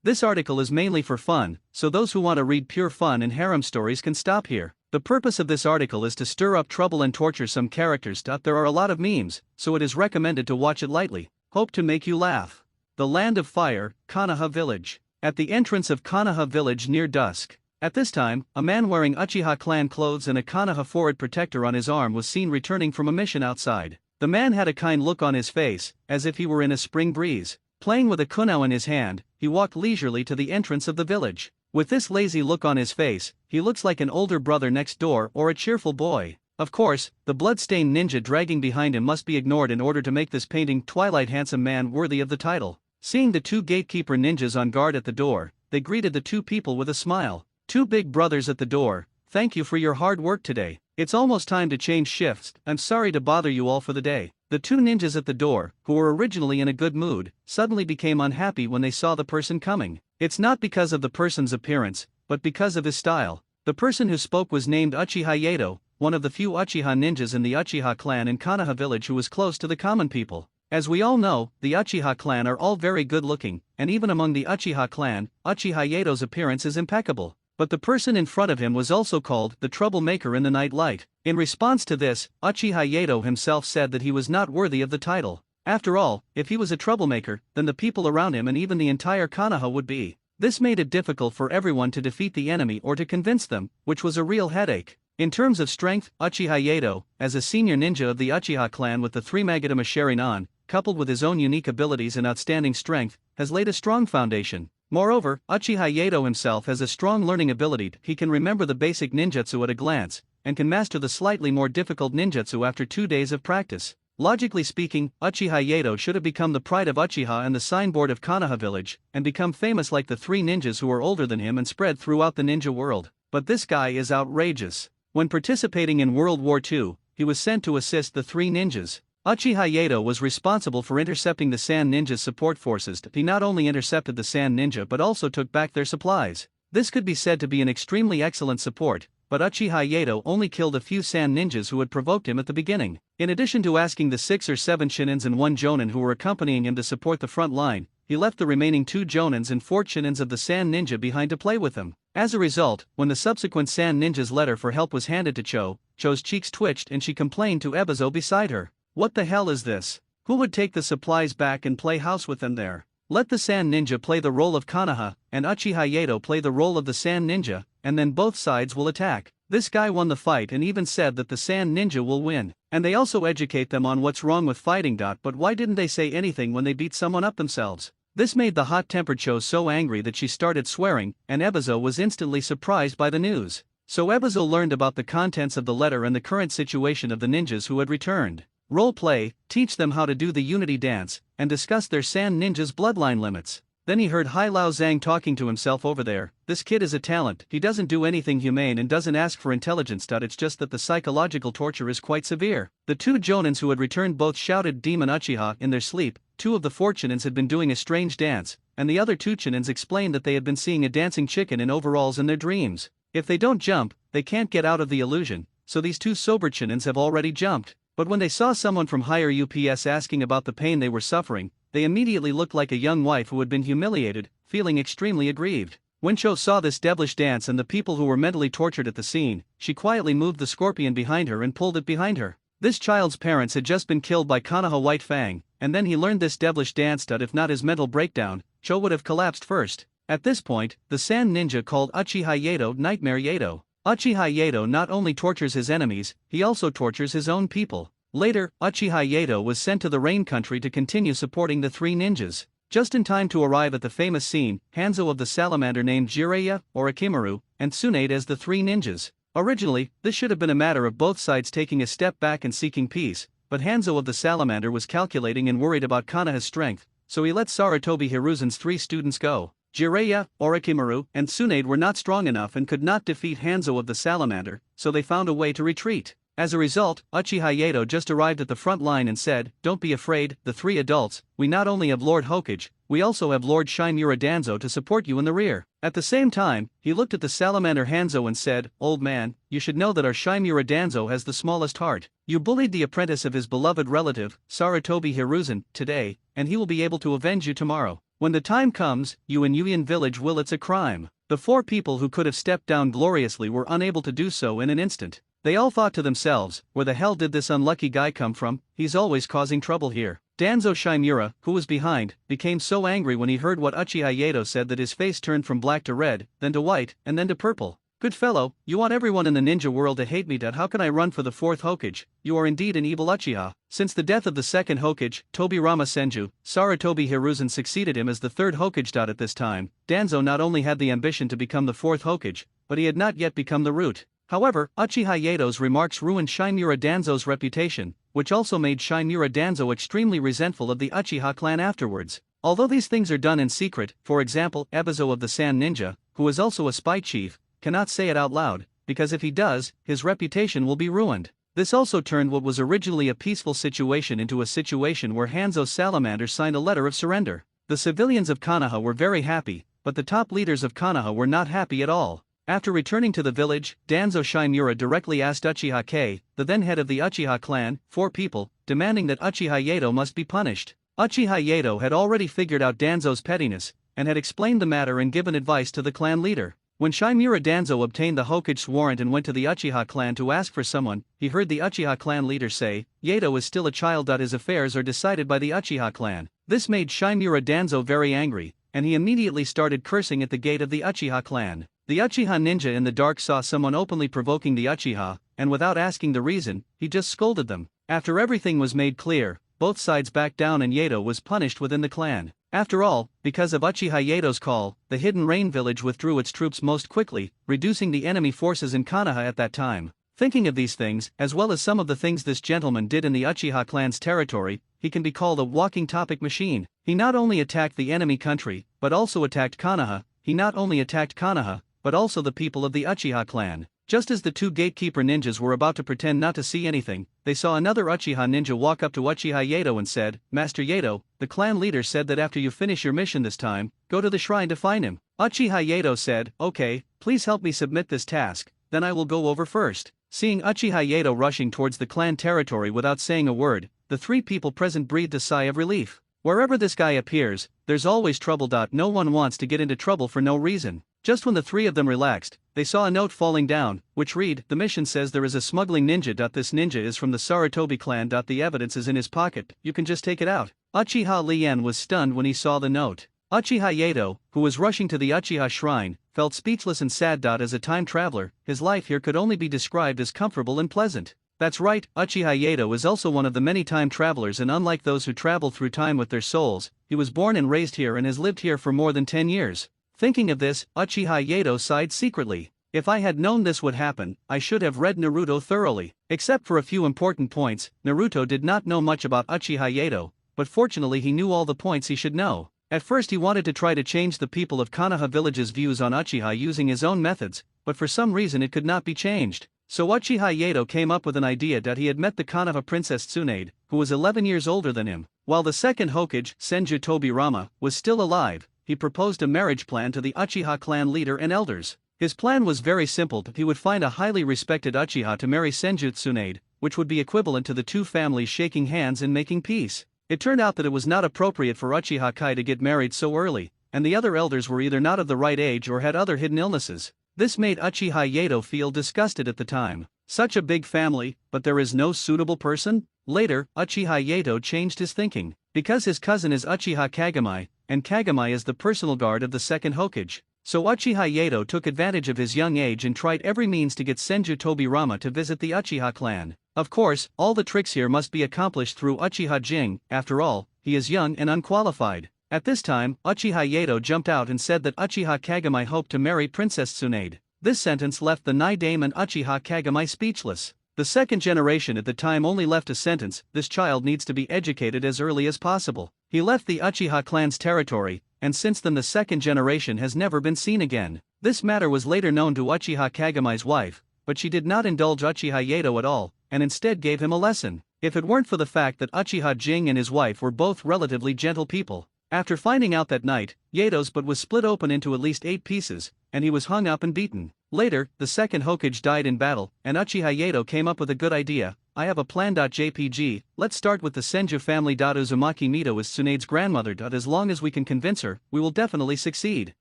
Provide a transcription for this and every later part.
This article is mainly for fun, so those who want to read pure fun and harem stories can stop here. The purpose of this article is to stir up trouble and torture some characters. There are a lot of memes, so it is recommended to watch it lightly. Hope to make you laugh. The Land of Fire, Konoha Village. At the entrance of Konoha Village near dusk. At this time, a man wearing Uchiha clan clothes and a Konoha forward protector on his arm was seen returning from a mission outside. The man had a kind look on his face, as if he were in a spring breeze. Playing with a kunao in his hand, he walked leisurely to the entrance of the village. With this lazy look on his face, he looks like an older brother next door or a cheerful boy. Of course, the blood-stained ninja dragging behind him must be ignored in order to make this painting Twilight handsome man worthy of the title. Seeing the two gatekeeper ninjas on guard at the door, they greeted the two people with a smile. Two big brothers at the door, thank you for your hard work today. It's almost time to change shifts, I'm sorry to bother you all for the day. The two ninjas at the door, who were originally in a good mood, suddenly became unhappy when they saw the person coming. It's not because of the person's appearance, but because of his style. The person who spoke was named Uchiha Yato, one of the few Uchiha ninjas in the Uchiha clan in Konoha village who was close to the common people. As we all know, the Uchiha clan are all very good looking, and even among the Uchiha clan, Uchiha Yato's appearance is impeccable. But the person in front of him was also called the troublemaker in the night light. In response to this, Uchiha Yato himself said that he was not worthy of the title. After all, if he was a troublemaker, then the people around him and even the entire Konoha would be. This made it difficult for everyone to defeat the enemy or to convince them, which was a real headache. In terms of strength, Uchiha Yato, as a senior ninja of the Uchiha clan with the 3 Magatama Sharingan, coupled with his own unique abilities and outstanding strength, has laid a strong foundation. Moreover, Uchiha Yato himself has a strong learning ability. He can remember the basic ninjutsu at a glance, and can master the slightly more difficult ninjutsu after 2 days of practice. Logically speaking, Uchiha Yato should have become the pride of Uchiha and the signboard of Konoha village, and become famous like the 3 ninjas who are older than him and spread throughout the ninja world. But this guy is outrageous. When participating in World War II, he was sent to assist the 3 ninjas. Uchiha Yato was responsible for intercepting the Sand Ninja's support forces. He not only intercepted the Sand Ninja but also took back their supplies. This could be said to be an extremely excellent support, but Uchiha Yato only killed a few Sand Ninjas who had provoked him at the beginning. In addition to asking the 6 or 7 Shinins and 1 Jonin who were accompanying him to support the front line, he left the remaining 2 Jonins and 4 Shinins of the Sand Ninja behind to play with him. As a result, when the subsequent Sand Ninja's letter for help was handed to Cho's cheeks twitched and she complained to Ebizo beside her. What the hell is this? Who would take the supplies back and play house with them there? Let the Sand Ninja play the role of Konoha, and Uchiha Yato play the role of the Sand Ninja, and then both sides will attack. This guy won the fight and even said that the Sand Ninja will win. And they also educate them on what's wrong with fighting. But why didn't they say anything when they beat someone up themselves? This made the hot-tempered Cho so angry that she started swearing, and Ebizo was instantly surprised by the news. So Ebizo learned about the contents of the letter and the current situation of the ninjas who had returned. Role play, teach them how to do the unity dance, and discuss their Sand Ninja's bloodline limits. Then he heard Hai Lao Zhang talking to himself over there. This kid is a talent, he doesn't do anything humane and doesn't ask for intelligence. It's just that the psychological torture is quite severe. The 2 Jonins who had returned both shouted Demon Uchiha in their sleep. 2 of the 4 Chinins had been doing a strange dance, and the other 2 Chinins explained that they had been seeing a dancing chicken in overalls in their dreams. If they don't jump, they can't get out of the illusion, so these 2 sober Chinins have already jumped. But when they saw someone from higher UPS asking about the pain they were suffering, they immediately looked like a young wife who had been humiliated, feeling extremely aggrieved. When Cho saw this devilish dance and the people who were mentally tortured at the scene, she quietly moved the scorpion behind her and pulled it behind her. This child's parents had just been killed by Konoha White Fang, and then he learned this devilish dance. If not his mental breakdown, Cho would have collapsed first. At this point, the Sand Ninja called Uchiha Yato Nightmare Yato. Uchiha Yato not only tortures his enemies, he also tortures his own people. Later, Uchiha Yato was sent to the Rain Country to continue supporting the 3 ninjas. Just in time to arrive at the famous scene, Hanzo of the Salamander named Jiraiya, or Akimaru, and Tsunade as the 3 ninjas. Originally, this should have been a matter of both sides taking a step back and seeking peace, but Hanzo of the Salamander was calculating and worried about Konoha's strength, so he let Sarutobi Hiruzen's 3 students go. Jiraiya, Orochimaru, and Tsunade were not strong enough and could not defeat Hanzo of the Salamander, so they found a way to retreat. As a result, Uchiha Yato just arrived at the front line and said, "Don't be afraid, the 3 adults, we not only have Lord Hokage, we also have Lord Shimura Danzo to support you in the rear." At the same time, he looked at the Salamander Hanzo and said, "Old man, you should know that our Shimura Danzo has the smallest heart. You bullied the apprentice of his beloved relative, Sarutobi Hiruzen, today, and he will be able to avenge you tomorrow. When the time comes, you in Yuyan village will it's a crime. The 4 people who could have stepped down gloriously were unable to do so in an instant. They all thought to themselves, where the hell did this unlucky guy come from? He's always causing trouble here. Danzo Shimura, who was behind, became so angry when he heard what Uchiha Yato said that his face turned from black to red, then to white, and then to purple. Good fellow, you want everyone in the ninja world to hate me. How can I run for the 4th Hokage? You are indeed an evil Uchiha. Since the death of the 2nd Hokage, Tobirama Senju, Sarutobi Hiruzen succeeded him as the 3rd Hokage. At this time, Danzo not only had the ambition to become the 4th Hokage, but he had not yet become the root. However, Uchiha Yato's remarks ruined Shimura Danzo's reputation, which also made Shimura Danzo extremely resentful of the Uchiha clan afterwards. Although these things are done in secret, for example, Ebizo of the Sand Ninja, who is also a spy chief, cannot say it out loud, because if he does, his reputation will be ruined. This also turned what was originally a peaceful situation into a situation where Hanzo Salamander signed a letter of surrender. The civilians of Konoha were very happy, but the top leaders of Konoha were not happy at all. After returning to the village, Danzo Shimura directly asked Uchiha Kei, the then head of the Uchiha clan, 4 people, demanding that Uchiha Yato must be punished. Uchiha Yato had already figured out Danzo's pettiness, and had explained the matter and given advice to the clan leader. When Shimura Danzo obtained the Hokage's warrant and went to the Uchiha clan to ask for someone, he heard the Uchiha clan leader say, Yato is still a child. His affairs are decided by the Uchiha clan. This made Shimura Danzo very angry, and he immediately started cursing at the gate of the Uchiha clan. The Uchiha ninja in the dark saw someone openly provoking the Uchiha, and without asking the reason, he just scolded them. After everything was made clear, both sides backed down and Yato was punished within the clan. After all, because of Uchiha Yato's call, the Hidden Rain village withdrew its troops most quickly, reducing the enemy forces in Konoha at that time. Thinking of these things, as well as some of the things this gentleman did in the Uchiha clan's territory, he can be called a walking topic machine. He not only attacked the enemy country, but also attacked Konoha. He not only attacked Konoha, but also the people of the Uchiha clan. Just as the 2 gatekeeper ninjas were about to pretend not to see anything, they saw another Uchiha ninja walk up to Uchiha Yato and said, Master Yato, the clan leader said that after you finish your mission this time, go to the shrine to find him. Uchiha Yato said, okay, please help me submit this task, then I will go over first. Seeing Uchiha Yato rushing towards the clan territory without saying a word, the 3 people present breathed a sigh of relief. Wherever this guy appears, there's always trouble. No one wants to get into trouble for no reason. Just when the 3 of them relaxed, they saw a note falling down, which read, the mission says there is a smuggling ninja. This ninja is from the Sarutobi clan. The evidence is in his pocket, you can just take it out. Uchiha Lien was stunned when he saw the note. Uchiha Yato, who was rushing to the Uchiha shrine, felt speechless and sad. As a time traveler, his life here could only be described as comfortable and pleasant. That's right, Uchiha Yato is also one of the many time travelers, and unlike those who travel through time with their souls, he was born and raised here and has lived here for more than 10 years. Thinking of this, Uchiha Yato sighed secretly. If I had known this would happen, I should have read Naruto thoroughly. Except for a few important points, Naruto did not know much about Uchiha Yato, but fortunately he knew all the points he should know. At first he wanted to try to change the people of Konoha village's views on Uchiha using his own methods, but for some reason it could not be changed. So Uchiha Yato came up with an idea that he had met the Konoha princess Tsunade, who was 11 years older than him. While the 2nd Hokage, Senju Tobirama, was still alive, he proposed a marriage plan to the Uchiha clan leader and elders. His plan was very simple. He would find a highly respected Uchiha to marry Senju Tsunade, which would be equivalent to the 2 families shaking hands and making peace. It turned out that it was not appropriate for Uchiha Kai to get married so early, and the other elders were either not of the right age or had other hidden illnesses. This made Uchiha Yato feel disgusted at the time. Such a big family, but there is no suitable person? Later, Uchiha Yato changed his thinking. Because his cousin is Uchiha Kagami, and Kagami is the personal guard of the 2nd Hokage. So Uchiha Yato took advantage of his young age and tried every means to get Senju Tobirama to visit the Uchiha clan. Of course, all the tricks here must be accomplished through Uchiha Jing. After all, he is young and unqualified. At this time, Uchiha Yato jumped out and said that Uchiha Kagami hoped to marry Princess Tsunade. This sentence left the Nai Dame and Uchiha Kagami speechless. The 2nd generation at the time only left a sentence, this child needs to be educated as early as possible. He left the Uchiha clan's territory, and since then the 2nd generation has never been seen again. This matter was later known to Uchiha Kagami's wife, but she did not indulge Uchiha Yato at all, and instead gave him a lesson. If it weren't for the fact that Uchiha Jing and his wife were both relatively gentle people. After finding out that night, Yato's butt was split open into at least 8 pieces, and he was hung up and beaten. Later, the second Hokage died in battle, and Uchiha Yato came up with a good idea. I have a plan. JPG, let's start with the Senju family. Uzumaki Mito is Tsunade's grandmother. As long as we can convince her, we will definitely succeed.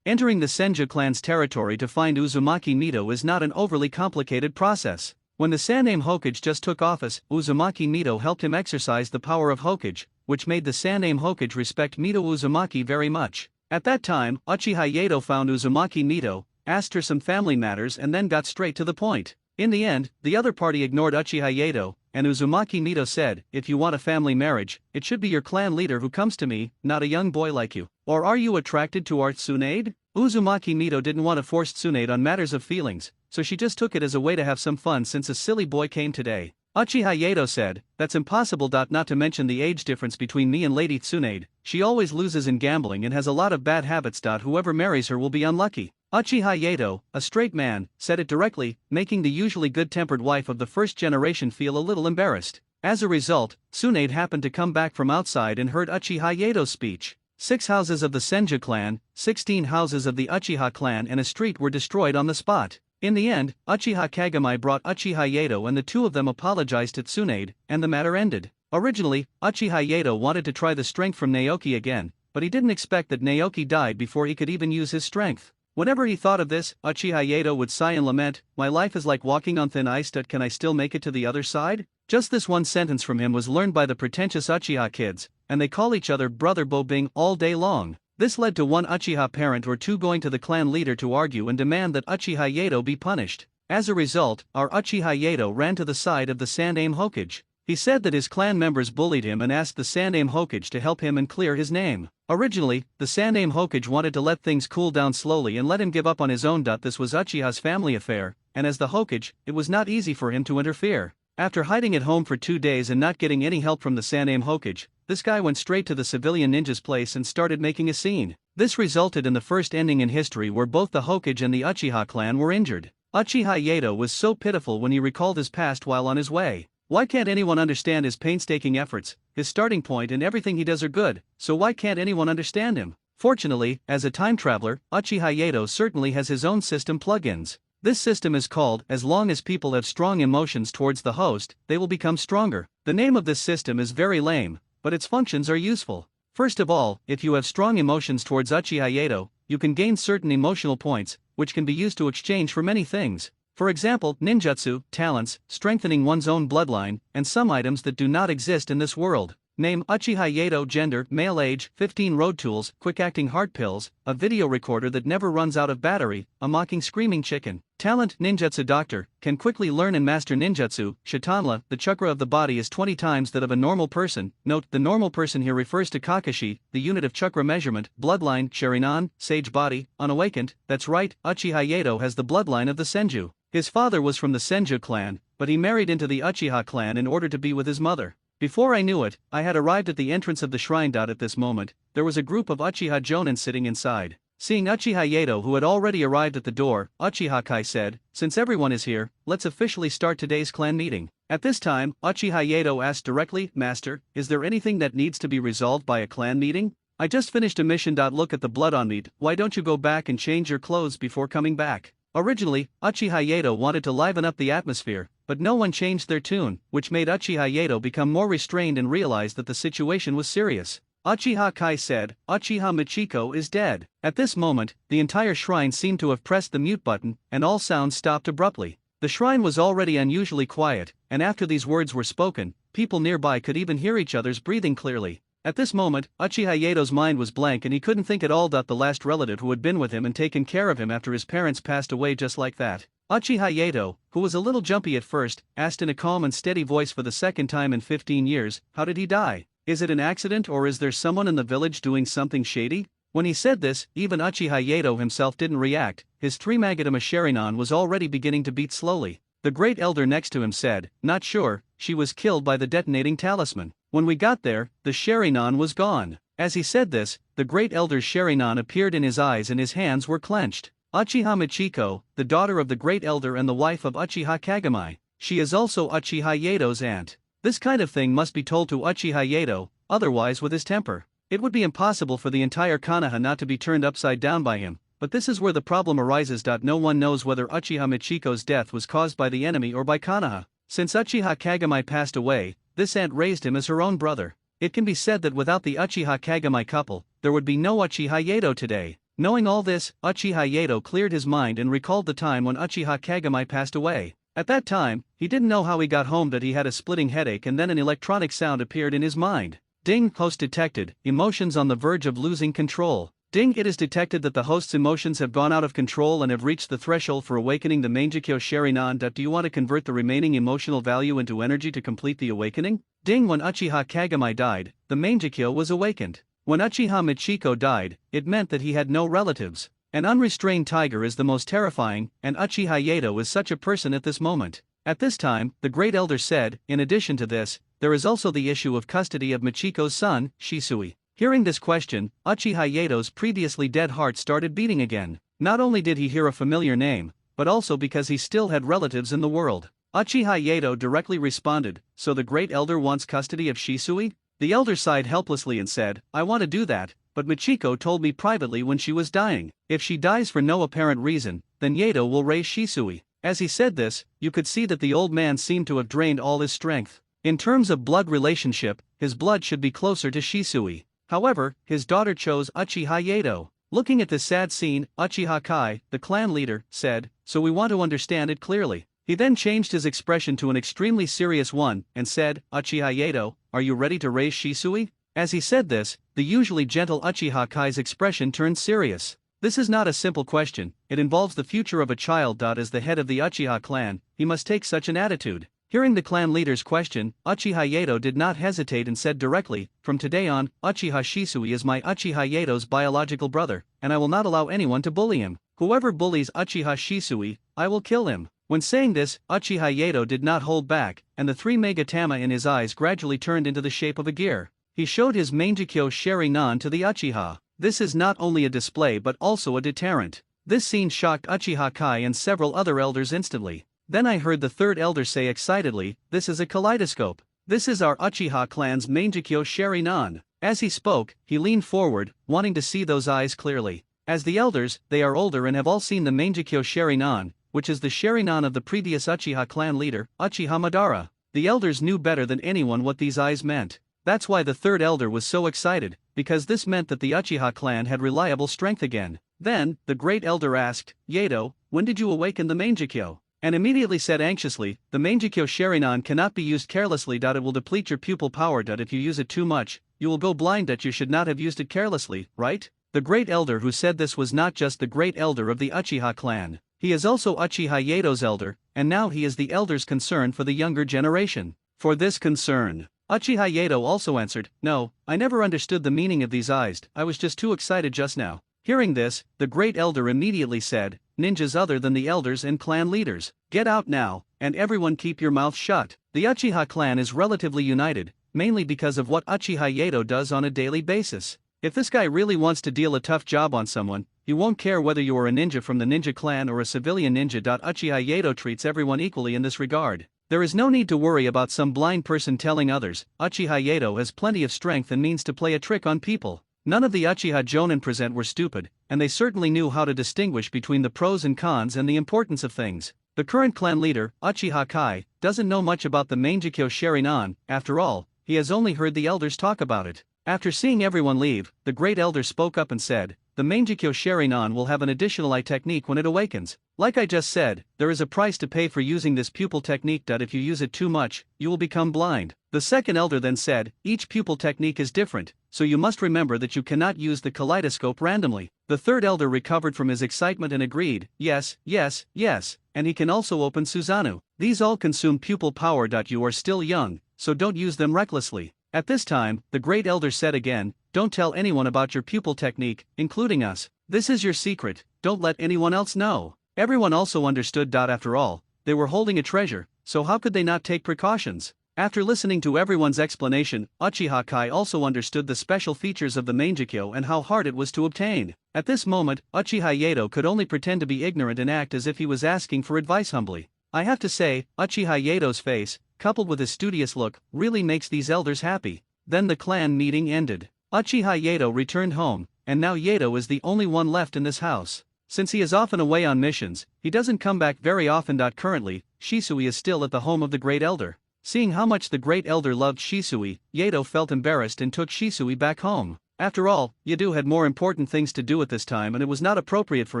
Entering the Senju clan's territory to find Uzumaki Mito is not an overly complicated process. When the Saname Hokage just took office, Uzumaki Mito helped him exercise the power of Hokage, which made the Saname Hokage respect Mito Uzumaki very much. At that time, Uchiha Yato found Uzumaki Mito, asked her some family matters and then got straight to the point. In the end, the other party ignored Uchiha Yato, and Uzumaki Mito said, if you want a family marriage, it should be your clan leader who comes to me, not a young boy like you. Or are you attracted to our Tsunade? Uzumaki Mito didn't want to force Tsunade on matters of feelings, so she just took it as a way to have some fun since a silly boy came today. Uchiha Yato said, that's impossible. Not to mention the age difference between me and Lady Tsunade, she always loses in gambling and has a lot of bad habits. Whoever marries her will be unlucky. Uchiha Yato, a straight man, said it directly, making the usually good-tempered wife of the first generation feel a little embarrassed. As a result, Tsunade happened to come back from outside and heard Uchiha Yato's speech. 6 houses of the Senju clan, 16 houses of the Uchiha clan and a street were destroyed on the spot. In the end, Uchiha Kagami brought Uchiha Yato and the two of them apologized to Tsunade, and the matter ended. Originally, Uchiha Yato wanted to try the strength from Naoki again, but he didn't expect that Naoki died before he could even use his strength. Whenever he thought of this, Uchiha Yato would sigh and lament, my life is like walking on thin ice. Can I still make it to the other side? Just this one sentence from him was learned by the pretentious Uchiha kids, and they call each other Brother Bobing all day long. This led to one Uchiha parent or two going to the clan leader to argue and demand that Uchiha Yato be punished. As a result, our Uchiha Yato ran to the side of the Saname Hokage. He said that his clan members bullied him and asked the Saname Hokage to help him and clear his name. Originally, the Saname Hokage wanted to let things cool down slowly and let him give up on his own. This was Uchiha's family affair, and as the Hokage, it was not easy for him to interfere. After hiding at home for 2 days and not getting any help from the Saname Hokage, this guy went straight to the civilian ninja's place and started making a scene. This resulted in the first ending in history where both the Hokage and the Uchiha clan were injured. Uchiha Yato was so pitiful when he recalled his past while on his way. Why can't anyone understand his painstaking efforts? His starting point and everything he does are good, so why can't anyone understand him? Fortunately, as a time traveler, Uchiha Yato certainly has his own system plugins. This system is called, as long as people have strong emotions towards the host, they will become stronger. The name of this system is very lame, but its functions are useful. First of all, if you have strong emotions towards Uchiha Yato, you can gain certain emotional points, which can be used to exchange for many things. For example, ninjutsu, talents, strengthening one's own bloodline, and some items that do not exist in this world. Name: Uchiha Yato. Gender: male. Age: 15. Road tools: quick-acting heart pills, a video recorder that never runs out of battery, a mocking screaming chicken. Talent: ninjutsu doctor, can quickly learn and master ninjutsu. Shitanla: the chakra of the body is 20 times that of a normal person. Note: the normal person here refers to Kakashi, the unit of chakra measurement. Bloodline: Sharinan, sage body, unawakened. That's right, Uchiha Yato has the bloodline of the Senju. His father was from the Senju clan, but he married into the Uchiha clan in order to be with his mother. Before I knew it, I had arrived at the entrance of the shrine. At this moment, there was a group of Uchiha Jonin sitting inside. Seeing Uchiha Yato, who had already arrived at the door, Uchiha Kai said, since everyone is here, let's officially start today's clan meeting. At this time, Uchiha Yato asked directly, Master, is there anything that needs to be resolved by a clan meeting? I just finished a mission. Look at the blood on me. Why don't you go back and change your clothes before coming back? Originally, Uchiha Yato wanted to liven up the atmosphere, but no one changed their tune, which made Uchiha Yato become more restrained and realize that the situation was serious. Uchiha Kai said, Uchiha Michiko is dead. At this moment, the entire shrine seemed to have pressed the mute button, and all sounds stopped abruptly. The shrine was already unusually quiet, and after these words were spoken, people nearby could even hear each other's breathing clearly. At this moment, Uchiha Yato's mind was blank and he couldn't think at all. The last relative who had been with him and taken care of him after his parents passed away just like that. Uchiha Yato, who was a little jumpy at first, asked in a calm and steady voice for the second time in 15 years, how did he die? Is it an accident or is there someone in the village doing something shady? When he said this, even Uchiha Yato himself didn't react. His Trimagadama Sharinan was already beginning to beat slowly. The great elder next to him said, not sure, she was killed by the detonating talisman. When we got there, the Sharinan was gone. As he said this, the great elder's Sharinan appeared in his eyes and his hands were clenched. Uchiha Michiko, the daughter of the great elder and the wife of Uchiha Kagami. She is also Uchiha Yato's aunt. This kind of thing must be told to Uchiha Yato, otherwise with his temper, it would be impossible for the entire Konoha not to be turned upside down by him. but this is where the problem arises. No one knows whether Uchiha Michiko's death was caused by the enemy or by Konoha. Since Uchiha Kagami passed away, this aunt raised him as her own brother. It can be said that without the Uchiha Kagami couple, there would be no Uchiha Yato today. Knowing all this, Uchiha Yato cleared his mind and recalled the time when Uchiha Kagami passed away. At that time, he didn't know how he got home, that he had a splitting headache, and then an electronic sound appeared in his mind. Ding, host detected, emotions on the verge of losing control. Ding, it is detected that the host's emotions have gone out of control and have reached the threshold for awakening the Mangaku Sharinan. Do you want to convert the remaining emotional value into energy to complete the awakening? Ding, when Uchiha Kagami died, the Mangaku was awakened. When Uchiha Michiko died, it meant that he had no relatives. An unrestrained tiger is the most terrifying, and Uchiha Yato is such a person at this moment. At this time, the Great Elder said, in addition to this, there is also the issue of custody of Michiko's son, Shisui. Hearing this question, Uchiha Yato's previously dead heart started beating again. Not only did he hear a familiar name, but also because he still had relatives in the world. Uchiha Yato directly responded, so the Great Elder wants custody of Shisui? The elder sighed helplessly and said, I want to do that, but Michiko told me privately when she was dying, if she dies for no apparent reason, then Yato will raise Shisui. As he said this, you could see that the old man seemed to have drained all his strength. In terms of blood relationship, his blood should be closer to Shisui. However, his daughter chose Uchiha Yato. Looking at this sad scene, Uchiha Kai, the clan leader, said, so we want to understand it clearly. He then changed his expression to an extremely serious one, and said, Uchiha Yato, are you ready to raise Shisui? As he said this, the usually gentle Uchiha Kai's expression turned serious. This is not a simple question, it involves the future of a child. As the head of the Uchiha clan, he must take such an attitude. Hearing the clan leader's question, Uchiha Yato did not hesitate and said directly, from today on, Uchiha Shisui is my Uchiha Yato's biological brother, and I will not allow anyone to bully him. Whoever bullies Uchiha Shisui, I will kill him. When saying this, Uchiha Yato did not hold back, and the three Megatama in his eyes gradually turned into the shape of a gear. He showed his Mangaku Sharinan to the Uchiha. This is not only a display but also a deterrent. This scene shocked Uchiha Kai and several other elders instantly. Then I heard the third elder say excitedly, this is a kaleidoscope. This is our Uchiha clan's Mangaku Sharinan. As he spoke, he leaned forward, wanting to see those eyes clearly. As the elders, they are older and have all seen the Mangaku Sharinan, which is the Sharinan of the previous Uchiha clan leader, Uchiha Madara. The elders knew better than anyone what these eyes meant. That's why the third elder was so excited, because this meant that the Uchiha clan had reliable strength again. Then, the great elder asked, Yato, when did you awaken the Mangaku? And immediately said anxiously, the Mangaku Sharinan cannot be used carelessly. It will deplete your pupil power. If you use it too much, you will go blind. You should not have used it carelessly, right? The great elder who said this was not just the great elder of the Uchiha clan. He is also Uchiha Yato's elder, and now he is the elder's concern for the younger generation. For this concern, Uchiha Yato also answered, no, I never understood the meaning of these eyes, I was just too excited just now. Hearing this, the great elder immediately said, ninjas other than the elders and clan leaders, get out now, and everyone keep your mouth shut. The Uchiha clan is relatively united, mainly because of what Uchiha Yato does on a daily basis. If this guy really wants to deal a tough job on someone, he won't care whether you are a ninja from the ninja clan or a civilian ninja. Uchiha Yato treats everyone equally in this regard. There is no need to worry about some blind person telling others. Uchiha Yato has plenty of strength and means to play a trick on people. None of the Uchiha Jonin present were stupid, and they certainly knew how to distinguish between the pros and cons and the importance of things. The current clan leader, Uchiha Kai, doesn't know much about the Mangaku Sharinan. After all, he has only heard the elders talk about it. After seeing everyone leave, the great elder spoke up and said, the Mangaku Sharinan will have an additional eye technique when it awakens. Like I just said, there is a price to pay for using this pupil technique. If you use it too much, you will become blind. The second elder then said, each pupil technique is different, so you must remember that you cannot use the kaleidoscope randomly. The third elder recovered from his excitement and agreed, yes, yes, yes, and he can also open Susanoo. These all consume pupil power. You are still young, so don't use them recklessly. At this time, the great elder said again, don't tell anyone about your pupil technique, including us. This is your secret, don't let anyone else know. Everyone also understood. After all, they were holding a treasure, so how could they not take precautions? After listening to everyone's explanation, Uchiha Kai also understood the special features of the Mangaku and how hard it was to obtain. At this moment, Uchiha Yato could only pretend to be ignorant and act as if he was asking for advice humbly. I have to say, Uchiha Yato's face, coupled with his studious look, really makes these elders happy. Then the clan meeting ended. Uchiha Yato returned home, and now Yato is the only one left in this house. Since he is often away on missions, he doesn't come back very often. Currently, Shisui is still at the home of the Great Elder. Seeing how much the Great Elder loved Shisui, Yato felt embarrassed and took Shisui back home. After all, Yado had more important things to do at this time, and it was not appropriate for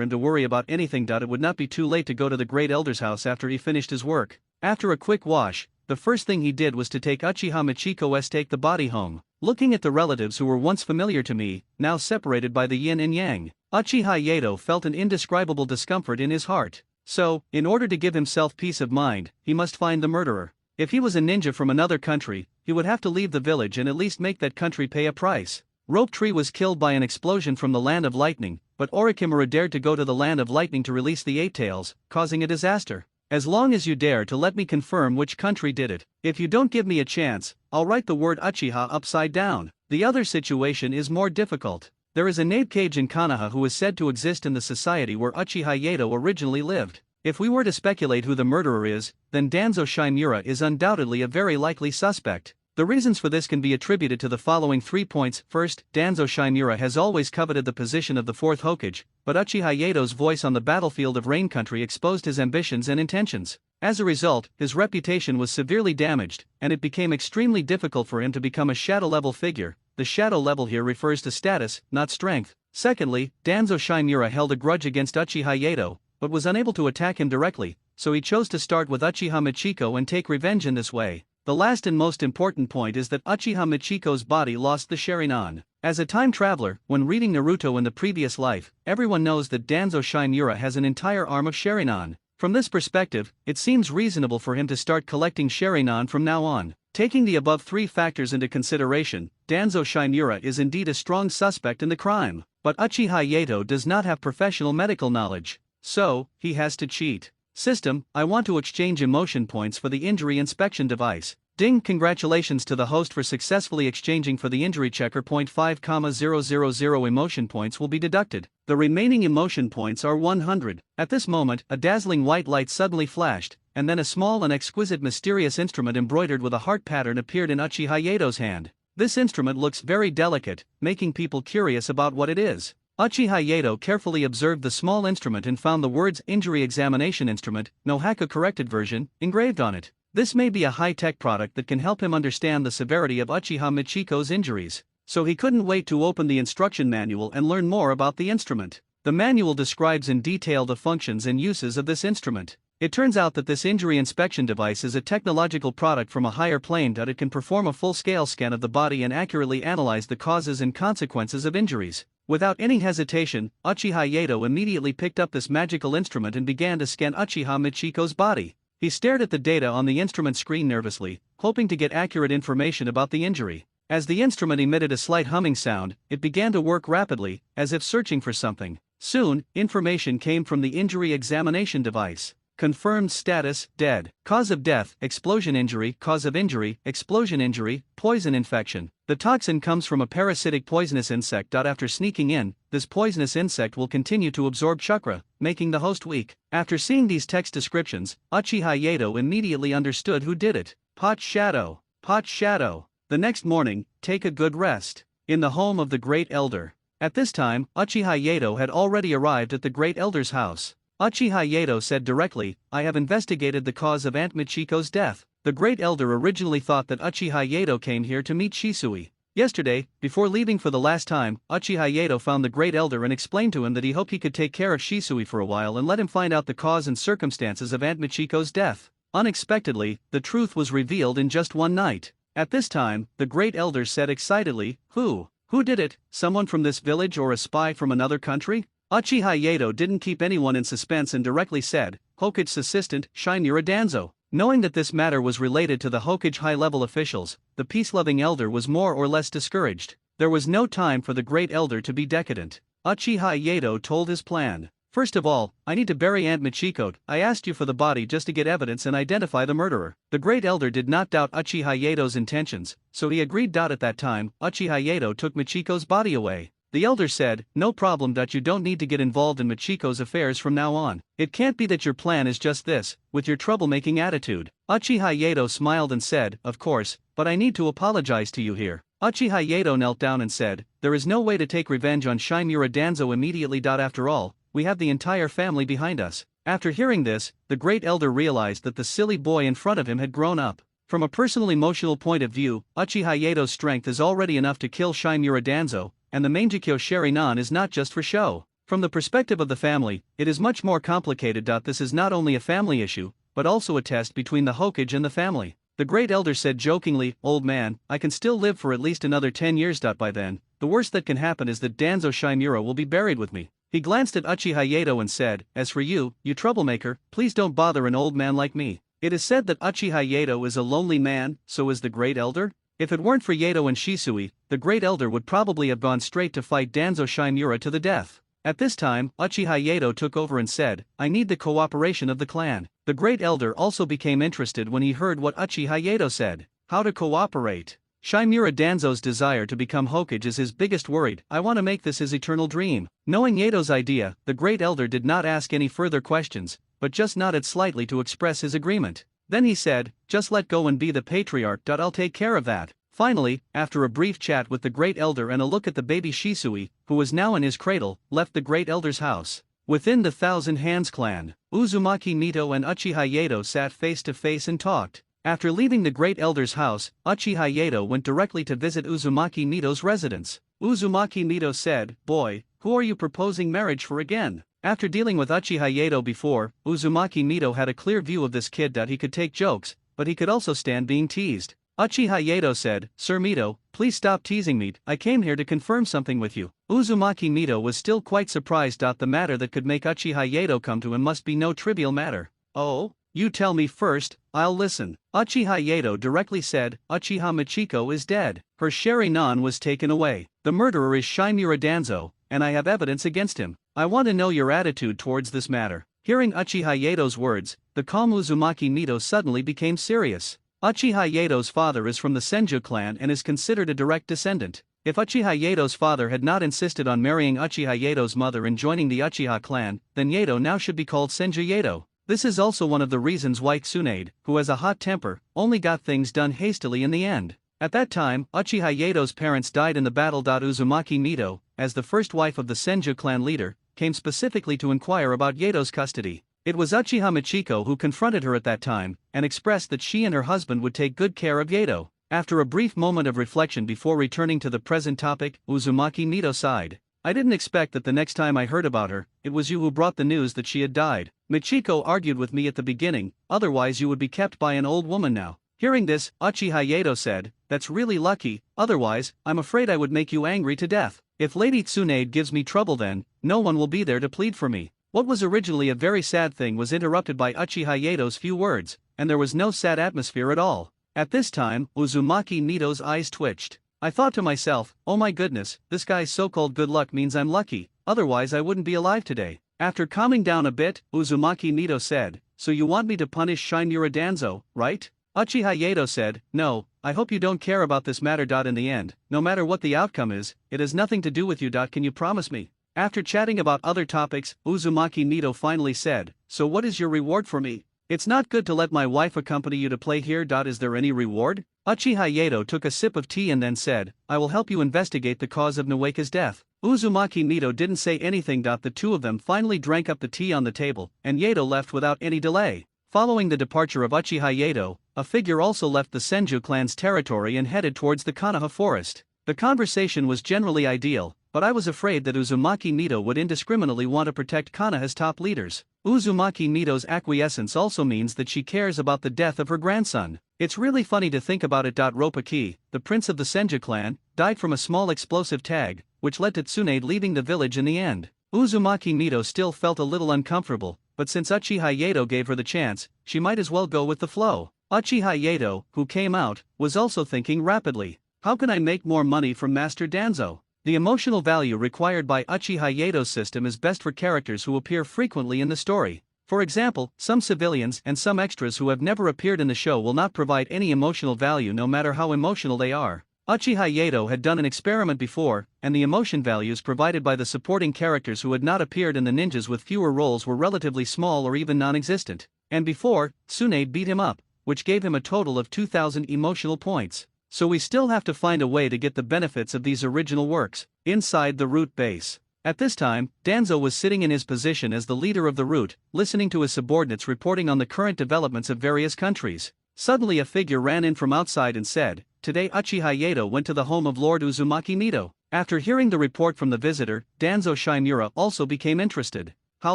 him to worry about anything. It would not be too late to go to the Great Elder's house after he finished his work. After a quick wash, the first thing he did was to take Uchiha Michiko's take the body home. Looking at the relatives who were once familiar to me, now separated by the yin and yang, Uchiha Yato felt an indescribable discomfort in his heart. So, in order to give himself peace of mind, he must find the murderer. If he was a ninja from another country, he would have to leave the village and at least make that country pay a price. Rope Tree was killed by an explosion from the Land of Lightning, but Orikimura dared to go to the Land of Lightning to release the Eight Tails, causing a disaster. As long as you dare to let me confirm which country did it. If you don't give me a chance, I'll write the word Uchiha upside down. The other situation is more difficult. There is a Nabe Cage in Konoha who is said to exist in the society where Uchiha Yato originally lived. If we were to speculate who the murderer is, then Danzo Shimura is undoubtedly a very likely suspect. The reasons for this can be attributed to the following 3 points. First, Danzo Shimura has always coveted the position of the fourth Hokage, but Uchiha Yato's voice on the battlefield of Rain Country exposed his ambitions and intentions. As a result, his reputation was severely damaged, and it became extremely difficult for him to become a shadow-level figure. The shadow level here refers to status, not strength. Secondly, Danzo Shimura held a grudge against Uchiha Yato, but was unable to attack him directly, so he chose to start with Uchiha Michiko and take revenge in this way. The last and most important point is that Uchiha Michiko's body lost the Sharingan. As a time traveler, when reading Naruto in the previous life, everyone knows that Danzo Shimura has an entire arm of Sharingan. From this perspective, it seems reasonable for him to start collecting Sharingan from now on. Taking the above 3 factors into consideration, Danzo Shimura is indeed a strong suspect in the crime. But Uchiha Yato does not have professional medical knowledge. So, he has to cheat. System, I want to exchange emotion points for the injury inspection device. Ding! Congratulations to the host for successfully exchanging for the injury checker. 0.5,000 emotion points will be deducted. The remaining emotion points are 100. At this moment, a dazzling white light suddenly flashed, and then a small and exquisite mysterious instrument embroidered with a heart pattern appeared in Uchiha Yato's hand. This instrument looks very delicate, making people curious about what it is. Uchiha Yato carefully observed the small instrument and found the words Injury Examination Instrument, no Haka corrected version, engraved on it. This may be a high-tech product that can help him understand the severity of Uchiha Michiko's injuries, so he couldn't wait to open the instruction manual and learn more about the instrument. The manual describes in detail the functions and uses of this instrument. It turns out that this injury inspection device is a technological product from a higher plane that it can perform a full-scale scan of the body and accurately analyze the causes and consequences of injuries. Without any hesitation, Uchiha Yato immediately picked up this magical instrument and began to scan Uchiha Michiko's body. He stared at the data on the instrument screen nervously, hoping to get accurate information about the injury. As the instrument emitted a slight humming sound, it began to work rapidly, as if searching for something. Soon, information came from the injury examination device. Confirmed status, dead. Cause of death, explosion injury, cause of injury, explosion injury, poison infection. The toxin comes from a parasitic poisonous insect. After sneaking in, this poisonous insect will continue to absorb chakra, making the host weak. After seeing these text descriptions, Uchiha Yato immediately understood who did it. Pot Shadow. Pot Shadow. The next morning, take a good rest. In the home of the Great Elder. At this time, Uchiha Yato had already arrived at the Great Elder's house. Uchiha Yato said directly, I have investigated the cause of Aunt Michiko's death. The Great Elder originally thought that Uchiha Yato came here to meet Shisui. Yesterday, before leaving for the last time, Uchiha Yato found the Great Elder and explained to him that he hoped he could take care of Shisui for a while and let him find out the cause and circumstances of Aunt Michiko's death. Unexpectedly, the truth was revealed in just one night. At this time, the Great Elder said excitedly, Who did it? Someone from this village or a spy from another country? Uchiha Yato didn't keep anyone in suspense and directly said, Hokage's assistant, Shinura Danzo. Knowing that this matter was related to the Hokage high-level officials, the peace-loving elder was more or less discouraged. There was no time for the Great Elder to be decadent. Uchiha Yato told his plan. First of all, I need to bury Aunt Michiko. I asked you for the body just to get evidence and identify the murderer. The Great Elder did not doubt Uchiha Yato's intentions, so he agreed. At that time, Uchiha Yato took Michiko's body away. The elder said, no problem. You don't need to get involved in Michiko's affairs from now on. It can't be that your plan is just this, with your troublemaking attitude. Uchiha Yato smiled and said, of course, but I need to apologize to you here. Uchiha Yato knelt down and said, there is no way to take revenge on Shimura Danzo immediately. After all, we have the entire family behind us. After hearing this, the great elder realized that the silly boy in front of him had grown up. From a personal emotional point of view, Uchiha Yato's strength is already enough to kill Shimura Danzo, and the Mangekyo Sharinan is not just for show. From the perspective of the family, it is much more complicated. This is not only a family issue, but also a test between the Hokage and the family. The great elder said jokingly, "Old man, I can still live for at least another 10 years. By then, the worst that can happen is that Danzo Shimura will be buried with me." He glanced at Uchiha Yato and said, "As for you, you troublemaker, please don't bother an old man like me." It is said that Uchiha Yato is a lonely man, so is the great elder? If it weren't for Yato and Shisui, the great elder would probably have gone straight to fight Danzo Shimura to the death. At this time, Uchiha Yato took over and said, "I need the cooperation of the clan." The great elder also became interested when he heard what Uchiha Yato said. How to cooperate? Shimura Danzo's desire to become Hokage is his biggest worry. I want to make this his eternal dream. Knowing Yato's idea, the great elder did not ask any further questions, but just nodded slightly to express his agreement. Then he said, "Just let go and be the patriarch. I'll take care of that." Finally, after a brief chat with the great elder and a look at the baby Shisui, who was now in his cradle, left the great elder's house. Within the Thousand Hands clan, Uzumaki Mito and Uchiha Yato sat face to face and talked. After leaving the great elder's house, Uchiha Yato went directly to visit Uzumaki Mito's residence. Uzumaki Mito said, "Boy, who are you proposing marriage for again?" After dealing with Uchiha Yato before, Uzumaki Mito had a clear view of this kid. He could take jokes, but he could also stand being teased. Uchiha Yato said, "Sir Mito, please stop teasing me. I came here to confirm something with you." Uzumaki Mito was still quite surprised. The matter that could make Uchiha Yato come to him must be no trivial matter. "Oh? You tell me first, I'll listen." Uchiha Yato directly said, "Uchiha Michiko is dead. Her Sharinan was taken away. The murderer is Shimura Danzo, and I have evidence against him. I want to know your attitude towards this matter." Hearing Uchiha Yato's words, the calm Uzumaki Mito suddenly became serious. Uchiha Yato's father is from the Senju clan and is considered a direct descendant. If Uchiha Yato's father had not insisted on marrying Uchiha Yato's mother and joining the Uchiha clan, then Yato now should be called Senju Yato. This is also one of the reasons why Tsunade, who has a hot temper, only got things done hastily in the end. At that time, Uchiha Yato's parents died in the battle. Uzumaki Mito, as the first wife of the Senju clan leader, came specifically to inquire about Yato's custody. It was Uchiha Michiko who confronted her at that time, and expressed that she and her husband would take good care of Yato. After a brief moment of reflection before returning to the present topic, Uzumaki Mito sighed. "I didn't expect that the next time I heard about her, it was you who brought the news that she had died. Michiko argued with me at the beginning, otherwise you would be kept by an old woman now." Hearing this, Uchiha Yato said, "That's really lucky, otherwise, I'm afraid I would make you angry to death. If Lady Tsunade gives me trouble, then no one will be there to plead for me." What was originally a very sad thing was interrupted by Uchiha Yato's few words, and there was no sad atmosphere at all. At this time, Uzumaki Mito's eyes twitched. "I thought to myself, oh my goodness, this guy's so-called good luck means I'm lucky, otherwise I wouldn't be alive today." After calming down a bit, Uzumaki Mito said, "So you want me to punish Shimura Danzo, right?" Uchiha Yato said, "No, I hope you don't care about this matter. In the end, no matter what the outcome is, it has nothing to do with you. Can you promise me?" After chatting about other topics, Uzumaki Mito finally said, "So what is your reward for me? It's not good to let my wife accompany you to play here. Is there any reward?" Uchiha Yato took a sip of tea and then said, "I will help you investigate the cause of Nueka's death." Uzumaki Mito didn't say anything. The two of them finally drank up the tea on the table, and Yato left without any delay. Following the departure of Uchiha Yato, a figure also left the Senju clan's territory and headed towards the Konoha forest. The conversation was generally ideal, but I was afraid that Uzumaki Mito would indiscriminately want to protect Konoha's top leaders. Uzumaki Mito's acquiescence also means that she cares about the death of her grandson. It's really funny to think about it. Ropaki, the prince of the Senju clan, died from a small explosive tag, which led to Tsunade leaving the village in the end. Uzumaki Mito still felt a little uncomfortable, but since Uchiha Yato gave her the chance, she might as well go with the flow. Uchiha Yato, who came out, was also thinking rapidly. How can I make more money from Master Danzo? The emotional value required by Uchiha Yato's system is best for characters who appear frequently in the story. For example, some civilians and some extras who have never appeared in the show will not provide any emotional value no matter how emotional they are. Uchiha Yato had done an experiment before, and the emotion values provided by the supporting characters who had not appeared in the ninjas with fewer roles were relatively small or even non-existent. And before, Tsunade beat him up, which gave him a total of 2,000 emotional points. So we still have to find a way to get the benefits of these original works inside the root base. At this time, Danzo was sitting in his position as the leader of the route, listening to his subordinates reporting on the current developments of various countries. Suddenly a figure ran in from outside and said, "Today Uchiha Yedo went to the home of Lord Uzumaki Mito." After hearing the report from the visitor, Danzo Shinura also became interested. "How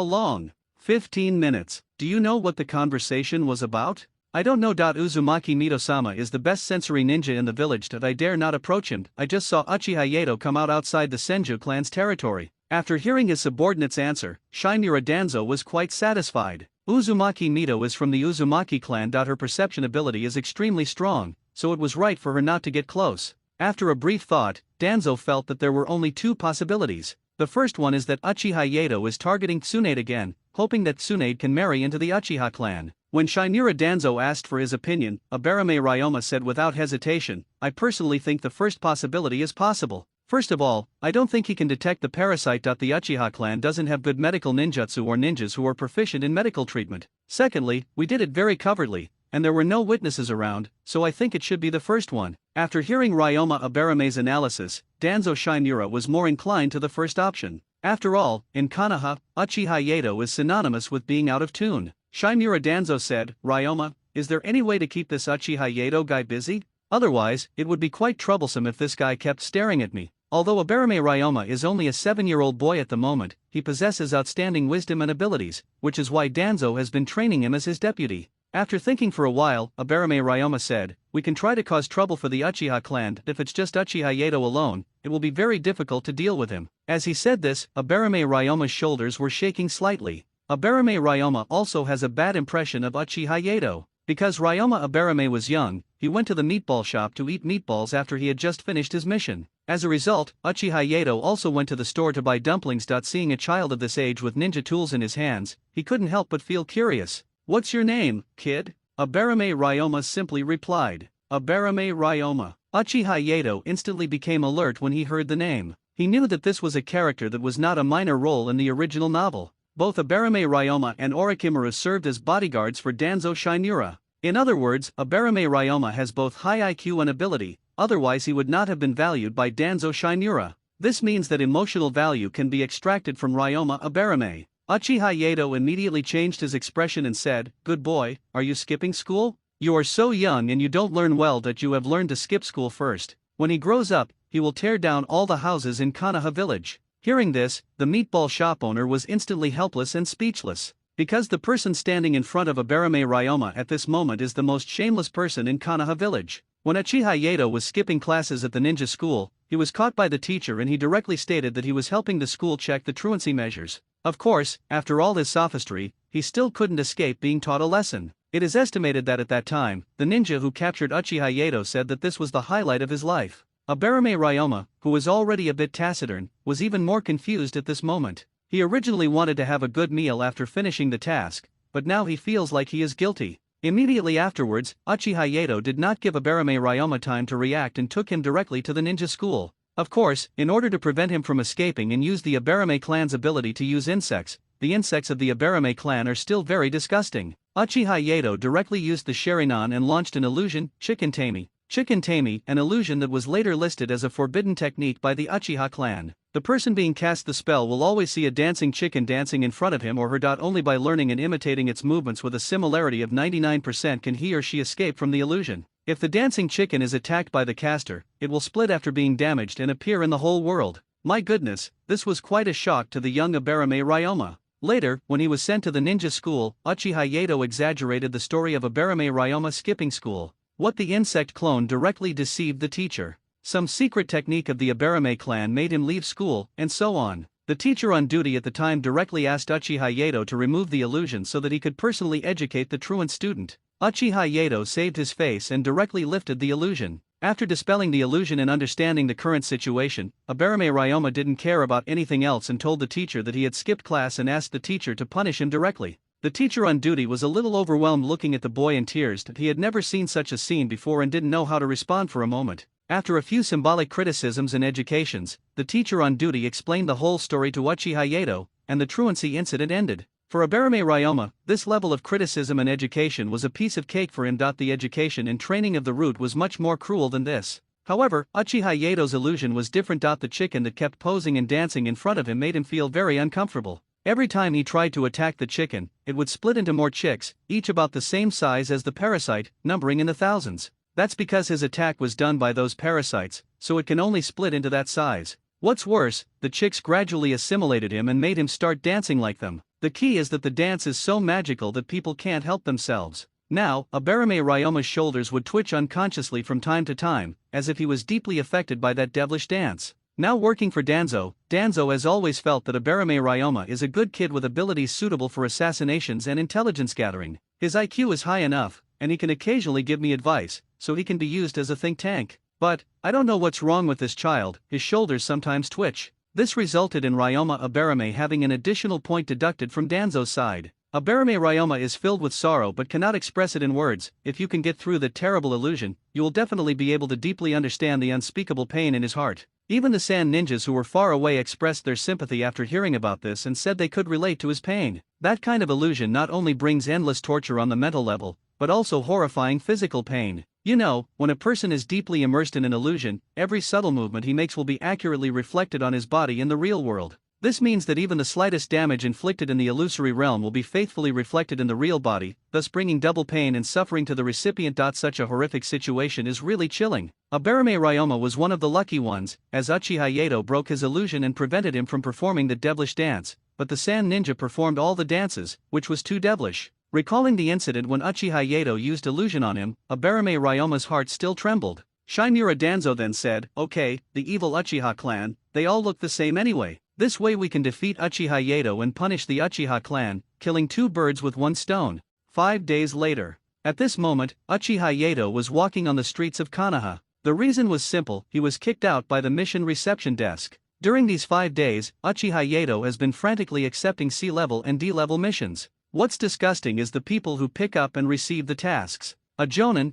long?" 15 minutes. "Do you know what the conversation was about?" "I don't know. Uzumaki Mito-sama is the best sensory ninja in the village. I dare not approach him. I just saw Uchiha Yedo come out outside the Senju clan's territory." After hearing his subordinate's answer, Shinura Danzo was quite satisfied. Uzumaki Mito is from the Uzumaki clan. Her perception ability is extremely strong, so it was right for her not to get close. After a brief thought, Danzo felt that there were only two possibilities. The first one is that Uchiha Yedo is targeting Tsunade again, hoping that Tsunade can marry into the Uchiha clan. When Shinura Danzo asked for his opinion, Abarame Ryoma said without hesitation, "I personally think the first possibility is possible. First of all, I don't think he can detect the parasite. The Uchiha clan doesn't have good medical ninjutsu or ninjas who are proficient in medical treatment. Secondly, we did it very covertly, and there were no witnesses around, so I think it should be the first one." After hearing Ryoma Abarame's analysis, Danzo Shinura was more inclined to the first option. After all, in Konoha, Uchiha Yedo is synonymous with being out of tune. Shinura Danzo said, "Ryoma, is there any way to keep this Uchiha Yedo guy busy? Otherwise, it would be quite troublesome if this guy kept staring at me." Although Abarame Ryoma is only a 7-year-old boy at the moment, he possesses outstanding wisdom and abilities, which is why Danzo has been training him as his deputy. After thinking for a while, Abarame Ryoma said, "We can try to cause trouble for the Uchiha clan. If it's just Uchiha Yedo alone, it will be very difficult to deal with him." As he said this, Abarame Ryoma's shoulders were shaking slightly. Abarame Ryoma also has a bad impression of Uchiha Yedo. Because Ryoma Abarame was young, he went to the meatball shop to eat meatballs after he had just finished his mission. As a result, Uchiha Yedo also went to the store to buy dumplings. Seeing a child of this age with ninja tools in his hands, he couldn't help but feel curious. "What's your name, kid?" Abarame Ryoma simply replied. "Abarame Ryoma." Uchiha Yedo instantly became alert when he heard the name. He knew that this was a character that was not a minor role in the original novel. Both Abarame Ryoma and Orochimaru served as bodyguards for Danzo Shinura. In other words, Abarame Ryoma has both high IQ and ability, otherwise he would not have been valued by Danzo Shinura. This means that emotional value can be extracted from Ryoma Abarame. Uchiha Yedo immediately changed his expression and said, "Good boy, are you skipping school? You are so young and you don't learn well that you have learned to skip school first. When he grows up, he will tear down all the houses in Konoha village." Hearing this, the meatball shop owner was instantly helpless and speechless. Because the person standing in front of Abarame Ryoma at this moment is the most shameless person in Konoha village. When Uchiha Yedo was skipping classes at the ninja school, he was caught by the teacher and he directly stated that he was helping the school check the truancy measures. Of course, after all his sophistry, he still couldn't escape being taught a lesson. It is estimated that at that time, the ninja who captured Uchiha Yedo said that this was the highlight of his life. Abarame Ryoma, who was already a bit taciturn, was even more confused at this moment. He originally wanted to have a good meal after finishing the task, but now he feels like he is guilty. Immediately afterwards, Uchiha Yedo did not give Abarame Ryoma time to react and took him directly to the ninja school. Of course, in order to prevent him from escaping and use the Abarame clan's ability to use insects, the insects of the Abarame clan are still very disgusting. Uchiha Yedo directly used the Sharingan and launched an illusion, Chicken Tami. Chicken Tami, an illusion that was later listed as a forbidden technique by the Uchiha clan. The person being cast the spell will always see a dancing chicken dancing in front of him or her. Only by learning and imitating its movements with a similarity of 99% can he or she escape from the illusion. If the dancing chicken is attacked by the caster, it will split after being damaged and appear in the whole world. My goodness, this was quite a shock to the young Abarame Ryoma. Later, when he was sent to the ninja school, Uchiha Yedo exaggerated the story of Abarame Ryoma skipping school. What the insect clone directly deceived the teacher. Some secret technique of the Abarame clan made him leave school, and so on. The teacher on duty at the time directly asked Uchiha Yedo to remove the illusion so that he could personally educate the truant student. Uchiha Yedo saved his face and directly lifted the illusion. After dispelling the illusion and understanding the current situation, Abarame Ryoma didn't care about anything else and told the teacher that he had skipped class and asked the teacher to punish him directly. The teacher on duty was a little overwhelmed looking at the boy in tears. He had never seen such a scene before and didn't know how to respond for a moment. After a few symbolic criticisms and educations, the teacher on duty explained the whole story to Uchiha Yedo, and the truancy incident ended. For Abarame Ryoma, this level of criticism and education was a piece of cake for him. The education and training of the root was much more cruel than this. However, Uchiha Yato's illusion was different. The chicken that kept posing and dancing in front of him made him feel very uncomfortable. Every time he tried to attack the chicken, it would split into more chicks, each about the same size as the parasite, numbering in the thousands. That's because his attack was done by those parasites, so it can only split into that size. What's worse, the chicks gradually assimilated him and made him start dancing like them. The key is that the dance is so magical that people can't help themselves. Now, Abarame Ryoma's shoulders would twitch unconsciously from time to time, as if he was deeply affected by that devilish dance. Now working for Danzo, Danzo has always felt that Abarame Ryoma is a good kid with abilities suitable for assassinations and intelligence gathering. His IQ is high enough, and he can occasionally give me advice, so he can be used as a think tank. But, I don't know what's wrong with this child, his shoulders sometimes twitch. This resulted in Ryoma Abarame having an additional point deducted from Danzo's side. Abarame Ryoma is filled with sorrow but cannot express it in words. If you can get through the terrible illusion, you will definitely be able to deeply understand the unspeakable pain in his heart. Even the sand ninjas who were far away expressed their sympathy after hearing about this and said they could relate to his pain. That kind of illusion not only brings endless torture on the mental level, but also horrifying physical pain. You know, when a person is deeply immersed in an illusion, every subtle movement he makes will be accurately reflected on his body in the real world. This means that even the slightest damage inflicted in the illusory realm will be faithfully reflected in the real body, thus bringing double pain and suffering to the recipient. Such a horrific situation is really chilling. Abarame Ryoma was one of the lucky ones, as Uchiha Yato broke his illusion and prevented him from performing the devilish dance, but the sand ninja performed all the dances, which was too devilish. Recalling the incident when Uchiha Yato used illusion on him, Abarame Ryoma's heart still trembled. Shinmura Danzo then said, "Okay, the evil Uchiha clan, they all look the same anyway. This way we can defeat Uchiha Yato and punish the Uchiha clan, killing two birds with one stone." 5 days later. At this moment, Uchiha Yato was walking on the streets of Konoha. The reason was simple: he was kicked out by the mission reception desk. During these 5 days, Uchiha Yato has been frantically accepting C-level and D-level missions. What's disgusting is the people who pick up and receive the tasks. A jonin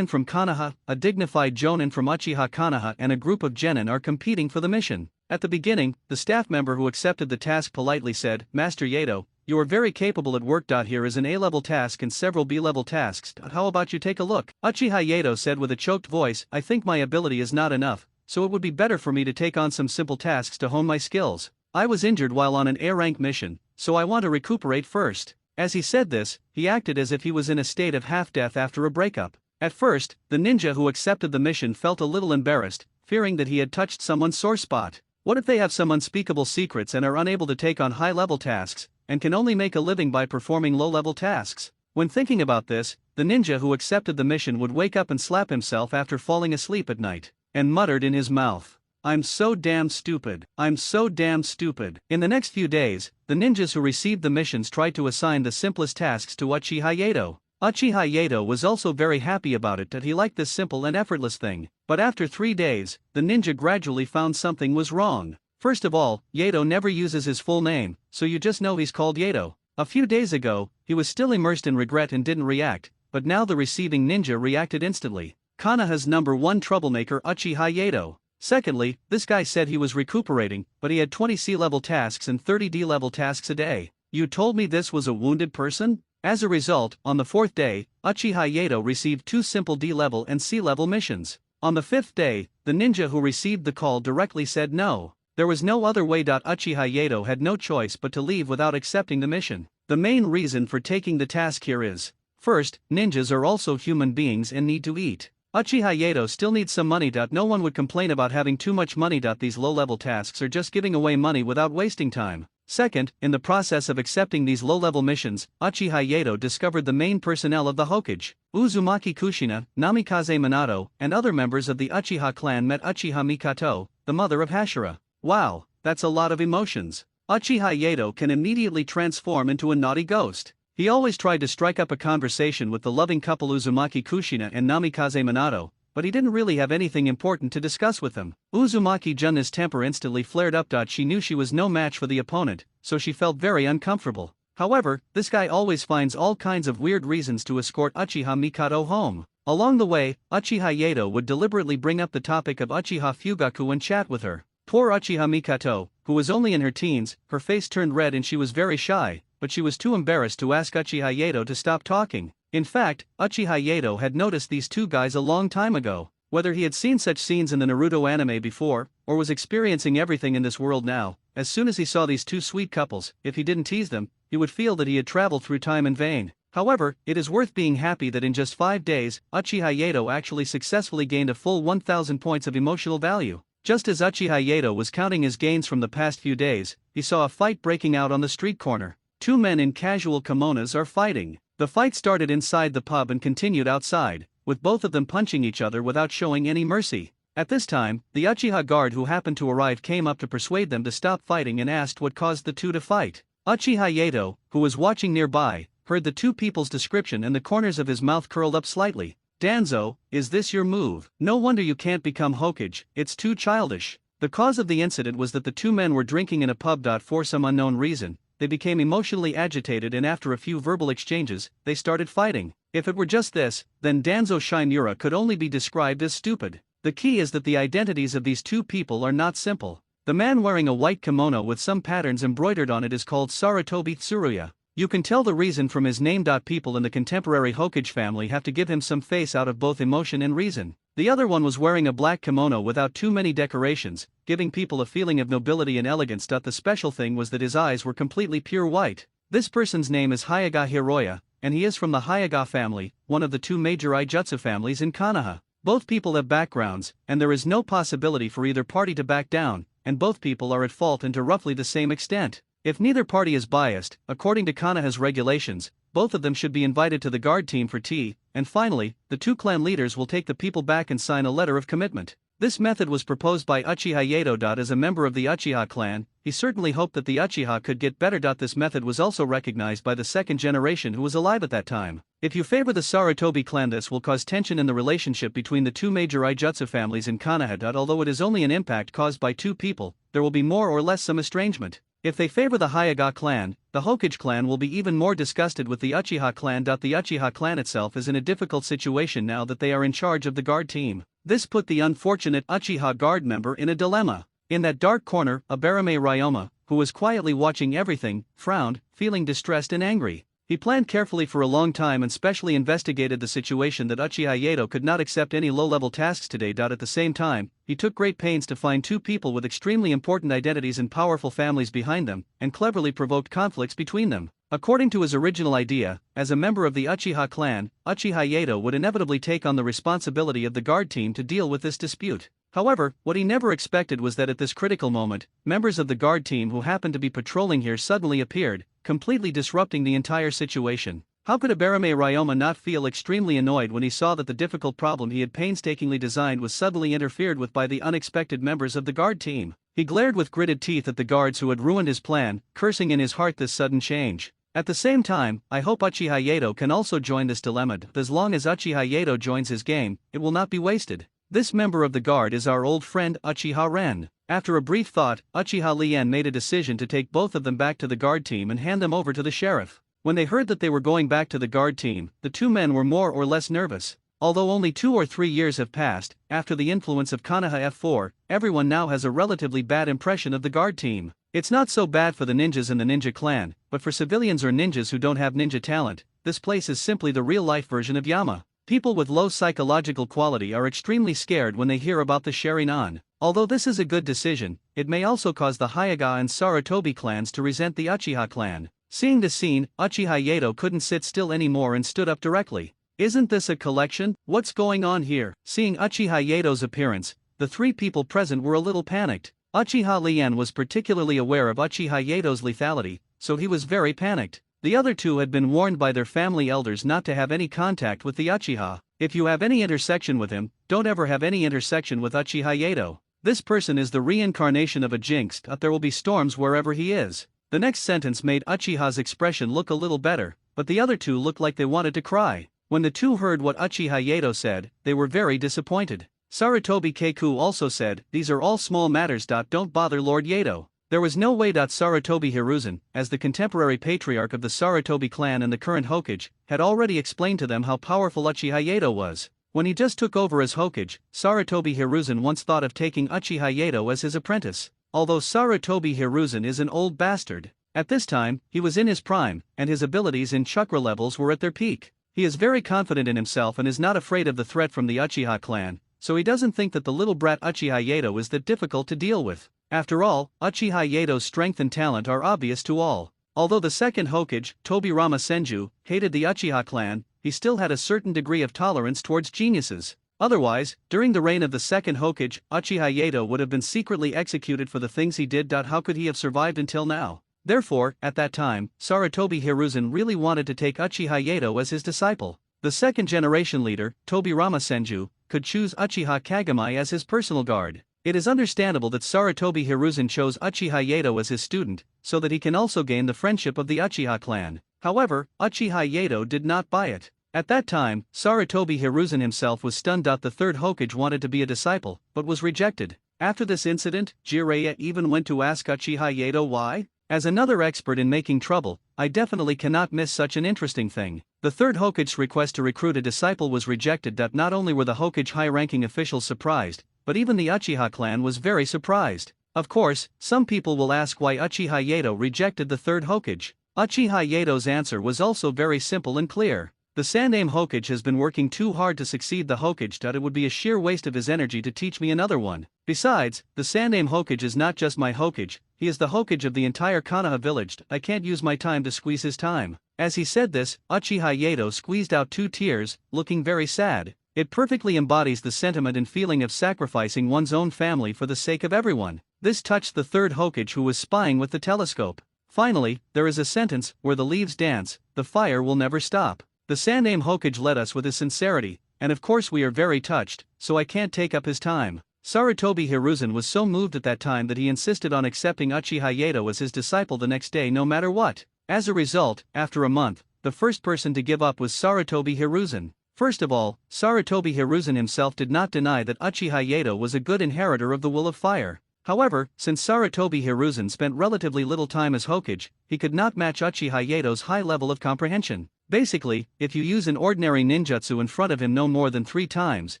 from Konoha, a dignified jonin from Uchiha Konoha and a group of genin are competing for the mission. At the beginning, the staff member who accepted the task politely said, "Master Yato, you are very capable at work. Here is an A-level task and several B-level tasks. How about you take a look?" Uchiha Yato said with a choked voice, "I think my ability is not enough, so it would be better for me to take on some simple tasks to hone my skills. I was injured while on an A-rank mission, so I want to recuperate first." As he said this, he acted as if he was in a state of half-death after a breakup. At first, the ninja who accepted the mission felt a little embarrassed, fearing that he had touched someone's sore spot. What if they have some unspeakable secrets and are unable to take on high-level tasks, and can only make a living by performing low-level tasks? When thinking about this, the ninja who accepted the mission would wake up and slap himself after falling asleep at night, and muttered in his mouth, "I'm so damn stupid. I'm so damn stupid." In the next few days, the ninjas who received the missions tried to assign the simplest tasks to Uchiha Yato. Uchiha Yato was also very happy about it, that he liked this simple and effortless thing. But after 3 days, the ninja gradually found something was wrong. First of all, Yato never uses his full name, so you just know he's called Yato. A few days ago, he was still immersed in regret and didn't react, but now the receiving ninja reacted instantly. Konoha's #1 troublemaker Uchiha Yato. Secondly, this guy said he was recuperating, but he had 20 C-level tasks and 30 D-level tasks a day. You told me this was a wounded person? As a result, on the 4th day, Uchiha Yato received 2 simple D-level and C-level missions. On the 5th day, the ninja who received the call directly said no. There was no other way. Uchiha Yato had no choice but to leave without accepting the mission. The main reason for taking the task here is, first, ninjas are also human beings and need to eat. Uchiha Yato still needs some money. No one would complain about having too much money. These low-level tasks are just giving away money without wasting time. Second, in the process of accepting these low-level missions, Uchiha Yato discovered the main personnel of the Hokage. Uzumaki Kushina, Namikaze Minato, and other members of the Uchiha clan met Uchiha Mikato, the mother of Hashira. Wow, that's a lot of emotions. Uchiha Yato can immediately transform into a naughty ghost. He always tried to strike up a conversation with the loving couple Uzumaki Kushina and Namikaze Minato, but he didn't really have anything important to discuss with them. Uzumaki Jun's temper instantly flared up. She knew she was no match for the opponent, so she felt very uncomfortable. However, this guy always finds all kinds of weird reasons to escort Uchiha Mikato home. Along the way, Uchiha Yato would deliberately bring up the topic of Uchiha Fugaku and chat with her. Poor Uchiha Mikato, who was only in her teens, her face turned red and she was very shy, but she was too embarrassed to ask Uchiha Yato to stop talking. In fact, Uchiha Yato had noticed these two guys a long time ago. Whether he had seen such scenes in the Naruto anime before, or was experiencing everything in this world now, as soon as he saw these two sweet couples, if he didn't tease them, he would feel that he had traveled through time in vain. However, it is worth being happy that in just 5 days, Uchiha Yato actually successfully gained a full 1000 points of emotional value. Just as Uchiha Yato was counting his gains from the past few days, he saw a fight breaking out on the street corner. Two men in casual kimonos are fighting. The fight started inside the pub and continued outside, with both of them punching each other without showing any mercy. At this time, the Uchiha guard who happened to arrive came up to persuade them to stop fighting and asked what caused the two to fight. Uchiha Yato, who was watching nearby, heard the two people's description and the corners of his mouth curled up slightly. Danzo, is this your move? No wonder you can't become Hokage, it's too childish. The cause of the incident was that the two men were drinking in a pub. For some unknown reason, they became emotionally agitated and after a few verbal exchanges, they started fighting. If it were just this, then Danzo Shinura could only be described as stupid. The key is that the identities of these two people are not simple. The man wearing a white kimono with some patterns embroidered on it is called Sarutobi Tsuruya. You can tell the reason from his name. People in the contemporary Hokage family have to give him some face out of both emotion and reason. The other one was wearing a black kimono without too many decorations, giving people a feeling of nobility and elegance. The special thing was that his eyes were completely pure white. This person's name is Hyaga Hiroya, and he is from the Hyaga family, one of the two major Aijutsu families in Konoha. Both people have backgrounds, and there is no possibility for either party to back down, and both people are at fault and to roughly the same extent. If neither party is biased, according to Konoha's regulations, both of them should be invited to the guard team for tea, and finally, the two clan leaders will take the people back and sign a letter of commitment. This method was proposed by Uchiha Yato. As a member of the Uchiha clan, he certainly hoped that the Uchiha could get better. This method was also recognized by the second generation who was alive at that time. If you favor the Sarutobi clan, this will cause tension in the relationship between the two major Aijutsu families in Konoha. Although it is only an impact caused by two people, there will be more or less some estrangement. If they favor the Hyaga clan, the Hokage clan will be even more disgusted with the Uchiha clan. The Uchiha clan itself is in a difficult situation now that they are in charge of the guard team. This put the unfortunate Uchiha guard member in a dilemma. In that dark corner, Abarame Ryoma, who was quietly watching everything, frowned, feeling distressed and angry. He planned carefully for a long time and specially investigated the situation that Uchiha Yato could not accept any low-level tasks today. At the same time, he took great pains to find two people with extremely important identities and powerful families behind them, and cleverly provoked conflicts between them. According to his original idea, as a member of the Uchiha clan, Uchiha Yato would inevitably take on the responsibility of the guard team to deal with this dispute. However, what he never expected was that at this critical moment, members of the guard team who happened to be patrolling here suddenly appeared, completely disrupting the entire situation. How could Abarame Ryoma not feel extremely annoyed when he saw that the difficult problem he had painstakingly designed was suddenly interfered with by the unexpected members of the guard team? He glared with gritted teeth at the guards who had ruined his plan, cursing in his heart this sudden change. At the same time, I hope Uchiha Yato can also join this dilemma. As long as Uchiha Yato joins his game, it will not be wasted. This member of the guard is our old friend Uchiha Ren. After a brief thought, Uchiha Lien made a decision to take both of them back to the guard team and hand them over to the sheriff. When they heard that they were going back to the guard team, the two men were more or less nervous. Although only 2 or 3 years have passed, after the influence of Konoha F4, everyone now has a relatively bad impression of the guard team. It's not so bad for the ninjas in the ninja clan, but for civilians or ninjas who don't have ninja talent, this place is simply the real-life version of Yama. People with low psychological quality are extremely scared when they hear about the Sharingan. Although this is a good decision, it may also cause the Hyaga and Sarutobi clans to resent the Uchiha clan. Seeing the scene, Uchiha Yato couldn't sit still anymore and stood up directly. Isn't this a collection? What's going on here? Seeing Uchiha Yato's appearance, the 3 people present were a little panicked. Uchiha Lien was particularly aware of Uchiha Yato's lethality, so he was very panicked. The other 2 had been warned by their family elders not to have any contact with the Uchiha. If you have any intersection with him, don't ever have any intersection with Uchiha Yato. This person is the reincarnation of a jinx. There will be storms wherever he is. The next sentence made Uchiha's expression look a little better, but the other 2 looked like they wanted to cry. When the 2 heard what Uchiha Yato said, they were very disappointed. Sarutobi Keiku also said, "These are all small matters. Don't bother Lord Yato." There was no way. Sarutobi Hiruzen, as the contemporary patriarch of the Sarutobi clan and the current Hokage, had already explained to them how powerful Uchiha Yato was. When he just took over as Hokage, Sarutobi Hiruzen once thought of taking Uchiha Yato as his apprentice. Although Sarutobi Hiruzen is an old bastard, at this time, he was in his prime, and his abilities in chakra levels were at their peak. He is very confident in himself and is not afraid of the threat from the Uchiha clan, so he doesn't think that the little brat Uchiha Yato is that difficult to deal with. After all, Uchiha Yato's strength and talent are obvious to all. Although the second Hokage, Tobirama Senju, hated the Uchiha clan, he still had a certain degree of tolerance towards geniuses. Otherwise, during the reign of the second Hokage, Uchiha Yato would have been secretly executed for the things he did. How could he have survived until now? Therefore, at that time, Sarutobi Hiruzen really wanted to take Uchiha Yato as his disciple. The second generation leader, Tobirama Senju, could choose Uchiha Kagami as his personal guard. It is understandable that Sarutobi Hiruzen chose Uchiha Yato as his student, so that he can also gain the friendship of the Uchiha clan. However, Uchiha Yato did not buy it. At that time, Sarutobi Hiruzen himself was stunned. The third Hokage wanted to be a disciple, but was rejected. After this incident, Jiraiya even went to ask Uchiha Yato why? As another expert in making trouble, I definitely cannot miss such an interesting thing. The third Hokage's request to recruit a disciple was rejected. Not only were the Hokage high-ranking officials surprised, but even the Uchiha clan was very surprised. Of course, some people will ask why Uchiha Yato rejected the third Hokage. Uchiha Yato's answer was also very simple and clear. The Sandaime Hokage has been working too hard to succeed the Hokage. It would be a sheer waste of his energy to teach me another one. Besides, the Sandaime Hokage is not just my Hokage, he is the Hokage of the entire Konoha village. I can't use my time to squeeze his time. As he said this, Uchiha Yato squeezed out 2 tears, looking very sad. It perfectly embodies the sentiment and feeling of sacrificing one's own family for the sake of everyone. This touched the third Hokage, who was spying with the telescope. Finally, there is a sentence, where the leaves dance, the fire will never stop. The Sandaime Hokage led us with his sincerity, and of course we are very touched, so I can't take up his time. Sarutobi Hiruzen was so moved at that time that he insisted on accepting Uchiha Yato as his disciple the next day no matter what. As a result, after a month, the first person to give up was Sarutobi Hiruzen. First of all, Sarutobi Hiruzen himself did not deny that Uchiha Yato was a good inheritor of the Will of Fire. However, since Sarutobi Hiruzen spent relatively little time as Hokage, he could not match Uchiha Yato's high level of comprehension. Basically, if you use an ordinary ninjutsu in front of him no more than 3 times,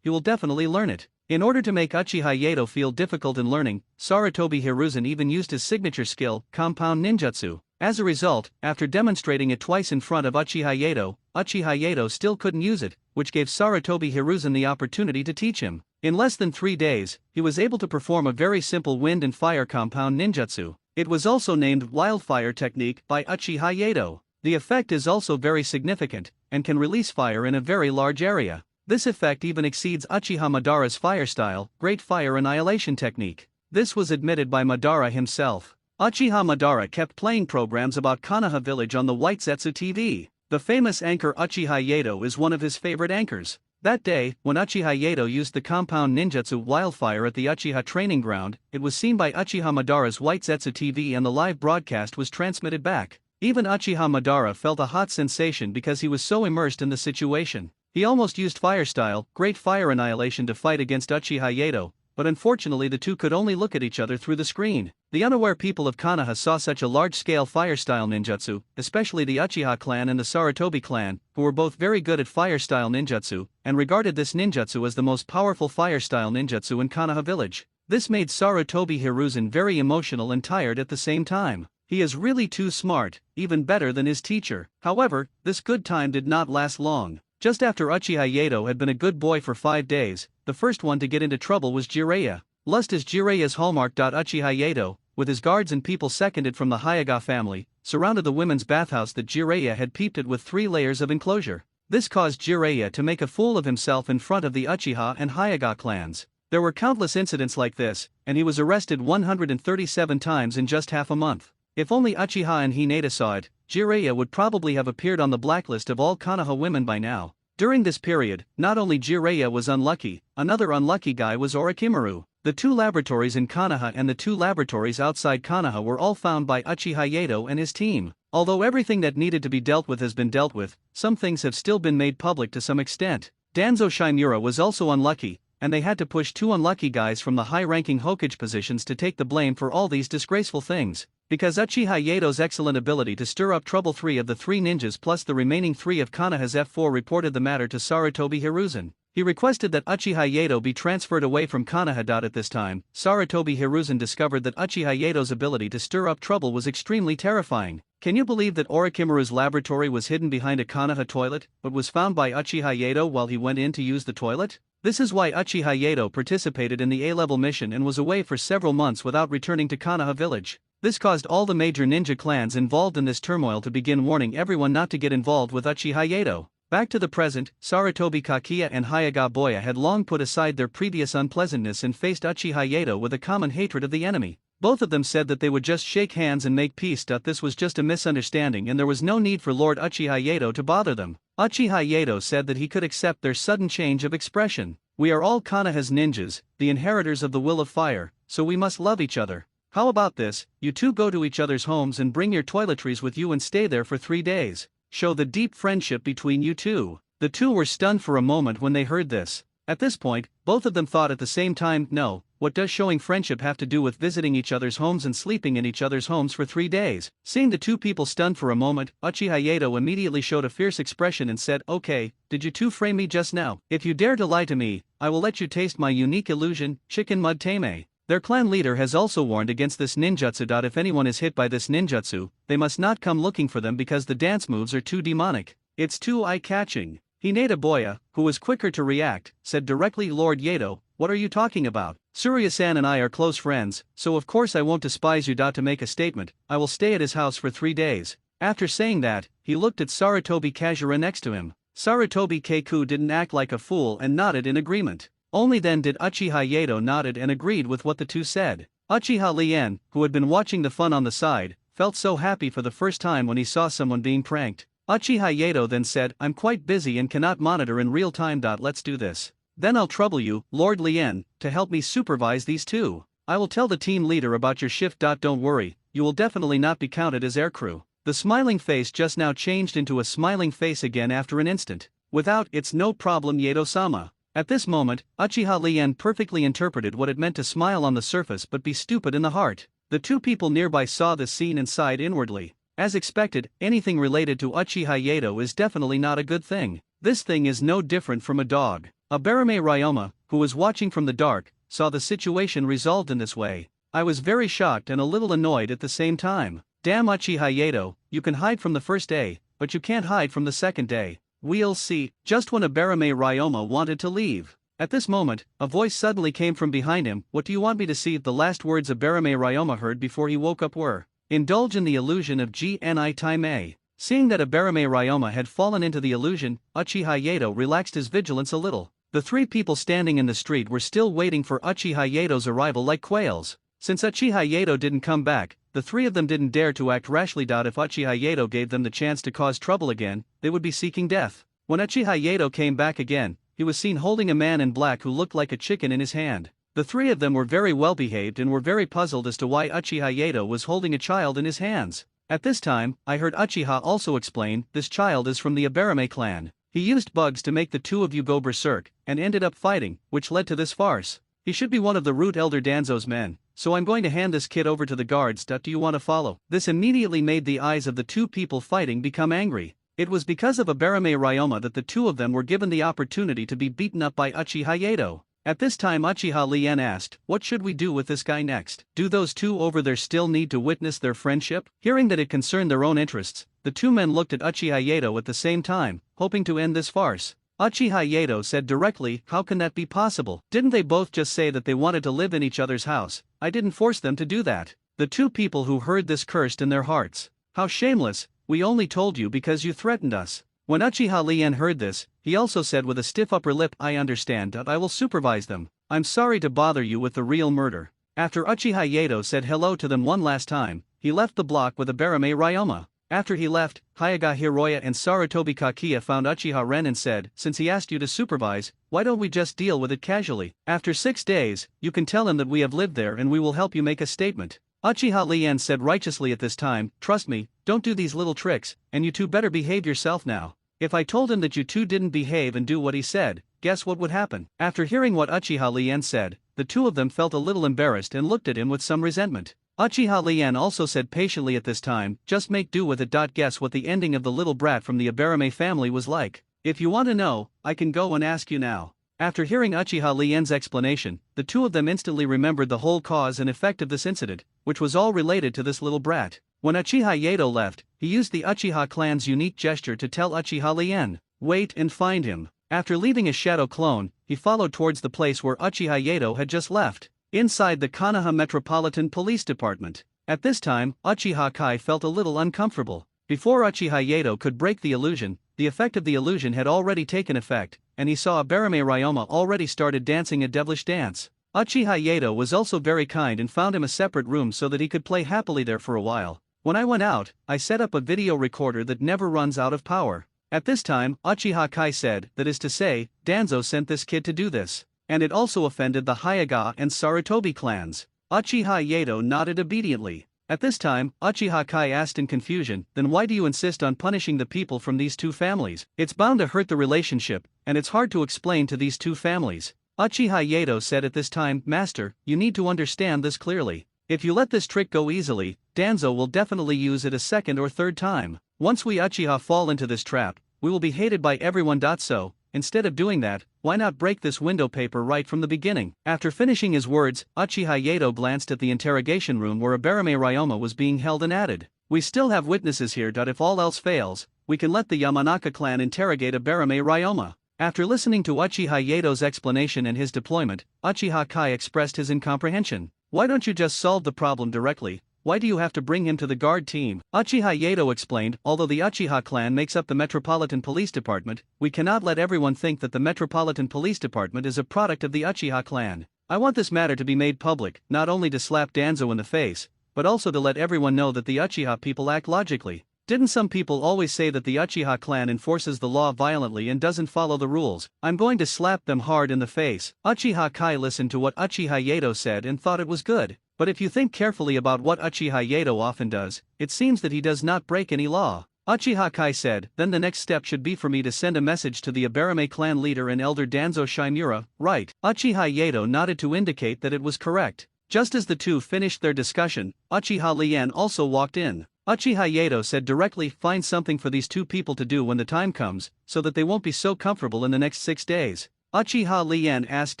he will definitely learn it. In order to make Uchiha Yato feel difficult in learning, Sarutobi Hiruzen even used his signature skill, Compound Ninjutsu. As a result, after demonstrating it twice in front of Uchiha Yato still couldn't use it, which gave Sarutobi Hiruzen the opportunity to teach him. In less than 3 days, he was able to perform a very simple wind and fire compound ninjutsu. It was also named Wildfire Technique by Uchiha Yato. The effect is also very significant, and can release fire in a very large area. This effect even exceeds Uchiha Madara's fire style, Great Fire Annihilation Technique. This was admitted by Madara himself. Uchiha Madara kept playing programs about Konoha village on the White Zetsu TV. The famous anchor Uchiha Yato is one of his favorite anchors. That day, when Uchiha Yato used the compound ninjutsu Wildfire at the Uchiha training ground, it was seen by Uchiha Madara's White Zetsu TV and the live broadcast was transmitted back. Even Uchiha Madara felt a hot sensation because he was so immersed in the situation. He almost used fire style, Great Fire Annihilation to fight against Uchiha Yato, but unfortunately the two could only look at each other through the screen. The unaware people of Konoha saw such a large-scale fire-style ninjutsu, especially the Uchiha clan and the Sarutobi clan, who were both very good at fire-style ninjutsu, and regarded this ninjutsu as the most powerful fire-style ninjutsu in Konoha village. This made Sarutobi Hiruzen very emotional and tired at the same time. He is really too smart, even better than his teacher. However, this good time did not last long. Just after Uchiha Yato had been a good boy for 5 days, the first one to get into trouble was Jiraiya. Lust is Jiraiya's hallmark. Uchiha Yato, with his guards and people seconded from the Hyuga family, surrounded the women's bathhouse that Jiraiya had peeped at with 3 layers of enclosure. This caused Jiraiya to make a fool of himself in front of the Uchiha and Hyuga clans. There were countless incidents like this, and he was arrested 137 times in just half a month. If only Uchiha and Hinata saw it, Jiraiya would probably have appeared on the blacklist of all Konoha women by now. During this period, not only Jiraiya was unlucky, another unlucky guy was Orochimaru. The 2 laboratories in Konoha and the 2 laboratories outside Konoha were all found by Uchiha Yato and his team. Although everything that needed to be dealt with has been dealt with, some things have still been made public to some extent. Danzo Shimura was also unlucky, and they had to push 2 unlucky guys from the high-ranking Hokage positions to take the blame for all these disgraceful things. Because Uchiha Yato's excellent ability to stir up trouble, 3 of the 3 ninjas plus the remaining 3 of Konoha's F4 reported the matter to Sarutobi Hiruzen. He requested that Uchiha Yato be transferred away from Konoha. At this time, Sarutobi Hiruzen discovered that Uchiha Yato's ability to stir up trouble was extremely terrifying. Can you believe that Orochimaru's laboratory was hidden behind a Konoha toilet, but was found by Uchiha Yato while he went in to use the toilet? This is why Uchiha Yato participated in the A-level mission and was away for several months without returning to Konoha village. This caused all the major ninja clans involved in this turmoil to begin warning everyone not to get involved with Uchiha Yato. Back to the present, Sarutobi Kakiya and Hyuga Boya had long put aside their previous unpleasantness and faced Uchiha Yato with a common hatred of the enemy. Both of them said that they would just shake hands and make peace. This was just a misunderstanding and there was no need for Lord Uchiha Yato to bother them. Uchiha Yato said that he could accept their sudden change of expression. We are all Konoha's ninjas, the inheritors of the will of fire, so we must love each other. How about this, you two go to each other's homes and bring your toiletries with you and stay there for 3 days. Show the deep friendship between you two. The two were stunned for a moment when they heard this. At this point, both of them thought at the same time, no, what does showing friendship have to do with visiting each other's homes and sleeping in each other's homes for 3 days? Seeing the two people stunned for a moment, Uchiha Yato immediately showed a fierce expression and said, okay, did you two frame me just now? If you dare to lie to me, I will let you taste my unique illusion, chicken mud tame. Their clan leader has also warned against this ninjutsu. If anyone is hit by this ninjutsu, they must not come looking for them because the dance moves are too demonic. It's too eye-catching. Hinata Boya, who was quicker to react, said directly, Lord Yato, what are you talking about? Surya-san and I are close friends, so of course I won't despise you. To make a statement, I will stay at his house for 3 days. After saying that, he looked at Sarutobi Kajira next to him. Sarutobi Keiku didn't act like a fool and nodded in agreement. Only then did Uchiha Yato nodded and agreed with what the two said. Uchiha Lien, who had been watching the fun on the side, felt so happy for the first time when he saw someone being pranked. Uchiha Yato then said, I'm quite busy and cannot monitor in real time. Let's do this. Then I'll trouble you, Lord Lien, to help me supervise these two. I will tell the team leader about your shift. Don't worry, you will definitely not be counted as aircrew. The smiling face just now changed into a smiling face again after an instant. Without, it's no problem, Yato-sama. At this moment, Uchiha Lien perfectly interpreted what it meant to smile on the surface but be stupid in the heart. The two people nearby saw this scene and sighed inwardly. As expected, anything related to Uchiha Yato is definitely not a good thing. This thing is no different from a dog. Abarame Ryoma, who was watching from the dark, saw the situation resolved in this way. I was very shocked and a little annoyed at the same time. Damn Uchiha Yato, you can hide from the first day, but you can't hide from the second day. We'll see. Just when Abarame Ryoma wanted to leave. At this moment, a voice suddenly came from behind him. What do you want me to see? The last words Abarame Ryoma heard before he woke up were, indulge in the illusion of GNI Time. Seeing that Abarame Ryoma had fallen into the illusion, Uchiha Yato relaxed his vigilance a little. The three people standing in the street were still waiting for Uchiha Yato's arrival like quails. Since Uchiha Yato didn't come back, the three of them didn't dare to act rashly. If Uchiha Yato gave them the chance to cause trouble again, they would be seeking death. When Uchiha Yato came back again, he was seen holding a man in black who looked like a chicken in his hand. The three of them were very well behaved and were very puzzled as to why Uchiha Yato was holding a child in his hands. At this time, I heard Uchiha also explain, this child is from the Abarame clan. He used bugs to make the two of you go berserk, and ended up fighting, which led to this farce. He should be one of the Root Elder Danzo's men, so I'm going to hand this kid over to the guards. Do you want to follow? This immediately made the eyes of the two people fighting become angry. It was because of Abarame Ryoma that the two of them were given the opportunity to be beaten up by Uchiha Yato. At this time Uchiha Lien asked, what should we do with this guy next? Do those two over there still need to witness their friendship? Hearing that it concerned their own interests, the two men looked at Uchiha Yato at the same time, hoping to end this farce. Uchiha Yato said directly, how can that be possible? Didn't they both just say that they wanted to live in each other's house? I didn't force them to do that. The two people who heard this cursed in their hearts. How shameless, we only told you because you threatened us. When Uchiha Lien heard this, he also said with a stiff upper lip, I understand. I will supervise them. I'm sorry to bother you with the real murder. After Uchiha Yato said hello to them one last time, he left the block with Abarame Ryoma. After he left, Hyuga Hiroya and Sarutobi Kakiya found Uchiha Ren and said, since he asked you to supervise, why don't we just deal with it casually? After 6 days, you can tell him that we have lived there and we will help you make a statement. Uchiha Lien said righteously at this time, trust me, don't do these little tricks, and you two better behave yourself now. If I told him that you two didn't behave and do what he said, guess what would happen? After hearing what Uchiha Lien said, the two of them felt a little embarrassed and looked at him with some resentment. Uchiha Lien also said patiently at this time, just make do with it. Guess what the ending of the little brat from the Abarame family was like? If you want to know, I can go and ask you now. After hearing Uchiha Lien's explanation, the two of them instantly remembered the whole cause and effect of this incident, which was all related to this little brat. When Uchiha Yato left, he used the Uchiha clan's unique gesture to tell Uchiha Lien, wait and find him. After leaving a shadow clone, he followed towards the place where Uchiha Yato had just left, inside the Konoha Metropolitan Police Department. At this time, Uchiha Kai felt a little uncomfortable. Before Uchiha Yato could break the illusion, the effect of the illusion had already taken effect, and he saw Abarame Ryoma already started dancing a devilish dance. Uchiha Yato was also very kind and found him a separate room so that he could play happily there for a while. When I went out, I set up a video recorder that never runs out of power. At this time, Uchiha Kai said, that is to say, Danzo sent this kid to do this. And it also offended the Hyuga and Sarutobi clans. Uchiha Yato nodded obediently. At this time, Uchiha Kai asked in confusion, then why do you insist on punishing the people from these two families? It's bound to hurt the relationship, and it's hard to explain to these two families. Uchiha Yato said at this time, Master, you need to understand this clearly. If you let this trick go easily, Danzo will definitely use it a second or third time. Once we Uchiha fall into this trap, we will be hated by everyone. So, instead of doing that, why not break this window paper right from the beginning? After finishing his words, Uchiha Yato glanced at the interrogation room where Abarame Ryoma was being held and added, we still have witnesses here. If all else fails, we can let the Yamanaka clan interrogate Abarame Ryoma. After listening to Uchiha Yato's explanation and his deployment, Uchiha Kai expressed his incomprehension. Why don't you just solve the problem directly? Why do you have to bring him to the guard team? Uchiha Yato explained, although the Uchiha clan makes up the Metropolitan Police Department, we cannot let everyone think that the Metropolitan Police Department is a product of the Uchiha clan. I want this matter to be made public, not only to slap Danzo in the face, but also to let everyone know that the Uchiha people act logically. Didn't some people always say that the Uchiha clan enforces the law violently and doesn't follow the rules? I'm going to slap them hard in the face. Uchiha Kai listened to what Uchiha Yato said and thought it was good. But if you think carefully about what Uchiha Yato often does, it seems that he does not break any law. Uchiha Kai said, then the next step should be for me to send a message to the Abarame clan leader and elder Danzo Shimura, right? Uchiha Yato nodded to indicate that it was correct. Just as the two finished their discussion, Uchiha Lian also walked in. Uchiha Yato said directly, find something for these two people to do when the time comes, so that they won't be so comfortable in the next 6 days. Uchiha Lian asked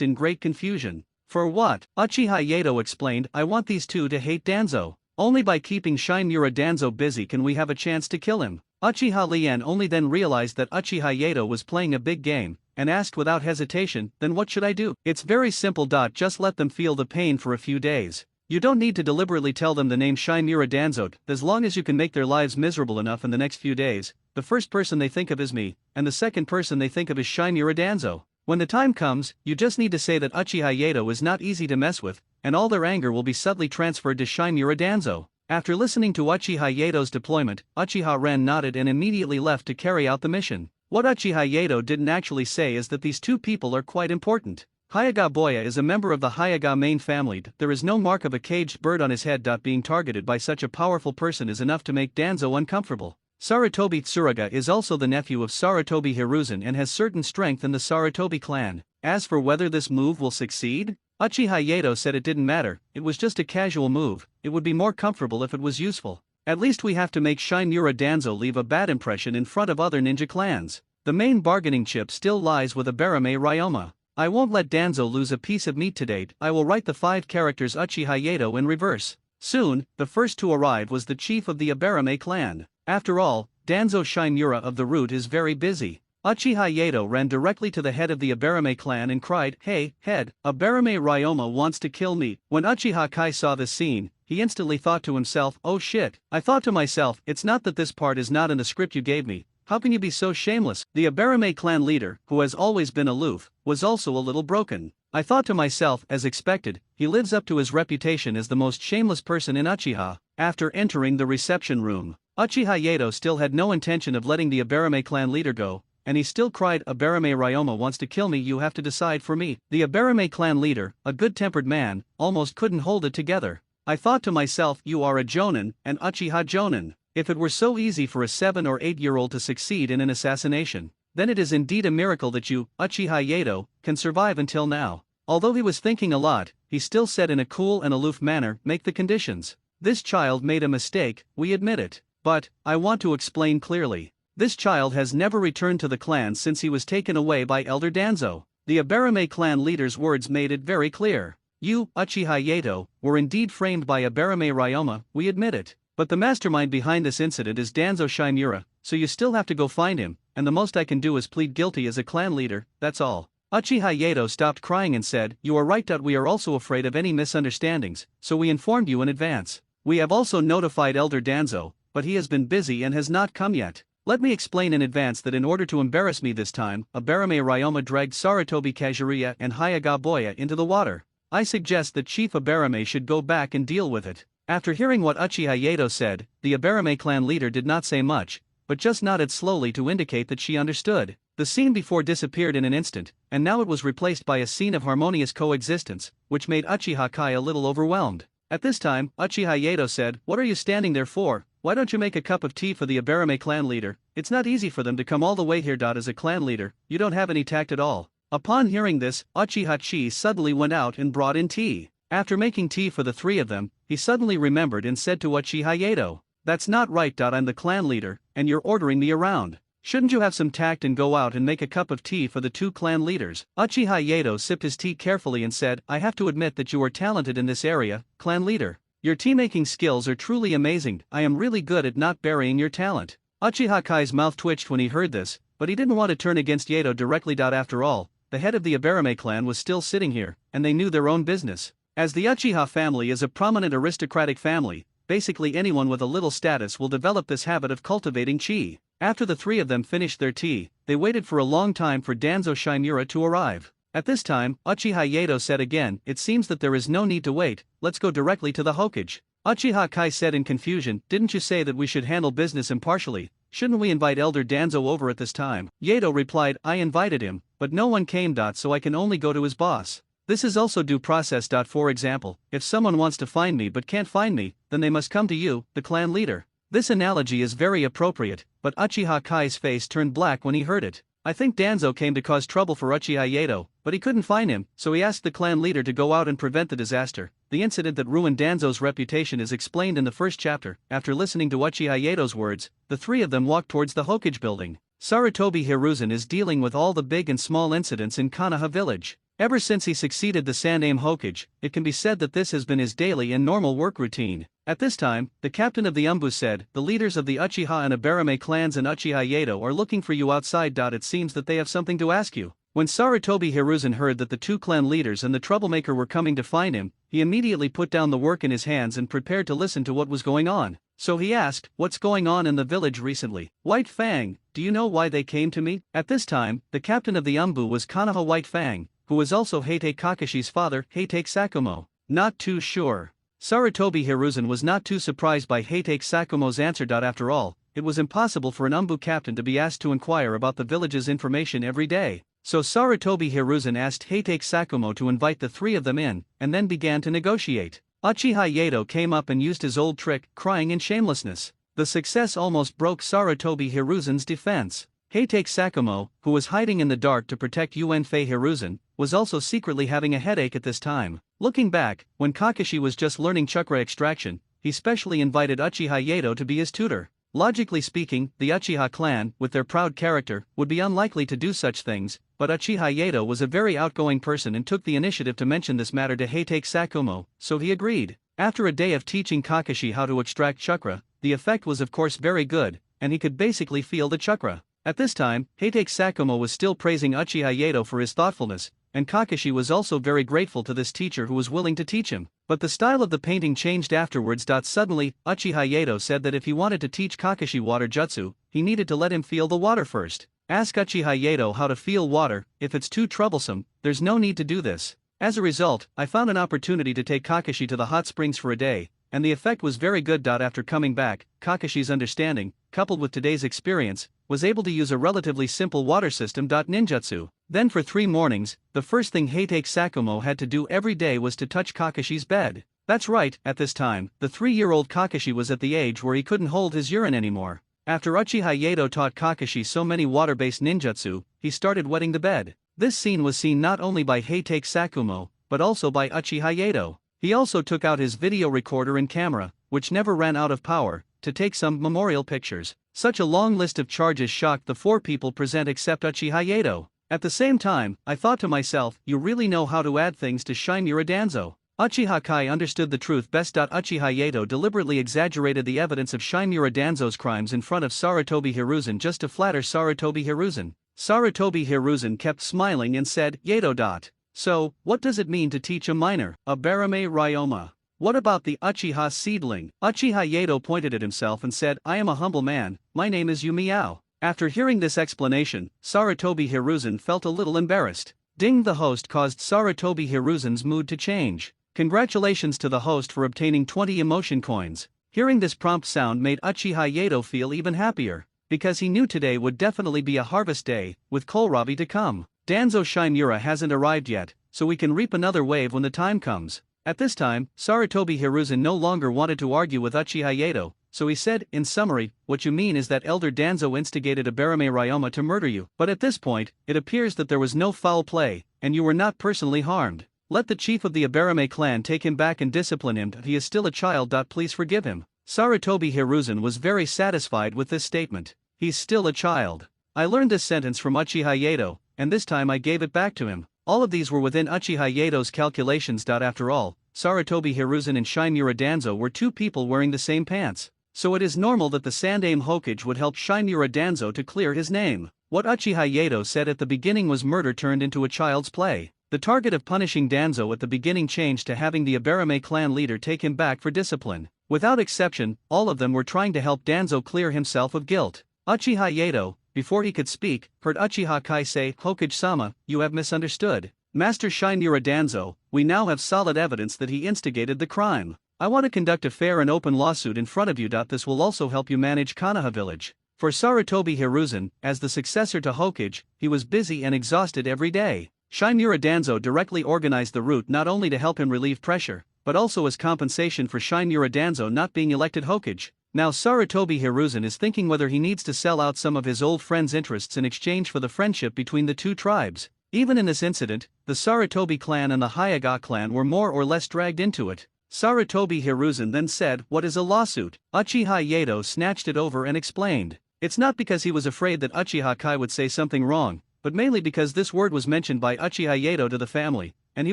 in great confusion. For what? Uchiha Yato explained, I want these two to hate Danzo. Only by keeping Shimura Danzo busy can we have a chance to kill him. Uchiha Lian only then realized that Uchiha Yato was playing a big game, and asked without hesitation, then what should I do? It's very simple. Just let them feel the pain for a few days. You don't need to deliberately tell them the name Shimura Danzo, as long as you can make their lives miserable enough in the next few days. The first person they think of is me, and the second person they think of is Shimura Danzo. When the time comes, you just need to say that Uchiha Yato is not easy to mess with, and all their anger will be subtly transferred to Shimura Danzo. After listening to Uchiha Yato's deployment, Uchiha Ren nodded and immediately left to carry out the mission. What Uchiha Yato didn't actually say is that these two people are quite important. Hyuga Boya is a member of the Hyuga main family. There is no mark of a caged bird on his head. Being targeted by such a powerful person is enough to make Danzo uncomfortable. Sarutobi Tsuruga is also the nephew of Sarutobi Hiruzen and has certain strength in the Sarutobi clan. As for whether this move will succeed, Uchiha Yato said it didn't matter, it was just a casual move, it would be more comfortable if it was useful. At least we have to make Shimura Danzo leave a bad impression in front of other ninja clans. The main bargaining chip still lies with Abarame Ryoma. I won't let Danzo lose a piece of meat today. I will write the 5 characters Uchiha Yato in reverse. Soon, the first to arrive was the chief of the Abarame clan. After all, Danzo Shimura of the root is very busy. Uchiha Yato ran directly to the head of the Abarame clan and cried, hey, head, Abarame Ryoma wants to kill me. When Uchiha Kai saw this scene, he instantly thought to himself, oh shit. I thought to myself, it's not that this part is not in the script you gave me. How can you be so shameless? The Abarame clan leader, who has always been aloof, was also a little broken. I thought to myself, as expected, he lives up to his reputation as the most shameless person in Uchiha. After entering the reception room, Uchiha Yato still had no intention of letting the Abarame clan leader go, and he still cried, Abarame Ryoma wants to kill me, you have to decide for me. The Abarame clan leader, a good-tempered man, almost couldn't hold it together. I thought to myself, you are a Jonin, an Uchiha Jonin. If it were so easy for a 7 or 8-year-old to succeed in an assassination, then it is indeed a miracle that you, Uchiha Yato, can survive until now. Although he was thinking a lot, he still said in a cool and aloof manner, make the conditions. This child made a mistake, we admit it. But, I want to explain clearly. This child has never returned to the clan since he was taken away by Elder Danzo. The Abarame clan leader's words made it very clear. You, Uchiha Yato, were indeed framed by Abarame Ryoma, we admit it. But the mastermind behind this incident is Danzo Shimura, so you still have to go find him, and the most I can do is plead guilty as a clan leader, that's all. Uchiha Yato stopped crying and said, "You are right. We are also afraid of any misunderstandings, so we informed you in advance. We have also notified Elder Danzo, but he has been busy and has not come yet. Let me explain in advance that in order to embarrass me this time, Abarame Ryoma dragged Sarutobi Kazuria and Hayaga Boya into the water. I suggest that Chief Abarame should go back and deal with it." After hearing what Uchiha Yato said, the Abarame clan leader did not say much, but just nodded slowly to indicate that she understood. The scene before disappeared in an instant, and now it was replaced by a scene of harmonious coexistence, which made Uchiha Kai a little overwhelmed. At this time, Uchiha Yato said, "What are you standing there for? Why don't you make a cup of tea for the Abarame clan leader? It's not easy for them to come all the way here. As a clan leader, you don't have any tact at all." Upon hearing this, Uchiha Chi suddenly went out and brought in tea. After making tea for the three of them, he suddenly remembered and said to Uchiha Yato, "That's not right. I'm the clan leader, and you're ordering me around. Shouldn't you have some tact and go out and make a cup of tea for the two clan leaders?" Uchiha Yato sipped his tea carefully and said, "I have to admit that you are talented in this area, clan leader. Your tea-making skills are truly amazing. I am really good at not burying your talent." Uchiha Kai's mouth twitched when he heard this, but he didn't want to turn against Yato directly. After all, the head of the Abarame clan was still sitting here, and they knew their own business. As the Uchiha family is a prominent aristocratic family, basically anyone with a little status will develop this habit of cultivating chi. After the three of them finished their tea, they waited for a long time for Danzo Shimura to arrive. At this time, Uchiha Yato said again, "It seems that there is no need to wait, let's go directly to the Hokage." Uchiha Kai said in confusion, "Didn't you say that we should handle business impartially? Shouldn't we invite Elder Danzo over at this time?" Yato replied, "I invited him, but no one came. So I can only go to his boss. This is also due process. For example, if someone wants to find me but can't find me, then they must come to you, the clan leader." This analogy is very appropriate, but Uchiha Kai's face turned black when he heard it. I think Danzo came to cause trouble for Uchiha Yato, but he couldn't find him, so he asked the clan leader to go out and prevent the disaster. The incident that ruined Danzo's reputation is explained in the first chapter. After listening to Uchiha Yato's words, the three of them walked towards the Hokage building. Sarutobi Hiruzen is dealing with all the big and small incidents in Konoha village. Ever since he succeeded the Saname Hokage, it can be said that this has been his daily and normal work routine. At this time, the captain of the Umbu said, "The leaders of the Uchiha and Abarame clans and Uchiha Yato are looking for you outside. It seems that they have something to ask you." When Sarutobi Hiruzen heard that the two clan leaders and the troublemaker were coming to find him, he immediately put down the work in his hands and prepared to listen to what was going on. So he asked, "What's going on in the village recently? White Fang, do you know why they came to me?" At this time, the captain of the Umbu was Konoha White Fang, who was also Heitei Kakashi's father, Heitei Sakumo. "Not too sure." Sarutobi Hiruzen was not too surprised by Heitei Sakumo's answer. After all, it was impossible for an Umbu captain to be asked to inquire about the village's information every day. So Sarutobi Hiruzen asked Heitei Sakumo to invite the three of them in, and then began to negotiate. Uchiha Yato came up and used his old trick, crying in shamelessness. The success almost broke Sarutobi Hiruzen's defense. Heitei Sakumo, who was hiding in the dark to protect Uenfei Hiruzen, was also secretly having a headache at this time. Looking back, when Kakashi was just learning chakra extraction, he specially invited Uchiha Yato to be his tutor. Logically speaking, the Uchiha clan, with their proud character, would be unlikely to do such things, but Uchiha Yato was a very outgoing person and took the initiative to mention this matter to Heitei Sakumo, so he agreed. After a day of teaching Kakashi how to extract chakra, the effect was of course very good, and he could basically feel the chakra. At this time, Heitei Sakumo was still praising Uchiha Yato for his thoughtfulness, and Kakashi was also very grateful to this teacher who was willing to teach him. But the style of the painting changed afterwards. Suddenly, Uchiha Yato said that if he wanted to teach Kakashi water jutsu, he needed to let him feel the water first. Ask Uchiha Yato how to feel water. If it's too troublesome, there's no need to do this. As a result, I found an opportunity to take Kakashi to the hot springs for a day, and the effect was very good. After coming back, Kakashi's understanding, coupled with today's experience, was able to use a relatively simple water system. Ninjutsu. Then for 3 mornings, the first thing Heitei Sakumo had to do every day was to touch Kakashi's bed. That's right, at this time, the 3-year-old Kakashi was at the age where he couldn't hold his urine anymore. After Uchiha Yato taught Kakashi so many water-based ninjutsu, he started wetting the bed. This scene was seen not only by Heitei Sakumo, but also by Uchiha Yato. He also took out his video recorder and camera, which never ran out of power, to take some memorial pictures. Such a long list of charges shocked the 4 people present except Uchiha Yato. At the same time, I thought to myself, you really know how to add things to Shimura Danzo. Uchiha Kai understood the truth best. Uchiha Yato deliberately exaggerated the evidence of Shimura Danzo's crimes in front of Sarutobi Hiruzen just to flatter Sarutobi Hiruzen. Sarutobi Hiruzen kept smiling and said, Yato. So, what does it mean to teach a minor, a Barame Ryoma? What about the Uchiha seedling? Uchiha Yato pointed at himself and said, I am a humble man, my name is Yumiao. After hearing this explanation, Sarutobi Hiruzen felt a little embarrassed. Ding, the host caused Sarutobi Hiruzen's mood to change. Congratulations to the host for obtaining 20 emotion coins. Hearing this prompt sound made Uchiha Yato feel even happier, because he knew today would definitely be a harvest day, with kohlrabi to come. Danzo Shinmura hasn't arrived yet, so we can reap another wave when the time comes. At this time, Sarutobi Hiruzen no longer wanted to argue with Uchiha Yato, so he said, in summary, what you mean is that Elder Danzo instigated a Barame Ryoma to murder you, but at this point, it appears that there was no foul play, and you were not personally harmed. Let the chief of the Abarame clan take him back and discipline him if he is still a child. Please forgive him. Sarutobi Hiruzen was very satisfied with this statement. He's still a child. I learned this sentence from Uchiha Yato, and this time I gave it back to him. All of these were within Uchiha Yato's calculations. After all, Sarutobi Hiruzen and Shinmura Danzo were two people wearing the same pants. So it is normal that the Sandaime Hokage would help Shinmura Danzo to clear his name. What Uchiha Yato said at the beginning was murder turned into a child's play. The target of punishing Danzo at the beginning changed to having the Abarame clan leader take him back for discipline. Without exception, all of them were trying to help Danzo clear himself of guilt. Uchiha Yato, before he could speak, heard Uchiha Kai say, Hokage-sama, you have misunderstood. Master Shinmura Danzo, we now have solid evidence that he instigated the crime. I want to conduct a fair and open lawsuit in front of you. This will also help you manage Konoha village. For Sarutobi Hiruzen, as the successor to Hokage, he was busy and exhausted every day. Shinmura Danzo directly organized the route not only to help him relieve pressure, but also as compensation for Shinmura Danzo not being elected Hokage. Now Sarutobi Hiruzen is thinking whether he needs to sell out some of his old friends' interests in exchange for the friendship between the two tribes. Even in this incident, the Sarutobi clan and the Hyuga clan were more or less dragged into it. Sarutobi Hiruzen then said, what is a lawsuit? Uchiha Yato snatched it over and explained. It's not because he was afraid that Uchiha Kai would say something wrong, but mainly because this word was mentioned by Uchiha Yato to the family, and he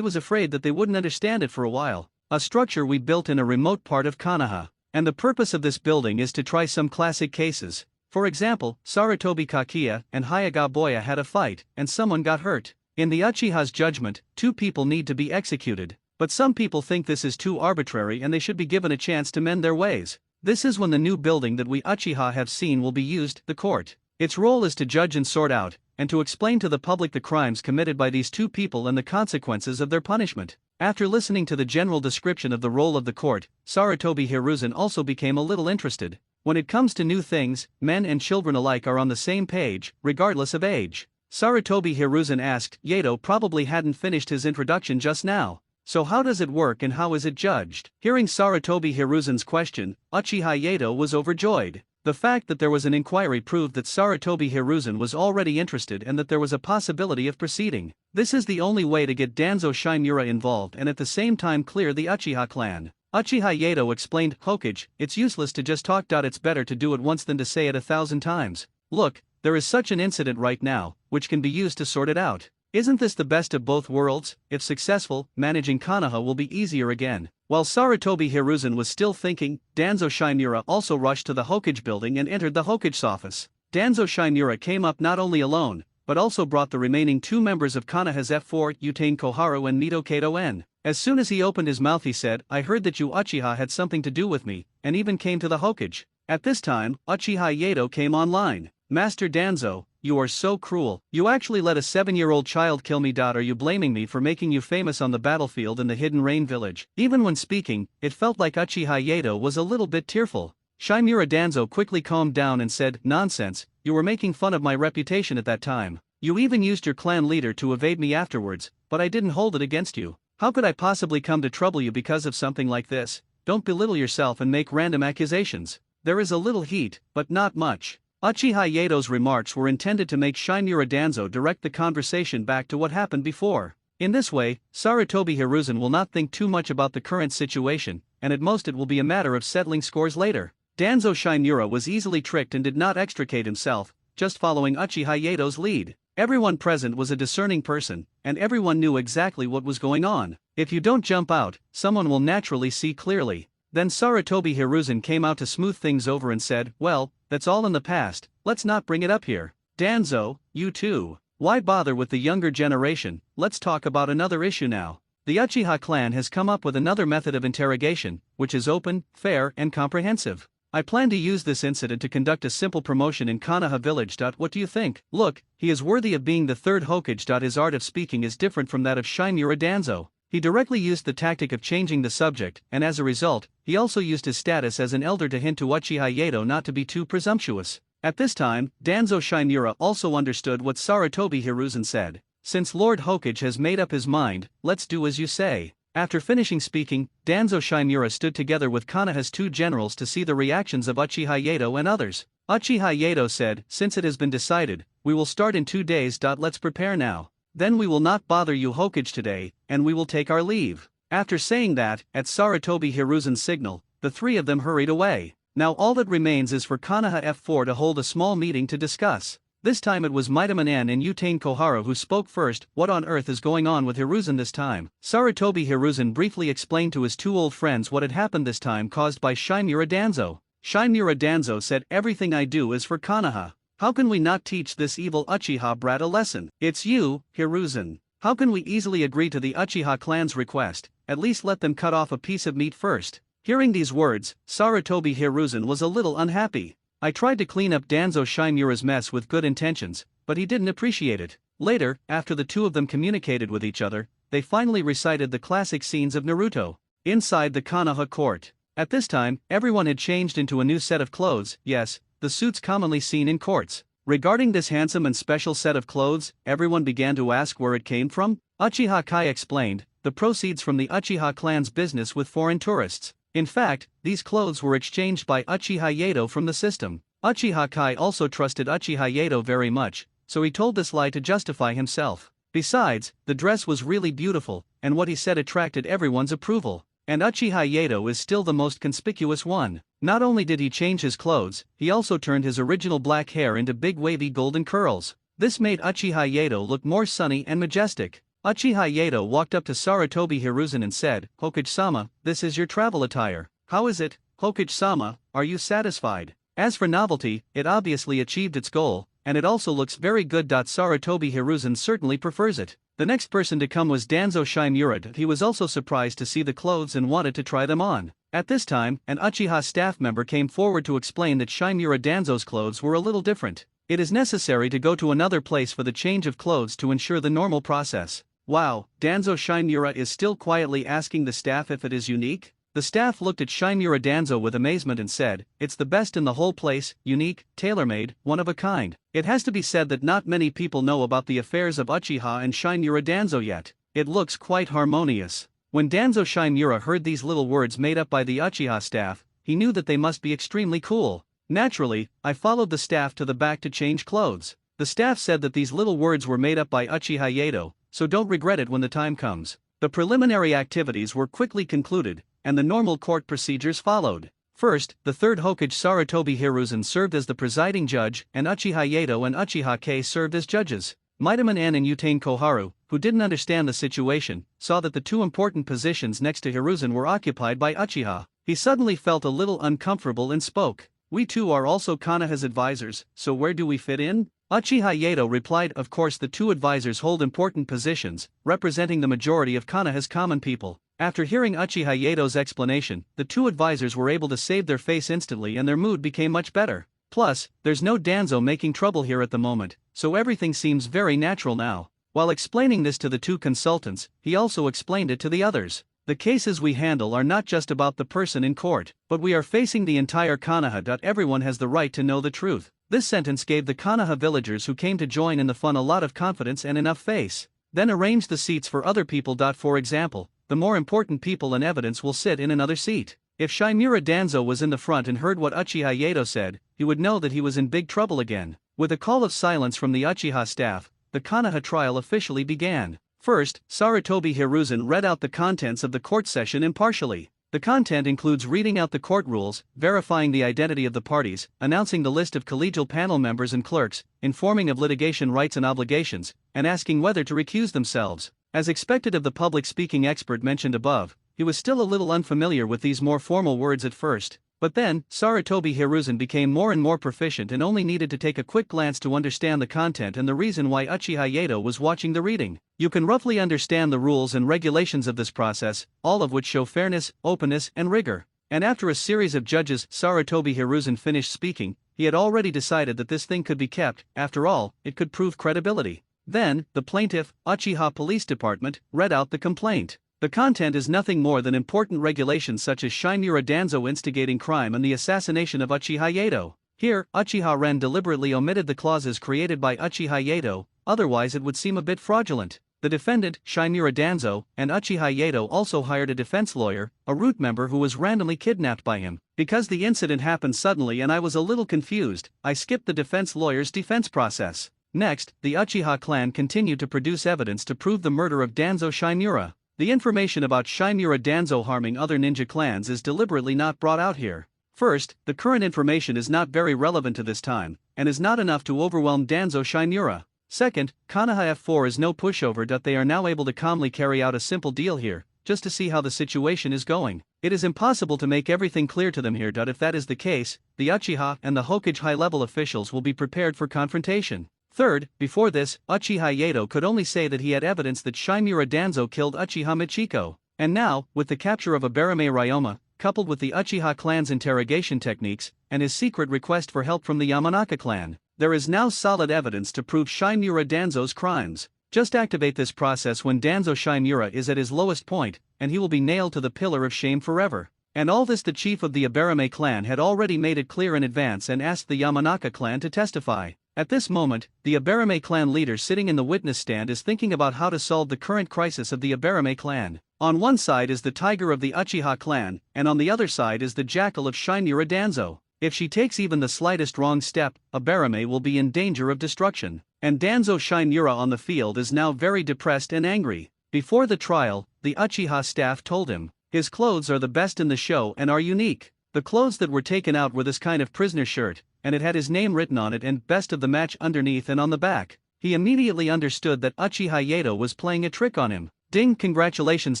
was afraid that they wouldn't understand it for a while. A structure we built in a remote part of Konoha. And the purpose of this building is to try some classic cases. For example, Sarutobi Kakiya and Hyuga Boya had a fight, and someone got hurt. In the Uchiha's judgment, 2 people need to be executed, but some people think this is too arbitrary and they should be given a chance to mend their ways. This is when the new building that we Uchiha have seen will be used, the court. Its role is to judge and sort out, and to explain to the public the crimes committed by these 2 people and the consequences of their punishment. After listening to the general description of the role of the court, Sarutobi Hiruzen also became a little interested. When it comes to new things, men and children alike are on the same page, regardless of age. Sarutobi Hiruzen asked. Yato probably hadn't finished his introduction just now. So how does it work and how is it judged? Hearing Sarutobi Hiruzen's question, Uchiha Yato was overjoyed. The fact that there was an inquiry proved that Sarutobi Hiruzen was already interested and that there was a possibility of proceeding. This is the only way to get Danzo Shinmura involved and at the same time clear the Uchiha clan. Uchiha Yato explained, Hokage, it's useless to just talk. It's better to do it once than to say it 1,000 times. Look, there is such an incident right now, which can be used to sort it out. Isn't this the best of both worlds? If successful, managing Konoha will be easier again. While Sarutobi Hiruzen was still thinking, Danzo Shinmura also rushed to the Hokage building and entered the Hokage's office. Danzo Shinmura came up not only alone, but also brought the remaining 2 members of Konoha's F4, Utane Koharu and Mito Kato N. As soon as he opened his mouth he said, I heard that you Uchiha had something to do with me, and even came to the Hokage. At this time, Uchiha Yato came online. Master Danzo, you are so cruel. You actually let a 7-year-old child kill me. Are you blaming me for making you famous on the battlefield in the Hidden Rain village? Even when speaking, it felt like Uchiha Yato was a little bit tearful. Shinmura Danzo quickly calmed down and said, nonsense, you were making fun of my reputation at that time. You even used your clan leader to evade me afterwards, but I didn't hold it against you. How could I possibly come to trouble you because of something like this? Don't belittle yourself and make random accusations. There is a little heat, but not much. Uchiha Yato's remarks were intended to make Shinmura Danzo direct the conversation back to what happened before. In this way, Sarutobi Hiruzen will not think too much about the current situation, and at most it will be a matter of settling scores later. Danzo Shinmura was easily tricked and did not extricate himself, just following Uchiha Yato's lead. Everyone present was a discerning person, and everyone knew exactly what was going on. If you don't jump out, someone will naturally see clearly. Then Sarutobi Hiruzen came out to smooth things over and said, well, that's all in the past, let's not bring it up here. Danzo, you too. Why bother with the younger generation? Let's talk about another issue now. The Uchiha clan has come up with another method of interrogation, which is open, fair, and comprehensive. I plan to use this incident to conduct a simple promotion in Konoha village. What do you think? Look, he is worthy of being the third Hokage. His art of speaking is different from that of Shinmura Danzo. He directly used the tactic of changing the subject, and as a result, he also used his status as an elder to hint to Uchiha Yato not to be too presumptuous. At this time, Danzo Shinmura also understood what Sarutobi Hiruzen said. Since Lord Hokage has made up his mind, let's do as you say. After finishing speaking, Danzo Shinmura stood together with Konoha's two generals to see the reactions of Uchiha Yato and others. Uchiha Yato said, since it has been decided, we will start in 2 days. Let's prepare now. Then we will not bother you Hokage today, and we will take our leave. After saying that, at Sarutobi Hiruzen's signal, the three of them hurried away. Now all that remains is for Konoha F4 to hold a small meeting to discuss. This time it was Midamanen and Utain Koharu who spoke first. What on earth is going on with Hiruzen this time? Sarutobi Hiruzen briefly explained to his two old friends what had happened this time caused by Shinmura Danzo. Shinmura Danzo said, everything I do is for Konoha. How can we not teach this evil Uchiha brat a lesson? It's you, Hiruzen. How can we easily agree to the Uchiha clan's request? At least let them cut off a piece of meat first. Hearing these words, Sarutobi Hiruzen was a little unhappy. I tried to clean up Danzo Shinmura's mess with good intentions, but he didn't appreciate it. Later, after the two of them communicated with each other, they finally recited the classic scenes of Naruto. Inside the Konoha court. At this time, everyone had changed into a new set of clothes, yes, the suits commonly seen in courts. Regarding this handsome and special set of clothes, everyone began to ask where it came from. Uchiha Kai explained, the proceeds from the Uchiha clan's business with foreign tourists. In fact, these clothes were exchanged by Uchiha Yato from the system. Uchiha Kai also trusted Uchiha Yato very much, so he told this lie to justify himself. Besides, the dress was really beautiful, and what he said attracted everyone's approval. And Uchiha Yato is still the most conspicuous one. Not only did he change his clothes, he also turned his original black hair into big wavy golden curls. This made Uchiha Yato look more sunny and majestic. Uchiha Yato walked up to Sarutobi Hiruzen and said, Hokage-sama, this is your travel attire. How is it, Hokage-sama, are you satisfied? As for novelty, it obviously achieved its goal, and it also looks very good. Sarutobi Hiruzen certainly prefers it. The next person to come was Danzo Shinmura. He was also surprised to see the clothes and wanted to try them on. At this time, an Uchiha staff member came forward to explain that Shinmura Danzo's clothes were a little different. It is necessary to go to another place for the change of clothes to ensure the normal process. Wow, Danzo Shinmura is still quietly asking the staff if it is unique? The staff looked at Shinmura Danzo with amazement and said, it's the best in the whole place, unique, tailor-made, one of a kind. It has to be said that not many people know about the affairs of Uchiha and Shinmura Danzo yet. It looks quite harmonious. When Danzo Shinmura heard these little words made up by the Uchiha staff, he knew that they must be extremely cool. Naturally, I followed the staff to the back to change clothes. The staff said that these little words were made up by Uchiha Yato, so don't regret it when the time comes. The preliminary activities were quickly concluded, and the normal court procedures followed. First, the third Hokage Sarutobi Hiruzen served as the presiding judge, and Uchiha Yato and Uchiha Kei served as judges. Midamanen and Utain Koharu, who didn't understand the situation, saw that the two important positions next to Hiruzen were occupied by Uchiha. He suddenly felt a little uncomfortable and spoke. We too are also Konoha's advisors, so where do we fit in? Uchiha Yato replied, of course the two advisors hold important positions, representing the majority of Konoha's common people. After hearing Uchiha Yato's explanation, the two advisors were able to save their face instantly and their mood became much better. Plus, there's no Danzo making trouble here at the moment, so everything seems very natural now. While explaining this to the two consultants, he also explained it to the others. The cases we handle are not just about the person in court, but we are facing the entire Konoha. Everyone has the right to know the truth. This sentence gave the Konoha villagers who came to join in the fun a lot of confidence and enough face. Then arrange the seats for other people. For example, the more important people and evidence will sit in another seat. If Shinmura Danzo was in the front and heard what Uchiha Yato said, he would know that he was in big trouble again. With a call of silence from the Uchiha staff, the Konoha trial officially began. First, Sarutobi Hiruzen read out the contents of the court session impartially. The content includes reading out the court rules, verifying the identity of the parties, announcing the list of collegial panel members and clerks, informing of litigation rights and obligations, and asking whether to recuse themselves. As expected of the public speaking expert mentioned above, he was still a little unfamiliar with these more formal words at first. But then, Sarutobi Hiruzen became more and more proficient and only needed to take a quick glance to understand the content and the reason why Uchiha Yato was watching the reading. You can roughly understand the rules and regulations of this process, all of which show fairness, openness, and rigor. And after a series of judges, Sarutobi Hiruzen finished speaking. He had already decided that this thing could be kept. After all, it could prove credibility. Then, the plaintiff, Uchiha Police Department, read out the complaint. The content is nothing more than important regulations such as Shinmura Danzo instigating crime and the assassination of Uchiha Yato. Here, Uchiha Ren deliberately omitted the clauses created by Uchiha Yato, otherwise it would seem a bit fraudulent. The defendant, Shinmura Danzo, and Uchiha Yato also hired a defense lawyer, a root member who was randomly kidnapped by him. Because the incident happened suddenly and I was a little confused, I skipped the defense lawyer's defense process. Next, the Uchiha clan continued to produce evidence to prove the murder of Danzo Shinmura. The information about Shinmura Danzo harming other ninja clans is deliberately not brought out here. First, the current information is not very relevant to this time, and is not enough to overwhelm Danzo Shinmura. Second, Konoha F4 is no pushover. They are now able to calmly carry out a simple deal here, just to see how the situation is going. It is impossible to make everything clear to them here. If that is the case, the Uchiha and the Hokage high-level officials will be prepared for confrontation. Third, before this, Uchiha Yato could only say that he had evidence that Shinmura Danzo killed Uchiha Michiko. And now, with the capture of Abarame Ryoma, coupled with the Uchiha clan's interrogation techniques, and his secret request for help from the Yamanaka clan, there is now solid evidence to prove Shinmura Danzo's crimes. Just activate this process when Danzo Shinmura is at his lowest point, and he will be nailed to the pillar of shame forever. And all this the chief of the Abarame clan had already made it clear in advance and asked the Yamanaka clan to testify. At this moment, the Abarame clan leader sitting in the witness stand is thinking about how to solve the current crisis of the Abarame clan. On one side is the tiger of the Uchiha clan, and on the other side is the jackal of Shinmura Danzo. If she takes even the slightest wrong step, Abarame will be in danger of destruction. And Danzo Shinmura on the field is now very depressed and angry. Before the trial, the Uchiha staff told him, his clothes are the best in the show and are unique. The clothes that were taken out were this kind of prisoner shirt, and it had his name written on it and best of the match underneath and on the back. He immediately understood that Uchiha Yato was playing a trick on him. Ding! Congratulations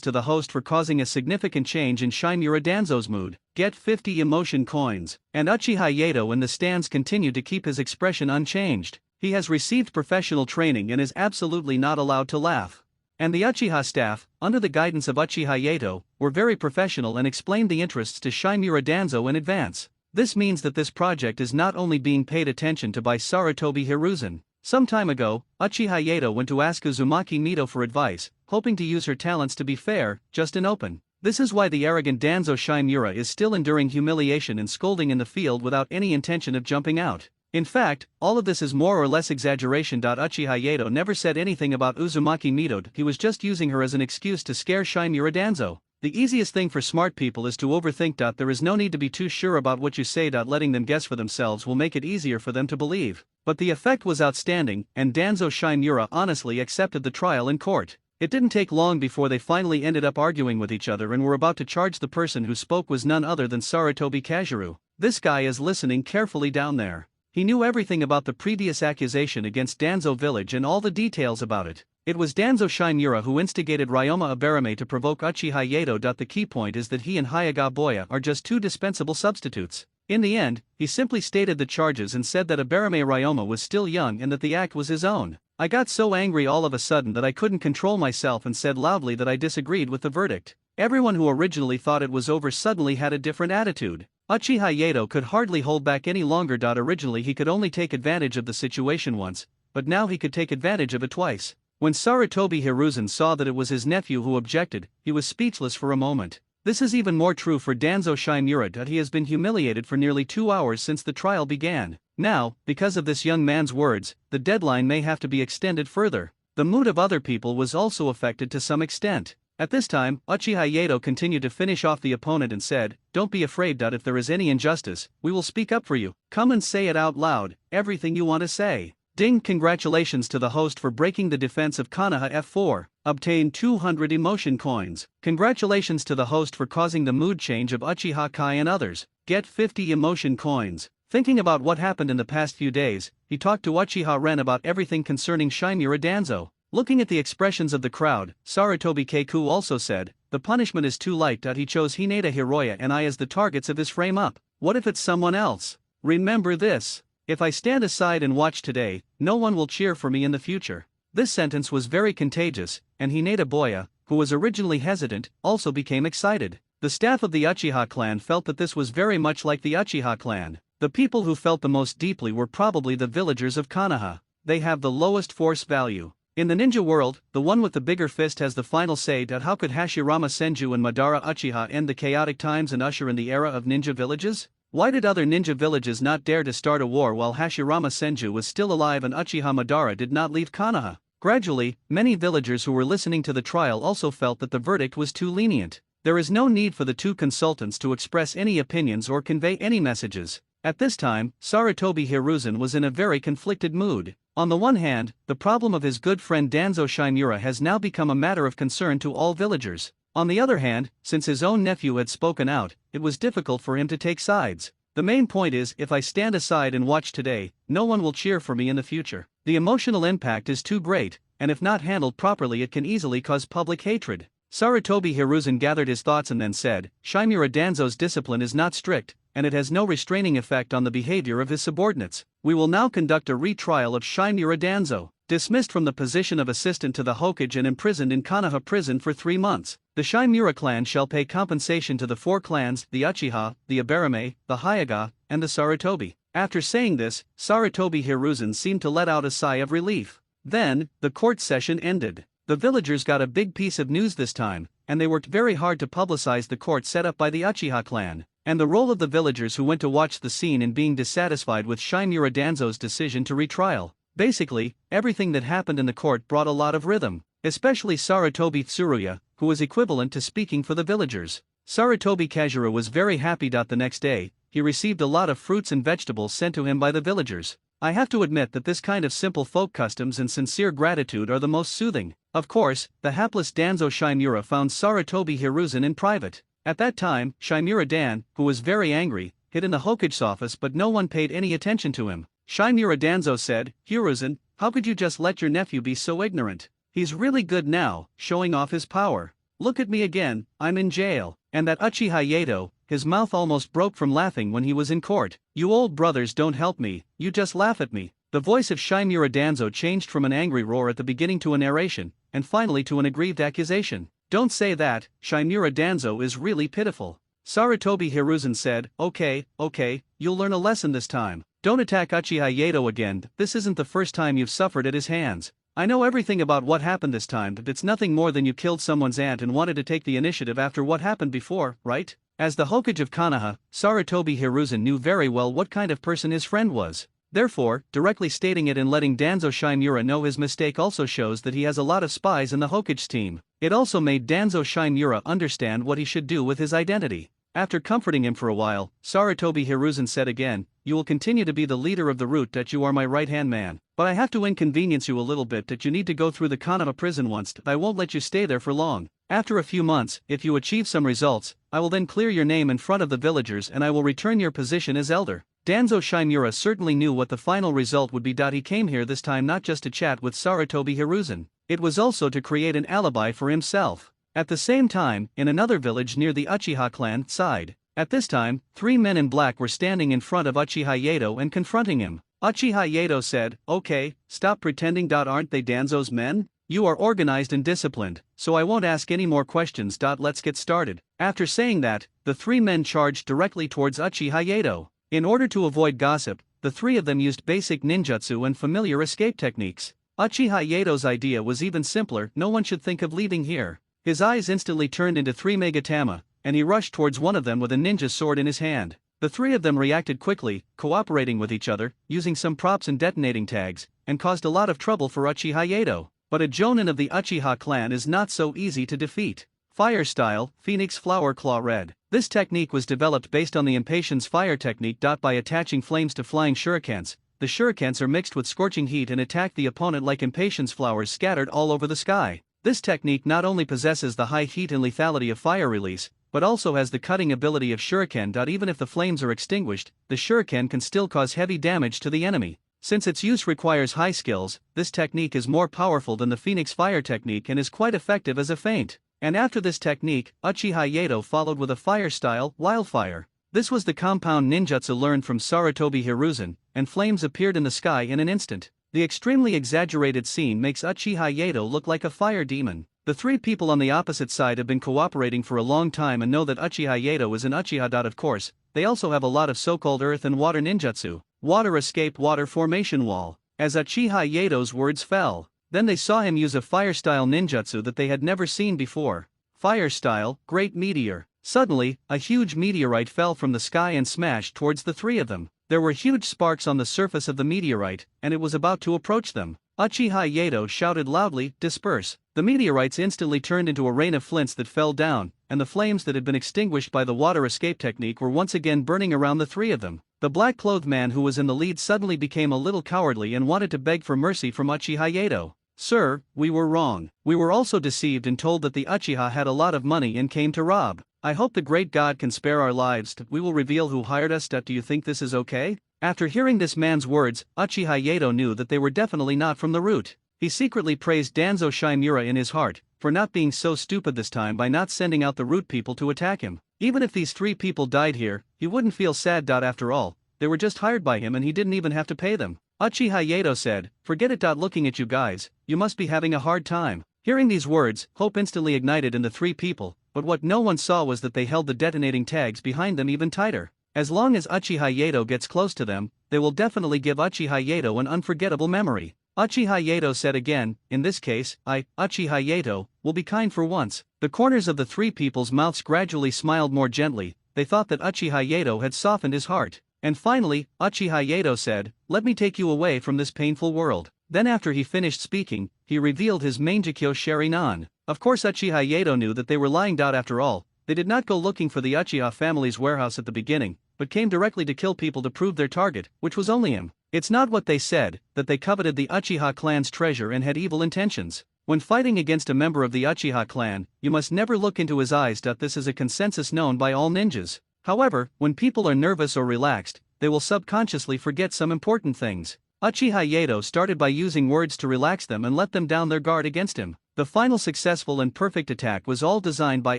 to the host for causing a significant change in Shinmura Danzo's mood. Get 50 emotion coins. And Uchiha Yato in the stands continued to keep his expression unchanged. He has received professional training and is absolutely not allowed to laugh. And the Uchiha staff, under the guidance of Uchiha Yato, were very professional and explained the interests to Shinmura Danzo in advance. This means that this project is not only being paid attention to by Sarutobi Hiruzen. Some time ago, Uchiha Yato went to ask Uzumaki Mito for advice, hoping to use her talents to be fair, just and open. This is why the arrogant Danzo Shinmura is still enduring humiliation and scolding in the field without any intention of jumping out. In fact, all of this is more or less exaggeration. Uchiha Yato never said anything about Uzumaki Mito. He was just using her as an excuse to scare Shinmura Danzo. The easiest thing for smart people is to overthink. There is no need to be too sure about what you say. Letting them guess for themselves will make it easier for them to believe. But the effect was outstanding, and Danzo Shinmura honestly accepted the trial in court. It didn't take long before they finally ended up arguing with each other and were about to charge. The person who spoke was none other than Sarutobi Kazuru. This guy is listening carefully down there. He knew everything about the previous accusation against Danzo village and all the details about it. It was Danzo Shinmura who instigated Ryoma Abarame to provoke Uchiha Yato. The key point is that he and Hyuga Boya are just two dispensable substitutes. In the end, he simply stated the charges and said that Abarame Ryoma was still young and that the act was his own. I got so angry all of a sudden that I couldn't control myself and said loudly that I disagreed with the verdict. Everyone who originally thought it was over suddenly had a different attitude. Uchiha Yato could hardly hold back any longer. Originally he could only take advantage of the situation once, but now he could take advantage of it twice. When Sarutobi Hiruzen saw that it was his nephew who objected, he was speechless for a moment. This is even more true for Danzo Shinmura. He has been humiliated for nearly 2 hours since the trial began. Now, because of this young man's words, the deadline may have to be extended further. The mood of other people was also affected to some extent. At this time, Uchiha Yato continued to finish off the opponent and said, "Don't be afraid. If there is any injustice, we will speak up for you. Come and say it out loud, everything you want to say." Ding! Congratulations to the host for breaking the defense of Konoha F4. Obtain 200 emotion coins. Congratulations to the host for causing the mood change of Uchiha Kai and others. Get 50 emotion coins. Thinking about what happened in the past few days, he talked to Uchiha Ren about everything concerning Shinmura Danzo. Looking at the expressions of the crowd, Sarutobi Keiku also said, "The punishment is too light." He chose Hinata Hiroya and I as the targets of his frame-up. What if it's someone else? Remember this. If I stand aside and watch today, no one will cheer for me in the future. This sentence was very contagious, and Hinata Boya, who was originally hesitant, also became excited. The staff of the Uchiha clan felt that this was very much like the Uchiha clan. The people who felt the most deeply were probably the villagers of Konoha. They have the lowest force value. In the ninja world, the one with the bigger fist has the final say. How could Hashirama Senju and Madara Uchiha end the chaotic times and usher in the era of ninja villages? Why did other ninja villages not dare to start a war while Hashirama Senju was still alive and Uchiha Madara did not leave Konoha? Gradually, many villagers who were listening to the trial also felt that the verdict was too lenient. There is no need for the two consultants to express any opinions or convey any messages. At this time, Sarutobi Hiruzen was in a very conflicted mood. On the one hand, the problem of his good friend Danzo Shimura has now become a matter of concern to all villagers. On the other hand, since his own nephew had spoken out, it was difficult for him to take sides. The main point is, if I stand aside and watch today, no one will cheer for me in the future. The emotional impact is too great, and if not handled properly it can easily cause public hatred. Sarutobi Hiruzen gathered his thoughts and then said, Shimura Danzo's discipline is not strict, and it has no restraining effect on the behavior of his subordinates. We will now conduct a retrial of Shimura Danzo. Dismissed from the position of assistant to the Hokage and imprisoned in Konoha prison for 3 months, the Shimura clan shall pay compensation to the 4 clans, the Uchiha, the Abarame, the Hyuga, and the Sarutobi. After saying this, Sarutobi Hiruzen seemed to let out a sigh of relief. Then, the court session ended. The villagers got a big piece of news this time, and they worked very hard to publicize the court set up by the Uchiha clan, and the role of the villagers who went to watch the scene in being dissatisfied with Shimura Danzo's decision to retrial. Basically, everything that happened in the court brought a lot of rhythm, especially Sarutobi Tsuruya, who was equivalent to speaking for the villagers. Sarutobi Kazura was very happy. The next day, he received a lot of fruits and vegetables sent to him by the villagers. I have to admit that this kind of simple folk customs and sincere gratitude are the most soothing. Of course, the hapless Danzo Shimura found Sarutobi Hiruzen in private. At that time, Shimura Dan, who was very angry, hid in the Hokage's office, but no one paid any attention to him. Shimura Danzo said, Hiruzen, how could you just let your nephew be so ignorant? He's really good now, showing off his power. Look at me again, I'm in jail. And that Uchiha Yato, his mouth almost broke from laughing when he was in court. You old brothers don't help me, you just laugh at me. The voice of Shimura Danzo changed from an angry roar at the beginning to a narration, and finally to an aggrieved accusation. Don't say that, Shimura Danzo is really pitiful. Sarutobi Hiruzen said, okay, you'll learn a lesson this time. Don't attack Uchiha Yato again, this isn't the first time you've suffered at his hands. I know everything about what happened this time, but it's nothing more than you killed someone's aunt and wanted to take the initiative after what happened before, right? As the Hokage of Konoha, Sarutobi Hiruzen knew very well what kind of person his friend was. Therefore, directly stating it and letting Danzo Shimura know his mistake also shows that he has a lot of spies in the Hokage's team. It also made Danzo Shimura understand what he should do with his identity. After comforting him for a while, Sarutobi Hiruzen said again, you will continue to be the leader of the route. You are my right-hand man. But I have to inconvenience you a little bit. You need to go through the Konoha prison once. I won't let you stay there for long. After a few months, if you achieve some results, I will then clear your name in front of the villagers and I will return your position as elder. Danzo Shimura certainly knew what the final result would be. He came here this time not just to chat with Sarutobi Hiruzen. It was also to create an alibi for himself. At the same time, in another village near the Uchiha clan side, at this time, 3 men in black were standing in front of Uchiha Yato and confronting him. Uchiha Yato said, okay, stop pretending. Aren't they Danzo's men? You are organized and disciplined, so I won't ask any more questions. Let's get started. After saying that, the 3 men charged directly towards Uchiha Yato. In order to avoid gossip, the 3 of them used basic ninjutsu and familiar escape techniques. Uchiha Yato's idea was even simpler, no one should think of leaving here. His eyes instantly turned into 3 Megatama, and he rushed towards one of them with a ninja sword in his hand. The 3 of them reacted quickly, cooperating with each other, using some props and detonating tags, and caused a lot of trouble for Uchiha Yato. But a Jonin of the Uchiha clan is not so easy to defeat. Fire Style, Phoenix Flower Claw Red. This technique was developed based on the Impatience Fire technique. By attaching flames to flying shurikens, the shurikens are mixed with scorching heat and attack the opponent like impatience flowers scattered all over the sky. This technique not only possesses the high heat and lethality of fire release, but also has the cutting ability of shuriken. Even if the flames are extinguished, the shuriken can still cause heavy damage to the enemy. Since its use requires high skills, this technique is more powerful than the Phoenix Fire technique and is quite effective as a feint. And after this technique, Uchiha Yato followed with a fire style, Wildfire. This was the compound ninjutsu learned from Sarutobi Hiruzen, and flames appeared in the sky in an instant. The extremely exaggerated scene makes Uchiha Yato look like a fire demon. The three people on the opposite side have been cooperating for a long time and know that Uchiha Yato is an Uchiha. Of course, they also have a lot of so-called earth and water ninjutsu. Water escape, water formation wall. As Uchiha Yato's words fell, then they saw him use a fire-style ninjutsu that they had never seen before. Fire-style, great meteor. Suddenly, a huge meteorite fell from the sky and smashed towards the three of them. There were huge sparks on the surface of the meteorite, and it was about to approach them. Uchiha Yato shouted loudly, "Disperse!" The meteorites instantly turned into a rain of flints that fell down, and the flames that had been extinguished by the water escape technique were once again burning around the three of them. The black-clothed man who was in the lead suddenly became a little cowardly and wanted to beg for mercy from Uchiha Yato. "Sir, we were wrong. We were also deceived and told that the Uchiha had a lot of money and came to rob. I hope the great God can spare our lives. We will reveal who hired us. Do you think this is okay?" After hearing this man's words, Uchiha Yato knew that they were definitely not from the root. He secretly praised Danzo Shimura in his heart for not being so stupid this time by not sending out the root people to attack him. Even if these three people died here, he wouldn't feel sad. After all, they were just hired by him and he didn't even have to pay them. Uchiha Yato said, "Forget it. Looking at you guys, you must be having a hard time." Hearing these words, hope instantly ignited in the three people, but what no one saw was that they held the detonating tags behind them even tighter. As long as Uchiha Yato gets close to them, they will definitely give Uchiha Yato an unforgettable memory. Uchiha Yato said again, "In this case, I, Uchiha Yato, will be kind for once." The corners of the three people's mouths gradually smiled more gently. They thought that Uchiha Yato had softened his heart. And finally, Uchiha Yato said, "Let me take you away from this painful world." Then after he finished speaking, he revealed his Mangaku Sharingan. Of course Uchiha Yato knew that they were lying. After all, they did not go looking for the Uchiha family's warehouse at the beginning, but came directly to kill people to prove their target, which was only him. It's not what they said, that they coveted the Uchiha clan's treasure and had evil intentions. When fighting against a member of the Uchiha clan, you must never look into his eyes. This is a consensus known by all ninjas. However, when people are nervous or relaxed, they will subconsciously forget some important things. Uchiha Yato started by using words to relax them and let them down their guard against him. The final successful and perfect attack was all designed by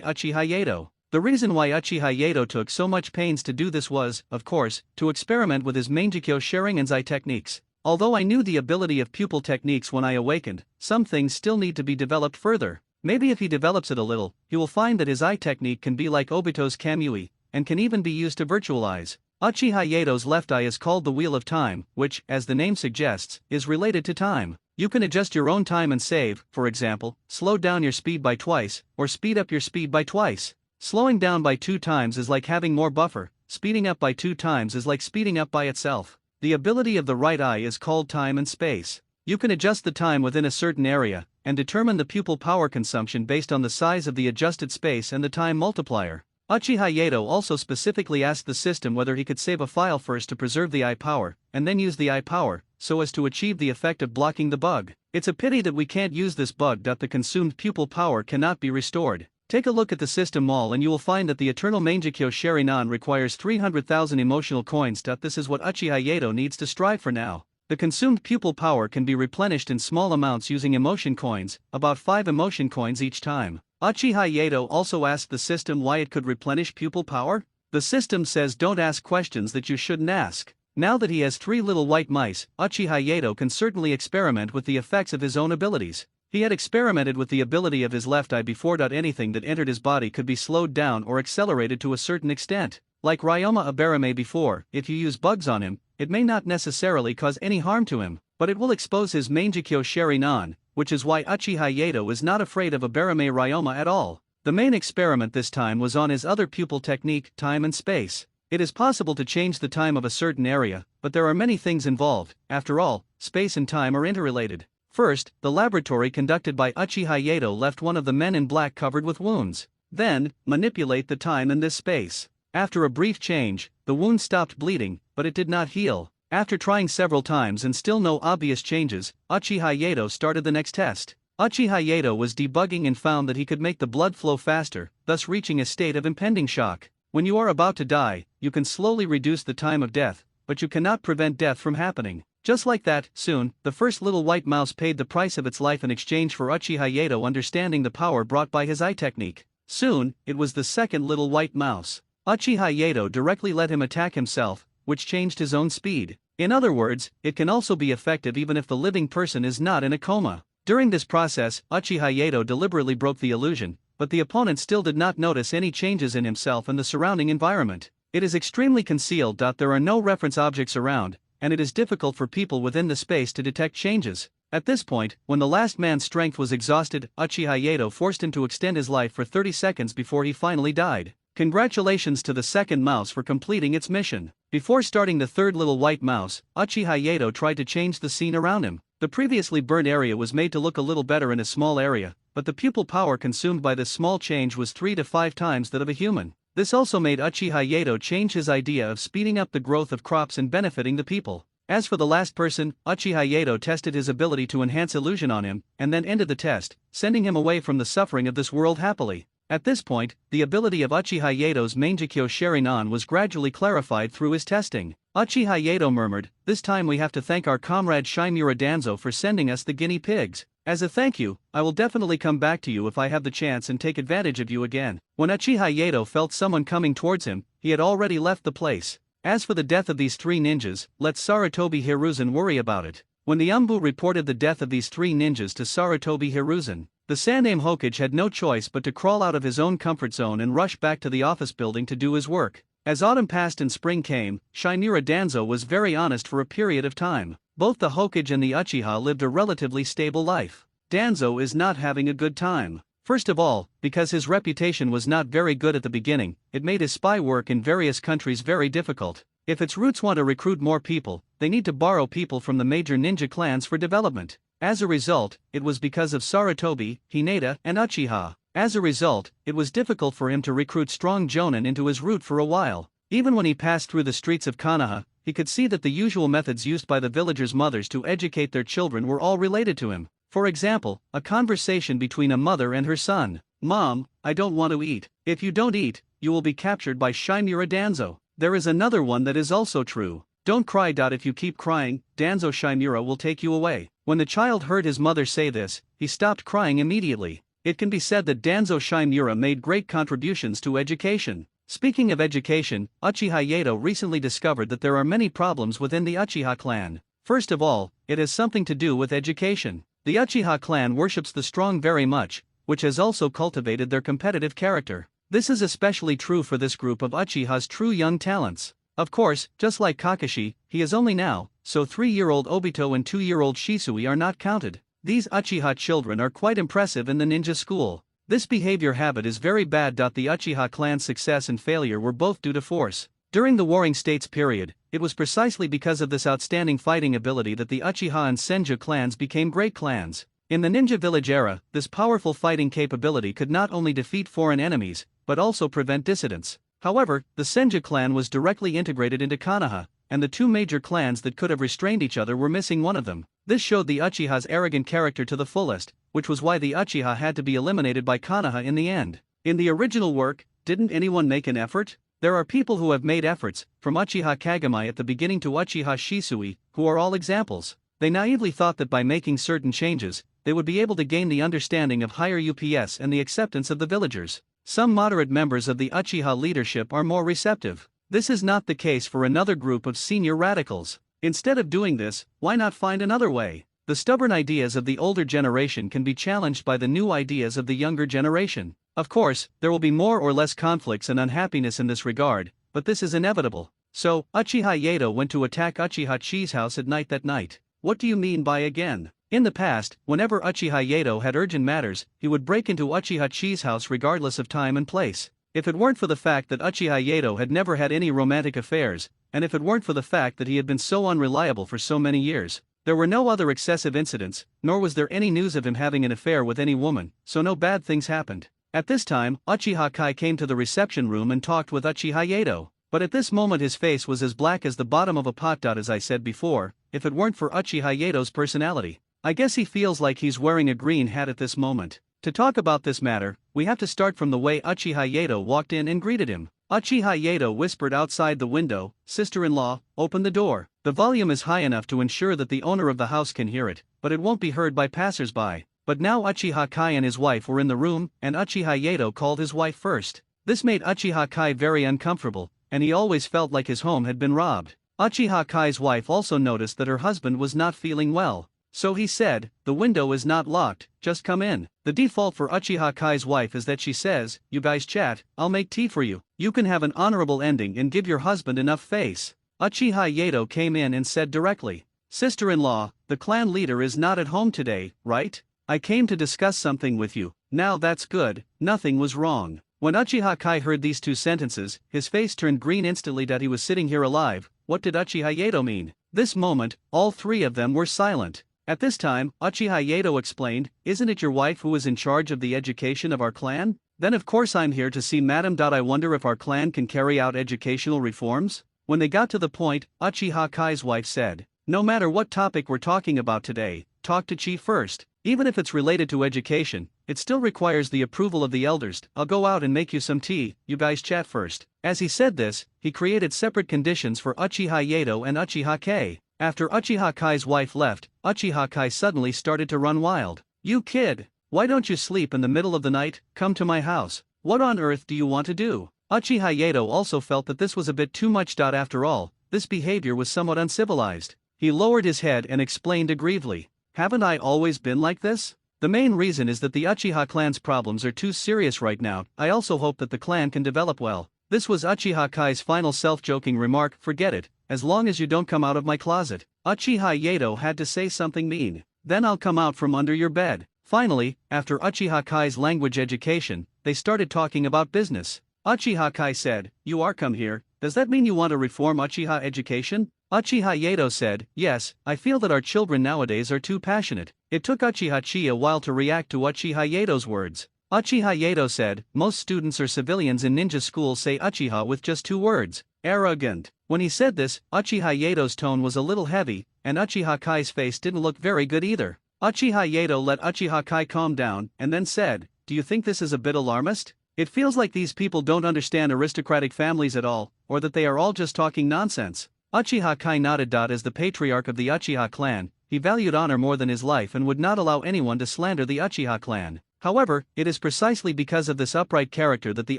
Uchiha Yato. The reason why Uchiha Yato took so much pains to do this was, of course, to experiment with his Mangaku Sharingan's eye techniques. Although I knew the ability of pupil techniques when I awakened, some things still need to be developed further. Maybe if he develops it a little, he will find that his eye technique can be like Obito's Kamui, and can even be used to virtualize. Uchiha Yato's left eye is called the Wheel of Time, which, as the name suggests, is related to time. You can adjust your own time and save, for example, slow down your speed by twice, or speed up your speed by twice. Slowing down by 2 times is like having more buffer, speeding up by 2 times is like speeding up by itself. The ability of the right eye is called time and space. You can adjust the time within a certain area, and determine the pupil power consumption based on the size of the adjusted space and the time multiplier. Uchiha Yato also specifically asked the system whether he could save a file first to preserve the eye power, and then use the eye power, so as to achieve the effect of blocking the bug. It's a pity that we can't use this bug. The consumed pupil power cannot be restored. Take a look at the system mall and you will find that the Eternal Mangaku Sharingan requires 300,000 emotional coins. This is what Uchiha Yato needs to strive for now. The consumed pupil power can be replenished in small amounts using emotion coins, about 5 emotion coins each time. Uchiha Yato also asked the system why it could replenish pupil power. The system says don't ask questions that you shouldn't ask. Now that he has 3 little white mice, Uchiha Yato can certainly experiment with the effects of his own abilities. He had experimented with the ability of his left eye before. Anything that entered his body could be slowed down or accelerated to a certain extent. Like Ryoma Abarame before, if you use bugs on him, it may not necessarily cause any harm to him, but it will expose his Mangaku Sharingan, which is why Uchiha Yato is not afraid of Abarame Ryoma at all. The main experiment this time was on his other pupil technique, time and space. It is possible to change the time of a certain area, but there are many things involved. After all, space and time are interrelated. First, the laboratory conducted by Uchiha Yato left one of the men in black covered with wounds. Then, manipulate the time in this space. After a brief change, the wound stopped bleeding, but it did not heal. After trying several times and still no obvious changes, Uchiha Yato started the next test. Uchiha Yato was debugging and found that he could make the blood flow faster, thus reaching a state of impending shock. When you are about to die, you can slowly reduce the time of death, but you cannot prevent death from happening. Just like that, soon, the first little white mouse paid the price of its life in exchange for Uchiha Yato understanding the power brought by his eye technique. Soon, it was the second little white mouse. Uchiha Yato directly let him attack himself, which changed his own speed. In other words, it can also be effective even if the living person is not in a coma. During this process, Uchiha Yato deliberately broke the illusion, but the opponent still did not notice any changes in himself and the surrounding environment. It is extremely concealed. There are no reference objects around, and it is difficult for people within the space to detect changes. At this point, when the last man's strength was exhausted, Uchiha Yato forced him to extend his life for 30 seconds before he finally died. Congratulations to the second mouse for completing its mission. Before starting the third little white mouse, Uchiha Yato tried to change the scene around him. The previously burned area was made to look a little better in a small area, but the pupil power consumed by this small change was 3 to 5 times that of a human. This also made Uchiha Yato change his idea of speeding up the growth of crops and benefiting the people. As for the last person, Uchiha Yato tested his ability to enhance illusion on him, and then ended the test, sending him away from the suffering of this world happily. At this point, the ability of Uchiha Yato's Mangekyo Sharinan was gradually clarified through his testing. Uchiha Yato murmured, "This time we have to thank our comrade Shimura Danzo for sending us the guinea pigs. As a thank you, I will definitely come back to you if I have the chance and take advantage of you again." When Uchiha Yato felt someone coming towards him, he had already left the place. As for the death of these 3 ninjas, let Sarutobi Hiruzen worry about it. When the Umbu reported the death of these 3 ninjas to Sarutobi Hiruzen, the Saname Hokage had no choice but to crawl out of his own comfort zone and rush back to the office building to do his work. As autumn passed and spring came, Shimura Danzo was very honest for a period of time. Both the Hokage and the Uchiha lived a relatively stable life. Danzo is not having a good time. First of all, because his reputation was not very good at the beginning, it made his spy work in various countries very difficult. If its roots want to recruit more people, they need to borrow people from the major ninja clans for development. As a result, it was because of Sarutobi, Hinata, and Uchiha. As a result, it was difficult for him to recruit strong jonin into his route for a while. Even when he passed through the streets of Konoha, he could see that the usual methods used by the villagers' mothers to educate their children were all related to him. For example, a conversation between a mother and her son. "Mom, I don't want to eat. If you don't eat, you will be captured by Shimura Danzo." There is another one that is also true. "Don't cry. If you keep crying, Danzo Shimura will take you away." When the child heard his mother say this, he stopped crying immediately. It can be said that Danzo Shimura made great contributions to education. Speaking of education, Uchiha Yato recently discovered that there are many problems within the Uchiha clan. First of all, it has something to do with education. The Uchiha clan worships the strong very much, which has also cultivated their competitive character. This is especially true for this group of Uchiha's true young talents. Of course, just like Kakashi, he is only now, so 3-year-old Obito and 2-year-old Shisui are not counted. These Uchiha children are quite impressive in the ninja school. This behavior habit is very bad. The Uchiha clan's success and failure were both due to force. During the Warring States period, it was precisely because of this outstanding fighting ability that the Uchiha and Senju clans became great clans. In the Ninja Village era, this powerful fighting capability could not only defeat foreign enemies, but also prevent dissidents. However, the Senju clan was directly integrated into Konoha, and the 2 major clans that could have restrained each other were missing one of them. This showed the Uchiha's arrogant character to the fullest, which was why the Uchiha had to be eliminated by Konoha in the end. In the original work, didn't anyone make an effort? There are people who have made efforts, from Uchiha Kagami at the beginning to Uchiha Shisui, who are all examples. They naively thought that by making certain changes, they would be able to gain the understanding of higher UPS and the acceptance of the villagers. Some moderate members of the Uchiha leadership are more receptive. This is not the case for another group of senior radicals. Instead of doing this, why not find another way? The stubborn ideas of the older generation can be challenged by the new ideas of the younger generation. Of course, there will be more or less conflicts and unhappiness in this regard, but this is inevitable. So, Uchiha Yato went to attack Uchiha Chi's house at night that night. What do you mean by again? In the past, whenever Uchiha Yato had urgent matters, he would break into Uchiha Chi's house regardless of time and place. If it weren't for the fact that Uchiha Yato had never had any romantic affairs, and if it weren't for the fact that he had been so unreliable for so many years, there were no other excessive incidents, nor was there any news of him having an affair with any woman, so no bad things happened. At this time, Uchiha Kai came to the reception room and talked with Uchiha Yato. But at this moment his face was as black as the bottom of a pot. As I said before, if it weren't for Uchiha Yato's personality, I guess he feels like he's wearing a green hat at this moment. To talk about this matter, we have to start from the way Uchiha Yato walked in and greeted him. Uchiha Yato whispered outside the window, "Sister-in-law, open the door." The volume is high enough to ensure that the owner of the house can hear it, but it won't be heard by passers-by. But now Uchiha Kai and his wife were in the room, and Uchiha Yato called his wife first. This made Uchiha Kai very uncomfortable, and he always felt like his home had been robbed. Uchiha Kai's wife also noticed that her husband was not feeling well. So he said, "The window is not locked, just come in." The default for Uchiha Kai's wife is that she says, "You guys chat, I'll make tea for you." You can have an honorable ending and give your husband enough face. Uchiha Yato came in and said directly, "Sister-in-law, the clan leader is not at home today, right? I came to discuss something with you." Now that's good, nothing was wrong. When Uchiha Kai heard these two sentences, his face turned green instantly that he was sitting here alive. What did Uchiha Yato mean? This moment, all three of them were silent. At this time, Uchiha Yato explained, "Isn't it your wife who is in charge of the education of our clan? Then of course I'm here to see Madam. I wonder if our clan can carry out educational reforms?" When they got to the point, Uchiha Kai's wife said, "No matter what topic we're talking about today, talk to Chi first. Even if it's related to education, it still requires the approval of the elders. I'll go out and make you some tea, you guys chat first." As he said this, he created separate conditions for Uchiha Yato and Uchiha Kai. After Uchiha Kai's wife left, Uchiha Kai suddenly started to run wild. "You kid! Why don't you sleep in the middle of the night? Come to my house. What on earth do you want to do?" Uchiha Yato also felt that this was a bit too much. After all, this behavior was somewhat uncivilized. He lowered his head and explained aggrievedly, "Haven't I always been like this? The main reason is that the Uchiha clan's problems are too serious right now. I also hope that the clan can develop well." This was Uchiha Kai's final self-joking remark. "Forget it, as long as you don't come out of my closet." Uchiha Yato had to say something mean. "Then I'll come out from under your bed." Finally, after Uchiha Kai's language education, they started talking about business. Uchiha Kai said, "You are come here, does that mean you want to reform Uchiha education?" Uchiha Yato said, "Yes, I feel that our children nowadays are too passionate." It took Uchiha Chi a while to react to Uchiha Yato's words. Uchiha Yato said, "Most students or civilians in ninja school say Uchiha with just 2 words, arrogant." When he said this, Uchiha Yato's tone was a little heavy, and Uchiha Kai's face didn't look very good either. Uchiha Yato let Uchiha Kai calm down, and then said, "Do you think this is a bit alarmist? It feels like these people don't understand aristocratic families at all, or that they are all just talking nonsense." Uchiha Kai nodded. As the patriarch of the Uchiha clan, he valued honor more than his life and would not allow anyone to slander the Uchiha clan. However, it is precisely because of this upright character that the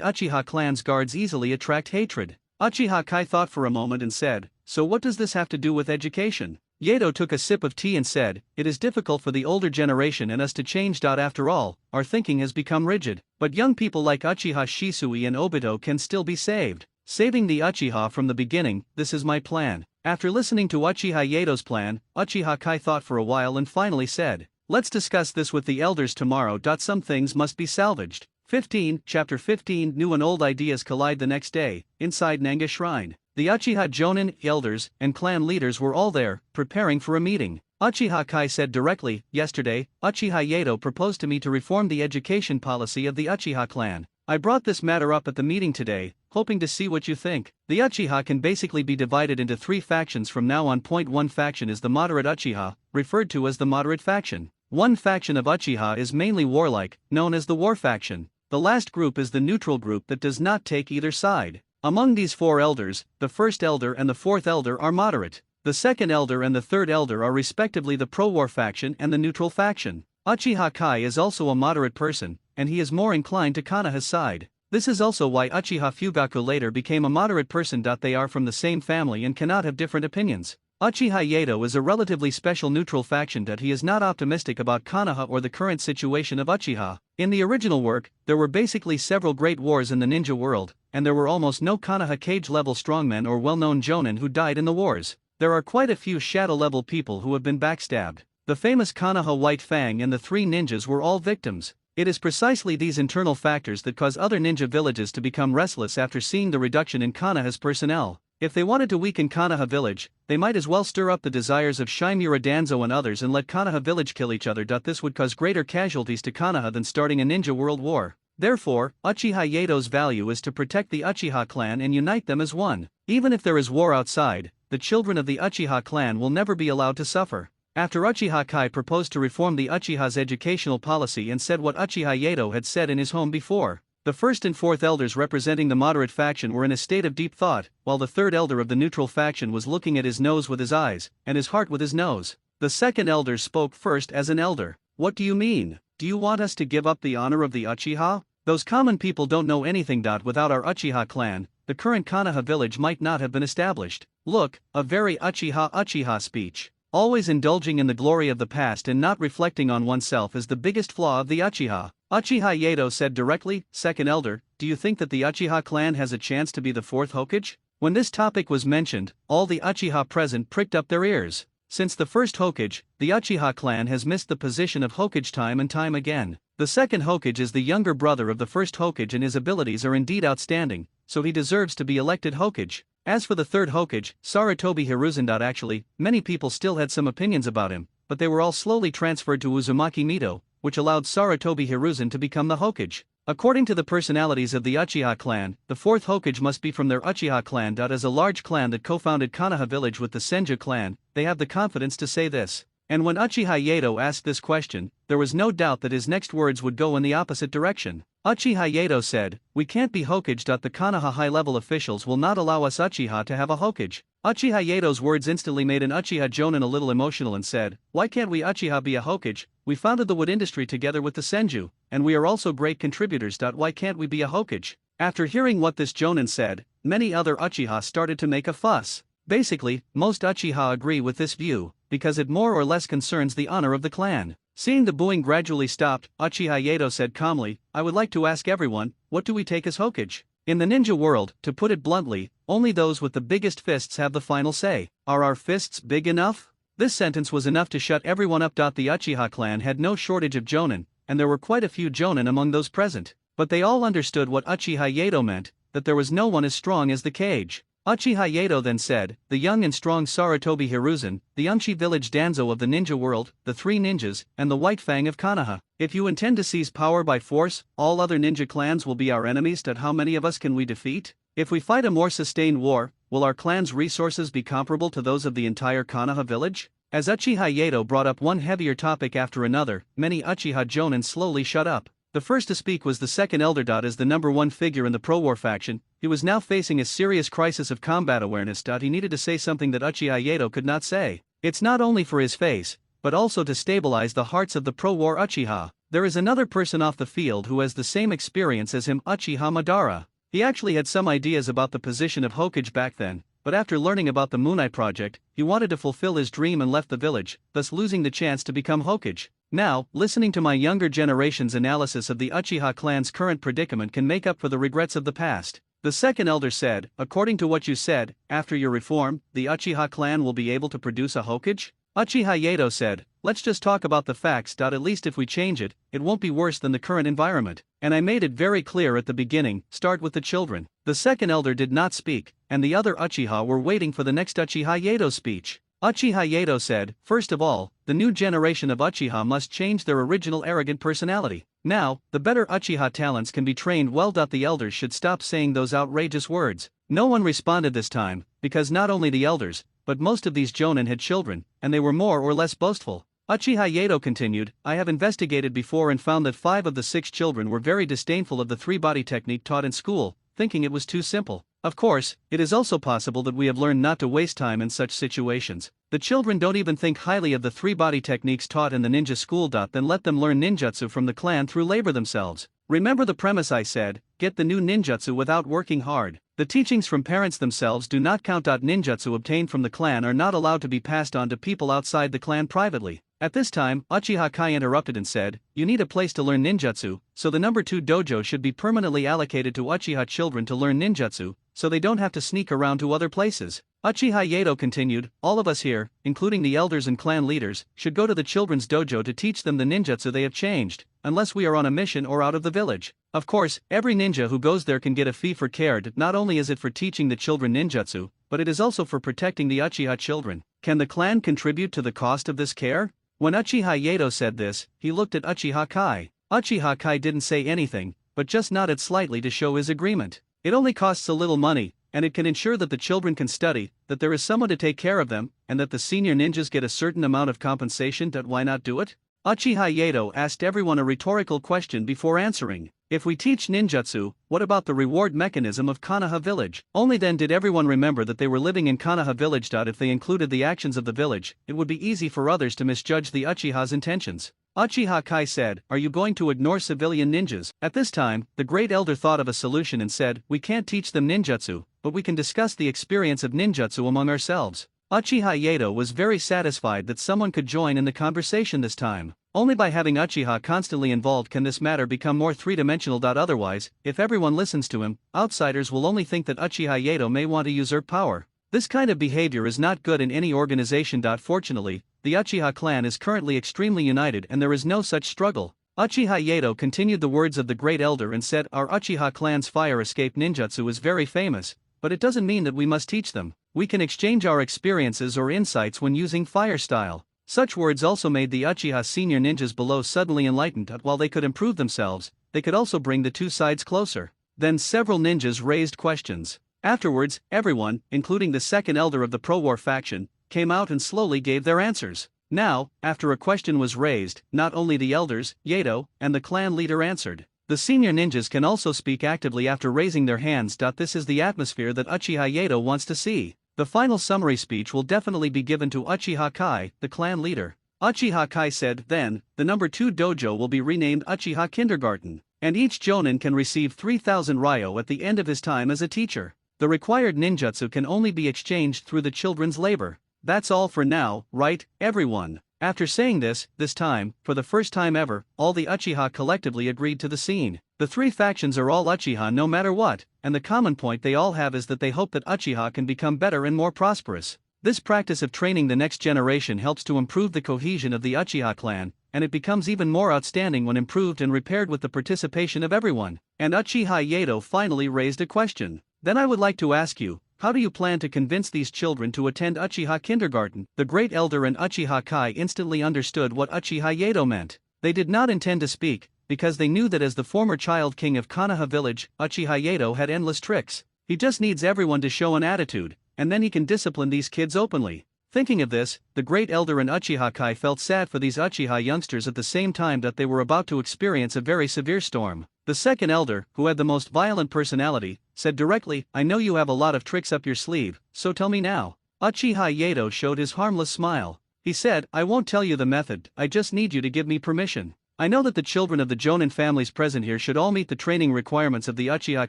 Uchiha clan's guards easily attract hatred. Uchiha Kai thought for a moment and said, "So what does this have to do with education?" Yato took a sip of tea and said, "It is difficult for the older generation and us to change. After all, our thinking has become rigid. But young people like Uchiha Shisui and Obito can still be saved. Saving the Uchiha from the beginning, this is my plan." After listening to Uchiha Yato's plan, Uchiha Kai thought for a while and finally said, "Let's discuss this with the elders tomorrow. Some things must be salvaged." 15, Chapter 15. New and old ideas collide. The next day, inside Nanga Shrine, the Uchiha Jonin, elders, and clan leaders were all there, preparing for a meeting. Uchiha Kai said directly, "Yesterday, Uchiha Yato proposed to me to reform the education policy of the Uchiha clan. I brought this matter up at the meeting today, hoping to see what you think." The Uchiha can basically be divided into 3 factions from now on. One faction is the moderate Uchiha, referred to as the moderate faction. One faction of Uchiha is mainly warlike, known as the war faction. The last group is the neutral group that does not take either side. Among these 4 elders, the first elder and the 4th elder are moderate. The second elder and the third elder are respectively the pro-war faction and the neutral faction. Uchiha Kai is also a moderate person, and he is more inclined to Konoha's side. This is also why Uchiha Fugaku later became a moderate person. They are from the same family and cannot have different opinions. Uchiha Yato is a relatively special neutral faction. He is not optimistic about Konoha or the current situation of Uchiha. In the original work, there were basically several great wars in the ninja world, and there were almost no Konoha cage-level strongmen or well-known jonin who died in the wars. There are quite a few shadow-level people who have been backstabbed. The famous Konoha White Fang and the 3 ninjas were all victims. It is precisely these internal factors that cause other ninja villages to become restless after seeing the reduction in Konoha's personnel. If they wanted to weaken Konoha village, they might as well stir up the desires of Shimura Danzo and others and let Konoha village kill each other. This would cause greater casualties to Konoha than starting a ninja world war. Therefore, Uchiha Yato's value is to protect the Uchiha clan and unite them as one. Even if there is war outside, the children of the Uchiha clan will never be allowed to suffer. After Uchiha Kai proposed to reform the Uchiha's educational policy and said what Uchiha Yato had said in his home before, the first and 4th elders representing the moderate faction were in a state of deep thought, while the 3rd elder of the neutral faction was looking at his nose with his eyes, and his heart with his nose. The 2nd elder spoke first as an elder. "What do you mean? Do you want us to give up the honor of the Uchiha? Those common people don't know anything. Without our Uchiha clan, the current Konoha village might not have been established. Look, a very Uchiha speech. Always indulging in the glory of the past and not reflecting on oneself is the biggest flaw of the Uchiha. Uchiha Yato said directly, second elder, do you think that the Uchiha clan has a chance to be the fourth Hokage? When this topic was mentioned, all the Uchiha present pricked up their ears. Since the first Hokage, the Uchiha clan has missed the position of Hokage time and time again. The second Hokage is the younger brother of the first Hokage and his abilities are indeed outstanding, so he deserves to be elected Hokage. As for the third Hokage, Sarutobi Hiruzen. Actually, many people still had some opinions about him, but they were all slowly transferred to Uzumaki Mito, which allowed Sarutobi Hiruzen to become the Hokage. According to the personalities of the Uchiha clan, the fourth Hokage must be from their Uchiha clan. As a large clan that co-founded Konoha village with the Senju clan, they have the confidence to say this. And when Uchiha Yato asked this question, there was no doubt that his next words would go in the opposite direction. Uchiha Yato said, we can't be Hokage. The Konoha high-level officials will not allow us Uchiha to have a Hokage. Uchiha Yato's words instantly made an Uchiha Jonin a little emotional and said, why can't we Uchiha be a Hokage? We founded the wood industry together with the Senju, and we are also great contributors. Why can't we be a Hokage? After hearing what this Jonin said, many other Uchiha started to make a fuss. Basically, most Uchiha agree with this view, because it more or less concerns the honor of the clan. Seeing the booing gradually stopped, Uchiha Yato said calmly, I would like to ask everyone, what do we take as Hokage? In the ninja world, to put it bluntly, only those with the biggest fists have the final say. Are our fists big enough? This sentence was enough to shut everyone up. The Uchiha clan had no shortage of Jonin, and there were quite a few Jonin among those present. But they all understood what Uchiha Yato meant, that there was no one as strong as the Kage. Uchiha Yato then said, the young and strong Sarutobi Hiruzen, the Umshi village Danzo of the ninja world, the three ninjas, and the White Fang of Konoha. If you intend to seize power by force, all other ninja clans will be our enemies. How many of us can we defeat? If we fight a more sustained war, will our clan's resources be comparable to those of the entire Konoha village? As Uchiha Yato brought up one heavier topic after another, many Uchiha Jonin slowly shut up. The first to speak was the second elder. As the number one figure in the pro-war faction, he was now facing a serious crisis of combat awareness. He needed to say something that Uchiha Yato could not say. It's not only for his face, but also to stabilize the hearts of the pro-war Uchiha. There is another person off the field who has the same experience as him, Uchiha Madara. He actually had some ideas about the position of Hokage back then, but after learning about the Moonai project, he wanted to fulfill his dream and left the village, thus losing the chance to become Hokage. Now, listening to my younger generation's analysis of the Uchiha clan's current predicament can make up for the regrets of the past. The second elder said, according to what you said, after your reform, the Uchiha clan will be able to produce a Hokage? Uchiha Yato said, let's just talk about the facts. At least if we change it, it won't be worse than the current environment. And I made it very clear at the beginning, start with the children. The second elder did not speak, and the other Uchiha were waiting for the next Uchiha Yato speech. Uchiha Yato said, first of all, the new generation of Uchiha must change their original arrogant personality. Now, the better Uchiha talents can be trained well. The elders should stop saying those outrageous words. No one responded this time, because not only the elders, but most of these Jonin had children, and they were more or less boastful. Uchiha Yato continued, I have investigated before and found that 5 of the 6 children were very disdainful of the 3-body technique taught in school, thinking it was too simple. Of course, it is also possible that we have learned not to waste time in such situations. The children don't even think highly of the 3-body techniques taught in the ninja school. Then let them learn ninjutsu from the clan through labor themselves. Remember the premise I said, get the new ninjutsu without working hard. The teachings from parents themselves do not count. Ninjutsu obtained from the clan are not allowed to be passed on to people outside the clan privately. At this time, Uchiha Kai interrupted and said, you need a place to learn ninjutsu, so the number 2 dojo should be permanently allocated to Uchiha children to learn ninjutsu, so they don't have to sneak around to other places. Uchiha Yato continued, all of us here, including the elders and clan leaders, should go to the children's dojo to teach them the ninjutsu they have changed, unless we are on a mission or out of the village. Of course, every ninja who goes there can get a fee for care. Not only is it for teaching the children ninjutsu, but it is also for protecting the Uchiha children. Can the clan contribute to the cost of this care? When Uchiha Yato said this, he looked at Uchiha Kai. Uchiha Kai didn't say anything, but just nodded slightly to show his agreement. It only costs a little money, and it can ensure that the children can study, that there is someone to take care of them, and that the senior ninjas get a certain amount of compensation. Why not do it? Uchiha Yato asked everyone a rhetorical question before answering. If we teach ninjutsu, what about the reward mechanism of Konoha village? Only then did everyone remember that they were living in Konoha village. If they included the actions of the village, it would be easy for others to misjudge the Uchiha's intentions. Uchiha Kai said, "Are you going to ignore civilian ninjas?" At this time, the Great Elder thought of a solution and said, "We can't teach them ninjutsu, but we can discuss the experience of ninjutsu among ourselves." Uchiha Yato was very satisfied that someone could join in the conversation this time. Only by having Uchiha constantly involved can this matter become more three-dimensional. Otherwise, if everyone listens to him, outsiders will only think that Uchiha Yato may want to usurp power. This kind of behavior is not good in any organization. Fortunately, the Uchiha clan is currently extremely united and there is no such struggle. Uchiha Yato continued the words of the Great Elder and said, "Our Uchiha clan's fire escape ninjutsu is very famous, but it doesn't mean that we must teach them. We can exchange our experiences or insights when using fire style." Such words also made the Uchiha senior ninjas below suddenly enlightened that while they could improve themselves, they could also bring the two sides closer. Then several ninjas raised questions. Afterwards, everyone, including the second elder of the pro-war faction, came out and slowly gave their answers. Now, after a question was raised, not only the elders, Yato, and the clan leader answered. The senior ninjas can also speak actively after raising their hands. This is the atmosphere that Uchiha Yato wants to see. The final summary speech will definitely be given to Uchiha Kai, the clan leader. Uchiha Kai said, "Then, the number 2 dojo will be renamed Uchiha Kindergarten, and each jonin can receive 3,000 ryo at the end of his time as a teacher. The required ninjutsu can only be exchanged through the children's labor. That's all for now, right, everyone?" After saying this time, for the first time ever, all the Uchiha collectively agreed to the scene. The three factions are all Uchiha no matter what, and the common point they all have is that they hope that Uchiha can become better and more prosperous. This practice of training the next generation helps to improve the cohesion of the Uchiha clan, and it becomes even more outstanding when improved and repaired with the participation of everyone. And Uchiha Yato finally raised a question. "Then I would like to ask you, how do you plan to convince these children to attend Uchiha Kindergarten?" The Great Elder and Uchiha Kai instantly understood what Uchiha Yato meant. They did not intend to speak, because they knew that as the former child king of Konoha village, Uchiha Yato had endless tricks. He just needs everyone to show an attitude, and then he can discipline these kids openly. Thinking of this, the Great Elder and Uchiha Kai felt sad for these Uchiha youngsters at the same time that they were about to experience a very severe storm. The second elder, who had the most violent personality, said directly, "I know you have a lot of tricks up your sleeve, so tell me now." Uchiha Yato showed his harmless smile. He said, "I won't tell you the method, I just need you to give me permission. I know that the children of the Jonin families present here should all meet the training requirements of the Uchiha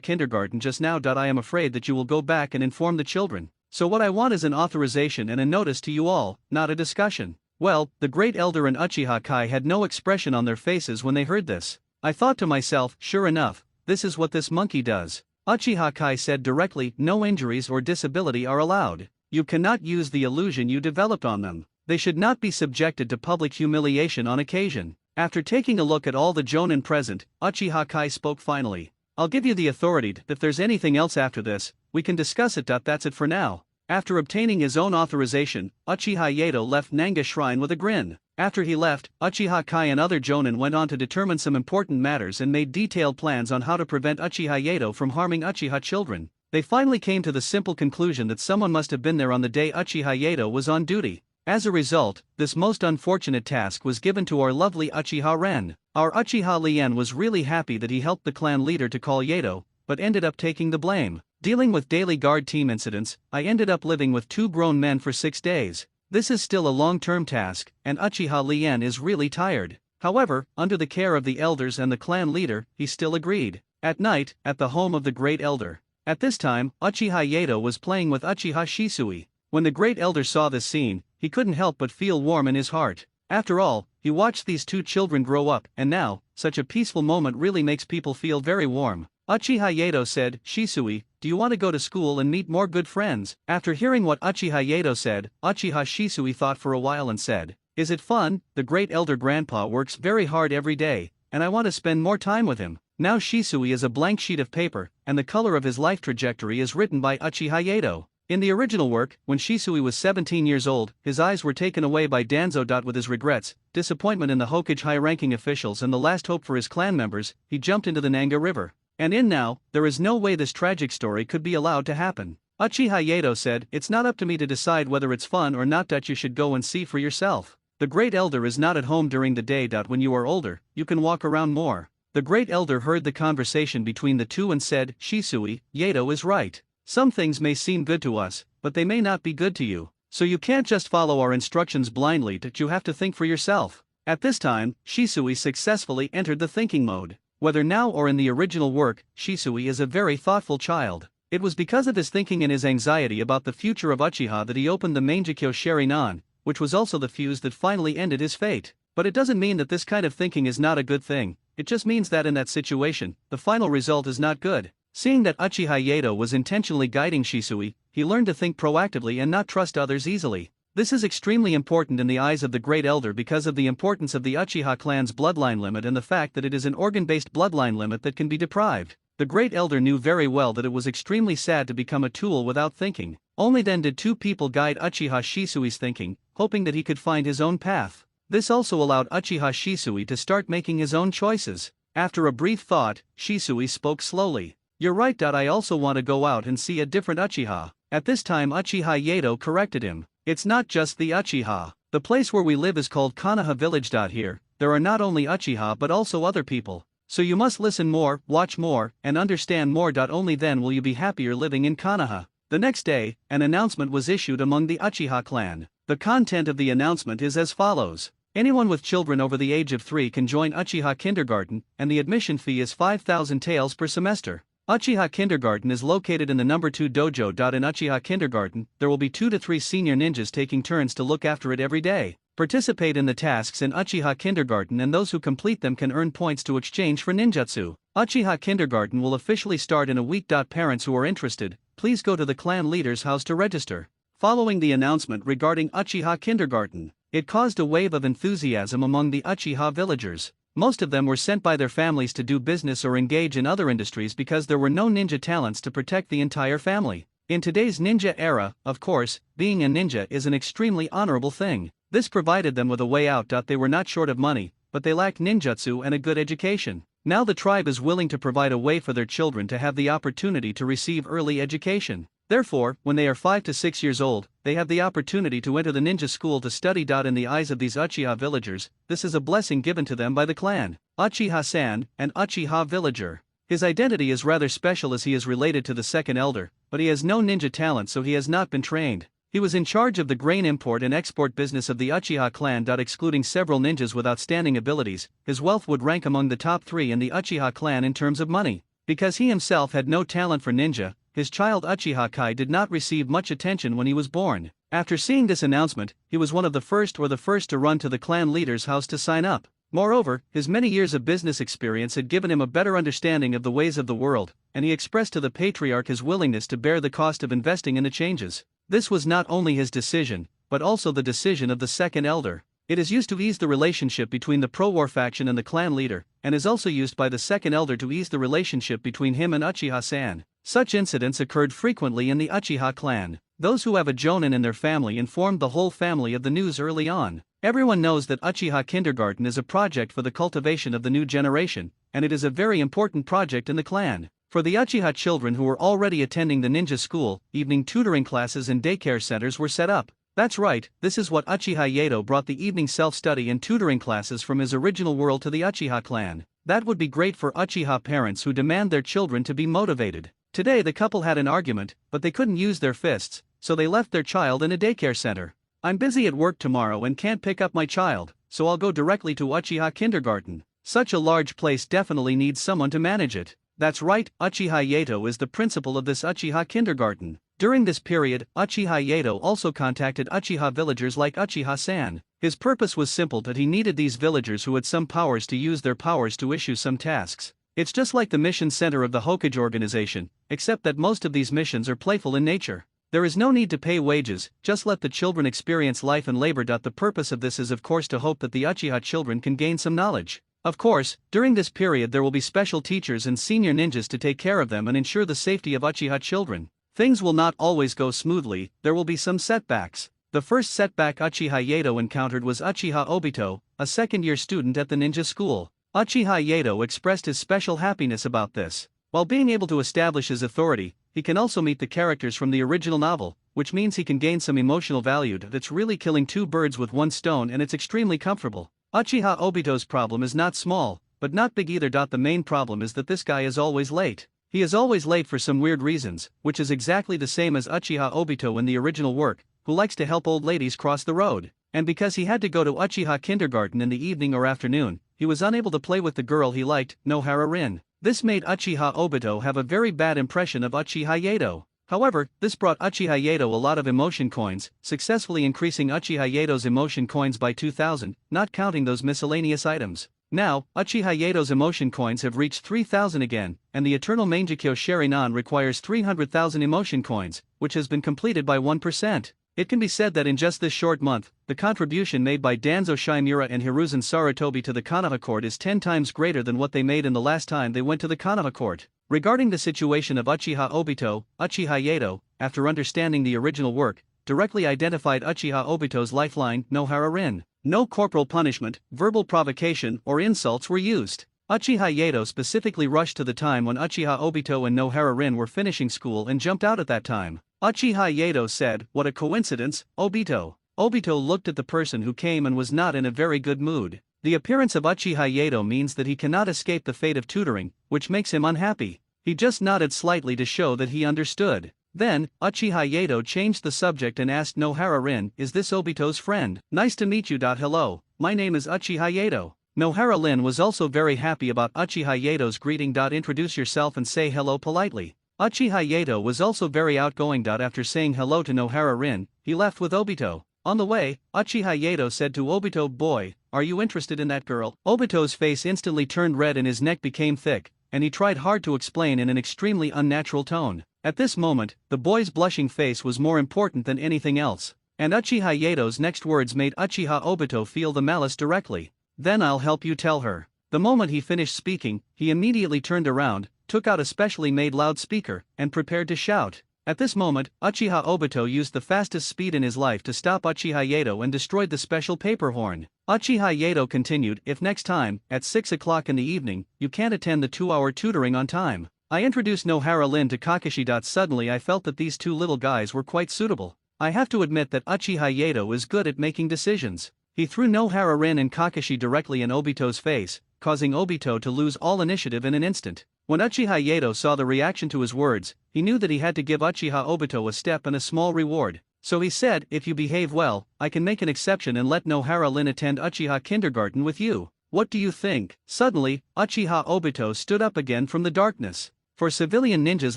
Kindergarten just now. I am afraid that you will go back and inform the children. So what I want is an authorization and a notice to you all, not a discussion." Well, the Great Elder and Uchiha Kai had no expression on their faces when they heard this. I thought to myself, sure enough, this is what this monkey does. Uchiha Kai said directly, "No injuries or disability are allowed. You cannot use the illusion you developed on them. They should not be subjected to public humiliation on occasion." After taking a look at all the Jonin present, Uchiha Kai spoke finally. "I'll give you the authority. If there's anything else after this, we can discuss it. That's it for now." After obtaining his own authorization, Uchiha Yato left Nanga Shrine with a grin. After he left, Uchiha Kai and other Jonin went on to determine some important matters and made detailed plans on how to prevent Uchiha Yato from harming Uchiha children. They finally came to the simple conclusion that someone must have been there on the day Uchiha Yato was on duty. As a result, this most unfortunate task was given to our lovely Uchiha Ren. Our Uchiha Lien was really happy that he helped the clan leader to call Yato, but ended up taking the blame. Dealing with daily guard team incidents, I ended up living with 2 grown men for 6 days. This is still a long-term task, and Uchiha Lien is really tired. However, under the care of the elders and the clan leader, he still agreed. At night, at the home of the Great Elder. At this time, Uchiha Yato was playing with Uchiha Shisui. When the Great Elder saw this scene, he couldn't help but feel warm in his heart. After all, he watched these 2 children grow up, and now, such a peaceful moment really makes people feel very warm. Uchiha Yato said, "Shisui, do you want to go to school and meet more good friends?" After hearing what Uchiha Yato said, Uchiha Shisui thought for a while and said, "Is it fun? The Great Elder Grandpa works very hard every day, and I want to spend more time with him." Now Shisui is a blank sheet of paper, and the color of his life trajectory is written by Uchiha Yato. In the original work, when Shisui was 17 years old, his eyes were taken away by Danzo. With his regrets, disappointment in the Hokage high-ranking officials and the last hope for his clan members, he jumped into the Nanga River. And now, there is no way this tragic story could be allowed to happen. Uchiha Yato said, "It's not up to me to decide whether it's fun or not. You should go and see for yourself. The Great Elder is not at home during the day. When you are older, you can walk around more." The Great Elder heard the conversation between the two and said, "Shisui, Yato is right. Some things may seem good to us, but they may not be good to you. So you can't just follow our instructions blindly. You have to think for yourself." At this time, Shisui successfully entered the thinking mode. Whether now or in the original work, Shisui is a very thoughtful child. It was because of his thinking and his anxiety about the future of Uchiha that he opened the Mangekyo Sharinan, which was also the fuse that finally ended his fate. But it doesn't mean that this kind of thinking is not a good thing, it just means that in that situation, the final result is not good. Seeing that Uchiha Yato was intentionally guiding Shisui, he learned to think proactively and not trust others easily. This is extremely important in the eyes of the Great Elder because of the importance of the Uchiha clan's bloodline limit and the fact that it is an organ-based bloodline limit that can be deprived. The Great Elder knew very well that it was extremely sad to become a tool without thinking. Only then did two people guide Uchiha Shisui's thinking, hoping that he could find his own path. This also allowed Uchiha Shisui to start making his own choices. After a brief thought, Shisui spoke slowly. "You're right. I also want to go out and see a different Uchiha." At this time Uchiha Yato corrected him. "It's not just the Uchiha. The place where we live is called Konoha Village. Here, there are not only Uchiha but also other people. So you must listen more, watch more, and understand more. Only then will you be happier living in Konoha." The next day, an announcement was issued among the Uchiha clan. The content of the announcement is as follows. Anyone with children over the age of 3 can join Uchiha Kindergarten, and the admission fee is 5,000 taels per semester. Uchiha Kindergarten is located in the number 2 dojo. In Uchiha Kindergarten, there will be 2 to 3 senior ninjas taking turns to look after it every day. Participate in the tasks in Uchiha Kindergarten and those who complete them can earn points to exchange for ninjutsu. Uchiha Kindergarten will officially start in a week. Parents who are interested, please go to the clan leader's house to register. Following the announcement regarding Uchiha Kindergarten, it caused a wave of enthusiasm among the Uchiha villagers. Most of them were sent by their families to do business or engage in other industries because there were no ninja talents to protect the entire family. In today's ninja era, of course, being a ninja is an extremely honorable thing. This provided them with a way out. They were not short of money, but they lacked ninjutsu and a good education. Now the tribe is willing to provide a way for their children to have the opportunity to receive early education. Therefore, when they are 5 to 6 years old, they have the opportunity to enter the ninja school to study. In the eyes of these Uchiha villagers, this is a blessing given to them by the clan. Uchiha-san, an Uchiha villager. His identity is rather special as he is related to the second elder, but he has no ninja talent, so he has not been trained. He was in charge of the grain import and export business of the Uchiha clan. Excluding several ninjas with outstanding abilities, his wealth would rank among the top 3 in the Uchiha clan in terms of money. Because he himself had no talent for ninja, his child Uchiha Kai did not receive much attention when he was born. After seeing this announcement, he was one of the first to run to the clan leader's house to sign up. Moreover, his many years of business experience had given him a better understanding of the ways of the world, and he expressed to the patriarch his willingness to bear the cost of investing in the changes. This was not only his decision, but also the decision of the second elder. It is used to ease the relationship between the pro-war faction and the clan leader, and is also used by the second elder to ease the relationship between him and Uchiha-san. Such incidents occurred frequently in the Uchiha clan. Those who have a jonin in their family informed the whole family of the news early on. Everyone knows that Uchiha Kindergarten is a project for the cultivation of the new generation, and it is a very important project in the clan. For the Uchiha children who were already attending the ninja school, evening tutoring classes and daycare centers were set up. That's right, this is what Uchiha Yato brought the evening self-study and tutoring classes from his original world to the Uchiha clan. That would be great for Uchiha parents who demand their children to be motivated. Today the couple had an argument, but they couldn't use their fists, so they left their child in a daycare center. "I'm busy at work tomorrow and can't pick up my child, so I'll go directly to Uchiha Kindergarten. Such a large place definitely needs someone to manage it." That's right, Uchiha Yato is the principal of this Uchiha Kindergarten. During this period, Uchiha Yato also contacted Uchiha villagers like Uchiha-san. His purpose was simple, that he needed these villagers who had some powers to use their powers to issue some tasks. It's just like the mission center of the Hokage organization, except that most of these missions are playful in nature. There is no need to pay wages, just let the children experience life and labor. The purpose of this is of course to hope that the Uchiha children can gain some knowledge. Of course, during this period there will be special teachers and senior ninjas to take care of them and ensure the safety of Uchiha children. Things will not always go smoothly, there will be some setbacks. The first setback Uchiha Yato encountered was Uchiha Obito, a second-year student at the ninja school. Uchiha Yato expressed his special happiness about this. While being able to establish his authority, he can also meet the characters from the original novel, which means he can gain some emotional value. That's really killing 2 birds with 1 stone, and it's extremely comfortable. Uchiha Obito's problem is not small, but not big either. The main problem is that this guy is always late. He is always late for some weird reasons, which is exactly the same as Uchiha Obito in the original work, who likes to help old ladies cross the road. and because he had to go to Uchiha kindergarten in the evening or afternoon, he was unable to play with the girl he liked, Nohara Rin. This made Uchiha Obito have a very bad impression of Uchiha Yato. However, this brought Uchiha Yato a lot of emotion coins, successfully increasing Uchiha Yato's emotion coins by 2,000, not counting those miscellaneous items. Now, Uchiha Yato's emotion coins have reached 3,000 again, and the Eternal Mangekyo Sharinan requires 300,000 emotion coins, which has been completed by 1%. It can be said that in just this short month, the contribution made by Danzo Shimura and Hiruzen Sarutobi to the Konoha court is 10 times greater than what they made in the last time they went to the Konoha court. Regarding the situation of Uchiha Obito, Uchiha Yato, after understanding the original work, directly identified Uchiha Obito's lifeline, Nohara Rin. No corporal punishment, verbal provocation, or insults were used. Uchiha Yato specifically rushed to the time when Uchiha Obito and Nohara Rin were finishing school and jumped out at that time. Uchiha Yato said, "What a coincidence, Obito." Obito looked at the person who came and was not in a very good mood. The appearance of Uchiha Yato means that he cannot escape the fate of tutoring, which makes him unhappy. He just nodded slightly to show that he understood. Then, Uchiha Yato changed the subject and asked Nohara Rin, "Is this Obito's friend?" "Nice to meet you. Hello, my name is Uchiha Yato." Nohara Rin was also very happy about Uchiha Yato's greeting. Introduce yourself and say hello politely. Uchiha Yato was also very outgoing. After saying hello to Nohara Rin, he left with Obito. On the way, Uchiha Yato said to Obito, "Boy, are you interested in that girl?" Obito's face instantly turned red and his neck became thick, and he tried hard to explain in an extremely unnatural tone. At this moment, the boy's blushing face was more important than anything else, and Uchiha Yato's next words made Uchiha Obito feel the malice directly. "Then I'll help you tell her." The moment he finished speaking, he immediately turned around, took out a specially made loudspeaker, and prepared to shout. At this moment, Uchiha Obito used the fastest speed in his life to stop Uchiha Yato and destroyed the special paper horn. Uchiha Yato continued, "If next time, at 6 o'clock in the evening, you can't attend the 2-hour tutoring on time, I introduced Nohara Rin to Kakashi. Suddenly I felt that these two little guys were quite suitable. I have to admit that Uchiha Yato is good at making decisions." He threw Nohara Rin and Kakashi directly in Obito's face, causing Obito to lose all initiative in an instant. When Uchiha Yato saw the reaction to his words, he knew that he had to give Uchiha Obito a step and a small reward. So he said, "If you behave well, I can make an exception and let Nohara Rin attend Uchiha kindergarten with you. What do you think?" Suddenly, Uchiha Obito stood up again from the darkness. For civilian ninjas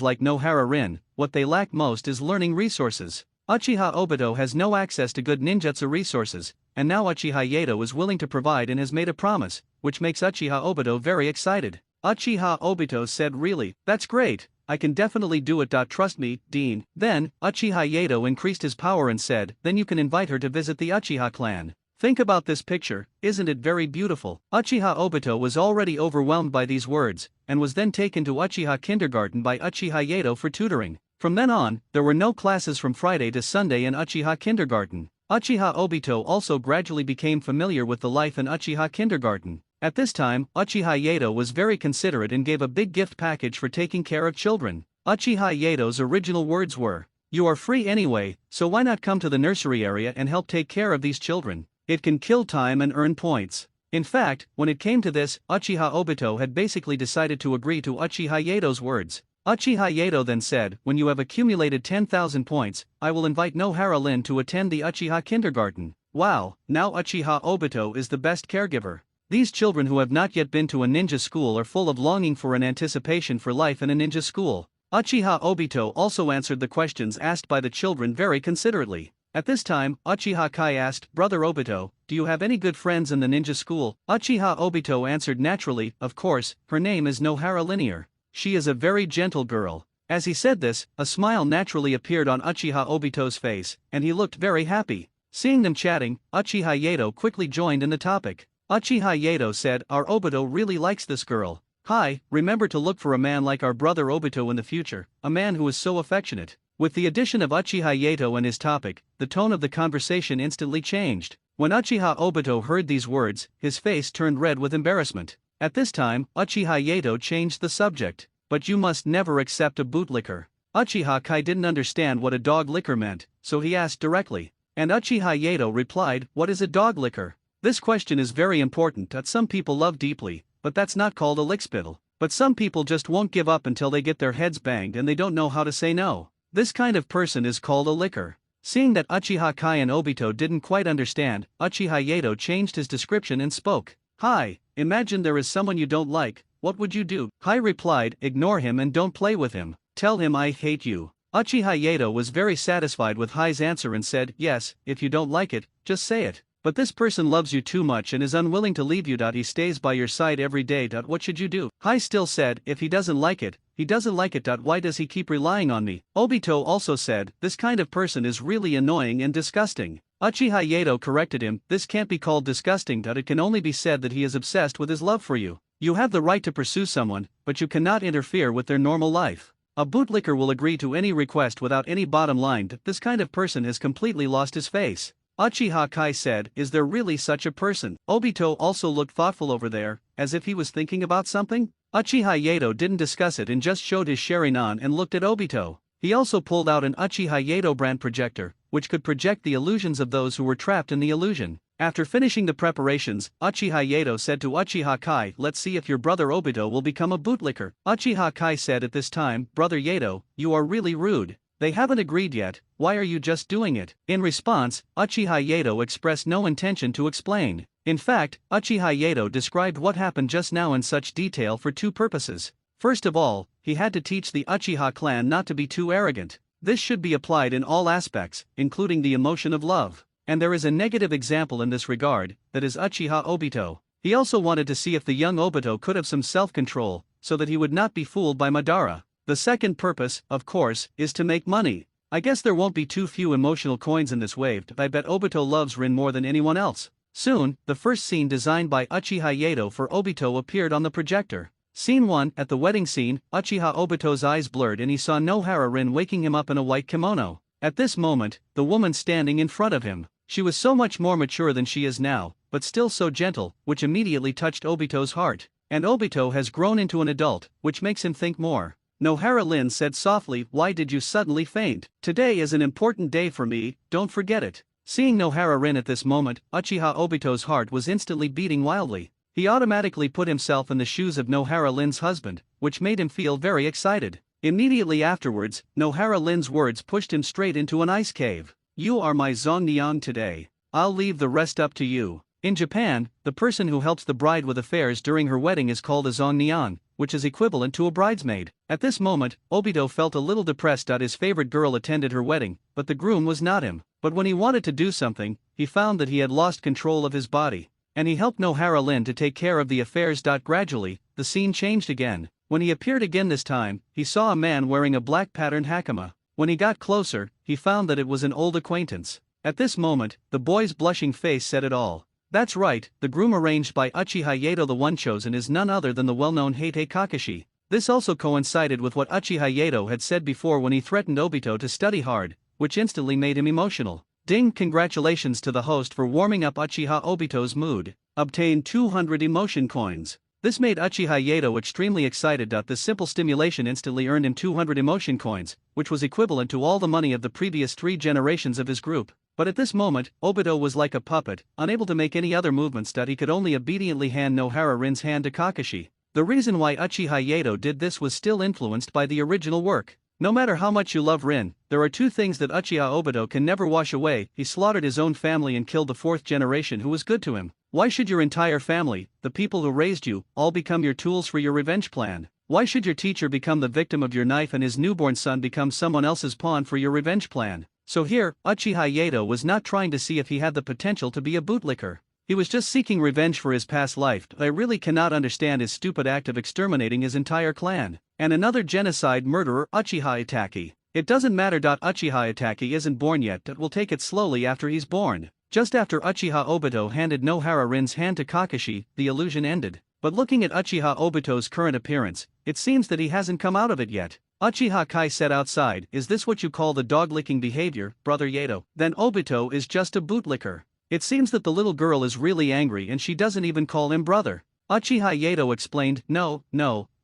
like Nohara Rin, what they lack most is learning resources. Uchiha Obito has no access to good ninjutsu resources, and now Uchiha Yato is willing to provide and has made a promise, which makes Uchiha Obito very excited. Uchiha Obito said, "Really, that's great, I can definitely do it. Trust me, Dean." Then, Uchiha Yato increased his power and said, "Then you can invite her to visit the Uchiha clan. Think about this picture, isn't it very beautiful?" Uchiha Obito was already overwhelmed by these words, and was then taken to Uchiha kindergarten by Uchiha Yato for tutoring. From then on, there were no classes from Friday to Sunday in Uchiha kindergarten. Uchiha Obito also gradually became familiar with the life in Uchiha kindergarten. At this time, Uchiha Yato was very considerate and gave a big gift package for taking care of children. Uchiha Yato's original words were, "You are free anyway, so why not come to the nursery area and help take care of these children? It can kill time and earn points." In fact, when it came to this, Uchiha Obito had basically decided to agree to Uchiha Yato's words. Uchiha Yato then said, "When you have accumulated 10,000 points, I will invite Nohara Rin to attend the Uchiha kindergarten." Wow, now Uchiha Obito is the best caregiver. These children who have not yet been to a ninja school are full of longing for an anticipation for life in a ninja school. Uchiha Obito also answered the questions asked by the children very considerately. At this time, Uchiha Kai asked, "Brother Obito, do you have any good friends in the ninja school?" Uchiha Obito answered naturally, "Of course, her name is Nohara Linear. She is a very gentle girl." As he said this, a smile naturally appeared on Uchiha Obito's face, and he looked very happy. Seeing them chatting, Uchiha Yato quickly joined in the topic. Uchiha Yato said, "Our Obito really likes this girl. Hi, remember to look for a man like our brother Obito in the future, a man who is so affectionate." With the addition of Uchiha Yato and his topic, the tone of the conversation instantly changed. When Uchiha Obito heard these words, his face turned red with embarrassment. At this time, Uchiha Yato changed the subject. "But you must never accept a bootlicker." Uchiha Kai didn't understand what a dog licker meant, so he asked directly. And Uchiha Yato replied, "What is a dog licker?" This question is very important that some people love deeply, but that's not called a lickspittle. But some people just won't give up until they get their heads banged and they don't know how to say no. This kind of person is called a licker. Seeing that Uchiha Kai and Obito didn't quite understand, Uchiha Yato changed his description and spoke. Hi, imagine there is someone you don't like, what would you do? Kai replied, ignore him and don't play with him, tell him I hate you. Uchiha Yato was very satisfied with Hai's answer and said, yes, if you don't like it, just say it. But this person loves you too much and is unwilling to leave you. He stays by your side every day. What should you do? Hai still said, if he doesn't like it, he doesn't like it. Why does he keep relying on me? Obito also said, this kind of person is really annoying and disgusting. Uchiha Yato corrected him, this can't be called disgusting. It can only be said that he is obsessed with his love for you. You have the right to pursue someone, but you cannot interfere with their normal life. A bootlicker will agree to any request without any bottom line. This kind of person has completely lost his face. Uchiha Kai said, is there really such a person? Obito also looked thoughtful over there, as if he was thinking about something. Uchiha Yato didn't discuss it and just showed his Sharingan and looked at Obito. He also pulled out an Uchiha Yato brand projector, which could project the illusions of those who were trapped in the illusion. After finishing the preparations, Uchiha Yato said to Uchiha Kai, let's see if your brother Obito will become a bootlicker. Uchiha Kai said at this time, brother Yato, you are really rude. They haven't agreed yet, why are you just doing it? In response, Uchiha Yato expressed no intention to explain. In fact, Uchiha Yato described what happened just now in such detail for two purposes. First of all, he had to teach the Uchiha clan not to be too arrogant. This should be applied in all aspects, including the emotion of love. And there is a negative example in this regard, that is Uchiha Obito. He also wanted to see if the young Obito could have some self-control, so that he would not be fooled by Madara. The second purpose, of course, is to make money. I guess there won't be too few emotional coins in this wave. I bet Obito loves Rin more than anyone else. Soon, the first scene designed by Uchiha Yato for Obito appeared on the projector. Scene 1, at the wedding scene, Uchiha Obito's eyes blurred and he saw Nohara Rin waking him up in a white kimono. At this moment, the woman standing in front of him. She was so much more mature than she is now, but still so gentle, which immediately touched Obito's heart. And Obito has grown into an adult, which makes him think more. Nohara Rin said softly, why did you suddenly faint? Today is an important day for me, don't forget it. Seeing Nohara Rin at this moment, Uchiha Obito's heart was instantly beating wildly. He automatically put himself in the shoes of Nohara Rin's husband, which made him feel very excited. Immediately afterwards, Nohara Rin's words pushed him straight into an ice cave. You are my Zongniang today. I'll leave the rest up to you. In Japan, the person who helps the bride with affairs during her wedding is called a Zongniang, which is equivalent to a bridesmaid. At this moment, Obito felt a little depressed. His favorite girl attended her wedding, but the groom was not him. But when he wanted to do something, he found that he had lost control of his body. And he helped Nohara Rin to take care of the affairs. Gradually, the scene changed again. When he appeared again this time, he saw a man wearing a black patterned hakama. When he got closer, he found that it was an old acquaintance. At this moment, the boy's blushing face said it all. That's right, the groom arranged by Uchiha Yato, the one chosen, is none other than the well-known Heite Kakashi. This also coincided with what Uchiha Yato had said before when he threatened Obito to study hard, which instantly made him emotional. Ding! Congratulations to the host for warming up Uchiha Obito's mood. Obtain 200 emotion coins. This made Uchiha Yato extremely excited. This simple stimulation instantly earned him 200 emotion coins, which was equivalent to all the money of the previous 3 generations of his group. But at this moment, Obito was like a puppet, unable to make any other movements. He could only obediently hand Nohara Rin's hand to Kakashi. The reason why Uchiha Yato did this was still influenced by the original work. No matter how much you love Rin, there are 2 things that Uchiha Obito can never wash away. He slaughtered his own family and killed the 4th generation who was good to him. Why should your entire family, the people who raised you, all become your tools for your revenge plan? Why should your teacher become the victim of your knife and his newborn son become someone else's pawn for your revenge plan? So here, Uchiha Yato was not trying to see if he had the potential to be a bootlicker. He was just seeking revenge for his past life. I really cannot understand his stupid act of exterminating his entire clan. And another genocide murderer, Uchiha Itachi. It doesn't matter. Uchiha Itachi isn't born yet. We'll take it slowly after he's born. Just after Uchiha Obito handed Nohara Rin's hand to Kakashi, the illusion ended. But looking at Uchiha Obito's current appearance, it seems that he hasn't come out of it yet. Uchiha Kai said outside, is this what you call the dog-licking behavior, brother Yato? Then Obito is just a bootlicker. It seems that the little girl is really angry and she doesn't even call him brother. Uchiha Yato explained, no,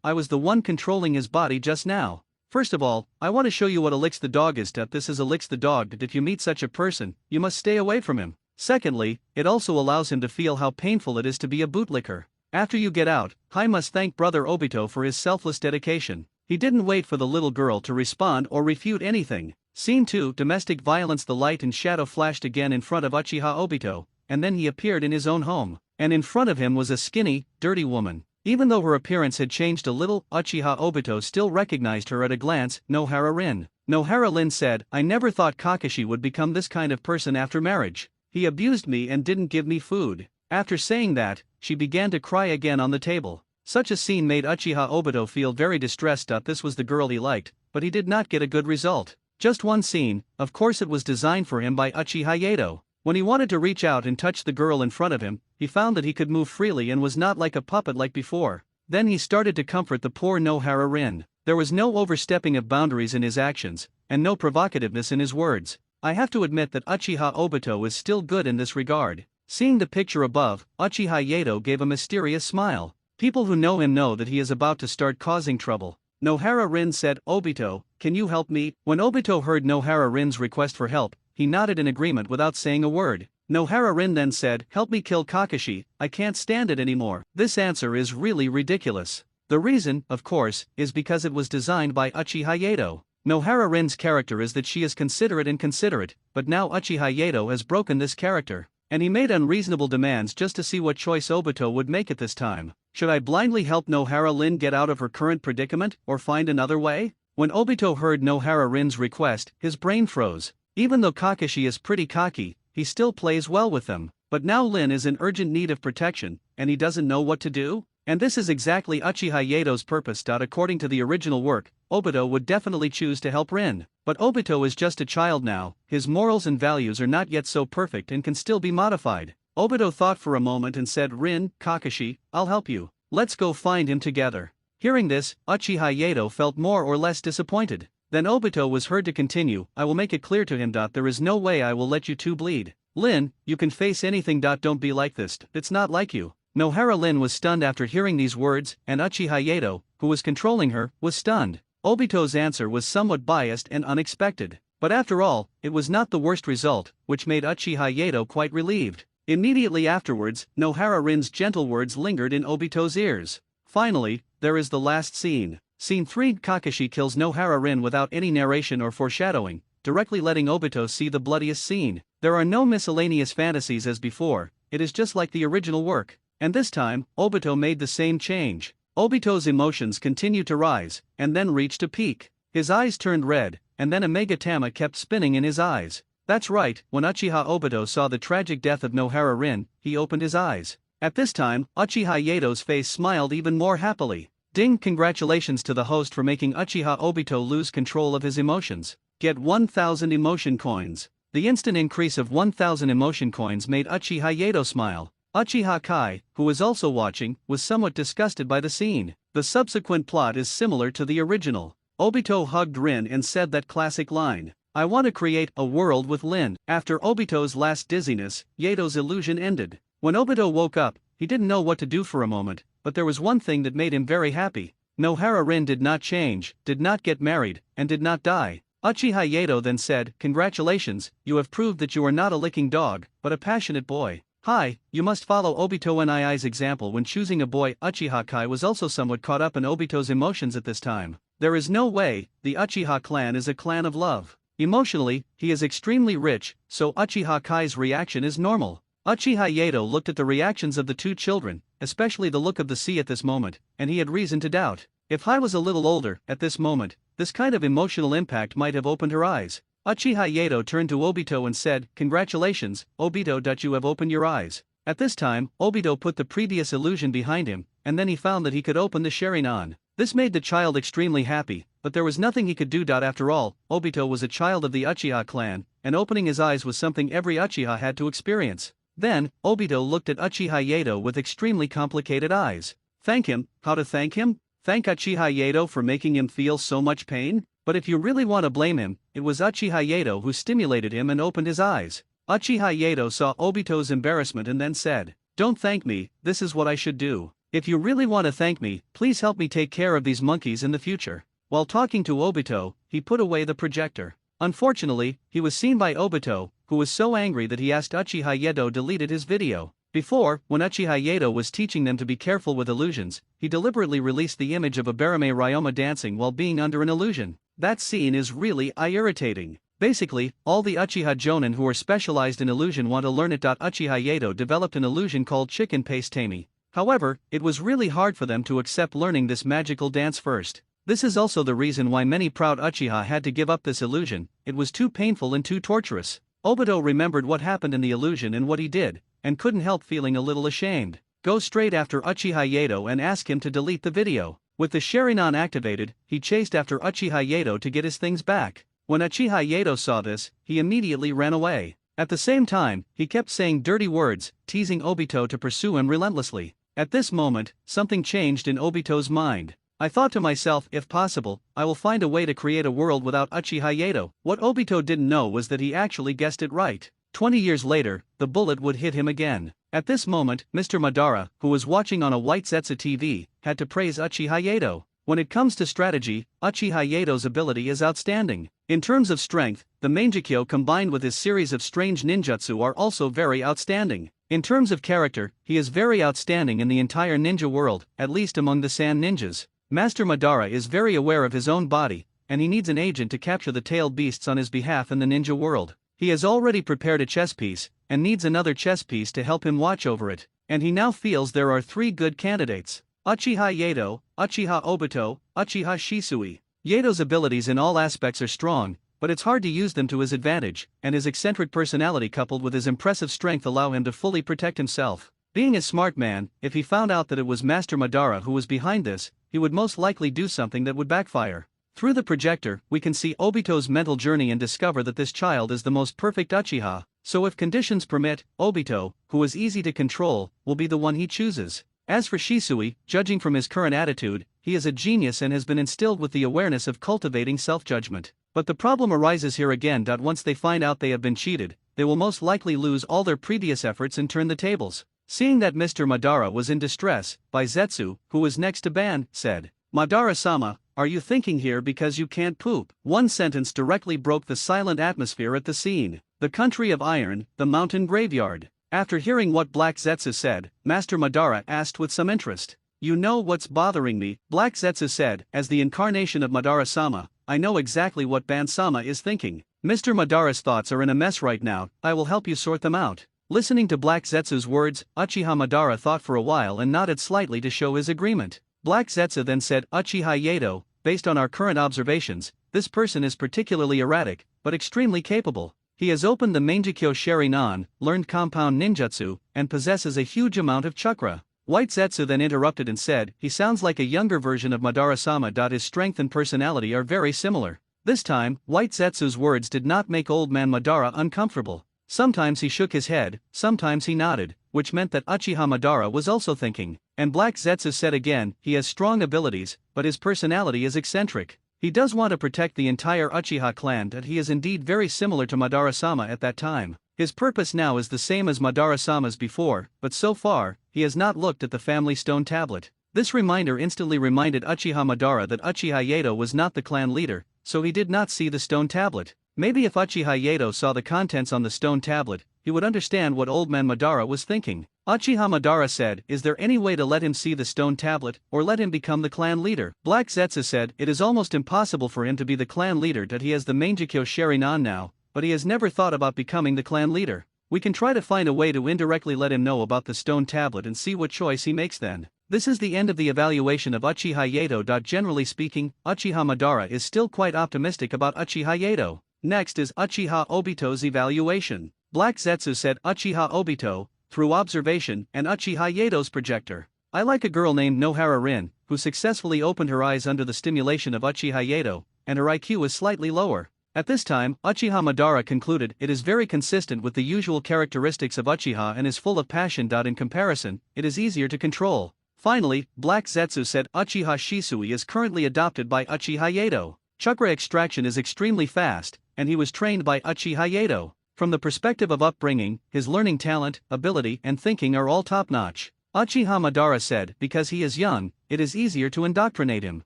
I was the one controlling his body just now. First of all, I want to show you what a licks the dog is. This is a licks the dog. If you meet such a person, you must stay away from him. Secondly, it also allows him to feel how painful it is to be a bootlicker. After you get out, Hai must thank brother Obito for his selfless dedication. He didn't wait for the little girl to respond or refute anything. Scene 2, Domestic Violence. The light and shadow flashed again in front of Uchiha Obito, and then he appeared in his own home, and in front of him was a skinny, dirty woman. Even though her appearance had changed a little, Uchiha Obito still recognized her at a glance. Nohara Rin. Nohara Rin said, I never thought Kakashi would become this kind of person after marriage. He abused me and didn't give me food. After saying that, she began to cry again on the table. Such a scene made Uchiha Obito feel very distressed. This was the girl he liked, but he did not get a good result. Just one scene, of course it was designed for him by Uchiha Yato. When he wanted to reach out and touch the girl in front of him, he found that he could move freely and was not like a puppet like before. Then he started to comfort the poor Nohara Rin. There was no overstepping of boundaries in his actions, and no provocativeness in his words. I have to admit that Uchiha Obito is still good in this regard. Seeing the picture above, Uchiha Yato gave a mysterious smile. People who know him know that he is about to start causing trouble. Nohara Rin said, Obito, can you help me? When Obito heard Nohara Rin's request for help, he nodded in agreement without saying a word. Nohara Rin then said, help me kill Kakashi, I can't stand it anymore. This answer is really ridiculous. The reason, of course, is because it was designed by Uchiha Yato. Nohara Rin's character is that she is considerate and considerate, but now Uchiha Yato has broken this character, and he made unreasonable demands just to see what choice Obito would make at this time. Should I blindly help Nohara Rin get out of her current predicament, or find another way? When Obito heard Nohara Rin's request, his brain froze. Even though Kakashi is pretty cocky, he still plays well with them. But now Lin is in urgent need of protection, and he doesn't know what to do? And this is exactly Uchiha Yato's purpose. According to the original work, Obito would definitely choose to help Rin. But Obito is just a child now, his morals and values are not yet so perfect and can still be modified. Obito thought for a moment and said, Rin, Kakashi, I'll help you. Let's go find him together. Hearing this, Uchiha Yato felt more or less disappointed. Then Obito was heard to continue, I will make it clear to him. There is no way I will let you two bleed. Lin, you can face anything. Don't be like this, it's not like you. Nohara Rin was stunned after hearing these words, and Uchiha Yato, who was controlling her, was stunned. Obito's answer was somewhat biased and unexpected. But after all, it was not the worst result, which made Uchiha Yato quite relieved. Immediately afterwards, Nohara Rin's gentle words lingered in Obito's ears. Finally, there is the last scene. Scene 3, Kakashi kills Nohara Rin without any narration or foreshadowing, directly letting Obito see the bloodiest scene. There are no miscellaneous fantasies as before, it is just like the original work. And this time, Obito made the same change. Obito's emotions continued to rise, and then reached a peak. His eyes turned red, and then a Megatama kept spinning in his eyes. That's right, when Uchiha Obito saw the tragic death of Nohara Rin, he opened his eyes. At this time, Uchiha Yato's face smiled even more happily. Ding! Congratulations to the host for making Uchiha Obito lose control of his emotions. Get 1000 emotion coins. The instant increase of 1000 emotion coins made Uchiha Yato smile. Uchiha Kai, who was also watching, was somewhat disgusted by the scene. The subsequent plot is similar to the original. Obito hugged Rin and said that classic line, I want to create a world with Lin. After Obito's last dizziness, Yato's illusion ended. When Obito woke up, he didn't know what to do for a moment, but there was one thing that made him very happy. Nohara Rin did not change, did not get married, and did not die. Uchiha Yato then said, congratulations, you have proved that you are not a licking dog, but a passionate boy. Hi, you must follow Obito Nii's example when choosing a boy. Uchiha Kai was also somewhat caught up in Obito's emotions at this time. There is no way, the Uchiha clan is a clan of love. Emotionally, he is extremely rich, so Uchiha Kai's reaction is normal. Uchiha Yato looked at the reactions of the two children, especially the look of the sea at this moment, and he had reason to doubt. If Hai was a little older, at this moment, this kind of emotional impact might have opened her eyes. Uchiha Yato turned to Obito and said, congratulations, Obito. You have opened your eyes. At this time, Obito put the previous illusion behind him, and then he found that he could open the Sharingan. This made the child extremely happy, but there was nothing he could do. After all, Obito was a child of the Uchiha clan, and opening his eyes was something every Uchiha had to experience. Then, Obito looked at Uchiha Yato with extremely complicated eyes. Thank him? How to thank him? Thank Uchiha Yato for making him feel so much pain? But if you really want to blame him, it was Uchiha Yato who stimulated him and opened his eyes. Uchiha Yato saw Obito's embarrassment and then said, don't thank me, this is what I should do. If you really want to thank me, please help me take care of these monkeys in the future. While talking to Obito, he put away the projector. Unfortunately, he was seen by Obito, who was so angry that he asked Uchiha Yato deleted his video. Before, when Uchiha Yato was teaching them to be careful with illusions, he deliberately released the image of a Barame Ryoma dancing while being under an illusion. That scene is really irritating. Basically, all the Uchiha Jonin who are specialized in illusion want to learn it. Uchiha Yato developed an illusion called chicken paste tami. However, it was really hard for them to accept learning this magical dance first. This is also the reason why many proud Uchiha had to give up this illusion. It was too painful and too torturous. Obito remembered what happened in the illusion and what he did, and couldn't help feeling a little ashamed. Go straight after Uchiha Yato and ask him to delete the video. With the Sharingan activated, he chased after Uchiha Yato to get his things back. When Uchiha Yato saw this, he immediately ran away. At the same time, he kept saying dirty words, teasing Obito to pursue him relentlessly. At this moment, something changed in Obito's mind. I thought to myself, if possible, I will find a way to create a world without Uchiha Yato. What Obito didn't know was that he actually guessed it right. 20 years later, the bullet would hit him again. At this moment, Mr. Madara, who was watching on a white Zetsu TV, had to praise Uchiha Yato. When it comes to strategy, Uchiha Yato's ability is outstanding. In terms of strength, the Mangaku combined with his series of strange ninjutsu are also very outstanding. In terms of character, he is very outstanding in the entire ninja world, at least among the Sand ninjas. Master Madara is very aware of his own body, and he needs an agent to capture the tailed beasts on his behalf in the ninja world. He has already prepared a chess piece, and needs another chess piece to help him watch over it, and he now feels there are 3 good candidates: Uchiha Yato, Uchiha Obito, Uchiha Shisui. Yato's abilities in all aspects are strong, but it's hard to use them to his advantage, and his eccentric personality coupled with his impressive strength allow him to fully protect himself. Being a smart man, if he found out that it was Master Madara who was behind this, he would most likely do something that would backfire. Through the projector, we can see Obito's mental journey and discover that this child is the most perfect Uchiha, so if conditions permit, Obito, who is easy to control, will be the one he chooses. As for Shisui, judging from his current attitude, he is a genius and has been instilled with the awareness of cultivating self-judgment. But the problem arises here again. Once they find out they have been cheated, they will most likely lose all their previous efforts and turn the tables. Seeing that Mr. Madara was in distress, Zetsu, who was next to Ban, said, "Madara-sama, are you thinking here because you can't poop?" One sentence directly broke the silent atmosphere at the scene. The country of iron, the mountain graveyard. After hearing what Black Zetsu said, Master Madara asked with some interest, "You know what's bothering me?" Black Zetsu said, "As the incarnation of Madara-sama, I know exactly what Ban-sama is thinking. Mr. Madara's thoughts are in a mess right now, I will help you sort them out." Listening to Black Zetsu's words, Uchiha Madara thought for a while and nodded slightly to show his agreement. Black Zetsu then said, "Uchiha Yato, based on our current observations, this person is particularly erratic, but extremely capable. He has opened the Mangaku Sharingan, learned compound ninjutsu, and possesses a huge amount of chakra." White Zetsu then interrupted and said, "He sounds like a younger version of Madara-sama. His strength and personality are very similar." This time, White Zetsu's words did not make old man Madara uncomfortable. Sometimes he shook his head, sometimes he nodded, which meant that Uchiha Madara was also thinking. And Black Zetsu said again, "He has strong abilities, but his personality is eccentric. He does want to protect the entire Uchiha clan, and he is indeed very similar to Madara-sama at that time. His purpose now is the same as Madara-sama's before, but so far, he has not looked at the family stone tablet." This reminder instantly reminded Uchiha Madara that Uchiha Yato was not the clan leader, so he did not see the stone tablet. Maybe if Uchiha Yato saw the contents on the stone tablet, he would understand what old man Madara was thinking. Uchiha Madara said, "Is there any way to let him see the stone tablet, or let him become the clan leader?" Black Zetsu said, "It is almost impossible for him to be the clan leader. He has the Mangaku Sharingan now, but he has never thought about becoming the clan leader. We can try to find a way to indirectly let him know about the stone tablet and see what choice he makes then." This is the end of the evaluation of Uchiha Yato. Generally speaking, Uchiha Madara is still quite optimistic about Uchiha Yato. Next is Uchiha Obito's evaluation. Black Zetsu said, "Uchiha Obito, through observation, and Uchiha Yato's projector. I like a girl named Nohara Rin, who successfully opened her eyes under the stimulation of Uchiha Yato, and her IQ is slightly lower." At this time, Uchiha Madara concluded, "It is very consistent with the usual characteristics of Uchiha and is full of passion. In comparison, it is easier to control." Finally, Black Zetsu said, "Uchiha Shisui is currently adopted by Uchiha Yato. Chakra extraction is extremely fast, and he was trained by Uchiha Yato. From the perspective of upbringing, his learning talent, ability, and thinking are all top-notch." Uchiha Madara said, "Because he is young, it is easier to indoctrinate him."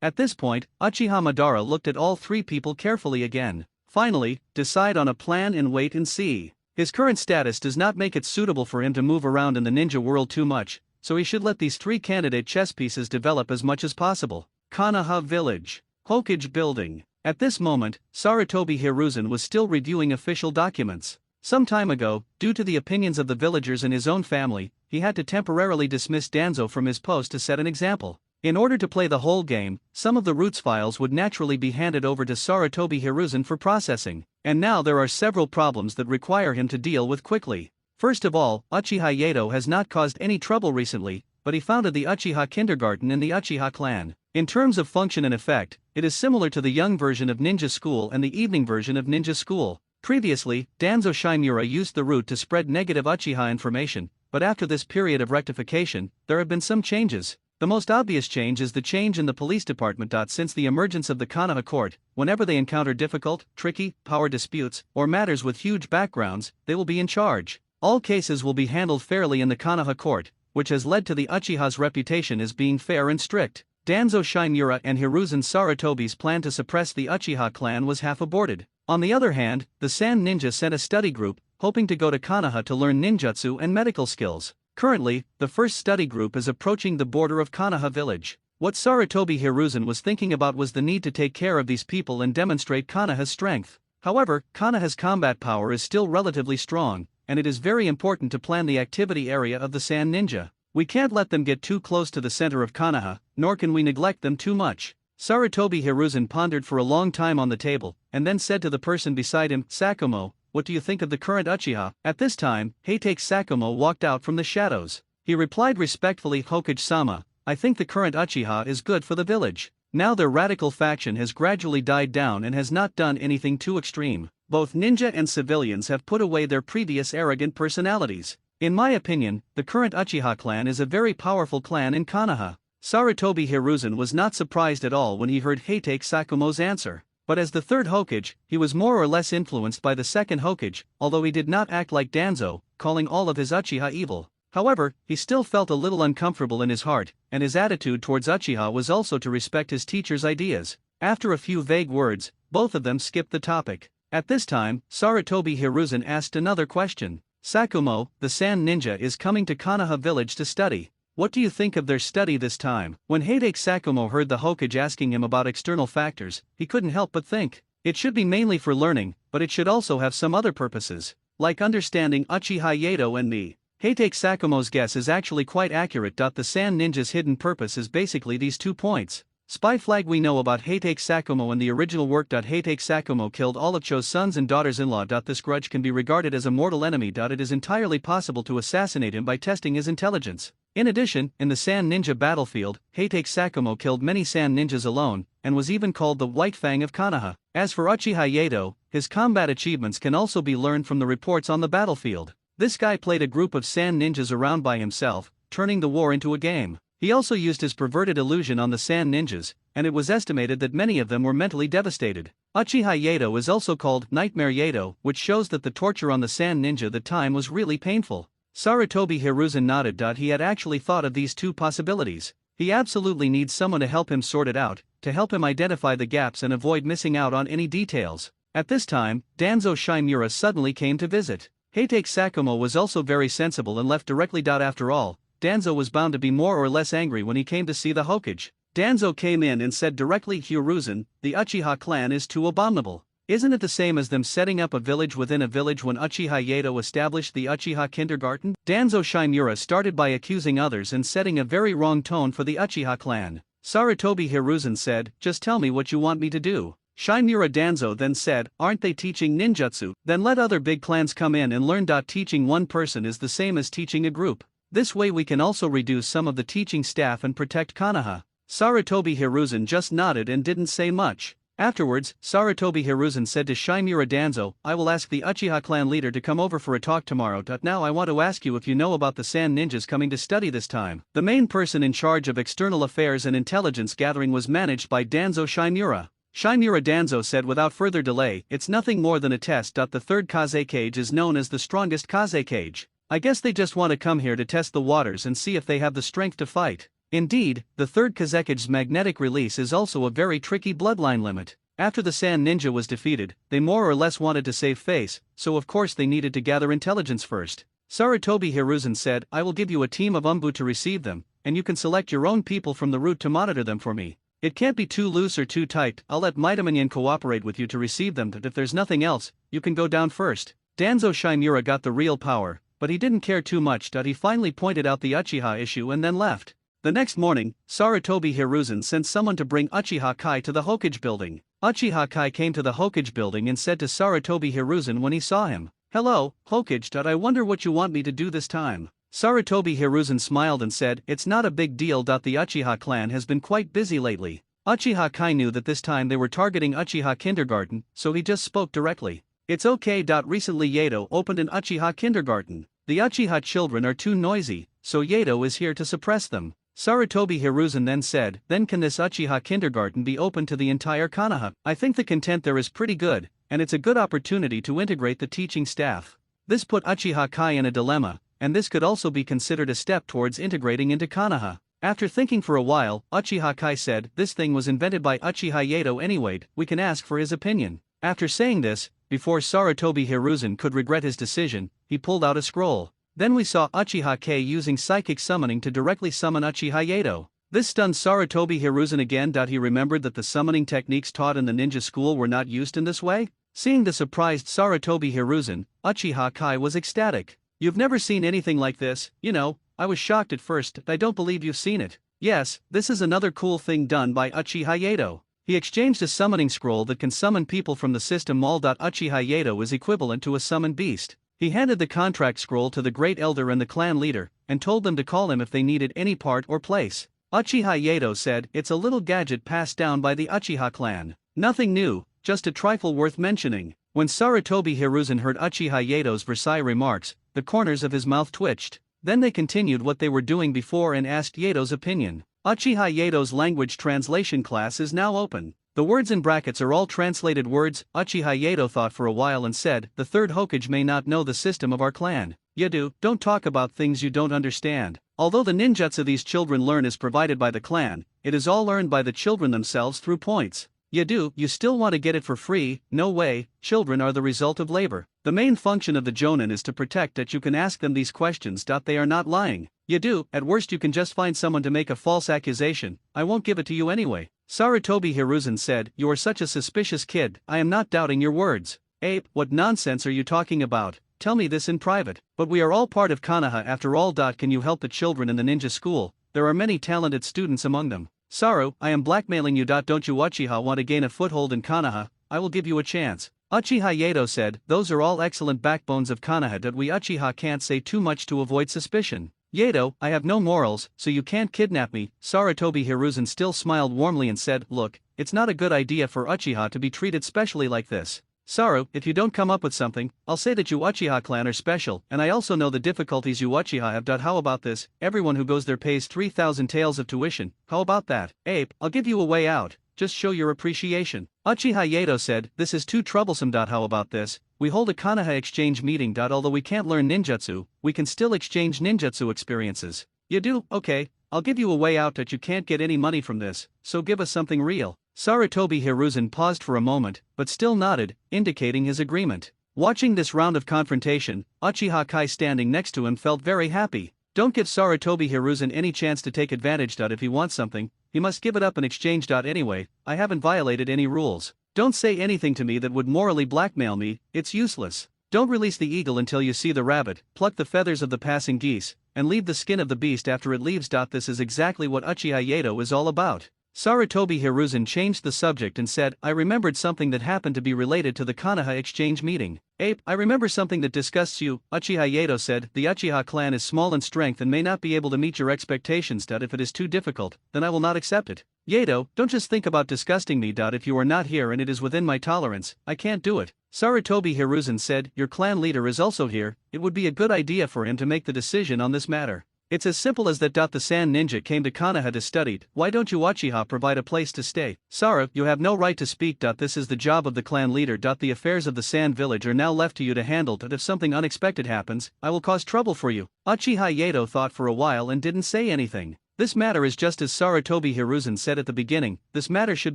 At this point, Uchiha Madara looked at all 3 people carefully again. Finally, decide on a plan and wait and see. His current status does not make it suitable for him to move around in the ninja world too much, so he should let these 3 candidate chess pieces develop as much as possible. Konoha Village. Hokage Building. At this moment, Sarutobi Hiruzen was still reviewing official documents. Some time ago, due to the opinions of the villagers and his own family, he had to temporarily dismiss Danzo from his post to set an example. In order to play the whole game, some of the roots files would naturally be handed over to Sarutobi Hiruzen for processing, and now there are several problems that require him to deal with quickly. First of all, Uchiha Yato has not caused any trouble recently, but he founded the Uchiha Kindergarten in the Uchiha clan. In terms of function and effect, it is similar to the young version of Ninja School and the evening version of Ninja School. Previously, Danzo Shimura used the route to spread negative Uchiha information, but after this period of rectification, there have been some changes. The most obvious change is the change in the police department. Since the emergence of the Konoha court, whenever they encounter difficult, tricky, power disputes, or matters with huge backgrounds, they will be in charge. All cases will be handled fairly in the Konoha court, which has led to the Uchiha's reputation as being fair and strict. Danzo Shimura and Hiruzen Sarutobi's plan to suppress the Uchiha clan was half aborted. On the other hand, the Sand Ninja sent a study group, hoping to go to Konoha to learn ninjutsu and medical skills. Currently, the first study group is approaching the border of Konoha village. What Sarutobi Hiruzen was thinking about was the need to take care of these people and demonstrate Konoha's strength. However, Konoha's combat power is still relatively strong, and it is very important to plan the activity area of the Sand Ninja. We can't let them get too close to the center of Konoha, nor can we neglect them too much. Sarutobi Hiruzen pondered for a long time on the table, and then said to the person beside him, Sakumo, what do you think of the current Uchiha? At this time, Heitake Sakumo walked out from the shadows. He replied respectfully, Hokage-sama, I think the current Uchiha is good for the village. Now their radical faction has gradually died down and has not done anything too extreme. Both ninja and civilians have put away their previous arrogant personalities. In my opinion, the current Uchiha clan is a very powerful clan in Konoha. Sarutobi Hiruzen was not surprised at all when he heard Heitake Sakumo's answer. But as the third Hokage, he was more or less influenced by the second Hokage, although he did not act like Danzo, calling all of his Uchiha evil. However, he still felt a little uncomfortable in his heart, and his attitude towards Uchiha was also to respect his teacher's ideas. After a few vague words, both of them skipped the topic. At this time, Sarutobi Hiruzen asked another question. Sakumo, the Sand Ninja is coming to Konoha village to study. What do you think of their study this time? When Heitake Sakumo heard the Hokage asking him about external factors, he couldn't help but think. It should be mainly for learning, but it should also have some other purposes, like understanding Uchiha Yato and me. Heitake Sakumo's guess is actually quite accurate. The Sand Ninja's hidden purpose is basically these 2 points. Spy flag. We know about Heitake Sakumo in the original work. Heitake Sakumo killed all of Cho's sons and daughters-in-law. This grudge can be regarded as a mortal enemy. It is entirely possible to assassinate him by testing his intelligence. In addition, in the Sand Ninja battlefield, Heitake Sakumo killed many Sand Ninjas alone, and was even called the White Fang of Konoha. As for Uchiha Yato, his combat achievements can also be learned from the reports on the battlefield. This guy played a group of Sand Ninjas around by himself, turning the war into a game. He also used his perverted illusion on the Sand Ninjas, and it was estimated that many of them were mentally devastated. Uchiha Yato is also called Nightmare Yato, which shows that the torture on the Sand Ninja that time was really painful. Sarutobi Hiruzen nodded. He had actually thought of these 2 possibilities. He absolutely needs someone to help him sort it out, to help him identify the gaps and avoid missing out on any details. At this time, Danzo Shimura suddenly came to visit. Heitake Sakumo was also very sensible and left directly. After all, Danzo was bound to be more or less angry when he came to see the Hokage. Danzo came in and said directly, Hiruzen, the Uchiha clan is too abominable. Isn't it the same as them setting up a village within a village when Uchiha Yato established the Uchiha Kindergarten? Danzo Shimura started by accusing others and setting a very wrong tone for the Uchiha clan. Sarutobi Hiruzen said, just tell me what you want me to do. Shimura Danzo then said, aren't they teaching ninjutsu? Then let other big clans come in and learn. Teaching one person is the same as teaching a group. This way we can also reduce some of the teaching staff and protect Konoha. Sarutobi Hiruzen just nodded and didn't say much. Afterwards, Sarutobi Hiruzen said to Shimura Danzo, I will ask the Uchiha clan leader to come over for a talk tomorrow. Now I want to ask you if you know about the Sand Ninjas coming to study this time. The main person in charge of external affairs and intelligence gathering was managed by Danzo Shimura. Shimura Danzo said without further delay, it's nothing more than a test. The third Kaze cage is known as the strongest Kaze cage. I guess they just want to come here to test the waters and see if they have the strength to fight. Indeed, the third Kazecage's magnetic release is also a very tricky bloodline limit. After the Sand Ninja was defeated, they more or less wanted to save face, so of course they needed to gather intelligence first. Sarutobi Hiruzen said, I will give you a team of Umbu to receive them, and you can select your own people from the route to monitor them for me. It can't be too loose or too tight. I'll let Mitamanian cooperate with you to receive them, but if there's nothing else, you can go down first. Danzo Shimura got the real power, but he didn't care too much. He finally pointed out the Uchiha issue and then left. The next morning, Sarutobi Hiruzen sent someone to bring Uchiha Kai to the Hokage building. Uchiha Kai came to the Hokage building and said to Sarutobi Hiruzen when he saw him, Hello, Hokage. I wonder what you want me to do this time. Sarutobi Hiruzen smiled and said, It's not a big deal. The Uchiha clan has been quite busy lately. Uchiha Kai knew that this time they were targeting Uchiha Kindergarten, so he just spoke directly. It's okay. Recently Yato opened an Uchiha Kindergarten. The Uchiha children are too noisy, so Yato is here to suppress them. Sarutobi Hiruzen then said, Then can this Uchiha Kindergarten be open to the entire Konoha? I think the content there is pretty good, and it's a good opportunity to integrate the teaching staff. This put Uchiha Kai in a dilemma, and this could also be considered a step towards integrating into Konoha. After thinking for a while, Uchiha Kai said, This thing was invented by Uchiha Yato anyway, we can ask for his opinion. After saying this, before Sarutobi Hiruzen could regret his decision, he pulled out a scroll. Then we saw Uchiha Kai using psychic summoning to directly summon Uchiha Yato. This stunned Sarutobi Hiruzen again. He remembered that the summoning techniques taught in the ninja school were not used in this way. Seeing the surprised Sarutobi Hiruzen, Uchiha Kai was ecstatic. You've never seen anything like this, you know. I was shocked at first. I don't believe you've seen it. Yes, this is another cool thing done by Uchiha Yato. He exchanged a summoning scroll that can summon people from the system all. Uchiha Yato is equivalent to a summoned beast. He handed the contract scroll to the Great Elder and the clan leader, and told them to call him if they needed any part or place. Uchiha Yato said, It's a little gadget passed down by the Uchiha clan. Nothing new, just a trifle worth mentioning. When Sarutobi Hiruzen heard Uchiha Yato's Versailles remarks, the corners of his mouth twitched. Then they continued what they were doing before and asked Yato's opinion. Uchiha Yato's language translation class is now open. The words in brackets are all translated words. Uchiha Yato thought for a while and said, The third Hokage may not know the system of our clan. Yadu, don't talk about things you don't understand. Although the ninjutsu these children learn is provided by the clan, it is all earned by the children themselves through points. Yadu, you still want to get it for free? No way, children are the result of labor. The main function of the Jonin is to protect that you can ask them these questions. They are not lying. Yadu, at worst you can just find someone to make a false accusation. I won't give it to you anyway. Sarutobi Hiruzen said, You are such a suspicious kid. I am not doubting your words. Ape, what nonsense are you talking about? Tell me this in private. But we are all part of Konoha after all. Can you help the children in the ninja school? There are many talented students among them. Saru, I am blackmailing you. Don't you Uchiha want to gain a foothold in Konoha? I will give you a chance. Uchiha Yato said, Those are all excellent backbones of Konoha. We Uchiha can't say too much to avoid suspicion. Yato, I have no morals, so you can't kidnap me. Sarutobi Hiruzen still smiled warmly and said, Look, it's not a good idea for Uchiha to be treated specially like this. Saru, if you don't come up with something, I'll say that you Uchiha clan are special, and I also know the difficulties you Uchiha have. How about this? Everyone who goes there pays 3,000 taels of tuition. How about that? Ape, I'll give you a way out. Just show your appreciation. Uchiha Yato said, This is too troublesome. How about this? We hold a Konoha exchange meeting. Although we can't learn ninjutsu, we can still exchange ninjutsu experiences. You do? Okay, I'll give you a way out. You can't get any money from this, so give us something real. Sarutobi Hiruzen paused for a moment, but still nodded, indicating his agreement. Watching this round of confrontation, Uchiha Kai standing next to him felt very happy. Don't give Sarutobi Hiruzen any chance to take advantage. If he wants something, he must give it up in exchange. Anyway, I haven't violated any rules. Don't say anything to me that would morally blackmail me, it's useless. Don't release the eagle until you see the rabbit, pluck the feathers of the passing geese, and leave the skin of the beast after it leaves. This is exactly what Uchiha Yato is all about. Sarutobi Hiruzen changed the subject and said, I remembered something that happened to be related to the Konoha exchange meeting. Ape, I remember something that disgusts you. Uchiha Yato said, The Uchiha clan is small in strength and may not be able to meet your expectations. If it is too difficult, then I will not accept it. Yato, don't just think about disgusting me. If you are not here and it is within my tolerance, I can't do it. Sarutobi Hiruzen said, Your clan leader is also here, it would be a good idea for him to make the decision on this matter. It's as simple as that. The Sand Ninja came to Konoha to study. Why don't you Uchiha provide a place to stay? Saru, you have no right to speak. This is the job of the clan leader. The affairs of the Sand Village are now left to you to handle. If something unexpected happens, I will cause trouble for you. Uchiha Yato thought for a while and didn't say anything. This matter is just as Sarutobi Hiruzen said at the beginning, this matter should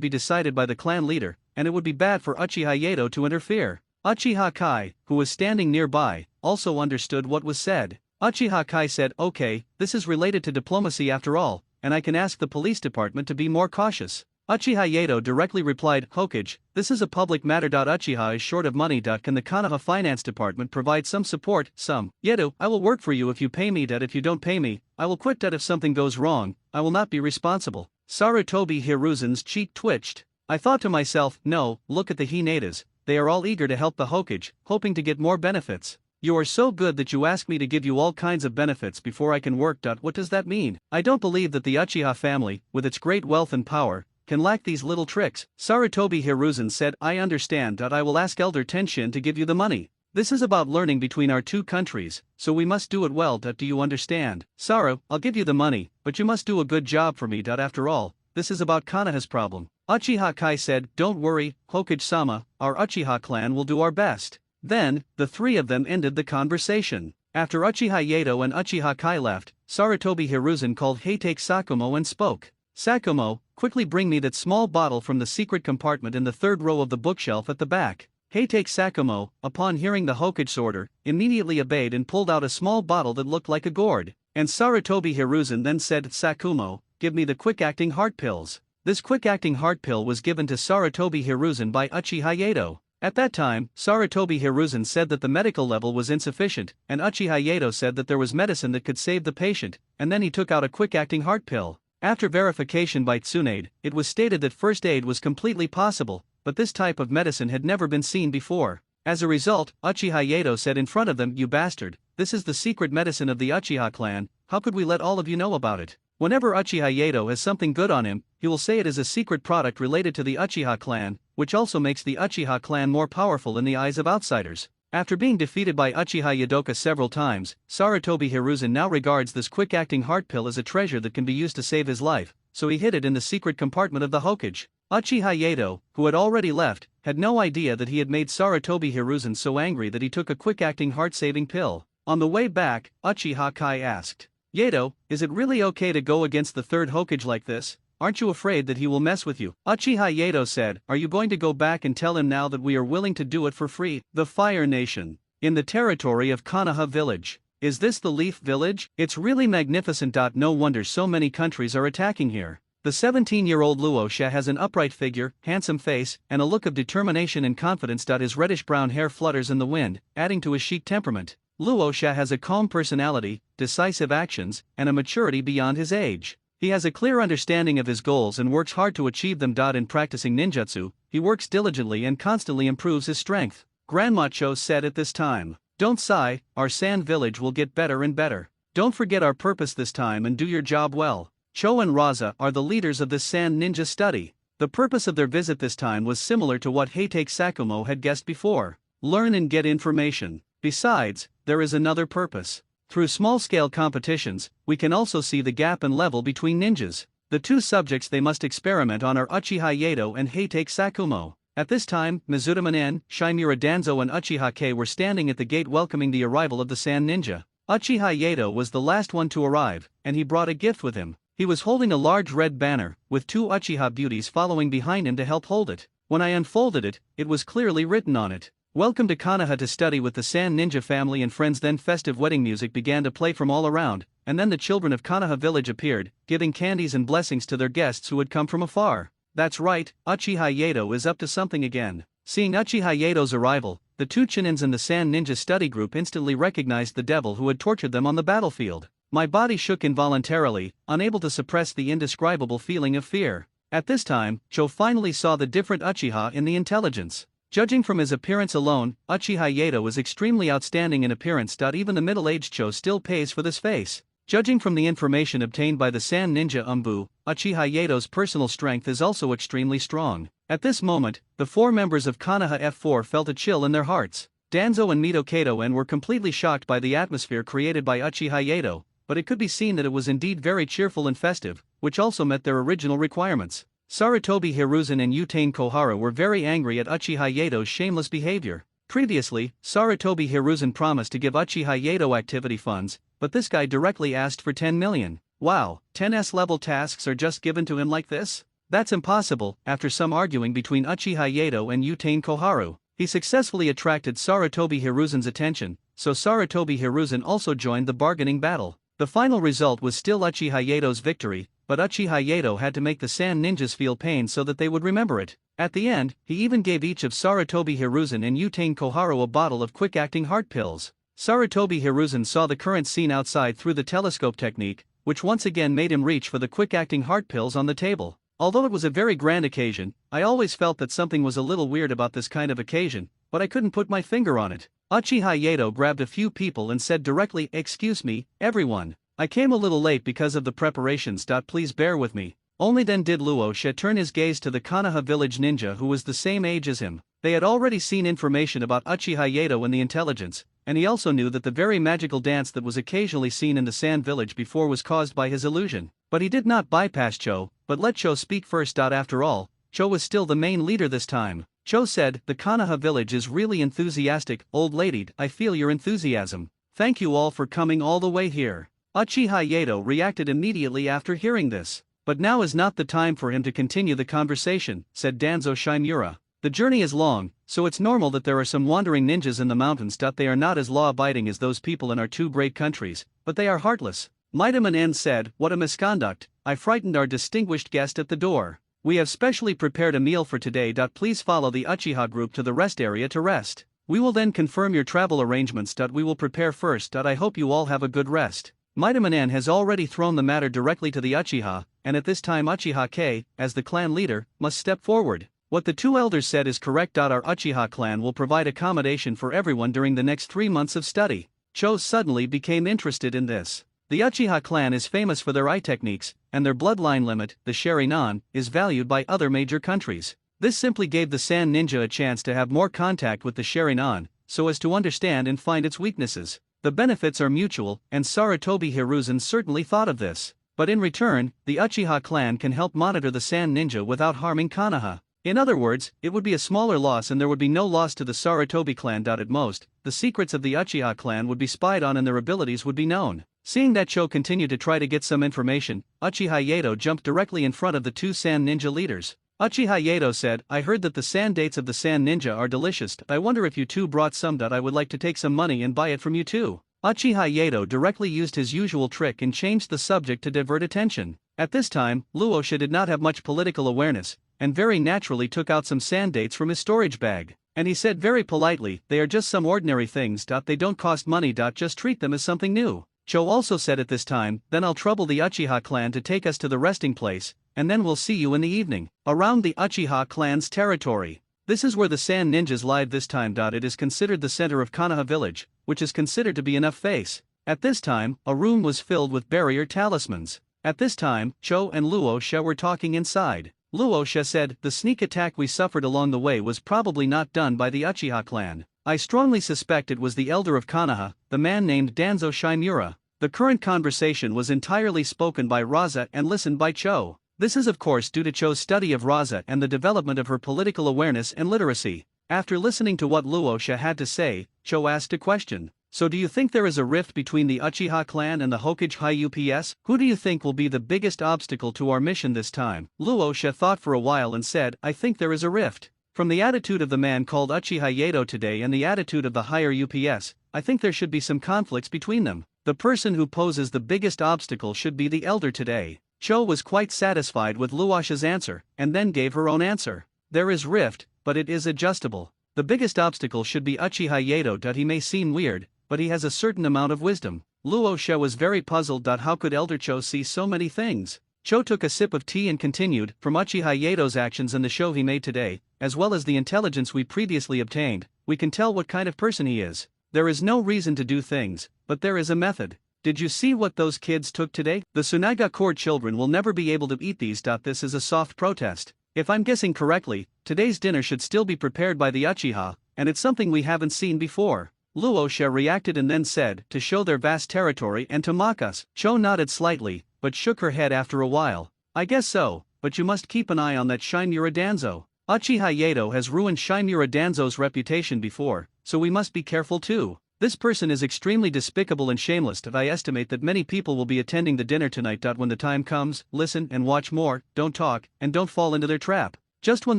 be decided by the clan leader, and it would be bad for Uchiha Yato to interfere. Uchiha Kai, who was standing nearby, also understood what was said. Uchiha Kai said, "Okay, this is related to diplomacy after all, and I can ask the police department to be more cautious." Uchiha Yato directly replied, "Hokage, this is a public matter. Uchiha is short of money. Can the Konoha finance department provide some support? Some. Yato, I will work for you if you pay me. If you don't pay me, I will quit. If something goes wrong, I will not be responsible." Sarutobi Hiruzen's cheek twitched. I thought to myself, no, look at the Hinata's, they are all eager to help the Hokage, hoping to get more benefits. You are so good that you ask me to give you all kinds of benefits before I can work. What does that mean? I don't believe that the Uchiha family, with its great wealth and power, can lack these little tricks. Sarutobi Hiruzen said, "I understand. I will ask Elder Tenshin to give you the money. This is about learning between our two countries, so we must do it well. Do you understand? Saru, I'll give you the money, but you must do a good job for me. After all, this is about Konoha's problem." Uchiha Kai said, "Don't worry, Hokage-sama, our Uchiha clan will do our best." Then, the three of them ended the conversation. After Uchiha Yato and Uchiha Kai left, Sarutobi Hiruzen called Heitake Sakumo and spoke. "Sakumo, quickly bring me that small bottle from the secret compartment in the third row of the bookshelf at the back." Heitake Sakumo, upon hearing the Hokage's order, immediately obeyed and pulled out a small bottle that looked like a gourd. And Sarutobi Hiruzen then said, "Sakumo, give me the quick-acting heart pills." This quick-acting heart pill was given to Sarutobi Hiruzen by Uchiha Yato. At that time, Sarutobi Hiruzen said that the medical level was insufficient, and Uchiha Yato said that there was medicine that could save the patient, and then he took out a quick-acting heart pill. After verification by Tsunade, it was stated that first aid was completely possible, but this type of medicine had never been seen before. As a result, Uchiha Yato said in front of them, "You bastard, this is the secret medicine of the Uchiha clan, how could we let all of you know about it?" Whenever Uchiha Yato has something good on him, he will say it is a secret product related to the Uchiha clan, which also makes the Uchiha clan more powerful in the eyes of outsiders. After being defeated by Uchiha Yadoka several times, Sarutobi Hiruzen now regards this quick-acting heart pill as a treasure that can be used to save his life, so he hid it in the secret compartment of the Hokage. Uchiha Yato, who had already left, had no idea that he had made Sarutobi Hiruzen so angry that he took a quick-acting heart-saving pill. On the way back, Uchiha Kai asked, "Yato, is it really okay to go against the third Hokage like this? Aren't you afraid that he will mess with you?" Uchiha Yato said, "Are you going to go back and tell him now that we are willing to do it for free?" The Fire Nation. In the territory of Konoha Village. Is this the Leaf Village? It's really magnificent. No wonder so many countries are attacking here. The 17-year-old Luosha has an upright figure, handsome face, and a look of determination and confidence. His reddish-brown hair flutters in the wind, adding to his chic temperament. Luosha has a calm personality, decisive actions, and a maturity beyond his age. He has a clear understanding of his goals and works hard to achieve them. In practicing ninjutsu, he works diligently and constantly improves his strength. Grandma Cho said at this time, "Don't sigh, our sand village will get better and better. Don't forget our purpose this time and do your job well." Cho and Raza are the leaders of this sand ninja study. The purpose of their visit this time was similar to what Heitake Sakumo had guessed before. Learn and get information. Besides, there is another purpose. Through small-scale competitions, we can also see the gap in level between ninjas. The two subjects they must experiment on are Uchiha Yato and Heitake Sakumo. At this time, Mizutama Nen, Shimura Danzo and Uchiha Kei were standing at the gate welcoming the arrival of the Sand Ninja. Uchiha Yato was the last one to arrive, and he brought a gift with him. He was holding a large red banner, with two Uchiha beauties following behind him to help hold it. When I unfolded it, it was clearly written on it, "Welcome to Konoha to study with the Sand Ninja family and friends." Then festive wedding music began to play from all around, and then the children of Konoha village appeared, giving candies and blessings to their guests who had come from afar. That's right, Uchiha Yato is up to something again. Seeing Uchiha Yato's arrival, the two Chunins in the Sand Ninja study group instantly recognized the devil who had tortured them on the battlefield. My body shook involuntarily, unable to suppress the indescribable feeling of fear. At this time, Cho finally saw the different Uchiha in the intelligence. Judging from his appearance alone, Uchiha Yato is extremely outstanding in appearance. Even the middle-aged Cho still pays for this face. Judging from the information obtained by the Sand Ninja Umbu, Uchiha Yato's personal strength is also extremely strong. At this moment, the four members of Konoha F4 felt a chill in their hearts. Danzo and Mito were completely shocked by the atmosphere created by Uchiha Yato, but it could be seen that it was indeed very cheerful and festive, which also met their original requirements. Sarutobi Hiruzen and Utane Kohara were very angry at Uchiha Yato's shameless behavior. Previously, Sarutobi Hiruzen promised to give Uchiha Yato activity funds, but this guy directly asked for 10 million. Wow, 10S level tasks are just given to him like this? That's impossible. After some arguing between Uchiha Yato and Utain Koharu, he successfully attracted Sarutobi Hiruzen's attention, so Sarutobi Hiruzen also joined the bargaining battle. The final result was still Uchiha Yato's victory, but Uchiha Yato had to make the Sand Ninjas feel pain so that they would remember it. At the end, he even gave each of Sarutobi Hiruzen and Utain Koharu a bottle of quick-acting heart pills. Sarutobi Hiruzen saw the current scene outside through the telescope technique, which once again made him reach for the quick-acting heart pills on the table. Although it was a very grand occasion, I always felt that something was a little weird about this kind of occasion, but I couldn't put my finger on it. Uchiha Yato grabbed a few people and said directly, "Excuse me, everyone. I came a little late because of the preparations. Please bear with me." Only then did Luosha turn his gaze to the Konoha village ninja who was the same age as him. They had already seen information about Uchiha Yato and the intelligence, and he also knew that the very magical dance that was occasionally seen in the Sand Village before was caused by his illusion. But he did not bypass Cho, but let Cho speak first. After all, Cho was still the main leader this time. Cho said, "The Konoha village is really enthusiastic, old lady. I feel your enthusiasm. Thank you all for coming all the way here." Uchiha Yato reacted immediately after hearing this. "But now is not the time for him to continue the conversation," said Danzo Shimura. "The journey is long, so it's normal that there are some wandering ninjas in the mountains. They are not as law-abiding as those people in our two great countries, but they are heartless." Midaman N said, "What a misconduct. I frightened our distinguished guest at the door. We have specially prepared a meal for today. Please follow the Uchiha group to the rest area to rest. We will then confirm your travel arrangements. We will prepare first. I hope you all have a good rest." Midaman N has already thrown the matter directly to the Uchiha, and at this time Uchiha K, as the clan leader, must step forward. What the two elders said is correct. Our Uchiha clan will provide accommodation for everyone during the next 3 months of study. Cho suddenly became interested in this. The Uchiha clan is famous for their eye techniques, and their bloodline limit, the Sharingan, is valued by other major countries. This simply gave the Sand Ninja a chance to have more contact with the Sharingan, so as to understand and find its weaknesses. The benefits are mutual, and Sarutobi Hiruzen certainly thought of this. But in return, the Uchiha clan can help monitor the Sand Ninja without harming Konoha. In other words, it would be a smaller loss and there would be no loss to the Sarutobi clan. At most, the secrets of the Uchiha clan would be spied on and their abilities would be known. Seeing that Cho continued to try to get some information, Uchiha Yato jumped directly in front of the two Sand Ninja leaders. Uchiha Yato said, "I heard that the sand dates of the Sand Ninja are delicious. I wonder if you two brought some. I would like to take some money and buy it from you too." Uchiha Yato directly used his usual trick and changed the subject to divert attention. At this time, Luosha did not have much political awareness, and very naturally took out some sand dates from his storage bag. And he said very politely, "They are just some ordinary things. They don't cost money. Just treat them as something new." Cho also said at this time, "Then I'll trouble the Uchiha clan to take us to the resting place, and then we'll see you in the evening." Around the Uchiha clan's territory. This is where the Sand Ninjas live this time. It is considered the center of Konoha village, which is considered to be enough face. At this time, a room was filled with barrier talismans. At this time, Cho and Luosha were talking inside. Luosha said, "The sneak attack we suffered along the way was probably not done by the Uchiha clan. I strongly suspect it was the elder of Konoha, the man named Danzo Shimura." The current conversation was entirely spoken by Raza and listened by Cho. This is of course due to Cho's study of Raza and the development of her political awareness and literacy. After listening to what Luosha had to say, Cho asked a question. "So do you think there is a rift between the Uchiha clan and the Hokage High UPS? Who do you think will be the biggest obstacle to our mission this time?" Luosha thought for a while and said, "I think there is a rift. From the attitude of the man called Uchiha Yato today and the attitude of the higher UPS, I think there should be some conflicts between them. The person who poses the biggest obstacle should be the elder today." Cho was quite satisfied with Luosha's answer, and then gave her own answer. "There is rift, but it is adjustable. The biggest obstacle should be Uchiha Yato. He may seem weird, but he has a certain amount of wisdom." Luosha was very puzzled. How could Elder Cho see so many things? Cho took a sip of tea and continued, "From Uchiha Yato's actions and the show he made today, as well as the intelligence we previously obtained, we can tell what kind of person he is. There is no reason to do things, but there is a method. Did you see what those kids took today? The Sunaga Court children will never be able to eat these. This is a soft protest. If I'm guessing correctly, today's dinner should still be prepared by the Uchiha, and it's something we haven't seen before." Luosha reacted and then said, "To show their vast territory and to mock us." Cho nodded slightly, but shook her head after a while. "I guess so, but you must keep an eye on that Shimura Danzo. Uchiha Yato has ruined Shimura Danzo's reputation before, so we must be careful too. This person is extremely despicable and shameless. I estimate that many people will be attending the dinner tonight. When the time comes, listen and watch more, don't talk, and don't fall into their trap. Just when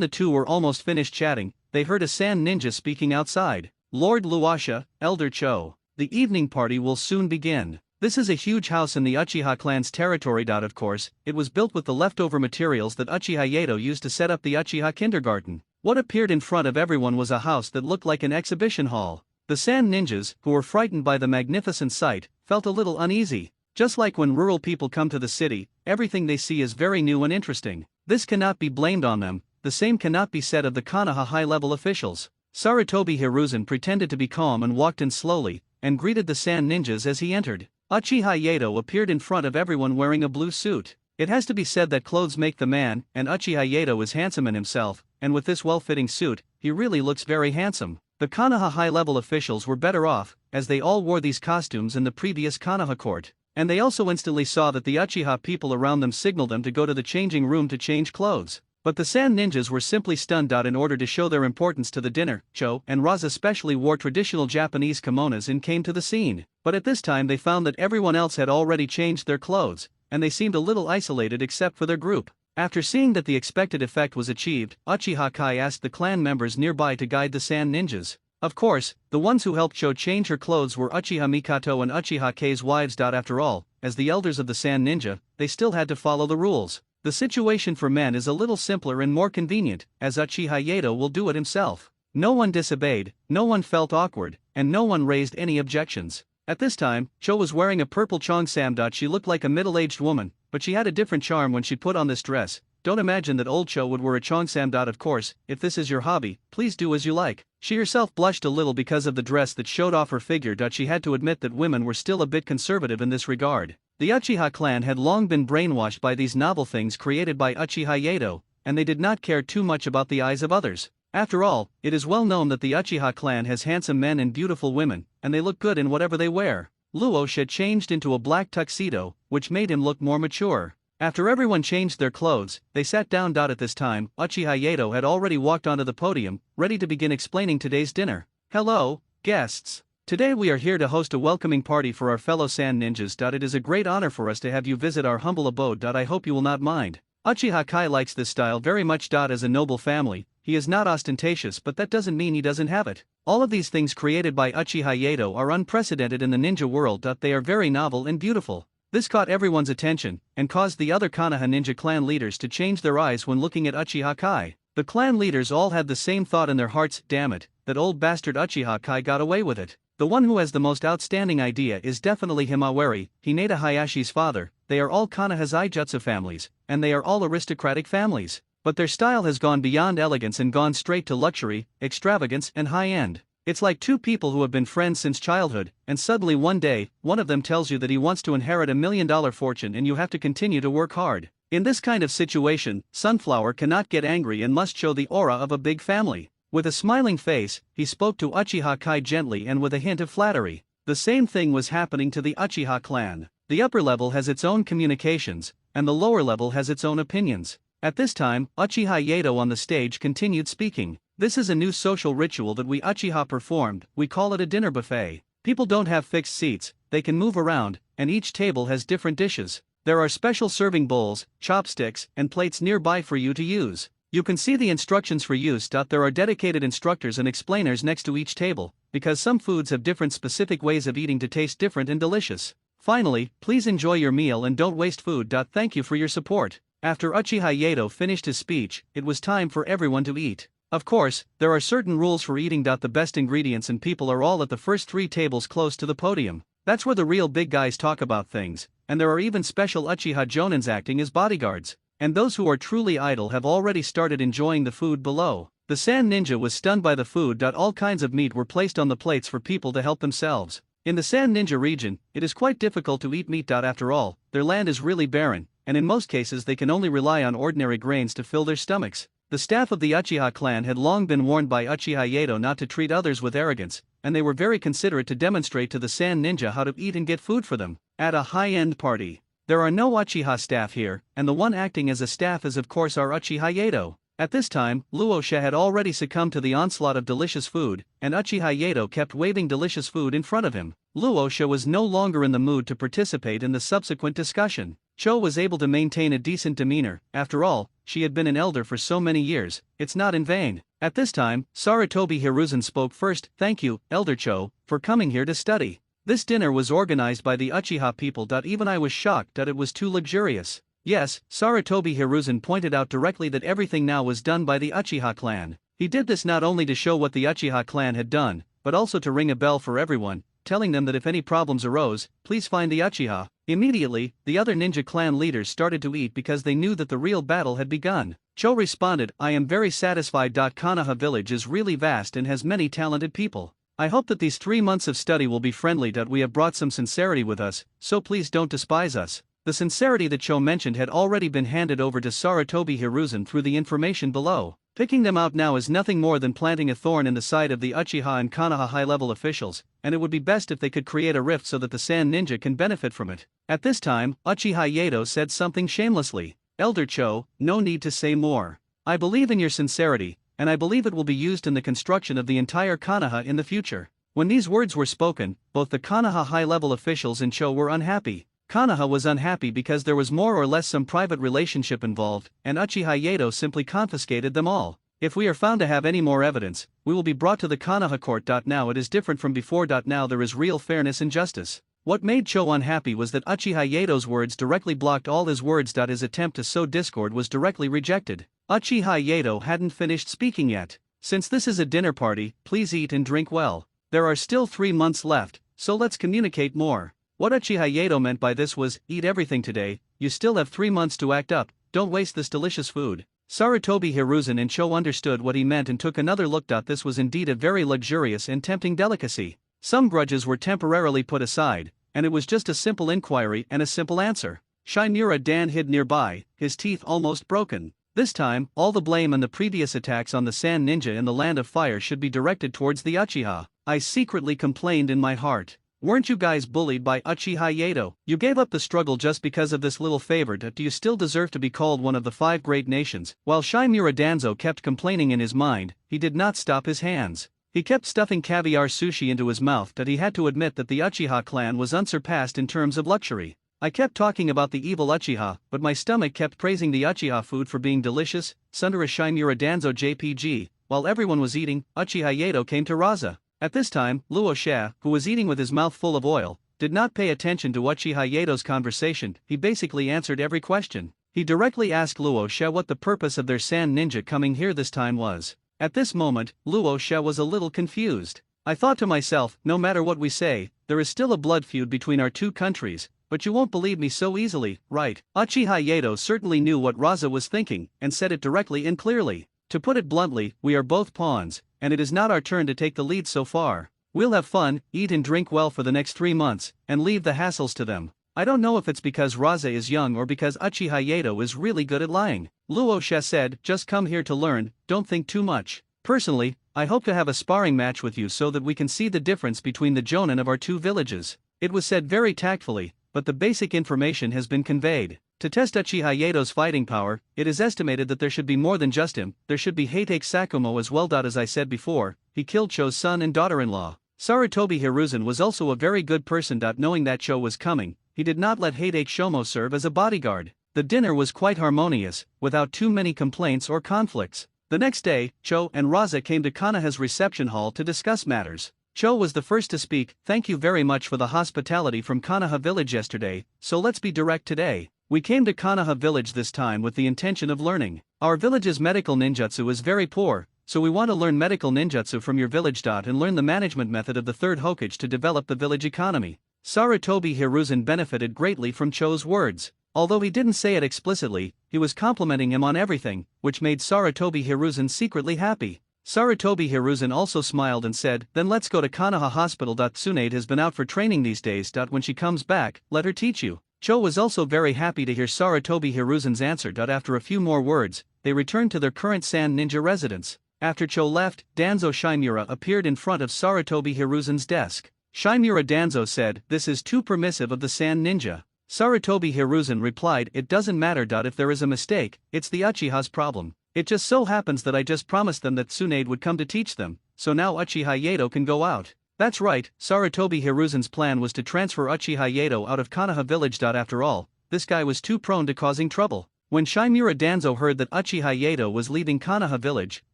the two were almost finished chatting, they heard a sand ninja speaking outside. Lord Luasha, Elder Cho, the evening party will soon begin. This is a huge house in the Uchiha clan's territory. Of course, it was built with the leftover materials that Uchiha Yato used to set up the Uchiha kindergarten. What appeared in front of everyone was a house that looked like an exhibition hall. The sand ninjas, who were frightened by the magnificent sight, felt a little uneasy. Just like when rural people come to the city, everything they see is very new and interesting. This cannot be blamed on them. The same cannot be said of the Konoha high-level officials. Sarutobi Hiruzen pretended to be calm and walked in slowly, and greeted the sand ninjas as he entered. Uchiha Yato appeared in front of everyone wearing a blue suit. It has to be said that clothes make the man, and Uchiha Yato is handsome in himself, and with this well-fitting suit, he really looks very handsome. The Konoha high-level officials were better off, as they all wore these costumes in the previous Konoha court, and they also instantly saw that the Uchiha people around them signaled them to go to the changing room to change clothes. But the sand ninjas were simply stunned. In order to show their importance to the dinner, Cho and Raz especially wore traditional Japanese kimonos and came to the scene. But at this time they found that everyone else had already changed their clothes, and they seemed a little isolated except for their group. After seeing that the expected effect was achieved, Uchiha Kai asked the clan members nearby to guide the sand ninjas. Of course, the ones who helped Cho change her clothes were Uchiha Mikoto and Uchiha Kei's wives. After all, as the elders of the sand ninja, they still had to follow the rules. The situation for men is a little simpler and more convenient, as Uchiha Yato will do it himself. No one disobeyed, no one felt awkward, and no one raised any objections. At this time, Cho was wearing a purple cheongsam. She looked like a middle-aged woman, but she had a different charm when she put on this dress. Don't imagine that old Cho would wear a cheongsam. Of course, if this is your hobby, please do as you like. She herself blushed a little because of the dress that showed off her figure. She had to admit that women were still a bit conservative in this regard. The Uchiha clan had long been brainwashed by these novel things created by Uchiha Yato, and they did not care too much about the eyes of others. After all, it is well known that the Uchiha clan has handsome men and beautiful women, and they look good in whatever they wear. Luosh had changed into a black tuxedo, which made him look more mature. After everyone changed their clothes, they sat down. At this time, Uchiha Yato had already walked onto the podium, ready to begin explaining today's dinner. Hello, guests. Today we are here to host a welcoming party for our fellow sand ninjas. It is a great honor for us to have you visit our humble abode. I hope you will not mind. Uchiha Kai likes this style very much. As a noble family, he is not ostentatious, but that doesn't mean he doesn't have it. All of these things created by Uchiha Yato are unprecedented in the ninja world. They are very novel and beautiful. This caught everyone's attention, and caused the other Konoha ninja clan leaders to change their eyes when looking at Uchiha Kai. The clan leaders all had the same thought in their hearts: damn it, that old bastard Uchiha Kai got away with it. The one who has the most outstanding idea is definitely Himawari, Hinata Hayashi's father. They are all Konoha Zaijutsu families, and they are all aristocratic families. But their style has gone beyond elegance and gone straight to luxury, extravagance, and high-end. It's like two people who have been friends since childhood, and suddenly one day, one of them tells you that he wants to inherit $1 million fortune and you have to continue to work hard. In this kind of situation, Sunflower cannot get angry and must show the aura of a big family. With a smiling face, he spoke to Uchiha Kai gently and with a hint of flattery. The same thing was happening to the Uchiha clan. The upper level has its own communications, and the lower level has its own opinions. At this time, Uchiha Yato on the stage continued speaking. This is a new social ritual that we Uchiha performed. We call it a dinner buffet. People don't have fixed seats, they can move around, and each table has different dishes. There are special serving bowls, chopsticks, and plates nearby for you to use. You can see the instructions for use. There are dedicated instructors and explainers next to each table, because some foods have different specific ways of eating to taste different and delicious. Finally, please enjoy your meal and don't waste food. Thank you for your support. After Uchiha Yato finished his speech, it was time for everyone to eat. Of course, there are certain rules for eating. The best ingredients and people are all at the first 3 tables close to the podium. That's where the real big guys talk about things, and there are even special Uchiha Jonins acting as bodyguards. And those who are truly idle have already started enjoying the food below. The sand ninja was stunned by the food. All kinds of meat were placed on the plates for people to help themselves. In the sand ninja region, it is quite difficult to eat meat. After all, their land is really barren, and in most cases they can only rely on ordinary grains to fill their stomachs. The staff of the Uchiha clan had long been warned by Uchiha Yato not to treat others with arrogance, and they were very considerate to demonstrate to the sand ninja how to eat and get food for them. At a high-end party, there are no Uchiha staff here, and the one acting as a staff is of course our Uchiha Yato. At this time, Luosha had already succumbed to the onslaught of delicious food, and Uchiha Yato kept waving delicious food in front of him. Luosha was no longer in the mood to participate in the subsequent discussion. Cho was able to maintain a decent demeanor. After all, she had been an elder for so many years, it's not in vain. At this time, Sarutobi Hiruzen spoke first. Thank you, Elder Cho, for coming here to study. This dinner was organized by the Uchiha people. Even I was shocked that it was too luxurious. Yes, Sarutobi Hiruzen pointed out directly that everything now was done by the Uchiha clan. He did this not only to show what the Uchiha clan had done, but also to ring a bell for everyone, telling them that if any problems arose, please find the Uchiha. Immediately, the other ninja clan leaders started to eat because they knew that the real battle had begun. Cho responded, I am very satisfied. Konoha village is really vast and has many talented people. I hope that these 3 months of study will be friendly. We have brought some sincerity with us, so please don't despise us. The sincerity that Cho mentioned had already been handed over to Sarutobi Hiruzen through the information below. Picking them out now is nothing more than planting a thorn in the side of the Uchiha and Konoha high-level officials, and it would be best if they could create a rift so that the Sand Ninja can benefit from it. At this time, Uchiha Yato said something shamelessly. Elder Cho, no need to say more. I believe in your sincerity, and I believe it will be used in the construction of the entire Konoha in the future. When these words were spoken, both the Konoha high-level officials and Cho were unhappy. Konoha was unhappy because there was more or less some private relationship involved, and Uchiha Yato simply confiscated them all. If we are found to have any more evidence, we will be brought to the Konoha court. Now it is different from before. Now there is real fairness and justice. What made Cho unhappy was that Uchiha Yato's words directly blocked all his words. His attempt to sow discord was directly rejected. Uchiha Yato hadn't finished speaking yet. Since this is a dinner party, please eat and drink well. There are still 3 months left, so let's communicate more. What Uchiha Yato meant by this was, eat everything today, you still have 3 months to act up, don't waste this delicious food. Sarutobi Hiruzen and Cho understood what he meant and took another look. This was indeed a very luxurious and tempting delicacy. Some grudges were temporarily put aside, and it was just a simple inquiry and a simple answer. Shimura Dan hid nearby, his teeth almost broken. This time, all the blame on the previous attacks on the Sand Ninja in the Land of Fire should be directed towards the Uchiha. I secretly complained in my heart. Weren't you guys bullied by Uchiha Yato? You gave up the struggle just because of this little favor. Do you still deserve to be called one of the 5 great nations? While Shimura Danzo kept complaining in his mind, he did not stop his hands. He kept stuffing caviar sushi into his mouth. He had to admit that the Uchiha clan was unsurpassed in terms of luxury. I kept talking about the evil Uchiha, but my stomach kept praising the Uchiha food for being delicious. Sundara Shimura Danzo JPG. While everyone was eating, Uchiha Yato came to Raza. At this time, Luosha, who was eating with his mouth full of oil, did not pay attention to Uchiha Yato's conversation. He basically answered every question. He directly asked Luosha what the purpose of their Sand Ninja coming here this time was. At this moment, Luosha was a little confused. I thought to myself, no matter what we say, there is still a blood feud between our 2 countries, but you won't believe me so easily, right? Uchiha Yato certainly knew what Raza was thinking, and said it directly and clearly. To put it bluntly, we are both pawns, and it is not our turn to take the lead so far. We'll have fun, eat and drink well for the next 3 months, and leave the hassles to them. I don't know if it's because Raza is young or because Uchiha Yato is really good at lying. Luosha said, just come here to learn, don't think too much. Personally, I hope to have a sparring match with you so that we can see the difference between the jonin of our 2 villages. It was said very tactfully, but the basic information has been conveyed. To test Uchiha Yato's fighting power, it is estimated that there should be more than just him. There should be Heitake Sakumo as well. As I said before, he killed Cho's son and daughter-in-law. Sarutobi Hiruzen was also a very good person. Knowing that Cho was coming, he did not let Heitake Shomo serve as a bodyguard. The dinner was quite harmonious, without too many complaints or conflicts. The next day, Cho and Raza came to Konoha's reception hall to discuss matters. Cho was the first to speak. Thank you very much for the hospitality from Konoha village yesterday, so let's be direct today. We came to Konoha village this time with the intention of learning. Our village's medical ninjutsu is very poor, so we want to learn medical ninjutsu from your village. And learn the management method of the 3rd Hokage to develop the village economy. Sarutobi Hiruzen benefited greatly from Cho's words. Although he didn't say it explicitly, he was complimenting him on everything, which made Sarutobi Hiruzen secretly happy. Sarutobi Hiruzen also smiled and said, then let's go to Konoha Hospital. Tsunade has been out for training these days. When she comes back, let her teach you. Cho was also very happy to hear Sarutobi Hiruzen's answer. After a few more words, they returned to their current Sand Ninja residence. After Cho left, Danzo Shimura appeared in front of Sarutobi Hiruzen's desk. Shimura Danzo said, this is too permissive of the Sand Ninja. Sarutobi Hiruzen replied, it doesn't matter. If there is a mistake, it's the Uchiha's problem. It just so happens that I just promised them that Tsunade would come to teach them, so now Uchiha Yato can go out. That's right, Sarutobi Hiruzen's plan was to transfer Uchiha Yato out of Konoha village. After all, this guy was too prone to causing trouble. When Shimura Danzo heard that Uchiha Yato was leaving Konoha village,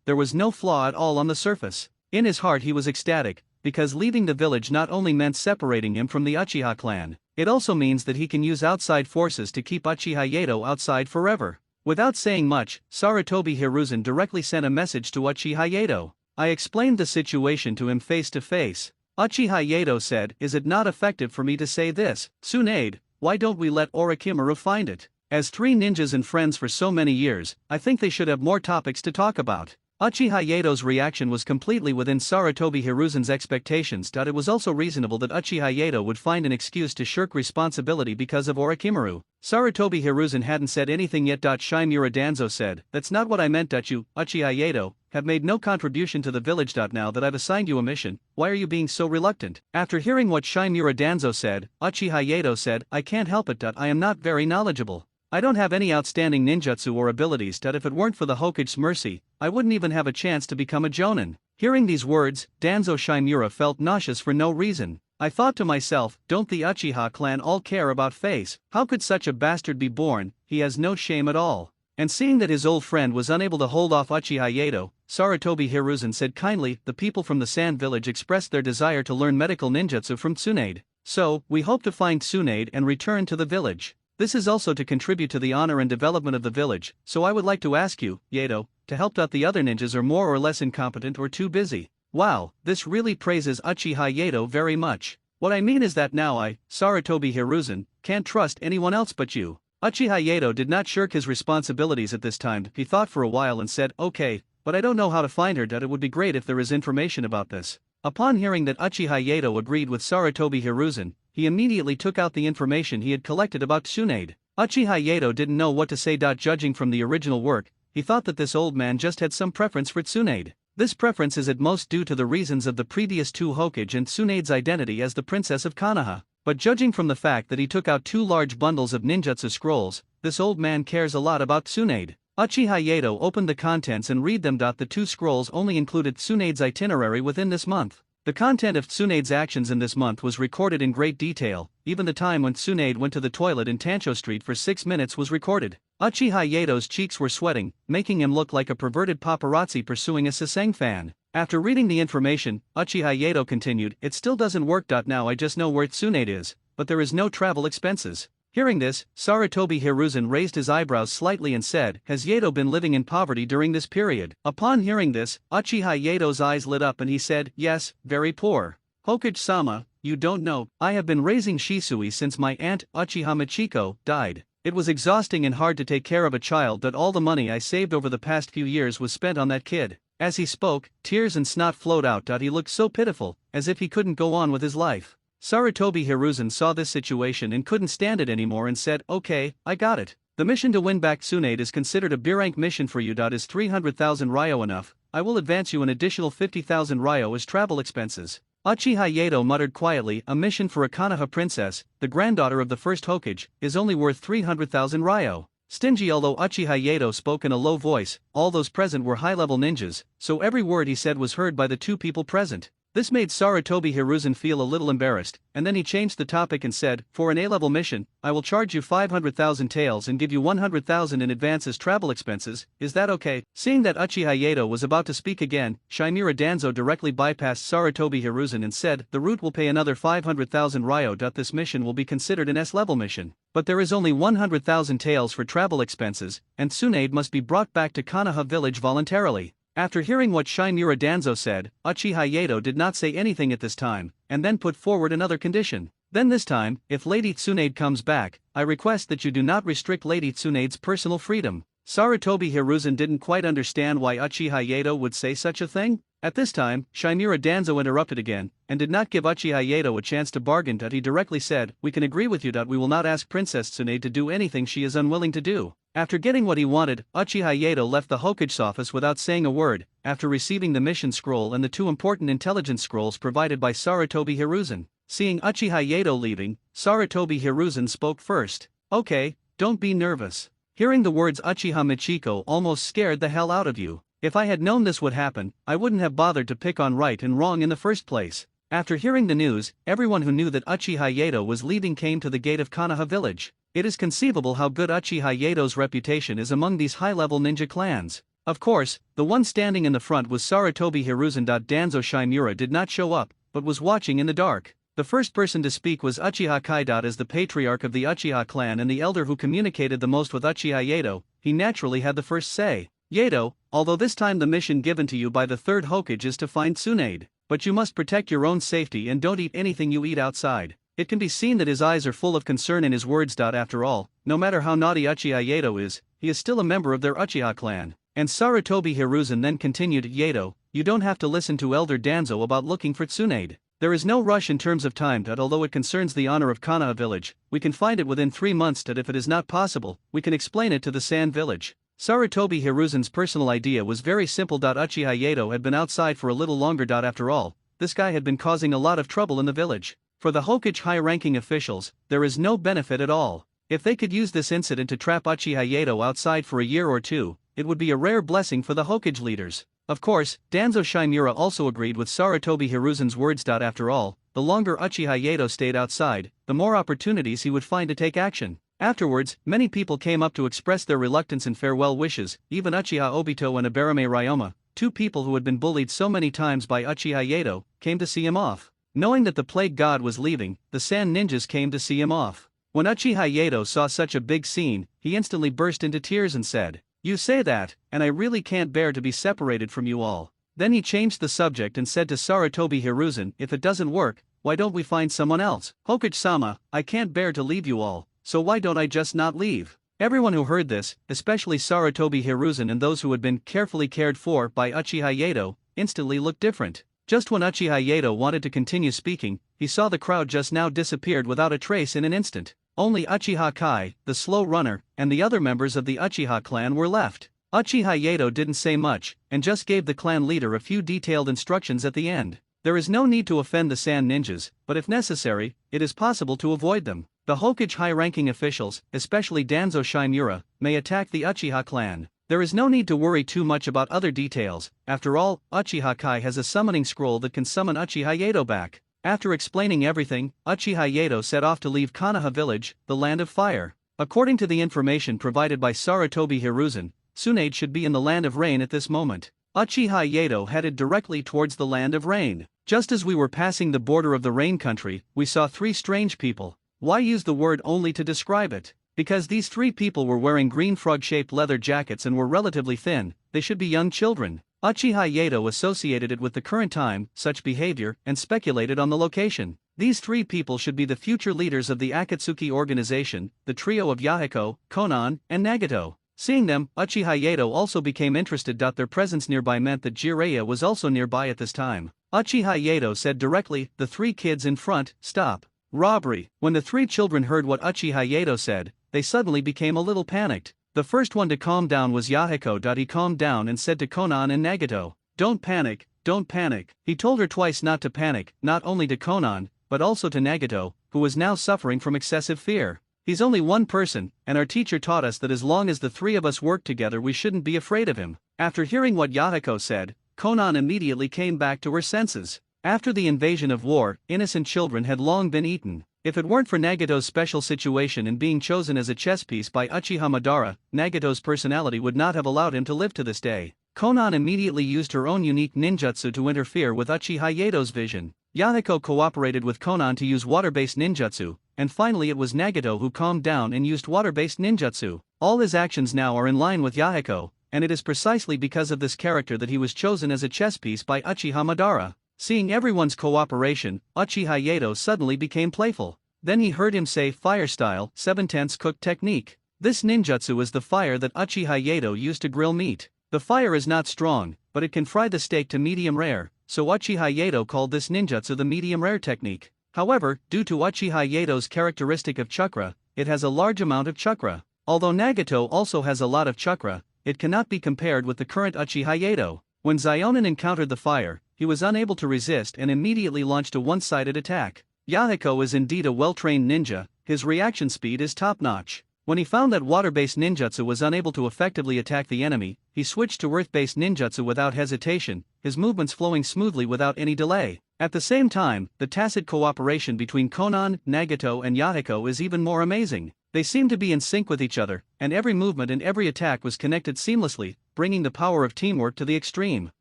there was no flaw at all on the surface. In his heart he was ecstatic, because leaving the village not only meant separating him from the Uchiha clan, it also means that he can use outside forces to keep Uchiha Yato outside forever. Without saying much, Sarutobi Hiruzen directly sent a message to Uchiha Yato. I explained the situation to him face to face. Uchiha Yato said, "Is it not effective for me to say this, Tsunade, why don't we let Orochimaru find it? As 3 ninjas and friends for so many years, I think they should have more topics to talk about." Uchiha Yato's reaction was completely within Sarutobi Hiruzen's expectations. It was also reasonable that Uchiha Yato would find an excuse to shirk responsibility because of Orochimaru. Sarutobi Hiruzen hadn't said anything yet. Shimura Danzo said, "That's not what I meant. You, Uchiha Yato, have made no contribution to the village. Now that I've assigned you a mission, why are you being so reluctant?" After hearing what Shimura Danzo said, Uchiha Yato said, "I can't help it. I am not very knowledgeable. I don't have any outstanding ninjutsu or abilities. If it weren't for the Hokage's mercy, I wouldn't even have a chance to become a jonin." Hearing these words, Danzo Shimura felt nauseous for no reason. I thought to myself, don't the Uchiha clan all care about face? How could such a bastard be born? He has no shame at all. And seeing that his old friend was unable to hold off Uchiha Yato, Sarutobi Hiruzen said kindly, "The people from the Sand Village expressed their desire to learn medical ninjutsu from Tsunade. So, we hope to find Tsunade and return to the village. This is also to contribute to the honor and development of the village, so I would like to ask you, Yato, to help out. The other ninjas are more or less incompetent or too busy." Wow, this really praises Uchiha Yato very much. What I mean is that now I, Sarutobi Hiruzen, can't trust anyone else but you. Uchiha Yato did not shirk his responsibilities at this time. He thought for a while and said, "Okay, but I don't know how to find her. It would be great if there is information about this." Upon hearing that Uchiha Yato agreed with Sarutobi Hiruzen, he immediately took out the information he had collected about Tsunade. Uchiha Yato didn't know what to say. Judging from the original work, he thought that this old man just had some preference for Tsunade. This preference is at most due to the reasons of the previous 2 Hokage and Tsunade's identity as the princess of Konoha. But judging from the fact that he took out 2 large bundles of ninjutsu scrolls, this old man cares a lot about Tsunade. Uchiha Yato opened the contents and read them. The 2 scrolls only included Tsunade's itinerary within this month. The content of Tsunade's actions in this month was recorded in great detail. Even the time when Tsunade went to the toilet in Tancho Street for 6 minutes was recorded. Uchiha Yato's cheeks were sweating, making him look like a perverted paparazzi pursuing a Saseng fan. After reading the information, Uchiha Yato continued, "It still doesn't work. Now I just know where Tsunade is, but there is no travel expenses." Hearing this, Sarutobi Hiruzen raised his eyebrows slightly and said, "Has Yato been living in poverty during this period?" Upon hearing this, Uchiha Yato's eyes lit up and he said, "Yes, very poor. Hokage-sama, you don't know, I have been raising Shisui since my aunt, Uchiha Michiko, died. It was exhausting and hard to take care of a child. All the money I saved over the past few years was spent on that kid." As he spoke, tears and snot flowed out. He looked so pitiful, as if he couldn't go on with his life. Sarutobi Hiruzen saw this situation and couldn't stand it anymore and said, "Okay, I got it. The mission to win back Tsunade is considered a B-rank mission for you. Is 300,000 ryo enough? I will advance you an additional 50,000 ryo as travel expenses." Uchiha Yato muttered quietly, "A mission for a Konoha princess, the granddaughter of the first Hokage, is only worth 300,000 ryo. Stingy." Although Uchiha Yato spoke in a low voice, all those present were high-level ninjas, so every word he said was heard by the 2 people present. This made Sarutobi Hiruzen feel a little embarrassed, and then he changed the topic and said, "For an A-level mission, I will charge you 500,000 taels and give you 100,000 in advance as travel expenses, is that okay?" Seeing that Uchiha Yato was about to speak again, Shimura Danzo directly bypassed Sarutobi Hiruzen and said, "The route will pay another 500,000 ryo. This mission will be considered an S-level mission, but there is only 100,000 taels for travel expenses, and Tsunade must be brought back to Konoha village voluntarily." After hearing what Shimura Danzo said, Uchiha Yato did not say anything at this time, and then put forward another condition. "Then this time, if Lady Tsunade comes back, I request that you do not restrict Lady Tsunade's personal freedom." Sarutobi Hiruzen didn't quite understand why Uchiha Yato would say such a thing. At this time, Shimura Danzo interrupted again, and did not give Uchiha Yato a chance to bargain. He directly said, "We can agree with you. We will not ask Princess Tsunade to do anything she is unwilling to do." After getting what he wanted, Uchiha Yato left the Hokage's office without saying a word, after receiving the mission scroll and the 2 important intelligence scrolls provided by Sarutobi Hiruzen. Seeing Uchiha Yato leaving, Sarutobi Hiruzen spoke first. "Okay, don't be nervous. Hearing the words Uchiha Michiko almost scared the hell out of you. If I had known this would happen, I wouldn't have bothered to pick on right and wrong in the first place. After hearing the news, everyone who knew that Uchiha Yato was leaving came to the gate of Konoha village. It is conceivable how good Uchiha Yato's reputation is among these high-level ninja clans. Of course, the one standing in the front was Sarutobi Hiruzen. Danzo Shimura did not show up, but was watching in the dark. The first person to speak was Uchiha Kai. As the patriarch of the Uchiha clan and the elder who communicated the most with Uchiha Yato, he naturally had the first say. Yato, although this time the mission given to you by the third Hokage is to find Tsunade, but you must protect your own safety and don't eat anything you eat outside. It can be seen that his eyes are full of concern in his words. After all, no matter how naughty Uchiha Yato is, he is still a member of their Uchiha clan. And Sarutobi Hiruzen then continued, Yato, you don't have to listen to Elder Danzo about looking for Tsunade. There is no rush in terms of time. Although it concerns the honor of Konoha village, we can find it within 3 months. If it is not possible, we can explain it to the Sand village. Sarutobi Hiruzen's personal idea was very simple. Uchiha Yato had been outside for a little longer. After all, this guy had been causing a lot of trouble in the village. For the Hokage high-ranking officials, there is no benefit at all. If they could use this incident to trap Uchiha Yato outside for a year or two, it would be a rare blessing for the Hokage leaders. Of course, Danzo Shimura also agreed with Sarutobi Hiruzen's words. After all, the longer Uchiha Yato stayed outside, the more opportunities he would find to take action. Afterwards, many people came up to express their reluctance and farewell wishes. Even Uchiha Obito and Abarame Ryoma, 2 people who had been bullied so many times by Uchiha Yato, came to see him off. Knowing that the plague god was leaving, the Sand ninjas came to see him off. When Uchiha Yato saw such a big scene, he instantly burst into tears and said, "You say that, and I really can't bear to be separated from you all." Then he changed the subject and said to Sarutobi Hiruzen, "If it doesn't work, why don't we find someone else? Hokage-sama, I can't bear to leave you all, so why don't I just not leave?" Everyone who heard this, especially Sarutobi Hiruzen and those who had been carefully cared for by Uchiha Yato, instantly looked different. Just when Uchiha Yato wanted to continue speaking, he saw the crowd just now disappeared without a trace in an instant. Only Uchiha Kai, the slow runner, and the other members of the Uchiha clan were left. Uchiha Yato didn't say much, and just gave the clan leader a few detailed instructions at the end. There is no need to offend the Sand ninjas, but if necessary, it is possible to avoid them. The Hokage high-ranking officials, especially Danzo Shimura, may attack the Uchiha clan. There is no need to worry too much about other details. After all, Uchiha Kai has a summoning scroll that can summon Uchiha Yato back. After explaining everything, Uchiha Yato set off to leave Konoha village, the land of fire. According to the information provided by Sarutobi Hiruzen, Tsunade should be in the land of rain at this moment. Uchiha Yato headed directly towards the land of rain. Just as we were passing the border of the rain country, we saw 3 strange people. Why use the word only to describe it? Because these 3 people were wearing green frog-shaped leather jackets and were relatively thin, they should be young children. Uchiha Yato associated it with the current time, such behavior, and speculated on the location. These 3 people should be the future leaders of the Akatsuki organization, the trio of Yahiko, Konan, and Nagato. Seeing them, Uchiha Yato also became interested. Their presence nearby meant that Jiraiya was also nearby at this time. Uchiha Yato said directly, "The 3 kids in front, stop. Robbery." When the 3 children heard what Uchiha Yato said, they suddenly became a little panicked. The first one to calm down was Yahiko. He calmed down and said to Konan and Nagato, "Don't panic, don't panic." He told her twice not to panic, not only to Konan, but also to Nagato, who was now suffering from excessive fear. He's only one person, and our teacher taught us that as long as the 3 of us work together we shouldn't be afraid of him. After hearing what Yahiko said, Konan immediately came back to her senses. After the invasion of war, innocent children had long been eaten. If it weren't for Nagato's special situation in being chosen as a chess piece by Uchiha Madara, Nagato's personality would not have allowed him to live to this day. Konan immediately used her own unique ninjutsu to interfere with Uchiha Yato's vision. Yahiko cooperated with Konan to use water-based ninjutsu, and finally it was Nagato who calmed down and used water-based ninjutsu. All his actions now are in line with Yahiko, and it is precisely because of this character that he was chosen as a chess piece by Uchiha Madara. Seeing everyone's cooperation, Uchiha Yato suddenly became playful. Then he heard him say fire style, 7/10 cook technique. This ninjutsu is the fire that Uchiha Yato used to grill meat. The fire is not strong, but it can fry the steak to medium rare, so Uchiha Yato called this ninjutsu the medium rare technique. However, due to Uchiha Yato's characteristic of chakra, it has a large amount of chakra. Although Nagato also has a lot of chakra, it cannot be compared with the current Uchiha Yato. When Zionin encountered the fire, he was unable to resist and immediately launched a one-sided attack. Yahiko is indeed a well-trained ninja, his reaction speed is top-notch. When he found that water-based ninjutsu was unable to effectively attack the enemy, he switched to earth-based ninjutsu without hesitation, his movements flowing smoothly without any delay. At the same time, the tacit cooperation between Konan, Nagato and Yahiko is even more amazing. They seem to be in sync with each other, and every movement and every attack was connected seamlessly, bringing the power of teamwork to the extreme.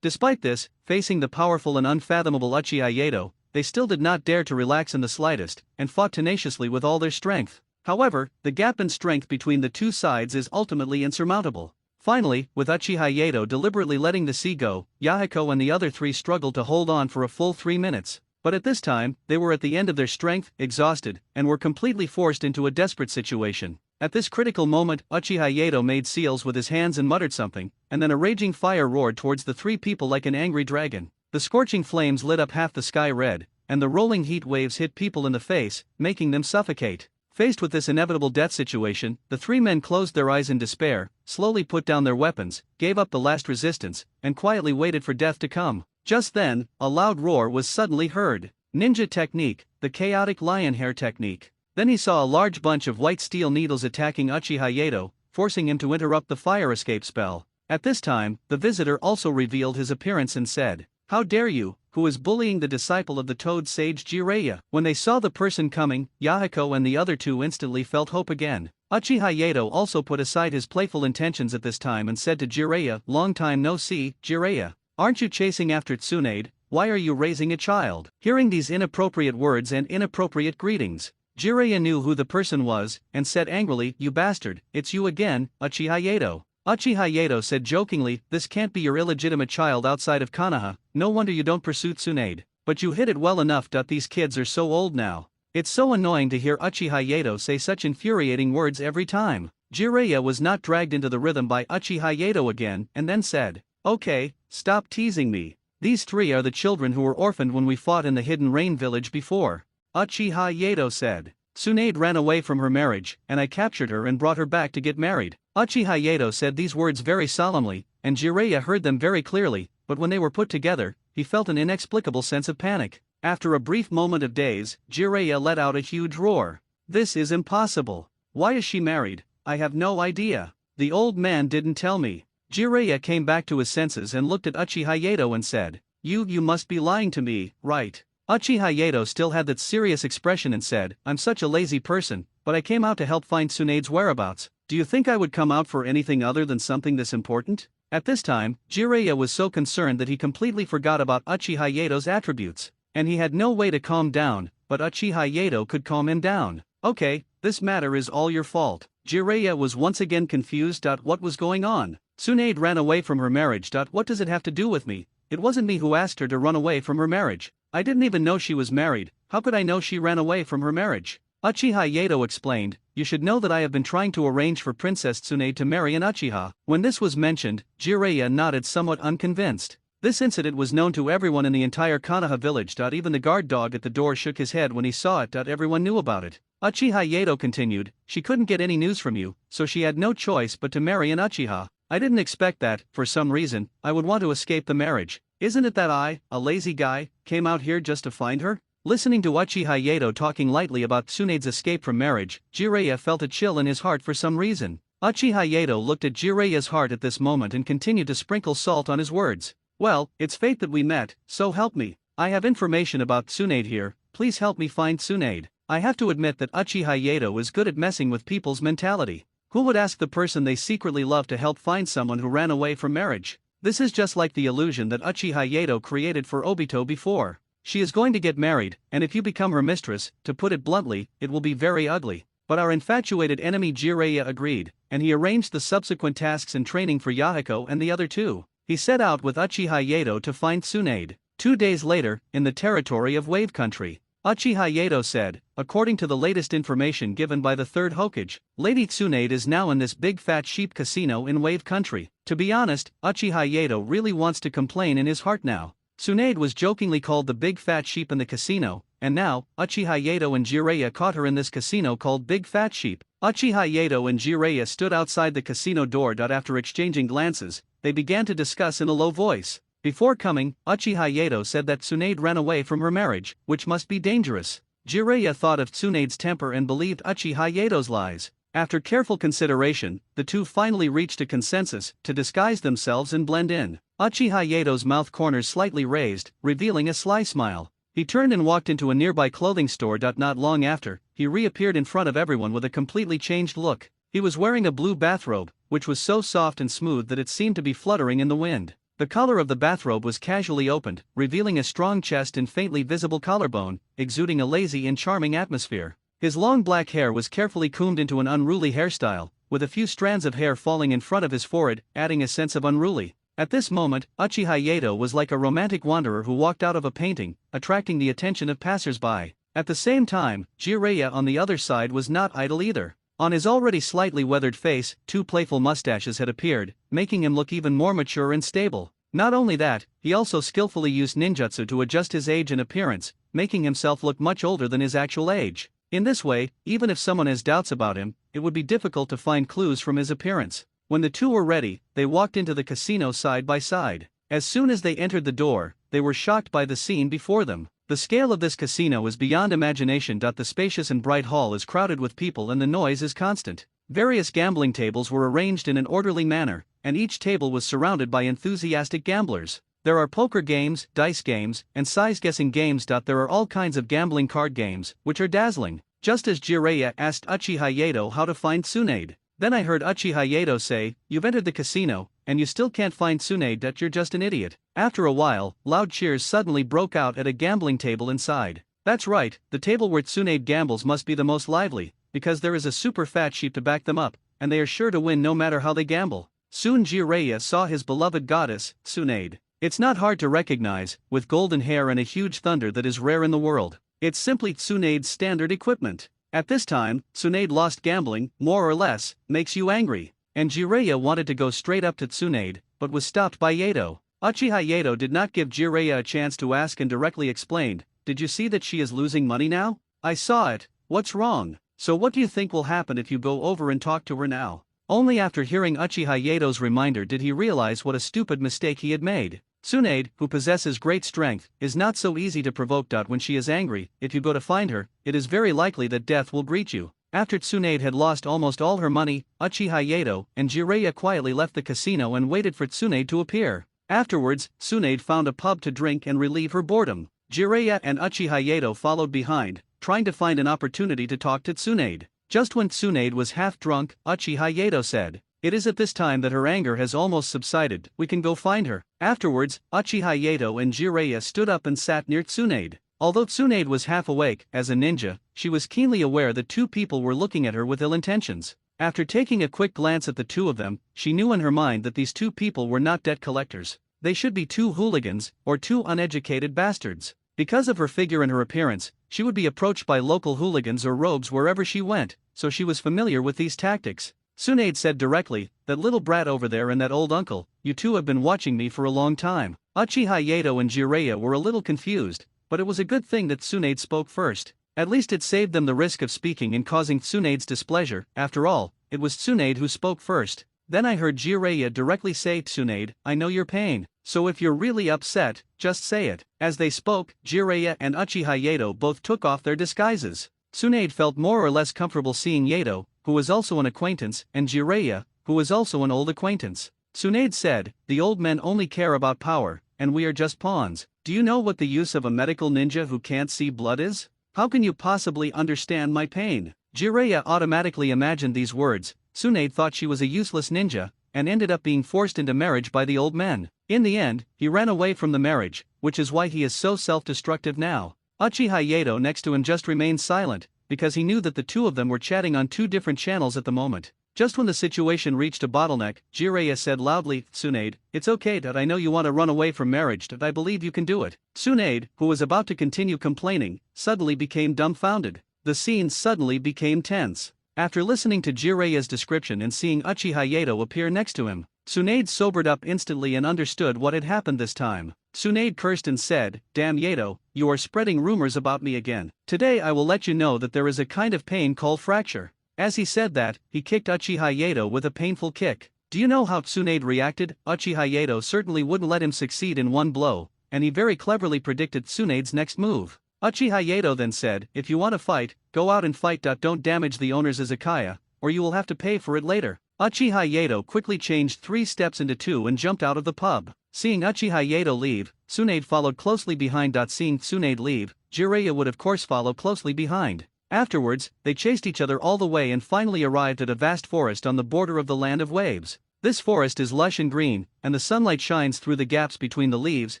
Despite this, facing the powerful and unfathomable Uchiha, they still did not dare to relax in the slightest, and fought tenaciously with all their strength. However, the gap in strength between the two sides is ultimately insurmountable. Finally, with Uchiha deliberately letting the sea go, Yahiko and the other three struggled to hold on for a full 3 minutes. But at this time, they were at the end of their strength, exhausted, and were completely forced into a desperate situation. At this critical moment, Uchiha made seals with his hands and muttered something, and then a raging fire roared towards the three people like an angry dragon. The scorching flames lit up half the sky red, and the rolling heat waves hit people in the face, making them suffocate. Faced with this inevitable death situation, the three men closed their eyes in despair, slowly put down their weapons, gave up the last resistance, and quietly waited for death to come. Just then, a loud roar was suddenly heard. Ninja technique, the chaotic lion hair technique. Then he saw a large bunch of white steel needles attacking Uchiha, forcing him to interrupt the fire escape spell. At this time, the visitor also revealed his appearance and said, "How dare you, who is bullying the disciple of the Toad Sage Jiraiya?" When they saw the person coming, Yahiko and the other two instantly felt hope again. Uchiha also put aside his playful intentions at this time and said to Jiraiya, "Long time no see, Jiraiya. Aren't you chasing after Tsunade? Why are you raising a child?" Hearing these inappropriate words and inappropriate greetings, Jiraiya knew who the person was, and said angrily, "You bastard, it's you again, Uchiha." Uchiha said jokingly, "This can't be your illegitimate child outside of Konoha, no wonder you don't pursue Tsunade. But you hit it well enough. These kids are so old now. It's so annoying to hear Uchiha say such infuriating words every time." Jiraiya was not dragged into the rhythm by Uchiha again, and then said, "Okay, stop teasing me. These three are the children who were orphaned when we fought in the Hidden Rain village before." Uchiha said, "Tsunade ran away from her marriage, and I captured her and brought her back to get married." Uchiha said these words very solemnly, and Jiraiya heard them very clearly, but when they were put together, he felt an inexplicable sense of panic. After a brief moment of daze, Jiraiya let out a huge roar. "This is impossible. Why is she married? I have no idea. The old man didn't tell me." Jiraiya came back to his senses and looked at Uchiha and said, You must be lying to me, right?" Uchiha still had that serious expression and said, "I'm such a lazy person, but I came out to help find Tsunade's whereabouts. Do you think I would come out for anything other than something this important?" At this time, Jiraiya was so concerned that he completely forgot about Uchiha's attributes, and he had no way to calm down, but Uchiha could calm him down. "Okay, this matter is all your fault." Jiraiya was once again confused. What was going on? "Tsunade ran away from her marriage. What does it have to do with me? It wasn't me who asked her to run away from her marriage. I didn't even know she was married. How could I know she ran away from her marriage?" Uchiha explained, "You should know that I have been trying to arrange for Princess Tsunade to marry an Uchiha." When this was mentioned, Jiraiya nodded somewhat unconvinced. This incident was known to everyone in the entire Konoha village. Even the guard dog at the door shook his head when he saw it. Everyone knew about it. Uchiha continued, "She couldn't get any news from you, so she had no choice but to marry an Uchiha. I didn't expect that, for some reason, I would want to escape the marriage. Isn't it that I, a lazy guy, came out here just to find her?" Listening to Uchiha talking lightly about Tsunade's escape from marriage, Jiraiya felt a chill in his heart for some reason. Uchiha looked at Jiraiya's heart at this moment and continued to sprinkle salt on his words. "Well, it's fate that we met, so help me. I have information about Tsunade here, please help me find Tsunade." I have to admit that Uchiha is good at messing with people's mentality. Who would ask the person they secretly love to help find someone who ran away from marriage? This is just like the illusion that Uchiha created for Obito before. She is going to get married, and if you become her mistress, to put it bluntly, it will be very ugly. But our infatuated enemy Jiraiya agreed, and he arranged the subsequent tasks and training for Yahiko and the other two. He set out with Uchiha to find Tsunade. 2 days later, in the territory of Wave Country, Uchiha said, "According to the latest information given by the third Hokage, Lady Tsunade is now in this big fat sheep casino in Wave Country." To be honest, Uchiha really wants to complain in his heart now. Tsunade was jokingly called the big fat sheep in the casino, and now, Uchiha and Jiraiya caught her in this casino called Big Fat Sheep. Uchiha and Jiraiya stood outside the casino door. After exchanging glances, they began to discuss in a low voice. Before coming, Uchiha said that Tsunade ran away from her marriage, which must be dangerous. Jiraiya thought of Tsunade's temper and believed Uchiha's lies. After careful consideration, the two finally reached a consensus to disguise themselves and blend in. Uchiha Yato's mouth corners slightly raised, revealing a sly smile. He turned and walked into a nearby clothing store. Not long after, he reappeared in front of everyone with a completely changed look. He was wearing a blue bathrobe, which was so soft and smooth that it seemed to be fluttering in the wind. The collar of the bathrobe was casually opened, revealing a strong chest and faintly visible collarbone, exuding a lazy and charming atmosphere. His long black hair was carefully combed into an unruly hairstyle, with a few strands of hair falling in front of his forehead, adding a sense of unruly. At this moment, Uchiha Yato was like a romantic wanderer who walked out of a painting, attracting the attention of passers-by. At the same time, Jiraiya on the other side was not idle either. On his already slightly weathered face, two playful mustaches had appeared, making him look even more mature and stable. Not only that, he also skillfully used ninjutsu to adjust his age and appearance, making himself look much older than his actual age. In this way, even if someone has doubts about him, it would be difficult to find clues from his appearance. When the two were ready, they walked into the casino side by side. As soon as they entered the door, they were shocked by the scene before them. The scale of this casino is beyond imagination. The spacious and bright hall is crowded with people and the noise is constant. Various gambling tables were arranged in an orderly manner, and each table was surrounded by enthusiastic gamblers. There are poker games, dice games, and size-guessing games. There are all kinds of gambling card games, which are dazzling. Just as Jiraiya asked Uchiha Yato how to find Tsunade. Then I heard Uchiha Yato say, "You've entered the casino, and you still can't find Tsunade. You're just an idiot." After a while, loud cheers suddenly broke out at a gambling table inside. That's right, the table where Tsunade gambles must be the most lively, because there is a super fat sheep to back them up, and they are sure to win no matter how they gamble. Soon Jiraiya saw his beloved goddess, Tsunade. It's not hard to recognize, with golden hair and a huge thunder that is rare in the world. It's simply Tsunade's standard equipment. At this time, Tsunade lost. Gambling, more or less, makes you angry. And Jiraiya wanted to go straight up to Tsunade, but was stopped by Yato. Uchiha Yato did not give Jiraiya a chance to ask and directly explained, "Did you see that she is losing money now?" "I saw it. What's wrong?" "So what do you think will happen if you go over and talk to her now?" Only after hearing Uchiha Yato's reminder did he realize what a stupid mistake he had made. Tsunade, who possesses great strength, is not so easy to provoke. When she is angry, if you go to find her, it is very likely that death will greet you. After Tsunade had lost almost all her money, Uchiha Yato and Jiraiya quietly left the casino and waited for Tsunade to appear. Afterwards, Tsunade found a pub to drink and relieve her boredom. Jiraiya and Uchiha Yato followed behind, trying to find an opportunity to talk to Tsunade. Just when Tsunade was half drunk, Uchiha Yato said, "It is at this time that her anger has almost subsided. We can go find her." Afterwards, Uchiha Yato and Jiraiya stood up and sat near Tsunade. Although Tsunade was half awake, as a ninja, she was keenly aware that two people were looking at her with ill intentions. After taking a quick glance at the two of them, she knew in her mind that these two people were not debt collectors. They should be two hooligans, or two uneducated bastards. Because of her figure and her appearance, she would be approached by local hooligans or rogues wherever she went, so she was familiar with these tactics. Tsunade said directly, "That little brat over there and that old uncle, you two have been watching me for a long time." Uchiha Yato and Jiraiya were a little confused, but it was a good thing that Tsunade spoke first. At least it saved them the risk of speaking and causing Tsunade's displeasure. After all, it was Tsunade who spoke first. Then I heard Jiraiya directly say, "Tsunade, I know your pain, so if you're really upset, just say it." As they spoke, Jiraiya and Uchiha Yato both took off their disguises. Tsunade felt more or less comfortable seeing Yato, who was also an acquaintance, and Jiraiya, who was also an old acquaintance. Tsunade said, "The old men only care about power, and we are just pawns. Do you know what the use of a medical ninja who can't see blood is? How can you possibly understand my pain?" Jiraiya automatically imagined these words. Tsunade thought she was a useless ninja, and ended up being forced into marriage by the old men. In the end, he ran away from the marriage, which is why he is so self-destructive now. Uchiha Yato next to him just remained silent, because he knew that the two of them were chatting on two different channels at the moment. Just when the situation reached a bottleneck, Jiraiya said loudly, "Tsunade, it's okay that I know you want to run away from marriage, that I believe you can do it." Tsunade, who was about to continue complaining, suddenly became dumbfounded. The scene suddenly became tense. After listening to Jiraiya's description and seeing Uchiha Yato appear next to him, Tsunade sobered up instantly and understood what had happened this time. Tsunade cursed and said, "Damn Yato, you are spreading rumors about me again. Today I will let you know that there is a kind of pain called fracture." As he said that, he kicked Uchiha Yato with a painful kick. Do you know how Tsunade reacted? Uchiha Yato certainly wouldn't let him succeed in one blow, and he very cleverly predicted Tsunade's next move. Uchiha Yato then said, "If you want to fight, go out and fight. Don't damage the owner's izakaya, or you will have to pay for it later. Uchiha Yato quickly changed 3 steps into 2 and jumped out of the pub. Seeing Uchiha Yato leave, Tsunade followed closely behind. Seeing Tsunade leave, Jiraiya would of course follow closely behind. Afterwards, they chased each other all the way and finally arrived at a vast forest on the border of the Land of Waves. This forest is lush and green, and the sunlight shines through the gaps between the leaves,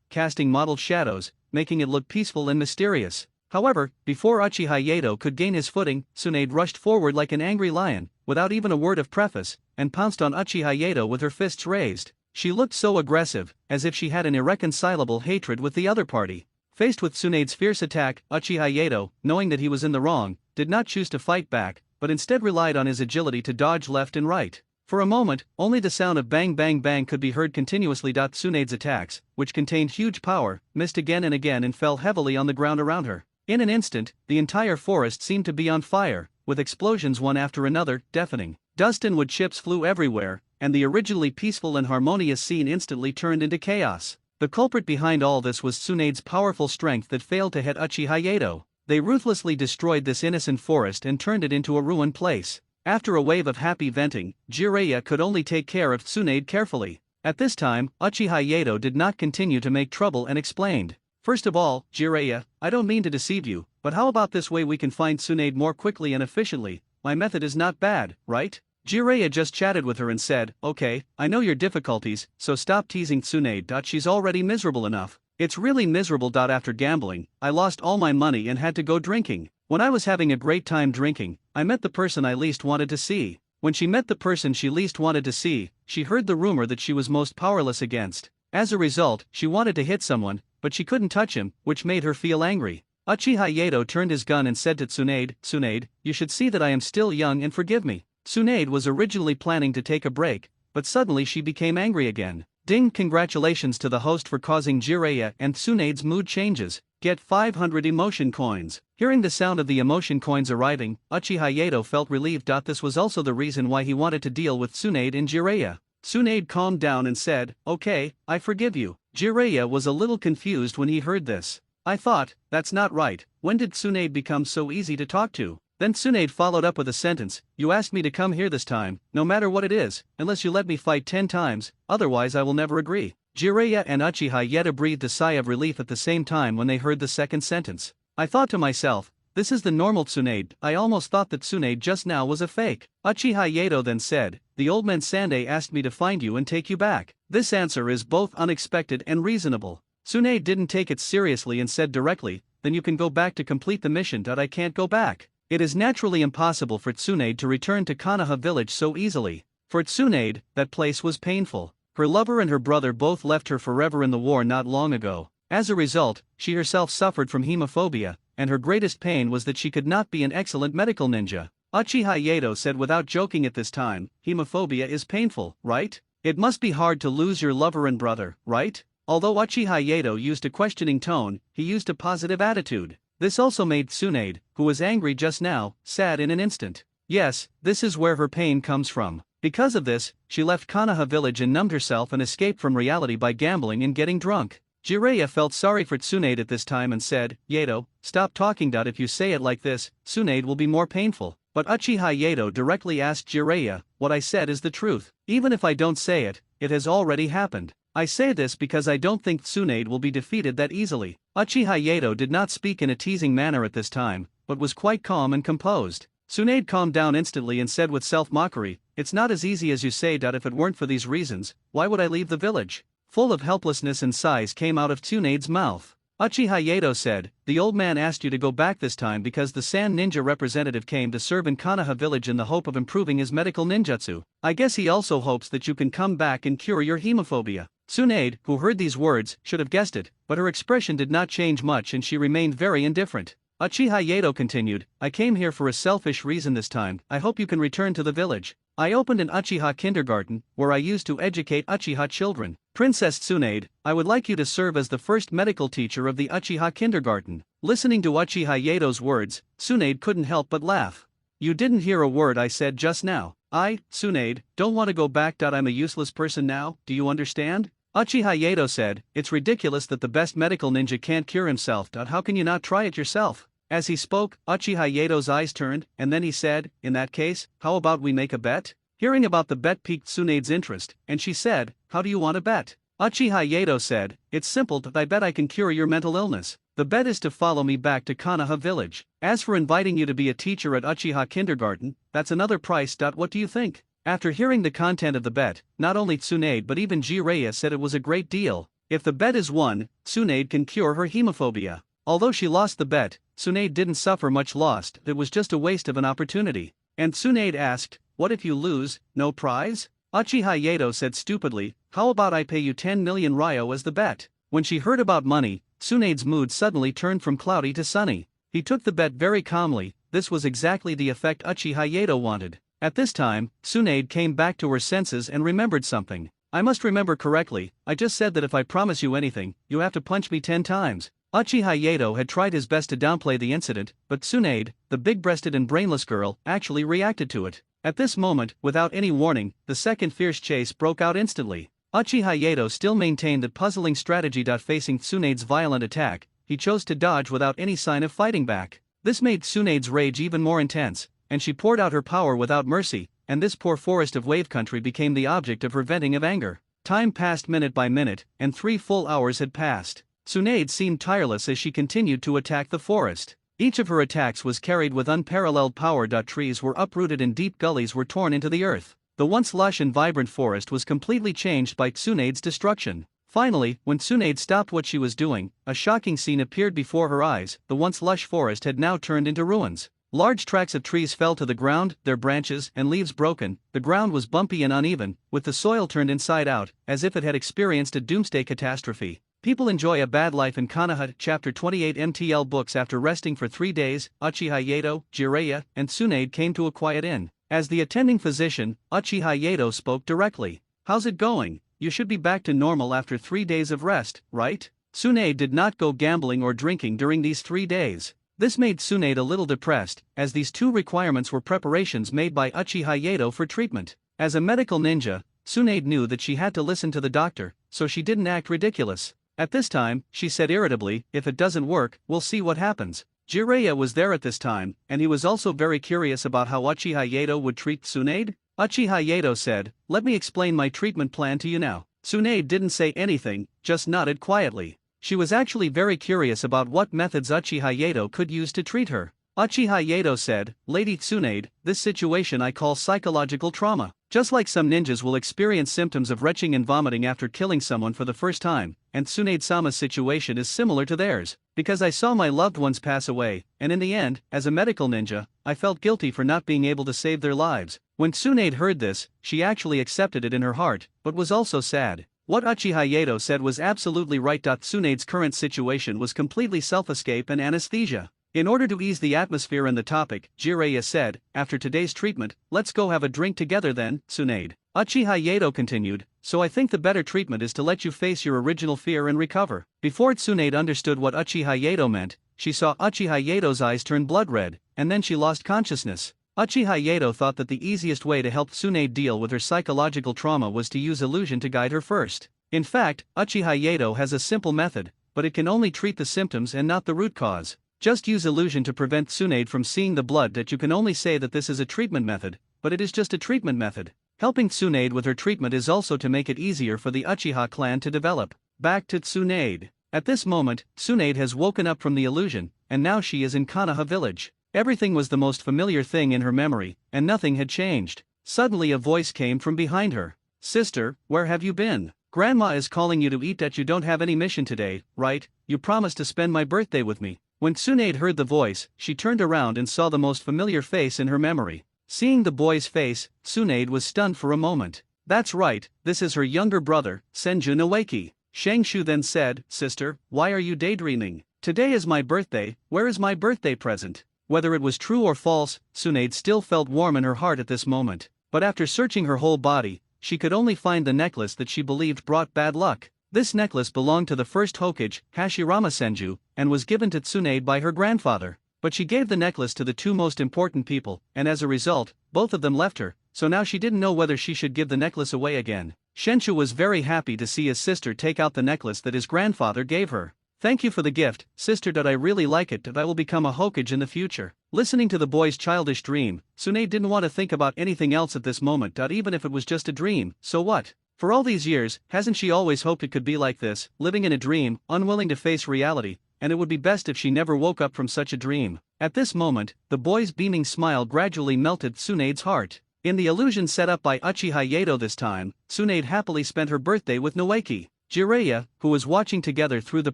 casting mottled shadows, making it look peaceful and mysterious. However, before Uchiha Yato could gain his footing, Tsunade rushed forward like an angry lion, without even a word of preface, and pounced on Uchiha Yato with her fists raised. She looked so aggressive, as if she had an irreconcilable hatred with the other party. Faced with Tsunade's fierce attack, Uchiha Yato, knowing that he was in the wrong, did not choose to fight back, but instead relied on his agility to dodge left and right. For a moment, only the sound of bang bang bang could be heard continuously. Tsunade's attacks, which contained huge power, missed again and again and fell heavily on the ground around her. In an instant, the entire forest seemed to be on fire, with explosions one after another, deafening. Dust and wood chips flew everywhere, and the originally peaceful and harmonious scene instantly turned into chaos. The culprit behind all this was Tsunade's powerful strength that failed to hit Uchiha Yato. They ruthlessly destroyed this innocent forest and turned it into a ruined place. After a wave of happy venting, Jiraiya could only take care of Tsunade carefully. At this time, Uchiha Yato did not continue to make trouble and explained. First of all, Jiraiya, I don't mean to deceive you, but how about this way we can find Tsunade more quickly and efficiently? My method is not bad, right? Jiraiya just chatted with her and said, okay, I know your difficulties, so stop teasing Tsunade. She's already miserable enough. It's really miserable. After gambling, I lost all my money and had to go drinking. When I was having a great time drinking, I met the person I least wanted to see. When she met the person she least wanted to see, she heard the rumor that she was most powerless against. As a result, she wanted to hit someone, but she couldn't touch him, which made her feel angry. Uchiha Yato turned his gun and said to Tsunade, Tsunade, you should see that I am still young and forgive me. Tsunade was originally planning to take a break, but suddenly she became angry again. Ding! Congratulations to the host for causing Jiraiya and Tsunade's mood changes. Get 500 emotion coins. Hearing the sound of the emotion coins arriving, Uchiha Yato felt relieved. This was also the reason why he wanted to deal with Tsunade and Jiraiya. Tsunade calmed down and said, okay, I forgive you. Jiraiya was a little confused when he heard this. I thought, that's not right, when did Tsunade become so easy to talk to? Then Tsunade followed up with a sentence, you asked me to come here this time, no matter what it is, unless you let me fight 10 times, otherwise I will never agree. Jiraiya and Uchiha Yato breathed a sigh of relief at the same time when they heard the second sentence. I thought to myself, this is the normal Tsunade. I almost thought that Tsunade just now was a fake. Uchiha Yato then said, the old man Sande asked me to find you and take you back. This answer is both unexpected and reasonable. Tsunade didn't take it seriously and said directly, then you can go back to complete the mission. I can't go back. It is naturally impossible for Tsunade to return to Konoha village so easily. For Tsunade, that place was painful. Her lover and her brother both left her forever in the war not long ago. As a result, she herself suffered from hemophobia, and her greatest pain was that she could not be an excellent medical ninja. Uchiha Yato said without joking at this time, hemophobia is painful, right? It must be hard to lose your lover and brother, right? Although Uchiha Yato used a questioning tone, he used a positive attitude. This also made Tsunade, who was angry just now, sad in an instant. Yes, this is where her pain comes from. Because of this, she left Konoha village and numbed herself and escaped from reality by gambling and getting drunk. Jiraiya felt sorry for Tsunade at this time and said, Yato, stop talking. If you say it like this, Tsunade will be more painful. But Uchiha Yato directly asked Jiraiya, what I said is the truth. Even if I don't say it, it has already happened. I say this because I don't think Tsunade will be defeated that easily. Uchiha Yato did not speak in a teasing manner at this time, but was quite calm and composed. Tsunade calmed down instantly and said with self-mockery, it's not as easy as you say. If it weren't for these reasons, why would I leave the village? Full of helplessness and sighs came out of Tsunade's mouth. Uchiha Yato said, the old man asked you to go back this time because the Sand Ninja representative came to serve in Konoha village in the hope of improving his medical ninjutsu. I guess he also hopes that you can come back and cure your hemophobia. Tsunade, who heard these words, should have guessed it, but her expression did not change much and she remained very indifferent. Uchiha Yato continued, I came here for a selfish reason this time. I hope you can return to the village. I opened an Uchiha kindergarten, where I used to educate Uchiha children. Princess Tsunade, I would like you to serve as the first medical teacher of the Uchiha kindergarten. Listening to Uchiha Yato's words, Tsunade couldn't help but laugh. You didn't hear a word I said just now. I, Tsunade, don't want to go back. I'm a useless person now, do you understand? Uchiha Yato said, it's ridiculous that the best medical ninja can't cure himself. How can you not try it yourself? As he spoke, Uchiha Yato's eyes turned, and then he said, "In that case, how about we make a bet?" Hearing about the bet piqued Tsunade's interest, and she said, "How do you want to bet?" Uchiha Yato said, "It's simple, I bet I can cure your mental illness. The bet is to follow me back to Konoha village. As for inviting you to be a teacher at Uchiha kindergarten, that's another price. What do you think?" After hearing the content of the bet, not only Tsunade but even Jiraiya said it was a great deal. If the bet is won, Tsunade can cure her hemophobia. Although she lost the bet, Tsunade didn't suffer much loss, it was just a waste of an opportunity. And Tsunade asked, "What if you lose, no prize?" Uchiha Yato said stupidly, "How about I pay you 10 million ryo as the bet?" When she heard about money, Tsunade's mood suddenly turned from cloudy to sunny. He took the bet very calmly. This was exactly the effect Uchiha Yato wanted. At this time, Tsunade came back to her senses and remembered something. "I must remember correctly, I just said that if I promise you anything, you have to punch me 10 times. Uchiha Yato had tried his best to downplay the incident, but Tsunade, the big-breasted and brainless girl, actually reacted to it. At this moment, without any warning, the second fierce chase broke out instantly. Uchiha Yato still maintained that puzzling strategy. Facing Tsunade's violent attack, he chose to dodge without any sign of fighting back. This made Tsunade's rage even more intense, and she poured out her power without mercy, and this poor forest of wave country became the object of her venting of anger. Time passed minute by minute, and 3 full hours had passed. Tsunade seemed tireless as she continued to attack the forest. Each of her attacks was carried with unparalleled power. Trees were uprooted and deep gullies were torn into the earth. The once lush and vibrant forest was completely changed by Tsunade's destruction. Finally, when Tsunade stopped what she was doing, a shocking scene appeared before her eyes. The once lush forest had now turned into ruins. Large tracts of trees fell to the ground, their branches and leaves broken. The ground was bumpy and uneven, with the soil turned inside out, as if it had experienced a doomsday catastrophe. People enjoy a bad life in Konoha. Chapter 28 MTL Books. After resting for 3 days, Uchiha Yato, Jiraiya, and Tsunade came to a quiet inn. As the attending physician, Uchiha Yato spoke directly. "How's it going? You should be back to normal after 3 days of rest, right?" Tsunade did not go gambling or drinking during these 3 days. This made Tsunade a little depressed, as these 2 requirements were preparations made by Uchiha Yato for treatment. As a medical ninja, Tsunade knew that she had to listen to the doctor, so she didn't act ridiculous. At this time, she said irritably, "If it doesn't work, we'll see what happens." Jiraiya was there at this time, and he was also very curious about how Uchiha Yato would treat Tsunade. Uchiha Yato said, "Let me explain my treatment plan to you now." Tsunade didn't say anything, just nodded quietly. She was actually very curious about what methods Uchiha Yato could use to treat her. Uchiha Yato said, "Lady Tsunade, this situation I call psychological trauma. Just like some ninjas will experience symptoms of retching and vomiting after killing someone for the first time, and Tsunade-sama's situation is similar to theirs. Because I saw my loved ones pass away, and in the end, as a medical ninja, I felt guilty for not being able to save their lives." When Tsunade heard this, she actually accepted it in her heart, but was also sad. What Uchiha Yato said was absolutely right. Tsunade's current situation was completely self-escape and anesthesia. In order to ease the atmosphere and the topic, Jiraiya said, "After today's treatment, let's go have a drink together then, Tsunade." Uchiha Yato continued, "So I think the better treatment is to let you face your original fear and recover." Before Tsunade understood what Uchiha Yato meant, she saw Uchiha Yato's eyes turn blood red, and then she lost consciousness. Uchiha Yato thought that the easiest way to help Tsunade deal with her psychological trauma was to use illusion to guide her first. In fact, Uchiha Yato has a simple method, but it can only treat the symptoms and not the root cause. Just use illusion to prevent Tsunade from seeing the blood. You can only say that this is a treatment method, but it is just a treatment method. Helping Tsunade with her treatment is also to make it easier for the Uchiha clan to develop. Back to Tsunade. At this moment, Tsunade has woken up from the illusion, and now she is in Konoha village. Everything was the most familiar thing in her memory, and nothing had changed. Suddenly a voice came from behind her. "Sister, where have you been? Grandma is calling you to eat. You don't have any mission today, right? You promised to spend my birthday with me." When Tsunade heard the voice, she turned around and saw the most familiar face in her memory. Seeing the boy's face, Tsunade was stunned for a moment. That's right, this is her younger brother, Senju Noeki. Shangshu then said, "Sister, why are you daydreaming? Today is my birthday, where is my birthday present?" Whether it was true or false, Tsunade still felt warm in her heart at this moment. But after searching her whole body, she could only find the necklace that she believed brought bad luck. This necklace belonged to the first Hokage, Hashirama Senju, and was given to Tsunade by her grandfather. But she gave the necklace to the 2 most important people, and as a result, both of them left her, so now she didn't know whether she should give the necklace away again. Shenshu was very happy to see his sister take out the necklace that his grandfather gave her. Thank you for the gift, sister. I really like it. I will become a Hokage in the future. Listening to the boy's childish dream, Tsunade didn't want to think about anything else at this moment. Even if it was just a dream, so what? For all these years, hasn't she always hoped it could be like this, living in a dream, unwilling to face reality, and it would be best if she never woke up from such a dream. At this moment, the boy's beaming smile gradually melted Tsunade's heart. In the illusion set up by Uchiha Yato this time, Tsunade happily spent her birthday with Noeki. Jiraiya, who was watching together through the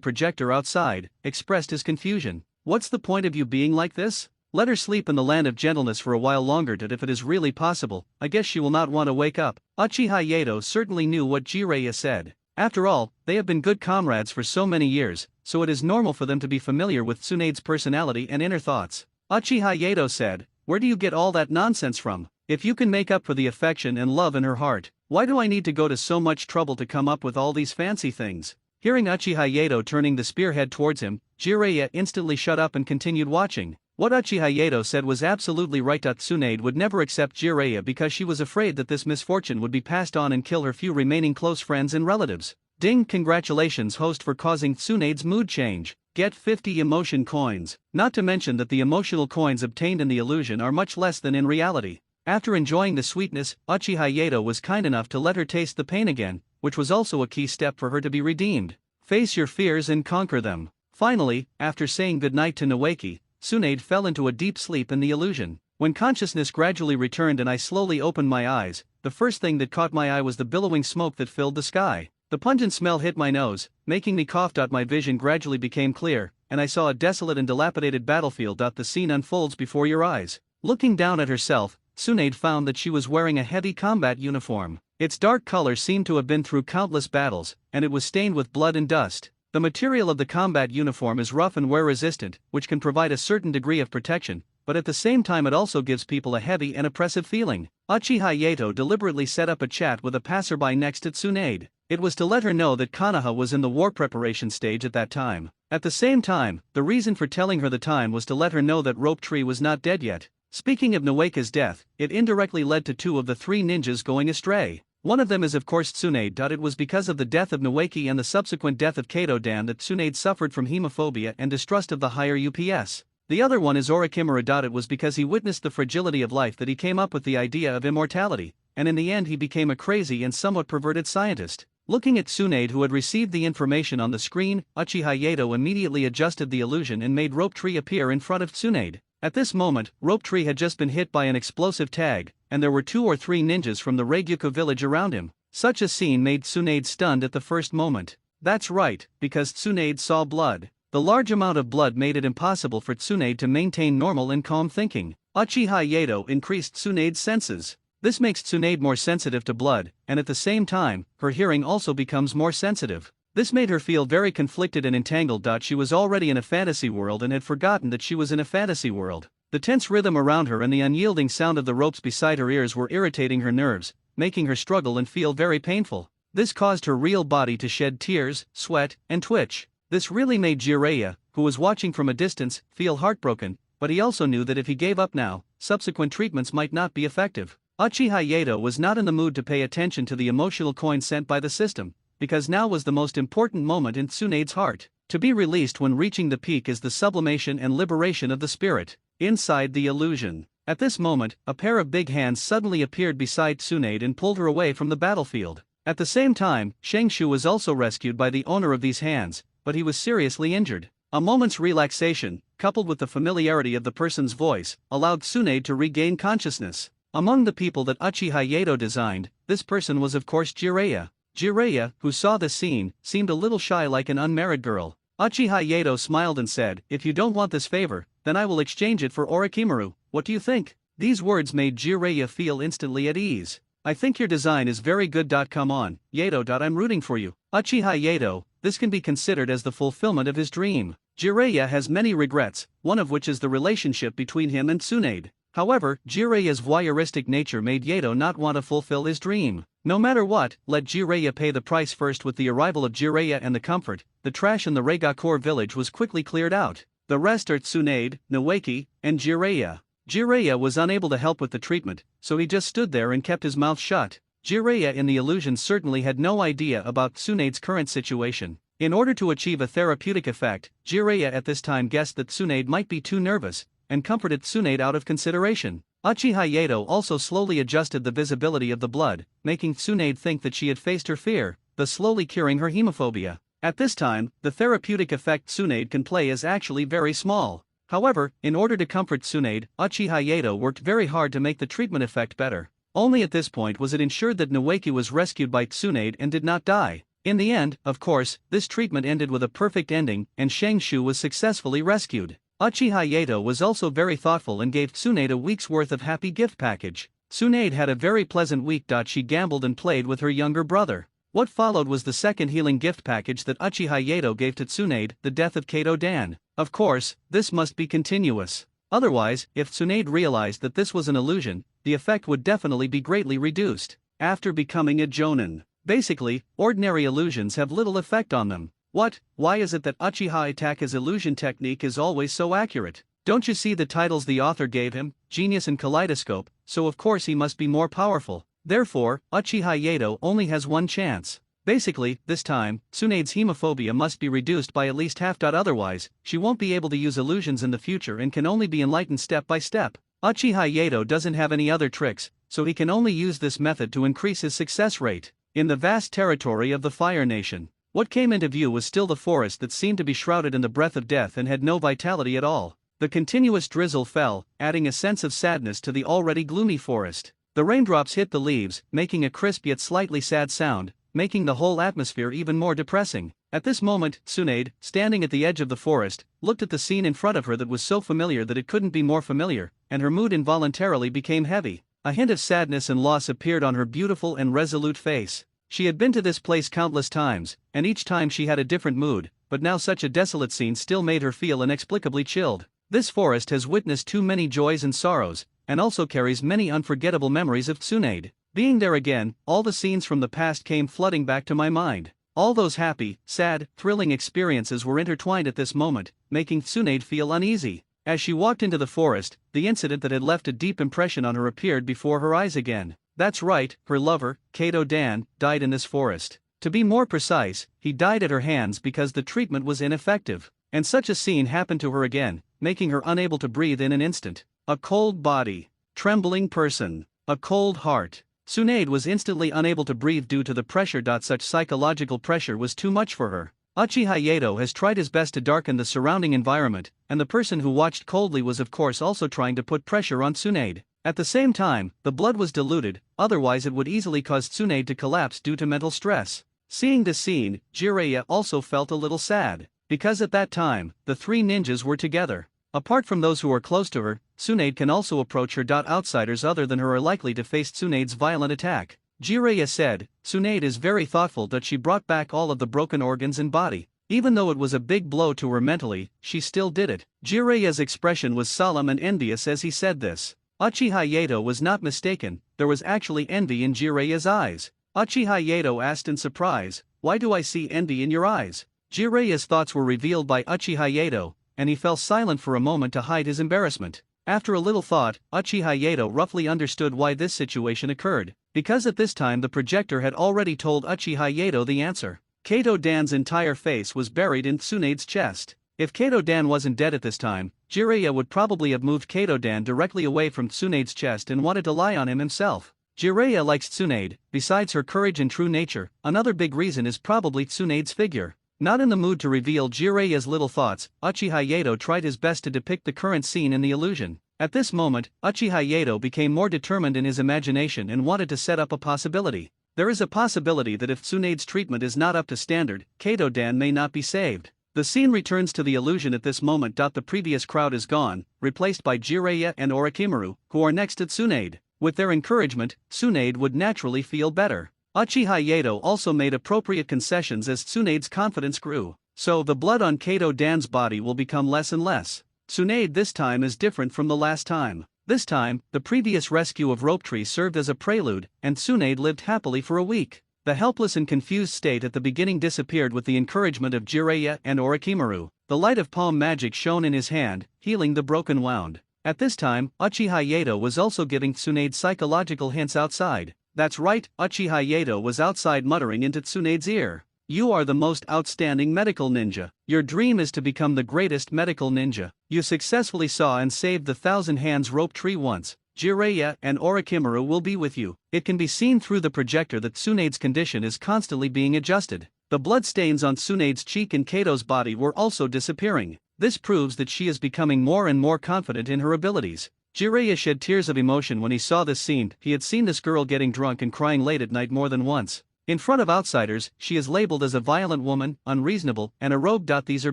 projector outside, expressed his confusion. What's the point of you being like this? Let her sleep in the land of gentleness for a while longer. If it is really possible, I guess she will not want to wake up. Uchiha Yato certainly knew what Jiraiya said. After all, they have been good comrades for so many years, so it is normal for them to be familiar with Tsunade's personality and inner thoughts. Uchiha Yato said, "Where do you get all that nonsense from? If you can make up for the affection and love in her heart, why do I need to go to so much trouble to come up with all these fancy things?" Hearing Uchiha Yato turning the spearhead towards him, Jiraiya instantly shut up and continued watching. What Uchiha Yato said was absolutely right. Tsunade would never accept Jiraiya because she was afraid that this misfortune would be passed on and kill her few remaining close friends and relatives. Ding! Congratulations host for causing Tsunade's mood change. Get 50 emotion coins. Not to mention that the emotional coins obtained in the illusion are much less than in reality. After enjoying the sweetness, Uchiha Yato was kind enough to let her taste the pain again, which was also a key step for her to be redeemed. Face your fears and conquer them. Finally, after saying goodnight to Noeki, Tsunade fell into a deep sleep in the illusion. When consciousness gradually returned and I slowly opened my eyes, the first thing that caught my eye was the billowing smoke that filled the sky. The pungent smell hit my nose, making me cough. My vision gradually became clear, and I saw a desolate and dilapidated battlefield. The scene unfolds before your eyes. Looking down at herself, Tsunade found that she was wearing a heavy combat uniform. Its dark color seemed to have been through countless battles, and it was stained with blood and dust. The material of the combat uniform is rough and wear-resistant, which can provide a certain degree of protection, but at the same time it also gives people a heavy and oppressive feeling. Uchiha Yato deliberately set up a chat with a passerby next to Tsunade. It was to let her know that Konoha was in the war preparation stage at that time. At the same time, the reason for telling her the time was to let her know that Rope Tree was not dead yet. Speaking of Noeka's death, it indirectly led to 2 of the 3 ninjas going astray. One of them is of course Tsunade. It was because of the death of Noeki and the subsequent death of Kato-dan that Tsunade suffered from hemophobia and distrust of the higher UPS. The other one is Orochimaru. It was because he witnessed the fragility of life that he came up with the idea of immortality, and in the end he became a crazy and somewhat perverted scientist. Looking at Tsunade, who had received the information on the screen, Uchiha Yato immediately adjusted the illusion and made Rope Tree appear in front of Tsunade. At this moment, Rope Tree had just been hit by an explosive tag, and there were 2 or 3 ninjas from the Reigyoku village around him. Such a scene made Tsunade stunned at the first moment. That's right, because Tsunade saw blood. The large amount of blood made it impossible for Tsunade to maintain normal and calm thinking. Uchiha Yato increased Tsunade's senses. This makes Tsunade more sensitive to blood, and at the same time, her hearing also becomes more sensitive. This made her feel very conflicted and entangled. She was already in a fantasy world and had forgotten that she was in a fantasy world. The tense rhythm around her and the unyielding sound of the ropes beside her ears were irritating her nerves, making her struggle and feel very painful. This caused her real body to shed tears, sweat, and twitch. This really made Jiraiya, who was watching from a distance, feel heartbroken, but he also knew that if he gave up now, subsequent treatments might not be effective. Uchiha Yato was not in the mood to pay attention to the emotional coin sent by the system, because now was the most important moment in Tsunade's heart. To be released when reaching the peak is the sublimation and liberation of the spirit. Inside the illusion. At this moment, a pair of big hands suddenly appeared beside Tsunade and pulled her away from the battlefield. At the same time, Shengshu was also rescued by the owner of these hands, but he was seriously injured. A moment's relaxation, coupled with the familiarity of the person's voice, allowed Tsunade to regain consciousness. Among the people that Uchiha Yato designed, this person was of course Jiraiya. Jiraiya, who saw the scene, seemed a little shy like an unmarried girl. Uchiha Yato smiled and said, "If you don't want this favor, then I will exchange it for Orochimaru. What do you think?" These words made Jiraiya feel instantly at ease. "I think your design is very good. Come on, Yato. I'm rooting for you." Uchiha Yato, this can be considered as the fulfillment of his dream. Jiraiya has many regrets, one of which is the relationship between him and Tsunade. However, Jiraiya's voyeuristic nature made Yato not want to fulfill his dream. No matter what, let Jiraiya pay the price first. With the arrival of Jiraiya and the comfort, the trash in the Reigyoku village was quickly cleared out. The rest are Tsunade, Noeki, and Jiraiya. Jiraiya was unable to help with the treatment, so he just stood there and kept his mouth shut. Jiraiya in the illusion certainly had no idea about Tsunade's current situation. In order to achieve a therapeutic effect, Jiraiya at this time guessed that Tsunade might be too nervous, and comforted Tsunade out of consideration. Uchiha Yato also slowly adjusted the visibility of the blood, making Tsunade think that she had faced her fear, thus slowly curing her hemophobia. At this time, the therapeutic effect Tsunade can play is actually very small. However, in order to comfort Tsunade, Uchiha Yato worked very hard to make the treatment effect better. Only at this point was it ensured that Noeki was rescued by Tsunade and did not die. In the end, of course, this treatment ended with a perfect ending, and Shangshu was successfully rescued. Uchiha Yato was also very thoughtful and gave Tsunade a week's worth of happy gift package. Tsunade had a very pleasant week. She gambled and played with her younger brother. What followed was the second healing gift package that Uchiha Yato gave to Tsunade, the death of Kato Dan. Of course, this must be continuous. Otherwise, if Tsunade realized that this was an illusion, the effect would definitely be greatly reduced. After becoming a Jonin, basically, ordinary illusions have little effect on them. What? Why is it that Uchiha Itake's illusion technique is always so accurate? Don't you see the titles the author gave him, Genius and Kaleidoscope, so of course he must be more powerful. Therefore, Uchiha Yato only has one chance. Basically, this time, Tsunade's hemophobia must be reduced by at least half. Otherwise, she won't be able to use illusions in the future and can only be enlightened step by step. Uchiha Yato doesn't have any other tricks, so he can only use this method to increase his success rate. In the vast territory of the Fire Nation, what came into view was still the forest that seemed to be shrouded in the breath of death and had no vitality at all. The continuous drizzle fell, adding a sense of sadness to the already gloomy forest. The raindrops hit the leaves, making a crisp yet slightly sad sound, making the whole atmosphere even more depressing. At this moment, Tsunade, standing at the edge of the forest, looked at the scene in front of her that was so familiar that it couldn't be more familiar, and her mood involuntarily became heavy. A hint of sadness and loss appeared on her beautiful and resolute face. She had been to this place countless times, and each time she had a different mood, but now such a desolate scene still made her feel inexplicably chilled. This forest has witnessed too many joys and sorrows, and also carries many unforgettable memories of Tsunade. Being there again, all the scenes from the past came flooding back to my mind. All those happy, sad, thrilling experiences were intertwined at this moment, making Tsunade feel uneasy. As she walked into the forest, the incident that had left a deep impression on her appeared before her eyes again. That's right, her lover, Kato Dan, died in this forest. To be more precise, he died at her hands because the treatment was ineffective. And such a scene happened to her again, making her unable to breathe in an instant. A cold body, trembling person, a cold heart. Tsunade was instantly unable to breathe due to the pressure. Such psychological pressure was too much for her. Uchiha Yato has tried his best to darken the surrounding environment, and the person who watched coldly was of course also trying to put pressure on Tsunade. At the same time, the blood was diluted, otherwise it would easily cause Tsunade to collapse due to mental stress. Seeing this scene, Jiraiya also felt a little sad, because at that time, the three ninjas were together. Apart from those who are close to her, Tsunade can also approach her. Outsiders other than her are likely to face Tsunade's violent attack. Jiraiya said, Tsunade is very thoughtful that she brought back all of the broken organs and body. Even though it was a big blow to her mentally, she still did it. Jiraiya's expression was solemn and envious as he said this. Uchiha Yato was not mistaken, there was actually envy in Jiraiya's eyes. Uchiha Yato asked in surprise, why do I see envy in your eyes? Jiraiya's thoughts were revealed by Uchiha Yato, and he fell silent for a moment to hide his embarrassment. After a little thought, Uchiha Yato roughly understood why this situation occurred, because at this time the projector had already told Uchiha Yato the answer. Kato Dan's entire face was buried in Tsunade's chest. If Kato Dan wasn't dead at this time, Jiraiya would probably have moved Kato Dan directly away from Tsunade's chest and wanted to lie on him himself. Jiraiya likes Tsunade. Besides her courage and true nature, another big reason is probably Tsunade's figure. Not in the mood to reveal Jiraiya's little thoughts, Uchiha Yato tried his best to depict the current scene in the illusion. At this moment, Uchiha Yato became more determined in his imagination and wanted to set up a possibility. There is a possibility that if Tsunade's treatment is not up to standard, Kato Dan may not be saved. The scene returns to the illusion at this moment. The previous crowd is gone, replaced by Jiraiya and Orochimaru, who are next to Tsunade. With their encouragement, Tsunade would naturally feel better. Uchiha Yato also made appropriate concessions as Tsunade's confidence grew. So the blood on Kato Dan's body will become less and less. Tsunade this time is different from the last time. This time, the previous rescue of Rope Tree served as a prelude, and Tsunade lived happily for a week. The helpless and confused state at the beginning disappeared with the encouragement of Jiraiya and Orochimaru. The light of palm magic shone in his hand, healing the broken wound. At this time, Uchiha Yato was also giving Tsunade psychological hints outside. That's right, Uchiha Yato was outside muttering into Tsunade's ear. You are the most outstanding medical ninja. Your dream is to become the greatest medical ninja. You successfully saw and saved the thousand hands rope tree once. Jiraiya and Orochimaru will be with you. It can be seen through the projector that Tsunade's condition is constantly being adjusted. The blood stains on Tsunade's cheek and Kato's body were also disappearing. This proves that she is becoming more and more confident in her abilities. Jiraiya shed tears of emotion when he saw this scene. He had seen this girl getting drunk and crying late at night more than once. In front of outsiders, she is labeled as a violent woman, unreasonable, and a rogue. These are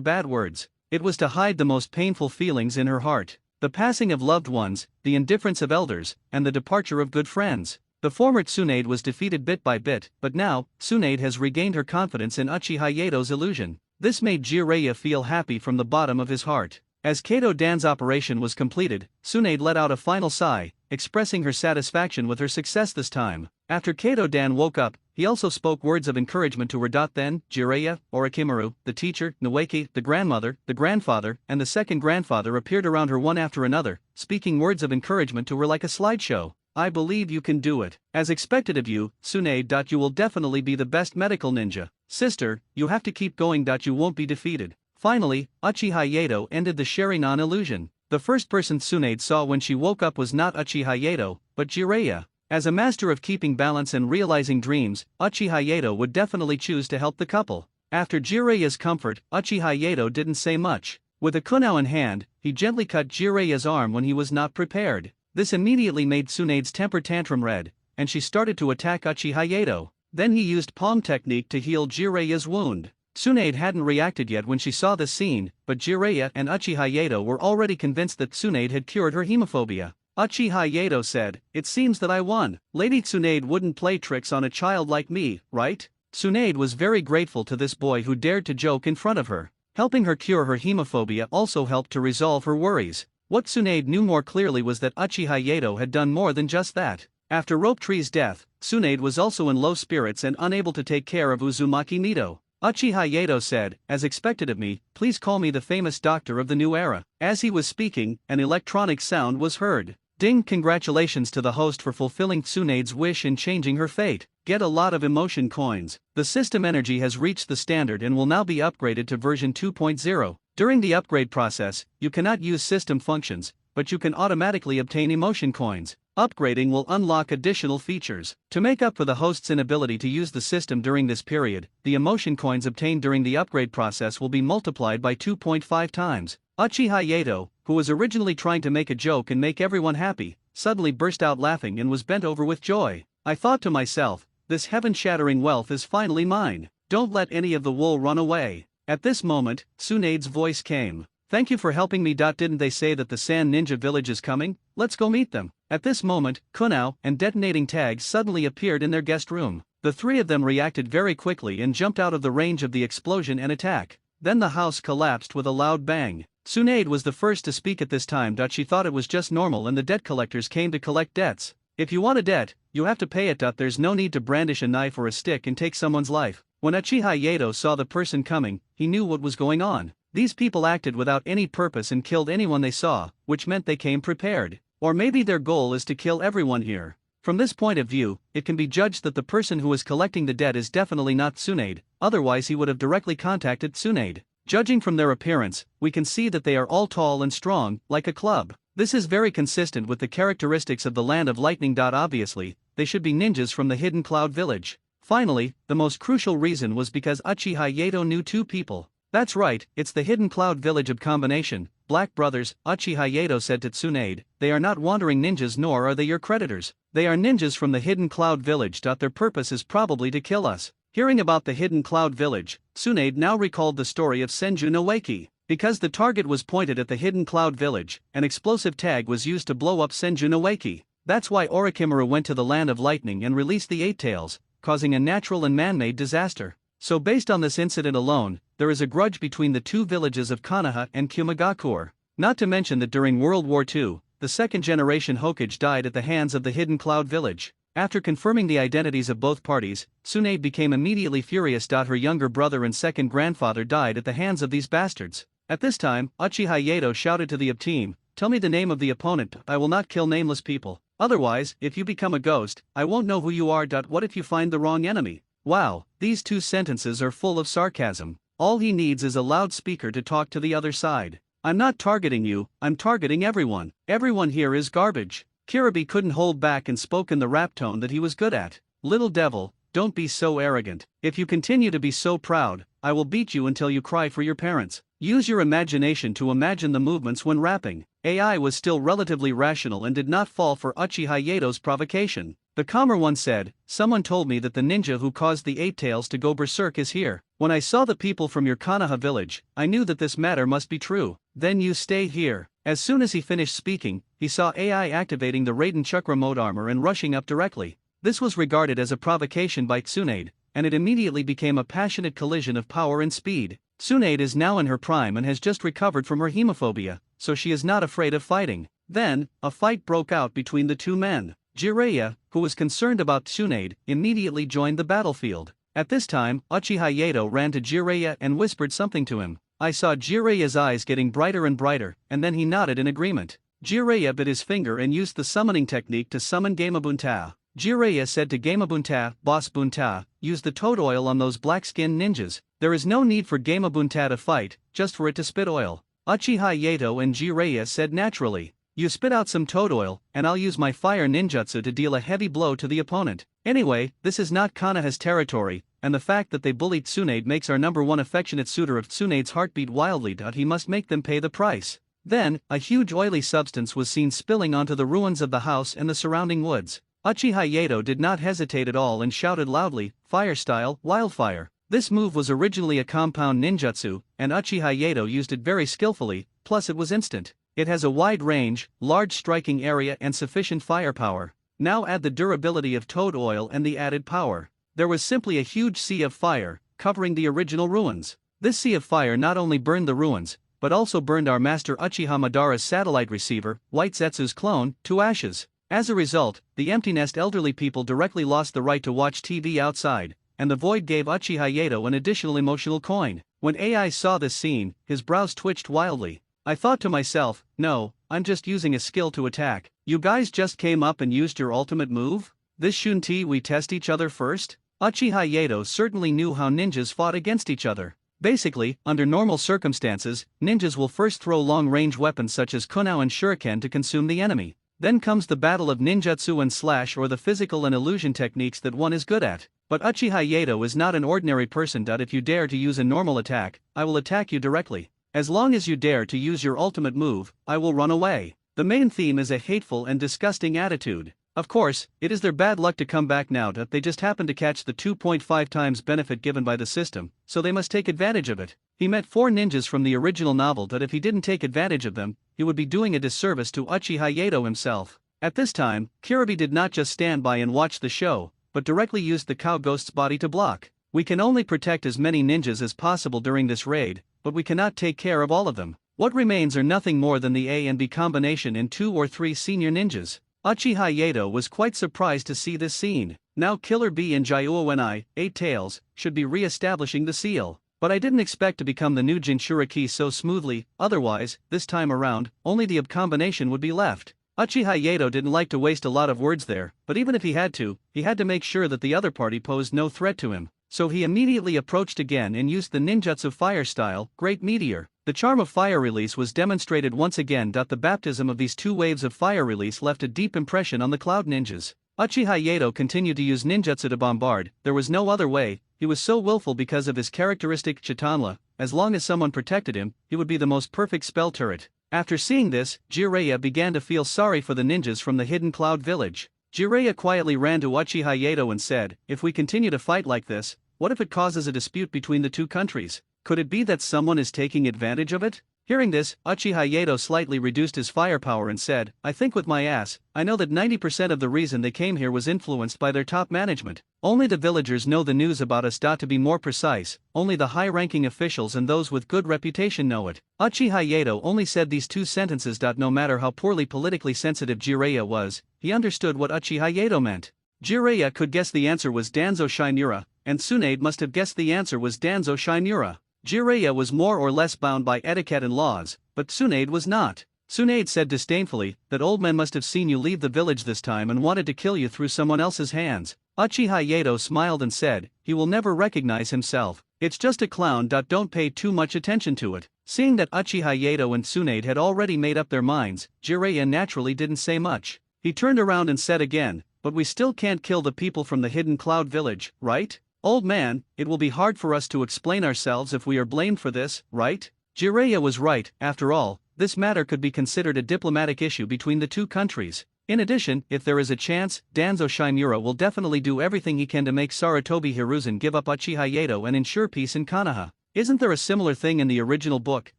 bad words. It was to hide the most painful feelings in her heart. The passing of loved ones, the indifference of elders, and the departure of good friends. The former Tsunade was defeated bit by bit, but now, Tsunade has regained her confidence in Uchiha Yato's illusion. This made Jiraiya feel happy from the bottom of his heart. As Kato Dan's operation was completed, Tsunade let out a final sigh, expressing her satisfaction with her success this time. After Kato Dan woke up, he also spoke words of encouragement to her. Then, Jiraiya, Orochimaru, the teacher, Noeki, the grandmother, the grandfather, and the second grandfather appeared around her one after another, speaking words of encouragement to her like a slideshow. I believe you can do it. As expected of you, Tsunade. You will definitely be the best medical ninja. Sister, you have to keep going. You won't be defeated. Finally, Uchiha Yato ended the Sharingan illusion. The first person Tsunade saw when she woke up was not Uchiha Yato, but Jiraiya. As a master of keeping balance and realizing dreams, Uchiha Yato would definitely choose to help the couple. After Jiraiya's comfort, Uchiha Yato didn't say much. With a kunao in hand, he gently cut Jiraiya's arm when he was not prepared. This immediately made Tsunade's temper tantrum red, and she started to attack Uchiha Yato. Then he used palm technique to heal Jiraiya's wound. Tsunade hadn't reacted yet when she saw this scene, but Jiraiya and Uchiha Yato were already convinced that Tsunade had cured her hemophobia. Uchiha Yato said, "It seems that I won. Lady Tsunade wouldn't play tricks on a child like me, right?" Tsunade was very grateful to this boy who dared to joke in front of her. Helping her cure her hemophobia also helped to resolve her worries. What Tsunade knew more clearly was that Uchiha Yato had done more than just that. After Rope Tree's death, Tsunade was also in low spirits and unable to take care of Uzumaki Nito. Uchiha Yato said, "As expected of me, please call me the famous doctor of the new era." As he was speaking, an electronic sound was heard. Ding! Congratulations to the host for fulfilling Tsunade's wish and changing her fate. Get a lot of emotion coins. The system energy has reached the standard and will now be upgraded to version 2.0. During the upgrade process, you cannot use system functions, but you can automatically obtain emotion coins. Upgrading will unlock additional features. To make up for the host's inability to use the system during this period, the emotion coins obtained during the upgrade process will be multiplied by 2.5 times. Uchiha Yato, who was originally trying to make a joke and make everyone happy, suddenly burst out laughing and was bent over with joy. I thought to myself, this heaven-shattering wealth is finally mine. Don't let any of the wool run away. At this moment, Tsunade's voice came. Thank you for helping me. Didn't they say that the Sand Ninja village is coming? Let's go meet them. At this moment, kunao and detonating tags suddenly appeared in their guest room. The three of them reacted very quickly and jumped out of the range of the explosion and attack. Then the house collapsed with a loud bang. Tsunade was the first to speak at this time. She thought it was just normal and the debt collectors came to collect debts. If you want a debt, you have to pay it. There's no need to brandish a knife or a stick and take someone's life. When Uchiha Yato saw the person coming, he knew what was going on. These people acted without any purpose and killed anyone they saw, which meant they came prepared. Or maybe their goal is to kill everyone here. From this point of view, it can be judged that the person who is collecting the debt is definitely not Tsunade, otherwise he would have directly contacted Tsunade. Judging from their appearance, we can see that they are all tall and strong, like a club. This is very consistent with the characteristics of the Land of Lightning. Obviously, they should be ninjas from the Hidden Cloud Village. Finally, the most crucial reason was because Uchiha Yato knew two people. That's right, it's the Hidden Cloud Village of combination, Black Brothers. Uchiha Yato said to Tsunade, "They are not wandering ninjas nor are they your creditors. They are ninjas from the Hidden Cloud Village. Their purpose is probably to kill us." Hearing about the Hidden Cloud Village, Tsunade now recalled the story of Senju Noeki. Because the target was pointed at the Hidden Cloud Village, an explosive tag was used to blow up Senju Noeki. That's why Orochimaru went to the Land of Lightning and released the Eight Tails, causing a natural and man-made disaster. So based on this incident alone, there is a grudge between the two villages of Konoha and Kumagakure. Not to mention that during World War II, the second-generation Hokage died at the hands of the Hidden Cloud Village. After confirming the identities of both parties, Tsunade became immediately furious. Her younger brother and second grandfather died at the hands of these bastards. At this time, Uchiha Yato shouted to the team, "Tell me the name of the opponent. I will not kill nameless people. Otherwise, if you become a ghost, I won't know who you are. What if you find the wrong enemy?" Wow, these two sentences are full of sarcasm. All he needs is a loudspeaker to talk to the other side. I'm not targeting you, I'm targeting everyone. Everyone here is garbage. Kiribi couldn't hold back and spoke in the rap tone that he was good at. Little devil, don't be so arrogant. If you continue to be so proud, I will beat you until you cry for your parents. Use your imagination to imagine the movements when rapping. AI was still relatively rational and did not fall for Uchiha Yato's provocation. The calmer one said, someone told me that the ninja who caused the Eight Tails to go berserk is here. When I saw the people from your Konoha village, I knew that this matter must be true. Then you stay here. As soon as he finished speaking, he saw AI activating the Raiden Chakra mode armor and rushing up directly. This was regarded as a provocation by Tsunade, and it immediately became a passionate collision of power and speed. Tsunade is now in her prime and has just recovered from her hemophobia, so she is not afraid of fighting. Then, a fight broke out between the two men. Jiraiya, who was concerned about Tsunade, immediately joined the battlefield. At this time, Uchiha Yato ran to Jiraiya and whispered something to him. I saw Jiraiya's eyes getting brighter and brighter, and then he nodded in agreement. Jiraiya bit his finger and used the summoning technique to summon Gamabunta. Jiraiya said to Gamabunta, Boss Bunta, use the toad oil on those black-skinned ninjas. There is no need for Gamabunta to fight, just for it to spit oil. Uchiha Yato and Jiraiya said naturally. You spit out some toad oil, and I'll use my fire ninjutsu to deal a heavy blow to the opponent. Anyway, this is not Konoha's territory, and the fact that they bullied Tsunade makes our #1 affectionate suitor of Tsunade's heart beat wildly. He must make them pay the price. Then, a huge oily substance was seen spilling onto the ruins of the house and the surrounding woods. Uchiha Yato did not hesitate at all and shouted loudly, fire style, wildfire. This move was originally a compound ninjutsu, and Uchiha Yato used it very skillfully, plus it was instant. It has a wide range, large striking area and sufficient firepower. Now add the durability of toad oil and the added power. There was simply a huge sea of fire, covering the original ruins. This sea of fire not only burned the ruins, but also burned our master Uchiha Madara's satellite receiver, White Zetsu's clone, to ashes. As a result, the empty nest elderly people directly lost the right to watch TV outside, and the void gave Uchiha Yato an additional emotional coin. When AI saw this scene, his brows twitched wildly. I thought to myself, no, I'm just using a skill to attack. You guys just came up and used your ultimate move? This shouldn't we test each other first? Uchiha Yato certainly knew how ninjas fought against each other. Basically, under normal circumstances, ninjas will first throw long-range weapons such as kunao and shuriken to consume the enemy. Then comes the battle of ninjutsu and slash or the physical and illusion techniques that one is good at. But Uchiha Yato is not an ordinary person. If you dare to use a normal attack, I will attack you directly. As long as you dare to use your ultimate move, I will run away. The main theme is a hateful and disgusting attitude. Of course, it is their bad luck to come back now that they just happen to catch the 2.5 times benefit given by the system, so they must take advantage of it. He met 4 ninjas from the original novel that if he didn't take advantage of them, he would be doing a disservice to Uchiha Yato himself. At this time, Kiribi did not just stand by and watch the show, but directly used the cow ghost's body to block. We can only protect as many ninjas as possible during this raid, but we cannot take care of all of them. What remains are nothing more than the A and B combination in 2 or 3 senior ninjas. Uchiha Yato was quite surprised to see this scene. Now Killer B and Gyuo and I, 8 Tails, should be re-establishing the seal. But I didn't expect to become the new Jinchuriki so smoothly, otherwise, this time around, only the AB combination would be left. Uchiha Yato didn't like to waste a lot of words there, but even if he had to make sure that the other party posed no threat to him. So he immediately approached again and used the ninjutsu fire style, Great Meteor. The charm of fire release was demonstrated once again. The baptism of these 2 waves of fire release left a deep impression on the Cloud Ninjas. Uchiha Yato continued to use ninjutsu to bombard. There was no other way. He was so willful because of his characteristic chitanla. As long as someone protected him, he would be the most perfect spell turret. After seeing this, Jiraiya began to feel sorry for the ninjas from the hidden Cloud Village. Jiraiya quietly ran to Uchiha Yato and said, if we continue to fight like this, what if it causes a dispute between the 2 countries? Could it be that someone is taking advantage of it? Hearing this, Uchiha Yato slightly reduced his firepower and said, I think with my ass, I know that 90% of the reason they came here was influenced by their top management. Only the villagers know the news about us. To be more precise, only the high-ranking officials and those with good reputation know it. Uchiha Yato only said these 2 sentences. No matter how poorly politically sensitive Jiraiya was, he understood what Uchiha Yato meant. Jiraiya could guess the answer was Danzo Shinura, and Tsunade must have guessed the answer was Danzo Shinura. Jiraiya was more or less bound by etiquette and laws, but Tsunade was not. Tsunade said disdainfully that old men must have seen you leave the village this time and wanted to kill you through someone else's hands. Uchiha Yato smiled and said, he will never recognize himself. It's just a clown. Don't pay too much attention to it. Seeing that Uchiha Yato and Tsunade had already made up their minds, Jiraiya naturally didn't say much. He turned around and said again, but we still can't kill the people from the hidden cloud village, right? Old man, it will be hard for us to explain ourselves if we are blamed for this, right? Jiraiya was right. After all, this matter could be considered a diplomatic issue between the two countries. In addition, if there is a chance, Danzo Shimura will definitely do everything he can to make Sarutobi Hiruzen give up Uchiha Yato and ensure peace in Konoha. Isn't there a similar thing in the original book?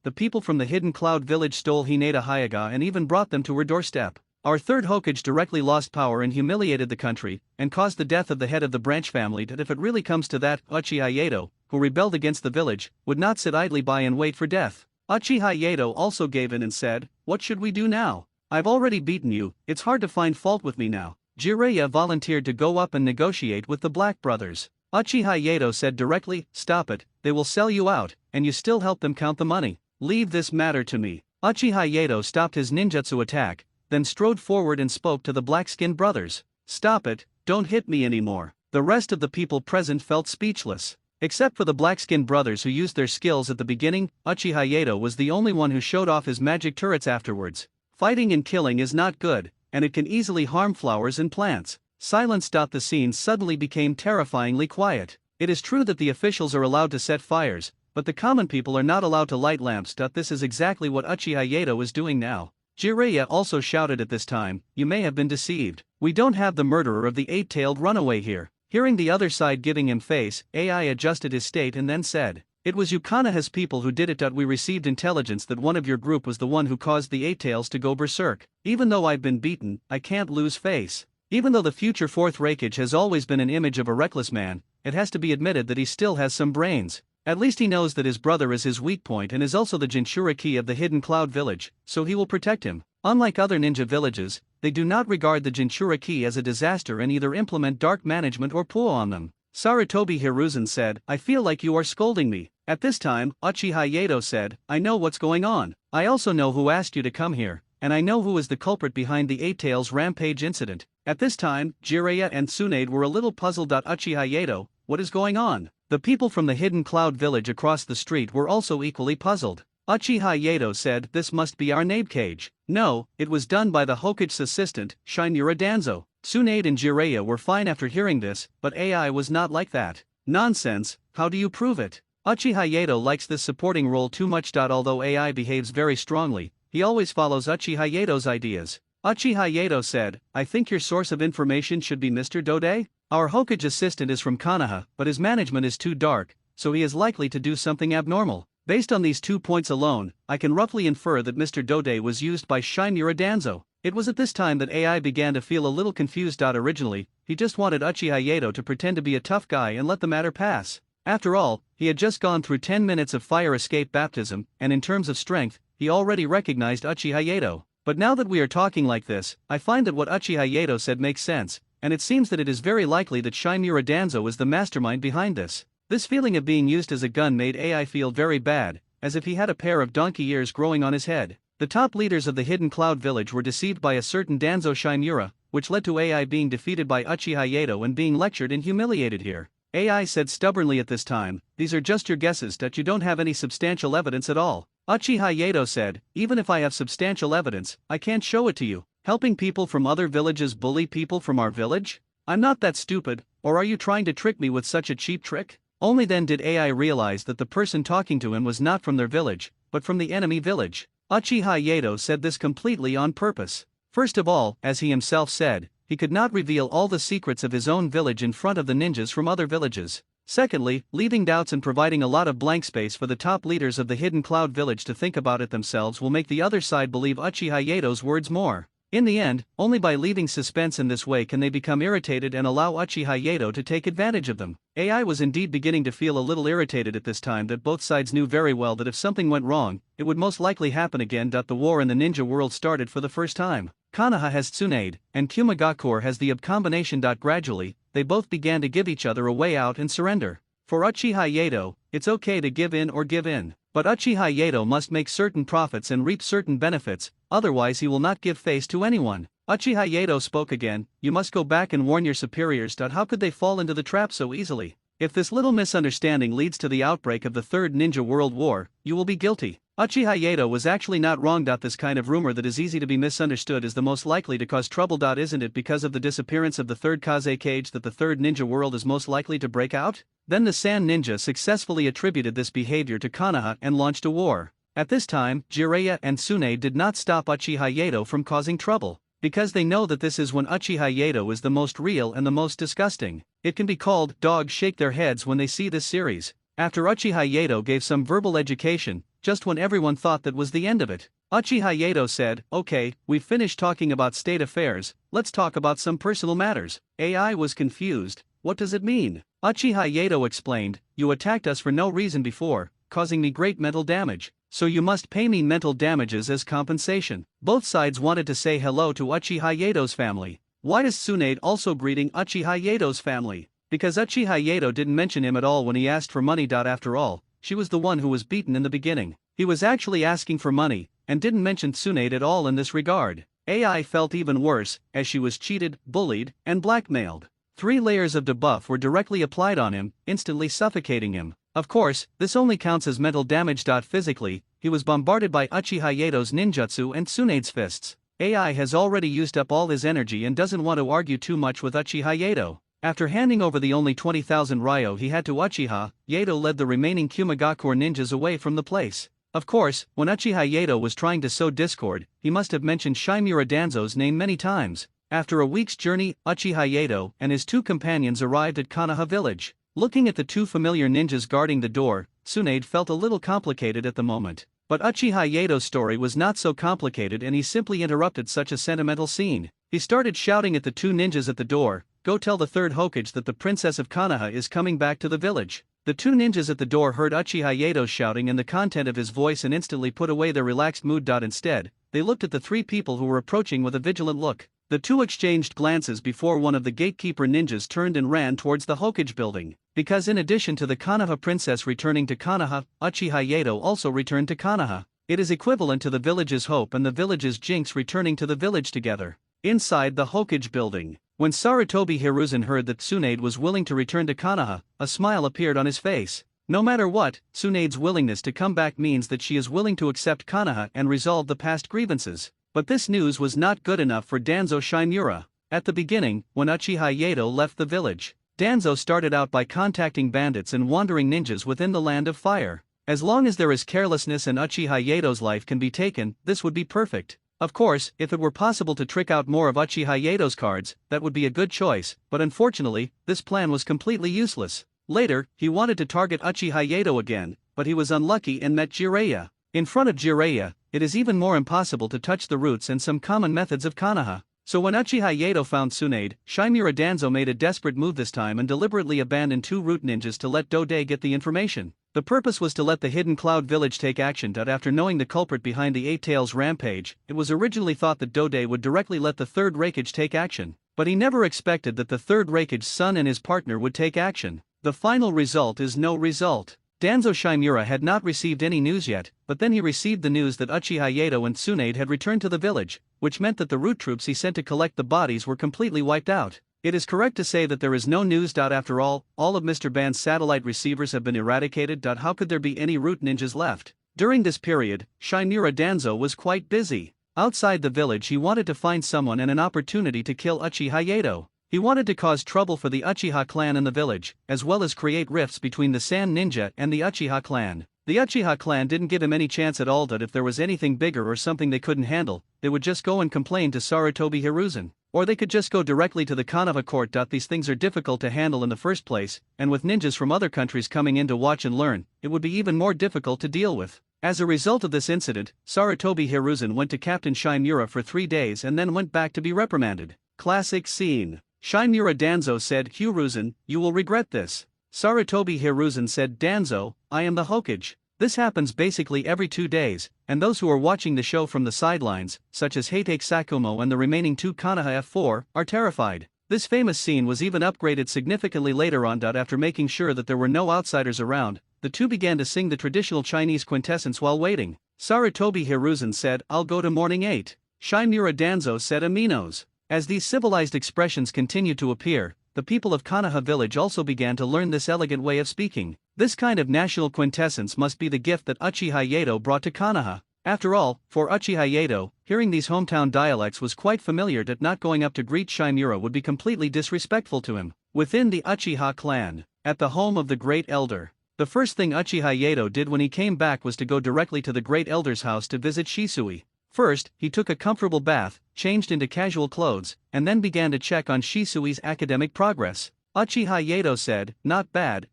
The people from the hidden cloud village stole Hinata Hyuga and even brought them to her doorstep. Our third Hokage directly lost power and humiliated the country, and caused the death of the head of the branch family. That if it really comes to that, Uchiha Yato, who rebelled against the village, would not sit idly by and wait for death. Uchiha Yato also gave in and said, what should we do now? I've already beaten you, it's hard to find fault with me now. Jiraiya volunteered to go up and negotiate with the Black brothers. Uchiha Yato said directly, stop it, they will sell you out, and you still help them count the money. Leave this matter to me. Uchiha Yato stopped his ninjutsu attack, then strode forward and spoke to the black-skinned brothers. Stop it, don't hit me anymore. The rest of the people present felt speechless. Except for the black-skinned brothers who used their skills at the beginning, Uchiha Yato was the only one who showed off his magic turrets afterwards. Fighting and killing is not good, and it can easily harm flowers and plants. Silence. The scene suddenly became terrifyingly quiet. It is true that the officials are allowed to set fires, but the common people are not allowed to light lamps. This is exactly what Uchiha Yato is doing now. Jiraiya also shouted at this time, you may have been deceived. We don't have the murderer of the eight-tailed runaway here. Hearing the other side giving him face, AI adjusted his state and then said, it was Konoha's people who did it. We received intelligence that one of your group was the one who caused the eight tails to go berserk. Even though I've been beaten, I can't lose face. Even though the future fourth Raikage has always been an image of a reckless man, it has to be admitted that he still has some brains. At least he knows that his brother is his weak point and is also the Jinchuriki of the hidden cloud village, so he will protect him. Unlike other ninja villages, they do not regard the Jinchuriki as a disaster and either implement dark management or pull on them. Sarutobi Hiruzen said, I feel like you are scolding me. At this time, Uchiha Yato said, I know what's going on. I also know who asked you to come here, and I know who is the culprit behind the Eight Tails rampage incident. At this time, Jiraiya and Tsunade were a little puzzled. Uchiha Yato, what is going on? The people from the hidden cloud village across the street were also equally puzzled. Uchiha Yato said, this must be our Nabecage. No, it was done by the Hokage's assistant, Shinura Danzo. Tsunade and Jiraiya were fine after hearing this, but AI was not like that. Nonsense, how do you prove it? Uchiha Yato likes this supporting role too much. Although AI behaves very strongly, he always follows Uchiha Yato's ideas. Uchiha Yato said, I think your source of information should be Mr. Dode? Our Hokage assistant is from Konoha, but his management is too dark, so he is likely to do something abnormal. Based on these 2 points alone, I can roughly infer that Mr. Dode was used by Shinura Danzo. It was at this time that AI began to feel a little confused. Originally, he just wanted Uchiha Yato to pretend to be a tough guy and let the matter pass. After all, he had just gone through 10 minutes of fire escape baptism, and in terms of strength, he already recognized Uchiha Yato. But now that we are talking like this, I find that what Uchiha Yato said makes sense, and it seems that it is very likely that Shinura Danzo is the mastermind behind this. This feeling of being used as a gun made AI feel very bad, as if he had a pair of donkey ears growing on his head. The top leaders of the hidden cloud village were deceived by a certain Danzo Shinura, which led to AI being defeated by Uchiha Yato and being lectured and humiliated here. AI said stubbornly at this time, these are just your guesses. You don't have any substantial evidence at all. Uchiha Yato said, even if I have substantial evidence, I can't show it to you. Helping people from other villages bully people from our village? I'm not that stupid, or are you trying to trick me with such a cheap trick? Only then did AI realize that the person talking to him was not from their village, but from the enemy village. Uchiha Yato said this completely on purpose. First of all, as he himself said, he could not reveal all the secrets of his own village in front of the ninjas from other villages. Secondly, leaving doubts and providing a lot of blank space for the top leaders of the hidden cloud village to think about it themselves will make the other side believe Uchiha Yato's words more. In the end, only by leaving suspense in this way can they become irritated and allow Uchiha Yato to take advantage of them. AI was indeed beginning to feel a little irritated at this time that both sides knew very well that if something went wrong, it would most likely happen again. The war in the ninja world started for the first time. Konoha has Tsunade, and Kumagakure has the combination. Gradually, they both began to give each other a way out and surrender. For Uchiha Yato, it's okay to give in or give in. But Uchiha Yato must make certain profits and reap certain benefits, otherwise he will not give face to anyone. Uchiha Yato spoke again, "You must go back and warn your superiors. How could they fall into the trap so easily? If this little misunderstanding leads to the outbreak of the Third Ninja World War, you will be guilty." Uchiha Yato was actually not wrong. This kind of rumor that is easy to be misunderstood is the most likely to cause trouble. Isn't it because of the disappearance of the third Kaze cage that the third ninja world is most likely to break out? Then the Sand Ninja successfully attributed this behavior to Konoha and launched a war. At this time, Jiraiya and Tsunade did not stop Uchiha Yato from causing trouble, because they know that this is when Uchiha Yato is the most real and the most disgusting. It can be called, dogs shake their heads when they see this series. After Uchiha Yato gave some verbal education, just when everyone thought that was the end of it, Uchiha Yato said, "Okay, we've finished talking about state affairs, let's talk about some personal matters." AI was confused. "What does it mean?" Uchiha Yato explained, "You attacked us for no reason before, causing me great mental damage, so you must pay me mental damages as compensation." Both sides wanted to say hello to Uchiha Yato's family. Why is Tsunade also greeting Uchiha Yato's family? Because Uchiha Yato didn't mention him at all when he asked for money. After all, she was the one who was beaten in the beginning. He was actually asking for money, and didn't mention Tsunade at all in this regard. AI felt even worse, as she was cheated, bullied, and blackmailed. 3 layers of debuff were directly applied on him, instantly suffocating him. Of course, this only counts as mental damage. Physically, he was bombarded by Uchiha Yato's ninjutsu and Tsunade's fists. AI has already used up all his energy and doesn't want to argue too much with Uchiha Yato. After handing over the only 20,000 ryo he had to Uchiha, Yato led the remaining Kumagakure ninjas away from the place. Of course, when Uchiha Yato was trying to sow discord, he must have mentioned Shimura Danzo's name many times. After a week's journey, Uchiha Yato and his 2 companions arrived at Konoha village. Looking at the 2 familiar ninjas guarding the door, Tsunade felt a little complicated at the moment. But Uchiha Yato's story was not so complicated, and he simply interrupted such a sentimental scene. He started shouting at the 2 ninjas at the door, "Go tell the third Hokage that the princess of Konoha is coming back to the village." The 2 ninjas at the door heard Uchiha Yato shouting and the content of his voice and instantly put away their relaxed mood. Instead, they looked at the 3 people who were approaching with a vigilant look. The 2 exchanged glances before one of the gatekeeper ninjas turned and ran towards the Hokage building. Because in addition to the Konoha princess returning to Konoha, Uchiha Yato also returned to Konoha. It is equivalent to the village's hope and the village's jinx returning to the village together. Inside the Hokage building, when Sarutobi Hiruzen heard that Tsunade was willing to return to Konoha, a smile appeared on his face. No matter what, Tsunade's willingness to come back means that she is willing to accept Konoha and resolve the past grievances. But this news was not good enough for Danzo Shimura. At the beginning, when Uchiha Yato left the village, Danzo started out by contacting bandits and wandering ninjas within the Land of Fire. As long as there is carelessness and Uchiha Yato's life can be taken, this would be perfect. Of course, if it were possible to trick out more of Uchiha Yato's cards, that would be a good choice, but unfortunately, this plan was completely useless. Later, he wanted to target Uchiha Yato again, but he was unlucky and met Jiraiya. In front of Jiraiya, it is even more impossible to touch the roots and some common methods of Konoha. So when Uchiha Yato found Tsunade, Shimura Danzo made a desperate move this time and deliberately abandoned 2 root ninjas to let Dode get the information. The purpose was to let the hidden Cloud Village take action. After knowing the culprit behind the 8 Tails rampage, it was originally thought that Dode would directly let the 3rd Raikage take action. But he never expected that the 3rd Raikage's son and his partner would take action. The final result is no result. Danzo Shimura had not received any news yet, but then he received the news that Uchiha Yato and Tsunade had returned to the village, which meant that the root troops he sent to collect the bodies were completely wiped out. It is correct to say that there is no news. After all of Mr. Ban's satellite receivers have been eradicated. How could there be any root ninjas left? During this period, Shimura Danzo was quite busy. Outside the village he wanted to find someone and an opportunity to kill Uchiha Yato. He wanted to cause trouble for the Uchiha clan in the village, as well as create rifts between the Sand Ninja and the Uchiha clan. The Uchiha clan didn't give him any chance at all. If there was anything bigger or something they couldn't handle, they would just go and complain to Sarutobi Hiruzen. Or they could just go directly to the Konoha court. These things are difficult to handle in the first place, and with ninjas from other countries coming in to watch and learn, it would be even more difficult to deal with. As a result of this incident, Sarutobi Hiruzen went to Captain Shimura for 3 days and then went back to be reprimanded. Classic scene. Shimura Danzo said, "Hiruzen, you will regret this." Sarutobi Hiruzen said, "Danzo, I am the Hokage." This happens basically every 2 days, and those who are watching the show from the sidelines, such as Heitake Sakumo and the remaining 2 Konoha F4, are terrified. This famous scene was even upgraded significantly later on. After making sure that there were no outsiders around, the 2 began to sing the traditional Chinese quintessence while waiting. Sarutobi Hiruzen said, "I'll go to morning 8. Shimura Danzo said aminos. As these civilized expressions continued to appear, the people of Konoha village also began to learn this elegant way of speaking. This kind of national quintessence must be the gift that Uchiha Yato brought to Konoha. After all, for Uchiha Yato, hearing these hometown dialects was quite familiar, that not going up to greet Shimura would be completely disrespectful to him. Within the Uchiha clan, at the home of the Great Elder, the first thing Uchiha Yato did when he came back was to go directly to the Great Elder's house to visit Shisui. First, he took a comfortable bath, changed into casual clothes, and then began to check on Shisui's academic progress. Uchiha Yato said, not bad,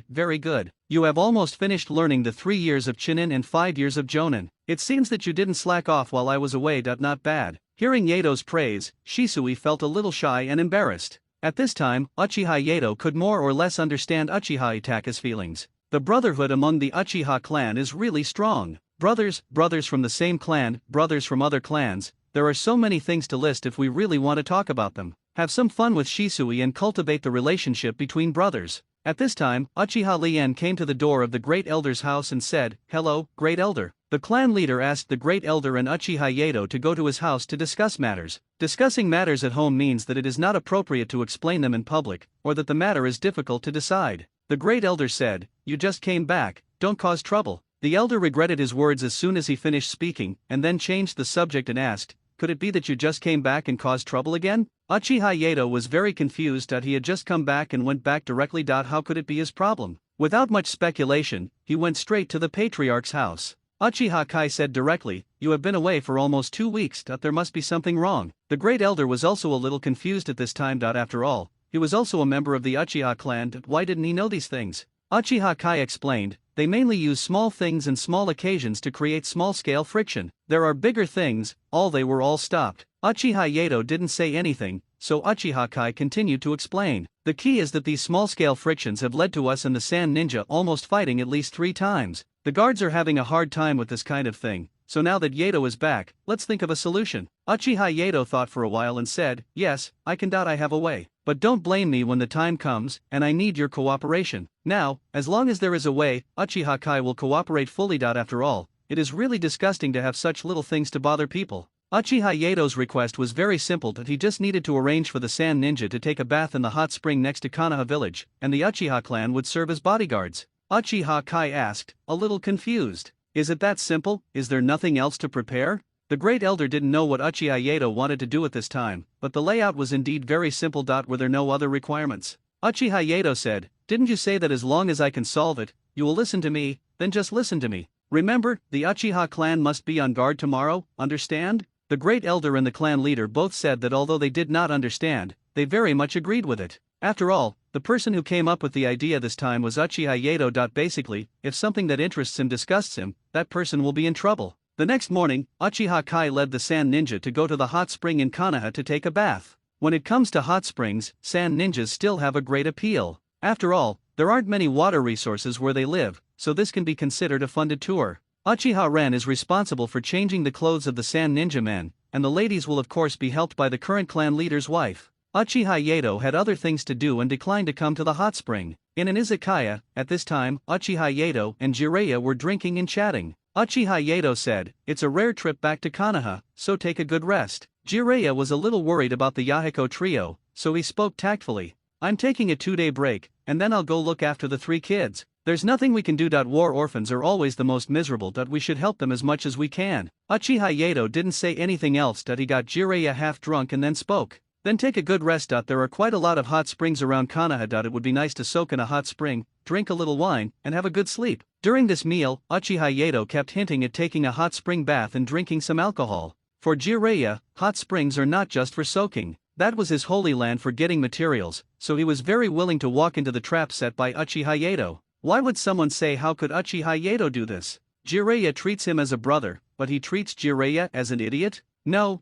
very good. You have almost finished learning the 3 years of Chunin and 5 years of Jonin. It seems that you didn't slack off while I was away. Not bad. Hearing Yato's praise, Shisui felt a little shy and embarrassed. At this time, Uchiha Yato could more or less understand Uchiha Itaka's feelings. The brotherhood among the Uchiha clan is really strong. Brothers from the same clan, brothers from other clans, there are so many things to list if we really want to talk about them. Have some fun with Shisui and cultivate the relationship between brothers. At this time, Uchiha Lien came to the door of the Great Elder's house and said, "Hello, Great Elder." The clan leader asked the Great Elder and Uchiha Yato to go to his house to discuss matters. Discussing matters at home means that it is not appropriate to explain them in public, or that the matter is difficult to decide. The Great Elder said, "You just came back, don't cause trouble." The elder regretted his words as soon as he finished speaking, and then changed the subject and asked, "Could it be that you just came back and caused trouble again?" Uchiha Yato was very confused. He had just come back and went back directly. How could it be his problem? Without much speculation, he went straight to the patriarch's house. Uchiha Kai said directly, "You have been away for almost 2 weeks. There must be something wrong." The Great Elder was also a little confused at this time. After all, he was also a member of the Uchiha clan. Why didn't he know these things? Uchiha Kai explained, "They mainly use small things and small occasions to create small-scale friction. There are bigger things." They were all stopped. Uchiha Yato didn't say anything, so Uchiha Kai continued to explain. "The key is that these small-scale frictions have led to us and the Sand Ninja almost fighting at least 3 times. The guards are having a hard time with this kind of thing, so now that Yato is back, let's think of a solution." Uchiha Yato thought for a while and said, "Yes, I can. I have a way. But don't blame me when the time comes, and I need your cooperation." Now, as long as there is a way, Uchiha Kai will cooperate fully. After all, it is really disgusting to have such little things to bother people. Uchiha Yato's request was very simple. He just needed to arrange for the Sand Ninja to take a bath in the hot spring next to Konoha village, and the Uchiha clan would serve as bodyguards. Uchiha Kai asked, a little confused, "Is it that simple? Is there nothing else to prepare?" The Great Elder didn't know what Uchiha Yato wanted to do at this time, but the layout was indeed very simple. Were there no other requirements? Uchiha Yato said, "Didn't you say that as long as I can solve it, you will listen to me? Then just listen to me. Remember, the Uchiha clan must be on guard tomorrow, understand?" The Great Elder and the clan leader both said that although they did not understand, they very much agreed with it. After all, the person who came up with the idea this time was Uchiha Yato. Basically, if something that interests him disgusts him, that person will be in trouble. The next morning, Uchiha Kai led the Sand Ninja to go to the hot spring in Konoha to take a bath. When it comes to hot springs, Sand Ninjas still have a great appeal. After all, there aren't many water resources where they live, so this can be considered a funded tour. Uchiha Ren is responsible for changing the clothes of the Sand Ninja men, and the ladies will of course be helped by the current clan leader's wife. Uchiha Yato had other things to do and declined to come to the hot spring. In an izakaya, at this time, Uchiha Yato and Jiraiya were drinking and chatting. Uchiha Yato said, "It's a rare trip back to Konoha, so take a good rest." Jiraiya was a little worried about the Yahiko trio, so he spoke tactfully. "I'm taking a 2-day break, and then I'll go look after the 3 kids. There's nothing we can do. War orphans are always the most miserable. We should help them as much as we can." Uchiha Yato didn't say anything else. He got Jiraiya half drunk and then spoke. "Then take a good rest. There are quite a lot of hot springs around Konoha. It would be nice to soak in a hot spring, drink a little wine, and have a good sleep." During this meal, Uchiha Yato kept hinting at taking a hot spring bath and drinking some alcohol. For Jiraiya, hot springs are not just for soaking. That was his holy land for getting materials, so he was very willing to walk into the trap set by Uchiha Yato. Why would someone say, how could Uchiha Yato do this? Jiraiya treats him as a brother, but he treats Jiraiya as an idiot? No,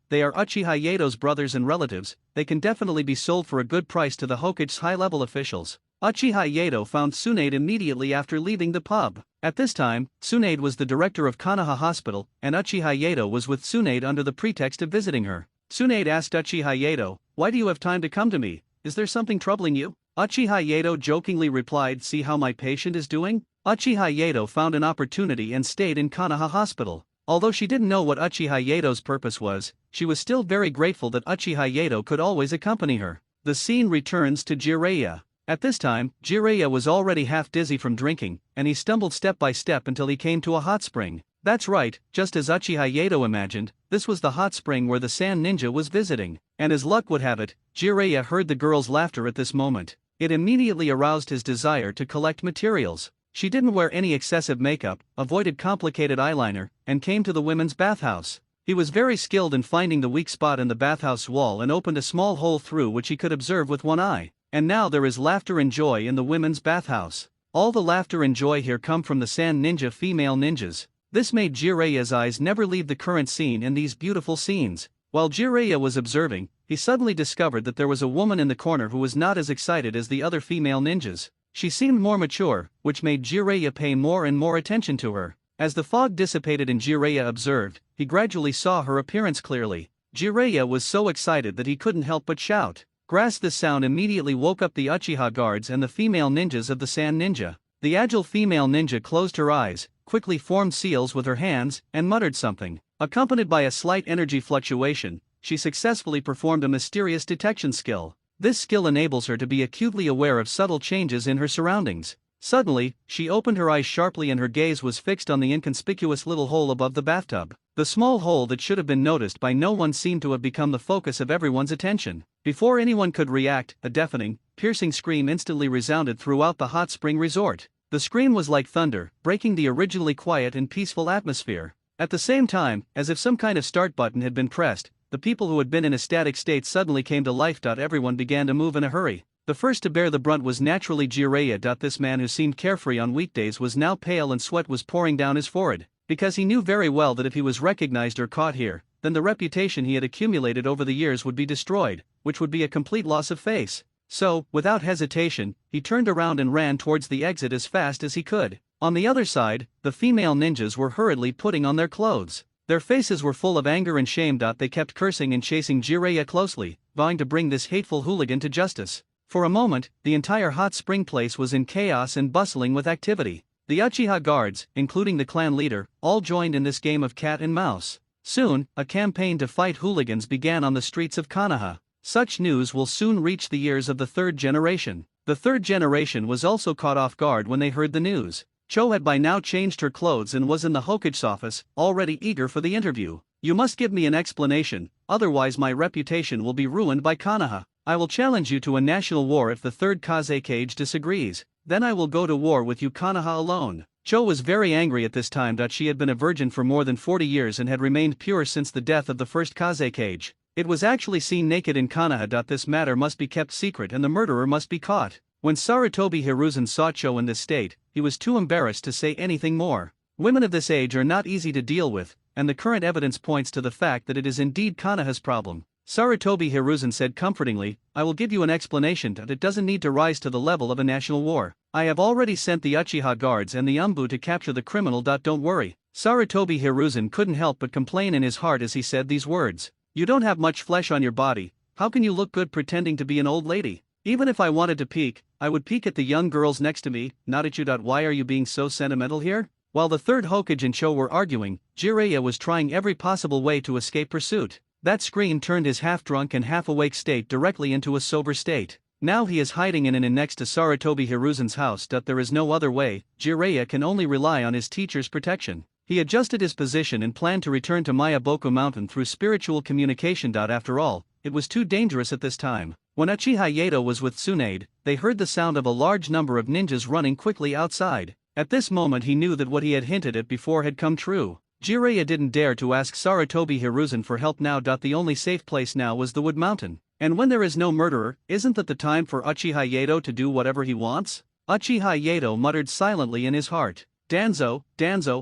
they are Uchiha Yato's brothers and relatives. They can definitely be sold for a good price to the Hokage's high-level officials. Uchiha Yato found Tsunade immediately after leaving the pub. At this time, Tsunade was the director of Konoha Hospital, and Uchiha Yato was with Tsunade under the pretext of visiting her. Tsunade asked Uchiha Yato, "Why do you have time to come to me? Is there something troubling you?" Uchiha Yato jokingly replied, "See how my patient is doing?" Uchiha Yato found an opportunity and stayed in Konoha Hospital. Although she didn't know what Uchiha Yato's purpose was, she was still very grateful that Uchiha Yato could always accompany her. The scene returns to Jiraiya. At this time, Jiraiya was already half dizzy from drinking, and he stumbled step by step until he came to a hot spring. That's right, just as Uchiha Yato imagined, this was the hot spring where the Sand Ninja was visiting. And as luck would have it, Jiraiya heard the girl's laughter at this moment. It immediately aroused his desire to collect materials. She didn't wear any excessive makeup, avoided complicated eyeliner, and came to the women's bathhouse. He was very skilled in finding the weak spot in the bathhouse wall and opened a small hole through which he could observe with one eye. And now there is laughter and joy in the women's bathhouse. All the laughter and joy here come from the Sand Ninja female ninjas. This made Jiraiya's eyes never leave the current scene in these beautiful scenes. While Jiraiya was observing, he suddenly discovered that there was a woman in the corner who was not as excited as the other female ninjas. She seemed more mature, which made Jiraiya pay more and more attention to her. As the fog dissipated and Jiraiya observed, he gradually saw her appearance clearly. Jiraiya was so excited that he couldn't help but shout. Grass! This sound immediately woke up the Uchiha guards and the female ninjas of the Sand Ninja. The agile female ninja closed her eyes, quickly formed seals with her hands, and muttered something. Accompanied by a slight energy fluctuation, she successfully performed a mysterious detection skill. This skill enables her to be acutely aware of subtle changes in her surroundings. Suddenly, she opened her eyes sharply and her gaze was fixed on the inconspicuous little hole above the bathtub. The small hole that should have been noticed by no one seemed to have become the focus of everyone's attention. Before anyone could react, a deafening, piercing scream instantly resounded throughout the hot spring resort. The scream was like thunder, breaking the originally quiet and peaceful atmosphere. At the same time, as if some kind of start button had been pressed, the people who had been in a static state suddenly came to life. Everyone began to move in a hurry. The first to bear the brunt was naturally Jiraiya. This man who seemed carefree on weekdays was now pale and sweat was pouring down his forehead, because he knew very well that if he was recognized or caught here, then the reputation he had accumulated over the years would be destroyed, which would be a complete loss of face. So, without hesitation, he turned around and ran towards the exit as fast as he could. On the other side, the female ninjas were hurriedly putting on their clothes. Their faces were full of anger and shame. They kept cursing and chasing Jiraiya closely, vowing to bring this hateful hooligan to justice. For a moment, the entire hot spring place was in chaos and bustling with activity. The Uchiha guards, including the clan leader, all joined in this game of cat and mouse. Soon, a campaign to fight hooligans began on the streets of Konoha. Such news will soon reach the ears of the third generation. The third generation was also caught off guard when they heard the news. Cho had by now changed her clothes and was in the Hokage's office, already eager for the interview. You must give me an explanation, otherwise my reputation will be ruined by Konoha. I will challenge you to a national war if the third Kazekage disagrees. Then I will go to war with you Konoha alone. Cho was very angry at this time. She had been a virgin for more than 40 years and had remained pure since the death of the first Kazekage. It was actually seen naked in Konoha. This matter must be kept secret and the murderer must be caught. When Sarutobi Hiruzen saw Cho in this state, he was too embarrassed to say anything more. Women of this age are not easy to deal with, and the current evidence points to the fact that it is indeed Konoha's problem. Sarutobi Hiruzen said comfortingly, I will give you an explanation that it doesn't need to rise to the level of a national war. I have already sent the Uchiha guards and the Umbu to capture the criminal. Don't worry. Sarutobi Hiruzen couldn't help but complain in his heart as he said these words. You don't have much flesh on your body, how can you look good pretending to be an old lady? Even if I wanted to peek, I would peek at the young girls next to me, not at you. Why are you being so sentimental here? While the third Hokage and Cho were arguing, Jiraiya was trying every possible way to escape pursuit. That scream turned his half-drunk and half-awake state directly into a sober state. Now he is hiding in an inn next to Sarutobi Hiruzen's house. There is no other way, Jiraiya can only rely on his teacher's protection. He adjusted his position and planned to return to Mayaboku Mountain through spiritual communication. After all, it was too dangerous at this time. When Uchiha Yato was with Tsunade, they heard the sound of a large number of ninjas running quickly outside. At this moment he knew that what he had hinted at before had come true. Jiraiya didn't dare to ask Sarutobi Hiruzen for help now. The only safe place now was the Wood Mountain. And when there is no murderer, isn't that the time for Uchiha Yato to do whatever he wants? Uchiha Yato muttered silently in his heart. Danzo,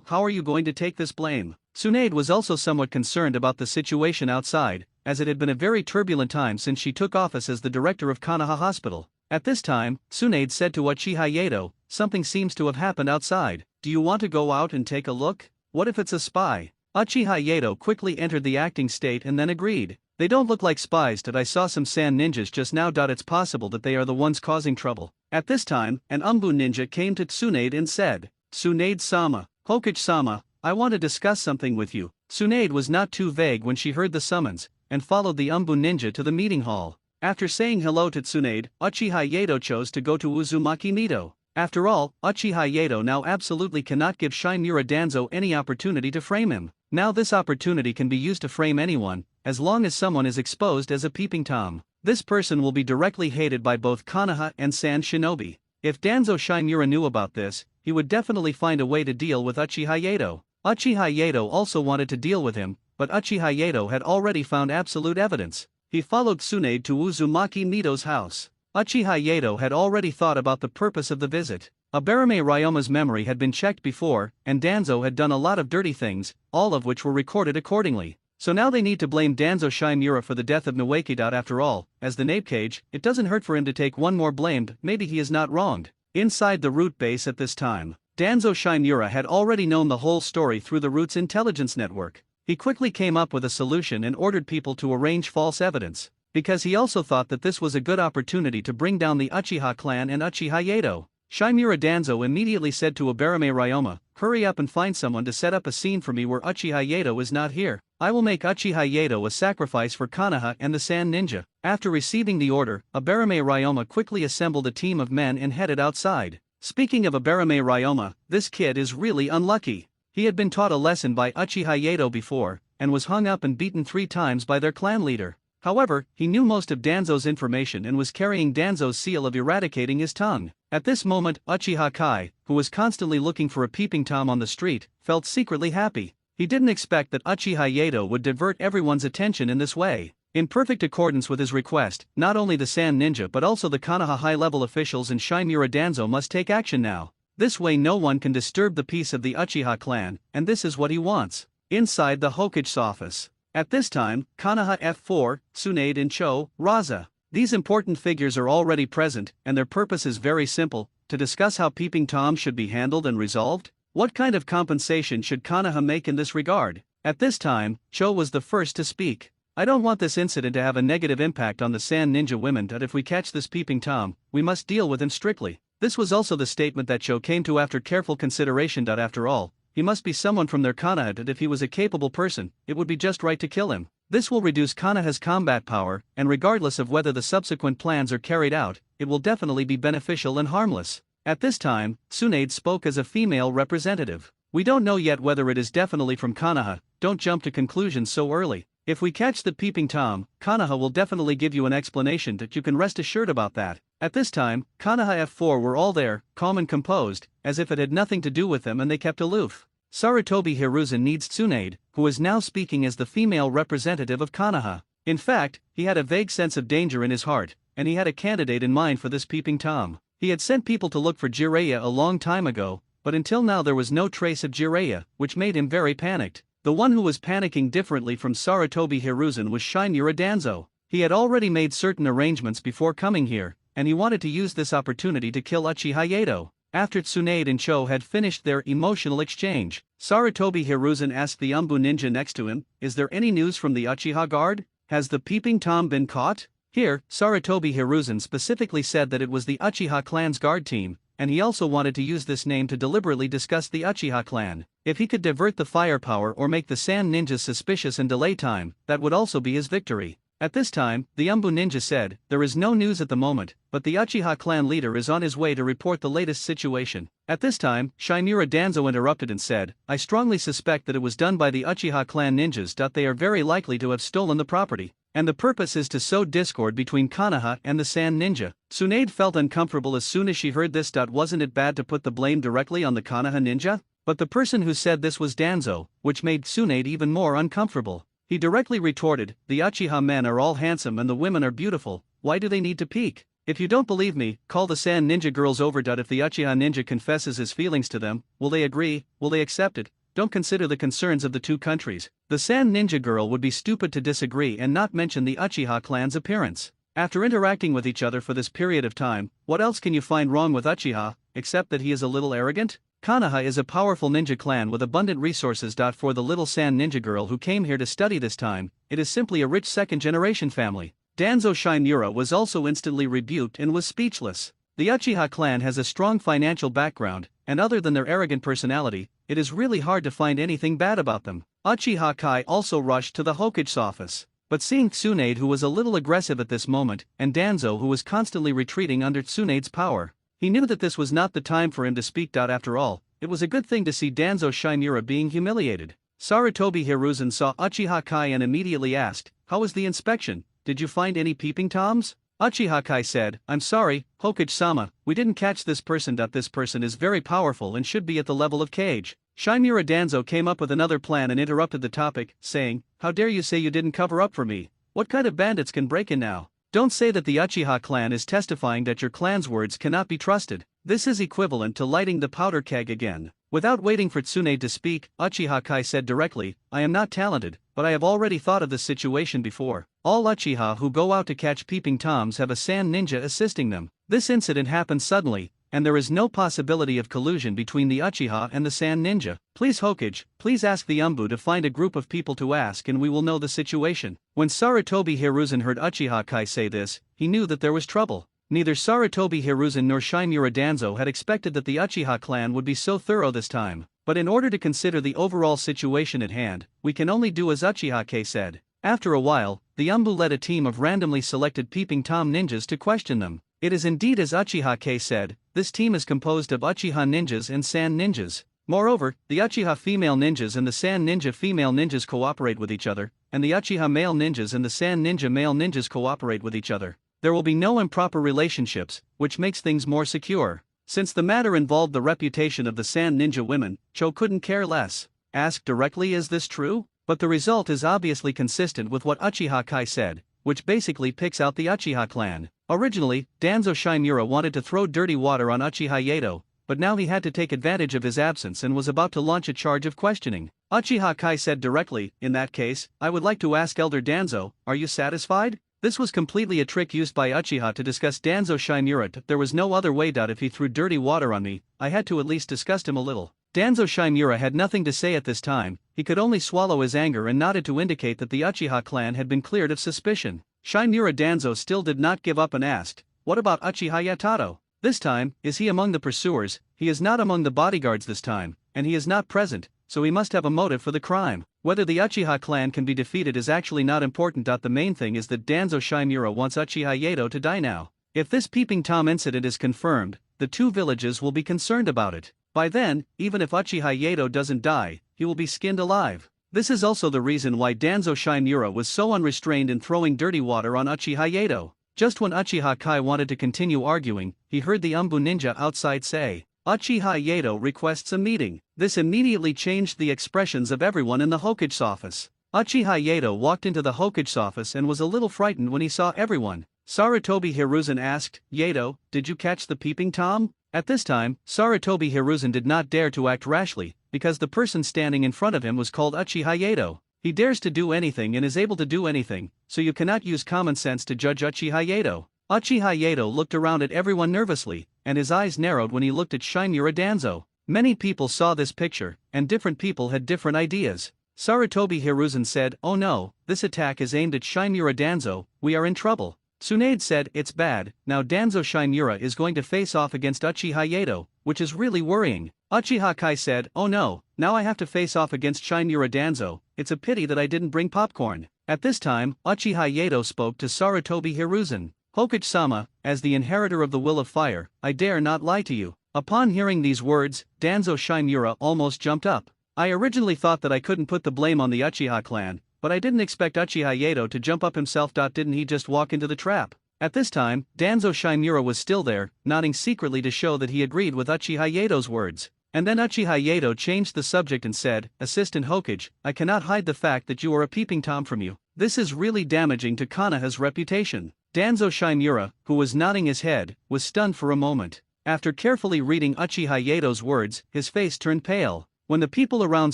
how are you going to take this blame? Tsunade was also somewhat concerned about the situation outside, as it had been a very turbulent time since she took office as the director of Konoha Hospital. At this time, Tsunade said to Uchiha Yato, something seems to have happened outside. Do you want to go out and take a look? What if it's a spy? Uchiha Yato quickly entered the acting state and then agreed. They don't look like spies. I saw some sand ninjas just now. It's possible that they are the ones causing trouble. At this time, an Umbu ninja came to Tsunade and said, Tsunade-sama, Hokage-sama, I want to discuss something with you. Tsunade was not too vague when she heard the summons, and followed the ninja to the meeting hall. After saying hello to Tsunade, Uchiha Yato chose to go to Uzumaki Nido. After all, Uchiha Yato now absolutely cannot give Shimura Danzo any opportunity to frame him. Now this opportunity can be used to frame anyone, as long as someone is exposed as a peeping Tom. This person will be directly hated by both Konoha and Sand Shinobi. If Danzo Shimura knew about this, he would definitely find a way to deal with Uchiha Yato. Uchiha Yato also wanted to deal with him, but Uchiha Yato had already found absolute evidence. He followed Tsunade to Uzumaki Nido's house. Uchiha Yato had already thought about the purpose of the visit. Abarame Ryoma's memory had been checked before, and Danzo had done a lot of dirty things, all of which were recorded accordingly. So now they need to blame Danzo Shimura for the death of Nawaki. After all, as the Nape Cage, it doesn't hurt for him to take one more blame. Maybe he is not wronged. Inside the Root base at this time, Danzo Shimura had already known the whole story through the Root's intelligence network. He quickly came up with a solution and ordered people to arrange false evidence, because he also thought that this was a good opportunity to bring down the Uchiha clan and Uchiha Yato. Shimura Danzo immediately said to Abarame Ryoma, "Hurry up and find someone to set up a scene for me where Uchiha Yato is not here. I will make Uchiha Yato a sacrifice for Konoha and the Sand Ninja." After receiving the order, Abarame Ryoma quickly assembled a team of men and headed outside. Speaking of Abarame Ryoma, this kid is really unlucky. He had been taught a lesson by Uchiha Yato before, and was hung up and beaten 3 times by their clan leader. However, he knew most of Danzo's information and was carrying Danzo's seal of eradicating his tongue. At this moment, Uchiha Kai, who was constantly looking for a peeping Tom on the street, felt secretly happy. He didn't expect that Uchiha Yato would divert everyone's attention in this way. In perfect accordance with his request, not only the Sand Ninja but also the Konoha high-level officials and Shimura Danzo must take action now. This way no one can disturb the peace of the Uchiha clan, and this is what he wants. Inside the Hokage's office. At this time, Konoha F4, Tsunade and Cho, Raza. These important figures are already present, and their purpose is very simple, to discuss how Peeping Tom should be handled and resolved. What kind of compensation should Konoha make in this regard? At this time, Cho was the first to speak. "I don't want this incident to have a negative impact on the Sand Ninja women, that if we catch this Peeping Tom, we must deal with him strictly." This was also the statement that Cho came to after careful consideration. After all, he must be someone from their Konoha, and if he was a capable person, it would be just right to kill him. This will reduce Konoha's combat power, and regardless of whether the subsequent plans are carried out, it will definitely be beneficial and harmless. At this time, Tsunade spoke as a female representative. "We don't know yet whether it is definitely from Konoha, don't jump to conclusions so early. If we catch the Peeping Tom, Konoha will definitely give you an explanation, that you can rest assured about that." At this time, Konoha F4 were all there, calm and composed, as if it had nothing to do with them, and they kept aloof. Sarutobi Hiruzen needs Tsunade, who is now speaking as the female representative of Konoha. In fact, he had a vague sense of danger in his heart, and he had a candidate in mind for this Peeping Tom. He had sent people to look for Jiraiya a long time ago, but until now there was no trace of Jiraiya, which made him very panicked. The one who was panicking differently from Sarutobi Hiruzen was Shimura Danzo. He had already made certain arrangements before coming here, and he wanted to use this opportunity to kill Uchiha Yato. After Tsunade and Cho had finished their emotional exchange, Sarutobi Hiruzen asked the ninja next to him, "Is there any news from the Uchiha guard? Has the Peeping Tom been caught?" Here, Sarutobi Hiruzen specifically said that it was the Uchiha clan's guard team, and he also wanted to use this name to deliberately discuss the Uchiha clan. If he could divert the firepower or make the Sand Ninjas suspicious and delay time, that would also be his victory. At this time, the ninja said, "There is no news at the moment, but the Uchiha clan leader is on his way to report the latest situation." At this time, Shimura Danzo interrupted and said, "I strongly suspect that it was done by the Uchiha clan ninjas. They are very likely to have stolen the property, and the purpose is to sow discord between Konoha and the Sand Ninja." Tsunade felt uncomfortable as soon as she heard this. Wasn't it bad to put the blame directly on the Konoha ninja? But the person who said this was Danzo, which made Tsunade even more uncomfortable. He directly retorted, "The Uchiha men are all handsome and the women are beautiful, why do they need to peek? If you don't believe me, call the Sand Ninja girls over. If the Uchiha ninja confesses his feelings to them, will they agree, will they accept it? Don't consider the concerns of the two countries." The Sand Ninja girl would be stupid to disagree and not mention the Uchiha clan's appearance. After interacting with each other for this period of time, what else can you find wrong with Uchiha, except that he is a little arrogant? Konoha is a powerful ninja clan with abundant resources. For the little Sand Ninja girl who came here to study this time, it is simply a rich second-generation family. Danzo Shimura was also instantly rebuked and was speechless. The Uchiha clan has a strong financial background, and other than their arrogant personality, it is really hard to find anything bad about them. Uchiha Kai also rushed to the Hokage's office. But seeing Tsunade, who was a little aggressive at this moment, and Danzo, who was constantly retreating under Tsunade's power, he knew that this was not the time for him to speak. After all, it was a good thing to see Danzo Shimura being humiliated. Sarutobi Hiruzen saw Uchiha Kai and immediately asked, "How was the inspection? Did you find any peeping toms?" Uchiha Kai said, "I'm sorry, Hokage-sama, we didn't catch this person. This person is very powerful and should be at the level of Kage." Shimura Danzo came up with another plan and interrupted the topic, saying, "How dare you say you didn't cover up for me? What kind of bandits can break in now? Don't say that the Uchiha clan is testifying that your clan's words cannot be trusted. This is equivalent to lighting the powder keg again." Without waiting for Tsunade to speak, Uchiha Kai said directly, "I am not talented, but I have already thought of this situation before. All Uchiha who go out to catch peeping toms have a sand ninja assisting them. This incident happened suddenly, and there is no possibility of collusion between the Uchiha and the sand ninja. Please Hokage, please ask the Umbu to find a group of people to ask and we will know the situation." When Sarutobi Hiruzen heard Uchiha Kai say this, he knew that there was trouble. Neither Sarutobi Hiruzen nor Shimura Danzo had expected that the Uchiha clan would be so thorough this time, but in order to consider the overall situation at hand, we can only do as Uchiha Kai said. After a while, the Umbu led a team of randomly selected peeping tom ninjas to question them. It is indeed as Uchiha Kai said, this team is composed of Uchiha ninjas and sand ninjas. Moreover, the Uchiha female ninjas and the sand ninja female ninjas cooperate with each other, and the Uchiha male ninjas and the sand ninja male ninjas cooperate with each other. There will be no improper relationships, which makes things more secure. Since the matter involved the reputation of the sand ninja women, Cho couldn't care less. Asked directly, "Is this true?" But the result is obviously consistent with what Uchiha Kai said, which basically picks out the Uchiha clan. Originally, Danzo Shimura wanted to throw dirty water on Uchiha Yato, but now he had to take advantage of his absence and was about to launch a charge of questioning. Uchiha Kai said directly, "In that case, I would like to ask Elder Danzo, are you satisfied?" This was completely a trick used by Uchiha to discuss Danzo Shimura. There was no other way. If he threw dirty water on me, I had to at least disgust him a little. Danzo Shimura had nothing to say at this time, he could only swallow his anger and nodded to indicate that the Uchiha clan had been cleared of suspicion. Shimura Danzo still did not give up and asked, "What about Uchiha Yatato? This time, is he among the pursuers?" "He is not among the bodyguards this time, and he is not present, so he must have a motive for the crime. Whether the Uchiha clan can be defeated is actually not important. The main thing is that Danzo Shimura wants Uchiha Yato to die now. If this peeping tom incident is confirmed, the two villages will be concerned about it. By then, even if Uchiha Yato doesn't die, he will be skinned alive." This is also the reason why Danzo Shimura was so unrestrained in throwing dirty water on Uchiha Yato. Just when Uchiha Kai wanted to continue arguing, he heard the Umbu ninja outside say, "Uchiha Yato requests a meeting." This immediately changed the expressions of everyone in the Hokage's office. Uchiha Yato walked into the Hokage's office and was a little frightened when he saw everyone. Sarutobi Hiruzen asked, "Yato, did you catch the peeping tom?" At this time, Sarutobi Hiruzen did not dare to act rashly, because the person standing in front of him was called Uchiha Yato. He dares to do anything and is able to do anything, so you cannot use common sense to judge Uchiha Yato. Uchiha Yato looked around at everyone nervously, and his eyes narrowed when he looked at Shimura Danzo. Many people saw this picture, and different people had different ideas. Sarutobi Hiruzen said, "Oh no, this attack is aimed at Shimura Danzo, we are in trouble." Tsunade said, "It's bad, now Danzo Shimura is going to face off against Uchiha Yato, which is really worrying." Uchiha Kai said, "Oh no, now I have to face off against Shimura Danzo, it's a pity that I didn't bring popcorn." At this time, Uchiha Yato spoke to Sarutobi Hiruzen. "Hokage-sama, as the inheritor of the will of fire, I dare not lie to you." Upon hearing these words, Danzo Shimura almost jumped up. "I originally thought that I couldn't put the blame on the Uchiha clan, but I didn't expect Uchiha Yato to jump up himself. Didn't he just walk into the trap?" At this time, Danzo Shimura was still there, nodding secretly to show that he agreed with Uchiha Yato's words. And then Uchiha Yato changed the subject and said, "Assistant Hokage, I cannot hide the fact that you are a peeping tom from you. This is really damaging to Konoha's reputation." Danzo Shimura, who was nodding his head, was stunned for a moment. After carefully reading Uchiha Yato's words, his face turned pale. When the people around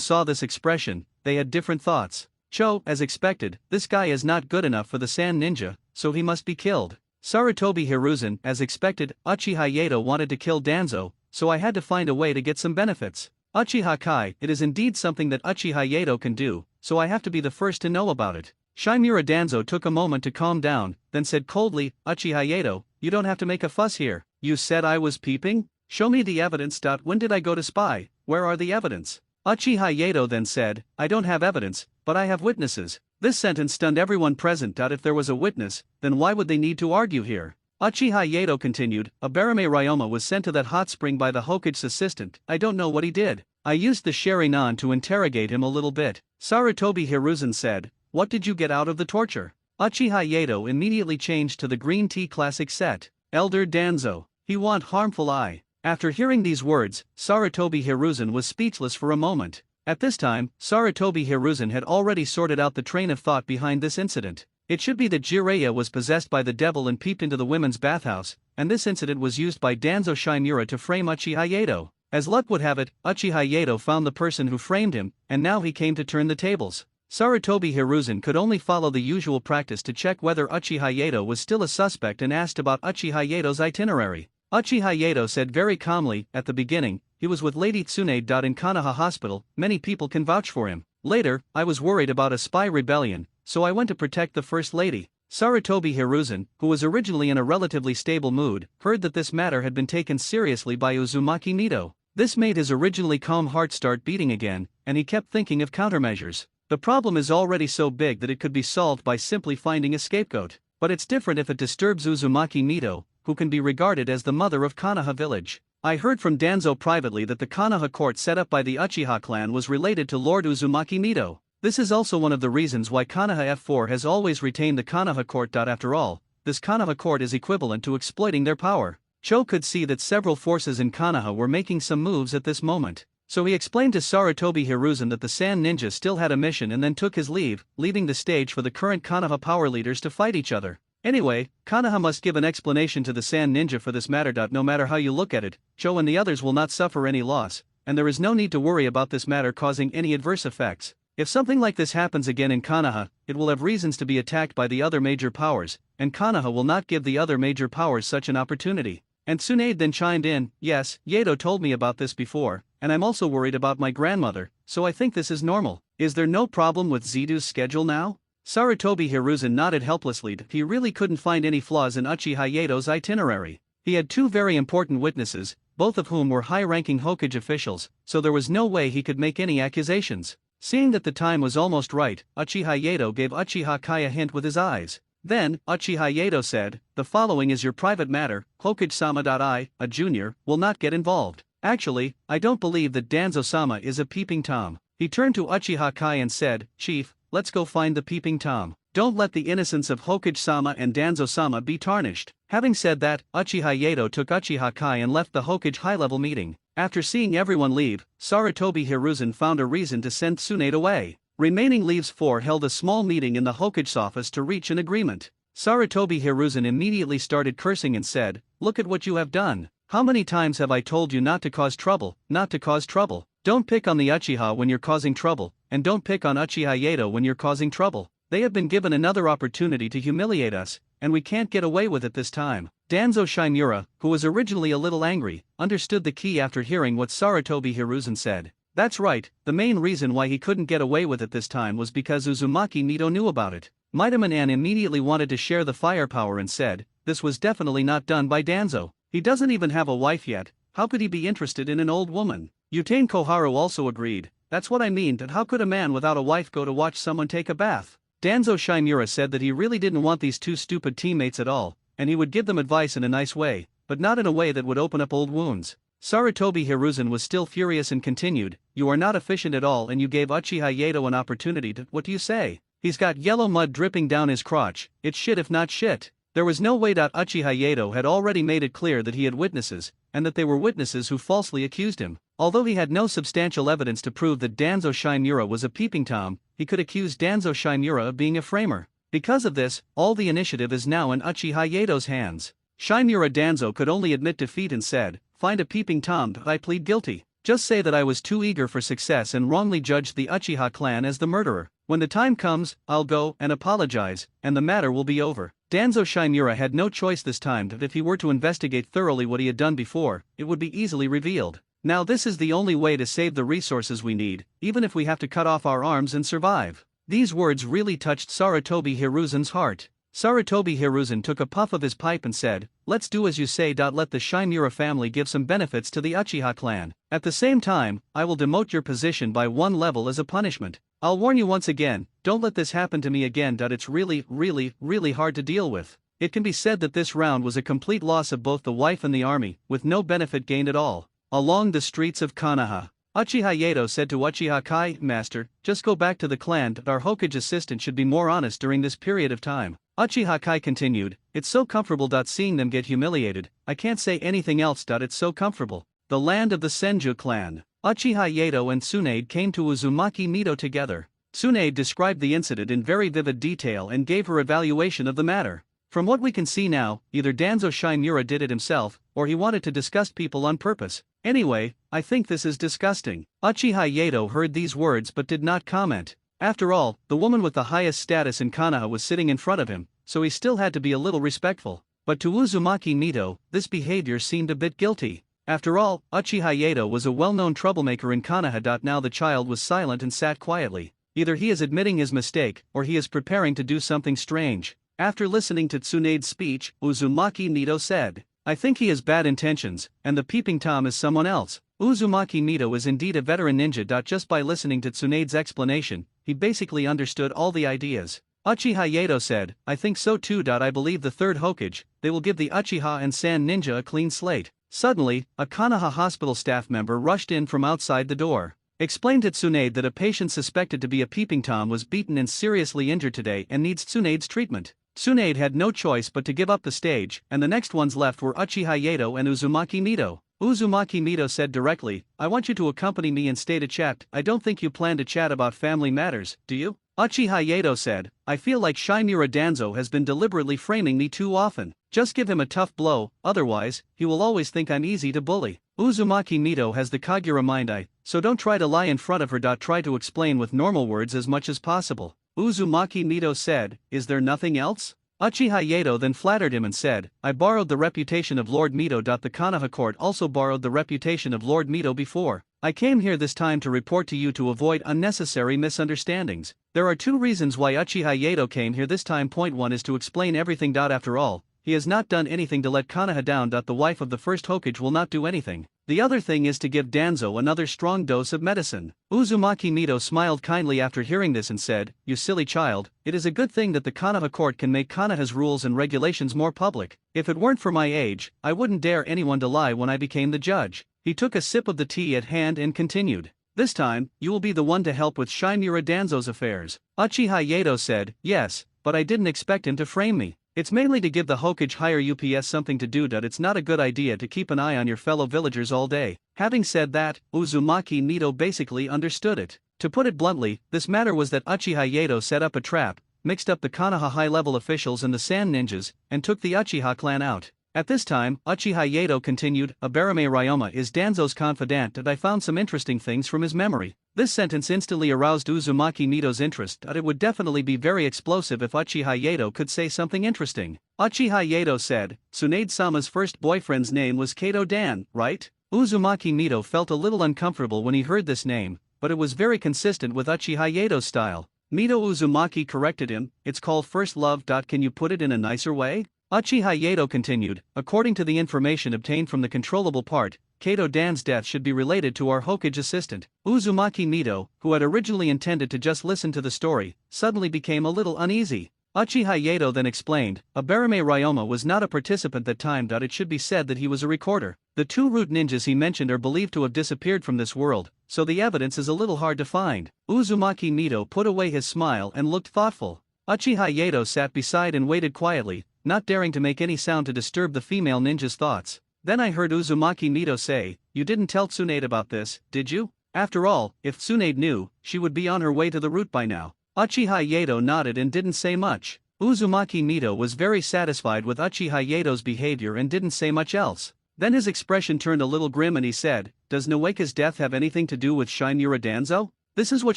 saw this expression, they had different thoughts. Cho, as expected, this guy is not good enough for the Sand Ninja, so he must be killed. Sarutobi Hiruzen, as expected, Uchiha Yato wanted to kill Danzo, so I had to find a way to get some benefits. Uchiha Kai, it is indeed something that Uchiha Yato can do, so I have to be the first to know about it. Shimura Danzo took a moment to calm down, then said coldly, "Uchiha Yato, you don't have to make a fuss here." "You said I was peeping?" Show me the evidence. When did I go to spy? Where are the evidence? Uchiha Yato then said, I don't have evidence, but I have witnesses. This sentence stunned everyone present. If there was a witness, then why would they need to argue here? Uchiha Yato continued, Abarame Ryoma was sent to that hot spring by the Hokage's assistant. I don't know what he did. I used the Sharingan to interrogate him a little bit. Sarutobi Hiruzen said, what did you get out of the torture? Uchiha Yato immediately changed to the green tea classic set. Elder Danzo, he want harmful eye. After hearing these words, Sarutobi Hiruzen was speechless for a moment. At this time, Sarutobi Hiruzen had already sorted out the train of thought behind this incident. It should be that Jiraiya was possessed by the devil and peeped into the women's bathhouse, and this incident was used by Danzo Shimura to frame Uchiha Yato. As luck would have it, Uchiha Yato found the person who framed him, and now he came to turn the tables. Sarutobi Hiruzen could only follow the usual practice to check whether Uchiha Yato was still a suspect and asked about Uchiha Yato's itinerary. Uchiha Yato said very calmly, at the beginning, he was with Lady Tsune. In Konoha Hospital, many people can vouch for him. Later, I was worried about a spy rebellion, so I went to protect the First Lady. Sarutobi Hiruzen, who was originally in a relatively stable mood, heard that this matter had been taken seriously by Uzumaki Mito. This made his originally calm heart start beating again, and he kept thinking of countermeasures. The problem is already so big that it could be solved by simply finding a scapegoat. But it's different if it disturbs Uzumaki Mito, who can be regarded as the mother of Konoha village. I heard from Danzo privately that the Konoha court set up by the Uchiha clan was related to Lord Uzumaki Mito. This is also one of the reasons why Konoha F4 has always retained the Konoha court. After all, this Konoha court is equivalent to exploiting their power. Cho could see that several forces in Konoha were making some moves at this moment. So he explained to Sarutobi Hiruzen that the Sand Ninja still had a mission and then took his leave, leaving the stage for the current Konoha power leaders to fight each other. Anyway, Konoha must give an explanation to the Sand Ninja for this matter. No matter how you look at it, Cho and the others will not suffer any loss, and there is no need to worry about this matter causing any adverse effects. If something like this happens again in Konoha, it will have reasons to be attacked by the other major powers, and Konoha will not give the other major powers such an opportunity. And Tsunade then chimed in, yes, Yato told me about this before, and I'm also worried about my grandmother, so I think this is normal. Is there no problem with Zidu's schedule now? Sarutobi Hiruzen nodded helplessly. He really couldn't find any flaws in Uchiha Yato's itinerary. He had two very important witnesses, both of whom were high-ranking Hokage officials, so there was no way he could make any accusations. Seeing that the time was almost right, Uchiha Yato gave Uchiha Kai a hint with his eyes. Then, Uchiha Yato said, the following is your private matter, Hokage-sama. I, a junior, will not get involved. Actually, I don't believe that Danzo-sama is a peeping Tom. He turned to Uchiha Kai and said, Chief, let's go find the peeping Tom. Don't let the innocence of Hokage-sama and Danzo-sama be tarnished. Having said that, Uchiha Yato took Uchiha Kai and left the Hokage high-level meeting. After seeing everyone leave, Sarutobi Hiruzen found a reason to send Tsunade away. Remaining leaves 4 held a small meeting in the Hokage's office to reach an agreement. Sarutobi Hiruzen immediately started cursing and said, look at what you have done. How many times have I told you not to cause trouble, not to cause trouble? Don't pick on the Uchiha when you're causing trouble, and don't pick on Uchiha Yato when you're causing trouble. They have been given another opportunity to humiliate us, and we can't get away with it this time. Danzo Shimura, who was originally a little angry, understood the key after hearing what Sarutobi Hiruzen said. That's right, the main reason why he couldn't get away with it this time was because Uzumaki Mito knew about it. Midam An immediately wanted to share the firepower and said, this was definitely not done by Danzo. He doesn't even have a wife yet, how could he be interested in an old woman? Yutain Koharu also agreed, that's what I mean, that how could a man without a wife go to watch someone take a bath? Danzo Shimura said that he really didn't want these two stupid teammates at all, and he would give them advice in a nice way, but not in a way that would open up old wounds. Sarutobi Hiruzen was still furious and continued, you are not efficient at all and you gave Uchiha Yato an opportunity to, what do you say? He's got yellow mud dripping down his crotch, it's shit if not shit. There was no way. Uchiha Yato had already made it clear that he had witnesses, and that they were witnesses who falsely accused him. Although he had no substantial evidence to prove that Danzo Shimura was a peeping Tom, he could accuse Danzo Shimura of being a framer. Because of this, all the initiative is now in Uchiha Yato's hands. Shimura Danzo could only admit defeat and said, find a peeping Tom, I plead guilty. Just say that I was too eager for success and wrongly judged the Uchiha clan as the murderer. When the time comes, I'll go and apologize, and the matter will be over. Danzo Shimura had no choice this time. That if he were to investigate thoroughly what he had done before, it would be easily revealed. Now this is the only way to save the resources we need, even if we have to cut off our arms and survive. These words really touched Sarutobi Hiruzen's heart. Sarutobi Hiruzen took a puff of his pipe and said, "Let's do as you say. Let the Shimura family give some benefits to the Uchiha clan. At the same time, I will demote your position by 1 level as a punishment. I'll warn you once again, don't let this happen to me again. It's really hard to deal with." It can be said that this round was a complete loss of both the wife and the army, with no benefit gained at all. Along the streets of Konoha, Uchiha Yato said to Uchiha Kai, "Master, just go back to the clan. Our Hokage assistant should be more honest during this period of time." Uchiha Kai continued, "It's so comfortable. Seeing them get humiliated, I can't say anything else. It's so comfortable." The land of the Senju clan. Uchiha Yato and Tsunade came to Uzumaki Mito together. Tsunade described the incident in very vivid detail and gave her evaluation of the matter. From what we can see now, either Danzo Shimura did it himself, or he wanted to disgust people on purpose. Anyway, I think this is disgusting. Uchiha Yato heard these words but did not comment. After all, the woman with the highest status in Konoha was sitting in front of him, so he still had to be a little respectful. But to Uzumaki Mito, this behavior seemed a bit guilty. After all, Uchiha Yato was a well-known troublemaker in Konoha. Now the child was silent and sat quietly. Either he is admitting his mistake, or he is preparing to do something strange. After listening to Tsunade's speech, Uzumaki Mito said, "I think he has bad intentions, and the peeping Tom is someone else." Uzumaki Mito is indeed a veteran ninja. Just by listening to Tsunade's explanation, he basically understood all the ideas. Uchiha Yato said, "I think so too. I believe the third Hokage, they will give the Uchiha and Sand Ninja a clean slate." Suddenly, a Konoha hospital staff member rushed in from outside the door. Explained to Tsunade that a patient suspected to be a peeping Tom was beaten and seriously injured today and needs Tsunade's treatment. Tsunade had no choice but to give up the stage, and the next ones left were Uchiha Yato and Uzumaki Mito. Uzumaki Mito said directly, "I want you to accompany me and stay to chat." "I don't think you plan to chat about family matters, do you?" Uchiha Yato said, "I feel like Shimura Danzo has been deliberately framing me too often. Just give him a tough blow, otherwise, he will always think I'm easy to bully." Uzumaki Mito has the Kagura mind eye, so don't try to lie in front of her. Try to explain with normal words as much as possible. Uzumaki Mito said, "Is there nothing else?" Uchiha Yato then flattered him and said, "I borrowed the reputation of Lord Mito. The Konoha court also borrowed the reputation of Lord Mito before. I came here this time to report to you to avoid unnecessary misunderstandings. There are 2 reasons why Uchiha Yato came here this time. Point 1 is to explain everything. After all, he has not done anything to let Konoha down. The wife of the first Hokage will not do anything. The other thing is to give Danzo another strong dose of medicine." Uzumaki Mito smiled kindly after hearing this and said, "You silly child, it is a good thing that the Konoha court can make Konoha's rules and regulations more public. If it weren't for my age, I wouldn't dare anyone to lie when I became the judge." He took a sip of the tea at hand and continued, "This time, you will be the one to help with Shimura Danzo's affairs." Uchiha Yato said, "Yes, but I didn't expect him to frame me. It's mainly to give the Hokage higher UPS something to do. It's not a good idea to keep an eye on your fellow villagers all day." Having said that, Uzumaki Mito basically understood it. To put it bluntly, this matter was that Uchiha Yato set up a trap, mixed up the Konoha high-level officials and the Sand Ninjas, and took the Uchiha clan out. At this time, Uchiha Yato continued, "Abarame Ryoma is Danzo's confidant and I found some interesting things from his memory." This sentence instantly aroused Uzumaki Mito's interest. It would definitely be very explosive if Uchiha Yato could say something interesting. Uchiha Yato said, "Tsunade-sama's first boyfriend's name was Kato Dan, right?" Uzumaki Mito felt a little uncomfortable when he heard this name, but it was very consistent with Uchiha Yato's style. Mito Uzumaki corrected him, "It's called First Love. Can you put it in a nicer way?" Uchiha Yato continued, "According to the information obtained from the controllable part, Kato Dan's death should be related to our Hokage assistant." Uzumaki Mito, who had originally intended to just listen to the story, suddenly became a little uneasy. Uchiha Yato then explained, "Abarame Ryoma was not a participant that time. It should be said that he was a recorder. The 2 root ninjas he mentioned are believed to have disappeared from this world, so the evidence is a little hard to find." Uzumaki Mito put away his smile and looked thoughtful. Uchiha Yato sat beside and waited quietly, not daring to make any sound to disturb the female ninja's thoughts. Then I heard Uzumaki Mito say, "You didn't tell Tsunade about this, did you?" After all, if Tsunade knew, she would be on her way to the route by now. Uchiha Yato nodded and didn't say much. Uzumaki Mito was very satisfied with Uchiha Yato's behavior and didn't say much else. Then his expression turned a little grim and he said, "Does Noeka's death have anything to do with Shimura Danzo? This is what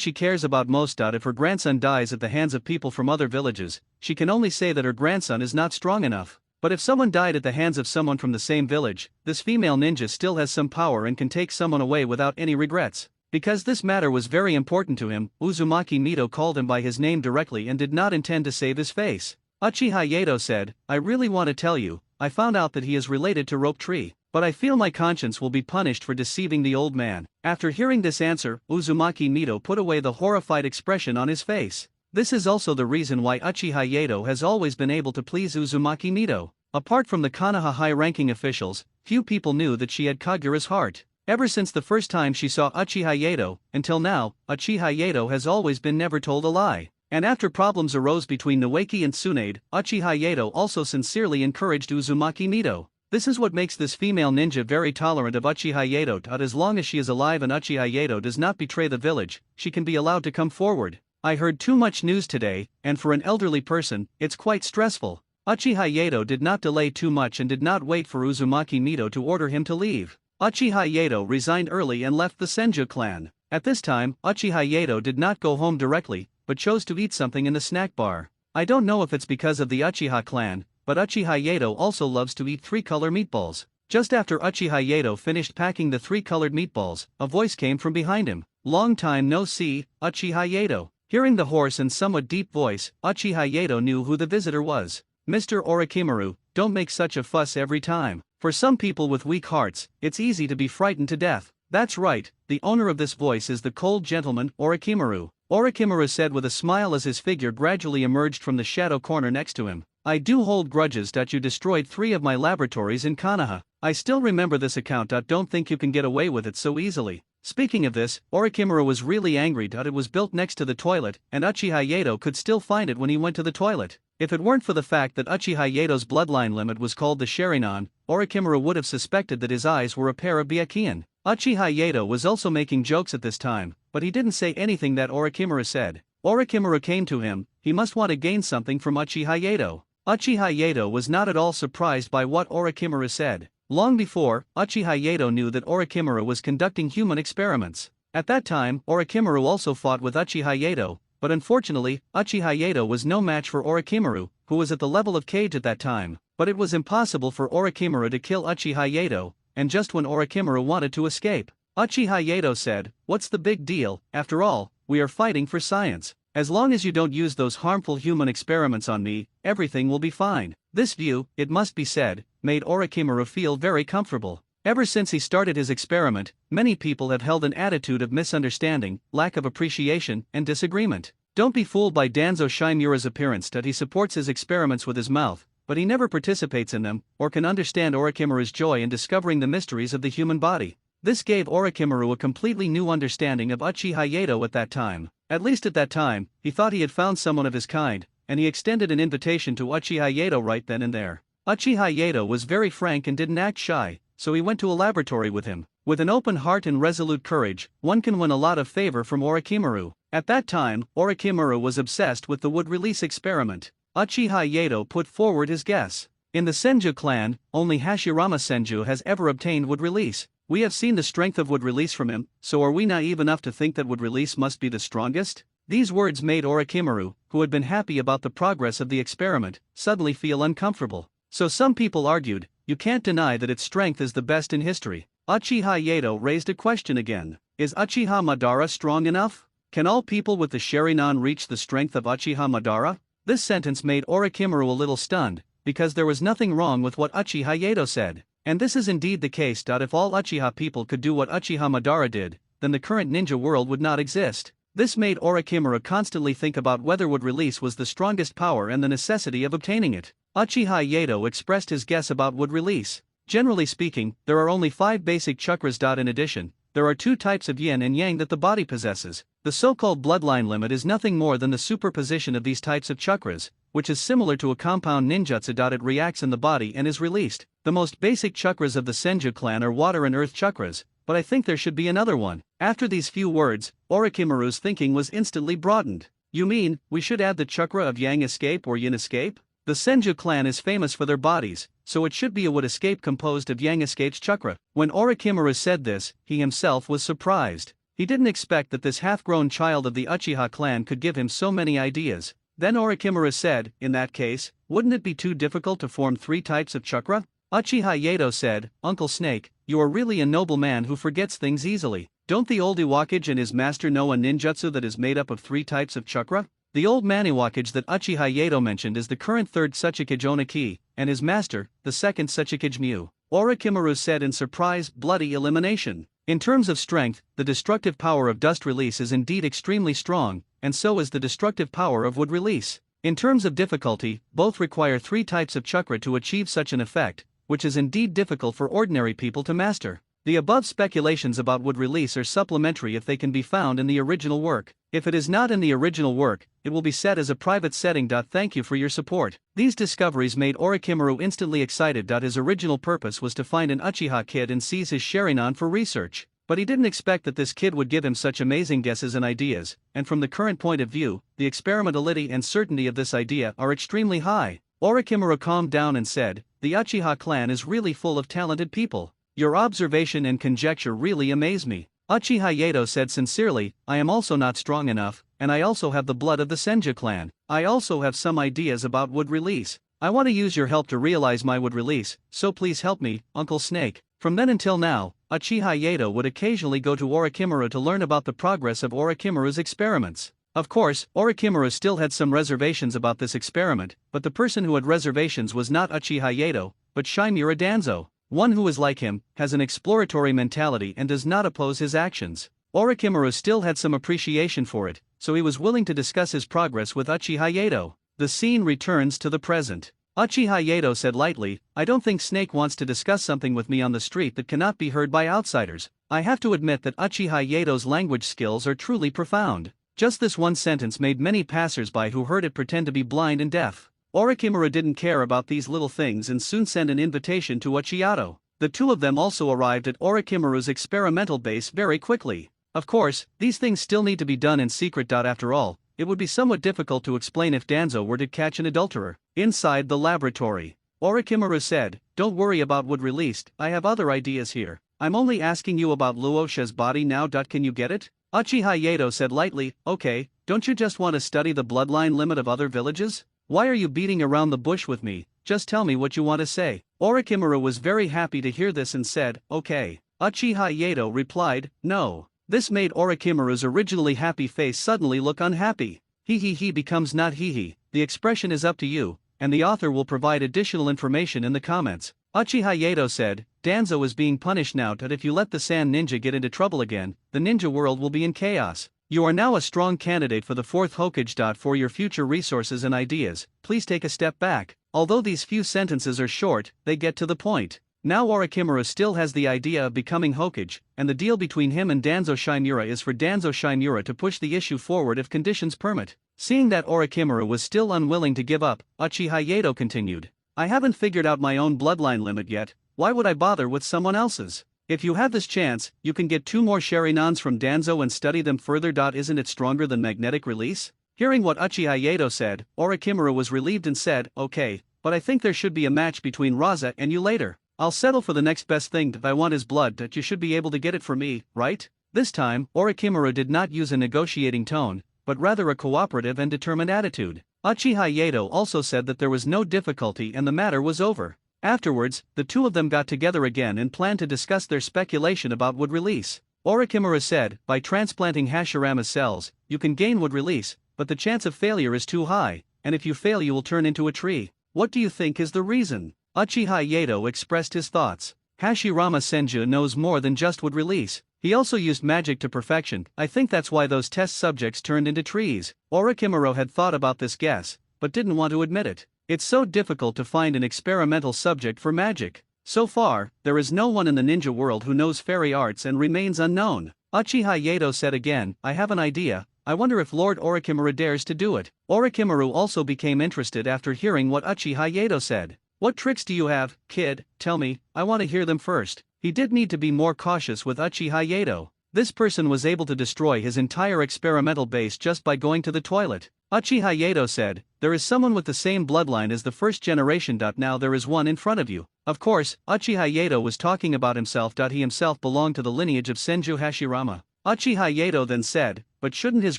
she cares about most. If her grandson dies at the hands of people from other villages, she can only say that her grandson is not strong enough. But if someone died at the hands of someone from the same village, this female ninja still has some power and can take someone away without any regrets." Because this matter was very important to him, Uzumaki Mito called him by his name directly and did not intend to save his face. Uchiha Yato said, I really want to tell you, I found out that he is related to Rope Tree, but I feel my conscience will be punished for deceiving the old man. After hearing this answer, Uzumaki Mito put away the horrified expression on his face. This is also the reason why Uchiha Yato has always been able to please Uzumaki Mito. Apart from the Konoha high-ranking officials, few people knew that she had Kagura's heart. Ever since the first time she saw Uchiha Yato, until now, Uchiha Yato has always been never told a lie. And after problems arose between Noeki and Tsunade, Uchiha Yato also sincerely encouraged Uzumaki Mito. This is what makes this female ninja very tolerant of Uchiha Yato. As long as she is alive and Uchiha Yato does not betray the village, she can be allowed to come forward. I heard too much news today, and for an elderly person, it's quite stressful. Uchiha Yato did not delay too much and did not wait for Uzumaki Mito to order him to leave. Uchiha Yato resigned early and left the Senju clan. At this time, Uchiha Yato did not go home directly, but chose to eat something in the snack bar. I don't know if it's because of the Uchiha clan, but Uchiha Yato also loves to eat three-color meatballs. Just after Uchiha Yato finished packing the three-colored meatballs, a voice came from behind him. Long time no see, Uchiha Yato. Hearing the hoarse and somewhat deep voice, Uchiha Yato knew who the visitor was. Mr. Orochimaru, don't make such a fuss every time. For some people with weak hearts, it's easy to be frightened to death. That's right, the owner of this voice is the cold gentleman, Orochimaru. Orochimaru said with a smile as his figure gradually emerged from the shadow corner next to him. I do hold grudges that you destroyed 3 of my laboratories in Konoha. I still remember this account. Don't think you can get away with it so easily. Speaking of this, Orochimaru was really angry that it was built next to the toilet, and Uchiha Yato could still find it when he went to the toilet. If it weren't for the fact that Uchiha Yato's bloodline limit was called the Sharingan, Orochimaru would have suspected that his eyes were a pair of Byakuyan. Uchiha Yato was also making jokes at this time, but he didn't say anything that Orochimaru said. Orochimaru came to him, he must want to gain something from Uchiha Yato. Uchiha Yato was not at all surprised by what Orochimaru said. Long before, Uchiha Yato knew that Orochimaru was conducting human experiments. At that time, Orochimaru also fought with Uchiha Yato, but unfortunately, Uchiha Yato was no match for Orochimaru, who was at the level of Cage at that time. But it was impossible for Orochimaru to kill Uchiha Yato, and just when Orochimaru wanted to escape, Uchiha Yato said, "What's the big deal? After all, we are fighting for science. As long as you don't use those harmful human experiments on me, everything will be fine." This view, it must be said, made Orochimaru feel very comfortable. Ever since he started his experiment, many people have held an attitude of misunderstanding, lack of appreciation, and disagreement. Don't be fooled by Danzo Shimura's appearance that he supports his experiments with his mouth, but he never participates in them, or can understand Orochimaru's joy in discovering the mysteries of the human body. This gave Orochimaru a completely new understanding of Uchiha Yato at that time. At least at that time, he thought he had found someone of his kind, and he extended an invitation to Uchiha Yato right then and there. Uchiha Yato was very frank and didn't act shy, so he went to a laboratory with him. With an open heart and resolute courage, one can win a lot of favor from Orochimaru. At that time, Orochimaru was obsessed with the wood release experiment. Uchiha Yato put forward his guess. In the Senju clan, only Hashirama Senju has ever obtained wood release. We have seen the strength of wood release from him, so are we naive enough to think that wood release must be the strongest? These words made Orochimaru, who had been happy about the progress of the experiment, suddenly feel uncomfortable. So some people argued, you can't deny that its strength is the best in history. Uchiha Yato raised a question again. Is Uchiha Madara strong enough? Can all people with the Sharingan reach the strength of Uchiha Madara? This sentence made Orochimaru a little stunned, because there was nothing wrong with what Uchiha Yato said. And this is indeed the case. If all Uchiha people could do what Uchiha Madara did, then the current ninja world would not exist. This made Orochimaru constantly think about whether wood release was the strongest power and the necessity of obtaining it. Uchiha Yato expressed his guess about wood release. Generally speaking, there are only 5 basic chakras. In addition, there are 2 types of yin and yang that the body possesses. The so-called bloodline limit is nothing more than the superposition of these types of chakras, which is similar to a compound ninjutsu. It reacts in the body and is released. The most basic chakras of the Senju clan are water and earth chakras, but I think there should be another one. After these few words, Orochimaru's thinking was instantly broadened. You mean, we should add the chakra of yang escape or yin escape? The Senju clan is famous for their bodies, so it should be a wood escape composed of yang escape's chakra. When Orochimaru said this, he himself was surprised. He didn't expect that this half-grown child of the Uchiha clan could give him so many ideas. Then Orochimaru said, in that case, wouldn't it be too difficult to form 3 types of chakra? Uchiha Yato said, Uncle Snake, you are really a noble man who forgets things easily. Don't the old Iwakage and his master know a ninjutsu that is made up of 3 types of chakra? The old Maniwakage that Uchiha Yato mentioned is the current third Tsuchikage Oniki, and his master, the second Tsuchikage Mu. Orochimaru said in surprise, bloody elimination. In terms of strength, the destructive power of dust release is indeed extremely strong, and so is the destructive power of wood release. In terms of difficulty, both require 3 types of chakra to achieve such an effect, which is indeed difficult for ordinary people to master. The above speculations about wood release are supplementary if they can be found in the original work. If it is not in the original work, it will be set as a private setting. Thank you for your support. These discoveries made Orochimaru instantly excited. His original purpose was to find an Uchiha kid and seize his Sharingan for research. But he didn't expect that this kid would give him such amazing guesses and ideas, and from the current point of view, the experimentality and certainty of this idea are extremely high. Orochimaru calmed down and said, "The Uchiha clan is really full of talented people. Your observation and conjecture really amaze me." Uchiha Yato said sincerely, "I am also not strong enough, and I also have the blood of the Senju clan. I also have some ideas about wood release. I want to use your help to realize my wood release, so please help me, Uncle Snake." From then until now, Uchiha Yato would occasionally go to Orochimaru to learn about the progress of Orochimaru's experiments. Of course, Orochimaru still had some reservations about this experiment, but the person who had reservations was not Uchiha Yato, but Shimura Danzo. One who is like him, has an exploratory mentality and does not oppose his actions. Orochimaru still had some appreciation for it, so he was willing to discuss his progress with Uchiha Yato. The scene returns to the present. Uchiha Yato said lightly, "I don't think Snake wants to discuss something with me on the street that cannot be heard by outsiders." I have to admit that Uchiha Yato's language skills are truly profound. Just this one sentence made many passers-by who heard it pretend to be blind and deaf. Orochimaru didn't care about these little things and soon sent an invitation to Uchiha. The two of them also arrived at Orochimaru's experimental base very quickly. Of course, these things still need to be done in secret. After all, it would be somewhat difficult to explain if Danzo were to catch an adulterer. Inside the laboratory, Orochimaru said, "Don't worry about wood released, I have other ideas here. I'm only asking you about Luosha's body now. Can you get it?" Uchiha Yato said lightly, "Okay, don't you just want to study the bloodline limit of other villages? Why are you beating around the bush with me? Just tell me what you want to say." Orochimaru was very happy to hear this and said, "Okay." Uchiha Yato replied, "No." This made Orochimaru's originally happy face suddenly look unhappy. He becomes not he. The expression is up to you, and the author will provide additional information in the comments. Uchiha Yato said, "Danzo is being punished now. If you let the Sand Ninja get into trouble again, the ninja world will be in chaos. You are now a strong candidate for the 4th Hokage. For your future resources and ideas, please take a step back." Although these few sentences are short, they get to the point. Now Orochimaru still has the idea of becoming Hokage, and the deal between him and Danzo Shimura is for Danzo Shimura to push the issue forward if conditions permit. Seeing that Orochimaru was still unwilling to give up, Uchiha Yato continued, "I haven't figured out my own bloodline limit yet. Why would I bother with someone else's? If you have this chance, you can get 2 more Sharinans from Danzo and study them further. Isn't it stronger than magnetic release?" Hearing what Uchiha Yato said, Orochimaru was relieved and said, "Okay, but I think there should be a match between Raza and you later. I'll settle for the next best thing. If I want his blood, you should be able to get it for me, right?" This time, Orochimaru did not use a negotiating tone, but rather a cooperative and determined attitude. Uchiha Yato also said that there was no difficulty and the matter was over. Afterwards, the two of them got together again and planned to discuss their speculation about wood release. Orochimaru said, "By transplanting Hashirama's cells, you can gain wood release, but the chance of failure is too high, and if you fail you will turn into a tree. What do you think is the reason?" Uchiha Yato expressed his thoughts. "Hashirama Senju knows more than just wood release. He also used magic to perfection. I think that's why those test subjects turned into trees." Orochimaru had thought about this guess, but didn't want to admit it. It's so difficult to find an experimental subject for magic. So far, there is no one in the ninja world who knows fairy arts and remains unknown. Uchiha Yato said again, "I have an idea. I wonder if Lord Orochimaru dares to do it." Orochimaru also became interested after hearing what Uchiha Yato said. "What tricks do you have, kid? Tell me, I want to hear them first." He did need to be more cautious with Uchiha Yato. This person was able to destroy his entire experimental base just by going to the toilet. Uchiha Yato said, "There is someone with the same bloodline as the first generation. Now there is one in front of you." Of course, Uchiha Yato was talking about himself. He himself belonged to the lineage of Senju Hashirama. Uchiha Yato then said, "But shouldn't his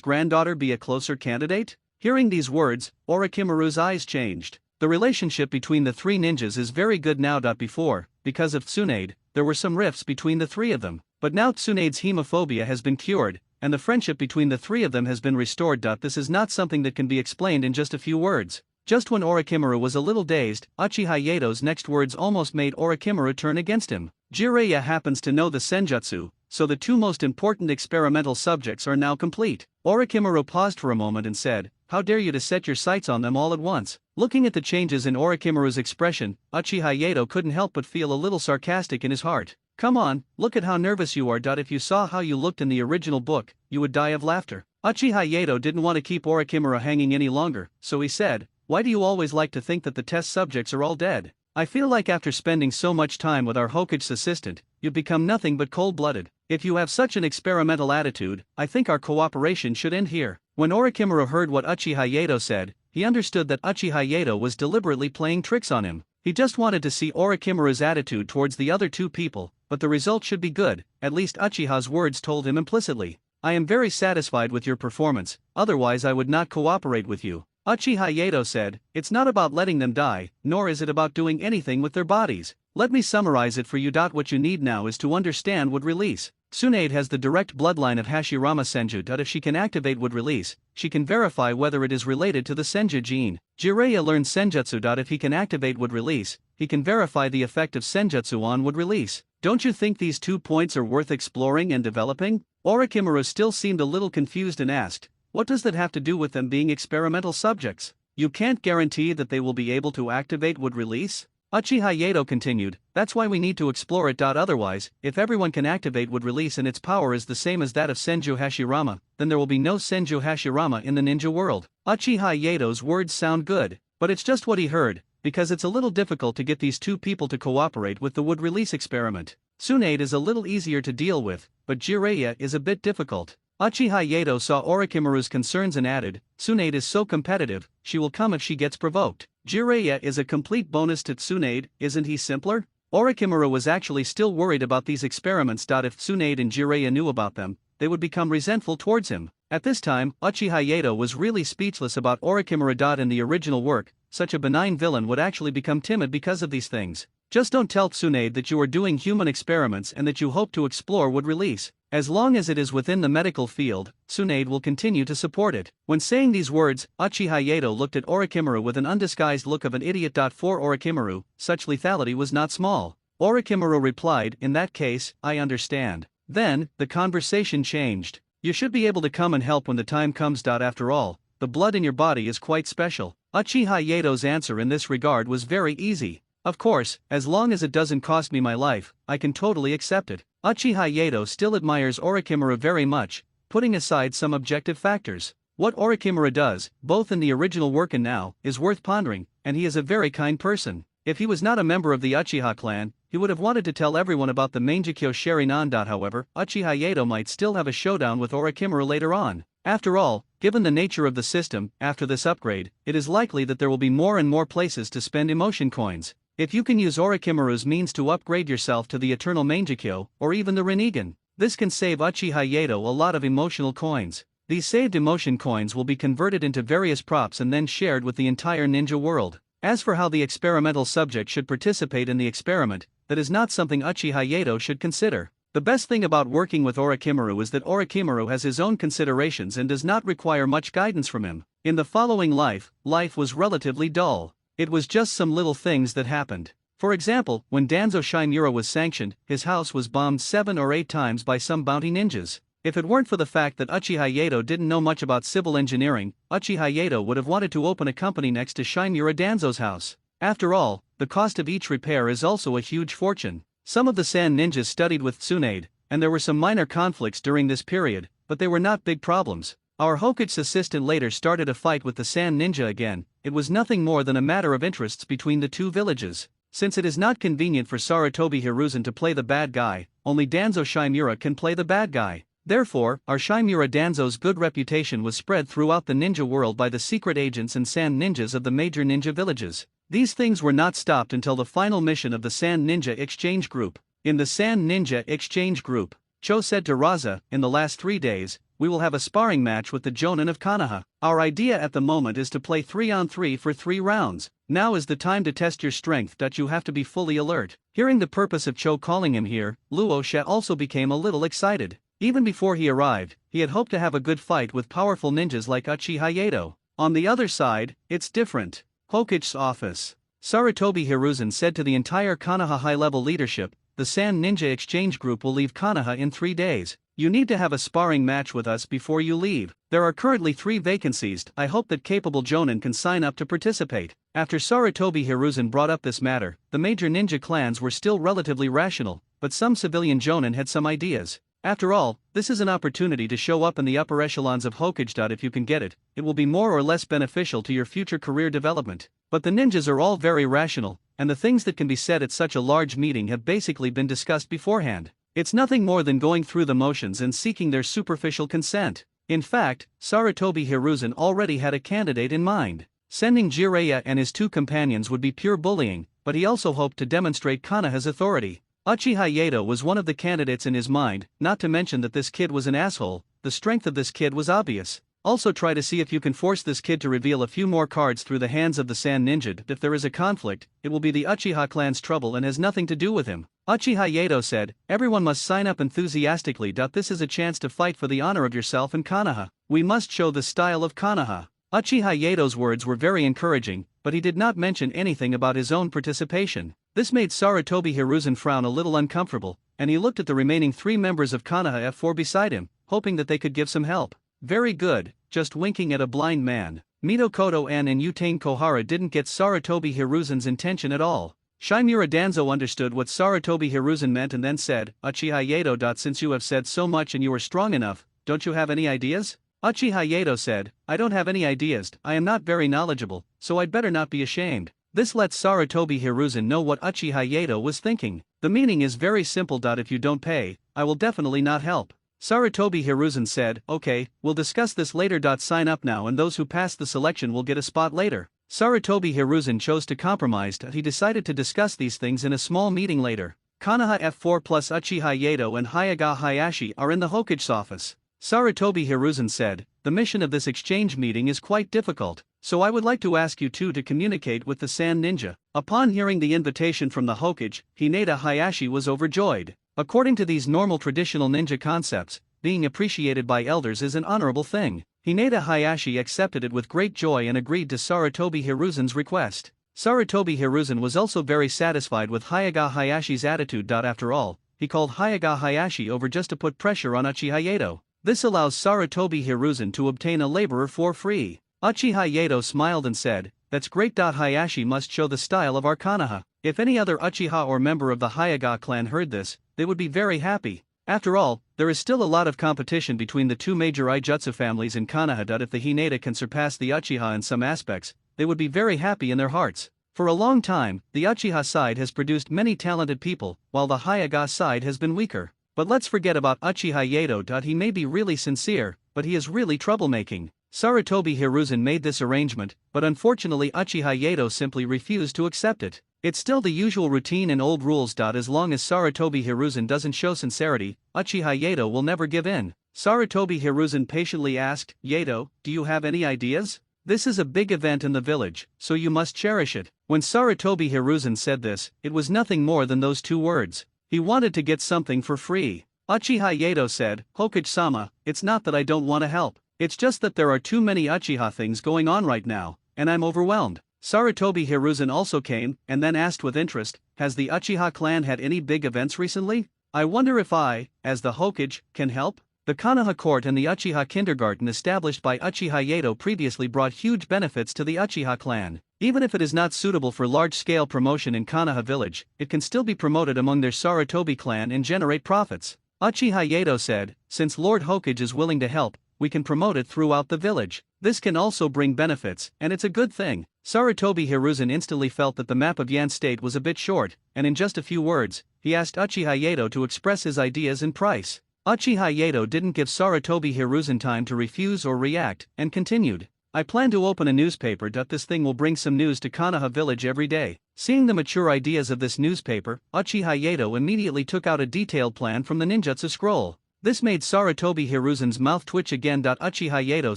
granddaughter be a closer candidate?" Hearing these words, Orochimaru's eyes changed. The relationship between the 3 ninjas is very good now. Before, because of Tsunade, there were some rifts between the 3 of them, but now Tsunade's hemophobia has been cured, and the friendship between the three of them has been restored. This is not something that can be explained in just a few words. Just when Orochimaru was a little dazed, Uchiha Yato's next words almost made Orochimaru turn against him. Jiraiya happens to know the senjutsu, so the two most important experimental subjects are now complete. Orochimaru paused for a moment and said, "How dare you to set your sights on them all at once?" Looking at the changes in Orochimaru's expression, Uchiha Yato couldn't help but feel a little sarcastic in his heart. "Come on, look at how nervous you are. If you saw how you looked in the original book, you would die of laughter." Uchiha Yato didn't want to keep Orochimaru hanging any longer, so he said, "Why do you always like to think that the test subjects are all dead? I feel like after spending so much time with our Hokage's assistant, you've become nothing but cold-blooded. If you have such an experimental attitude, I think our cooperation should end here." When Orochimaru heard what Uchiha Yato said, he understood that Uchiha Yato was deliberately playing tricks on him. He just wanted to see Orochimaru's attitude towards the other two people, but the result should be good, at least Uchiha's words told him implicitly. "I am very satisfied with your performance, otherwise I would not cooperate with you." Uchiha Yato said, "It's not about letting them die, nor is it about doing anything with their bodies. Let me summarize it for you. What you need now is to understand wood release. Tsunade has the direct bloodline of Hashirama Senju. If she can activate wood release, she can verify whether it is related to the Senju gene. Jiraiya learned Senjutsu. If he can activate wood release, he can verify the effect of Senjutsu on wood release. Don't you think these 2 points are worth exploring and developing?" Orochimaru still seemed a little confused and asked, "What does that have to do with them being experimental subjects? You can't guarantee that they will be able to activate wood release?" Uchiha Yato continued, "That's why we need to explore it. Otherwise, if everyone can activate wood release and its power is the same as that of Senju Hashirama, then there will be no Senju Hashirama in the ninja world." Uchiha Yato's words sound good, but it's just what he heard, because it's a little difficult to get these two people to cooperate with the wood release experiment. Tsunade is a little easier to deal with, but Jiraiya is a bit difficult. Uchiha Yato saw Orochimaru's concerns and added, "Tsunade is so competitive, she will come if she gets provoked. Jiraiya is a complete bonus to Tsunade, isn't he simpler?" Orochimaru was actually still worried about these experiments. If Tsunade and Jiraiya knew about them, they would become resentful towards him. At this time, Uchiha Yato was really speechless about Orochimaru. In the original work, such a benign villain would actually become timid because of these things. Just don't tell Tsunade that you are doing human experiments and that you hope to explore wood release. As long as it is within the medical field, Tsunade will continue to support it. When saying these words, Uchiha Yato looked at Orochimaru with an undisguised look of an idiot. For Orochimaru, such lethality was not small. Orochimaru replied, "In that case, I understand." Then, the conversation changed. "You should be able to come and help when the time comes. After all, the blood in your body is quite special." Uchiha Yato's answer in this regard was very easy. "Of course, as long as it doesn't cost me my life, I can totally accept it." Uchiha Yato still admires Orochimaru very much, putting aside some objective factors. What Orochimaru does, both in the original work and now, is worth pondering, and he is a very kind person. If he was not a member of the Uchiha clan, he would have wanted to tell everyone about the Mangekyo Sharingan. However, Uchiha Yato might still have a showdown with Orochimaru later on. After all, given the nature of the system, after this upgrade, it is likely that there will be more and more places to spend emotion coins. If you can use Orochimaru's means to upgrade yourself to the Eternal Mangekyo, or even the Rinnegan, this can save Uchiha Yato a lot of emotional coins. These saved emotion coins will be converted into various props and then shared with the entire ninja world. As for how the experimental subject should participate in the experiment, that is not something Uchiha Yato should consider. The best thing about working with Orochimaru is that Orochimaru has his own considerations and does not require much guidance from him. In the following life was relatively dull. It was just some little things that happened. For example, when Danzo Shimura was sanctioned, his house was bombed 7 or 8 times by some bounty ninjas. If it weren't for the fact that Uchiha Yato didn't know much about civil engineering, Uchiha Yato would have wanted to open a company next to Shimura Danzo's house. After all, the cost of each repair is also a huge fortune. Some of the Sand ninjas studied with Tsunade, and there were some minor conflicts during this period, but they were not big problems. Our Hokage's assistant later started a fight with the Sand ninja again. It was nothing more than a matter of interests between the two villages. Since it is not convenient for Sarutobi Hiruzen to play the bad guy, only Danzo Shimura can play the bad guy. Therefore, our Shimura Danzo's good reputation was spread throughout the ninja world by the secret agents and Sand ninjas of the major ninja villages. These things were not stopped until the final mission of the Sand Ninja Exchange Group. In the Sand Ninja Exchange Group, Cho said to Raza, "In the last 3 days, we will have a sparring match with the Jonin of Konoha. Our idea at the moment is to play 3-on-3 for 3 rounds. Now is the time to test your strength. You have to be fully alert." Hearing the purpose of Cho calling him here, Luo She also became a little excited. Even before he arrived, he had hoped to have a good fight with powerful ninjas like Uchiha Yato. On the other side, it's different. Hokage's office. Sarutobi Hiruzen said to the entire Konoha high-level leadership, the Sand Ninja Exchange Group will leave Konoha in 3 days. You need to have a sparring match with us before you leave. There are currently 3 vacancies. I hope that capable jonin can sign up to participate. After Sarutobi Hiruzen brought up this matter, the major ninja clans were still relatively rational, but some civilian jonin had some ideas. After all, this is an opportunity to show up in the upper echelons of Hokage. If you can get it, it will be more or less beneficial to your future career development. But the ninjas are all very rational, and the things that can be said at such a large meeting have basically been discussed beforehand. It's nothing more than going through the motions and seeking their superficial consent. In fact, Sarutobi Hiruzen already had a candidate in mind. Sending Jiraiya and his 2 companions would be pure bullying, but he also hoped to demonstrate Konoha's authority. Uchiha Yato was one of the candidates in his mind, not to mention that this kid was an asshole. The strength of this kid was obvious. Also try to see if you can force this kid to reveal a few more cards through the hands of the Sand Ninja. If there is a conflict, it will be the Uchiha clan's trouble and has nothing to do with him. Uchiha Yato said, everyone must sign up enthusiastically. This is a chance to fight for the honor of yourself and Konoha. We must show the style of Konoha. Uchiha Yato's words were very encouraging, but he did not mention anything about his own participation. This made Sarutobi Hiruzen frown a little uncomfortable, and he looked at the remaining 3 members of Konoha F4 beside him, hoping that they could give some help. Very good, just winking at a blind man. Mito An and Utane Kohara didn't get Sarutobi Hiruzen's intention at all. Shimura Danzo understood what Sarutobi Hiruzen meant and then said, Uchiha Yato. Since you have said so much and you are strong enough, don't you have any ideas? Uchiha Yato said, I don't have any ideas. I am not very knowledgeable, so I'd better not be ashamed. This lets Sarutobi Hiruzen know what Uchiha Yato was thinking. The meaning is very simple. If you don't pay, I will definitely not help. Sarutobi Hiruzen said, okay, we'll discuss this later. Sign up now and those who pass the selection will get a spot later. Sarutobi Hiruzen chose to compromise. He decided to discuss these things in a small meeting later. Konoha F4 plus Uchiha Yato and Hyaga Hayashi are in the Hokage's office. Sarutobi Hiruzen said, the mission of this exchange meeting is quite difficult, so I would like to ask you 2 to communicate with the Sand Ninja. Upon hearing the invitation from the Hokage, Hinata Hayashi was overjoyed. According to these normal traditional ninja concepts, being appreciated by elders is an honorable thing. Hinata Hayashi accepted it with great joy and agreed to Sarutobi Hiruzen's request. Sarutobi Hiruzen was also very satisfied with Hyaga Hayashi's attitude. After all, he called Hyaga Hayashi over just to put pressure on Uchiha Yato. This allows Sarutobi Hiruzen to obtain a laborer for free. Uchiha Yato smiled and said, that's great. Hayashi must show the style of our Konoha. If any other Uchiha or member of the Hyaga clan heard this, they would be very happy. After all, there is still a lot of competition between the 2 major Ijutsu families in Konoha. If the Hinata can surpass the Uchiha in some aspects, they would be very happy in their hearts. For a long time, the Uchiha side has produced many talented people, while the Hyaga side has been weaker. But let's forget about Uchiha Yato. He may be really sincere, but he is really troublemaking. Sarutobi Hiruzen made this arrangement, but unfortunately Uchiha Yato simply refused to accept it. It's still the usual routine and old rules. As long as Sarutobi Hiruzen doesn't show sincerity, Uchiha Yato will never give in. Sarutobi Hiruzen patiently asked, Yato, do you have any ideas? This is a big event in the village, so you must cherish it. When Sarutobi Hiruzen said this, it was nothing more than those 2 words. He wanted to get something for free. Uchiha Yato said, Hokage-sama, it's not that I don't want to help. It's just that there are too many Uchiha things going on right now, and I'm overwhelmed. Sarutobi Hiruzen also came, and then asked with interest, has the Uchiha clan had any big events recently? I wonder if I, as the Hokage, can help? The Konoha court and the Uchiha kindergarten established by Uchiha Yato previously brought huge benefits to the Uchiha clan. Even if it is not suitable for large-scale promotion in Konoha village, it can still be promoted among their Sarutobi clan and generate profits. Uchiha Yato said, since Lord Hokage is willing to help, we can promote it throughout the village. This can also bring benefits, and it's a good thing. Sarutobi Hiruzen instantly felt that the map of Yan State was a bit short, and in just a few words, he asked Uchiha Yato to express his ideas and price. Uchiha Yato didn't give Sarutobi Hiruzen time to refuse or react, and continued. I plan to open a newspaper. This thing will bring some news to Konoha village every day. Seeing the mature ideas of this newspaper, Uchiha Yato immediately took out a detailed plan from the ninjutsu scroll. This made Sarutobi Hiruzen's mouth twitch again. Uchiha Yato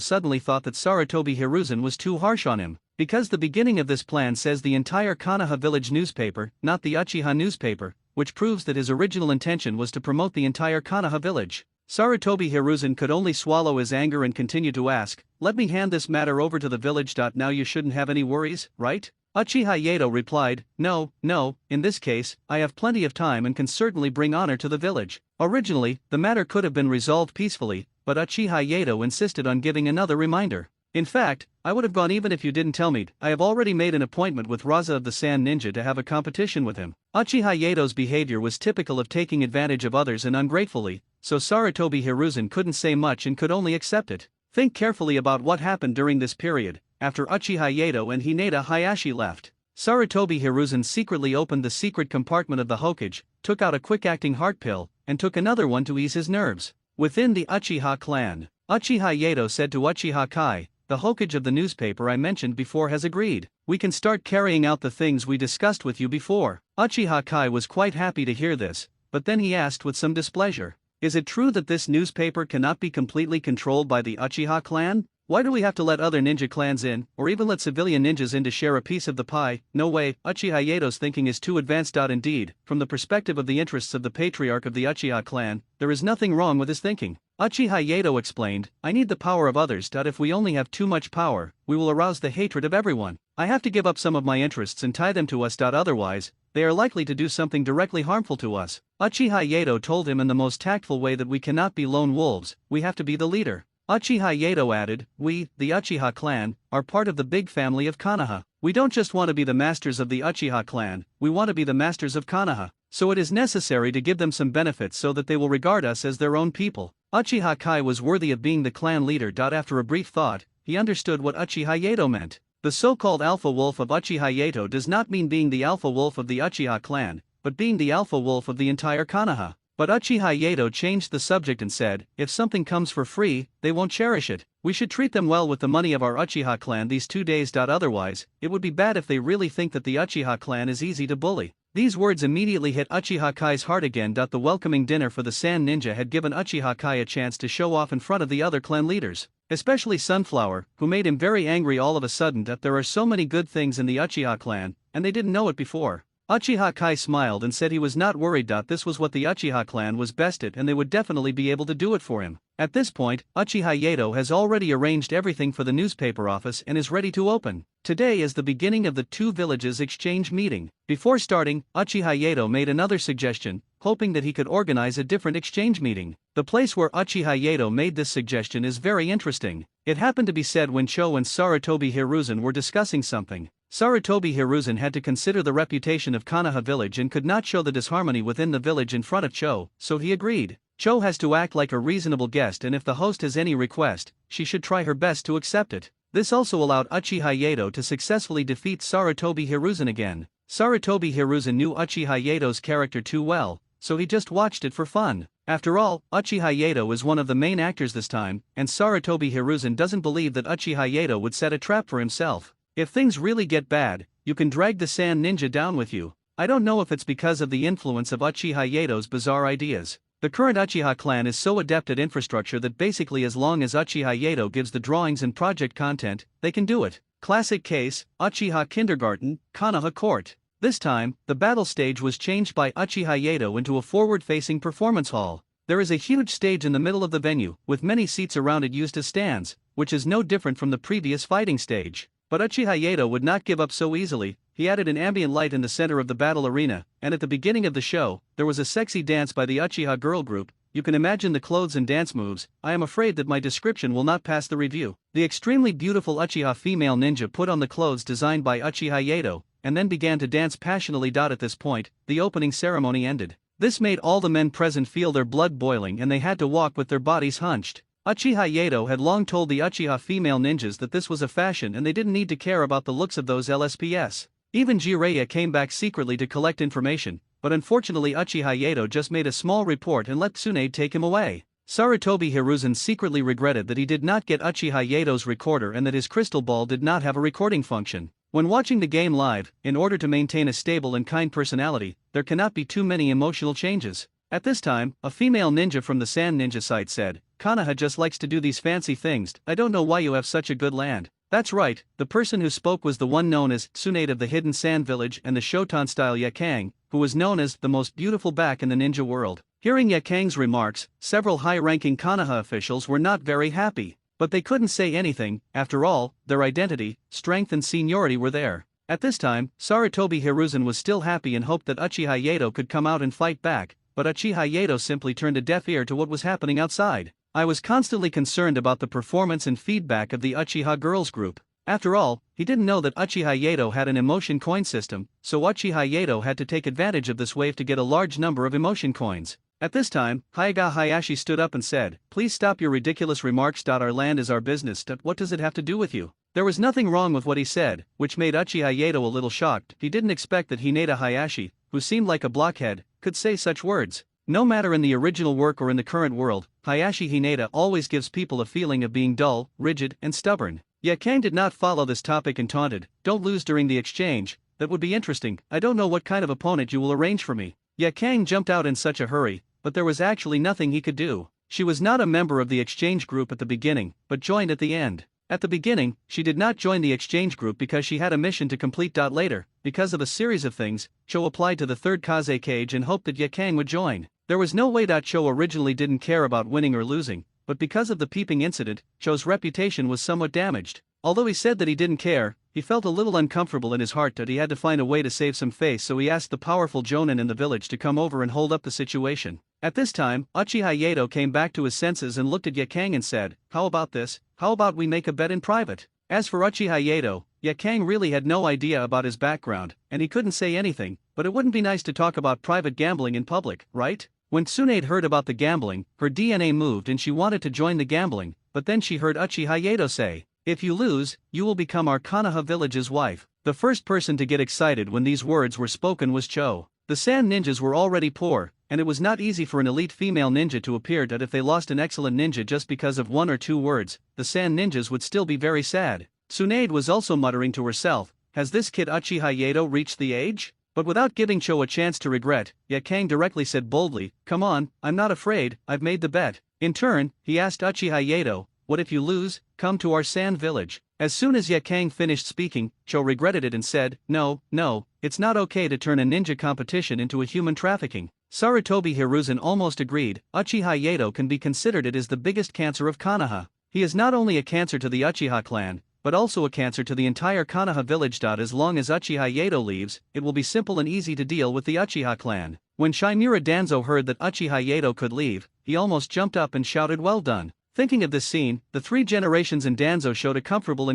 suddenly thought that Sarutobi Hiruzen was too harsh on him, because the beginning of this plan says the entire Konoha village newspaper, not the Uchiha newspaper, which proves that his original intention was to promote the entire Konoha village. Sarutobi Hiruzen could only swallow his anger and continue to ask, "Let me hand this matter over to the village. Now you shouldn't have any worries, right?" Uchiha Yato replied, "No, in this case, I have plenty of time and can certainly bring honor to the village." Originally, the matter could have been resolved peacefully, but Uchiha Yato insisted on giving another reminder. "In fact, I would have gone even if you didn't tell me. I have already made an appointment with Raza of the Sand Ninja to have a competition with him." Uchiha Yato's behavior was typical of taking advantage of others and ungratefully, so Sarutobi Hiruzen couldn't say much and could only accept it. Think carefully about what happened during this period. After Uchiha Yato and Hinata Hayashi left, Sarutobi Hiruzen secretly opened the secret compartment of the Hokage, took out a quick-acting heart pill, and took another one to ease his nerves. Within the Uchiha clan, Uchiha Yato said to Uchiha Kai, "The Hokage of the newspaper I mentioned before has agreed. We can start carrying out the things we discussed with you before." Uchiha Kai was quite happy to hear this, but then he asked with some displeasure, "Is it true that this newspaper cannot be completely controlled by the Uchiha clan? Why do we have to let other ninja clans in, or even let civilian ninjas in to share a piece of the pie? No way." Uchiha Yato's thinking is too advanced. Indeed, from the perspective of the interests of the patriarch of the Uchiha clan, there is nothing wrong with his thinking. Uchiha Yato explained, "I need the power of others. If we only have too much power, we will arouse the hatred of everyone. I have to give up some of my interests and tie them to us. Otherwise, they are likely to do something directly harmful to us." Uchiha Yato told him in the most tactful way that we cannot be lone wolves, we have to be the leader. Uchiha Yato added, "We, the Uchiha clan, are part of the big family of Konoha. We don't just want to be the masters of the Uchiha clan, we want to be the masters of Konoha. So it is necessary to give them some benefits so that they will regard us as their own people." Uchiha Kai was worthy of being the clan leader. After a brief thought, he understood what Uchiha Yato meant. The so-called Alpha Wolf of Uchiha Yato does not mean being the Alpha Wolf of the Uchiha clan, but being the Alpha Wolf of the entire Konoha. But Uchiha Yato changed the subject and said, "If something comes for free, they won't cherish it. We should treat them well with the money of our Uchiha clan these 2 days. Otherwise, it would be bad if they really think that the Uchiha clan is easy to bully." These words immediately hit Uchiha Kai's heart again. The welcoming dinner for the Sand Ninja had given Uchiha Kai a chance to show off in front of the other clan leaders, especially Sunflower, who made him very angry all of a sudden. There are so many good things in the Uchiha clan, and they didn't know it before. Uchiha Kai smiled and said he was not worried. This was what the Uchiha clan was best at and they would definitely be able to do it for him. At this point, Uchiha Yato has already arranged everything for the newspaper office and is ready to open. Today is the beginning of the two villages exchange meeting. Before starting, Uchiha Yato made another suggestion, hoping that he could organize a different exchange meeting. The place where Uchiha Yato made this suggestion is very interesting. It happened to be said when Cho and Sarutobi Hiruzen were discussing something. Sarutobi Hiruzen had to consider the reputation of Konoha village and could not show the disharmony within the village in front of Cho, so he agreed. Cho has to act like a reasonable guest and if the host has any request, she should try her best to accept it. This also allowed Uchiha Yato to successfully defeat Sarutobi Hiruzen again. Sarutobi Hiruzen knew Uchiha Yato's character too well, so he just watched it for fun. After all, Uchiha Yato is one of the main actors this time, and Sarutobi Hiruzen doesn't believe that Uchiha Yato would set a trap for himself. If things really get bad, you can drag the Sand Ninja down with you. I don't know if it's because of the influence of Uchiha Yato's bizarre ideas. The current Uchiha clan is so adept at infrastructure that basically as long as Uchiha Yato gives the drawings and project content, they can do it. Classic case, Uchiha Kindergarten, Konoha Court. This time, the battle stage was changed by Uchiha Yato into a forward-facing performance hall. There is a huge stage in the middle of the venue, with many seats around it used as stands, which is no different from the previous fighting stage. But Uchiha Yato would not give up so easily. He added an ambient light in the center of the battle arena, and at the beginning of the show, there was a sexy dance by the Uchiha girl group. You can imagine the clothes and dance moves. I am afraid that my description will not pass the review. The extremely beautiful Uchiha female ninja put on the clothes designed by Uchiha Yato, and then began to dance passionately. At this point, the opening ceremony ended. This made all the men present feel their blood boiling and they had to walk with their bodies hunched. Uchiha Yato had long told the Uchiha female ninjas that this was a fashion and they didn't need to care about the looks of those LSPS. Even Jiraiya came back secretly to collect information, but unfortunately Uchiha Yato just made a small report and let Tsunade take him away. Sarutobi Hiruzen secretly regretted that he did not get Uchiha Yato's recorder and that his crystal ball did not have a recording function. When watching the game live, in order to maintain a stable and kind personality, there cannot be too many emotional changes. At this time, a female ninja from the Sand Ninja site said, "Konoha just likes to do these fancy things. I don't know why you have such a good land." That's right, the person who spoke was the one known as Tsunade of the Hidden Sand Village and the Shotan-style Yakang, who was known as the most beautiful back in the ninja world. Hearing Yakang's remarks, several high-ranking Konoha officials were not very happy, but they couldn't say anything. After all, their identity, strength and seniority were there. At this time, Sarutobi Hiruzen was still happy and hoped that Uchiha Yato could come out and fight back, but Uchiha Yato simply turned a deaf ear to what was happening outside. I was constantly concerned about the performance and feedback of the Uchiha girls group. After all, he didn't know that Uchiha Yato had an emotion coin system, so Uchiha Yato had to take advantage of this wave to get a large number of emotion coins. At this time, Hyuga Hayashi stood up and said, "Please stop your ridiculous remarks. Our land is our business. What does it have to do with you?" There was nothing wrong with what he said, which made Uchiha Yato a little shocked. He didn't expect that Hinata Hayashi, who seemed like a blockhead, could say such words. No matter in the original work or in the current world, Hayashi Hinata always gives people a feeling of being dull, rigid, and stubborn. Yakang did not follow this topic and taunted, "Don't lose during the exchange, that would be interesting. I don't know what kind of opponent you will arrange for me." Yakang jumped out in such a hurry, but there was actually nothing he could do. She was not a member of the exchange group at the beginning, but joined at the end. At the beginning, she did not join the exchange group because she had a mission to complete. Later, because of a series of things, Cho applied to the third Kaze cage and hoped that Yakang would join. There was no way. Cho originally didn't care about winning or losing, but because of the peeping incident, Cho's reputation was somewhat damaged. Although he said that he didn't care, he felt a little uncomfortable in his heart that he had to find a way to save some face, so he asked the powerful Jonin in the village to come over and hold up the situation. At this time, Uchiha Yato came back to his senses and looked at Yakang and said, "How about this? How about we make a bet in private?" As for Uchiha Yato, Yakang really had no idea about his background, and he couldn't say anything, but it wouldn't be nice to talk about private gambling in public, right? When Tsunade heard about the gambling, her DNA moved and she wanted to join the gambling, but then she heard Uchiha Yato say, "If you lose, you will become our Konoha village's wife." The first person to get excited when these words were spoken was Cho. The Sand Ninjas were already poor, and it was not easy for an elite female ninja to appear that if they lost an excellent ninja just because of one or two words, the Sand Ninjas would still be very sad. Tsunade was also muttering to herself, "Has this kid Uchiha Yato reached the age?" But without giving Cho a chance to regret, Yakang directly said boldly, "Come on, I'm not afraid, I've made the bet." In turn, he asked Uchiha Yato, "What if you lose? Come to our sand village." As soon as Yakang finished speaking, Cho regretted it and said, No, it's not okay to turn a ninja competition into a human trafficking." Sarutobi Hiruzen almost agreed. Uchiha Yato can be considered it is the biggest cancer of Konoha. He is not only a cancer to the Uchiha clan, but also a cancer to the entire Konoha village. As long as Uchiha Yato leaves, it will be simple and easy to deal with the Uchiha clan. When Shimura Danzo heard that Uchiha Yato could leave, he almost jumped up and shouted, "Well done." Thinking of this scene, the three generations in Danzo showed a comfortable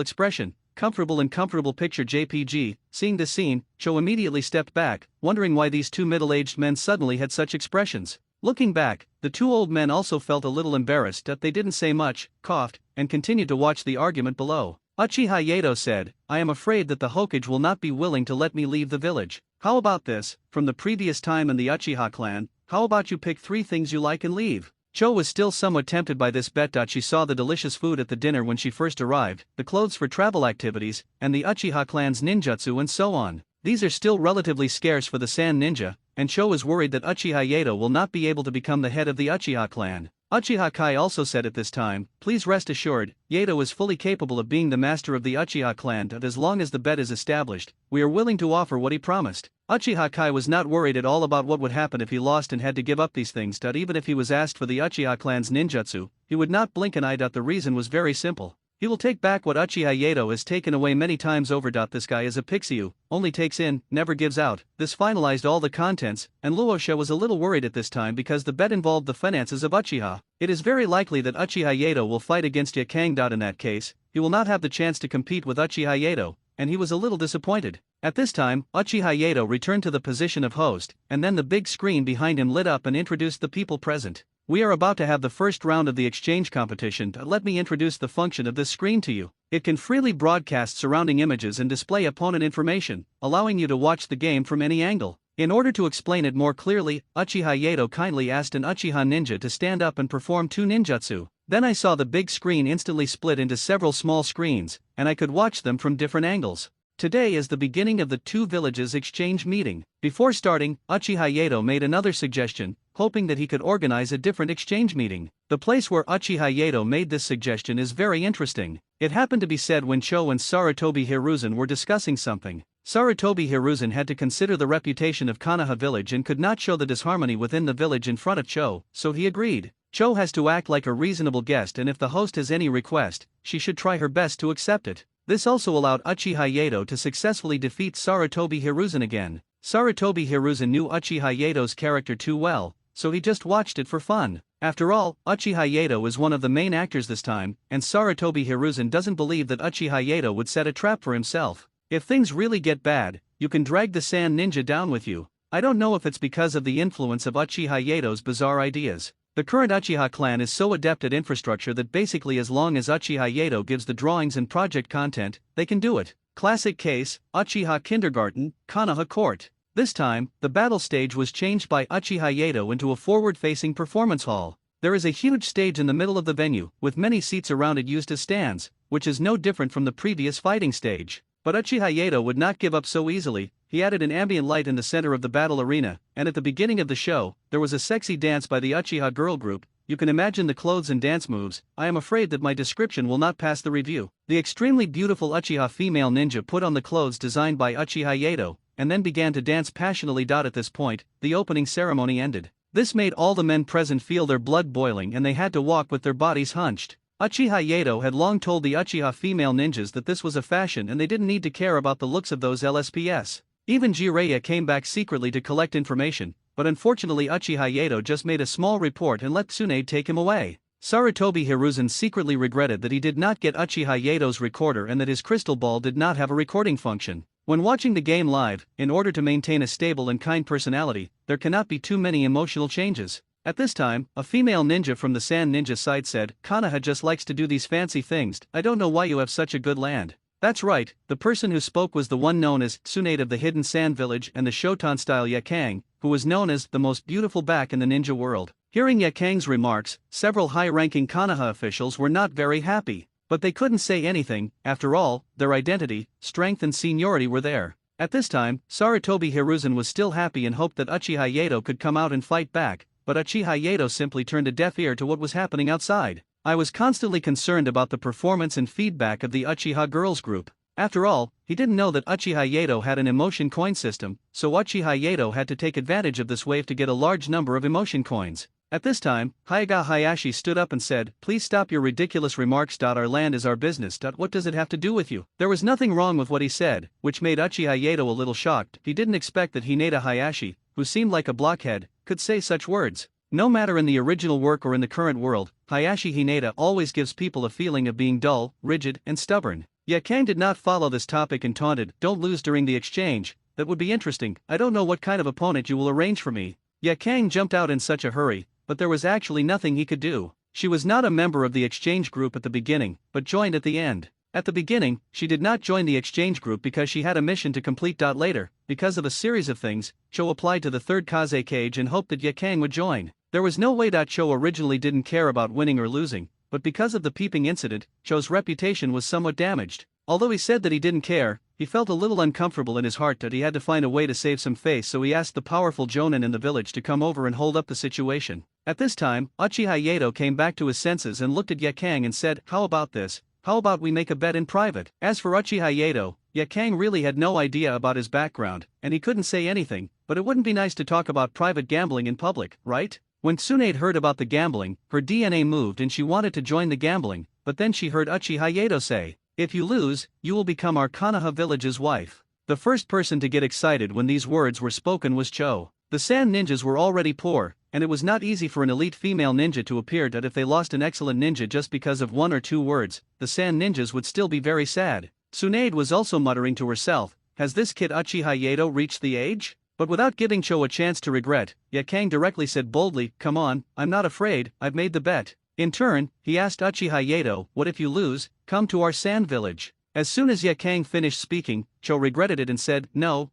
expression. Comfortable picture JPG. Seeing this scene, Cho immediately stepped back, wondering why these two middle-aged men suddenly had such expressions. Looking back, the two old men also felt a little embarrassed that they didn't say much, coughed, and continued to watch the argument below. Uchiha Yato said, "I am afraid that the Hokage will not be willing to let me leave the village. How about this? From the previous time in the Uchiha clan, how about you pick 3 things you like and leave?" Cho was still somewhat tempted by this bet. She saw the delicious food at the dinner when she first arrived, the clothes for travel activities, and the Uchiha clan's ninjutsu and so on. These are still relatively scarce for the Sand Ninja, and Cho is worried that Uchiha Yato will not be able to become the head of the Uchiha clan. Uchiha Kai also said at this time, "Please rest assured, Yato is fully capable of being the master of the Uchiha clan, and as long as the bet is established, we are willing to offer what he promised." Uchiha Kai was not worried at all about what would happen if he lost and had to give up these things. Even if he was asked for the Uchiha clan's ninjutsu, he would not blink an eye. The reason was very simple. He will take back what Uchiha Yato has taken away many times over. This guy is a pixie, only takes in, never gives out. This finalized all the contents, and Luosha was a little worried at this time because the bet involved the finances of Uchiha. It is very likely that Uchiha Yato will fight against Yakang. In that case, he will not have the chance to compete with Uchiha Yato, and he was a little disappointed. At this time, Uchiha Yato returned to the position of host, and then the big screen behind him lit up and introduced the people present. "We are about to have the first round of the exchange competition. Let me introduce the function of this screen to you. It can freely broadcast surrounding images and display opponent information, allowing you to watch the game from any angle." In order to explain it more clearly, Uchiha Yato kindly asked an Uchiha ninja to stand up and perform 2 ninjutsu. Then I saw the big screen instantly split into several small screens, and I could watch them from different angles. Today is the beginning of the 2 villages exchange meeting. Before starting, Uchiha Yato made another suggestion, hoping that he could organize a different exchange meeting. The place where Uchiha Yato made this suggestion is very interesting. It happened to be said when Cho and Sarutobi Hiruzen were discussing something. Sarutobi Hiruzen had to consider the reputation of Konoha village and could not show the disharmony within the village in front of Cho, so he agreed. Cho has to act like a reasonable guest, and if the host has any request, she should try her best to accept it. This also allowed Uchiha Yato to successfully defeat Sarutobi Hiruzen again. Sarutobi Hiruzen knew Uchiha Yato's character too well, so he just watched it for fun. After all, Uchiha Yato is one of the main actors this time, and Sarutobi Hiruzen doesn't believe that Uchiha Yato would set a trap for himself. If things really get bad, you can drag the sand ninja down with you. I don't know if it's because of the influence of Uchiha Yato's bizarre ideas. The current Uchiha clan is so adept at infrastructure that basically as long as Uchiha Yato gives the drawings and project content, they can do it. Classic case, Uchiha Kindergarten, Konoha Court. This time, the battle stage was changed by Uchiha Yato into a forward-facing performance hall. There is a huge stage in the middle of the venue, with many seats around it used as stands, which is no different from the previous fighting stage. But Uchiha Yato would not give up so easily. He added an ambient light in the center of the battle arena, and at the beginning of the show, there was a sexy dance by the Uchiha girl group. You can imagine the clothes and dance moves. I am afraid that my description will not pass the review. The extremely beautiful Uchiha female ninja put on the clothes designed by Uchiha Yato, and then began to dance passionately. At this point, the opening ceremony ended. This made all the men present feel their blood boiling, and they had to walk with their bodies hunched. Uchiha Yato had long told the Uchiha female ninjas that this was a fashion and they didn't need to care about the looks of those LSPS. Even Jiraiya came back secretly to collect information, but unfortunately Uchiha Yato just made a small report and let Tsunade take him away. Sarutobi Hiruzen secretly regretted that he did not get Uchiha Yato's recorder and that his crystal ball did not have a recording function. When watching the game live, in order to maintain a stable and kind personality, there cannot be too many emotional changes. At this time, a female ninja from the Sand Ninja side said, "Konoha just likes to do these fancy things. I don't know why you have such a good land." That's right, the person who spoke was the one known as Tsunade of the Hidden Sand Village and the Shotan-style Yakang, who was known as the most beautiful back in the ninja world. Hearing Yakang's remarks, several high-ranking Konoha officials were not very happy, but they couldn't say anything. After all, their identity, strength and seniority were there. At this time, Sarutobi Hiruzen was still happy and hoped that Uchiha Yato could come out and fight back, but Uchiha Yato simply turned a deaf ear to what was happening outside. I was constantly concerned about the performance and feedback of the Uchiha girls group. After all, he didn't know that Uchiha Yato had an emotion coin system, so Uchiha Yato had to take advantage of this wave to get a large number of emotion coins. At this time, Hyuga Hayashi stood up and said, "Please stop your ridiculous remarks. Our land is our business. What does it have to do with you?" There was nothing wrong with what he said, which made Uchiha Yato a little shocked. He didn't expect that Hinata Hayashi, who seemed like a blockhead, could say such words. No matter in the original work or in the current world, Hayashi Hinata always gives people a feeling of being dull, rigid, and stubborn. Yakang did not follow this topic and taunted, "Don't lose during the exchange. That would be interesting. I don't know what kind of opponent you will arrange for me." Yakang jumped out in such a hurry, but there was actually nothing he could do. She was not a member of the exchange group at the beginning, but joined at the end. At the beginning, she did not join the exchange group because she had a mission to complete. Later, because of a series of things, Cho applied to the third Kaze cage and hoped that Yakang would join. There was no way. Cho originally didn't care about winning or losing, but because of the peeping incident, Cho's reputation was somewhat damaged. Although he said that he didn't care, he felt a little uncomfortable in his heart that he had to find a way to save some face, so he asked the powerful Jonin in the village to come over and hold up the situation. At this time, Uchiha Yato came back to his senses and looked at Yakang and said, "How about this? How about we make a bet in private?" As for Uchiha Yato, Yakang really had no idea about his background, and he couldn't say anything, but it wouldn't be nice to talk about private gambling in public, right? When Tsunade heard about the gambling, her DNA moved and she wanted to join the gambling, but then she heard Uchiha Yato say, "If you lose, you will become our Konoha village's wife." The first person to get excited when these words were spoken was Cho. The Sand Ninjas were already poor, and it was not easy for an elite female ninja to appear that if they lost an excellent ninja just because of one or two words, the Sand Ninjas would still be very sad. Tsunade was also muttering to herself, "Has this kid Uchiha Yato reached the age?" But without giving Cho a chance to regret, Yakang directly said boldly, "Come on, I'm not afraid, I've made the bet." In turn, he asked Uchiha Yato, "What if you lose? Come to our sand village." As soon as Yakang finished speaking, Cho regretted it and said, No,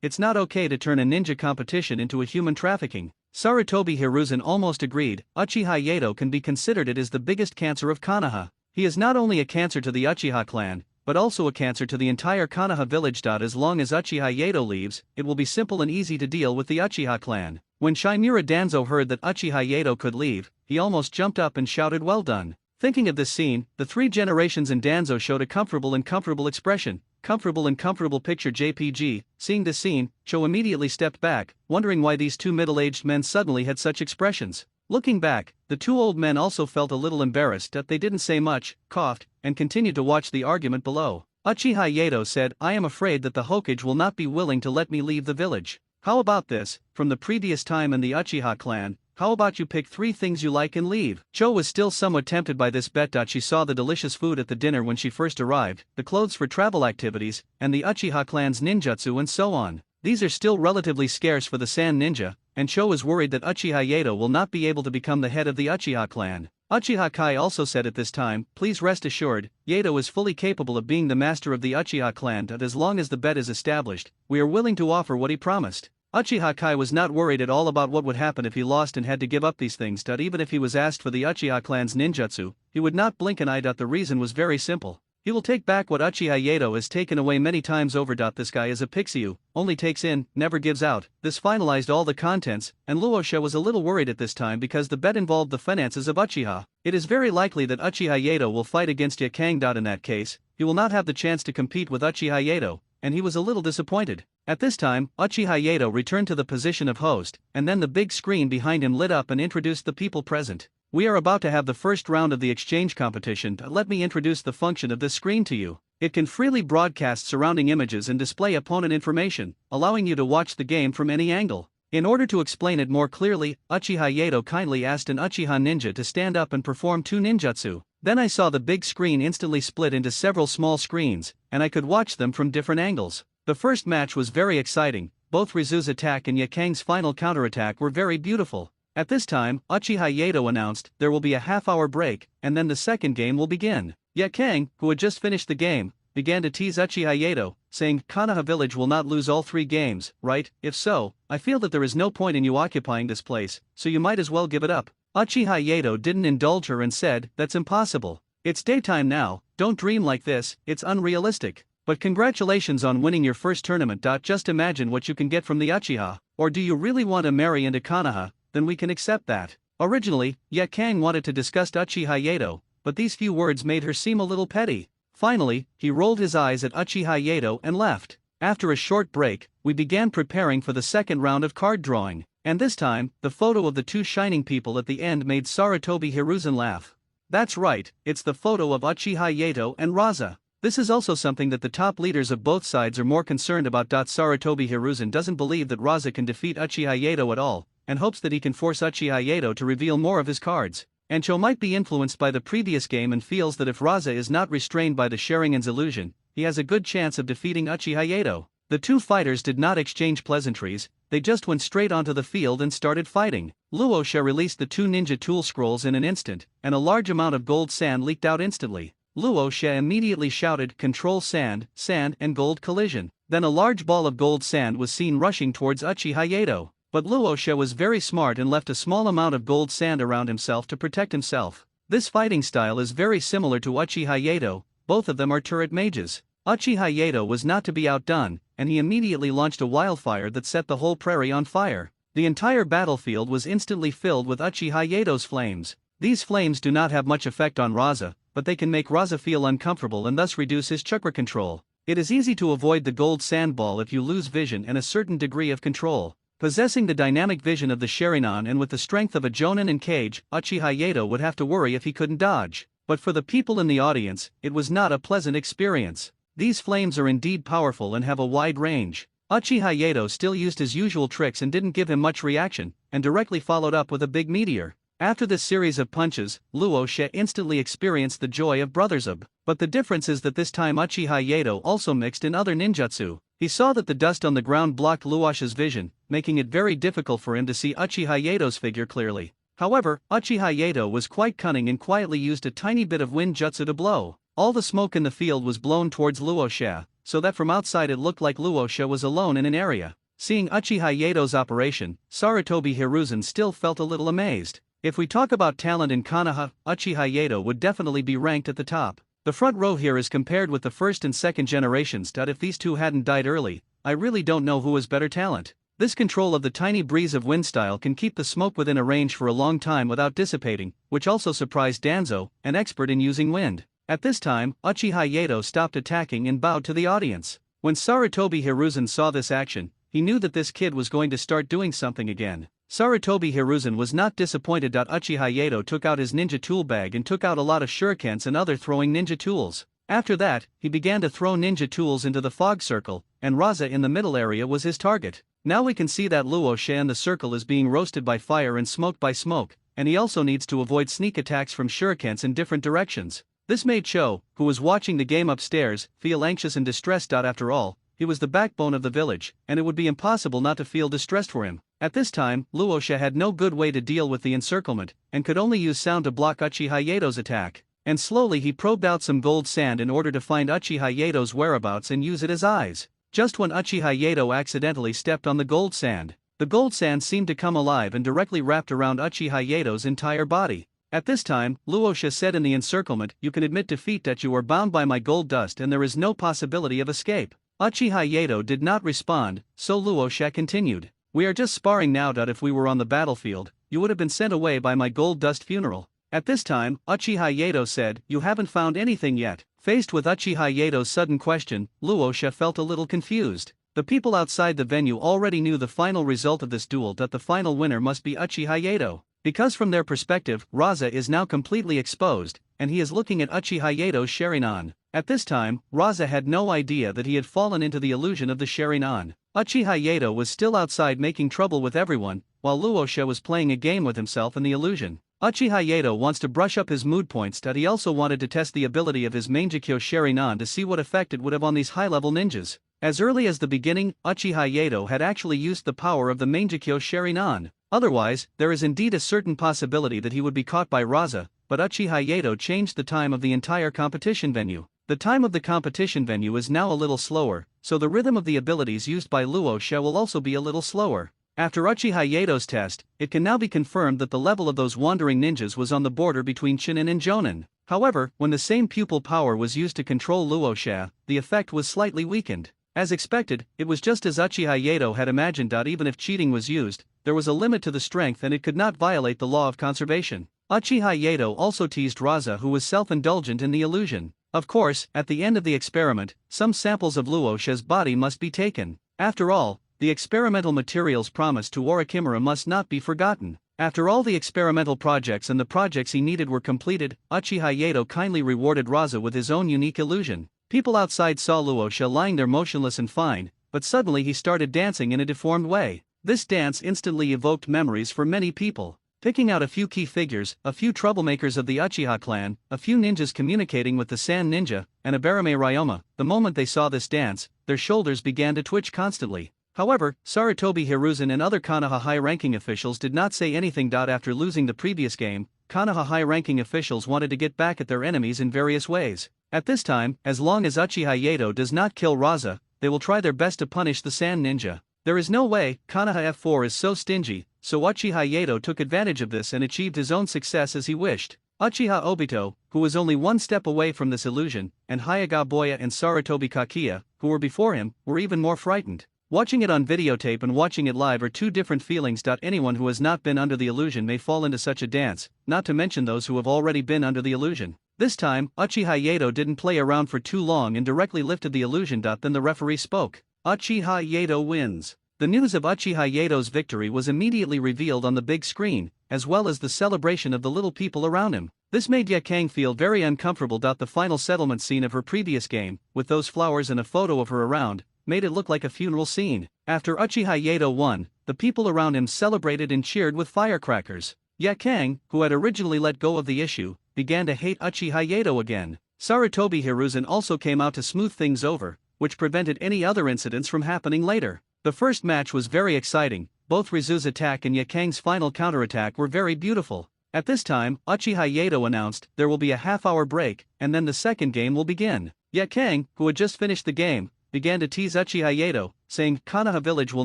it's not okay to turn a ninja competition into a human trafficking." Sarutobi Hiruzen almost agreed. Uchiha Yato can be considered it is the biggest cancer of Konoha. He is not only a cancer to the Uchiha clan, but also a cancer to the entire Konoha village. As long as Uchiha Yato leaves, it will be simple and easy to deal with the Uchiha clan. When Shimura Danzo heard that Uchiha Yato could leave, he almost jumped up and shouted, "Well done." Thinking of this scene, the three generations in Danzo showed a comfortable expression. comfortable picture JPG. Seeing this scene, Cho immediately stepped back, wondering why these two middle-aged men suddenly had such expressions. Looking back, the two old men also felt a little embarrassed that they didn't say much, coughed, and continued to watch the argument below. Uchiha Yato said, "I am afraid that the Hokage will not be willing to let me leave the village. How about this, from the previous time in the Uchiha clan, how about you pick 3 things you like and leave?" Cho was still somewhat tempted by this bet. She saw the delicious food at the dinner when she first arrived, the clothes for travel activities, and the Uchiha clan's ninjutsu and so on. These are still relatively scarce for the Sand Ninja, and Cho is worried that Uchiha Yato will not be able to become the head of the Uchiha clan. Uchiha Kai also said at this time, "Please rest assured, Yato is fully capable of being the master of the Uchiha clan, and as long as the bet is established, we are willing to offer what he promised." Uchiha Kai was not worried at all about what would happen if he lost and had to give up these things. Even if he was asked for the Uchiha clan's ninjutsu, he would not blink an eye. The reason was very simple. He will take back what Uchiha Yato has taken away many times over. This guy is a pixie who only takes in, never gives out. This finalized all the contents, and Luosha was a little worried at this time because the bet involved the finances of Uchiha. It is very likely that Uchiha Yato will fight against Yakang. In that case, he will not have the chance to compete with Uchiha Yato, and he was a little disappointed. At this time, Uchiha Yato returned to the position of host, and then the big screen behind him lit up and introduced the people present. "We are about to have the first round of the exchange competition. Let me introduce the function of this screen to you. It can freely broadcast surrounding images and display opponent information, allowing you to watch the game from any angle." In order to explain it more clearly, Uchiha Yato kindly asked an Uchiha ninja to stand up and perform 2 ninjutsu. Then I saw the big screen instantly split into several small screens, and I could watch them from different angles. The first match was very exciting. Both Rizu's attack and Yakang's final counterattack were very beautiful. At this time, Uchiha Yato announced there will be a half-hour break, and then the second game will begin. Yakang, who had just finished the game, began to tease Uchiha Yato, saying, "Konoha village will not lose all 3 games, right? If so, I feel that there is no point in you occupying this place, so you might as well give it up." Uchiha Yato didn't indulge her and said, "That's impossible. It's daytime now, don't dream like this, it's unrealistic. But congratulations on winning your first tournament. Just imagine what you can get from the Uchiha. Or do you really want to marry into Konoha? Then we can accept that." Originally, Yakang wanted to discuss Uchiha Yato, but these few words made her seem a little petty. Finally, he rolled his eyes at Uchiha Yato and left. After a short break, we began preparing for the second round of card drawing, and this time, the photo of the 2 shining people at the end made Sarutobi Hiruzen laugh. That's right, it's the photo of Uchiha Yato and Raza. This is also something that the top leaders of both sides are more concerned about. Sarutobi Hiruzen doesn't believe that Raza can defeat Uchiha Yato at all, and hopes that he can force Uchiha Yato to reveal more of his cards. And Cho might be influenced by the previous game and feels that if Raza is not restrained by the Sharingan's illusion, he has a good chance of defeating Uchiha Yato. The 2 fighters did not exchange pleasantries, they just went straight onto the field and started fighting. Luosha released the 2 ninja tool scrolls in an instant, and a large amount of gold sand leaked out instantly. Luosha immediately shouted, "Control sand, sand and gold collision." Then a large ball of gold sand was seen rushing towards Uchiha Yato. But Luosha was very smart and left a small amount of gold sand around himself to protect himself. This fighting style is very similar to Uchiha Yato, both of them are turret mages. Uchiha Yato was not to be outdone, and he immediately launched a wildfire that set the whole prairie on fire. The entire battlefield was instantly filled with Uchiha Yato's flames. These flames do not have much effect on Raza, but they can make Raza feel uncomfortable and thus reduce his chakra control. It is easy to avoid the gold sandball if you lose vision and a certain degree of control. Possessing the dynamic vision of the Sharingan and with the strength of a Jonin and Kage, Uchiha Yato would have to worry if he couldn't dodge. But for the people in the audience, it was not a pleasant experience. These flames are indeed powerful and have a wide range. Uchiha Yato still used his usual tricks and didn't give him much reaction, and directly followed up with a big meteor. After this series of punches, Luosha instantly experienced the joy of Brothersub. But the difference is that this time Uchiha Yato also mixed in other ninjutsu. He saw that the dust on the ground blocked Luosha's vision, making it very difficult for him to see Uchiha Yato's figure clearly. However, Uchiha Yato was quite cunning and quietly used a tiny bit of wind jutsu to blow. All the smoke in the field was blown towards Luosha, so that from outside it looked like Luosha was alone in an area. Seeing Uchiha Yato's operation, Sarutobi Hiruzen still felt a little amazed. If we talk about talent in Konoha, Uchiha Yato would definitely be ranked at the top. The front row here is compared with the first and second generations. If these 2 hadn't died early, I really don't know who has better talent. This control of the tiny breeze of wind style can keep the smoke within a range for a long time without dissipating, which also surprised Danzo, an expert in using wind. At this time, Uchiha Yato stopped attacking and bowed to the audience. When Sarutobi Hiruzen saw this action, he knew that this kid was going to start doing something again. Sarutobi Hiruzen was not disappointed. Uchiha Yato took out his ninja tool bag and took out a lot of shurikens and other throwing ninja tools. After that, he began to throw ninja tools into the fog circle, and Raza in the middle area was his target. Now we can see that Luo She in the circle is being roasted by fire and smoked by smoke, and he also needs to avoid sneak attacks from shurikens in different directions. This made Cho, who was watching the game upstairs, feel anxious and distressed. After all, he was the backbone of the village, and it would be impossible not to feel distressed for him. At this time, Luo She had no good way to deal with the encirclement, and could only use sound to block Uchiha Yato's attack. And slowly he probed out some gold sand in order to find Uchiha Yato's whereabouts and use it as eyes. Just when Uchiha Yato accidentally stepped on the gold sand, the gold sand seemed to come alive and directly wrapped around Uchiha Yato's entire body. At this time, Luo She said in the encirclement, "You can admit defeat. That you are bound by my gold dust and there is no possibility of escape." Uchiha Yato did not respond, so Luo She continued, "We are just sparring now. If we were on the battlefield, you would have been sent away by my gold dust funeral." At this time, Uchiha Yato said, "You haven't found anything yet." Faced with Uchiha Yato's sudden question, Luo She felt a little confused. The people outside the venue already knew the final result of this duel, that the final winner must be Uchiha Yato. Because from their perspective, Raza is now completely exposed, and he is looking at Uchiha Yato's Sharingan. At this time, Raza had no idea that he had fallen into the illusion of the Sharingan. Uchiha Yato was still outside making trouble with everyone, while Luo She was playing a game with himself in the illusion. Uchiha Yato wants to brush up his mood points. He also wanted to test the ability of his Mangaku Sharingan to see what effect it would have on these high-level ninjas. As early as the beginning, Uchiha Yato had actually used the power of the Mangaku Sharingan. Otherwise, there is indeed a certain possibility that he would be caught by Raza, but Uchiha Yato changed the time of the entire competition venue. The time of the competition venue is now a little slower, so the rhythm of the abilities used by Luo She will also be a little slower. After Uchiha Yato's test, it can now be confirmed that the level of those wandering ninjas was on the border between Chunin and Jonin. However, when the same pupil power was used to control Luo She, the effect was slightly weakened. As expected, it was just as Uchiha Yato had imagined. Even if cheating was used, there was a limit to the strength and it could not violate the law of conservation. Uchiha Yato also teased Raza, who was self-indulgent in the illusion. Of course, at the end of the experiment, some samples of Luo She's body must be taken. After all, the experimental materials promised to Orochimaru must not be forgotten. After all the experimental projects and the projects he needed were completed, Uchiha Yato kindly rewarded Raza with his own unique illusion. People outside saw Luo She lying there motionless and fine, but suddenly he started dancing in a deformed way. This dance instantly evoked memories for many people. Picking out a few key figures, a few troublemakers of the Uchiha clan, a few ninjas communicating with the Sand Ninja, and a Barame Ryoma, the moment they saw this dance, their shoulders began to twitch constantly. However, Sarutobi Hiruzen and other Konoha high-ranking officials did not say anything. After losing the previous game, Konoha high-ranking officials wanted to get back at their enemies in various ways. At this time, as long as Uchiha Yato does not kill Raza, they will try their best to punish the Sand Ninja. There is no way. Konoha F4 is so stingy, so Uchiha Yato took advantage of this and achieved his own success as he wished. Uchiha Obito, who was only one step away from this illusion, and Hyuga Boya and Sarutobi Kakiya, who were before him, were even more frightened. Watching it on videotape and watching it live are two different feelings. Anyone who has not been under the illusion may fall into such a dance, not to mention those who have already been under the illusion. This time, Uchiha Yato didn't play around for too long and directly lifted the illusion. Then the referee spoke. Uchiha Yato wins. The news of Uchiha Yato's victory was immediately revealed on the big screen, as well as the celebration of the little people around him. This made Yakang feel very uncomfortable. The final settlement scene of her previous game, with those flowers and a photo of her around, made it look like a funeral scene. After Uchiha Yato won, the people around him celebrated and cheered with firecrackers. Yakang, who had originally let go of the issue, began to hate Uchiha Yato again. Sarutobi Hiruzen also came out to smooth things over, which prevented any other incidents from happening later. The first match was very exciting. Both Rizu's attack and Yakang's final counterattack were very beautiful. At this time, Uchiha Yato announced there will be a half-hour break, and then the second game will begin. Yakang, who had just finished the game, began to tease Uchiha Yato, saying, "Konoha Village will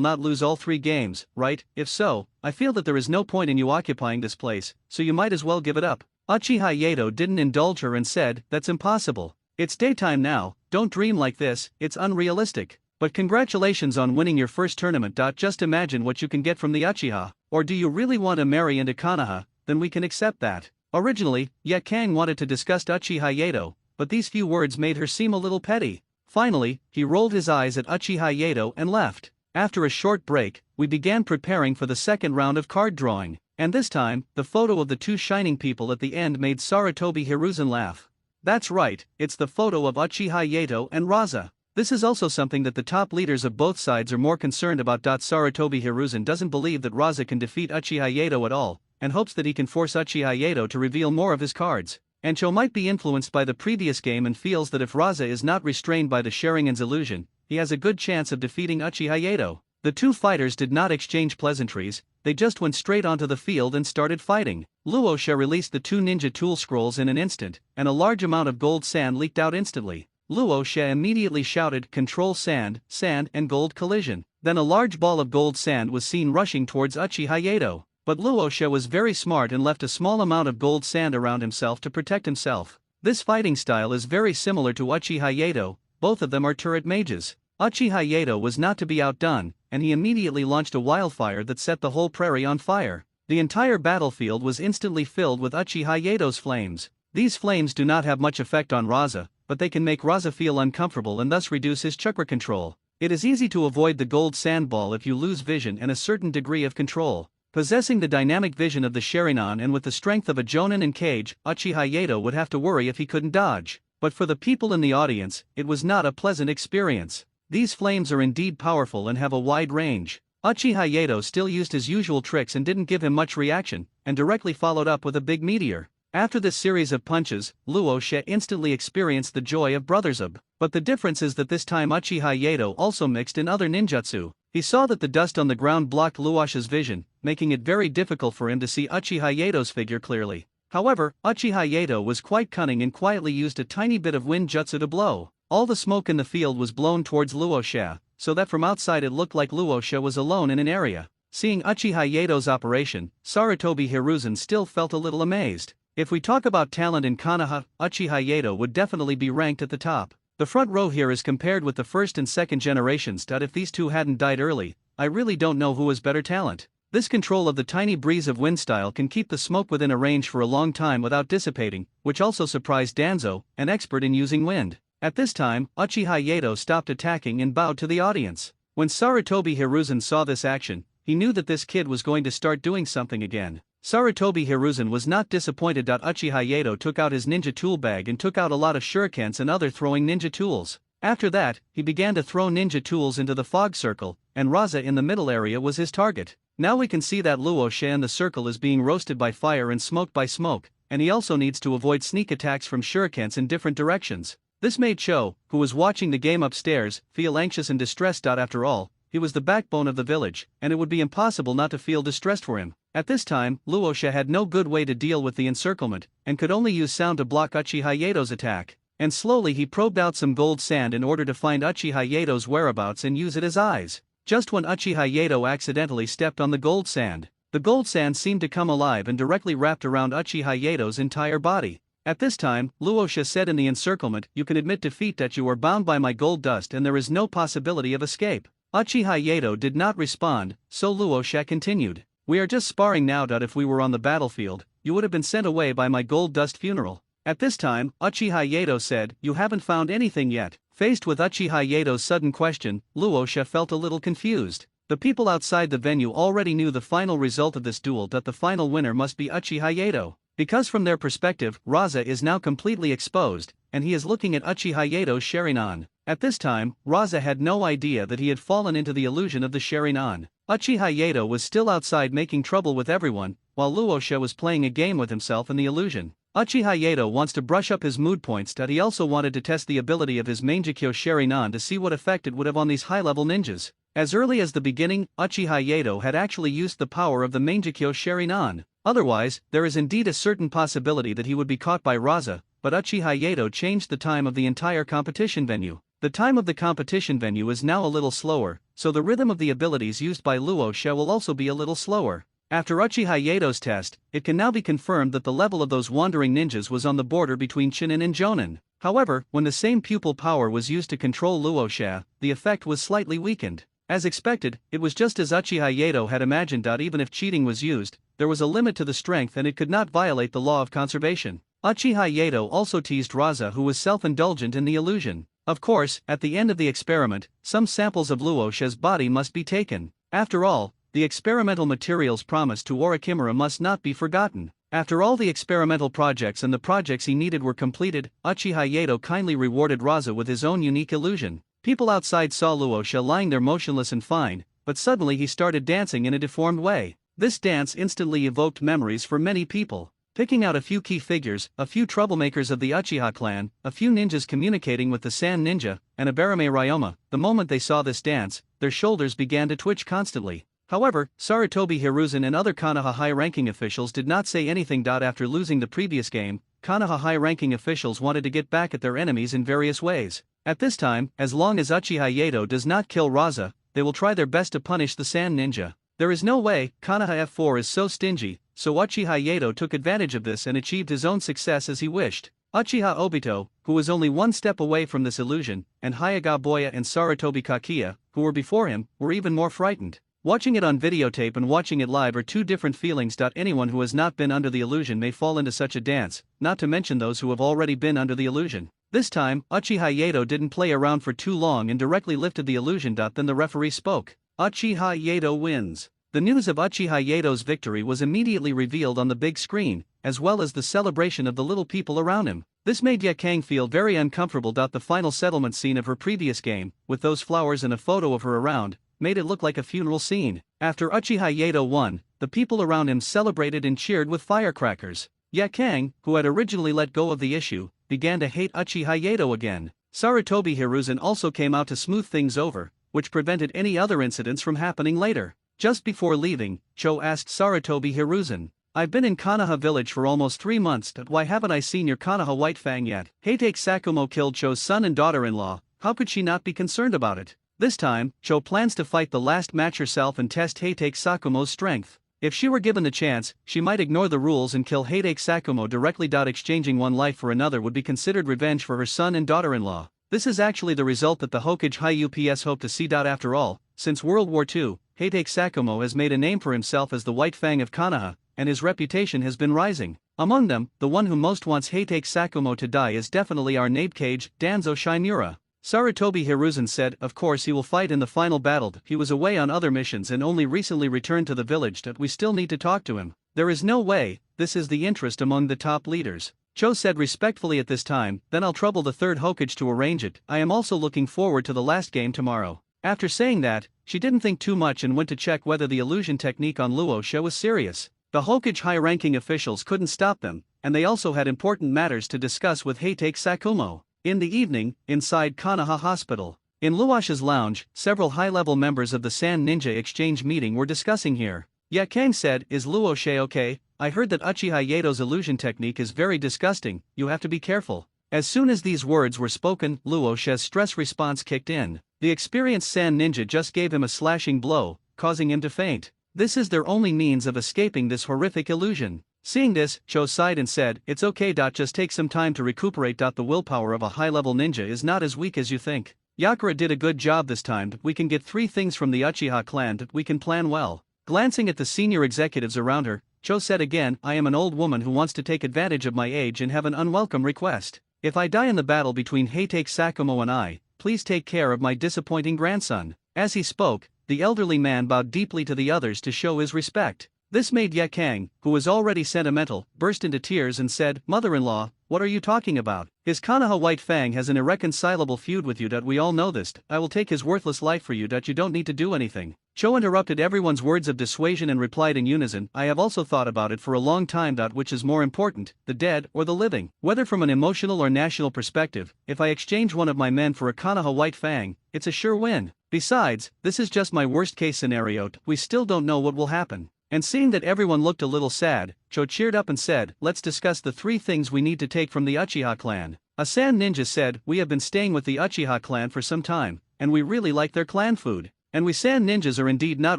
not lose all 3 games, right? If so, I feel that there is no point in you occupying this place, so you might as well give it up." Uchiha Yato didn't indulge her and said, "That's impossible. It's daytime now, don't dream like this, it's unrealistic. But congratulations on winning your first tournament. Just imagine what you can get from the Uchiha. Or do you really want to marry into Konoha? Then we can accept that." Originally, Yakang wanted to discuss Uchiha Yato, but these few words made her seem a little petty. Finally, he rolled his eyes at Uchiha Yato and left. After a short break, we began preparing for the second round of card drawing, and this time, the photo of the two shining people at the end made Sarutobi Hiruzen laugh. That's right, it's the photo of Uchiha Yato and Raza. This is also something that the top leaders of both sides are more concerned about. Sarutobi Hiruzen doesn't believe that Raza can defeat Uchiha Yato at all, and hopes that he can force Uchiha Yato to reveal more of his cards. Ancho might be influenced by the previous game and feels that if Raza is not restrained by the Sharingan's illusion, he has a good chance of defeating Uchiha Yato. The two fighters did not exchange pleasantries, they just went straight onto the field and started fighting. Luosha released the two ninja tool scrolls in an instant, and a large amount of gold sand leaked out instantly. Luosha immediately shouted, "Control sand, sand and gold collision." Then a large ball of gold sand was seen rushing towards Uchiha Yato. But Luosha was very smart and left a small amount of gold sand around himself to protect himself. This fighting style is very similar to Uchiha Yato, both of them are turret mages. Uchiha Yato was not to be outdone, and he immediately launched a wildfire that set the whole prairie on fire. The entire battlefield was instantly filled with Uchiha Yato's flames. These flames do not have much effect on Raza, but they can make Raza feel uncomfortable and thus reduce his chakra control. It is easy to avoid the gold sandball if you lose vision and a certain degree of control. Possessing the dynamic vision of the Sharingan and with the strength of a Jonin and Cage, Uchiha Yato would have to worry if he couldn't dodge. But for the people in the audience, it was not a pleasant experience. These flames are indeed powerful and have a wide range. Uchiha Yato still used his usual tricks and didn't give him much reaction, and directly followed up with a big meteor. After this series of punches, Luosha instantly experienced the joy of Brothersub. But the difference is that this time Uchiha Yato also mixed in other ninjutsu. He saw that the dust on the ground blocked Luosha's vision, making it very difficult for him to see Uchiha Yato's figure clearly. However, Uchiha Yato was quite cunning and quietly used a tiny bit of wind jutsu to blow. All the smoke in the field was blown towards Luosha, so that from outside it looked like Luosha was alone in an area. Seeing Uchiha Yato's operation, Sarutobi Hiruzen still felt a little amazed. If we talk about talent in Konoha, Uchiha Yato would definitely be ranked at the top. The front row here is compared with the first and second generations. If these two hadn't died early, I really don't know who has better talent. This control of the tiny breeze of wind style can keep the smoke within a range for a long time without dissipating, which also surprised Danzo, an expert in using wind. At this time, Uchiha Yato stopped attacking and bowed to the audience. When Sarutobi Hiruzen saw this action, he knew that this kid was going to start doing something again. Sarutobi Hiruzen was not disappointed. Uchiha Yato took out his ninja tool bag and took out a lot of shurikens and other throwing ninja tools. After that, he began to throw ninja tools into the fog circle, and Raza in the middle area was his target. Now we can see that Luosha in the circle is being roasted by fire and smoked by smoke, and he also needs to avoid sneak attacks from shurikens in different directions. This made Cho, who was watching the game upstairs, feel anxious and distressed. After all, he was the backbone of the village, and it would be impossible not to feel distressed for him. At this time, Luosha had no good way to deal with the encirclement, and could only use sound to block Uchiha Yato's attack. And slowly he probed out some gold sand in order to find Uchiha Yato's whereabouts and use it as eyes. Just when Uchiha Yato accidentally stepped on the gold sand, the gold sand seemed to come alive and directly wrapped around Uchiha Yato's entire body. At this time, Luosha said in the encirclement, "You can admit defeat. That you are bound by my gold dust and there is no possibility of escape." Uchiha Yato did not respond, so Luosha continued. "We are just sparring now. If we were on the battlefield, you would have been sent away by my gold dust funeral." At this time, Uchiha Yato said, "You haven't found anything yet." Faced with Uchiha Yato's sudden question, Luosha felt a little confused. The people outside the venue already knew the final result of this duel, that the final winner must be Uchiha Yato. Because from their perspective, Raza is now completely exposed, and he is looking at Uchiha Yato's Sharingan. At this time, Raza had no idea that he had fallen into the illusion of the Sharingan. Uchiha Yato was still outside making trouble with everyone, while Luosha was playing a game with himself and the illusion. Uchiha Yato wants to brush up his mood points. He also wanted to test the ability of his Mangekyo Sharingan to see what effect it would have on these high-level ninjas. As early as the beginning, Uchiha Yato had actually used the power of the Mangekyo Sharingan. Otherwise, there is indeed a certain possibility that he would be caught by Raza, but Uchiha Yato changed the time of the entire competition venue. The time of the competition venue is now a little slower, so the rhythm of the abilities used by Luosha will also be a little slower. After Uchiha Yato's test, it can now be confirmed that the level of those wandering ninjas was on the border between Chunin and Jonin. However, when the same pupil power was used to control Luosha, the effect was slightly weakened. As expected, it was just as Uchiha Yato had imagined. Even if cheating was used, there was a limit to the strength and it could not violate the law of conservation. Uchiha Yato also teased Raza, who was self-indulgent in the illusion. Of course, at the end of the experiment, some samples of Luosha's body must be taken. After all, the experimental materials promised to Orikimura must not be forgotten. After all the experimental projects and the projects he needed were completed, Uchiha Yato kindly rewarded Raza with his own unique illusion. People outside saw Luosha lying there motionless and fine, but suddenly he started dancing in a deformed way. This dance instantly evoked memories for many people. Picking out a few key figures, a few troublemakers of the Uchiha clan, a few ninjas communicating with the Sand Ninja, and a Barame Ryoma, the moment they saw this dance, their shoulders began to twitch constantly. However, Sarutobi Hiruzen and other Konoha high-ranking officials did not say anything. After losing the previous game, Konoha high-ranking officials wanted to get back at their enemies in various ways. At this time, as long as Uchiha Yato does not kill Raza, they will try their best to punish the Sand Ninja. There is no way. Konoha F4 is so stingy, so Uchiha Yato took advantage of this and achieved his own success as he wished. Uchiha Obito, who was only one step away from this illusion, and Hyuga Boya and Sarutobi Kakiya, who were before him, were even more frightened. Watching it on videotape and watching it live are two different feelings. Anyone who has not been under the illusion may fall into such a dance, not to mention those who have already been under the illusion. This time, Uchiha Yato didn't play around for too long and directly lifted the illusion. Then the referee spoke. Uchiha Yato wins. The news of Uchiha Yato's victory was immediately revealed on the big screen, as well as the celebration of the little people around him. This made Yakang feel very uncomfortable. The final settlement scene of her previous game, with those flowers and a photo of her around, made it look like a funeral scene. After Uchiha Yato won, the people around him celebrated and cheered with firecrackers. Yakang, who had originally let go of the issue, began to hate Uchiha Yato again. Sarutobi Hiruzen also came out to smooth things over, which prevented any other incidents from happening later. Just before leaving, Cho asked Sarutobi Hiruzen, "I've been in Konoha village for almost 3 months, but why haven't I seen your Konoha White Fang yet?" Heitake Sakumo killed Cho's son and daughter-in-law, how could she not be concerned about it? This time, Cho plans to fight the last match herself and test Heitake Sakumo's strength. If she were given the chance, she might ignore the rules and kill Heitake Sakumo directly. Exchanging one life for another would be considered revenge for her son and daughter-in-law. This is actually the result that the Hokage High UPS hope to see. After all, since World War II, Heitake Sakumo has made a name for himself as the White Fang of Konoha, and his reputation has been rising. Among them, the one who most wants Heitake Sakumo to die is definitely our Nabekage, Danzo Shimura. Sarutobi Hiruzen said, of course he will fight in the final battle. He was away on other missions and only recently returned to the village. We still need to talk to him. There is no way. This is the interest among the top leaders. Cho said respectfully at this time, then I'll trouble the third Hokage to arrange it. I am also looking forward to the last game tomorrow. After saying that, she didn't think too much and went to check whether the illusion technique on Luosha was serious. The Hokage high-ranking officials couldn't stop them, and they also had important matters to discuss with Heitake Sakumo. In the evening, inside Konoha Hospital. In Luosha's lounge, several high-level members of the Sand Ninja Exchange meeting were discussing here. Yakang said, "Is Luosha okay? I heard that Uchiha Yato's illusion technique is very disgusting, you have to be careful." As soon as these words were spoken, Luosha's stress response kicked in. The experienced Sand Ninja just gave him a slashing blow, causing him to faint. This is their only means of escaping this horrific illusion. Seeing this, Cho sighed and said, "It's okay. Just take some time to recuperate. The willpower of a high-level ninja is not as weak as you think. Yakura did a good job this time. We can get 3 things from the Uchiha clan. We can plan well." Glancing at the senior executives around her, Cho said again, "I am an old woman who wants to take advantage of my age and have an unwelcome request. If I die in the battle between Heitake Sakumo and I, please take care of my disappointing grandson." As he spoke, the elderly man bowed deeply to the others to show his respect. This made Yakang, who was already sentimental, burst into tears and said, "Mother-in-law, what are you talking about? His Konoha White Fang has an irreconcilable feud with you. We all know this. I will take his worthless life for you. You don't need to do anything." Cho interrupted everyone's words of dissuasion and replied in unison, "I have also thought about it for a long time. Which is more important, the dead or the living? Whether from an emotional or national perspective, if I exchange one of my men for a Konoha White Fang, it's a sure win. Besides, this is just my worst-case scenario. We still don't know what will happen." And seeing that everyone looked a little sad, Cho cheered up and said, "Let's discuss the 3 things we need to take from the Uchiha clan." A Sand Ninja said, "We have been staying with the Uchiha clan for some time, and we really like their clan food. And we Sand Ninjas are indeed not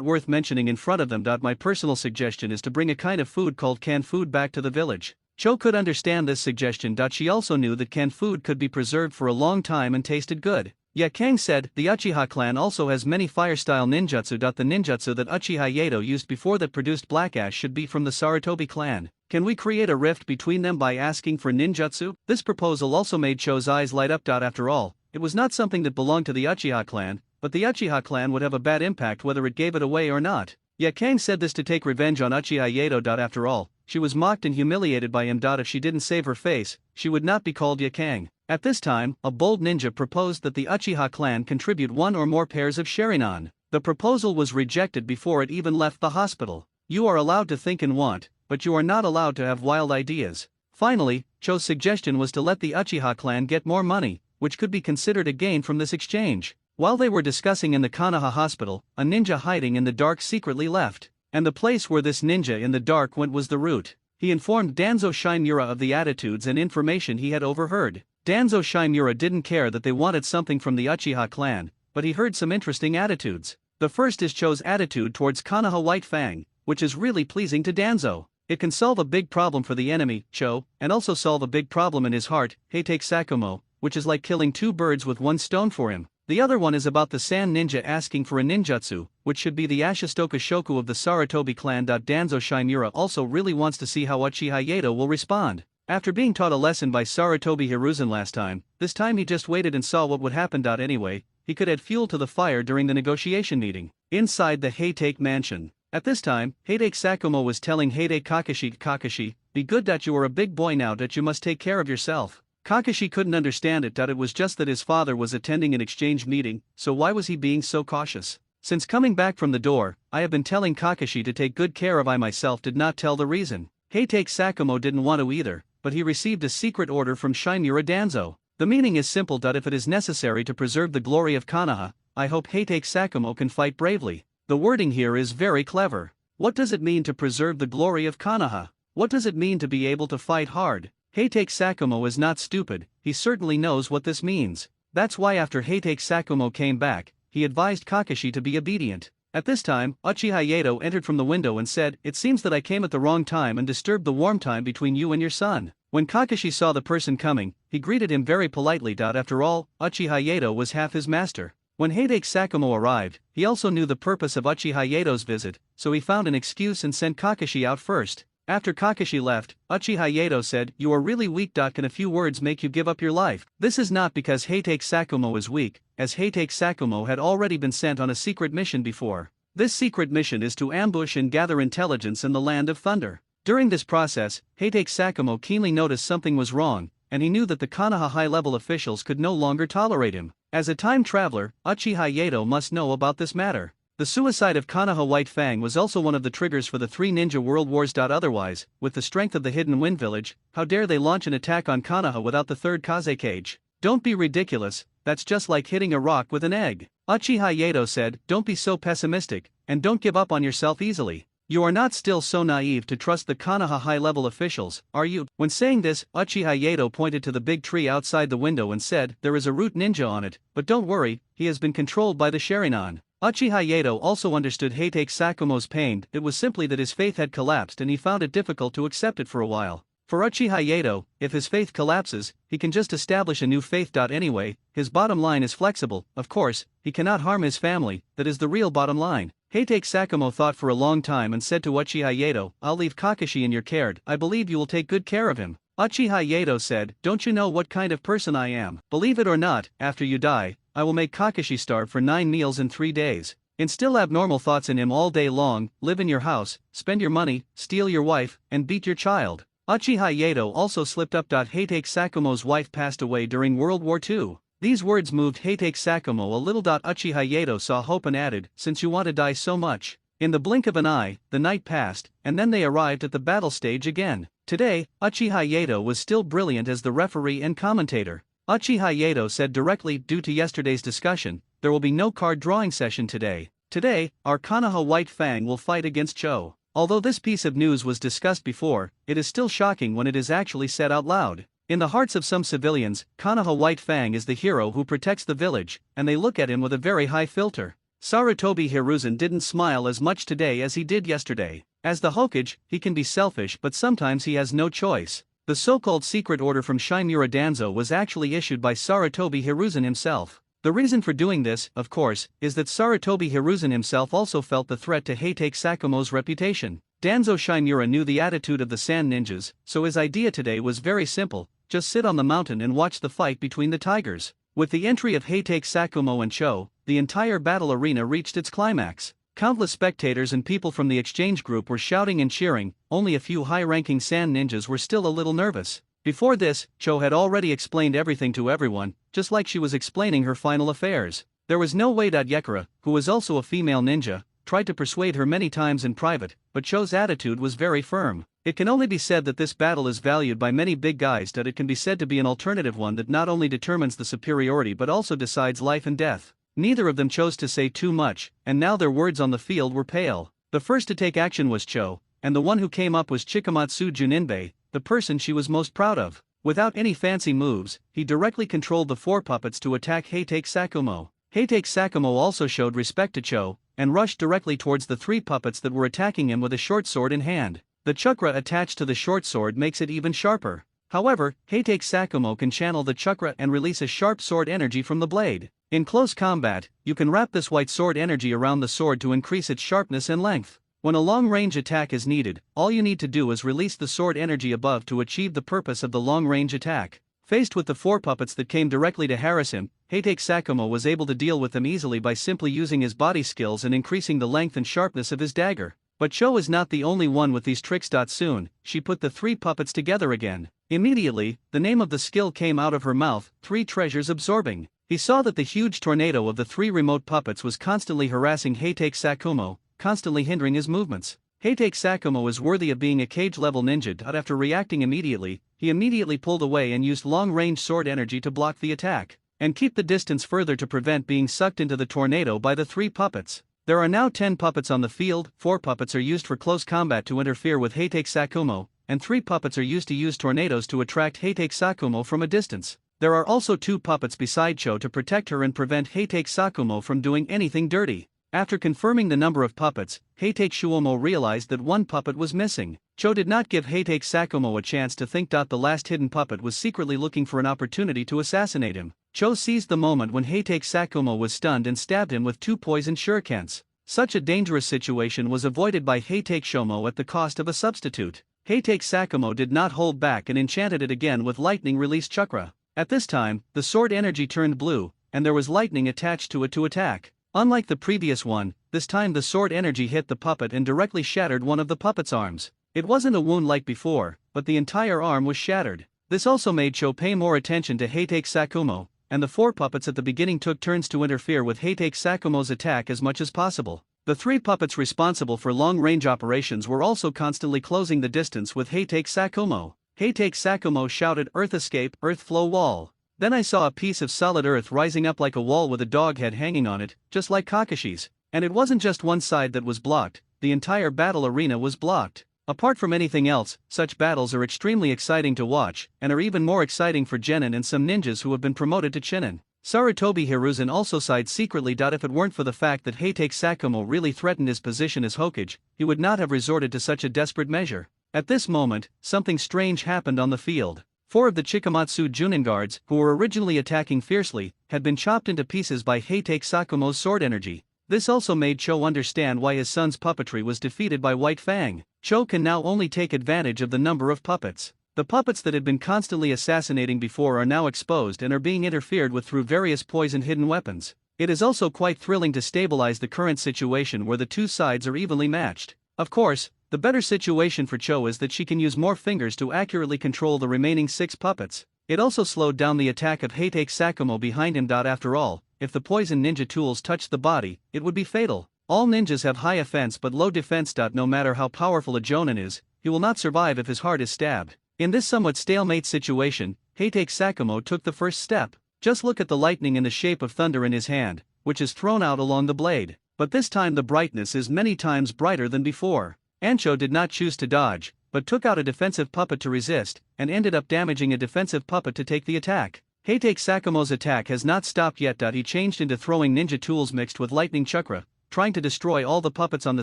worth mentioning in front of them. My personal suggestion is to bring a kind of food called canned food back to the village." Cho could understand this suggestion. She also knew that canned food could be preserved for a long time and tasted good. Yakang said, "The Uchiha clan also has many fire-style ninjutsu. The ninjutsu that Uchiha Yato used before that produced black ash should be from the Sarutobi clan. Can we create a rift between them by asking for ninjutsu? This proposal also made Cho's eyes light up. After all, it was not something that belonged to the Uchiha clan, but the Uchiha clan would have a bad impact whether it gave it away or not. Yet Kang said this to take revenge on Uchiha Yato. After all, she was mocked and humiliated by him. If she didn't save her face, she would not be called Yakang. At this time, a bold ninja proposed that the Uchiha clan contribute one or more pairs of Sharingan. The proposal was rejected before it even left the hospital. You are allowed to think and want, but you are not allowed to have wild ideas. Finally, Cho's suggestion was to let the Uchiha clan get more money, which could be considered a gain from this exchange. While they were discussing in the Konoha hospital, a ninja hiding in the dark secretly left. And the place where this ninja in the dark went was the root. He informed Danzo Shinmura of the attitudes and information he had overheard. Danzo Shinmura didn't care that they wanted something from the Uchiha clan, but he heard some interesting attitudes. The first is Cho's attitude towards Konoha White Fang, which is really pleasing to Danzo. It can solve a big problem for the enemy, Cho, and also solve a big problem in his heart, Heitake Sakumo, which is like killing two birds with one stone for him. The other one is about the Sand Ninja asking for a ninjutsu, which should be the Ashistoka Shoku of the Sarutobi clan. Danzo Shinmura also really wants to see how Uchiha Yato will respond. After being taught a lesson by Sarutobi Hiruzen last time, this time he just waited and saw what would happen. Anyway, he could add fuel to the fire during the negotiation meeting. Inside the Heitake mansion. At this time, Heitake Sakumo was telling Heitake Kakashi, be good that you are a big boy now that you must take care of yourself. Kakashi couldn't understand it. It was just that his father was attending an exchange meeting, so why was he being so cautious? Since coming back from the door, I have been telling Kakashi to take good care of. I myself did not tell the reason. Heitake Sakumo didn't want to either, but he received a secret order from Shinmura Danzo. The meaning is simple. If it is necessary to preserve the glory of Konoha, I hope Heitake Sakumo can fight bravely. The wording here is very clever. What does it mean to preserve the glory of Konoha? What does it mean to be able to fight hard? Heitake Sakumo is not stupid, he certainly knows what this means. That's why after Heitake Sakumo came back, he advised Kakashi to be obedient. At this time, Uchiha Yato entered from the window and said, "It seems that I came at the wrong time and disturbed the warm time between you and your son." When Kakashi saw the person coming, he greeted him very politely. After all, Uchiha Yato was half his master. When Heitake Sakumo arrived, he also knew the purpose of Uchiha Yato's visit, so he found an excuse and sent Kakashi out first. After Kakashi left, Uchiha Yato said, "You are really weak. Can a few words make you give up your life?" This is not because Heitake Sakumo is weak, as Heitake Sakumo had already been sent on a secret mission before. This secret mission is to ambush and gather intelligence in the Land of Thunder. During this process, Heitake Sakumo keenly noticed something was wrong, and he knew that the Konoha high-level officials could no longer tolerate him. As a time traveler, Uchiha Yato must know about this matter. The suicide of Konoha White Fang was also one of the triggers for the three ninja world wars. Otherwise, with the strength of the Hidden Wind Village, how dare they launch an attack on Konoha without the third Kaze cage? Don't be ridiculous, that's just like hitting a rock with an egg. Uchiha Yato said, "Don't be so pessimistic, and don't give up on yourself easily. You are not still so naive to trust the Konoha high-level officials, are you?" When saying this, Uchiha Yato pointed to the big tree outside the window and said, "There is a root ninja on it, but don't worry, he has been controlled by the Sharingan." Uchiha Yato also understood Heitake Sakumo's pain. It was simply that his faith had collapsed and he found it difficult to accept it for a while. For Uchiha Yato, if his faith collapses, he can just establish a new faith. Anyway, his bottom line is flexible, of course, he cannot harm his family, that is the real bottom line. Heitake Sakumo thought for a long time and said to Uchiha Yato, "I'll leave Kakashi in your care. I believe you will take good care of him." Uchiha Yato said, "Don't you know what kind of person I am? Believe it or not, after you die, I will make Kakashi starve for 9 meals in 3 days. Instill abnormal thoughts in him all day long, live in your house, spend your money, steal your wife, and beat your child." Uchiha Yato also slipped up. Heitake Sakumo's wife passed away during World War II. These words moved Heitake Sakumo a little. Uchiha Yato saw hope and added, "Since you want to die so much." In the blink of an eye, the night passed, and then they arrived at the battle stage again. Today, Uchiha Yato was still brilliant as the referee and commentator. Uchiha Yato said directly, "Due to yesterday's discussion, there will be no card drawing session today. Today, our Konoha White Fang will fight against Cho." Although this piece of news was discussed before, it is still shocking when it is actually said out loud. In the hearts of some civilians, Konoha White Fang is the hero who protects the village, and they look at him with a very high filter. Sarutobi Hiruzen didn't smile as much today as he did yesterday. As the Hokage, he can be selfish, but sometimes he has no choice. The so-called secret order from Shinmura Danzo was actually issued by Sarutobi Hiruzen himself. The reason for doing this, of course, is that Sarutobi Hiruzen himself also felt the threat to Heitake Sakumo's reputation. Danzo Shimura knew the attitude of the sand ninjas, so his idea today was very simple: just sit on the mountain and watch the fight between the tigers. With the entry of Heitake Sakumo and Cho, the entire battle arena reached its climax. Countless spectators and people from the exchange group were shouting and cheering. Only a few high-ranking sand ninjas were still a little nervous. Before this, Cho had already explained everything to everyone, just like she was explaining her final affairs. There was no way that Yakura, who was also a female ninja, tried to persuade her many times in private, but Cho's attitude was very firm. It can only be said that this battle is valued by many big guys, that it can be said to be an alternative one that not only determines the superiority but also decides life and death. Neither of them chose to say too much, and now their words on the field were pale. The first to take action was Cho, and the one who came up was Chikamatsu Juninbei, the person she was most proud of. Without any fancy moves, he directly controlled the 4 puppets to attack Heitake Sakumo. Heitake Sakumo also showed respect to Cho, and rushed directly towards the 3 puppets that were attacking him with a short sword in hand. The chakra attached to the short sword makes it even sharper. However, Heitake Sakumo can channel the chakra and release a sharp sword energy from the blade. In close combat, you can wrap this white sword energy around the sword to increase its sharpness and length. When a long-range attack is needed, all you need to do is release the sword energy above to achieve the purpose of the long-range attack. Faced with the 4 puppets that came directly to harass him, Heitake Sakumo was able to deal with them easily by simply using his body skills and increasing the length and sharpness of his dagger. But Cho is not the only one with these tricks. Soon, she put the 3 puppets together again. Immediately, the name of the skill came out of her mouth: 3 treasures absorbing. He saw that the huge tornado of the 3 remote puppets was constantly harassing Heitake Sakumo, constantly hindering his movements. Heitake Sakumo is worthy of being a cage-level ninja. After reacting immediately, he immediately pulled away and used long-range sword energy to block the attack, and keep the distance further to prevent being sucked into the tornado by the 3 puppets. There are now 10 puppets on the field. 4 puppets are used for close combat to interfere with Heitake Sakumo, and 3 puppets are used to use tornadoes to attract Heitake Sakumo from a distance. There are also 2 puppets beside Cho to protect her and prevent Heitake Sakumo from doing anything dirty. After confirming the number of puppets, Heitake Shuomo realized that 1 puppet was missing. Cho did not give Heitake Sakumo a chance to think. The last hidden puppet was secretly looking for an opportunity to assassinate him. Cho seized the moment when Heitake Sakumo was stunned and stabbed him with 2 poisoned shurikens. Such a dangerous situation was avoided by Heitake Shomo at the cost of a substitute. Heitake Sakumo did not hold back and enchanted it again with lightning release chakra. At this time, the sword energy turned blue, and there was lightning attached to it to attack. Unlike the previous one, this time the sword energy hit the puppet and directly shattered one of the puppet's arms. It wasn't a wound like before, but the entire arm was shattered. This also made Cho pay more attention to Heitake Sakumo, and the 4 puppets at the beginning took turns to interfere with Heitake Sakumo's attack as much as possible. The 3 puppets responsible for long-range operations were also constantly closing the distance with Heitake Sakumo. Heitake Sakumo shouted, "Earth escape, earth flow wall." Then I saw a piece of solid earth rising up like a wall with a dog head hanging on it, just like Kakashi's. And it wasn't just one side that was blocked, the entire battle arena was blocked. Apart from anything else, such battles are extremely exciting to watch, and are even more exciting for Genin and some ninjas who have been promoted to Chinin. Sarutobi Hiruzen also sighed secretly. If it weren't for the fact that Heitake Sakumo really threatened his position as Hokage, he would not have resorted to such a desperate measure. At this moment, something strange happened on the field. 4 of the Chikamatsu Junin guards, who were originally attacking fiercely, had been chopped into pieces by Heitake Sakumo's sword energy. This also made Cho understand why his son's puppetry was defeated by White Fang. Cho can now only take advantage of the number of puppets. The puppets that had been constantly assassinating before are now exposed and are being interfered with through various poison hidden weapons. It is also quite thrilling to stabilize the current situation where the 2 sides are evenly matched. Of course, the better situation for Cho is that she can use more fingers to accurately control the remaining 6 puppets. It also slowed down the attack of Heitake Sakumo behind him. After all, if the poison ninja tools touched the body, it would be fatal. All ninjas have high offense but low defense. No matter how powerful a Jonin is, he will not survive if his heart is stabbed. In this somewhat stalemate situation, Heitake Sakumo took the first step. Just look at the lightning in the shape of thunder in his hand, which is thrown out along the blade. But this time the brightness is many times brighter than before. Ancho did not choose to dodge, but took out a defensive puppet to resist, and ended up damaging a defensive puppet to take the attack. Heitake Sakumo's attack has not stopped yet. He changed into throwing ninja tools mixed with lightning chakra, trying to destroy all the puppets on the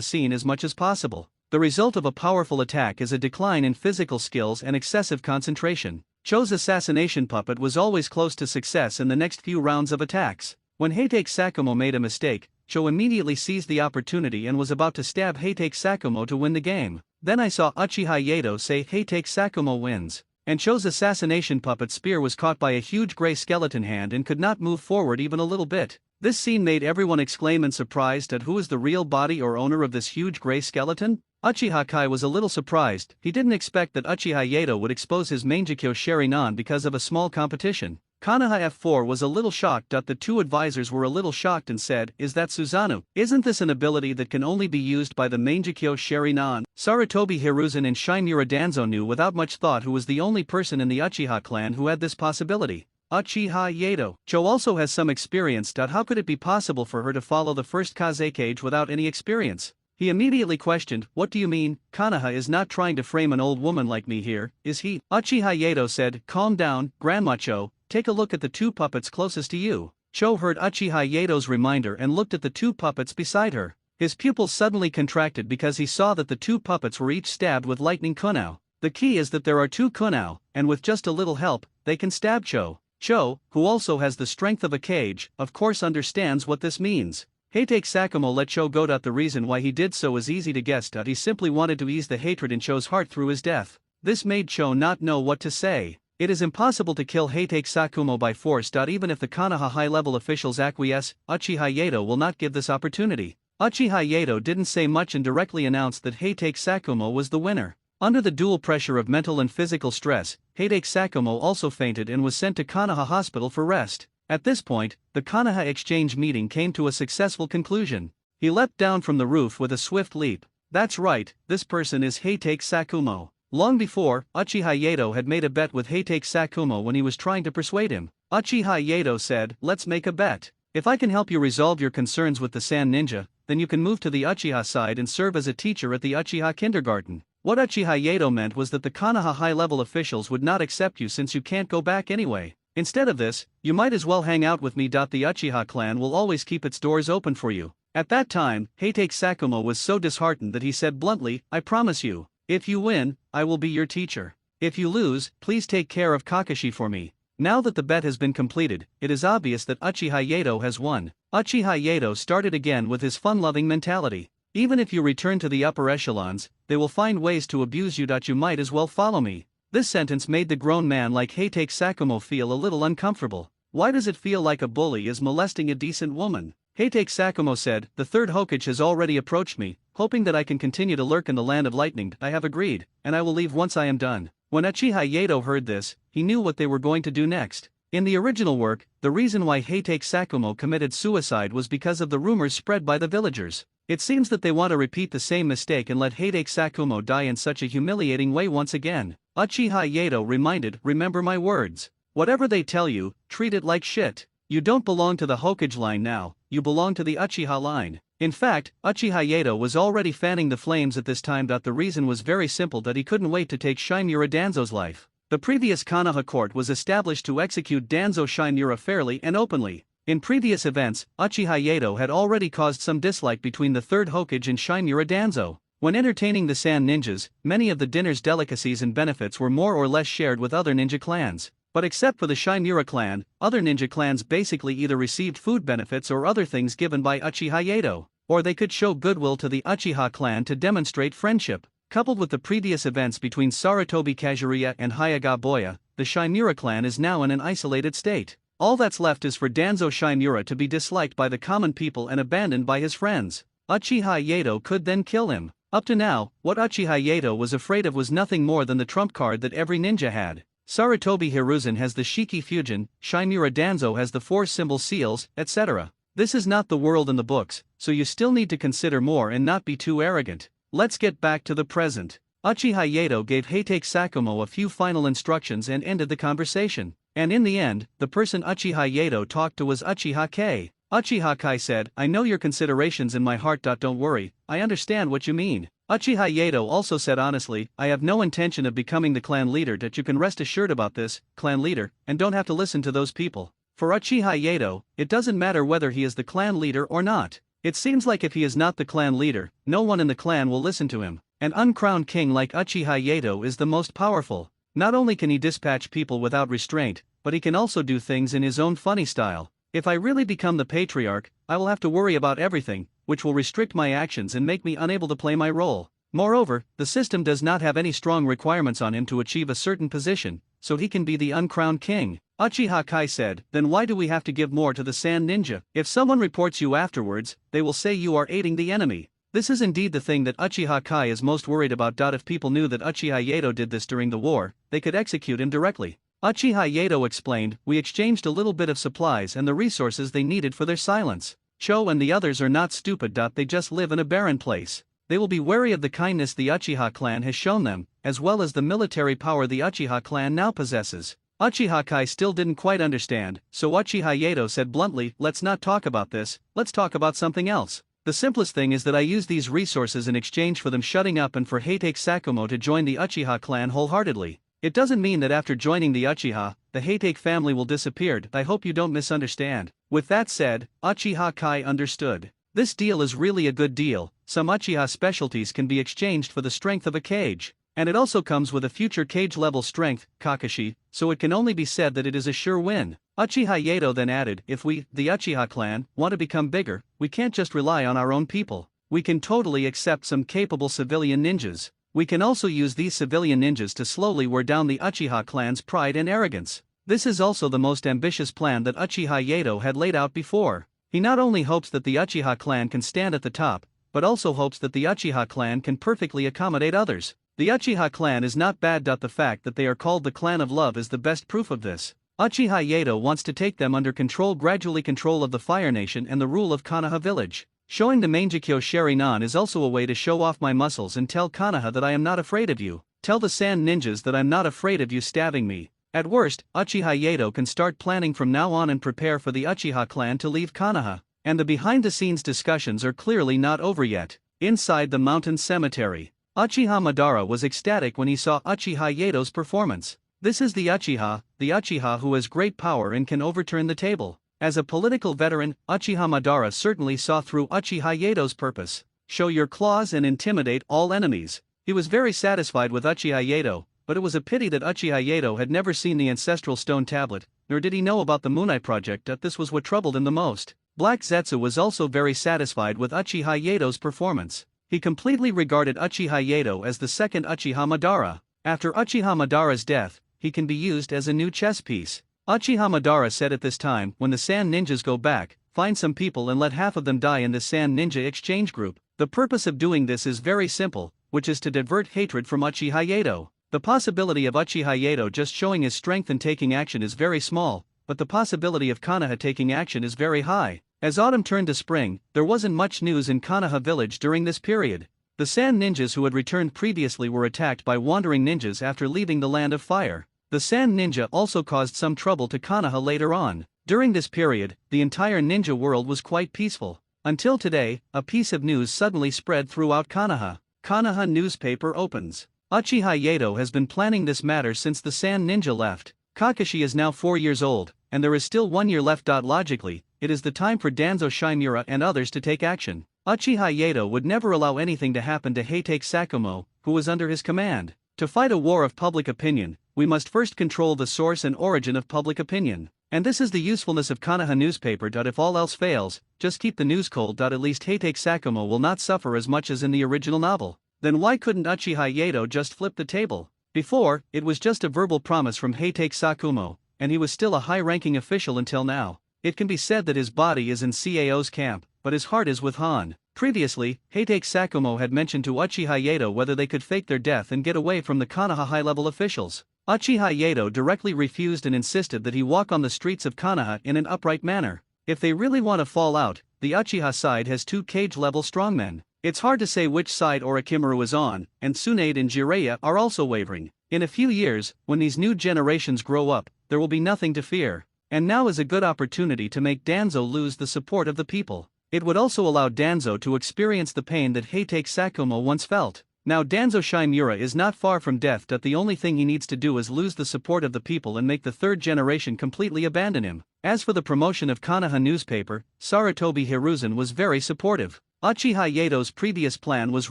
scene as much as possible. The result of a powerful attack is a decline in physical skills and excessive concentration. Cho's assassination puppet was always close to success in the next few rounds of attacks. When Heitake Sakumo made a mistake, Cho immediately seized the opportunity and was about to stab Heitake Sakumo to win the game. Then I saw Uchiha Yato say Heitake Sakumo wins. And Cho's assassination puppet spear was caught by a huge gray skeleton hand and could not move forward even a little bit. This scene made everyone exclaim in surprise at who is the real body or owner of this huge gray skeleton? Uchiha Kai was a little surprised. He didn't expect that Uchiha Yato would expose his Mangekyo Sharingan because of a small competition. Konoha F4 was a little shocked. The two advisors were a little shocked and said, "Is that Susanoo? Isn't this an ability that can only be used by the Mangekyo Sharingan?" Sarutobi Hiruzen and Shinmura Danzo knew without much thought who was the only person in the Uchiha clan who had this possibility. Uchiha Yato. Cho also has some experience. How could it be possible for her to follow the first Kazekage without any experience? He immediately questioned, "What do you mean? Konoha is not trying to frame an old woman like me here, is he?" Uchiha Yato said, "Calm down, Grandma Cho, take a look at the two puppets closest to you." Cho heard Uchiha Yato's reminder and looked at the two puppets beside her. His pupils suddenly contracted because he saw that the two puppets were each stabbed with lightning kunao. The key is that there are two kunao, and with just a little help, they can stab Cho. Cho, who also has the strength of a cage, of course understands what this means. Heitake Sakumo let Cho go. The reason why he did so is easy to guess. He simply wanted to ease the hatred in Cho's heart through his death. This made Cho not know what to say. It is impossible to kill Heitake Sakumo by force. Even if the Konoha high-level officials acquiesce, Uchiha Yato will not give this opportunity. Uchiha Yato didn't say much and directly announced that Heitake Sakumo was the winner. Under the dual pressure of mental and physical stress, Heitake Sakumo also fainted and was sent to Konoha Hospital for rest. At this point, the Konoha exchange meeting came to a successful conclusion. He leapt down from the roof with a swift leap. That's right, this person is Heitake Sakumo. Long before, Uchiha Yato had made a bet with Heitake Sakumo when he was trying to persuade him. Uchiha Yato said, "Let's make a bet. If I can help you resolve your concerns with the Sand Ninja, then you can move to the Uchiha side and serve as a teacher at the Uchiha kindergarten." What Uchiha Yato meant was that the Konoha high-level officials would not accept you since you can't go back anyway. Instead of this, you might as well hang out with me. The Uchiha clan will always keep its doors open for you. At that time, Heitake Sakumo was so disheartened that he said bluntly, "I promise you, if you win, I will be your teacher. If you lose, please take care of Kakashi for me." Now that the bet has been completed, it is obvious that Uchiha Yato has won. Uchiha Yato started again with his fun-loving mentality. Even if you return to the upper echelons, they will find ways to abuse you. You might as well follow me. This sentence made the grown man like Heitake Sakumo feel a little uncomfortable. Why does it feel like a bully is molesting a decent woman? Heitake Sakumo said, "The third Hokage has already approached me, hoping that I can continue to lurk in the land of lightning. I have agreed, and I will leave once I am done." When Uchiha Yato heard this, he knew what they were going to do next. In the original work, the reason why Heitake Sakumo committed suicide was because of the rumors spread by the villagers. It seems that they want to repeat the same mistake and let Heitake Sakumo die in such a humiliating way once again. Uchiha Yato reminded, "Remember my words. Whatever they tell you, treat it like shit. You don't belong to the Hokage line now, you belong to the Uchiha line." In fact, Uchiha Yato was already fanning the flames at this time. The reason was very simple, that he couldn't wait to take Shinmura Danzo's life. The previous Konoha court was established to execute Danzo Shinmura fairly and openly. In previous events, Uchiha Yato had already caused some dislike between the third Hokage and Shinmura Danzo. When entertaining the Sand Ninjas, many of the dinner's delicacies and benefits were more or less shared with other ninja clans. But except for the Shinmura clan, other ninja clans basically either received food benefits or other things given by Uchiha Yato, or they could show goodwill to the Uchiha clan to demonstrate friendship. Coupled with the previous events between Sarutobi Kaguriya and Hyuga Boya, the Shinmura clan is now in an isolated state. All that's left is for Danzo Shinmura to be disliked by the common people and abandoned by his friends. Uchiha Yato could then kill him. Up to now, what Uchiha Yato was afraid of was nothing more than the trump card that every ninja had. Sarutobi Hiruzen has the Shiki Fujin, Shinmura Danzo has the 4 symbol seals, etc. This is not the world in the books, so you still need to consider more and not be too arrogant. Let's get back to the present. Uchiha Yato gave Heitake Sakumo a few final instructions and ended the conversation. And in the end, the person Uchiha Yato talked to was Uchiha Kai. Uchiha Kai said, "I know your considerations in my heart. Don't worry, I understand what you mean." Uchiha Yato also said honestly, "I have no intention of becoming the clan leader. You can rest assured about this, clan leader, and don't have to listen to those people." For Uchiha Yato, it doesn't matter whether he is the clan leader or not. It seems like if he is not the clan leader, no one in the clan will listen to him. An uncrowned king like Uchiha Yato is the most powerful. Not only can he dispatch people without restraint, but he can also do things in his own funny style. If I really become the patriarch, I will have to worry about everything, which will restrict my actions and make me unable to play my role. Moreover, the system does not have any strong requirements on him to achieve a certain position, so he can be the uncrowned king. Uchiha Kai said, then why do we have to give more to the Sand Ninja? If someone reports you afterwards, they will say you are aiding the enemy. This is indeed the thing that Uchiha Kai is most worried about. If people knew that Uchiha Yato did this during the war, they could execute him directly. Uchiha Yato explained, we exchanged a little bit of supplies and the resources they needed for their silence. Cho and the others are not stupid. They just live in a barren place. They will be wary of the kindness the Uchiha clan has shown them, as well as the military power the Uchiha clan now possesses. Uchiha Kai still didn't quite understand, so Uchiha Yato said bluntly, let's not talk about this, let's talk about something else. The simplest thing is that I use these resources in exchange for them shutting up and for Heitake Sakumo to join the Uchiha clan wholeheartedly. It doesn't mean that after joining the Uchiha, the Heitake family will disappear. I hope you don't misunderstand. With that said, Uchiha Kai understood. This deal is really a good deal. Some Uchiha specialties can be exchanged for the strength of a cage. And it also comes with a future cage level strength, Kakashi, so it can only be said that it is a sure win. Uchiha Yato then added, if we, the Uchiha clan, want to become bigger, we can't just rely on our own people. We can totally accept some capable civilian ninjas. We can also use these civilian ninjas to slowly wear down the Uchiha clan's pride and arrogance. This is also the most ambitious plan that Uchiha Yato had laid out before. He not only hopes that the Uchiha clan can stand at the top, but also hopes that the Uchiha clan can perfectly accommodate others. The Uchiha clan is not bad. The fact that they are called the clan of love is the best proof of this. Uchiha Yato wants to take them under control, gradually control of the Fire Nation and the rule of Konoha village. Showing the Mangekyo Shari-nan is also a way to show off my muscles and tell Konoha that I am not afraid of you. Tell the Sand Ninjas that I'm not afraid of you stabbing me. At worst, Uchiha Yato can start planning from now on and prepare for the Uchiha clan to leave Konoha. And the behind-the-scenes discussions are clearly not over yet. Inside the mountain cemetery, Uchiha Madara was ecstatic when he saw Uchiha Yato's performance. This is the Uchiha who has great power and can overturn the table. As a political veteran, Uchiha Madara certainly saw through Uchiha Yato's purpose. Show your claws and intimidate all enemies. He was very satisfied with Uchiha Yato, but it was a pity that Uchiha Yato had never seen the ancestral stone tablet, nor did he know about the Moonai project. This was what troubled him the most. Black Zetsu was also very satisfied with Uchiha Yato's performance. He completely regarded Uchiha Yato as the second Uchiha Madara. After Uchiha Madara's death, he can be used as a new chess piece. Uchiha Madara said at this time, when the Sand Ninjas go back, find some people and let half of them die in the Sand Ninja exchange group. The purpose of doing this is very simple, which is to divert hatred from Uchiha Yato. The possibility of Uchiha Yato just showing his strength and taking action is very small, but the possibility of Konoha taking action is very high. As autumn turned to spring, there wasn't much news in Konoha village during this period. The Sand Ninjas who had returned previously were attacked by wandering ninjas after leaving the Land of Fire. The Sand Ninja also caused some trouble to Konoha later on. During this period, the entire ninja world was quite peaceful. Until today, a piece of news suddenly spread throughout Konoha. Konoha newspaper opens. Uchiha Yato has been planning this matter since the Sand Ninja left. Kakashi is now 4 years old, and there is still 1 year left. Logically, it is the time for Danzo Shimura and others to take action. Uchiha Yato would never allow anything to happen to Heitake Sakumo, who was under his command. To fight a war of public opinion, we must first control the source and origin of public opinion. And this is the usefulness of Konoha newspaper. If all else fails, just keep the news cold. At least Heitake Sakumo will not suffer as much as in the original novel. Then why couldn't Uchiha Yato just flip the table? Before, it was just a verbal promise from Heitake Sakumo, and he was still a high-ranking official until now. It can be said that his body is in CAO's camp, but his heart is with Han. Previously, Heitake Sakumo had mentioned to Uchiha Yato whether they could fake their death and get away from the Konoha high-level officials. Uchiha Yato directly refused and insisted that he walk on the streets of Konoha in an upright manner. If they really want to fall out, the Uchiha side has 2 cage-level strongmen. It's hard to say which side Orochimaru is on, and Tsunade and Jiraiya are also wavering. In a few years, when these new generations grow up, there will be nothing to fear. And now is a good opportunity to make Danzo lose the support of the people. It would also allow Danzo to experience the pain that Heitake Sakumo once felt. Now Danzo Shimura is not far from death. The only thing he needs to do is lose the support of the people and make the 3rd generation completely abandon him. As for the promotion of Konoha newspaper, Sarutobi Hiruzen was very supportive. Uchiha Yato's previous plan was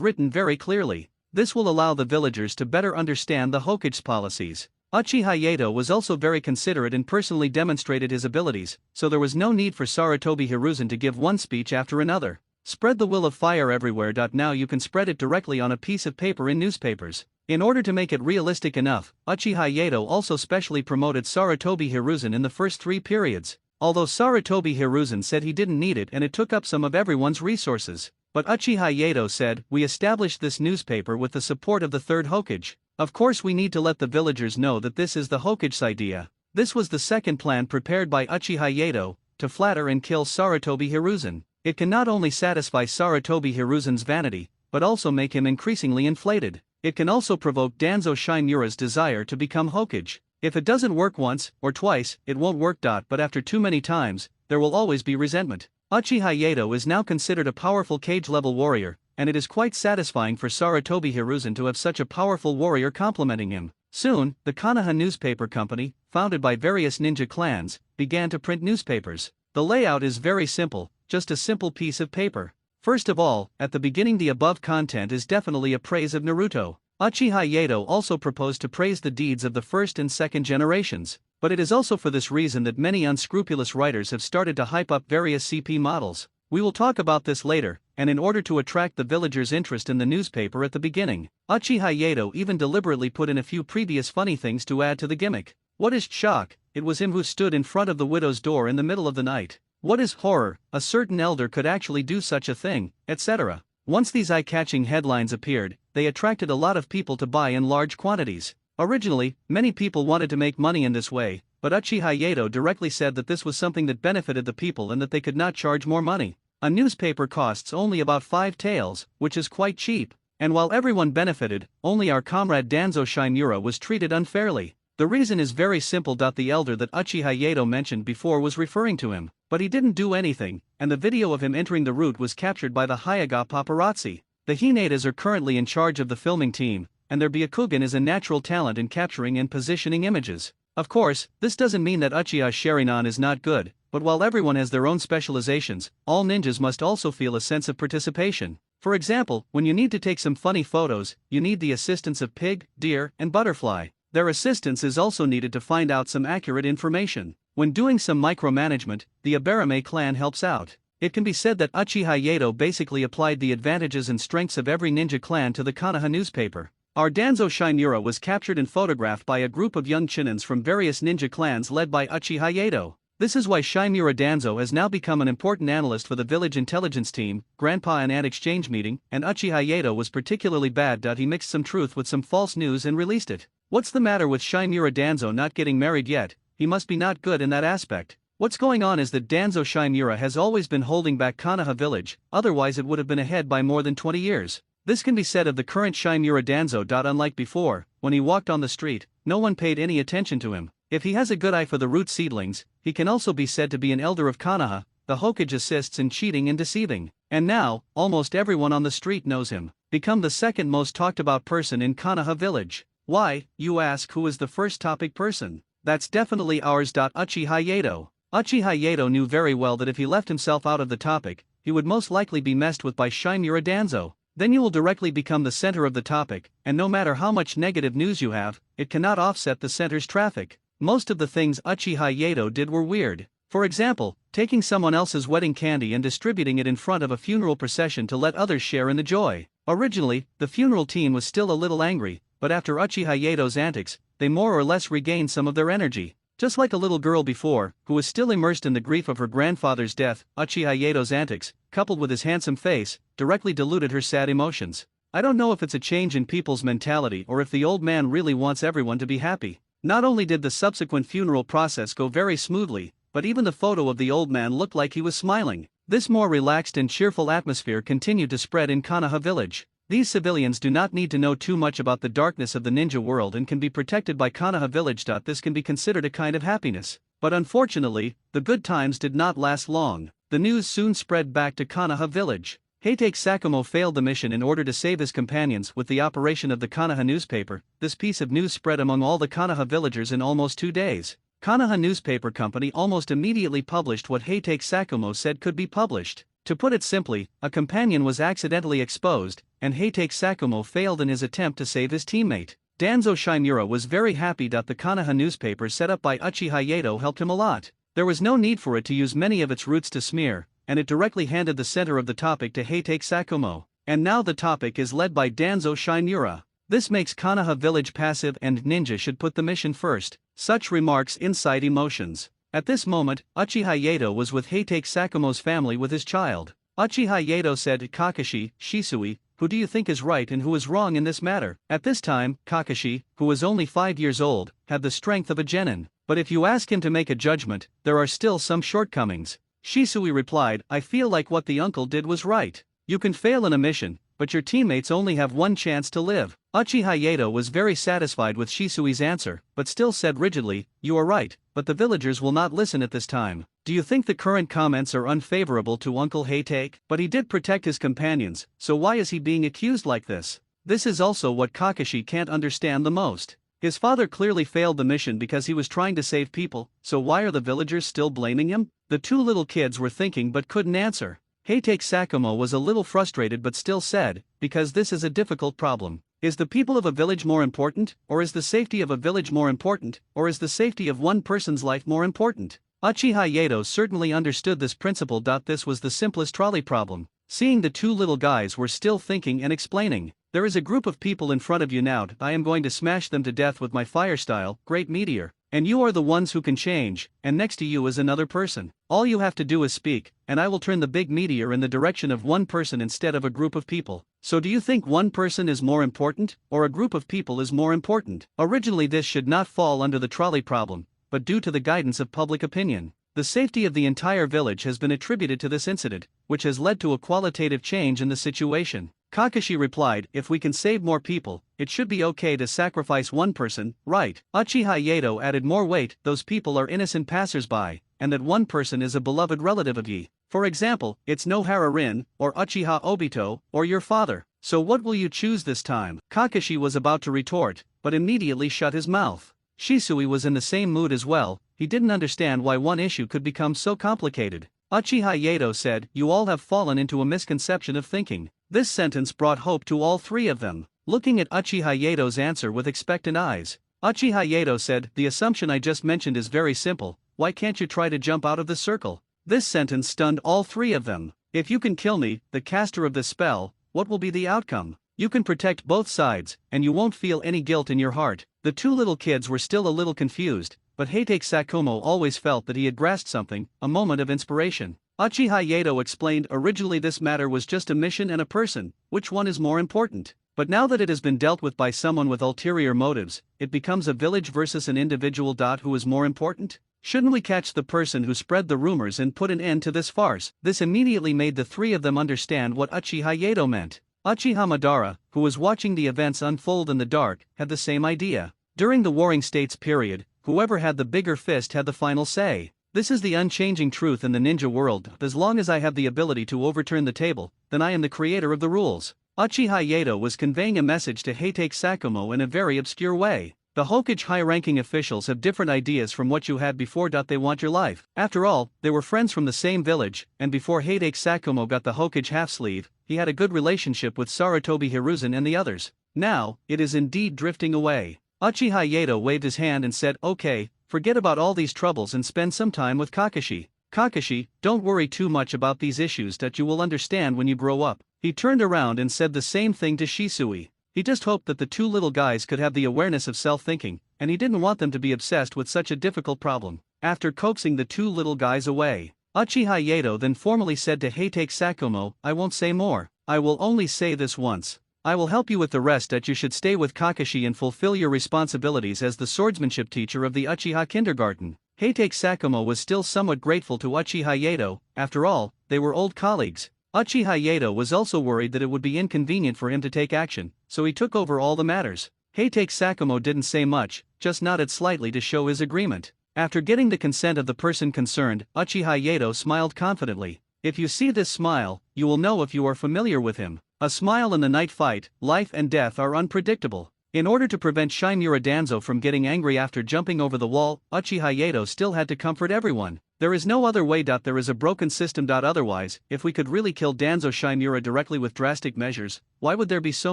written very clearly. This will allow the villagers to better understand the Hokage's policies. Uchiha Yato was also very considerate and personally demonstrated his abilities, so there was no need for Sarutobi Hiruzen to give one speech after another. Spread the will of fire everywhere. Now you can spread it directly on a piece of paper in newspapers. In order to make it realistic enough, Uchiha Yato also specially promoted Sarutobi Hiruzen in the first 3 periods. Although Sarutobi Hiruzen said he didn't need it and it took up some of everyone's resources. But Uchiha Yato said, "We established this newspaper with the support of the 3rd Hokage. Of course we need to let the villagers know that this is the Hokage's idea." This was the second plan prepared by Uchiha Yato, to flatter and kill Sarutobi Hiruzen. It can not only satisfy Sarutobi Hiruzen's vanity, but also make him increasingly inflated. It can also provoke Danzo Shinmura's desire to become Hokage. If it doesn't work once, or twice, it won't work. But after too many times, there will always be resentment. Uchiha Yato is now considered a powerful Kage-level warrior, and it is quite satisfying for Sarutobi Hiruzen to have such a powerful warrior complementing him. Soon, the Konoha newspaper company, founded by various ninja clans, began to print newspapers. The layout is very simple, just a simple piece of paper. First of all, at the beginning the above content is definitely a praise of Naruto. Uchiha Yato also proposed to praise the deeds of the 1st and 2nd generations, but it is also for this reason that many unscrupulous writers have started to hype up various CP models. We will talk about this later, and in order to attract the villagers' interest in the newspaper at the beginning, Uchiha Yato even deliberately put in a few previous funny things to add to the gimmick. What is shock? It was him who stood in front of the widow's door in the middle of the night. What is horror? A certain elder could actually do such a thing, etc. Once these eye-catching headlines appeared, they attracted a lot of people to buy in large quantities. Originally, many people wanted to make money in this way, but Uchiha Yato directly said that this was something that benefited the people and that they could not charge more money. A newspaper costs only about 5 taels, which is quite cheap, and while everyone benefited, only our comrade Danzo Shinmura was treated unfairly. The reason is very simple. The elder that Uchiha Yato mentioned before was referring to him, but he didn't do anything, and the video of him entering the route was captured by the Hyuga paparazzi. The Hinetas are currently in charge of the filming team, and their Byakugan is a natural talent in capturing and positioning images. Of course, this doesn't mean that Uchiha Sharingan is not good, but while everyone has their own specializations, all ninjas must also feel a sense of participation. For example, when you need to take some funny photos, you need the assistance of pig, deer, and butterfly. Their assistance is also needed to find out some accurate information. When doing some micromanagement, the Abarame clan helps out. It can be said that Uchiha Yato basically applied the advantages and strengths of every ninja clan to the Konoha newspaper. Our Danzo Shinmura was captured and photographed by a group of young chinins from various ninja clans led by Uchiha Yato. This is why Shinmura Danzo has now become an important analyst for the village intelligence team, grandpa and aunt exchange meeting, and Uchiha Yato was particularly bad. He mixed some truth with some false news and released it. What's the matter with Shinmura Danzo not getting married yet? He must be not good in that aspect. What's going on is that Danzo Shinmura has always been holding back Konoha village, otherwise it would have been ahead by more than 20 years. This can be said of the current Shinmura Danzo. Unlike before, when he walked on the street, no one paid any attention to him. If he has a good eye for the root seedlings, he can also be said to be an elder of Konoha. The Hokage assists in cheating and deceiving. And now, almost everyone on the street knows him. Become the second most talked about person in Konoha village. Why, you ask, who is the first topic person? That's definitely ours. Uchiha Yato. Uchiha Yato knew very well that if he left himself out of the topic, he would most likely be messed with by Shinmura Danzo. Then you will directly become the center of the topic, and no matter how much negative news you have, it cannot offset the center's traffic. Most of the things Uchiha Yato did were weird. For example, taking someone else's wedding candy and distributing it in front of a funeral procession to let others share in the joy. Originally, the funeral team was still a little angry, but after Uchiha Yato's antics, they more or less regained some of their energy. Just like a little girl before, who was still immersed in the grief of her grandfather's death, Uchiha Yato's antics, coupled with his handsome face, directly diluted her sad emotions. I don't know if it's a change in people's mentality or if the old man really wants everyone to be happy. Not only did the subsequent funeral process go very smoothly, but even the photo of the old man looked like he was smiling. This more relaxed and cheerful atmosphere continued to spread in Konoha village. These civilians do not need to know too much about the darkness of the ninja world and can be protected by Konoha village. This can be considered a kind of happiness. But unfortunately, the good times did not last long. The news soon spread back to Konoha village. Heitake Sakumo failed the mission in order to save his companions with the operation of the Konoha newspaper. This piece of news spread among all the Konoha villagers in almost 2 days. Konoha newspaper company almost immediately published what Heitake Sakumo said could be published. To put it simply, a companion was accidentally exposed, and Heitake Sakumo failed in his attempt to save his teammate. Danzo Shimura was very happy that the Konoha newspaper set up by Uchiha Yato helped him a lot. There was no need for it to use many of its roots to smear, and it directly handed the center of the topic to Heitake Sakumo. And now the topic is led by Danzo Shimura. This makes Konoha village passive and ninja should put the mission first. Such remarks incite emotions. At this moment, Uchiha Yato was with Heitake Sakumo's family with his child. Uchiha Yato said, Kakashi, Shisui, who do you think is right and who is wrong in this matter? At this time, Kakashi, who was only 5 years old, had the strength of a genin. But if you ask him to make a judgment, there are still some shortcomings. Shisui replied, I feel like what the uncle did was right. You can fail in a mission, but your teammates only have one chance to live. Uchiha Yato was very satisfied with Shisui's answer, but still said rigidly, you are right, but the villagers will not listen at this time. Do you think the current comments are unfavorable to Uncle Heitake? But he did protect his companions, so why is he being accused like this? This is also what Kakashi can't understand the most. His father clearly failed the mission because he was trying to save people, so why are the villagers still blaming him? The two little kids were thinking but couldn't answer. Heitake Sakumo was a little frustrated but still said, because this is a difficult problem. Is the people of a village more important, or is the safety of a village more important, or is the safety of one person's life more important? Uchiha Yato certainly understood this principle. This was the simplest trolley problem. Seeing the two little guys were still thinking and explaining, there is a group of people in front of you now. I am going to smash them to death with my fire style, Great Meteor. And you are the ones who can change, and next to you is another person. All you have to do is speak, and I will turn the big meteor in the direction of one person instead of a group of people. So do you think one person is more important, or a group of people is more important? Originally this should not fall under the trolley problem, but due to the guidance of public opinion, the safety of the entire village has been attributed to this incident, which has led to a qualitative change in the situation. Kakashi replied, if we can save more people, it should be okay to sacrifice one person, right? Uchiha Yato added more weight, those people are innocent passers-by, and that one person is a beloved relative of ye. For example, it's Nohara Rin, or Uchiha Obito, or your father. So what will you choose this time? Kakashi was about to retort, but immediately shut his mouth. Shisui was in the same mood as well. He didn't understand why one issue could become so complicated. Uchiha Yato said, you all have fallen into a misconception of thinking. This sentence brought hope to all three of them. Looking at Uchiha Yato's answer with expectant eyes, Uchiha Yato said, the assumption I just mentioned is very simple, why can't you try to jump out of the circle? This sentence stunned all three of them. If you can kill me, the caster of this spell, what will be the outcome? You can protect both sides, and you won't feel any guilt in your heart. The two little kids were still a little confused, but Heitake Sakumo always felt that he had grasped something, a moment of inspiration. Uchiha Yato explained, originally this matter was just a mission and a person, which one is more important? But now that it has been dealt with by someone with ulterior motives, it becomes a village versus an individual. Who is more important? Shouldn't we catch the person who spread the rumors and put an end to this farce? This immediately made the three of them understand what Uchiha Yato meant. Uchiha Madara, who was watching the events unfold in the dark, had the same idea. During the Warring States period, whoever had the bigger fist had the final say. This is the unchanging truth in the ninja world. As long as I have the ability to overturn the table, then I am the creator of the rules. Uchiha Yato was conveying a message to Heitake Sakumo in a very obscure way. The Hokage high-ranking officials have different ideas from what you had before. They want your life. After all, they were friends from the same village, and before Heitake Sakumo got the Hokage half-sleeve, he had a good relationship with Sarutobi Hiruzen and the others. Now, it is indeed drifting away. Uchiha Yato waved his hand and said, okay, forget about all these troubles and spend some time with Kakashi. Kakashi, don't worry too much about these issues that you will understand when you grow up. He turned around and said the same thing to Shisui. He just hoped that the two little guys could have the awareness of self-thinking, and he didn't want them to be obsessed with such a difficult problem. After coaxing the two little guys away, Uchiha Yato then formally said to Heitake Sakumo, I won't say more. I will only say this once. I will help you with the rest. That you should stay with Kakashi and fulfill your responsibilities as the swordsmanship teacher of the Uchiha kindergarten. Heitake Sakumo was still somewhat grateful to Uchiha Yato. After all, they were old colleagues. Uchiha Yato was also worried that it would be inconvenient for him to take action, so he took over all the matters. Heitake Sakumo didn't say much, just nodded slightly to show his agreement. After getting the consent of the person concerned, Uchiha Yato smiled confidently. If you see this smile, you will know if you are familiar with him. A smile in the night fight, life and death are unpredictable. In order to prevent Shimura Danzo from getting angry after jumping over the wall, Uchiha Yato still had to comfort everyone. There is no other way. There is a broken system. Otherwise, if we could really kill Danzo Shimura directly with drastic measures, why would there be so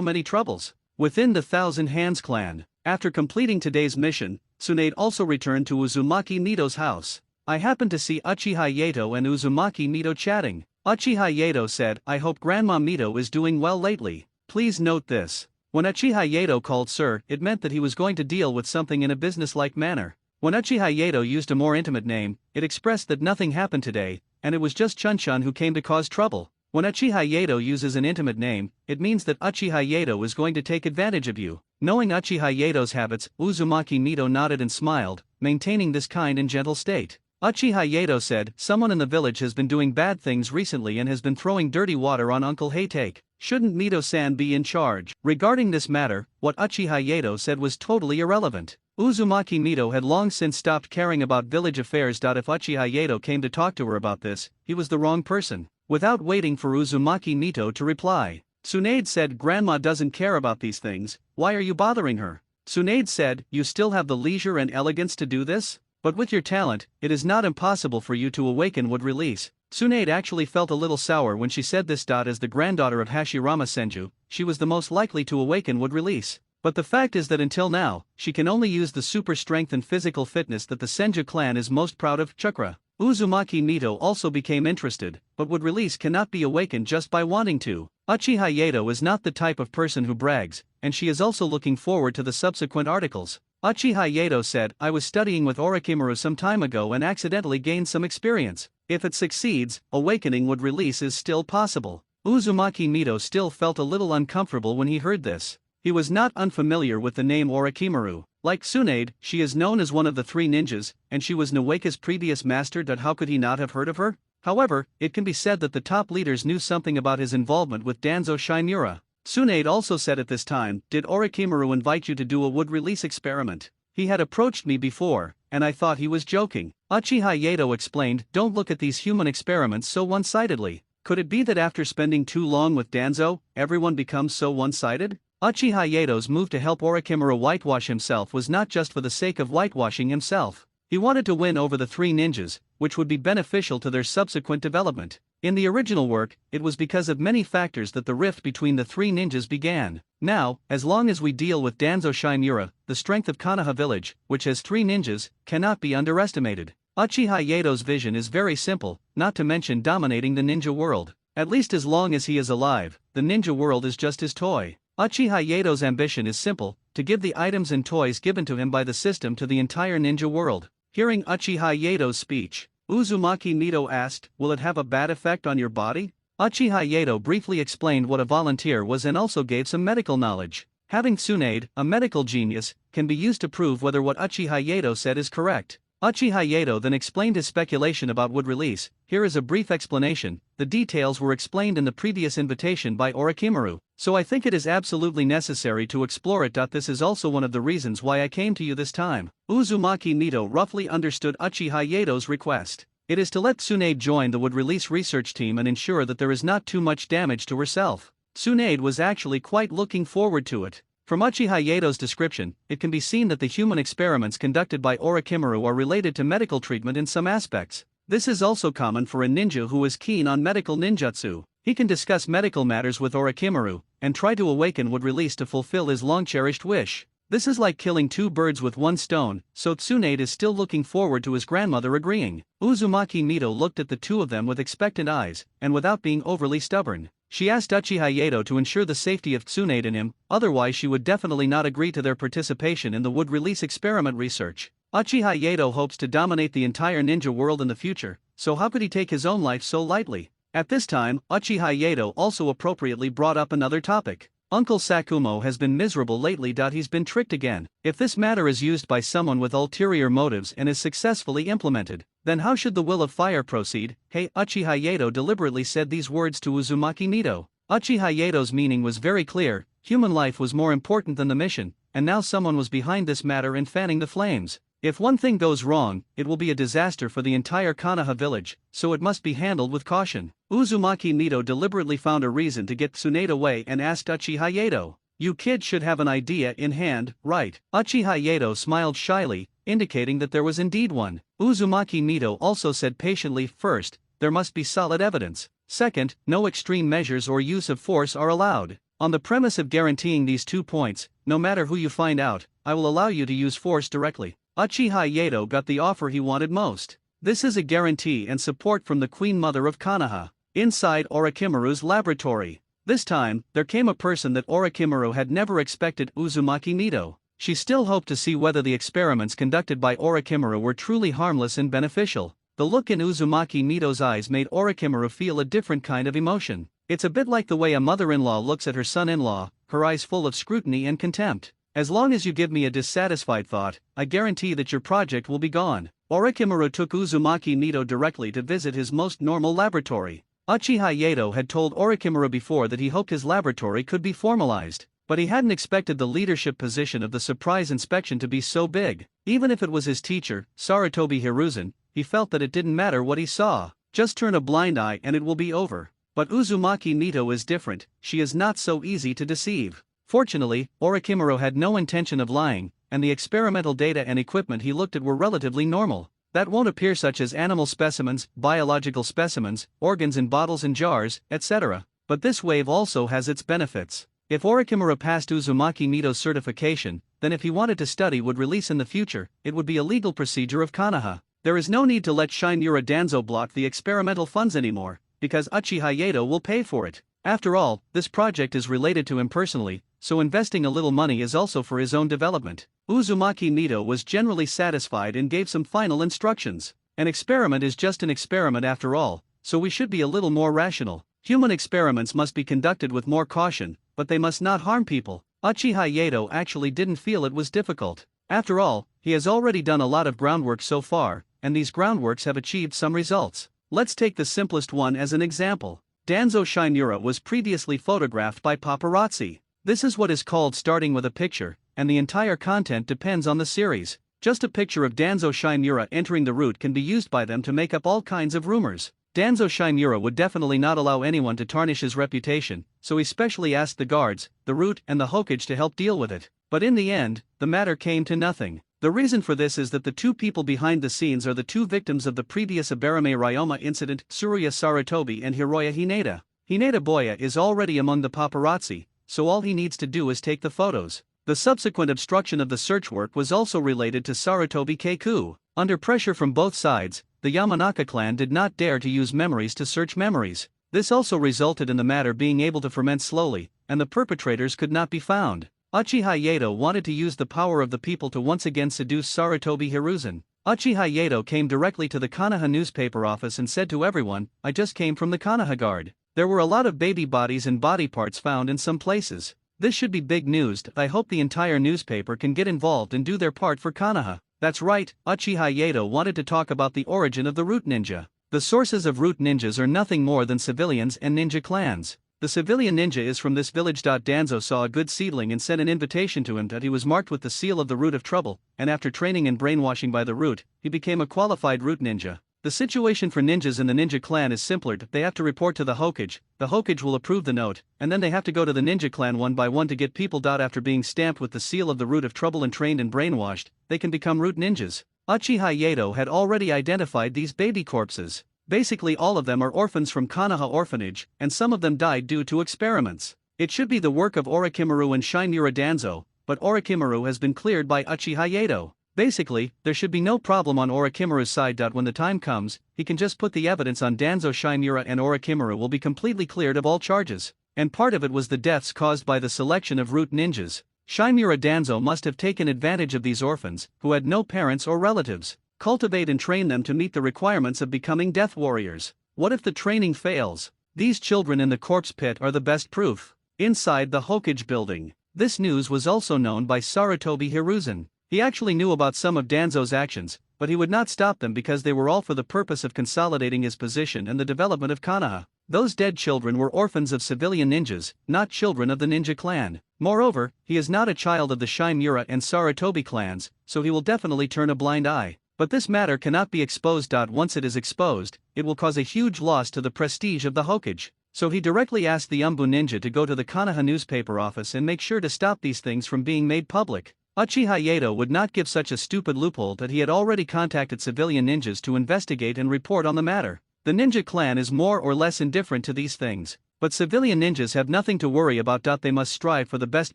many troubles? Within the Thousand Hands clan, After completing today's mission, Tsunade also returned to Uzumaki Mito's house. I happened to see Uchiha Yato and Uzumaki Mito chatting. Uchiha Yato said, "I hope Grandma Mito is doing well lately. Please note this. When Uchiha Yato called sir, it meant that he was going to deal with something in a business-like manner. When Uchiha Yato used a more intimate name, it expressed that nothing happened today, and it was just Chun-Chun who came to cause trouble. When Uchiha Yato uses an intimate name, it means that Uchiha Yato is going to take advantage of you." Knowing Uchiha Yato's habits, Uzumaki Mito nodded and smiled, maintaining this kind and gentle state. Uchiha Yato said, "Someone in the village has been doing bad things recently and has been throwing dirty water on Uncle Haytake. Shouldn't Mito-san be in charge?" Regarding this matter, what Uchiha Yato said was totally irrelevant. Uzumaki Mito had long since stopped caring about village affairs. If Uchiha Yato came to talk to her about this, he was the wrong person. Without waiting for Uzumaki Mito to reply, Tsunade said, "Grandma doesn't care about these things, why are you bothering her?" Tsunade said, "You still have the leisure and elegance to do this? But with your talent, it is not impossible for you to awaken wood release." Tsunade actually felt a little sour when she said this. As the granddaughter of Hashirama Senju, she was the most likely to awaken wood release. But the fact is that until now, she can only use the super strength and physical fitness that the Senju clan is most proud of, chakra. Uzumaki Mito also became interested, but wood release cannot be awakened just by wanting to. Uchiha Yato is not the type of person who brags, and she is also looking forward to the subsequent articles. Uchiha Yato said, "I was studying with Orochimaru some time ago and accidentally gained some experience. If it succeeds, awakening wood release is still possible." Uzumaki Mito still felt a little uncomfortable when he heard this. He was not unfamiliar with the name Orochimaru. Like Tsunade, she is known as one of the three ninjas, and she was Noeka's previous master. How could he not have heard of her? However, it can be said that the top leaders knew something about his involvement with Danzo Shimura. Tsunade also said at this time, "Did Orochimaru invite you to do a wood release experiment? He had approached me before, and I thought he was joking." Uchiha Yato explained, "Don't look at these human experiments so one-sidedly. Could it be that after spending too long with Danzo, everyone becomes so one-sided?" Uchiha Yato's move to help Orochimaru whitewash himself was not just for the sake of whitewashing himself. He wanted to win over the three ninjas, which would be beneficial to their subsequent development. In the original work, it was because of many factors that the rift between the three ninjas began. Now, as long as we deal with Danzo Shimura, the strength of Konoha village, which has three ninjas, cannot be underestimated. Uchiha Yato's vision is very simple, not to mention dominating the ninja world. At least as long as he is alive, the ninja world is just his toy. Uchiha Yato's ambition is simple, to give the items and toys given to him by the system to the entire ninja world. Hearing Uchiha Yato's speech, Uzumaki Mito asked, "Will it have a bad effect on your body?" Uchiha Yato briefly explained what a volunteer was and also gave some medical knowledge. Having Tsunade, a medical genius, can be used to prove whether what Uchiha Yato said is correct. Uchiha Yato then explained his speculation about wood release. Here is a brief explanation. The details were explained in the previous invitation by Orochimaru, so I think it is absolutely necessary to explore it. This is also one of the reasons why I came to you this time. Uzumaki Mito roughly understood Uchiha Yato's request. It is to let Tsunade join the wood release research team and ensure that there is not too much damage to herself. Tsunade was actually quite looking forward to it. From Uchiha Yato's description, it can be seen that the human experiments conducted by Orochimaru are related to medical treatment in some aspects. This is also common for a ninja who is keen on medical ninjutsu. He can discuss medical matters with Orochimaru, and try to awaken wood release to fulfill his long-cherished wish. This is like killing two birds with one stone, so Tsunade is still looking forward to his grandmother agreeing. Uzumaki Mito looked at the two of them with expectant eyes, and without being overly stubborn, she asked Uchiha Yato to ensure the safety of Tsunade and him, otherwise she would definitely not agree to their participation in the wood release experiment research. Uchiha Yato hopes to dominate the entire ninja world in the future, so how could he take his own life so lightly? At this time, Uchiha Yato also appropriately brought up another topic. Uncle Sakumo has been miserable lately. He's been tricked again. If this matter is used by someone with ulterior motives and is successfully implemented, then how should the will of fire proceed? Hey, Uchiha Yato deliberately said these words to Uzumaki Mito. Uchiha Yato's meaning was very clear, human life was more important than the mission, and now someone was behind this matter and fanning the flames. If one thing goes wrong, it will be a disaster for the entire Konoha village, so it must be handled with caution. Uzumaki Mito deliberately found a reason to get Tsunade away and asked Uchiha Yato, "You kids should have an idea in hand, right?" Uchiha Yato smiled shyly, indicating that there was indeed one. Uzumaki Mito also said patiently, "First, there must be solid evidence. Second, no extreme measures or use of force are allowed. On the premise of guaranteeing these 2 points, no matter who you find out, I will allow you to use force directly. Uchiha Yato got the offer he wanted most. This is a guarantee and support from the Queen Mother of Konoha. Inside Orochimaru's laboratory. This time, there came a person that Orochimaru had never expected, Uzumaki Mito. She still hoped to see whether the experiments conducted by Orochimaru were truly harmless and beneficial. The look in Uzumaki Mito's eyes made Orochimaru feel a different kind of emotion. It's a bit like the way a mother-in-law looks at her son-in-law, her eyes full of scrutiny and contempt. As long as you give me a dissatisfied thought, I guarantee that your project will be gone. Orochimaru took Uzumaki Mito directly to visit his most normal laboratory. Uchiha Yato had told Orochimaru before that he hoped his laboratory could be formalized, but he hadn't expected the leadership position of the surprise inspection to be so big. Even if it was his teacher, Sarutobi Hiruzen, he felt that it didn't matter what he saw. Just turn a blind eye and it will be over. But Uzumaki Mito is different, she is not so easy to deceive. Fortunately, Orochimaru had no intention of lying, and the experimental data and equipment he looked at were relatively normal. That won't appear such as animal specimens, biological specimens, organs in bottles and jars, etc. But this wave also has its benefits. If Orochimaru passed Uzumaki Mito's certification, then if he wanted to study would release in the future, it would be a legal procedure of Konoha. There is no need to let Shinura Danzo block the experimental funds anymore, because Uchiha Yato will pay for it. After all, this project is related to him personally, so investing a little money is also for his own development. Uzumaki Mito was generally satisfied and gave some final instructions. An experiment is just an experiment after all, so we should be a little more rational. Human experiments must be conducted with more caution, but they must not harm people. Uchiha Yato actually didn't feel it was difficult. After all, he has already done a lot of groundwork so far, and these groundworks have achieved some results. Let's take the simplest one as an example. Danzo Shinura was previously photographed by paparazzi. This is what is called starting with a picture, and the entire content depends on the series. Just a picture of Danzo Shinura entering the route can be used by them to make up all kinds of rumors. Danzo Shinura would definitely not allow anyone to tarnish his reputation, so he specially asked the guards, the route and the Hokage to help deal with it. But in the end, the matter came to nothing. The reason for this is that the 2 people behind the scenes are the 2 victims of the previous Abarame Ryoma incident, Tsuruya Sarutobi and Hiroya Hinata. Hinata Boya is already among the paparazzi, so all he needs to do is take the photos. The subsequent obstruction of the search work was also related to Sarutobi Keiku. Under pressure from both sides, the Yamanaka clan did not dare to use memories to search memories. This also resulted in the matter being able to ferment slowly, and the perpetrators could not be found. Uchiha Yato wanted to use the power of the people to once again seduce Sarutobi Hiruzen. Uchiha Yato came directly to the Konoha newspaper office and said to everyone, "I just came from the Konoha guard. There were a lot of baby bodies and body parts found in some places. This should be big news. I hope the entire newspaper can get involved and do their part for Konoha." That's right, Uchiha Yato wanted to talk about the origin of the root ninja. The sources of root ninjas are nothing more than civilians and ninja clans. The civilian ninja is from this village. Danzo saw a good seedling and sent an invitation to him that he was marked with the seal of the root of trouble, and after training and brainwashing by the root, he became a qualified root ninja. The situation for ninjas in the ninja clan is simpler. They have to report to the Hokage will approve the note, and then they have to go to the ninja clan one by one to get people. After being stamped with the seal of the root of trouble and trained and brainwashed, they can become root ninjas. Uchiha Yato had already identified these baby corpses. Basically all of them are orphans from Konoha orphanage, and some of them died due to experiments. It should be the work of Orochimaru and Shinura Danzo, but Orochimaru has been cleared by Uchiha Yato. Basically, there should be no problem on Orochimaru's side. When the time comes, he can just put the evidence on Danzo Shinura and Orochimaru will be completely cleared of all charges. And part of it was the deaths caused by the selection of root ninjas. Shinura Danzo must have taken advantage of these orphans, who had no parents or relatives. Cultivate and train them to meet the requirements of becoming death warriors. What if the training fails? These children in the corpse pit are the best proof. Inside the Hokage building. This news was also known by Sarutobi Hiruzen. He actually knew about some of Danzo's actions, but he would not stop them because they were all for the purpose of consolidating his position and the development of Konoha. Those dead children were orphans of civilian ninjas, not children of the ninja clan. Moreover, he is not a child of the Shinura and Sarutobi clans, so he will definitely turn a blind eye. But this matter cannot be exposed. Once it is exposed, it will cause a huge loss to the prestige of the Hokage. So he directly asked the Umbu ninja to go to the Konoha newspaper office and make sure to stop these things from being made public. Uchiha Yato would not give such a stupid loophole that he had already contacted civilian ninjas to investigate and report on the matter. The ninja clan is more or less indifferent to these things, but civilian ninjas have nothing to worry about. They must strive for the best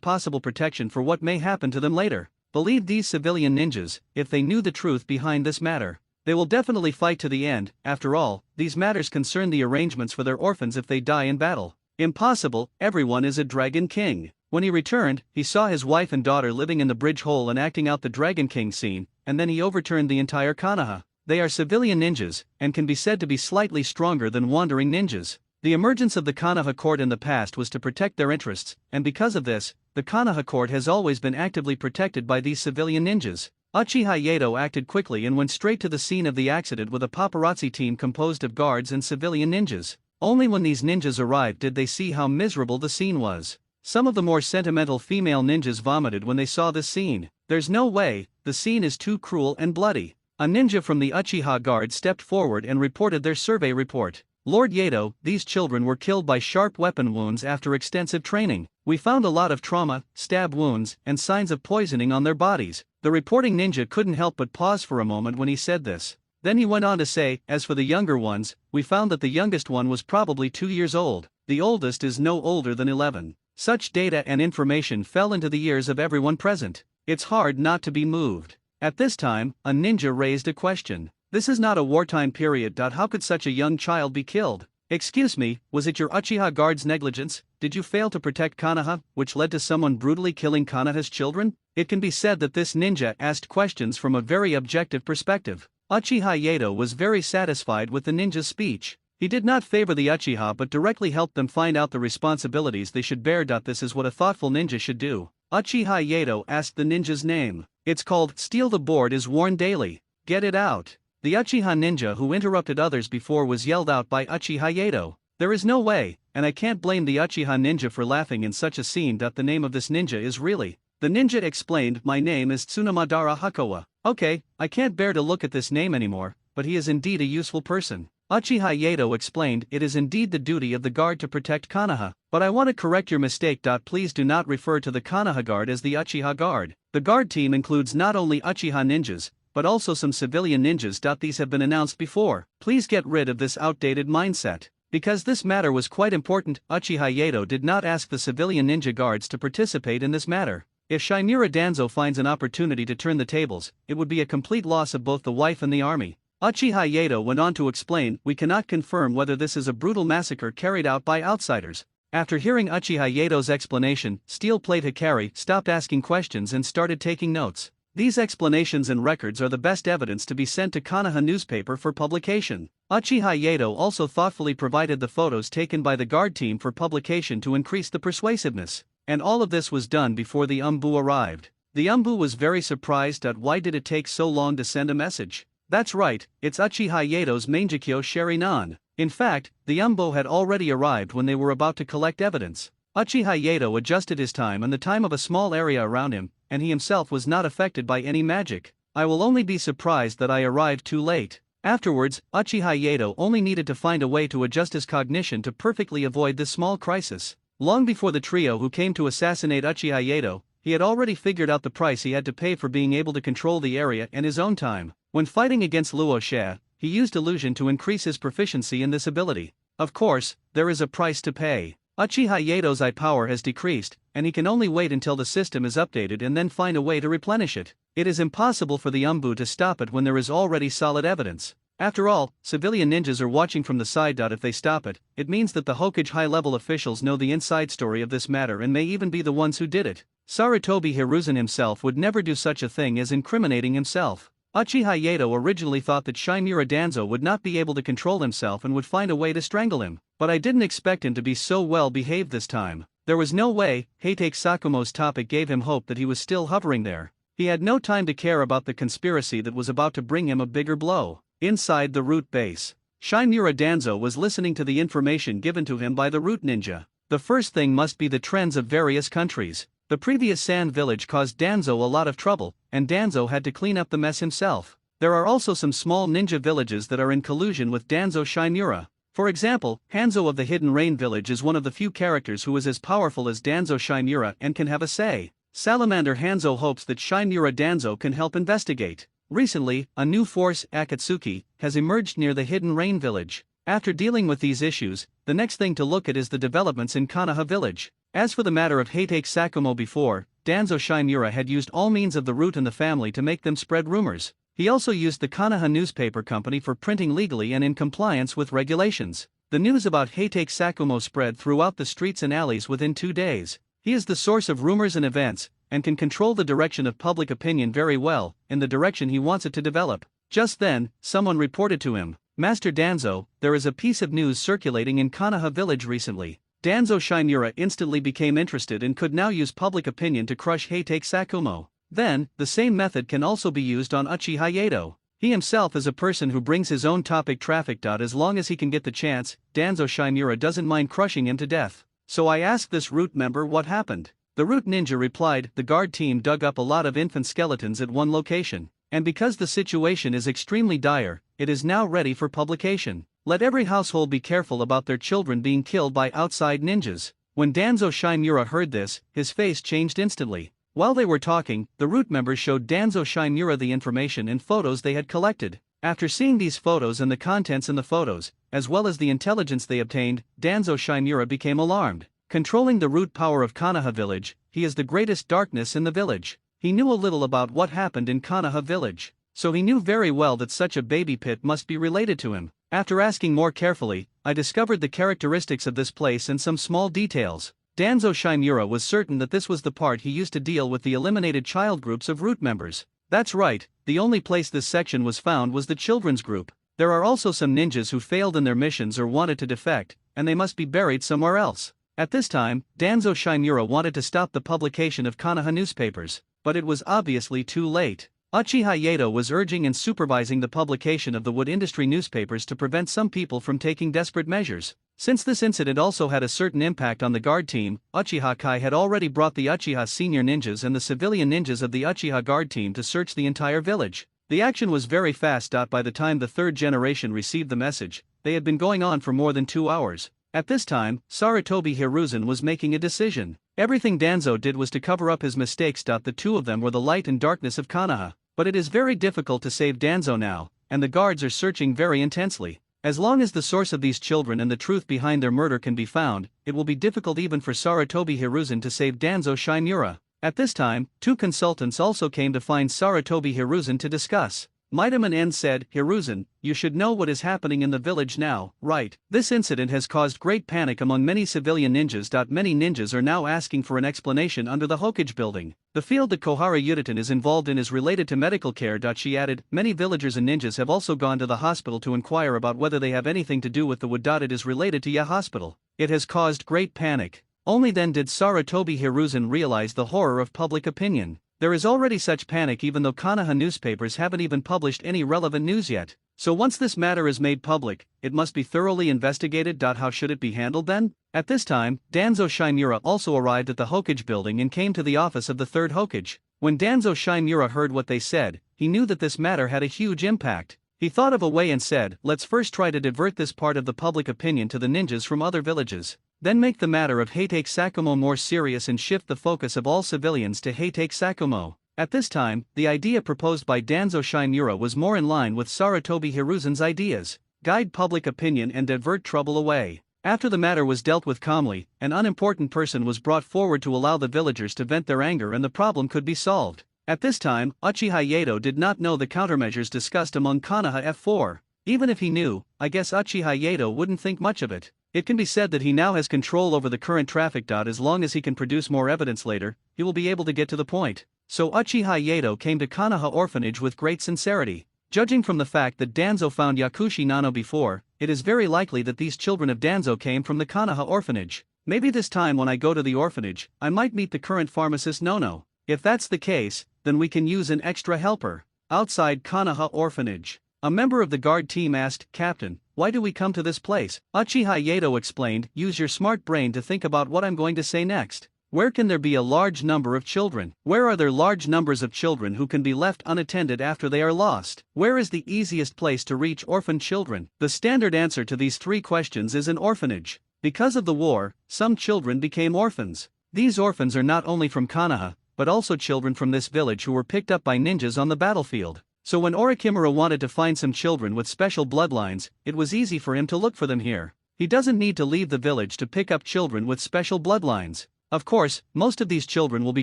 possible protection for what may happen to them later. Believe these civilian ninjas, if they knew the truth behind this matter, they will definitely fight to the end. After all, these matters concern the arrangements for their orphans if they die in battle. Impossible, everyone is a Dragon King. When he returned, he saw his wife and daughter living in the bridge hole and acting out the Dragon King scene, and then he overturned the entire Konoha. They are civilian ninjas, and can be said to be slightly stronger than wandering ninjas. The emergence of the Konoha court in the past was to protect their interests, and because of this, the Konoha court has always been actively protected by these civilian ninjas. Uchiha Yato acted quickly and went straight to the scene of the accident with a paparazzi team composed of guards and civilian ninjas. Only when these ninjas arrived did they see how miserable the scene was. Some of the more sentimental female ninjas vomited when they saw this scene. There's no way, the scene is too cruel and bloody. A ninja from the Uchiha guard stepped forward and reported their survey report. Lord Yato, these children were killed by sharp weapon wounds after extensive training. We found a lot of trauma, stab wounds, and signs of poisoning on their bodies. The reporting ninja couldn't help but pause for a moment when he said this. Then he went on to say, as for the younger ones, we found that the youngest one was probably 2 years old. The oldest is no older than 11. Such data and information fell into the ears of everyone present. It's hard not to be moved. At this time, a ninja raised a question. This is not a wartime period. How could such a young child be killed? Excuse me, was it your Uchiha guard's negligence? Did you fail to protect Konoha, which led to someone brutally killing Konoha's children? It can be said that this ninja asked questions from a very objective perspective. Uchiha Yato was very satisfied with the ninja's speech. He did not favor the Uchiha but directly helped them find out the responsibilities they should bear. This is what a thoughtful ninja should do. Uchiha Yato asked the ninja's name. It's called Steal the Board is Worn Daily. Get it out. The Uchiha ninja who interrupted others before was yelled out by Uchiha Yato. There is no way, and I can't blame the Uchiha ninja for laughing in such a scene. The name of this ninja is really. The ninja explained, my name is Tsunamadara Hakowa. Okay, I can't bear to look at this name anymore, but he is indeed a useful person. Uchiha Yato explained, it is indeed the duty of the guard to protect Konoha, but I want to correct your mistake. Please do not refer to the Konoha guard as the Uchiha guard. The guard team includes not only Uchiha ninjas, but also some civilian ninjas. These have been announced before. Please get rid of this outdated mindset. Because this matter was quite important, Uchiha Yato did not ask the civilian ninja guards to participate in this matter. If Shimura Danzo finds an opportunity to turn the tables, it would be a complete loss of both the wife and the army. Uchiha Yato went on to explain, we cannot confirm whether this is a brutal massacre carried out by outsiders. After hearing Uchiha Yato's explanation, Steel Plate Hikari stopped asking questions and started taking notes. These explanations and records are the best evidence to be sent to Konoha newspaper for publication. Uchiha Yato also thoughtfully provided the photos taken by the guard team for publication to increase the persuasiveness. And all of this was done before the Umbu arrived. The Umbu was very surprised at why did it take so long to send a message. That's right, it's Uchiha Yato's Mangekyo Sharinan. In fact, the Umbu had already arrived when they were about to collect evidence. Uchiha Yato adjusted his time and the time of a small area around him, and he himself was not affected by any magic. I will only be surprised that I arrived too late. Afterwards, Uchiha Yato only needed to find a way to adjust his cognition to perfectly avoid this small crisis. Long before the trio who came to assassinate Uchiha Yato, he had already figured out the price he had to pay for being able to control the area in his own time. When fighting against Luo Xia, he used illusion to increase his proficiency in this ability. Of course, there is a price to pay. Uchiha Yato's eye power has decreased, and he can only wait until the system is updated and then find a way to replenish it. It is impossible for the Umbu to stop it when there is already solid evidence. After all, civilian ninjas are watching from the side. If they stop it, it means that the Hokage high-level officials know the inside story of this matter and may even be the ones who did it. Sarutobi Hiruzen himself would never do such a thing as incriminating himself. Uchiha Yato originally thought that Shimura Danzo would not be able to control himself and would find a way to strangle him, but I didn't expect him to be so well behaved this time. There was no way. Heitake Sakumo's topic gave him hope that he was still hovering there. He had no time to care about the conspiracy that was about to bring him a bigger blow. Inside the root base, Shimura Danzo was listening to the information given to him by the root ninja. The first thing must be the trends of various countries. The previous sand village caused Danzo a lot of trouble, and Danzo had to clean up the mess himself. There are also some small ninja villages that are in collusion with Danzo Shimura. For example, Hanzo of the Hidden Rain village is one of the few characters who is as powerful as Danzo Shimura and can have a say. Salamander Hanzo hopes that Shimura Danzo can help investigate. Recently, a new force, Akatsuki, has emerged near the Hidden Rain village. After dealing with these issues, the next thing to look at is the developments in Konoha village. As for the matter of Heitake Sakumo before, Danzo Shimura had used all means of the root and the family to make them spread rumors. He also used the Konoha newspaper company for printing legally and in compliance with regulations. The news about Heitake Sakumo spread throughout the streets and alleys within 2 days. He is the source of rumors and events, and can control the direction of public opinion very well, in the direction he wants it to develop. Just then, someone reported to him, "Master Danzo, there is a piece of news circulating in Konoha village recently." Danzo Shimura instantly became interested and could now use public opinion to crush Heitake Sakumo. Then, the same method can also be used on Uchiha Yato. He himself is a person who brings his own topic traffic. As long as he can get the chance, Danzo Shimura doesn't mind crushing him to death. So I asked this root member what happened. The root ninja replied, "The guard team dug up a lot of infant skeletons at one location, and because the situation is extremely dire, it is now ready for publication. Let every household be careful about their children being killed by outside ninjas." When Danzo Shimura heard this, his face changed instantly. While they were talking, the root members showed Danzo Shimura the information and photos they had collected. After seeing these photos and the contents in the photos, as well as the intelligence they obtained, Danzo Shimura became alarmed. Controlling the root power of Konoha village, he is the greatest darkness in the village. He knew a little about what happened in Konoha village, so he knew very well that such a baby pit must be related to him. After asking more carefully, I discovered the characteristics of this place and some small details. Danzo Shimura was certain that this was the part he used to deal with the eliminated child groups of root members. That's right, the only place this section was found was the children's group. There are also some ninjas who failed in their missions or wanted to defect, and they must be buried somewhere else. At this time, Danzo Shimura wanted to stop the publication of Konoha newspapers, but it was obviously too late. Uchiha Yato was urging and supervising the publication of the wood industry newspapers to prevent some people from taking desperate measures. Since this incident also had a certain impact on the guard team, Uchiha Kai had already brought the Uchiha senior ninjas and the civilian ninjas of the Uchiha guard team to search the entire village. The action was very fast. By the time the third generation received the message, they had been going on for more than 2 hours. At this time, Sarutobi Hiruzen was making a decision. Everything Danzo did was to cover up his mistakes. The two of them were the light and darkness of Konoha. But it is very difficult to save Danzo now, and the guards are searching very intensely. As long as the source of these children and the truth behind their murder can be found, it will be difficult even for Sarutobi Hiruzen to save Danzo Shimura. At this time, 2 consultants also came to find Sarutobi Hiruzen to discuss. Midaman N said, "Hiruzen, you should know what is happening in the village now, right? This incident has caused great panic among many civilian ninjas. Many ninjas are now asking for an explanation under the Hokage building. The field that Kohara Yudatan is involved in is related to medical care." She added, "Many villagers and ninjas have also gone to the hospital to inquire about whether they have anything to do with the wood. It is related to Ya hospital. It has caused great panic." Only then did Sarutobi Hiruzen realize the horror of public opinion. There is already such panic even though Konoha newspapers haven't even published any relevant news yet. So once this matter is made public, it must be thoroughly investigated. How should it be handled then? At this time, Danzo Shimura also arrived at the Hokage building and came to the office of the third Hokage. When Danzo Shimura heard what they said, he knew that this matter had a huge impact. He thought of a way and said, "Let's first try to divert this part of the public opinion to the ninjas from other villages. Then make the matter of Heitake Sakumo more serious and shift the focus of all civilians to Heitake Sakumo." At this time, the idea proposed by Danzo Shimura was more in line with Sarutobi Hiruzen's ideas. Guide public opinion and divert trouble away. After the matter was dealt with calmly, an unimportant person was brought forward to allow the villagers to vent their anger and the problem could be solved. At this time, Uchiha Yato did not know the countermeasures discussed among Konoha F4. Even if he knew, I guess Uchiha Yato wouldn't think much of it. It can be said that he now has control over the current traffic. As long as he can produce more evidence later, he will be able to get to the point. So Uchiha Yato came to Konoha orphanage with great sincerity. Judging from the fact that Danzo found Yakushi Nano before, it is very likely that these children of Danzo came from the Konoha orphanage. Maybe this time when I go to the orphanage, I might meet the current pharmacist Nono. If that's the case, then we can use an extra helper. Outside Konoha orphanage, a member of the guard team asked, "Captain, why do we come to this place?" Uchiha Yato explained, "Use your smart brain to think about what I'm going to say next. Where can there be a large number of children? Where are there large numbers of children who can be left unattended after they are lost? Where is the easiest place to reach orphaned children?" The standard answer to these 3 questions is an orphanage. Because of the war, some children became orphans. These orphans are not only from Konoha, but also children from this village who were picked up by ninjas on the battlefield. So when Orochimaru wanted to find some children with special bloodlines, it was easy for him to look for them here. He doesn't need to leave the village to pick up children with special bloodlines. Of course, most of these children will be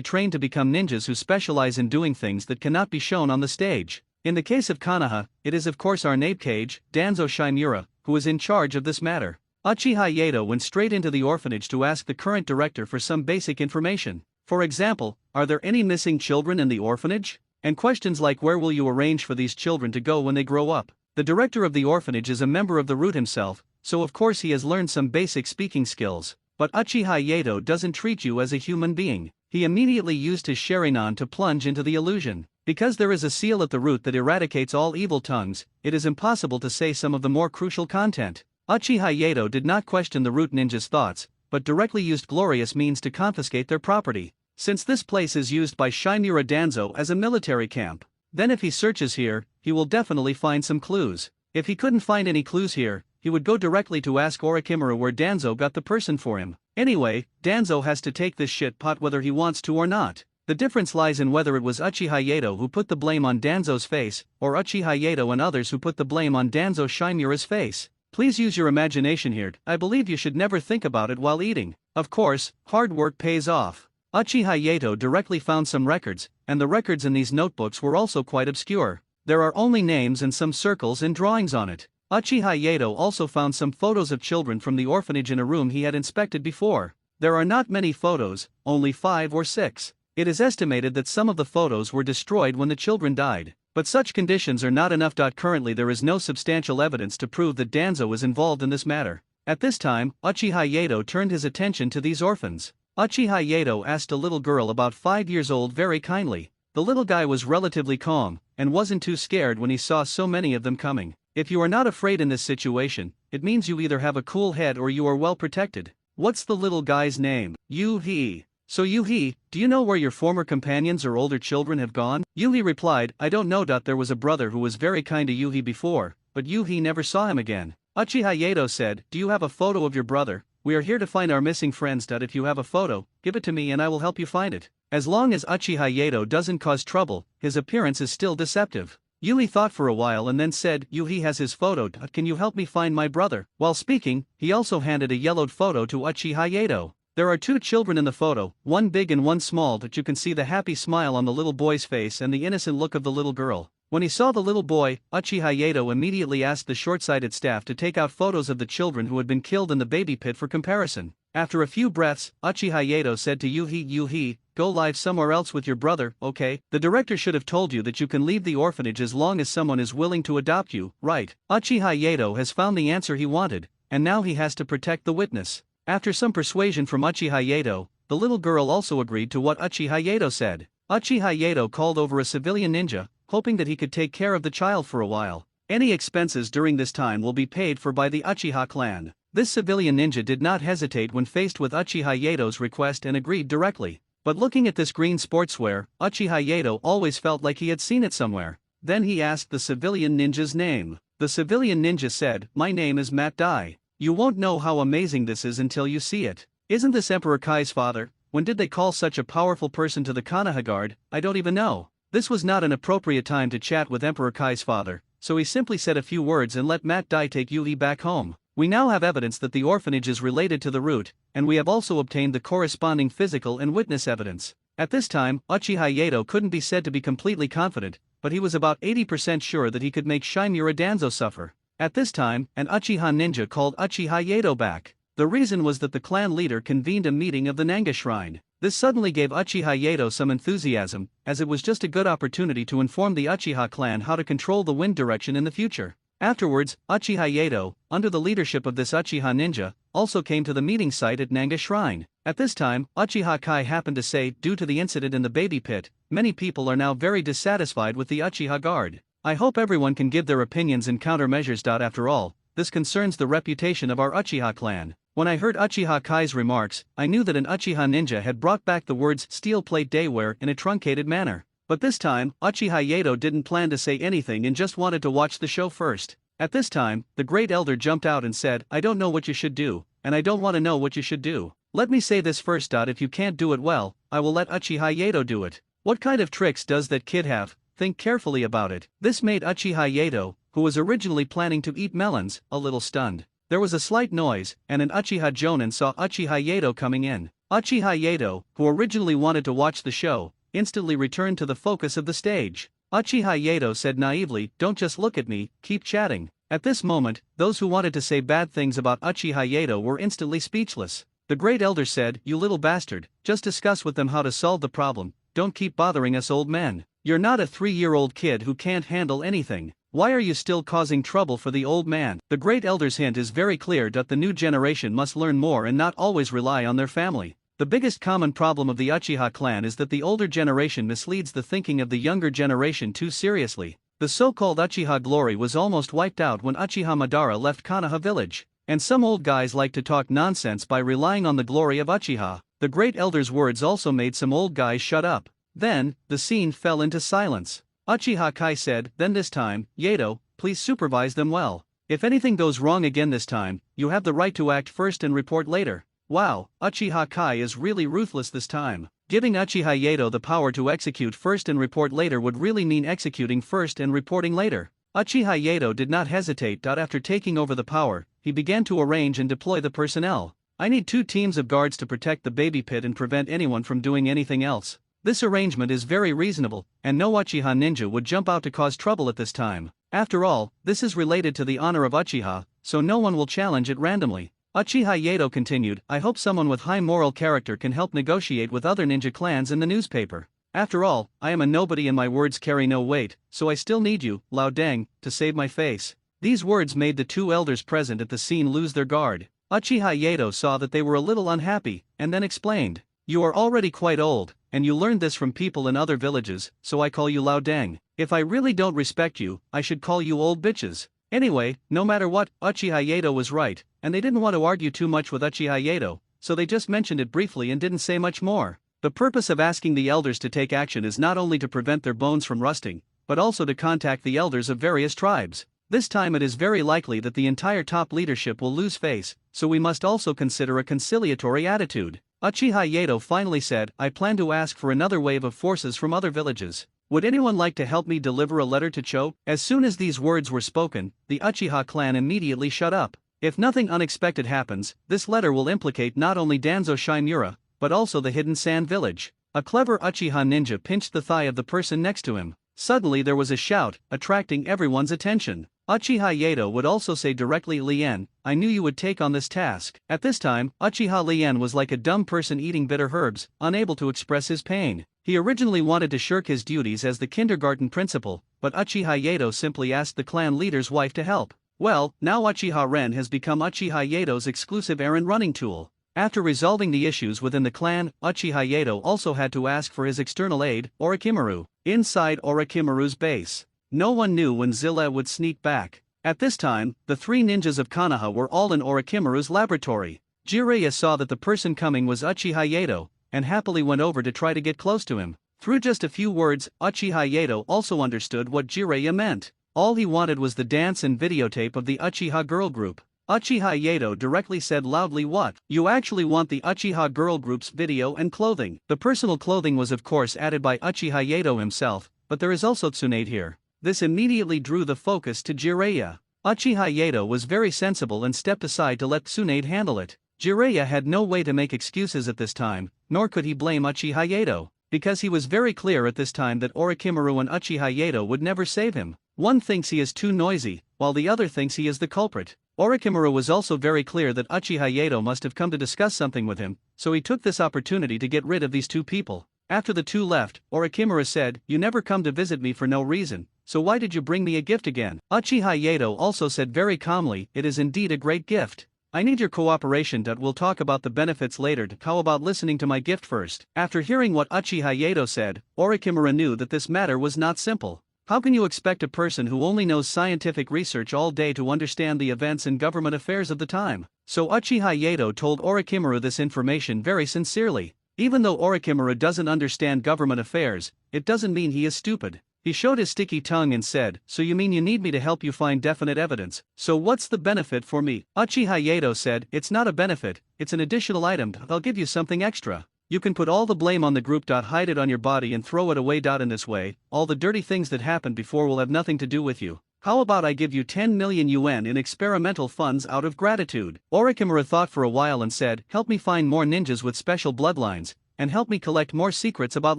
trained to become ninjas who specialize in doing things that cannot be shown on the stage. In the case of Konoha, it is of course our Nabecage, Danzo Shimura, who is in charge of this matter. Uchiha Yato went straight into the orphanage to ask the current director for some basic information. For example, are there any missing children in the orphanage? And questions like where will you arrange for these children to go when they grow up? The director of the orphanage is a member of the root himself, so of course he has learned some basic speaking skills. But Uchiha Yato doesn't treat you as a human being. He immediately used his Sharingan to plunge into the illusion. Because there is a seal at the root that eradicates all evil tongues, it is impossible to say some of the more crucial content. Uchiha Yato did not question the root ninja's thoughts, but directly used glorious means to confiscate their property. Since this place is used by Shimura Danzo as a military camp, then if he searches here, he will definitely find some clues. If he couldn't find any clues here, he would go directly to ask Orochimaru where Danzo got the person for him. Anyway, Danzo has to take this shit pot whether he wants to or not. The difference lies in whether it was Uchiha Yato who put the blame on Danzo's face, or Uchiha Yato and others who put the blame on Danzo Shimura's face. Please use your imagination here. I believe you should never think about it while eating. Of course, hard work pays off. Uchiha Yato directly found some records, and the records in these notebooks were also quite obscure. There are only names and some circles and drawings on it. Uchiha Yato also found some photos of children from the orphanage in a room he had inspected before. There are not many photos, only 5 or 6. It is estimated that some of the photos were destroyed when the children died. But such conditions are not enough. Currently there is no substantial evidence to prove that Danzo is involved in this matter. At this time, Uchiha Yato turned his attention to these orphans. Uchiha Yato asked a little girl about 5 years old very kindly. The little guy was relatively calm, and wasn't too scared when he saw so many of them coming. If you are not afraid in this situation, it means you either have a cool head or you are well protected. What's the little guy's name? Yuhi. So Yuhi, do you know where your former companions or older children have gone? Yuhi replied, I don't know. There was a brother who was very kind to Yuhi before, but Yuhi never saw him again. Uchiha Yato said, do you have a photo of your brother? We are here to find our missing friends. If you have a photo, give it to me and I will help you find it. As long as Uchiha Yato doesn't cause trouble, his appearance is still deceptive. Yuhi thought for a while and then said, Yuhi has his photo. Can you help me find my brother? While speaking, he also handed a yellowed photo to Uchiha Yato. There are 2 children in the photo, one big and one small. You can see the happy smile on the little boy's face and the innocent look of the little girl. When he saw the little boy, Uchiha Yato immediately asked the short-sighted staff to take out photos of the children who had been killed in the baby pit for comparison. After a few breaths, Uchiha Yato said to Yuhi, go live somewhere else with your brother, okay? The director should have told you that you can leave the orphanage as long as someone is willing to adopt you, right? Uchiha Yato has found the answer he wanted, and now he has to protect the witness. After some persuasion from Uchiha Yato, the little girl also agreed to what Uchiha Yato said. Uchiha Yato called over a civilian ninja, hoping that he could take care of the child for a while. Any expenses during this time will be paid for by the Uchiha clan. This civilian ninja did not hesitate when faced with Uchiha Yato's request and agreed directly. But looking at this green sportswear, Uchiha Yato always felt like he had seen it somewhere. Then he asked the civilian ninja's name. The civilian ninja said, my name is Matt Dai. You won't know how amazing this is until you see it. Isn't this Emperor Kai's father? When did they call such a powerful person to the Konoha guard? I don't even know. This was not an appropriate time to chat with Emperor Kai's father, so he simply said a few words and let Matt Dai take Yuhi back home. We now have evidence that the orphanage is related to the root, and we have also obtained the corresponding physical and witness evidence. At this time, Uchiha Yato couldn't be said to be completely confident, but he was about 80% sure that he could make Shimura Danzo suffer. At this time, an Uchiha ninja called Uchiha Yato back. The reason was that the clan leader convened a meeting of the Nanga Shrine. This suddenly gave Uchiha Yato some enthusiasm, as it was just a good opportunity to inform the Uchiha clan how to control the wind direction in the future. Afterwards, Uchiha Yato, under the leadership of this Uchiha ninja, also came to the meeting site at Nanga Shrine. At this time, Uchiha Kai happened to say, due to the incident in the baby pit, many people are now very dissatisfied with the Uchiha guard. I hope everyone can give their opinions and countermeasures. After all, this concerns the reputation of our Uchiha clan. When I heard Uchiha Kai's remarks, I knew that an Uchiha ninja had brought back the words steel plate daywear in a truncated manner. But this time, Uchiha Yato didn't plan to say anything and just wanted to watch the show first. At this time, the great elder jumped out and said, I don't know what you should do, and I don't want to know what you should do. Let me say this first. If you can't do it well, I will let Uchiha Yato do it. What kind of tricks does that kid have? think carefully about it. This made Uchiha Yato, who was originally planning to eat melons, a little stunned. There was a slight noise, and an Uchiha Jonin saw Uchiha Yato coming in. Uchiha Yato, who originally wanted to watch the show, instantly returned to the focus of the stage. Uchiha Yato said naively, "Don't just look at me, keep chatting." At this moment, those who wanted to say bad things about Uchiha Yato were instantly speechless. The great elder said, "You little bastard, just discuss with them how to solve the problem, don't keep bothering us old men. You're not a 3-year-old kid who can't handle anything. Why are you still causing trouble for the old man?" The great elder's hint is very clear that the new generation must learn more and not always rely on their family. The biggest common problem of the Uchiha clan is that the older generation misleads the thinking of the younger generation too seriously. The so-called Uchiha glory was almost wiped out when Uchiha Madara left Konoha village. And some old guys like to talk nonsense by relying on the glory of Uchiha. The great elder's words also made some old guys shut up. Then, the scene fell into silence. Uchiha Kai said, "Then this time, Yato, please supervise them well. If anything goes wrong again this time, you have the right to act first and report later." Wow, Uchiha Kai is really ruthless this time. Giving Uchiha Yato the power to execute first and report later would really mean executing first and reporting later. Uchiha Yato did not hesitate. After taking over the power, he began to arrange and deploy the personnel. "I need 2 teams of guards to protect the baby pit and prevent anyone from doing anything else." This arrangement is very reasonable, and no Uchiha ninja would jump out to cause trouble at this time. After all, this is related to the honor of Uchiha, so no one will challenge it randomly. Uchiha Yato continued, "I hope someone with high moral character can help negotiate with other ninja clans in the newspaper. After all, I am a nobody and my words carry no weight, so I still need you, Lao Deng, to save my face." These words made the 2 elders present at the scene lose their guard. Uchiha Yato saw that they were a little unhappy, and then explained, "You are already quite old, and you learned this from people in other villages, so I call you Lao Deng. If I really don't respect you, I should call you old bitches." Anyway, no matter what, Uchiha Yato was right, and they didn't want to argue too much with Uchiha Yato, so they just mentioned it briefly and didn't say much more. The purpose of asking the elders to take action is not only to prevent their bones from rusting, but also to contact the elders of various tribes. This time it is very likely that the entire top leadership will lose face, so we must also consider a conciliatory attitude. Uchiha Yato finally said, "I plan to ask for another wave of forces from other villages. Would anyone like to help me deliver a letter to Cho?" As soon as these words were spoken, the Uchiha clan immediately shut up. If nothing unexpected happens, this letter will implicate not only Danzo Shimura, but also the hidden sand village. A clever Uchiha ninja pinched the thigh of the person next to him. Suddenly there was a shout, attracting everyone's attention. Uchiha Yato would also say directly, "Lien, I knew you would take on this task." At this time, Uchiha Lien was like a dumb person eating bitter herbs, unable to express his pain. He originally wanted to shirk his duties as the kindergarten principal, but Uchiha Yato simply asked the clan leader's wife to help. Well, now Uchiha Ren has become Uchiha Yato's exclusive errand running tool. After resolving the issues within the clan, Uchiha Yato also had to ask for his external aid, Orochimaru. Inside Orochimaru's base, no one knew when Zilla would sneak back. At this time, the 3 ninjas of Konoha were all in Orochimaru's laboratory. Jiraiya saw that the person coming was Uchiha Yato, and happily went over to try to get close to him. Through just a few words, Uchiha Yato also understood what Jiraiya meant. All he wanted was the dance and videotape of the Uchiha girl group. Uchiha Yato directly said loudly, "What? You actually want the Uchiha girl group's video and clothing?" The personal clothing was of course added by Uchiha Yato himself, but there is also Tsunade here. This immediately drew the focus to Jiraiya. Uchiha Yato was very sensible and stepped aside to let Tsunade handle it. Jiraiya had no way to make excuses at this time, nor could he blame Uchiha Yato, because he was very clear at this time that Orochimaru and Uchiha Yato would never save him. One thinks he is too noisy, while the other thinks he is the culprit. Orochimaru was also very clear that Uchiha Yato must have come to discuss something with him, so he took this opportunity to get rid of these 2 people. After the 2 left, Orochimaru said, "You never come to visit me for no reason, so why did you bring me a gift again?" Uchiha Yato also said very calmly, "It is indeed a great gift. I need your cooperation. We'll talk about the benefits later. How about listening to my gift first?" After hearing what Uchiha Yato said, Orochimaru knew that this matter was not simple. How can you expect a person who only knows scientific research all day to understand the events and government affairs of the time? So Uchiha Yato told Orochimaru this information very sincerely. Even though Orochimaru doesn't understand government affairs, it doesn't mean he is stupid. He showed his sticky tongue and said, "So you mean you need me to help you find definite evidence? So what's the benefit for me?" Uchiha Yato said, "It's not a benefit, it's an additional item. I'll give you something extra." You can put all the blame on the group. Hide it on your body and throw it away. In this way, all the dirty things that happened before will have nothing to do with you. How about I give you 10 million yuan in experimental funds out of gratitude? Orochimaru thought for a while and said, help me find more ninjas with special bloodlines, and help me collect more secrets about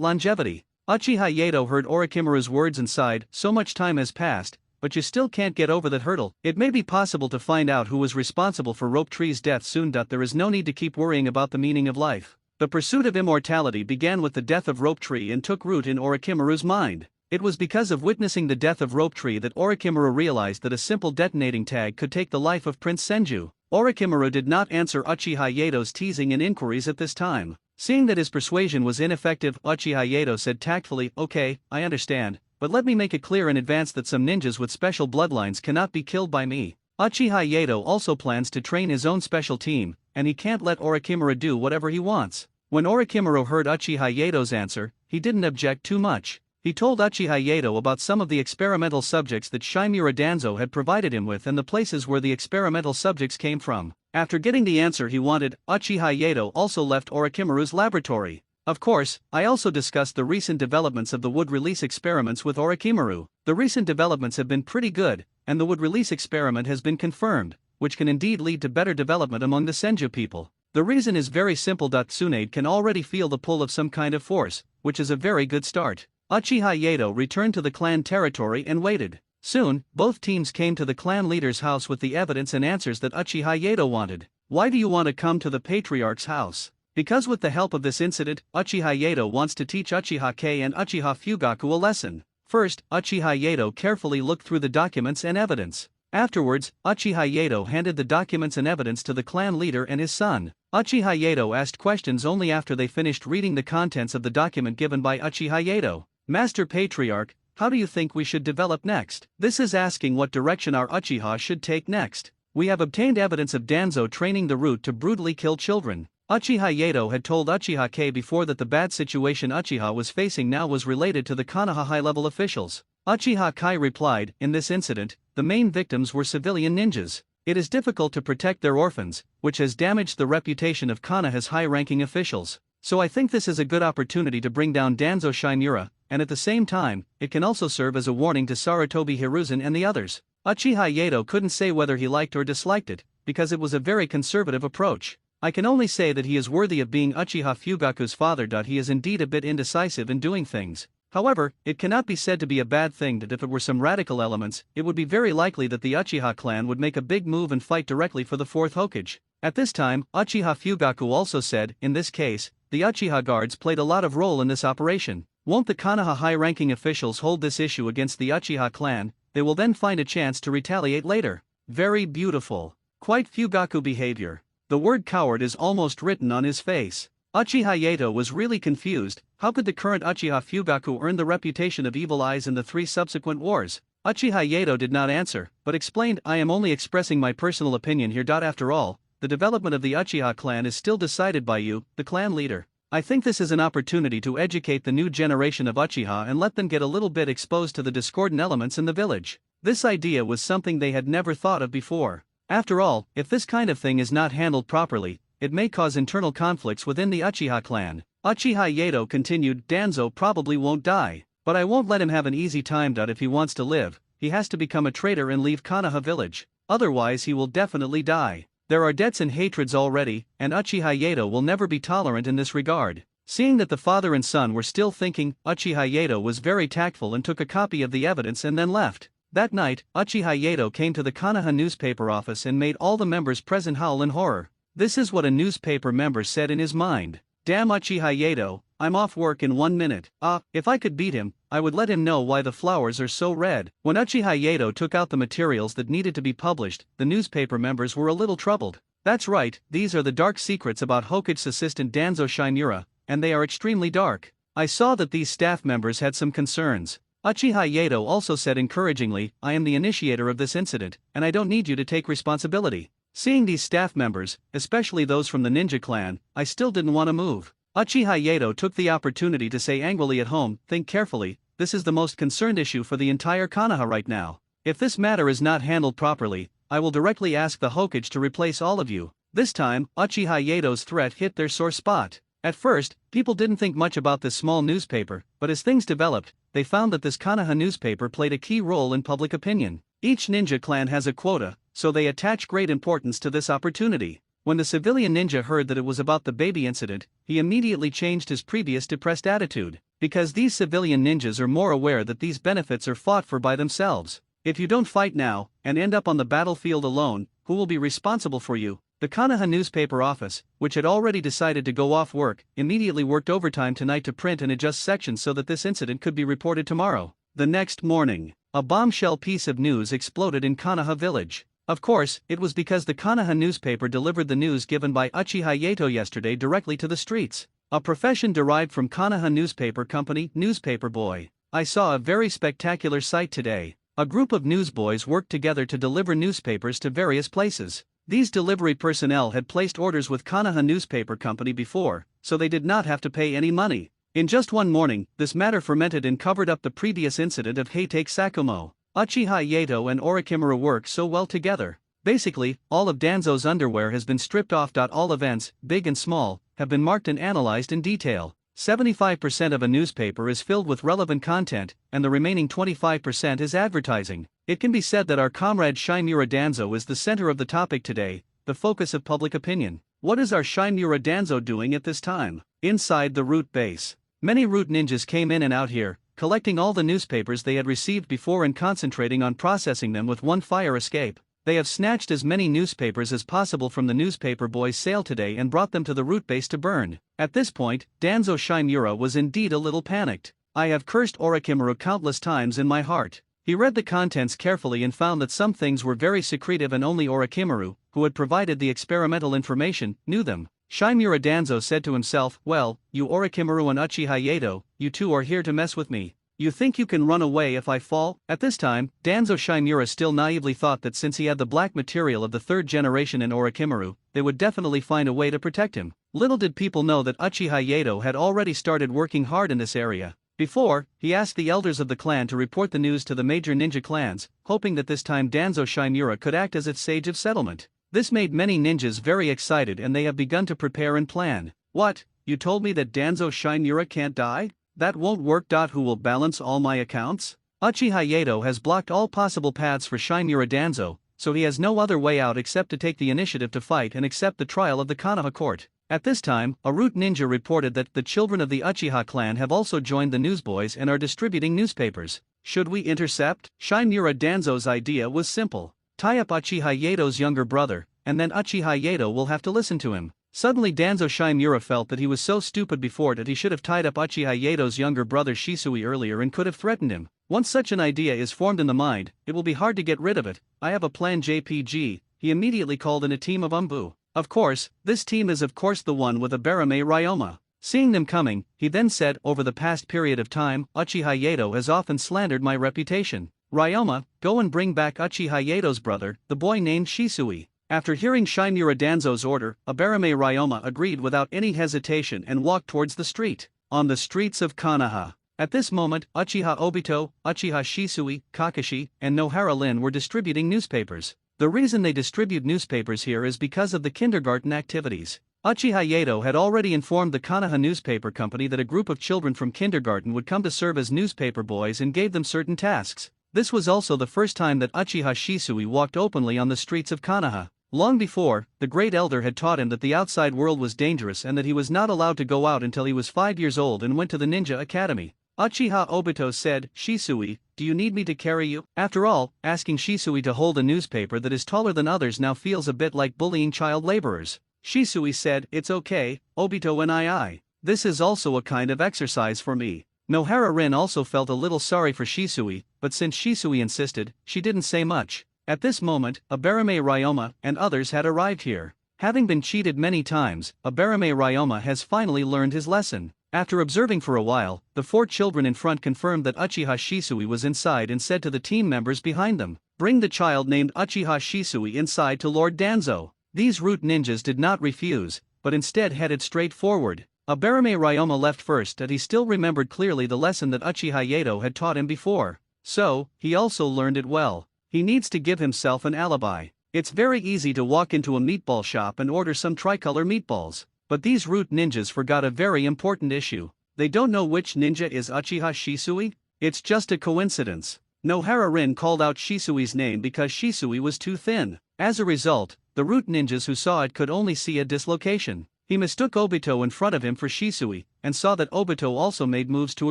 longevity. Uchiha Yato heard Orochimaru's words and sighed, so much time has passed, but you still can't get over that hurdle. It may be possible to find out who was responsible for Rope Tree's death soon. There is no need to keep worrying about the meaning of life. The pursuit of immortality began with the death of Rope Tree and took root in Orochimaru's mind. It was because of witnessing the death of Rope Tree that Orochimaru realized that a simple detonating tag could take the life of Prince Senju. Orochimaru did not answer Uchiha Yato's teasing and inquiries at this time. Seeing that his persuasion was ineffective, Uchiha Yato said tactfully, okay, I understand, but let me make it clear in advance that some ninjas with special bloodlines cannot be killed by me. Uchiha Yato also plans to train his own special team, and he can't let Orochimaru do whatever he wants. When Orochimaru heard Uchiha Yato's answer, he didn't object too much. He told Uchiha Yato about some of the experimental subjects that Shimura Danzo had provided him with and the places where the experimental subjects came from. After getting the answer he wanted, Uchiha Yato also left Orochimaru's laboratory. Of course, I also discussed the recent developments of the wood release experiments with Orochimaru. The recent developments have been pretty good, and the wood release experiment has been confirmed, which can indeed lead to better development among the Senju people. The reason is very simple. Tsunade can already feel the pull of some kind of force, which is a very good start. Uchiha Yato returned to the clan territory and waited. Soon, both teams came to the clan leader's house with the evidence and answers that Uchiha Yato wanted. Why do you want to come to the patriarch's house? Because with the help of this incident, Uchiha Yato wants to teach Uchiha Kei and Uchiha Fugaku a lesson. First, Uchiha Yato carefully looked through the documents and evidence. Afterwards, Uchiha Yato handed the documents and evidence to the clan leader and his son. Uchiha Yato asked questions only after they finished reading the contents of the document given by Uchiha Yato. Master Patriarch, how do you think we should develop next? This is asking what direction our Uchiha should take next. We have obtained evidence of Danzo training the root to brutally kill children. Uchiha Yato had told Uchiha Kei before that the bad situation Uchiha was facing now was related to the Konoha high-level officials. Uchiha Kai replied, in this incident, the main victims were civilian ninjas. It is difficult to protect their orphans, which has damaged the reputation of Konoha's high-ranking officials. So I think this is a good opportunity to bring down Danzo Shimura, and at the same time, it can also serve as a warning to Sarutobi Hiruzen and the others. Uchiha Yato couldn't say whether he liked or disliked it, because it was a very conservative approach. I can only say that he is worthy of being Uchiha Fugaku's father. He is indeed a bit indecisive in doing things. However, it cannot be said to be a bad thing that if it were some radical elements, it would be very likely that the Uchiha clan would make a big move and fight directly for the fourth Hokage. At this time, Uchiha Fugaku also said, in this case, the Uchiha guards played a lot of role in this operation. Won't the Konoha high-ranking officials hold this issue against the Uchiha clan? They will then find a chance to retaliate later. Very beautiful. Quite Fugaku behavior. The word coward is almost written on his face. Uchiha Yato was really confused. How could the current Uchiha Fugaku earn the reputation of evil eyes in the 3 subsequent wars? Uchiha Yato did not answer, but explained, I am only expressing my personal opinion here. After all, the development of the Uchiha clan is still decided by you, the clan leader. I think this is an opportunity to educate the new generation of Uchiha and let them get a little bit exposed to the discordant elements in the village. This idea was something they had never thought of before. After all, if this kind of thing is not handled properly, it may cause internal conflicts within the Uchiha clan. Uchiha Yato continued, Danzo probably won't die, but I won't let him have an easy time. If he wants to live, he has to become a traitor and leave Konoha village. Otherwise he will definitely die. There are debts and hatreds already, and Uchiha Yato will never be tolerant in this regard. Seeing that the father and son were still thinking, Uchiha Yato was very tactful and took a copy of the evidence and then left. That night, Uchiha Yato came to the Konoha newspaper office and made all the members present howl in horror. This is what a newspaper member said in his mind. Damn Uchiha Yato, I'm off work in 1 minute. If I could beat him, I would let him know why the flowers are so red. When Uchiha Yato took out the materials that needed to be published, the newspaper members were a little troubled. That's right, these are the dark secrets about Hokage's assistant Danzo Shimura, and they are extremely dark. I saw that these staff members had some concerns. Uchiha Yato also said encouragingly, I am the initiator of this incident, and I don't need you to take responsibility. Seeing these staff members, especially those from the ninja clan, I still didn't want to move. Uchiha Yato took the opportunity to say angrily at home, think carefully, this is the most concerned issue for the entire Konoha right now. If this matter is not handled properly, I will directly ask the Hokage to replace all of you. This time, Uchiha Yato's threat hit their sore spot. At first, people didn't think much about this small newspaper, but as things developed, they found that this Konoha newspaper played a key role in public opinion. Each ninja clan has a quota, so they attach great importance to this opportunity. When the civilian ninja heard that it was about the baby incident, he immediately changed his previous depressed attitude, because these civilian ninjas are more aware that these benefits are fought for by themselves. If you don't fight now, and end up on the battlefield alone, who will be responsible for you? The Konoha newspaper office, which had already decided to go off work, immediately worked overtime tonight to print and adjust sections so that this incident could be reported tomorrow. The next morning, a bombshell piece of news exploded in Konoha village. Of course, it was because the Konoha newspaper delivered the news given by Uchiha Yato yesterday directly to the streets. A profession derived from Konoha newspaper company, newspaper boy. I saw a very spectacular sight today. A group of newsboys worked together to deliver newspapers to various places. These delivery personnel had placed orders with Konoha newspaper company before, so they did not have to pay any money. In just one morning, this matter fermented and covered up the previous incident of Heitake Sakumo. Uchiha Yato and Orochimaru work so well together. Basically, all of Danzo's underwear has been stripped off. All events, big and small, have been marked and analyzed in detail. 75% of a newspaper is filled with relevant content, and the remaining 25% is advertising. It can be said that our comrade Shimura Danzo is the center of the topic today, the focus of public opinion. What is our Shimura Danzo doing at this time? Inside the root base. Many root ninjas came in and out here, collecting all the newspapers they had received before and concentrating on processing them with one fire escape. They have snatched as many newspapers as possible from the newspaper boys' sale today and brought them to the root base to burn. At this point, Danzo Shimura was indeed a little panicked. I have cursed Orochimaru countless times in my heart. He read the contents carefully and found that some things were very secretive and only Orochimaru, who had provided the experimental information, knew them. Shimura Danzo said to himself, well, you Orochimaru and Uchiha Yato, you two are here to mess with me. You think you can run away if I fall? At this time, Danzo Shimura still naively thought that since he had the black material of the third generation in Orochimaru, they would definitely find a way to protect him. Little did people know that Uchiha Yato had already started working hard in this area. Before, he asked the elders of the clan to report the news to the major ninja clans, hoping that this time Danzo Shimura could act as its sage of settlement. This made many ninjas very excited and they have begun to prepare and plan. What? You told me that Danzo Shimura can't die? That won't work. Who will balance all my accounts? Uchiha Yato has blocked all possible paths for Shimura Danzo, so he has no other way out except to take the initiative to fight and accept the trial of the Konoha court. At this time, a root ninja reported that the children of the Uchiha clan have also joined the newsboys and are distributing newspapers. Should we intercept? Shimura Danzo's idea was simple. Tie up Uchiha Yato's younger brother, and then Uchiha Yato will have to listen to him. Suddenly Danzo Shimura felt that he was so stupid before that he should have tied up Uchiha Yato's younger brother Shisui earlier and could have threatened him. Once such an idea is formed in the mind, it will be hard to get rid of it. I have a plan. JPG, he immediately called in a team of Umbu. Of course, this team is of course the one with Abarame Ryoma. Seeing them coming, he then said, over the past period of time, Uchiha Yato has often slandered my reputation. Ryoma, go and bring back Uchiha Yato's brother, the boy named Shisui. After hearing Shimura Danzo's order, Abarame Ryoma agreed without any hesitation and walked towards the street. On the streets of Konoha. At this moment, Uchiha Obito, Uchiha Shisui, Kakashi, and Nohara Lin were distributing newspapers. The reason they distribute newspapers here is because of the kindergarten activities. Uchiha Yato had already informed the Konoha newspaper company that a group of children from kindergarten would come to serve as newspaper boys and gave them certain tasks. This was also the first time that Uchiha Shisui walked openly on the streets of Konoha. Long before, the great elder had taught him that the outside world was dangerous and that he was not allowed to go out until he was 5 years old and went to the ninja academy. Uchiha Obito said, Shisui, do you need me to carry you? After all, asking Shisui to hold a newspaper that is taller than others now feels a bit like bullying child laborers. Shisui said, it's okay, Obito and I. This is also a kind of exercise for me. Nohara Rin also felt a little sorry for Shisui, but since Shisui insisted, she didn't say much. At this moment, Abarame Ryoma and others had arrived here. Having been cheated many times, Abarame Ryoma has finally learned his lesson. After observing for a while, the 4 children in front confirmed that Uchiha Shisui was inside and said to the team members behind them, bring the child named Uchiha Shisui inside to Lord Danzo. These root ninjas did not refuse, but instead headed straight forward. Abarame Ryoma left first as he still remembered clearly the lesson that Uchiha Yato had taught him before. So, he also learned it well. He needs to give himself an alibi. It's very easy to walk into a meatball shop and order some tricolor meatballs. But these root ninjas forgot a very important issue. They don't know which ninja is Uchiha Shisui? It's just a coincidence. Nohara Rin called out Shisui's name because Shisui was too thin. As a result, the root ninjas who saw it could only see a dislocation. He mistook Obito in front of him for Shisui, and saw that Obito also made moves to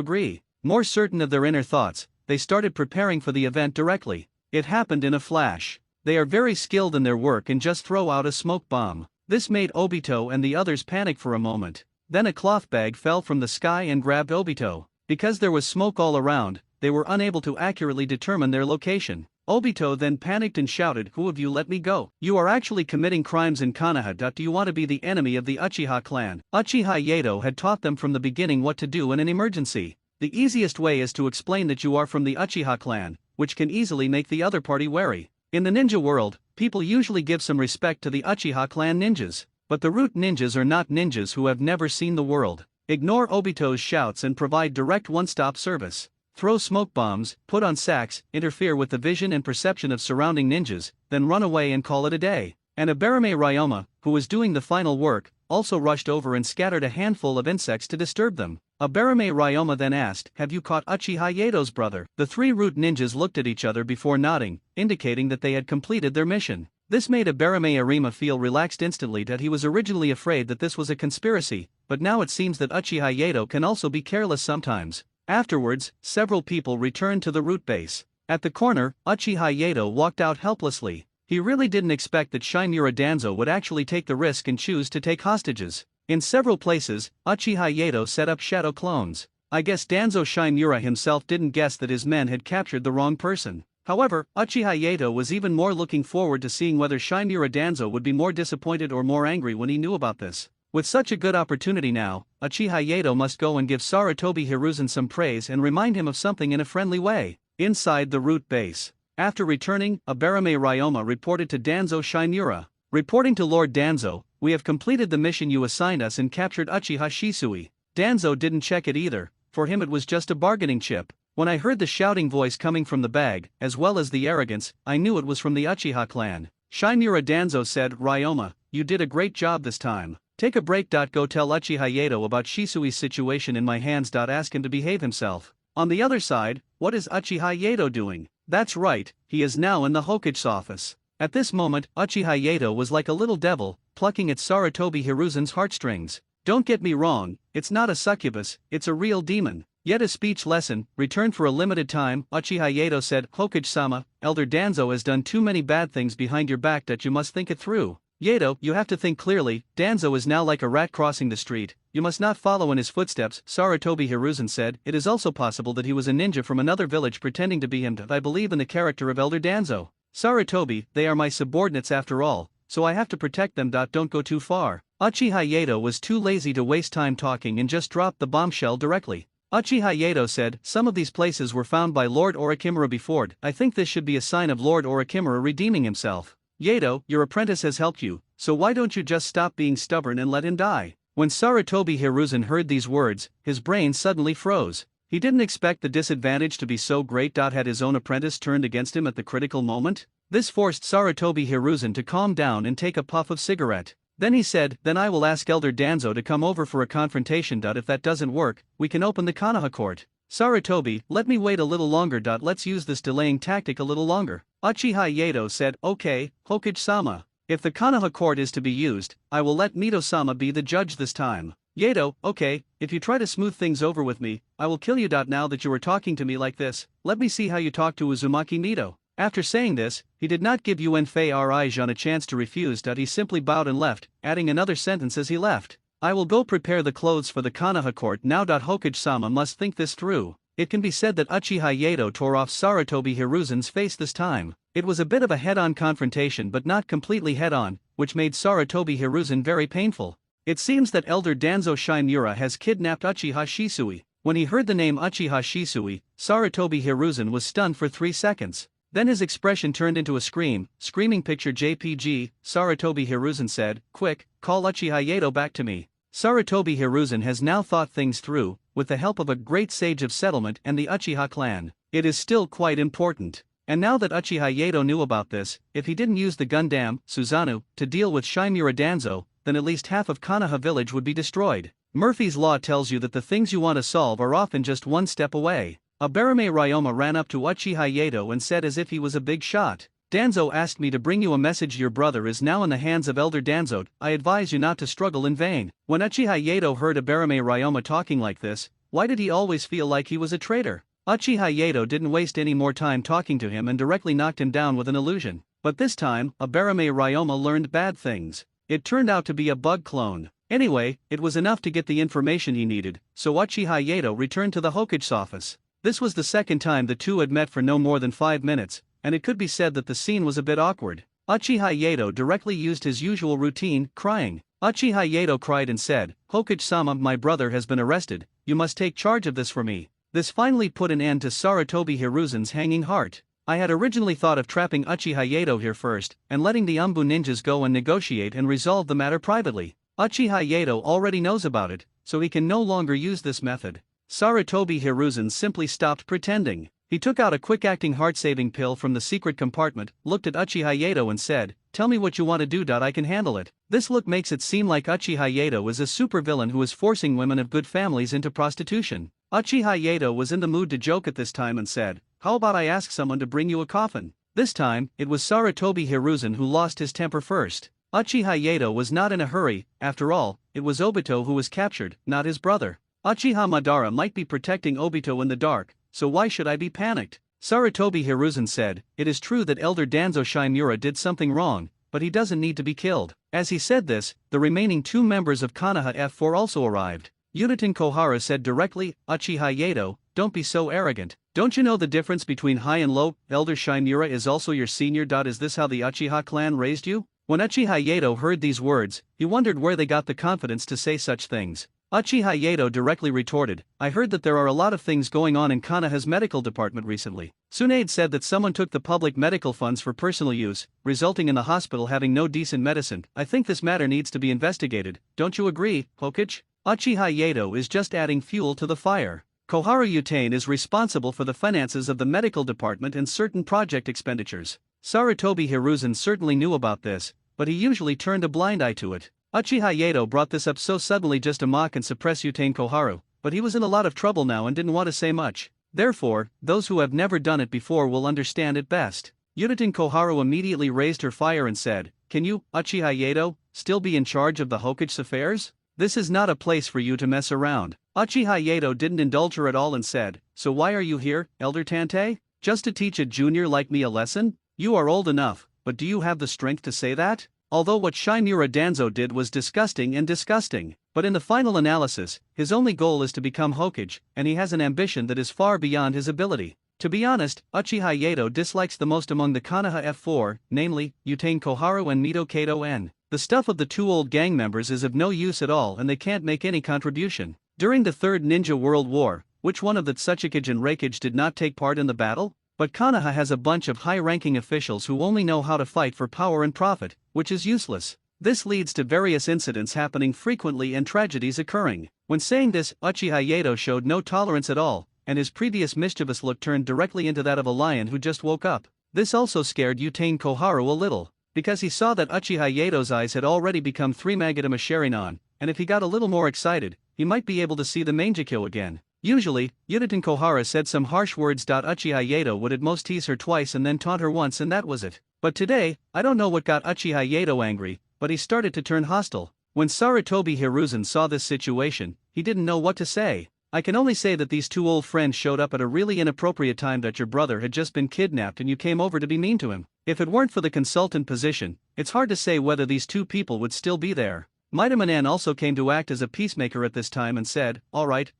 agree. More certain of their inner thoughts, they started preparing for the event directly. It happened in a flash. They are very skilled in their work and just throw out a smoke bomb. This made Obito and the others panic for a moment. Then a cloth bag fell from the sky and grabbed Obito. Because there was smoke all around, they were unable to accurately determine their location. Obito then panicked and shouted, "Who of you let me go? You are actually committing crimes in Konoha. Do you want to be the enemy of the Uchiha clan?" Uchiha Yato had taught them from the beginning what to do in an emergency. The easiest way is to explain that you are from the Uchiha clan, which can easily make the other party wary. In the ninja world, people usually give some respect to the Uchiha clan ninjas, but the root ninjas are not ninjas who have never seen the world. Ignore Obito's shouts and provide direct one-stop service. Throw smoke bombs, put on sacks, interfere with the vision and perception of surrounding ninjas, then run away and call it a day. And Abarame Ryoma, who was doing the final work, also rushed over and scattered a handful of insects to disturb them. Abarame Ryoma then asked, "Have you caught Uchiha Yato's brother?" The three root ninjas looked at each other before nodding, indicating that they had completed their mission. This made Abarame Arima feel relaxed instantly that he was originally afraid that this was a conspiracy, but now it seems that Uchiha Yato can also be careless sometimes. Afterwards, several people returned to the root base. At the corner, Uchiha Yato walked out helplessly. He really didn't expect that Shimura Danzo would actually take the risk and choose to take hostages. In several places, Uchiha Yato set up shadow clones. I guess Danzo Shimura himself didn't guess that his men had captured the wrong person. However, Uchiha Yato was even more looking forward to seeing whether Shimura Danzo would be more disappointed or more angry when he knew about this. With such a good opportunity now, Uchiha Yato must go and give Sarutobi Hiruzen some praise and remind him of something in a friendly way. Inside the root base. After returning, Abarame Ryoma reported to Danzo Shimura. Reporting to Lord Danzo, "We have completed the mission you assigned us and captured Uchiha Shisui." Danzo didn't check it either, for him it was just a bargaining chip. When I heard the shouting voice coming from the bag, as well as the arrogance, I knew it was from the Uchiha clan. Shimura Danzo said, "Ryoma, you did a great job this time. Take a break. Go tell Uchiha Yato about Shisui's situation in my hands. Ask him to behave himself." On the other side, what is Uchiha Yato doing? That's right, he is now in the Hokage's office. At this moment, Uchiha Yato was like a little devil, plucking at Sarutobi Hiruzen's heartstrings. Don't get me wrong, it's not a succubus, it's a real demon. Yet a speech lesson, returned for a limited time, Uchiha Yato said, "Hokage-sama, Elder Danzo has done too many bad things behind your back that you must think it through. Yato, you have to think clearly. Danzo is now like a rat crossing the street, you must not follow in his footsteps." Sarutobi Hiruzen said, "It is also possible that he was a ninja from another village pretending to be him. I believe in the character of Elder Danzo. Sarutobi, they are my subordinates after all, so I have to protect them. Don't go too far." Uchiha Yato was too lazy to waste time talking and just dropped the bombshell directly. Uchiha Yato said, "Some of these places were found by Lord Orochimaru before. I think this should be a sign of Lord Orochimaru redeeming himself. Yato, your apprentice has helped you, so why don't you just stop being stubborn and let him die?" When Sarutobi Hiruzen heard these words, his brain suddenly froze. He didn't expect the disadvantage to be so great. Had his own apprentice turned against him at the critical moment? This forced Sarutobi Hiruzen to calm down and take a puff of cigarette. Then he said, "Then I will ask Elder Danzo to come over for a confrontation. If that doesn't work, we can open the Konoha court." "Sarutobi, let me wait a little longer. Let's use this delaying tactic a little longer." Uchiha Yato said, "Okay, Hokage-sama. If the Konoha court is to be used, I will let Mito-sama be the judge this time." Yato, "Okay, if you try to smooth things over with me, I will kill you. Now that you are talking to me like this, let me see how you talk to Uzumaki Mito." After saying this, he did not give Yuen Fei Rijan a chance to refuse. He simply bowed and left, adding another sentence as he left. "I will go prepare the clothes for the Konoha court now. Hokage-sama must think this through." It can be said that Uchiha Yato tore off Sarutobi Hiruzen's face this time. It was a bit of a head-on confrontation but not completely head-on, which made Sarutobi Hiruzen very painful. It seems that Elder Danzo Shimura has kidnapped Uchiha Shisui. When he heard the name Uchiha Shisui, Sarutobi Hiruzen was stunned for 3 seconds. Then his expression turned into a screaming picture. JPG, Sarutobi Hiruzen said, "Quick, call Uchiha Yato back to me." Sarutobi Hiruzen has now thought things through, with the help of a great sage of settlement and the Uchiha clan. It is still quite important. And now that Uchiha Yato knew about this, if he didn't use the Gundam, Susanoo, to deal with Shimura Danzo, then at least half of Konoha village would be destroyed. Murphy's Law tells you that the things you want to solve are often just one step away. Abarame Ryoma ran up to Uchiha Yato and said as if he was a big shot, "Danzo asked me to bring you a message. Your brother is now in the hands of Elder Danzo. I advise you not to struggle in vain." When Uchiha Yato heard Abarame Ryoma talking like this, why did he always feel like he was a traitor? Uchiha Yato didn't waste any more time talking to him and directly knocked him down with an illusion. But this time, Abarame Ryoma learned bad things. It turned out to be a bug clone. Anyway, it was enough to get the information he needed, so Uchiha Yato returned to the Hokage's office. This was the second time the two had met for no more than 5 minutes, and it could be said that the scene was a bit awkward. Uchiha Yato directly used his usual routine, crying. Uchiha Yato cried and said, "Hokage-sama, my brother has been arrested, you must take charge of this for me." This finally put an end to Sarutobi Hiruzen's hanging heart. I had originally thought of trapping Uchiha Yato here first, and letting the Umbu ninjas go and negotiate and resolve the matter privately. Uchiha Yato already knows about it, so he can no longer use this method. Sarutobi Hiruzen simply stopped pretending. He took out a quick-acting heart-saving pill from the secret compartment, looked at Uchiha Yato and said, "Tell me what you want to do. I can handle it." This look makes it seem like Uchiha Yato is a supervillain who is forcing women of good families into prostitution. Uchiha Yato was in the mood to joke at this time and said, "How about I ask someone to bring you a coffin?" This time, it was Sarutobi Hiruzen who lost his temper first. Uchiha Yato was not in a hurry. After all, it was Obito who was captured, not his brother. Uchiha Madara might be protecting Obito in the dark, so why should I be panicked? Sarutobi Hiruzen said, "It is true that Elder Danzo Shimura did something wrong, but he doesn't need to be killed." As he said this, the remaining 2 members of Konoha F4 also arrived. Uchiha Kohara said directly, "Uchiha Yato, don't be so arrogant. Don't you know the difference between high and low? Elder Shimura is also your senior. Is this how the Uchiha clan raised you?" When Uchiha Yato heard these words, he wondered where they got the confidence to say such things. Uchiha Yato directly retorted, "I heard that there are a lot of things going on in Konoha's medical department recently. Tsunade said that someone took the public medical funds for personal use, resulting in the hospital having no decent medicine. I think this matter needs to be investigated. Don't you agree, Hokage?" Uchiha Yato is just adding fuel to the fire. Koharu Utane is responsible for the finances of the medical department and certain project expenditures. Sarutobi Hiruzen certainly knew about this, but he usually turned a blind eye to it. Uchiha Yato brought this up so suddenly just to mock and suppress Utane Koharu, but he was in a lot of trouble now and didn't want to say much. Therefore, those who have never done it before will understand it best. Uchiha Koharu immediately raised her fire and said, "Can you, Uchiha Yato, still be in charge of the Hokage's affairs? This is not a place for you to mess around." Uchiha Yato didn't indulge her at all and said, "So why are you here, Elder Tante? Just to teach a junior like me a lesson? You are old enough, but do you have the strength to say that?" Although what Shimura Danzo did was disgusting, but in the final analysis, his only goal is to become Hokage, and he has an ambition that is far beyond his ability. To be honest, Uchiha Yato dislikes the most among the Konoha F4, namely, Utane Koharu and Mito Kato N. The stuff of the 2 old gang members is of no use at all and they can't make any contribution. During the Third Ninja World War, which one of the Tsuchikage and Reikage did not take part in the battle? But Konoha has a bunch of high-ranking officials who only know how to fight for power and profit, which is useless. This leads to various incidents happening frequently and tragedies occurring. When saying this, Uchiha Yato showed no tolerance at all, and his previous mischievous look turned directly into that of a lion who just woke up. This also scared Utane Koharu a little, because he saw that Uchiha Yato's eyes had already become 3 Magadama Sharingan, and if he got a little more excited, he might be able to see the Mangekyo again. Usually, Uchiha Kohara said some harsh words. Uchiha Yato would at most tease her twice and then taunt her once and that was it. But today, I don't know what got Uchiha Yato angry, but he started to turn hostile. When Sarutobi Hiruzen saw this situation, he didn't know what to say. "I can only say that these 2 old friends showed up at a really inappropriate time. That your brother had just been kidnapped and you came over to be mean to him. If it weren't for the consultant position, it's hard to say whether these 2 people would still be there." Maidamanan also came to act as a peacemaker at this time and said, all right,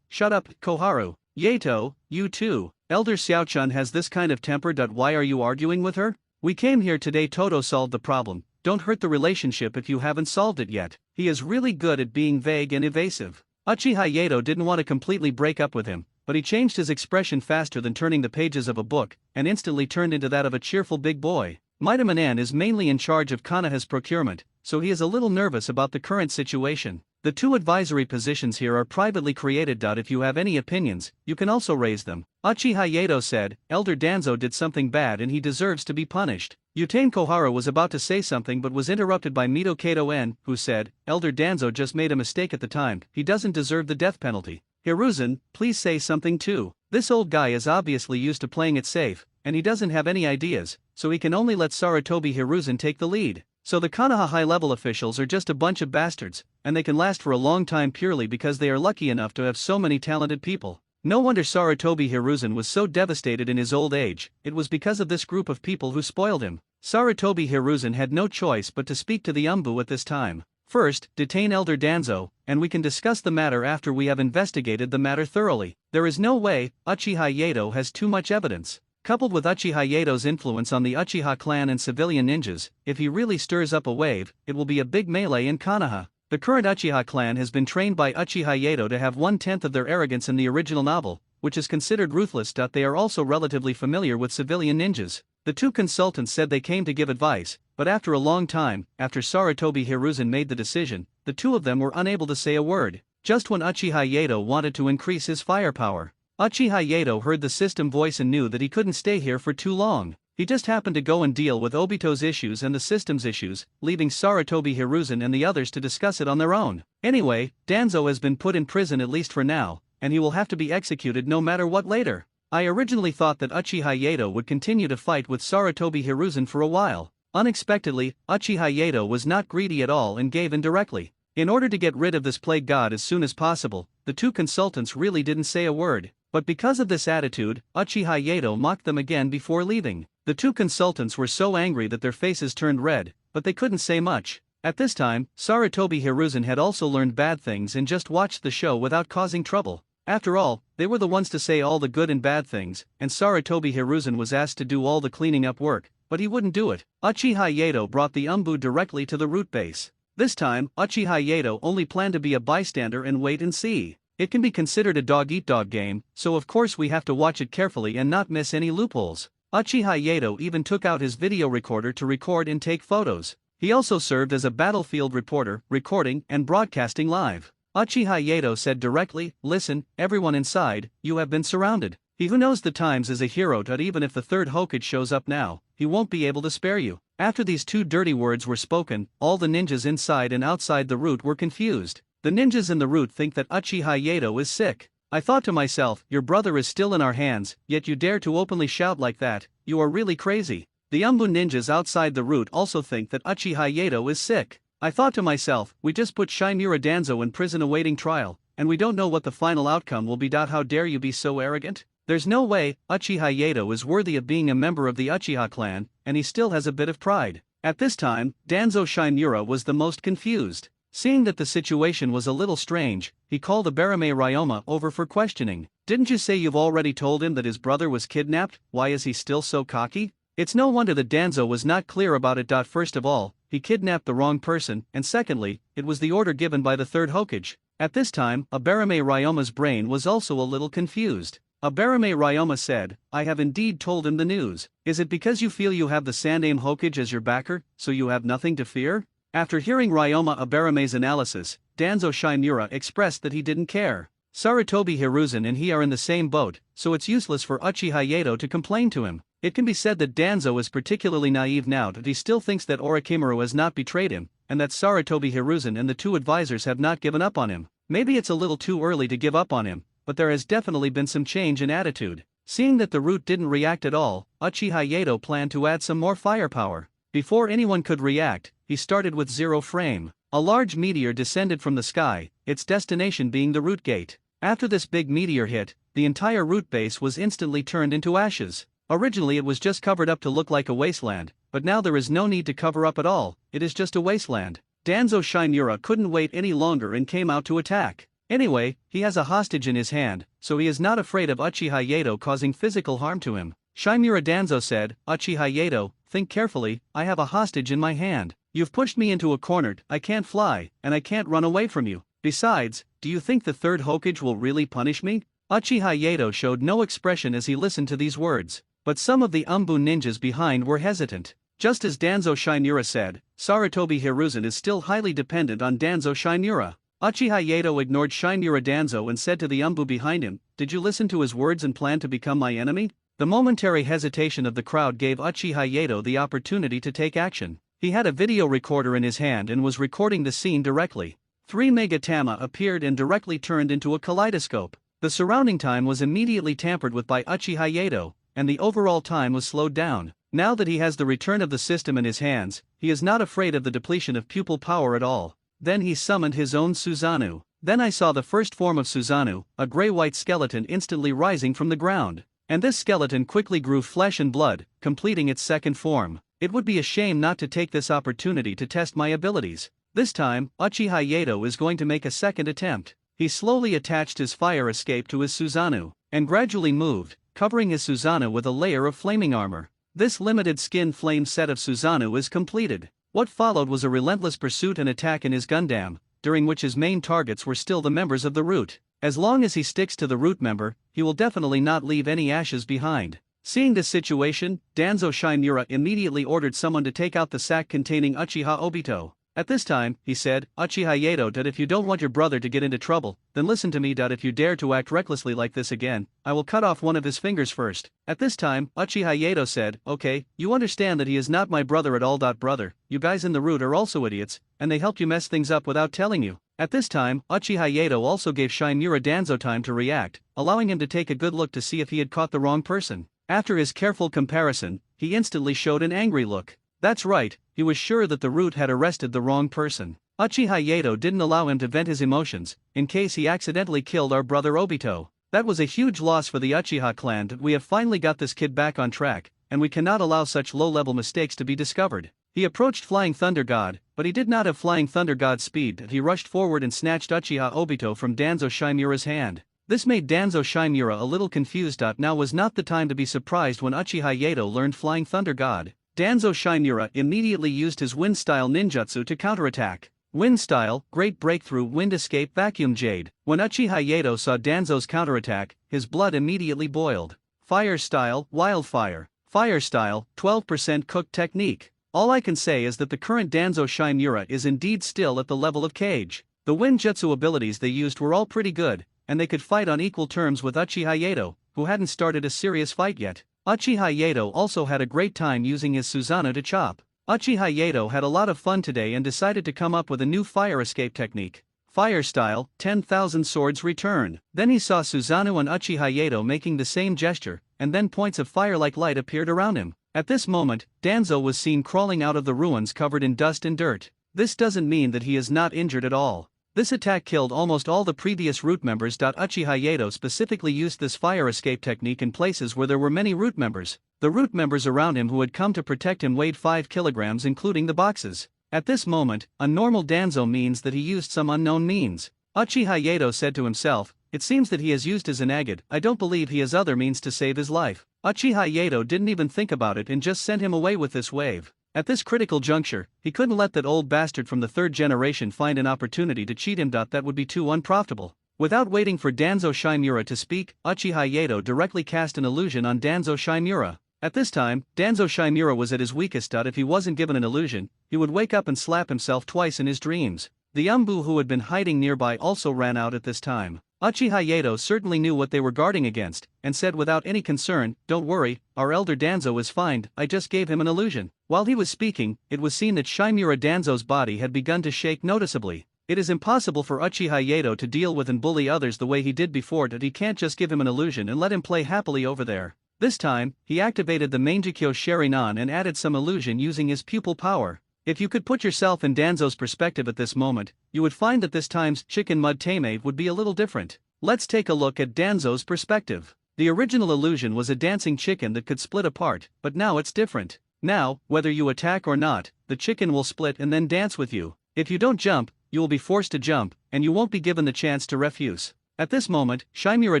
shut up, Koharu. Yato, you too. Elder Xiaochun has this kind of temper. Why are you arguing with her? We came here today to solve the problem. Don't hurt the relationship if you haven't solved it yet. He is really good at being vague and evasive. Uchiha Yato didn't want to completely break up with him, but he changed his expression faster than turning the pages of a book, and instantly turned into that of a cheerful big boy. Maidamanan is mainly in charge of Konoha's procurement, so he is a little nervous about the current situation. The two advisory positions here are privately created. If you have any opinions, you can also raise them. Uchiha Yato said, Elder Danzo did something bad and he deserves to be punished. Utane Kohara was about to say something but was interrupted by Mito Kato-en, who said, Elder Danzo just made a mistake at the time, he doesn't deserve the death penalty. Hiruzen, please say something too. This old guy is obviously used to playing it safe, and he doesn't have any ideas, so he can only let Sarutobi Hiruzen take the lead. So the Konoha high-level officials are just a bunch of bastards, and they can last for a long time purely because they are lucky enough to have so many talented people. No wonder Sarutobi Hiruzen was so devastated in his old age, it was because of this group of people who spoiled him. Sarutobi Hiruzen had no choice but to speak to the Umbu at this time. First, detain Elder Danzo, and we can discuss the matter after we have investigated the matter thoroughly. There is no way, Uchiha Yato has too much evidence. Coupled with Uchiha Yato's influence on the Uchiha clan and civilian ninjas, if he really stirs up a wave, it will be a big melee in Konoha. The current Uchiha clan has been trained by Uchiha Yato to have 1/10 of their arrogance in the original novel, which is considered ruthless. They are also relatively familiar with civilian ninjas. The two consultants said they came to give advice, but after a long time, after Sarutobi Hiruzen made the decision, the two of them were unable to say a word, just when Uchiha Yato wanted to increase his firepower. Uchiha Yato heard the system voice and knew that he couldn't stay here for too long. He just happened to go and deal with Obito's issues and the system's issues, leaving Sarutobi Hiruzen and the others to discuss it on their own. Anyway, Danzo has been put in prison at least for now, and he will have to be executed no matter what later. I originally thought that Uchiha Yato would continue to fight with Sarutobi Hiruzen for a while. Unexpectedly, Uchiha Yato was not greedy at all and gave in directly. In order to get rid of this plague god as soon as possible, the two consultants really didn't say a word. But because of this attitude, Uchiha Yato mocked them again before leaving. The two consultants were so angry that their faces turned red, but they couldn't say much. At this time, Sarutobi Hiruzen had also learned bad things and just watched the show without causing trouble. After all, they were the ones to say all the good and bad things, and Sarutobi Hiruzen was asked to do all the cleaning up work, but he wouldn't do it. Uchiha Yato brought the Umbu directly to the root base. This time, Uchiha Yato only planned to be a bystander and wait and see. It can be considered a dog-eat-dog game, so of course we have to watch it carefully and not miss any loopholes. Uchiha Yato even took out his video recorder to record and take photos. He also served as a battlefield reporter, recording and broadcasting live. Uchiha Yato said directly, listen, everyone inside, you have been surrounded. He who knows the times is a hero. Even if the third Hokage shows up now, he won't be able to spare you. After these two dirty words were spoken, all the ninjas inside and outside the root were confused. The ninjas in the root think that Uchiha Yato is sick. I thought to myself, your brother is still in our hands, yet you dare to openly shout like that, you are really crazy. The Umbu ninjas outside the root also think that Uchiha Yato is sick. I thought to myself, we just put Shimura Danzo in prison awaiting trial, and we don't know what the final outcome will be. How dare you be so arrogant? There's no way, Uchiha Yato is worthy of being a member of the Uchiha clan, and he still has a bit of pride. At this time, Danzo Shimura was the most confused. Seeing that the situation was a little strange, he called Abarame Ryoma over for questioning. Didn't you say you've already told him that his brother was kidnapped? Why is he still so cocky? It's no wonder that Danzo was not clear about it. First of all, he kidnapped the wrong person, and secondly, it was the order given by the third Hokage. At this time, Abarame Ryoma's brain was also a little confused. Abarame Ryoma said, I have indeed told him the news. Is it because you feel you have the Sandaime Hokage as your backer, so you have nothing to fear? After hearing Ryoma Abarame's analysis, Danzo Shimura expressed that he didn't care. Sarutobi Hiruzen and he are in the same boat, so it's useless for Uchiha Yato to complain to him. It can be said that Danzo is particularly naive now that he still thinks that Orochimaru has not betrayed him, and that Sarutobi Hiruzen and the two advisors have not given up on him. Maybe it's a little too early to give up on him, but there has definitely been some change in attitude. Seeing that the root didn't react at all, Uchiha Yato planned to add some more firepower. Before anyone could react, he started with zero frame. A large meteor descended from the sky, its destination being the root gate. After this big meteor hit, the entire root base was instantly turned into ashes. Originally it was just covered up to look like a wasteland, but now there is no need to cover up at all, it is just a wasteland. Danzo Shimura couldn't wait any longer and came out to attack. Anyway, he has a hostage in his hand, so he is not afraid of Uchiha Yato causing physical harm to him. Shimura Danzo said, Uchiha Yato, think carefully, I have a hostage in my hand. You've pushed me into a corner, I can't fly, and I can't run away from you. Besides, do you think the third Hokage will really punish me? Uchiha Yato showed no expression as he listened to these words, but some of the Umbu ninjas behind were hesitant. Just as Danzo Shimura said, Sarutobi Hiruzen is still highly dependent on Danzo Shimura. Uchiha Yato ignored Shinmura Danzo and said to the Umbu behind him, "Did you listen to his words and plan to become my enemy?" The momentary hesitation of the crowd gave Uchiha Yato the opportunity to take action. He had a video recorder in his hand and was recording the scene directly. 3 Megatama appeared and directly turned into a kaleidoscope. The surrounding time was immediately tampered with by Uchiha Yato, and the overall time was slowed down. Now that he has the return of the system in his hands, he is not afraid of the depletion of pupil power at all. Then he summoned his own Susanoo. Then I saw the first form of Susanoo, a gray-white skeleton instantly rising from the ground. And this skeleton quickly grew flesh and blood, completing its second form. It would be a shame not to take this opportunity to test my abilities. This time, Uchiha Yato is going to make a second attempt. He slowly attached his fire escape to his Susanoo, and gradually moved, covering his Susanoo with a layer of flaming armor. This limited skin flame set of Susanoo is completed. What followed was a relentless pursuit and attack in his Gundam, during which his main targets were still the members of the root. As long as he sticks to the root member, he will definitely not leave any ashes behind. Seeing this situation, Danzo Shinmura immediately ordered someone to take out the sack containing Uchiha Obito. At this time, he said, "Uchiha Yato, if you don't want your brother to get into trouble, then listen to me. If you dare to act recklessly like this again, I will cut off one of his fingers first." At this time, Uchiha Yato said, "Okay, you understand that he is not my brother at all. Brother, you guys in the root are also idiots, and they helped you mess things up without telling you." At this time, Uchiha Yato also gave Shinmura Danzo time to react, allowing him to take a good look to see if he had caught the wrong person. After his careful comparison, he instantly showed an angry look. That's right, he was sure that the root had arrested the wrong person. Uchiha Yato didn't allow him to vent his emotions, in case he accidentally killed our brother Obito. That was a huge loss for the Uchiha clan. We have finally got this kid back on track, and we cannot allow such low-level mistakes to be discovered. He approached Flying Thunder God, but he did not have Flying Thunder God's speed. He rushed forward and snatched Uchiha Obito from Danzo Shinmura's hand. This made Danzo Shinmura a little confused. Now was not the time to be surprised when Uchiha Yato learned Flying Thunder God. Danzo Shinmura immediately used his Wind-style ninjutsu to counterattack. Wind-style, Great Breakthrough Wind Escape Vacuum Jade. When Uchiha Yato saw Danzo's counterattack, his blood immediately boiled. Fire-style, Wildfire. Fire-style, 12% Cooked Technique. All I can say is that the current Danzo Shinmura is indeed still at the level of Cage. The wind jutsu abilities they used were all pretty good, and they could fight on equal terms with Uchiha Yato, who hadn't started a serious fight yet. Uchiha Yato also had a great time using his Susanoo to chop. Uchiha Yato had a lot of fun today and decided to come up with a new fire escape technique. Fire style, 10,000 swords return. Then he saw Susanoo and Uchiha Yato making the same gesture, and then points of fire like light appeared around him. At this moment, Danzo was seen crawling out of the ruins covered in dust and dirt. This doesn't mean that he is not injured at all. This attack killed almost all the previous root members. Uchiha Yato specifically used this fire escape technique in places where there were many root members. The root members around him who had come to protect him weighed 5 kilograms, including the boxes. At this moment, a normal Danzo means that he used some unknown means. Uchiha Yato said to himself, "It seems that he has used his Inagid. I don't believe he has other means to save his life." Uchiha Yato didn't even think about it and just sent him away with this wave. At this critical juncture, he couldn't let that old bastard from the third generation find an opportunity to cheat him. That would be too unprofitable. Without waiting for Danzo Shinmura to speak, Uchiha Yato directly cast an illusion on Danzo Shinmura. At this time, Danzo Shinmura was at his weakest. If he wasn't given an illusion, he would wake up and slap himself twice in his dreams. The Umbu who had been hiding nearby also ran out at this time. Uchiha Yato certainly knew what they were guarding against, and said without any concern, "Don't worry, our elder Danzo is fine, I just gave him an illusion." While he was speaking, it was seen that Shinmura Danzo's body had begun to shake noticeably. It is impossible for Uchiha Yato to deal with and bully others the way he did before. He can't just give him an illusion and let him play happily over there. This time, he activated the Mangekyo Sharinan and added some illusion using his pupil power. If you could put yourself in Danzo's perspective at this moment, you would find that this time's Chicken Mud Tame would be a little different. Let's take a look at Danzo's perspective. The original illusion was a dancing chicken that could split apart, but now it's different. Now, whether you attack or not, the chicken will split and then dance with you. If you don't jump, you will be forced to jump, and you won't be given the chance to refuse. At this moment, Shinmura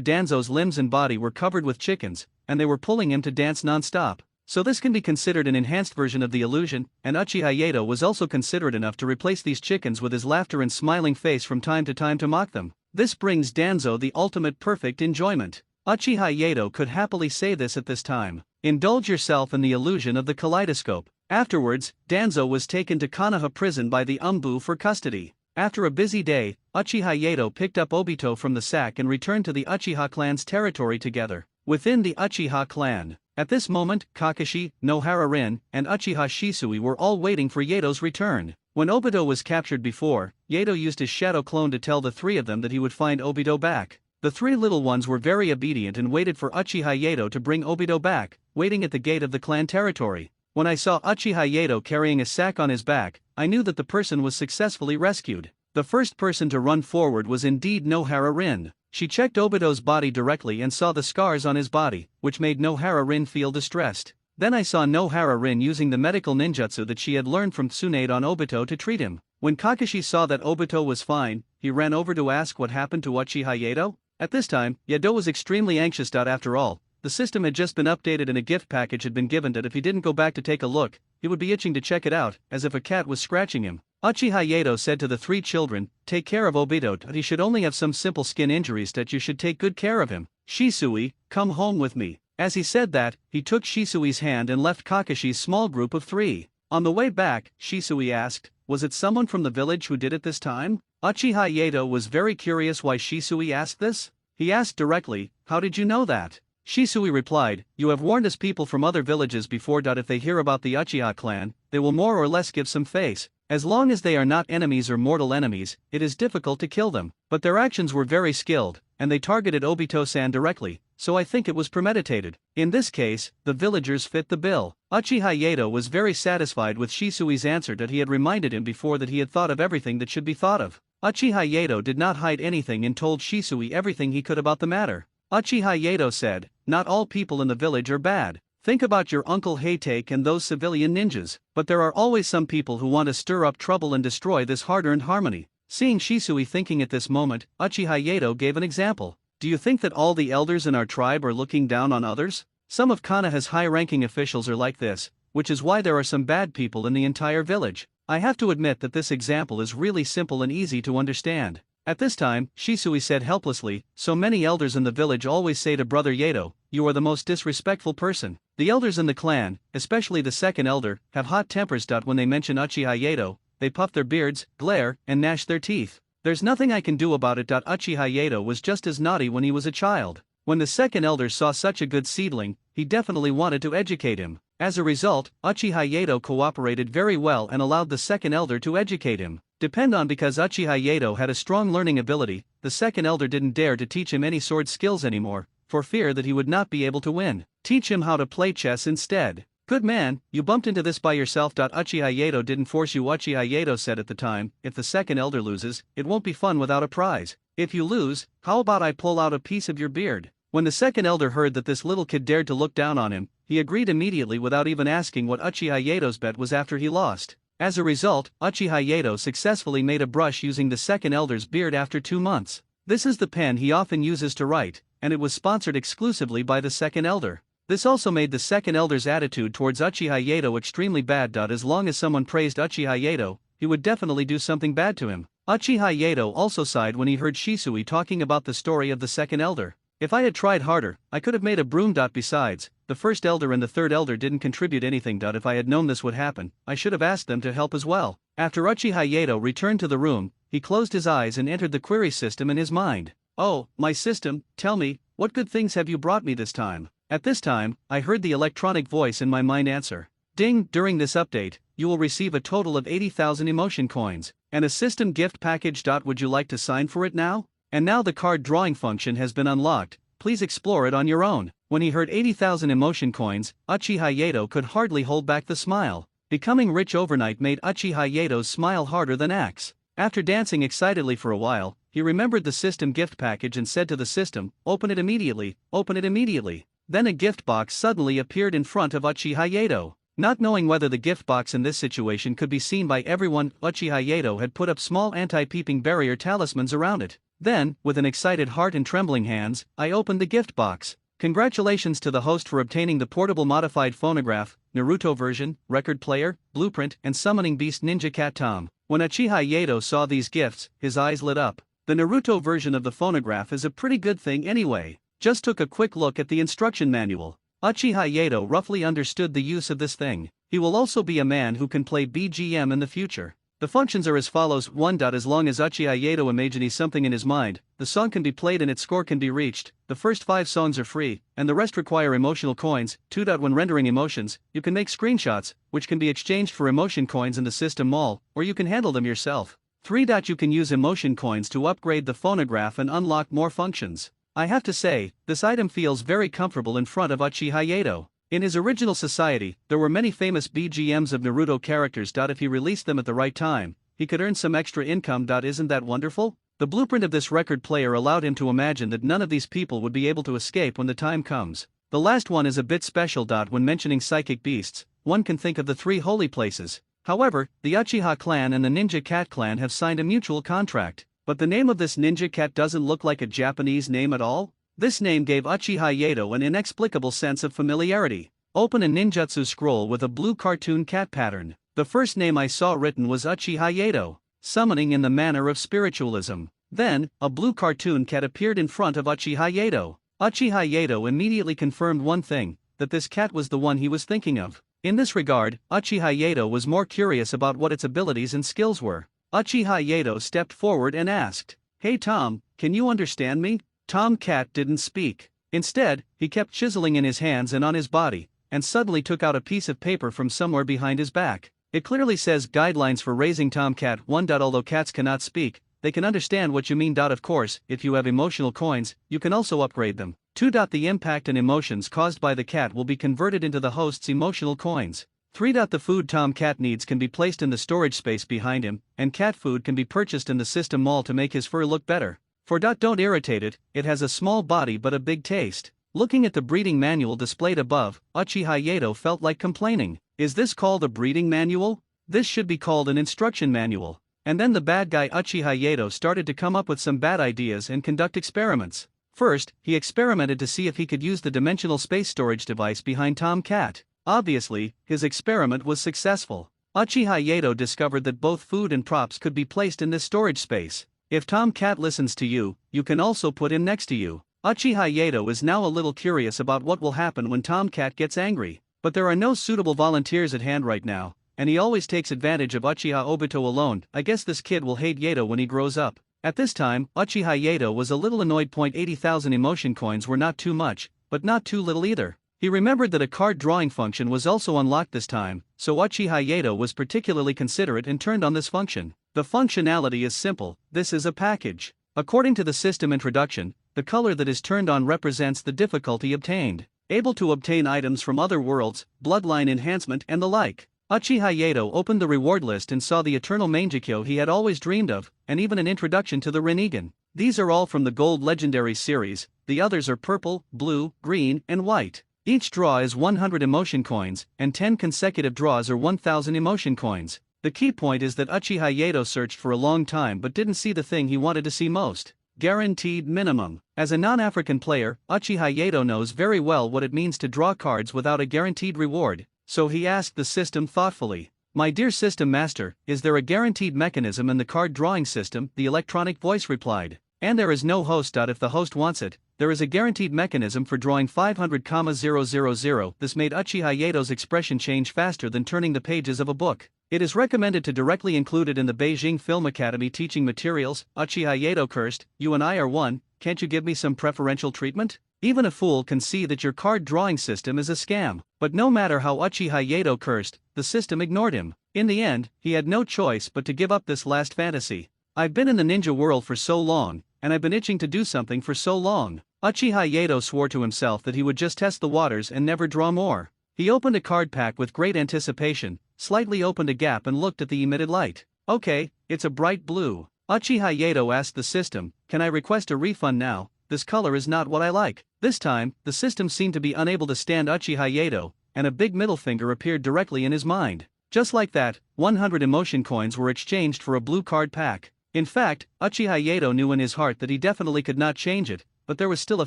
Danzo's limbs and body were covered with chickens, and they were pulling him to dance non-stop. So this can be considered an enhanced version of the illusion, and Uchiha Yato was also considerate enough to replace these chickens with his laughter and smiling face from time to mock them. This brings Danzo the ultimate perfect enjoyment. Uchiha Yato could happily say this at this time. Indulge yourself in the illusion of the kaleidoscope. Afterwards, Danzo was taken to Konoha prison by the Umbu for custody. After a busy day, Uchiha Yato picked up Obito from the sack and returned to the Uchiha clan's territory together. Within the Uchiha clan, at this moment, Kakashi, Nohara Rin, and Uchiha Shisui were all waiting for Yato's return. When Obito was captured before, Yato used his shadow clone to tell the three of them that he would find Obito back. The three little ones were very obedient and waited for Uchiha Yato to bring Obito back, waiting at the gate of the clan territory. When I saw Uchiha Yato carrying a sack on his back, I knew that the person was successfully rescued. The first person to run forward was indeed Nohara Rin. She checked Obito's body directly and saw the scars on his body, which made Nohara Rin feel distressed. Then I saw Nohara Rin using the medical ninjutsu that she had learned from Tsunade on Obito to treat him. When Kakashi saw that Obito was fine, he ran over to ask what happened to Uchiha Yato. At this time, Yato was extremely anxious. After all, the system had just been updated and a gift package had been given that if he didn't go back to take a look, he would be itching to check it out, as if a cat was scratching him. Uchiha Yato said to the three children, "Take care of Obito, that he should only have some simple skin injuries, that you should take good care of him. Shisui, come home with me." As he said that, he took Shisui's hand and left Kakashi's small group of three. On the way back, Shisui asked, "Was it someone from the village who did it this time?" Uchiha Yato was very curious why Shisui asked this. He asked directly, "How did you know that?" Shisui replied, "You have warned us people from other villages before. If they hear about the Uchiha clan, they will more or less give some face. As long as they are not enemies or mortal enemies, it is difficult to kill them. But their actions were very skilled, and they targeted Obito-san directly, so I think it was premeditated. In this case, the villagers fit the bill." Uchiha Yato was very satisfied with Shisui's answer, that he had reminded him before that he had thought of everything that should be thought of. Uchiha Yato did not hide anything and told Shisui everything he could about the matter. Uchiha Yato said, "Not all people in the village are bad. Think about your Uncle Haytake and those civilian ninjas, but there are always some people who want to stir up trouble and destroy this hard-earned harmony." Seeing Shisui thinking at this moment, Uchiha Yato gave an example. "Do you think that all the elders in our tribe are looking down on others? Some of Konoha's high-ranking officials are like this, which is why there are some bad people in the entire village." I have to admit that this example is really simple and easy to understand. At this time, Shisui said helplessly, "So many elders in the village always say to Brother Yato, 'You are the most disrespectful person.' The elders in the clan, especially the second elder, have hot tempers. When they mention Uchiha Yato, they puff their beards, glare, and gnash their teeth. There's nothing I can do about it. Uchiha Yato was just as naughty when he was a child. When the second elder saw such a good seedling, he definitely wanted to educate him. As a result, Uchiha Yato cooperated very well and allowed the second elder to educate him. Because Uchiha Yato had a strong learning ability, the second elder didn't dare to teach him any sword skills anymore, for fear that he would not be able to win. Teach him how to play chess instead. "Good man, you bumped into this by yourself. Uchiha Yato didn't force you." Uchiha Yato said at the time, "If the second elder loses, it won't be fun without a prize. If you lose, how about I pull out a piece of your beard?" When the second elder heard that this little kid dared to look down on him, he agreed immediately without even asking what Uchiha Yato's bet was after he lost. As a result, Uchiha Yato successfully made a brush using the second elder's beard after 2 months. This is the pen he often uses to write, and it was sponsored exclusively by the second elder. This also made the second elder's attitude towards Uchiha Yato extremely bad. As long as someone praised Uchiha Yato, he would definitely do something bad to him. Uchiha Yato also sighed when he heard Shisui talking about the story of the second elder. "If I had tried harder, I could have made a broom. Besides, the first elder and the third elder didn't contribute anything. If I had known this would happen, I should have asked them to help as well." After Uchiha Yato returned to the room, he closed his eyes and entered the query system in his mind. "Oh, my system, tell me, what good things have you brought me this time?" At this time, I heard the electronic voice in my mind answer. "Ding, during this update, you will receive a total of 80,000 emotion coins, and a system gift package. Would you like to sign for it now? And now the card drawing function has been unlocked, please explore it on your own." When he heard 80,000 emotion coins, Uchiha Yato could hardly hold back the smile. Becoming rich overnight made Uchiha Yato's smile harder than axe. After dancing excitedly for a while, he remembered the system gift package and said to the system, "Open it immediately, open it immediately." Then a gift box suddenly appeared in front of Uchiha Yato. Not knowing whether the gift box in this situation could be seen by everyone, Uchiha Yato had put up small anti-peeping barrier talismans around it. Then, with an excited heart and trembling hands, I opened the gift box. Congratulations to the host for obtaining the portable modified phonograph, Naruto version, record player, blueprint, and summoning beast ninja cat Tom. When Uchiha Yato saw these gifts, his eyes lit up. The Naruto version of the phonograph is a pretty good thing anyway. Just took a quick look at the instruction manual. Uchiha Yato roughly understood the use of this thing. He will also be a man who can play BGM in the future. The functions are as follows: 1. As long as Uchiha Yato imagines something in his mind, the song can be played and its score can be reached. The first 5 songs are free, and the rest require emotional coins. 2. When rendering emotions, you can make screenshots, which can be exchanged for emotion coins in the system mall, or you can handle them yourself. 3. You can use emotion coins to upgrade the phonograph and unlock more functions. I have to say, this item feels very comfortable in front of Uchiha Yato. In his original society, there were many famous BGMs of Naruto characters. If he released them at the right time, he could earn some extra income. Isn't that wonderful? The blueprint of this record player allowed him to imagine that none of these people would be able to escape when the time comes. The last one is a bit special. When mentioning psychic beasts, one can think of the 3 holy places. However, the Uchiha clan and the Ninja Cat clan have signed a mutual contract. But the name of this ninja cat doesn't look like a Japanese name at all? This name gave Uchiha Yato an inexplicable sense of familiarity. Open a ninjutsu scroll with a blue cartoon cat pattern. The first name I saw written was Uchiha Yato, summoning in the manner of spiritualism. Then, a blue cartoon cat appeared in front of Uchiha Yato. Uchiha Yato immediately confirmed one thing, that this cat was the one he was thinking of. In this regard, Uchiha Yato was more curious about what its abilities and skills were. Uchiha Yato stepped forward and asked, "Hey Tom, can you understand me?" Tom Cat didn't speak. Instead, he kept chiseling in his hands and on his body, and suddenly took out a piece of paper from somewhere behind his back. It clearly says Guidelines for Raising Tom Cat 1. Although cats cannot speak, they can understand what you mean. Of course, if you have emotional coins, you can also upgrade them. 2. The impact and emotions caused by the cat will be converted into the host's emotional coins. 3. The food Tom Cat needs can be placed in the storage space behind him, and cat food can be purchased in the system mall to make his fur look better. 4. Don't irritate it, it has a small body but a big taste. Looking at the breeding manual displayed above, Uchiha Yato felt like complaining. Is this called a breeding manual? This should be called an instruction manual. And then the bad guy Uchiha Yato started to come up with some bad ideas and conduct experiments. First, he experimented to see if he could use the dimensional space storage device behind Tom Cat. Obviously, his experiment was successful. Uchiha Yato discovered that both food and props could be placed in this storage space. If Tom Cat listens to you, you can also put him next to you. Uchiha Yato is now a little curious about what will happen when Tom Cat gets angry, but there are no suitable volunteers at hand right now, and he always takes advantage of Uchiha Obito alone. I guess this kid will hate Yato when he grows up. At this time, Uchiha Yato was a little annoyed. 80,000 emotion coins were not too much, but not too little either. He remembered that a card drawing function was also unlocked this time, so Uchiha Yato was particularly considerate and turned on this function. The functionality is simple: this is a package. According to the system introduction, the color that is turned on represents the difficulty obtained. Able to obtain items from other worlds, bloodline enhancement and the like. Uchiha Yato opened the reward list and saw the eternal Mangekyo he had always dreamed of, and even an introduction to the Rinnegan. These are all from the Gold Legendary series, the others are purple, blue, green, and white. Each draw is 100 emotion coins, and 10 consecutive draws are 1000 emotion coins. The key point is that Uchiha Yato searched for a long time but didn't see the thing he wanted to see most: guaranteed minimum. As a non-African player, Uchiha Yato knows very well what it means to draw cards without a guaranteed reward, so he asked the system thoughtfully, "My dear system master, is there a guaranteed mechanism in the card drawing system?" The electronic voice replied, "And there is no host. If the host wants it, there is a guaranteed mechanism for drawing 500,000. This made Uchiha Yato's expression change faster than turning the pages of a book. It is recommended to directly include it in the Beijing Film Academy teaching materials. Uchiha Yato cursed, "You and I are one, can't you give me some preferential treatment?" Even a fool can see that your card drawing system is a scam. But no matter how Uchiha Yato cursed, the system ignored him. In the end, he had no choice but to give up this last fantasy. "I've been in the ninja world for so long, and I've been itching to do something for so long." Uchiha Yato swore to himself that he would just test the waters and never draw more. He opened a card pack with great anticipation, slightly opened a gap and looked at the emitted light. Okay, it's a bright blue. Uchiha Yato asked the system, "Can I request a refund now? This color is not what I like." This time, the system seemed to be unable to stand Uchiha Yato, and a big middle finger appeared directly in his mind. Just like that, 100 emotion coins were exchanged for a blue card pack. In fact, Uchiha Yato knew in his heart that he definitely could not change it, but there was still a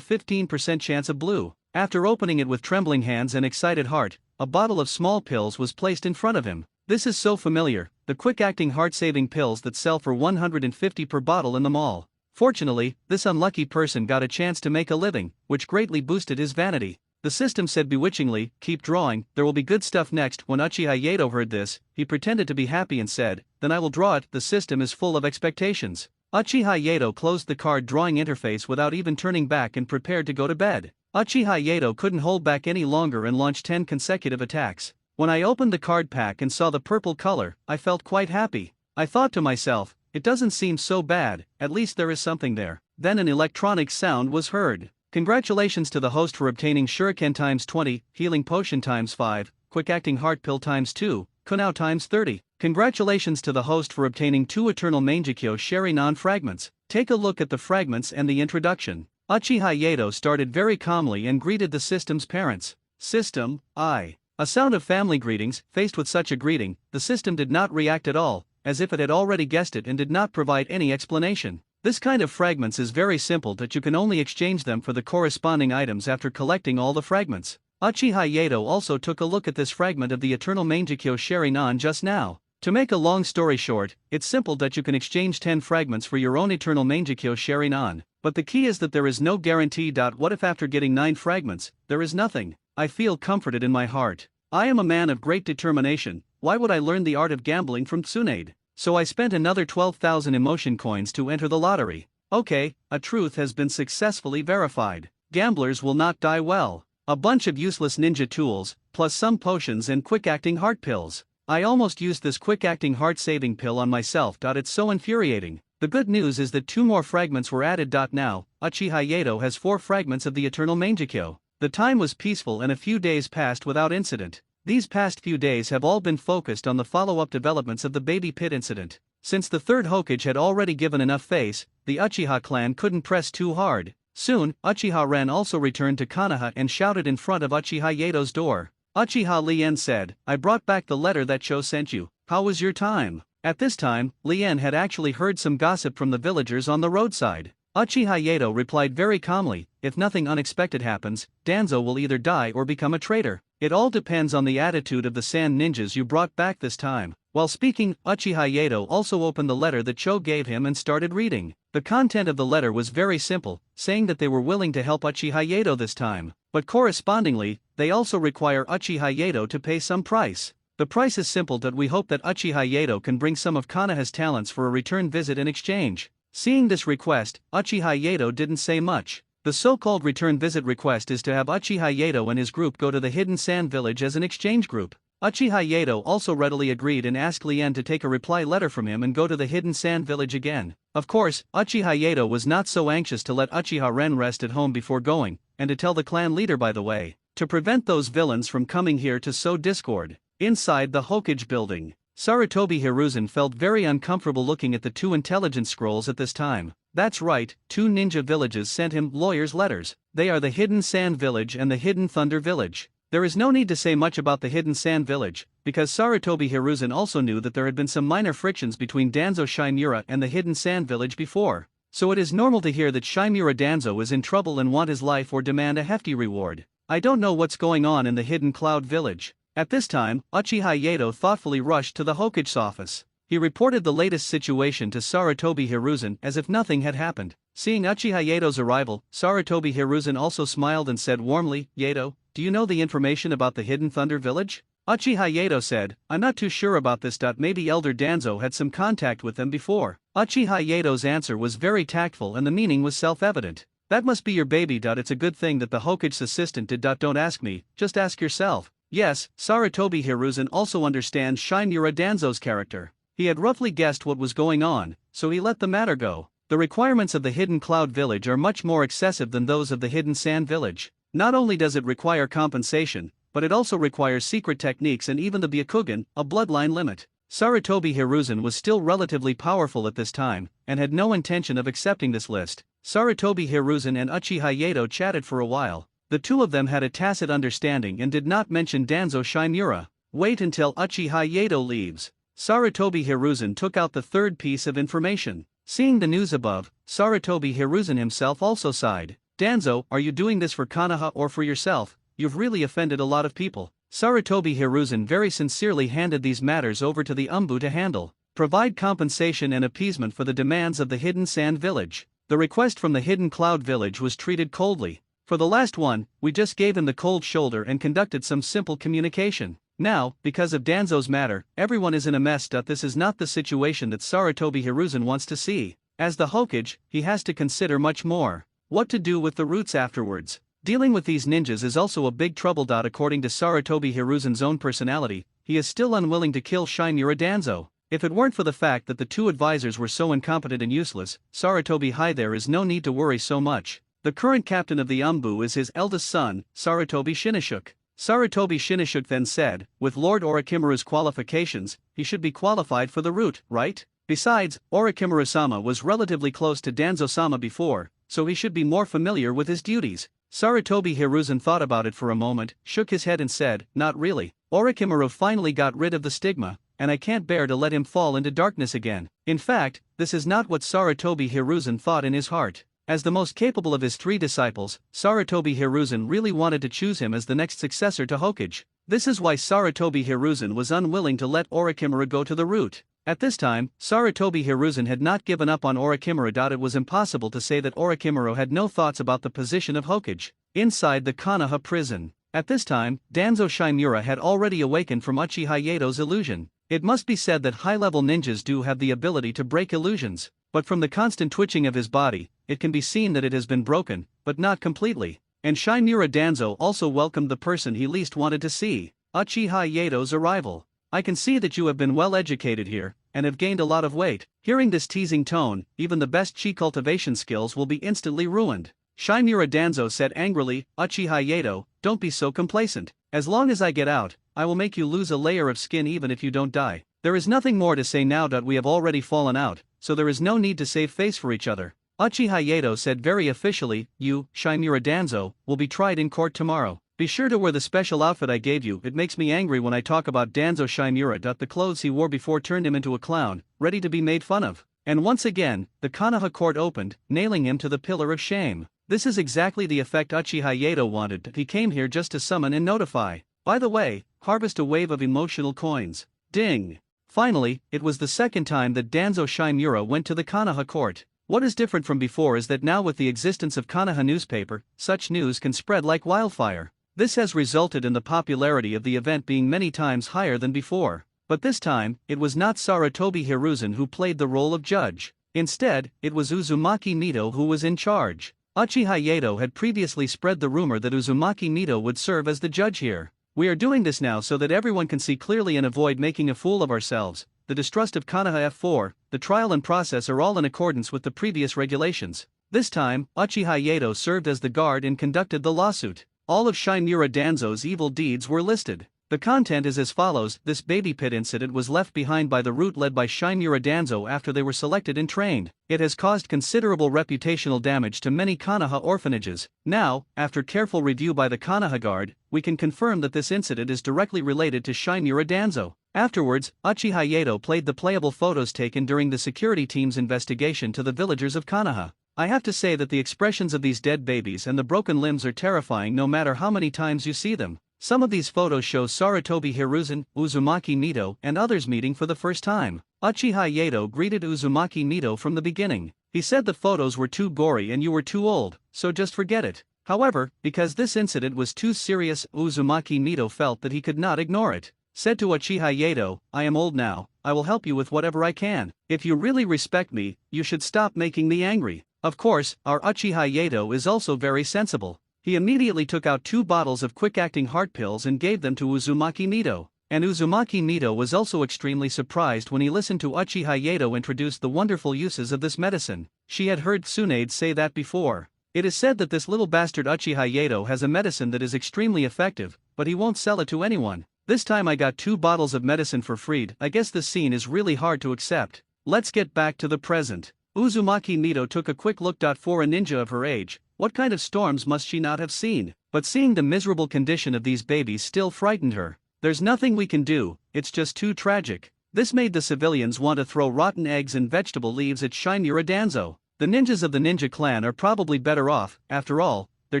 15% chance of blue. After opening it with trembling hands and excited heart, a bottle of small pills was placed in front of him. This is so familiar, the quick-acting heart-saving pills that sell for 150 per bottle in the mall. Fortunately, this unlucky person got a chance to make a living, which greatly boosted his vanity. The system said bewitchingly, "Keep drawing, there will be good stuff next." When Uchiha Yato heard this, he pretended to be happy and said, "Then I will draw it." The system is full of expectations. Uchiha Yato closed the card drawing interface without even turning back and prepared to go to bed. Uchiha Yato couldn't hold back any longer and launched 10 consecutive attacks. When I opened the card pack and saw the purple color, I felt quite happy. I thought to myself, it doesn't seem so bad, at least there is something there. Then an electronic sound was heard. Congratulations to the host for obtaining Shuriken times 20, Healing Potion times 5, Quick Acting Heart Pill times 2, Kunao times 30. Congratulations to the host for obtaining 2 Eternal Mangekyo Shuriken fragments. Take a look at the fragments and the introduction. Uchiha Yato started very calmly and greeted the system's parents. System, I. A sound of family greetings. Faced with such a greeting, the system did not react at all, as if it had already guessed it and did not provide any explanation. This kind of fragments is very simple that you can only exchange them for the corresponding items after collecting all the fragments. Uchiha Yato also took a look at this fragment of the Eternal Mangekyo Shuriken just now. To make a long story short, it's simple that you can exchange 10 fragments for your own Eternal Mangekyo Shuriken. But the key is that there is no guarantee. What if after getting 9 fragments, there is nothing? I feel comforted in my heart. I am a man of great determination. Why would I learn the art of gambling from Tsunade? So I spent another 12,000 emotion coins to enter the lottery. Okay, a truth has been successfully verified. Gamblers will not die well. A bunch of useless ninja tools, plus some potions and quick-acting heart pills. I almost used this quick-acting heart-saving pill on myself. It's so infuriating. The good news is that 2 more fragments were added. Now, Uchiha Yato has 4 fragments of the Eternal Mangekyo. The time was peaceful and a few days passed without incident. These past few days have all been focused on the follow-up developments of the baby pit incident. Since the 3rd Hokage had already given enough face, the Uchiha clan couldn't press too hard. Soon, Uchiha Ren also returned to Konoha and shouted in front of Uchiha Yato's door. Uchiha Lien said, "I brought back the letter that Cho sent you. How was your time?" At this time, Lien had actually heard some gossip from the villagers on the roadside. Uchiha Yato replied very calmly, "If nothing unexpected happens, Danzo will either die or become a traitor. It all depends on the attitude of the sand ninjas you brought back this time." While speaking, Uchiha Yato also opened the letter that Cho gave him and started reading. The content of the letter was very simple, saying that they were willing to help Uchiha Yato this time, but correspondingly, they also require Uchiha Yato to pay some price. The price is simple, that we hope that Uchiha Yato can bring some of Konoha's talents for a return visit in exchange. Seeing this request, Uchiha Yato didn't say much. The so-called return visit request is to have Uchiha Yato and his group go to the Hidden Sand Village as an exchange group. Uchiha Yato also readily agreed and asked Lien to take a reply letter from him and go to the Hidden Sand Village again. Of course, Uchiha Yato was not so anxious to let Uchiha Ren rest at home before going, and to tell the clan leader, by the way, to prevent those villains from coming here to sow discord. Inside the Hokage building, Sarutobi Hiruzen felt very uncomfortable looking at the 2 intelligence scrolls at this time. That's right, 2 ninja villages sent him lawyers' letters. They are the Hidden Sand Village and the Hidden Thunder Village. There is no need to say much about the Hidden Sand Village, because Sarutobi Hiruzen also knew that there had been some minor frictions between Danzo Shimura and the Hidden Sand Village before. So it is normal to hear that Shimura Danzo is in trouble and want his life or demand a hefty reward. I don't know what's going on in the Hidden Cloud Village. At this time, Uchiha Yato thoughtfully rushed to the Hokage's office. He reported the latest situation to Sarutobi Hiruzen as if nothing had happened. Seeing Uchiha Yato's arrival, Sarutobi Hiruzen also smiled and said warmly, "Yato, do you know the information about the Hidden Thunder Village?" Uchiha Yato said, "I'm not too sure about this. Maybe Elder Danzo had some contact with them before." Uchiha Yato's answer was very tactful and the meaning was self-evident. "That must be your baby. It's a good thing that the Hokage's assistant did. Don't ask me, just ask yourself." Yes, Sarutobi Hiruzen also understands Shimura Danzo's character. He had roughly guessed what was going on, so he let the matter go. The requirements of the Hidden Cloud Village are much more excessive than those of the Hidden Sand Village. Not only does it require compensation, but it also requires secret techniques and even the Byakugan, a bloodline limit. Sarutobi Hiruzen was still relatively powerful at this time, and had no intention of accepting this list. Sarutobi Hiruzen and Uchiha Yato chatted for a while. The 2 of them had a tacit understanding and did not mention Danzo Shimura. Wait until Uchiha Yato leaves. Sarutobi Hiruzen took out the 3rd piece of information. Seeing the news above, Sarutobi Hiruzen himself also sighed. "Danzo, are you doing this for Konoha or for yourself? You've really offended a lot of people." Sarutobi Hiruzen very sincerely handed these matters over to the Umbu to handle. Provide compensation and appeasement for the demands of the Hidden Sand Village. The request from the Hidden Cloud Village was treated coldly. For the last one, we just gave him the cold shoulder and conducted some simple communication. Now, because of Danzo's matter, everyone is in a mess. This is not the situation that Sarutobi Hiruzen wants to see. As the Hokage, he has to consider much more. What to do with the roots afterwards. Dealing with these ninjas is also a big trouble. According to Sarutobi Hiruzen's own personality, he is still unwilling to kill Shinura Danzo. If it weren't for the fact that the two advisors were so incompetent and useless, Sarutobi High, there is no need to worry so much. The current captain of the Umbu is his eldest son, Sarutobi Shinnishuk. Sarutobi Shinnishuk then said, with Lord Orochimaru's qualifications, he should be qualified for the route, right? Besides, Orochimaru-sama was relatively close to Danzo-sama before, so he should be more familiar with his duties. Sarutobi Hiruzen thought about it for a moment, shook his head and said, not really. Orochimaru finally got rid of the stigma, and I can't bear to let him fall into darkness again. In fact, this is not what Sarutobi Hiruzen thought in his heart. As the most capable of his three disciples, Sarutobi Hiruzen really wanted to choose him as the next successor to Hokage. This is why Sarutobi Hiruzen was unwilling to let Orochimaru go to the route. At this time, Sarutobi Hiruzen had not given up on Orochimaru. It was impossible to say that Orochimaru had no thoughts about the position of Hokage. Inside the Konoha prison. At this time, Danzo Shinura had already awakened from Uchiha Yato's illusion. It must be said that high-level ninjas do have the ability to break illusions, but from the constant twitching of his body, it can be seen that it has been broken, but not completely. And Shinura Danzo also welcomed the person he least wanted to see, Uchiha Yato's arrival. I can see that you have been well educated here, and have gained a lot of weight. Hearing this teasing tone, even the best chi cultivation skills will be instantly ruined. Shinura Danzo said angrily, Uchiha Yato, don't be so complacent. As long as I get out, I will make you lose a layer of skin even if you don't die. There is nothing more to say now. We have already fallen out, so there is no need to save face for each other. Uchiha Yato said very officially, you, Shinura Danzo, will be tried in court tomorrow. Be sure to wear the special outfit I gave you. It makes me angry when I talk about Danzo Shinura. The clothes he wore before turned him into a clown, ready to be made fun of. And once again, the Konoha court opened, nailing him to the pillar of shame. This is exactly the effect Uchiha Yato wanted. He came here just to summon and notify. By the way, harvest a wave of emotional coins. Ding! Finally, it was the second time that Danzo Shinura went to the Konoha court. What is different from before is that now with the existence of Konoha newspaper, such news can spread like wildfire. This has resulted in the popularity of the event being many times higher than before. But this time, it was not Sarutobi Hiruzen who played the role of judge. Instead, it was Uzumaki Mito who was in charge. Uchiha Yato had previously spread the rumor that Uzumaki Mito would serve as the judge here. We are doing this now so that everyone can see clearly and avoid making a fool of ourselves. The distrust of Konoha F4, the trial and process are all in accordance with the previous regulations. This time, Uchiha Yato served as the guard and conducted the lawsuit. All of Shinura Danzo's evil deeds were listed. The content is as follows. This baby pit incident was left behind by the route led by Shinura Danzo after they were selected and trained. It has caused considerable reputational damage to many Konoha orphanages. Now, after careful review by the Konoha guard, we can confirm that this incident is directly related to Shinura Danzo. Afterwards, Uchiha Yato played the playable photos taken during the security team's investigation to the villagers of Konoha. I have to say that the expressions of these dead babies and the broken limbs are terrifying no matter how many times you see them. Some of these photos show Sarutobi Hiruzen, Uzumaki Mito, and others meeting for the first time. Uchiha Yato greeted Uzumaki Mito from the beginning. He said the photos were too gory and you were too old, so just forget it. However, because this incident was too serious, Uzumaki Mito felt that he could not ignore it. Said to Uchiha Yato, I am old now, I will help you with whatever I can. If you really respect me, you should stop making me angry. Of course, our Uchiha Yato is also very sensible. He immediately took out 2 bottles of quick-acting heart pills and gave them to Uzumaki Mito. And Uzumaki Mito was also extremely surprised when he listened to Uchiha Yato introduce the wonderful uses of this medicine. She had heard Tsunade say that before. It is said that this little bastard Uchiha Yato has a medicine that is extremely effective, but he won't sell it to anyone. This time I got 2 bottles of medicine for free. I guess this scene is really hard to accept. Let's get back to the present. Uzumaki Mito took a quick look. For a ninja of her age, what kind of storms must she not have seen? But seeing the miserable condition of these babies still frightened her. There's nothing we can do, it's just too tragic. This made the civilians want to throw rotten eggs and vegetable leaves at Shinura Danzo. The ninjas of the ninja clan are probably better off. After all, their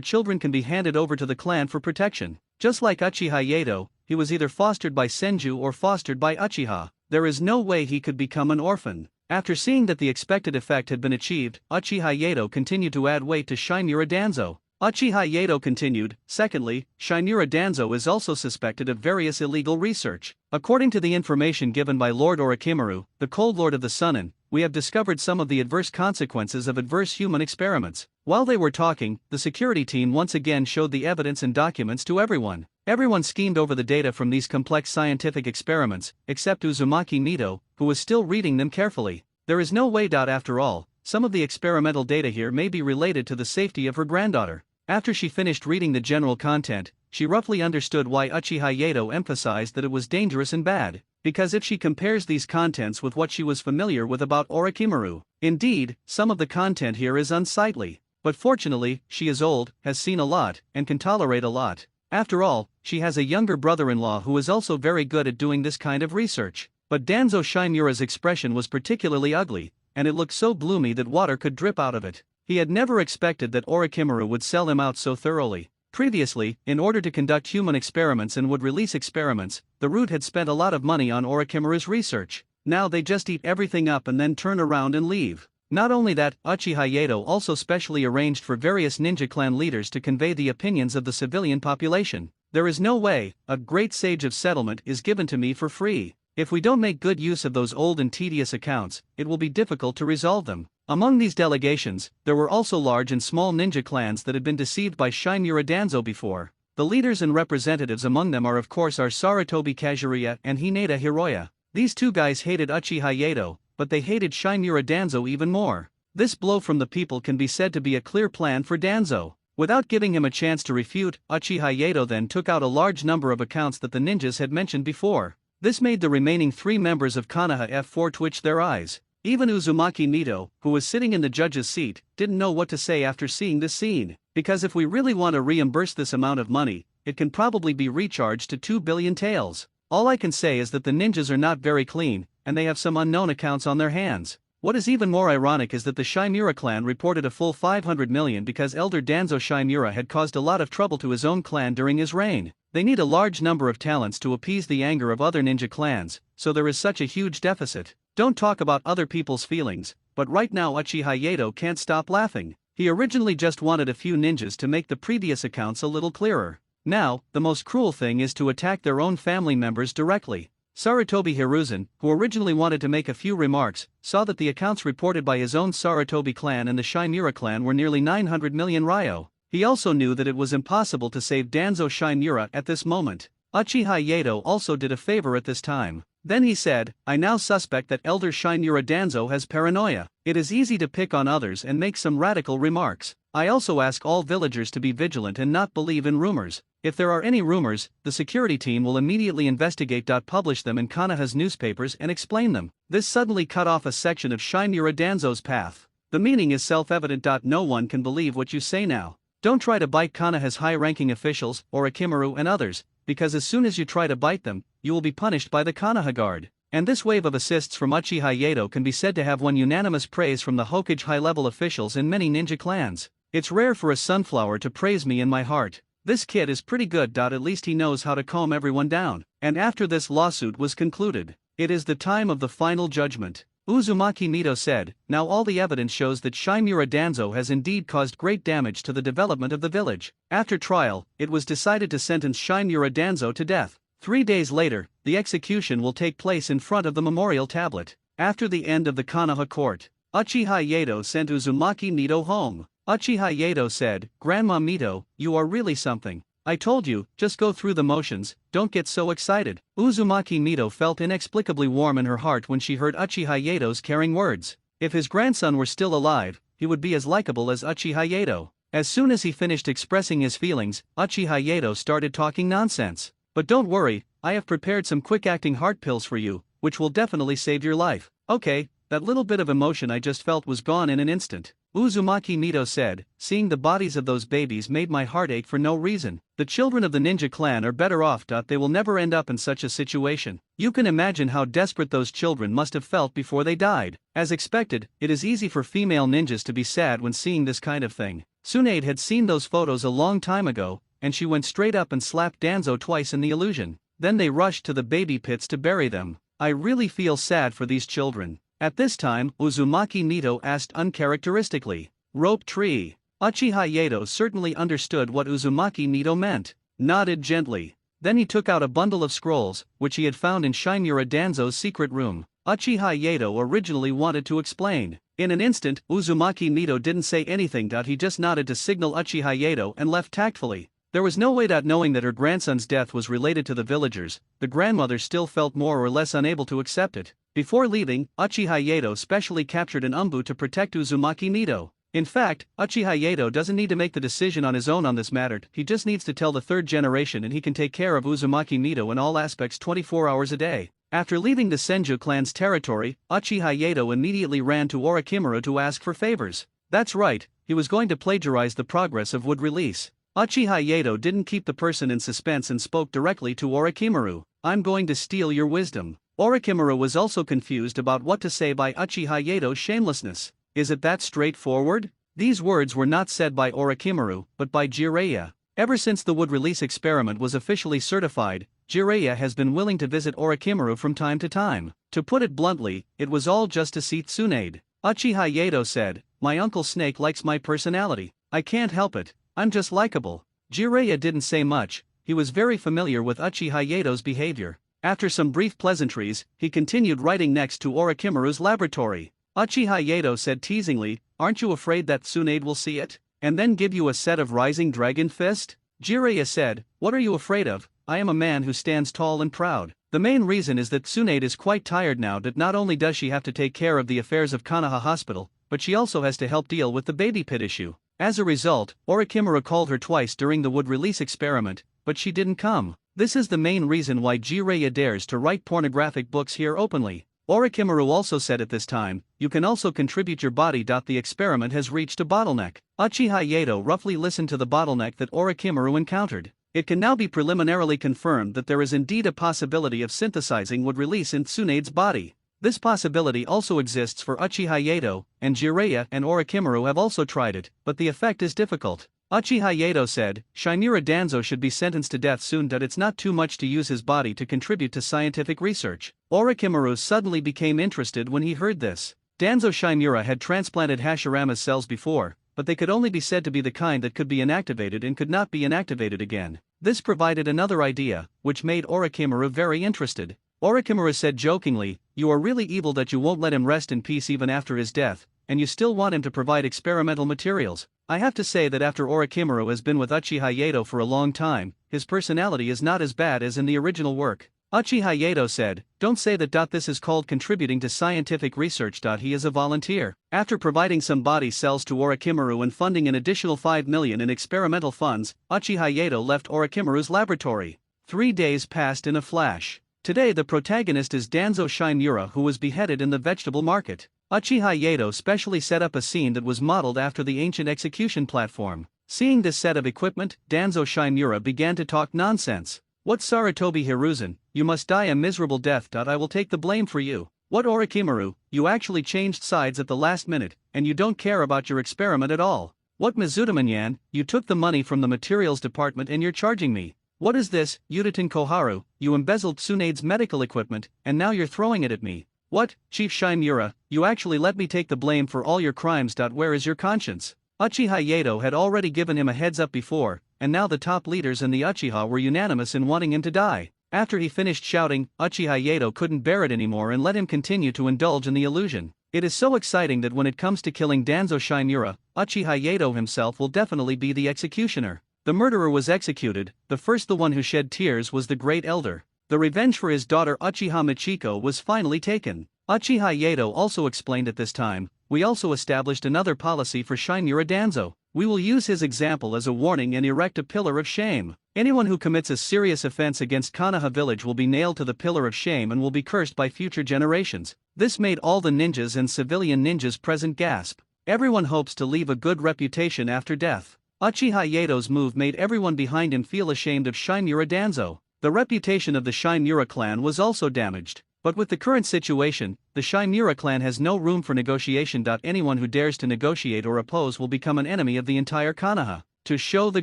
children can be handed over to the clan for protection. Just like Uchiha Yato, he was either fostered by Senju or fostered by Uchiha. There is no way he could become an orphan. After seeing that the expected effect had been achieved, Uchiha Yato continued to add weight to Shinura Danzo. Uchiha Yato continued. Secondly, Shinura Danzo is also suspected of various illegal research. According to the information given by Lord Orochimaru, the Cold Lord of the Sunin, we have discovered some of the adverse consequences of adverse human experiments. While they were talking, the security team once again showed the evidence and documents to everyone. Everyone schemed over the data from these complex scientific experiments, except Uzumaki Mito, who was still reading them carefully. There is no way. After all, some of the experimental data here may be related to the safety of her granddaughter. After she finished reading the general content, she roughly understood why Uchiha Yato emphasized that it was dangerous and bad, because if she compares these contents with what she was familiar with about Orochimaru, indeed, some of the content here is unsightly. But fortunately, she is old, has seen a lot, and can tolerate a lot. After all, she has a younger brother-in-law who is also very good at doing this kind of research. But Danzo Shinura's expression was particularly ugly, and it looked so gloomy that water could drip out of it. He had never expected that Orochimaru would sell him out so thoroughly. Previously, in order to conduct human experiments and would release experiments, the Root had spent a lot of money on Orochimaru's research. Now they just eat everything up and then turn around and leave. Not only that, Uchiha Yato also specially arranged for various ninja clan leaders to convey the opinions of the civilian population. There is no way a great sage of settlement is given to me for free. If we don't make good use of those old and tedious accounts, it will be difficult to resolve them. Among these delegations, there were also large and small ninja clans that had been deceived by Shinura Danzo before. The leaders and representatives among them are of course our Sarutobi Kazuriya and Hinata Hiroya. These two guys hated Uchiha Yato, but they hated Shinura Danzo even more. This blow from the people can be said to be a clear plan for Danzo. Without giving him a chance to refute, Uchiha Yato then took out a large number of accounts that the ninjas had mentioned before. This made the remaining 3 members of Konoha F4 twitch their eyes. Even Uzumaki Mito, who was sitting in the judge's seat, didn't know what to say after seeing this scene. Because if we really want to reimburse this amount of money, it can probably be recharged to 2 billion taels. All I can say is that the ninjas are not very clean, and they have some unknown accounts on their hands. What is even more ironic is that the Shimura clan reported a full 500 million because Elder Danzo Shimura had caused a lot of trouble to his own clan during his reign. They need a large number of talents to appease the anger of other ninja clans, so there is such a huge deficit. Don't talk about other people's feelings, but right now Uchiha Yato can't stop laughing. He originally just wanted a few ninjas to make the previous accounts a little clearer. Now, the most cruel thing is to attack their own family members directly. Sarutobi Hiruzen, who originally wanted to make a few remarks, saw that the accounts reported by his own Sarutobi clan and the Shimura clan were nearly 900 million ryo. He also knew that it was impossible to save Danzo Shimura at this moment. Uchiha Yato also did a favor at this time. Then he said, I now suspect that Elder Shinura Danzo has paranoia. It is easy to pick on others and make some radical remarks. I also ask all villagers to be vigilant and not believe in rumors. If there are any rumors, the security team will immediately investigate. Publish them in Konoha's newspapers and explain them. This suddenly cut off a section of Shinura Danzo's path. The meaning is self-evident. No one can believe what you say now. Don't try to bite Konoha's high-ranking officials, Orochimaru and others, because as soon as you try to bite them, you will be punished by the Konoha Guard. And this wave of assists from Uchiha Yato can be said to have won unanimous praise from the Hokage high-level officials in many ninja clans. It's rare for a sunflower to praise me in my heart. This kid is pretty good. At least he knows how to calm everyone down. And after this lawsuit was concluded, it is the time of the final judgment. Uzumaki Mito said, now all the evidence shows that Shimura Danzo has indeed caused great damage to the development of the village. After trial, it was decided to sentence Shimura Danzo to death. 3 days later, the execution will take place in front of the memorial tablet. After the end of the Konoha court, Uchiha Yato sent Uzumaki Mito home. Uchiha Yato said, Grandma Mito, you are really something. I told you, just go through the motions, don't get so excited. Uzumaki Mito felt inexplicably warm in her heart when she heard Uchiha Yato's caring words. If his grandson were still alive, he would be as likable as Uchiha Yato. As soon as he finished expressing his feelings, Uchiha Yato started talking nonsense. But don't worry, I have prepared some quick-acting heart pills for you, which will definitely save your life. Okay, that little bit of emotion I just felt was gone in an instant. Uzumaki Mito said, seeing the bodies of those babies made my heart ache for no reason. The children of the ninja clan are better off. They will never end up in such a situation. You can imagine how desperate those children must have felt before they died. As expected, it is easy for female ninjas to be sad when seeing this kind of thing. Tsunade had seen those photos a long time ago, and she went straight up and slapped Danzo twice in the illusion. Then they rushed to the baby pits to bury them. I really feel sad for these children. At this time, Uzumaki Mito asked uncharacteristically, Rope tree. Uchiha Yato certainly understood what Uzumaki Nito meant, nodded gently. Then he took out a bundle of scrolls, which he had found in Shinmura Danzo's secret room. Uchiha Yato originally wanted to explain. In an instant, Uzumaki Nito didn't say anything. He just nodded to signal Uchiha Yato and left tactfully. There was no way knowing that her grandson's death was related to the villagers. The grandmother still felt more or less unable to accept it. Before leaving, Uchiha Yato specially captured an umbu to protect Uzumaki Nito. In fact, Uchiha Yato doesn't need to make the decision on his own on this matter. He just needs to tell the third generation and he can take care of Uzumaki Nito in all aspects 24 hours a day. After leaving the Senju clan's territory, Uchiha Yato immediately ran to Orochimaru to ask for favors. That's right, he was going to plagiarize the progress of wood release. Uchiha Yato didn't keep the person in suspense and spoke directly to Orochimaru. I'm going to steal your wisdom. Orochimaru was also confused about what to say by Uchiha Yato's shamelessness. Is it that straightforward? These words were not said by Orochimaru, but by Jiraiya. Ever since the wood release experiment was officially certified, Jiraiya has been willing to visit Orochimaru from time to time. To put it bluntly, it was all just to see Tsunade. Uchiha Yato said, "My Uncle Snake likes my personality. I can't help it. I'm just likable." Jiraiya didn't say much. He was very familiar with Uchiha Yato's behavior. After some brief pleasantries, he continued writing next to Orochimaru's laboratory. Uchiha Yato said teasingly, "Aren't you afraid that Tsunade will see it, and then give you a set of rising dragon fist?" Jiraiya said, "What are you afraid of? I am a man who stands tall and proud. The main reason is that Tsunade is quite tired now. That not only does she have to take care of the affairs of Konoha Hospital, but she also has to help deal with the baby pit issue." As a result, Orochimaru called her twice during the wood release experiment, but she didn't come. This is the main reason why Jiraiya dares to write pornographic books here openly. Orochimaru also said at this time, "You can also contribute your body. The experiment has reached a bottleneck." Uchiha Yato roughly listened to the bottleneck that Orochimaru encountered. It can now be preliminarily confirmed that there is indeed a possibility of synthesizing wood release in Tsunade's body. This possibility also exists for Uchiha Yato, and Jiraiya and Orochimaru have also tried it, but the effect is difficult. Uchiha Yato said, "Shinmura Danzo should be sentenced to death soon. It's not too much to use his body to contribute to scientific research." Orochimaru suddenly became interested when he heard this. Danzo Shinmura had transplanted Hashirama's cells before, but they could only be said to be the kind that could be inactivated and could not be inactivated again. This provided another idea, which made Orochimaru very interested. Orochimaru said jokingly, "You are really evil that you won't let him rest in peace even after his death, and you still want him to provide experimental materials." I have to say that after Orochimaru has been with Uchiha Yato for a long time, his personality is not as bad as in the original work. Uchiha Yato said, "Don't say that. This is called contributing to scientific research. He is a volunteer." After providing some body cells to Orochimaru and funding an additional 5 million in experimental funds, Uchiha Yato left Orochimaru's laboratory. 3 days passed in a flash. Today the protagonist is Danzo Shinmura, who was beheaded in the vegetable market. Uchiha Yato specially set up a scene that was modeled after the ancient execution platform. Seeing this set of equipment, Danzo Shinmura began to talk nonsense. "What, Sarutobi Hiruzen, you must die a miserable death. I will take the blame for you. What, Orochimaru, you actually changed sides at the last minute, and you don't care about your experiment at all. What, Mizudamanyan, you took the money from the materials department and you're charging me. What is this, Udaten Koharu, you embezzled Tsunade's medical equipment, and now you're throwing it at me. What, Chief Shinmura, you actually let me take the blame for all your crimes. Where is your conscience?" Uchiha Yato had already given him a heads up before, and now the top leaders in the Uchiha were unanimous in wanting him to die. After he finished shouting, Uchiha Yato couldn't bear it anymore and let him continue to indulge in the illusion. It is so exciting that when it comes to killing Danzo Shinmura, Uchiha Yato himself will definitely be the executioner. The murderer was executed. The one who shed tears was the Great Elder. The revenge for his daughter Uchiha Michiko was finally taken. Uchiha Yato also explained at this time, "We also established another policy for Shinmura Danzo. We will use his example as a warning and erect a pillar of shame. Anyone who commits a serious offense against Konoha village will be nailed to the pillar of shame and will be cursed by future generations." This made all the ninjas and civilian ninjas present gasp. Everyone hopes to leave a good reputation after death. Uchiha Yato's move made everyone behind him feel ashamed of Shinmura Danzo. The reputation of the Shinmura clan was also damaged. But with the current situation, the Shinmura clan has no room for negotiation. Anyone who dares to negotiate or oppose will become an enemy of the entire Konoha. To show the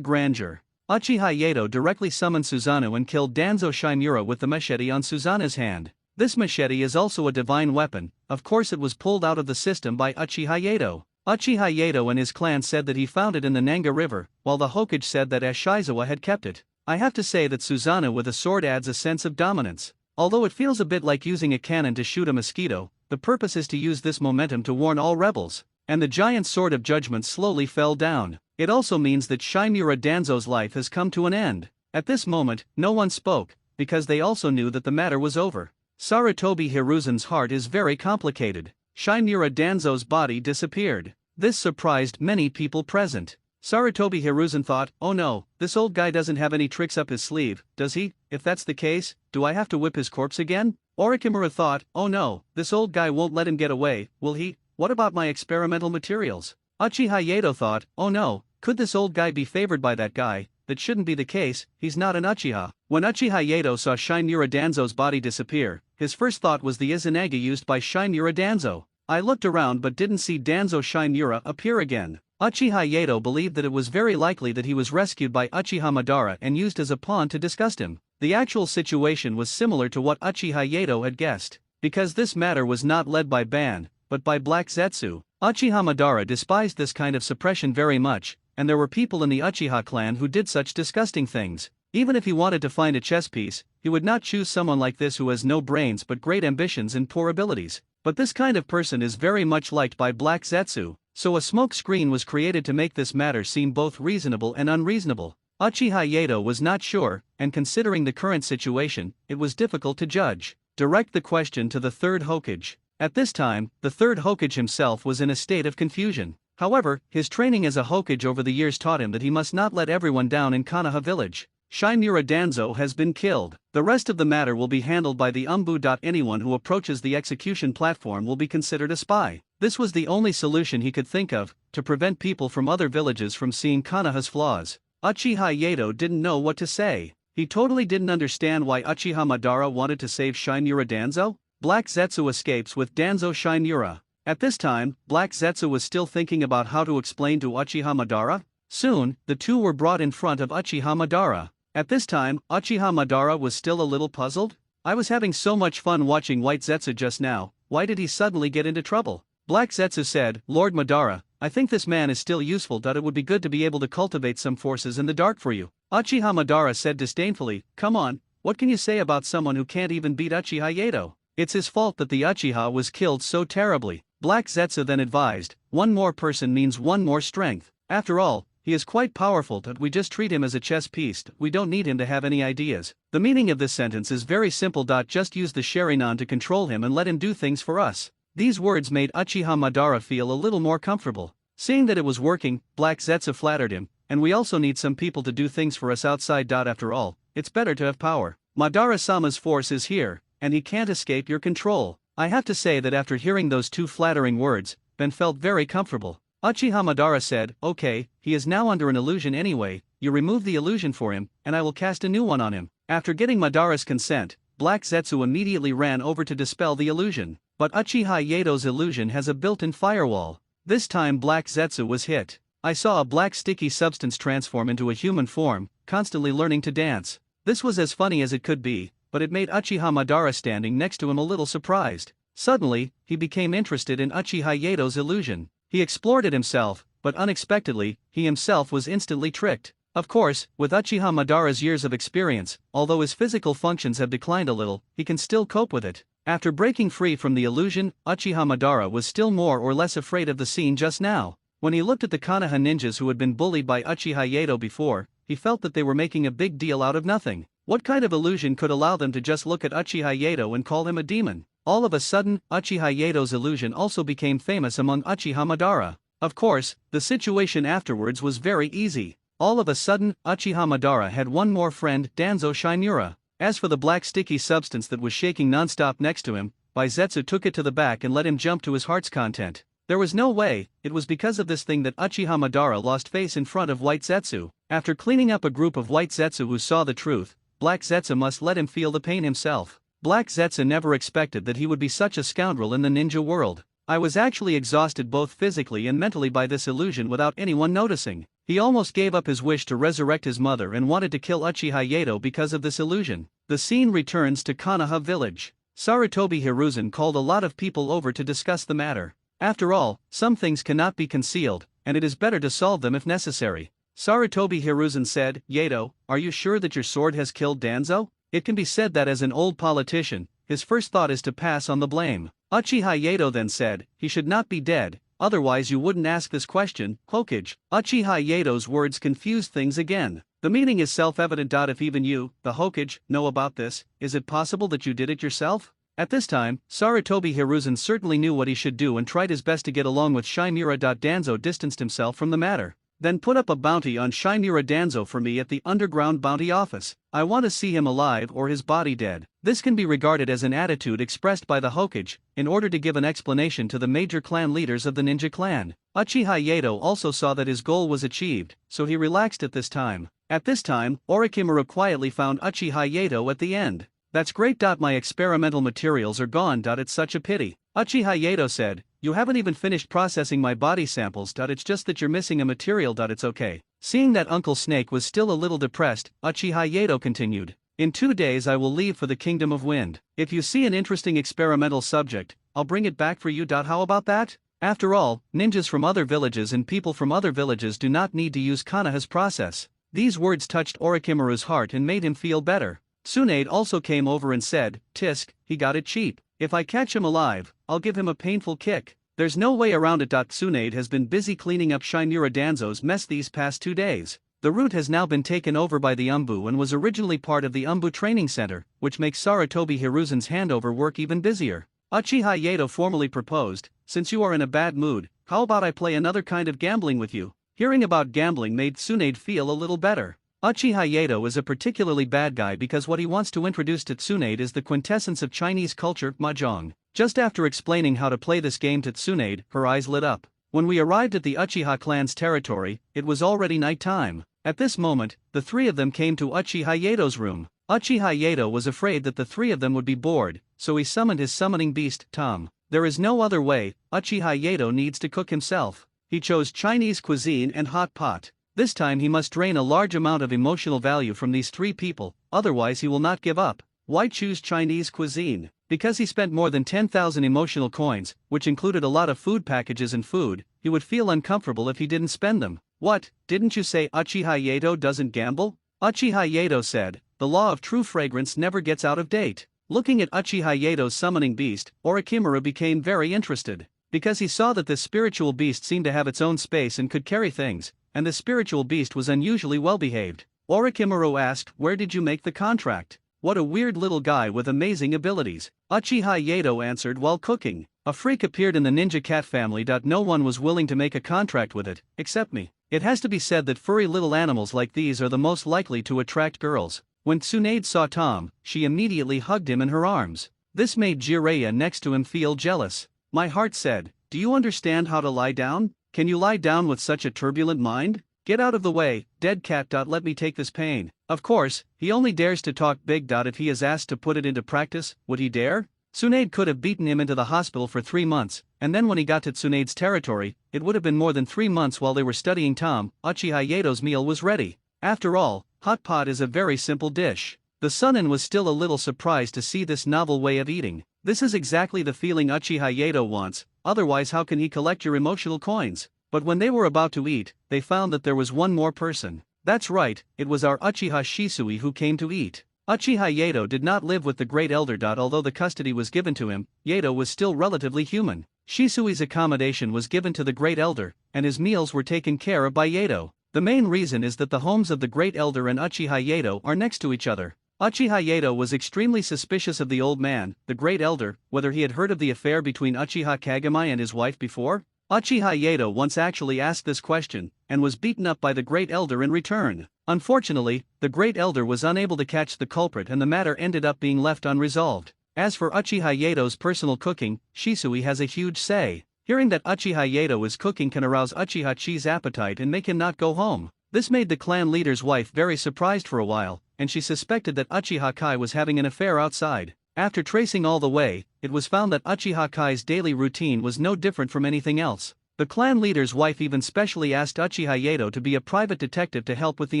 grandeur, Uchiha Yato directly summoned Susanoo and killed Danzo Shinmura with the machete on Susanoo's hand. This machete is also a divine weapon. Of course it was pulled out of the system by Uchiha Yato. Uchiha Yato and his clan said that he found it in the Nanga River, while the Hokage said that Ashizawa had kept it. I have to say that Susanoo with a sword adds a sense of dominance. Although it feels a bit like using a cannon to shoot a mosquito, the purpose is to use this momentum to warn all rebels. And the giant sword of judgment slowly fell down. It also means that Shinmura Danzo's life has come to an end. At this moment, no one spoke, because they also knew that the matter was over. Sarutobi Hiruzen's heart is very complicated. Shinmura Danzo's body disappeared. This surprised many people present. Sarutobi Hiruzen thought, oh no, this old guy doesn't have any tricks up his sleeve, does he? If that's the case, do I have to whip his corpse again? Orikimura thought, oh no, this old guy won't let him get away, will he? What about my experimental materials? Uchiha Yato thought, oh no, could this old guy be favored by that guy? That shouldn't be the case, he's not an Uchiha. When Uchiha Yato saw Shinmura Danzo's body disappear, his first thought was the Izanagi used by Shinmura Danzo. I looked around but didn't see Danzo Shinmura appear again. Uchiha Yato believed that it was very likely that he was rescued by Uchiha Madara and used as a pawn to disgust him. The actual situation was similar to what Uchiha Yato had guessed. Because this matter was not led by Ban, but by Black Zetsu, Uchiha Madara despised this kind of suppression very much, and there were people in the Uchiha clan who did such disgusting things. Even if he wanted to find a chess piece, he would not choose someone like this who has no brains but great ambitions and poor abilities. But this kind of person is very much liked by Black Zetsu, so a smoke screen was created to make this matter seem both reasonable and unreasonable. Uchiha Yato was not sure, and considering the current situation, it was difficult to judge. Direct the question to the third Hokage. At this time, the third Hokage himself was in a state of confusion. However, his training as a Hokage over the years taught him that he must not let everyone down in Konoha village. Shinmura Danzo has been killed. The rest of the matter will be handled by the Umbu. Anyone who approaches the execution platform will be considered a spy. This was the only solution he could think of, to prevent people from other villages from seeing Konoha's flaws. Uchiha Yato didn't know what to say. He totally didn't understand why Uchiha Madara wanted to save Shinmura Danzo. Black Zetsu escapes with Danzo Shinmura. At this time, Black Zetsu was still thinking about how to explain to Uchiha Madara. Soon, the two were brought in front of Uchiha Madara. At this time, Uchiha Madara was still a little puzzled. I was having so much fun watching White Zetsu just now, why did he suddenly get into trouble? Black Zetsu said, Lord Madara, I think this man is still useful. It would be good to be able to cultivate some forces in the dark for you. Uchiha Madara said disdainfully, come on, what can you say about someone who can't even beat Uchiha Yato? It's his fault that the Uchiha was killed so terribly. Black Zetsu then advised, one more person means one more strength. After all, he is quite powerful. We just treat him as a chess piece. We don't need him to have any ideas. The meaning of this sentence is very simple. Just use the Sharingan to control him and let him do things for us. These words made Uchiha Madara feel a little more comfortable. Seeing that it was working, Black Zetsu flattered him, and we also need some people to do things for us outside. After all, it's better to have power. Madara-sama's force is here, and he can't escape your control. I have to say that after hearing those two flattering words, Ben felt very comfortable. Uchiha Madara said, okay, he is now under an illusion anyway, you remove the illusion for him, and I will cast a new one on him. After getting Madara's consent, Black Zetsu immediately ran over to dispel the illusion. But Uchiha Yato's illusion has a built-in firewall. This time Black Zetsu was hit. I saw a black sticky substance transform into a human form, constantly learning to dance. This was as funny as it could be, but it made Uchiha Madara standing next to him a little surprised. Suddenly, he became interested in Uchiha Yato's illusion. He explored it himself, but unexpectedly, he himself was instantly tricked. Of course, with Uchiha Madara's years of experience, although his physical functions have declined a little, he can still cope with it. After breaking free from the illusion, Uchiha Madara was still more or less afraid of the scene just now. When he looked at the Konoha ninjas who had been bullied by Uchiha Yato before, he felt that they were making a big deal out of nothing. What kind of illusion could allow them to just look at Uchiha Yato and call him a demon? All of a sudden, Uchiha Yato's illusion also became famous among Uchiha Madara. Of course, the situation afterwards was very easy. All of a sudden, Uchiha Madara had one more friend, Danzo Shinmura. As for the black sticky substance that was shaking non-stop next to him, Baizetsu took it to the back and let him jump to his heart's content. There was no way, it was because of this thing that Uchiha Madara lost face in front of White Zetsu. After cleaning up a group of White Zetsu who saw the truth, Black Zetsu must let him feel the pain himself. Black Zetsu never expected that he would be such a scoundrel in the ninja world. I was actually exhausted both physically and mentally by this illusion without anyone noticing. He almost gave up his wish to resurrect his mother and wanted to kill Uchiha Yato because of this illusion. The scene returns to Konoha village. Sarutobi Hiruzen called a lot of people over to discuss the matter. After all, some things cannot be concealed, and it is better to solve them if necessary. Sarutobi Hiruzen said, Yato, are you sure that your sword has killed Danzo? It can be said that as an old politician, his first thought is to pass on the blame. Uchiha Yato then said, he should not be dead, otherwise you wouldn't ask this question, Hokage. Uchiha Yato's words confused things again. The meaning is self-evident. If even you, the Hokage, know about this, is it possible that you did it yourself? At this time, Sarutobi Hiruzen certainly knew what he should do and tried his best to get along with Shimura. Danzo distanced himself from the matter. Then put up a bounty on Shimura Danzo for me at the underground bounty office. I want to see him alive or his body dead. This can be regarded as an attitude expressed by the Hokage, in order to give an explanation to the major clan leaders of the ninja clan. Uchiha Yato also saw that his goal was achieved, so he relaxed at this time. At this time, Orochimaru quietly found Uchiha Yato at the end. That's great. My experimental materials are gone. It's such a pity. Uchiha Yato said, you haven't even finished processing my body samples. It's just that you're missing a material. It's okay. Seeing that Uncle Snake was still a little depressed, Uchiha Yato continued, in 2 days I will leave for the Kingdom of Wind. If you see an interesting experimental subject, I'll bring it back for you. How about that? After all, ninjas from other villages and people from other villages do not need to use Konoha's process. These words touched Orochimaru's heart and made him feel better. Tsunade also came over and said, Tisk, he got it cheap. If I catch him alive, I'll give him a painful kick. There's no way around it. Tsunade has been busy cleaning up Shimura Danzo's mess these past 2 days. The route has now been taken over by the Umbu and was originally part of the Umbu Training Center, which makes Sarutobi Hiruzen's handover work even busier. Uchiha Yato formally proposed, since you are in a bad mood, how about I play another kind of gambling with you? Hearing about gambling made Tsunade feel a little better. Uchiha Yato is a particularly bad guy because what he wants to introduce to Tsunade is the quintessence of Chinese culture, mahjong. Just after explaining how to play this game to Tsunade, her eyes lit up. When we arrived at the Uchiha clan's territory, it was already night time. At this moment, the 3 of them came to Uchiha Yato's room. Uchiha Yato was afraid that the 3 of them would be bored, so he summoned his summoning beast, Tom. There is no other way, Uchiha Yato needs to cook himself. He chose Chinese cuisine and hot pot. This time he must drain a large amount of emotional value from these 3 people, otherwise he will not give up. Why choose Chinese cuisine? Because he spent more than 10,000 emotional coins, which included a lot of food packages and food. He would feel uncomfortable if he didn't spend them. What, didn't you say Uchiha Yato doesn't gamble? Uchiha Yato said, the law of true fragrance never gets out of date. Looking at Uchiha Yato's summoning beast, Orochimaru became very interested. Because he saw that this spiritual beast seemed to have its own space and could carry things, and the spiritual beast was unusually well behaved. Orochimaru asked, where did you make the contract? What a weird little guy with amazing abilities. Uchiha Yato answered while cooking. A freak appeared in the ninja cat family. No one was willing to make a contract with it, except me. It has to be said that furry little animals like these are the most likely to attract girls. When Tsunade saw Tom, she immediately hugged him in her arms. This made Jiraiya next to him feel jealous. My heart said, do you understand how to lie down? Can you lie down with such a turbulent mind? Get out of the way, dead cat. Let me take this pain. Of course, he only dares to talk big. If he is asked to put it into practice, would he dare? Tsunade could have beaten him into the hospital for 3 months, and then when he got to Tsunade's territory, it would have been more than 3 months while they were studying Tom. Uchiha Yato's meal was ready. After all, hot pot is a very simple dish. The Sunin was still a little surprised to see this novel way of eating. This is exactly the feeling Uchiha Yato wants, otherwise how can he collect your emotional coins? But when they were about to eat, they found that there was one more person. That's right, it was our Uchiha Shisui who came to eat. Uchiha Yato did not live with the Great Elder. Although the custody was given to him, Yato was still relatively human. Shisui's accommodation was given to the Great Elder, and his meals were taken care of by Yato. The main reason is that the homes of the Great Elder and Uchiha Yato are next to each other. Uchiha Yato was extremely suspicious of the old man, the Great Elder, whether he had heard of the affair between Uchiha Kagami and his wife before. Uchiha Yato once actually asked this question, and was beaten up by the Great Elder in return. Unfortunately, the Great Elder was unable to catch the culprit and the matter ended up being left unresolved. As for Uchiha Yato's personal cooking, Shisui has a huge say. Hearing that Uchiha Yato is cooking can arouse Uchiha Chi's appetite and make him not go home. This made the clan leader's wife very surprised for a while, and she suspected that Uchiha Kai was having an affair outside. After tracing all the way, it was found that Uchiha Kai's daily routine was no different from anything else. The clan leader's wife even specially asked Uchiha Yato to be a private detective to help with the